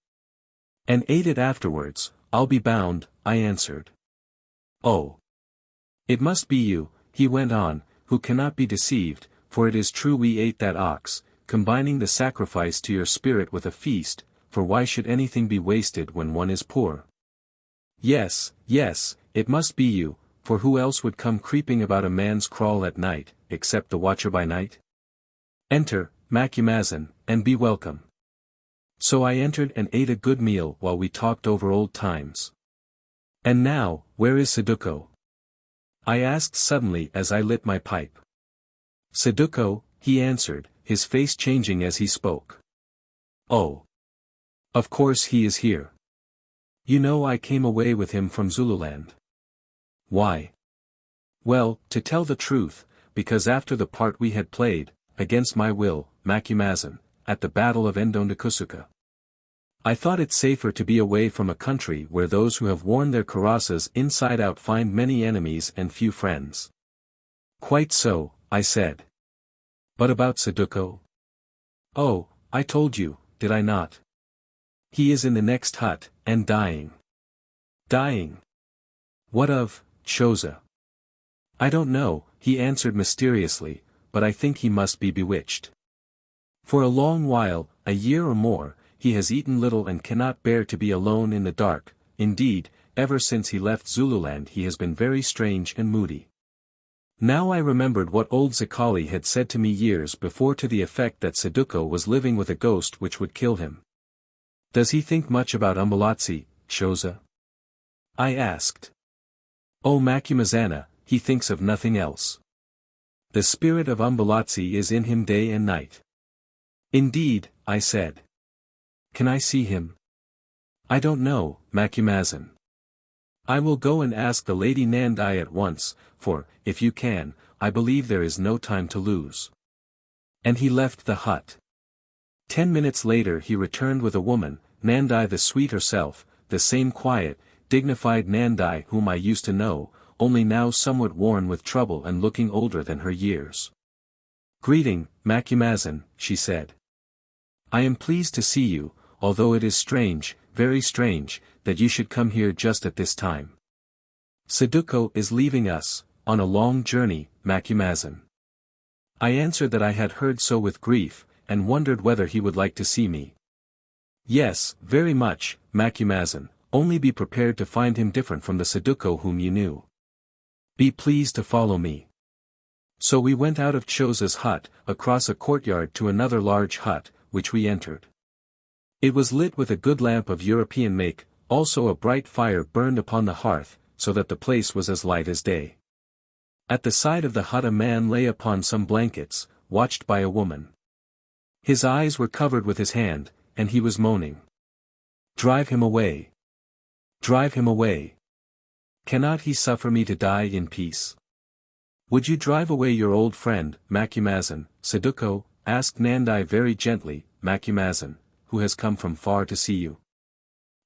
And ate it afterwards, I'll be bound," I answered. "Oh. It must be you," he went on, "who cannot be deceived, for it is true we ate that ox, combining the sacrifice to your spirit with a feast, for why should anything be wasted when one is poor? Yes, yes, it must be you, for who else would come creeping about a man's kraal at night, except the watcher by night? Enter, Macumazahn, and be welcome." So I entered and ate a good meal while we talked over old times. "And now, where is Saduko?" I asked suddenly as I lit my pipe. "Saduko," he answered, his face changing as he spoke. "Oh. Of course he is here. You know I came away with him from Zululand." "Why?" "Well, to tell the truth, because after the part we had played, against my will, Macumazahn, at the Battle of Ndondakusuka, I thought it safer to be away from a country where those who have worn their cuirasses inside out find many enemies and few friends." "Quite so," I said. "But about Saduko?" "Oh, I told you, did I not? He is in the next hut, and dying." "Dying? What of, Xhosa?" "I don't know," he answered mysteriously, "but I think he must be bewitched. For a long while, a year or more, he has eaten little and cannot bear to be alone in the dark. Indeed, ever since he left Zululand he has been very strange and moody." Now I remembered what old Zikali had said to me years before to the effect that Saduko was living with a ghost which would kill him. "Does he think much about Umbelazi, Xhosa?" I asked. "Oh Macumazahn, he thinks of nothing else. The spirit of Umbelazi is in him day and night." "Indeed," I said. "Can I see him?" "I don't know, Macumazahn. I will go and ask the Lady Nandai at once, for, if you can, I believe there is no time to lose." And he left the hut. 10 minutes later he returned with a woman, Nandai the sweet herself, the same quiet, dignified Nandai whom I used to know, only now somewhat worn with trouble and looking older than her years. "Greeting, Macumazahn," she said. "I am pleased to see you, although it is strange, very strange, that you should come here just at this time. Saduko is leaving us, on a long journey, Macumazahn." I answered that I had heard so with grief, and wondered whether he would like to see me. "Yes, very much, Macumazahn, only be prepared to find him different from the Saduko whom you knew. Be pleased to follow me." So we went out of Xhosa's hut, across a courtyard to another large hut, which we entered. It was lit with a good lamp of European make, also a bright fire burned upon the hearth, so that the place was as light as day. At the side of the hut a man lay upon some blankets, watched by a woman. His eyes were covered with his hand, and he was moaning. "Drive him away. Drive him away. Cannot he suffer me to die in peace?" "Would you drive away your old friend, Macumazahn, Saduko?" asked Nandai very gently, "Macumazahn, who has come from far to see you."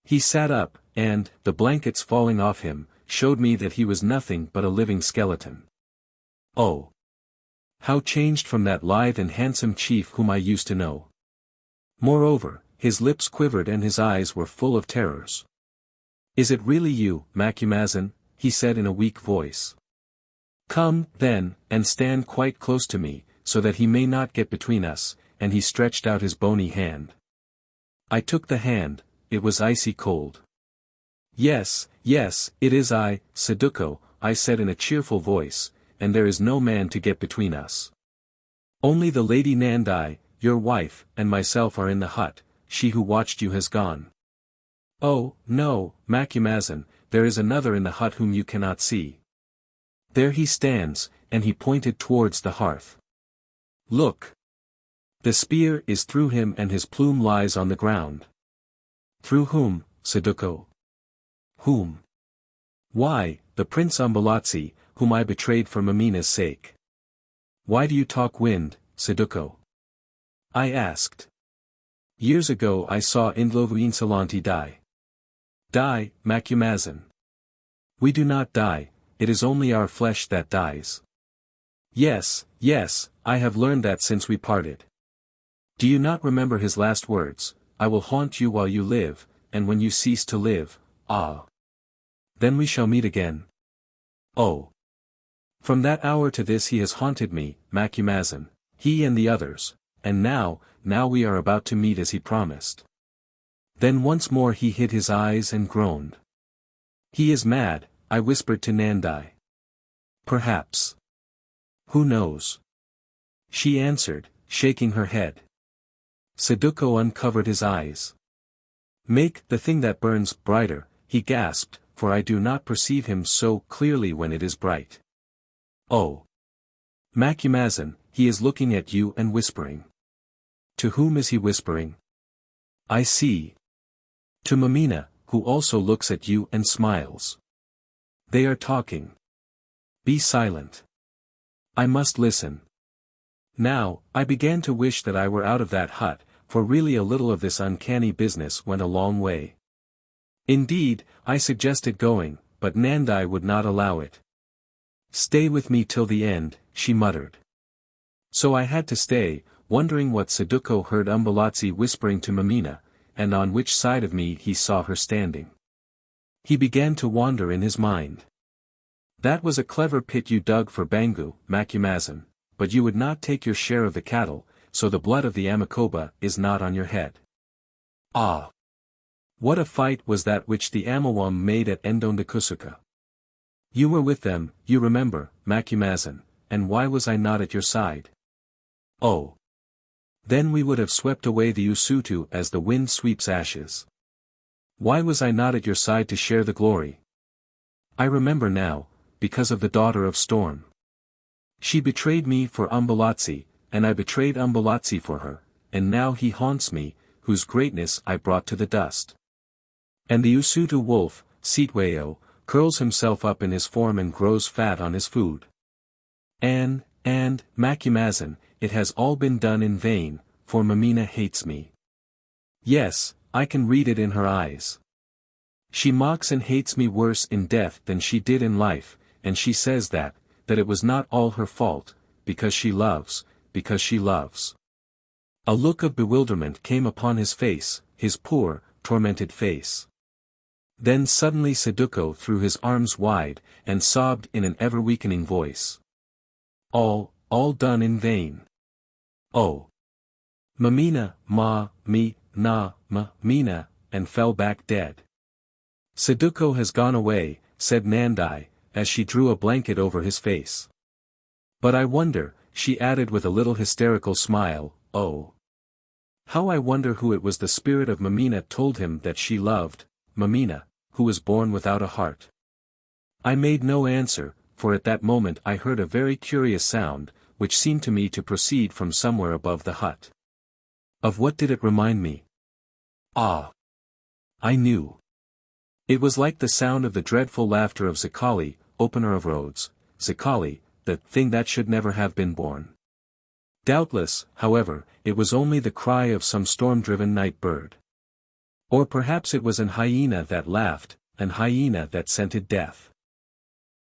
He sat up, and, the blankets falling off him, showed me that he was nothing but a living skeleton. Oh! How changed from that lithe and handsome chief whom I used to know. Moreover, his lips quivered and his eyes were full of terrors. "Is it really you, Macumazahn?" he said in a weak voice. "Come, then, and stand quite close to me, so that he may not get between us," and he stretched out his bony hand. I took the hand, it was icy cold. Yes, yes, it is I, Saduko, I said in a cheerful voice, and there is no man to get between us. Only the Lady Nandai, your wife, and myself are in the hut, she who watched you has gone. Oh, no, Macumazahn, there is another in the hut whom you cannot see. There he stands, and he pointed towards the hearth. Look! The spear is through him and his plume lies on the ground. Through whom, Saduko? Whom? Why, the Prince Umbelazi, whom I betrayed for Mameena's sake. Why do you talk wind, Saduko? I asked. Years ago I saw Ndlovu die. Die, Macumazahn. We do not die, it is only our flesh that dies. Yes, yes, I have learned that since we parted. Do you not remember his last words, I will haunt you while you live, and when you cease to live, ah. Then we shall meet again. Oh. From that hour to this he has haunted me, Macumazahn, he and the others, and now we are about to meet as he promised. Then once more he hid his eyes and groaned. He is mad, I whispered to Nandai. Perhaps. Who knows? She answered, shaking her head. Saduko uncovered his eyes. Make the thing that burns brighter, he gasped, for I do not perceive him so clearly when it is bright. Oh. Macumazahn, he is looking at you and whispering. To whom is he whispering? I see. To Mameena, who also looks at you and smiles. They are talking. Be silent. I must listen. Now, I began to wish that I were out of that hut, for really a little of this uncanny business went a long way. Indeed, I suggested going, but Nandai would not allow it. Stay with me till the end, she muttered. So I had to stay, wondering what Saduko heard Umbelazi whispering to Mameena, and on which side of me he saw her standing. He began to wander in his mind. That was a clever pit you dug for Bangu, Macumazahn, but you would not take your share of the cattle, so the blood of the Amakoba is not on your head. Ah! What a fight was that which the Amawam made at Ndondakusuka. You were with them, you remember, Macumazahn, and why was I not at your side? Oh! Then we would have swept away the Usutu as the wind sweeps ashes. Why was I not at your side to share the glory? I remember now, because of the daughter of Storm. She betrayed me for Umbelazi, and I betrayed Umbelazi for her, and now he haunts me, whose greatness I brought to the dust. And the Usutu wolf, Sitweo, curls himself up in his form and grows fat on his food. And, Macumazahn, it has all been done in vain, for Mameena hates me. Yes, I can read it in her eyes. She mocks and hates me worse in death than she did in life, and she says that it was not all her fault, because she loves. A look of bewilderment came upon his face, his poor, tormented face. Then suddenly Saduko threw his arms wide, and sobbed in an ever-weakening voice. All done in vain. Oh! Mameena, Mameena, and fell back dead. Saduko has gone away, said Nandai, as she drew a blanket over his face. But I wonder, she added with a little hysterical smile, oh! How I wonder who it was the spirit of Mameena told him that she loved, Mameena, who was born without a heart. I made no answer, for at that moment I heard a very curious sound, which seemed to me to proceed from somewhere above the hut. Of what did it remind me? Ah! I knew. It was like the sound of the dreadful laughter of Zikali, opener of roads, Zikali, the thing that should never have been born. Doubtless, however, it was only the cry of some storm-driven night bird. Or perhaps it was an hyena that laughed, an hyena that scented death.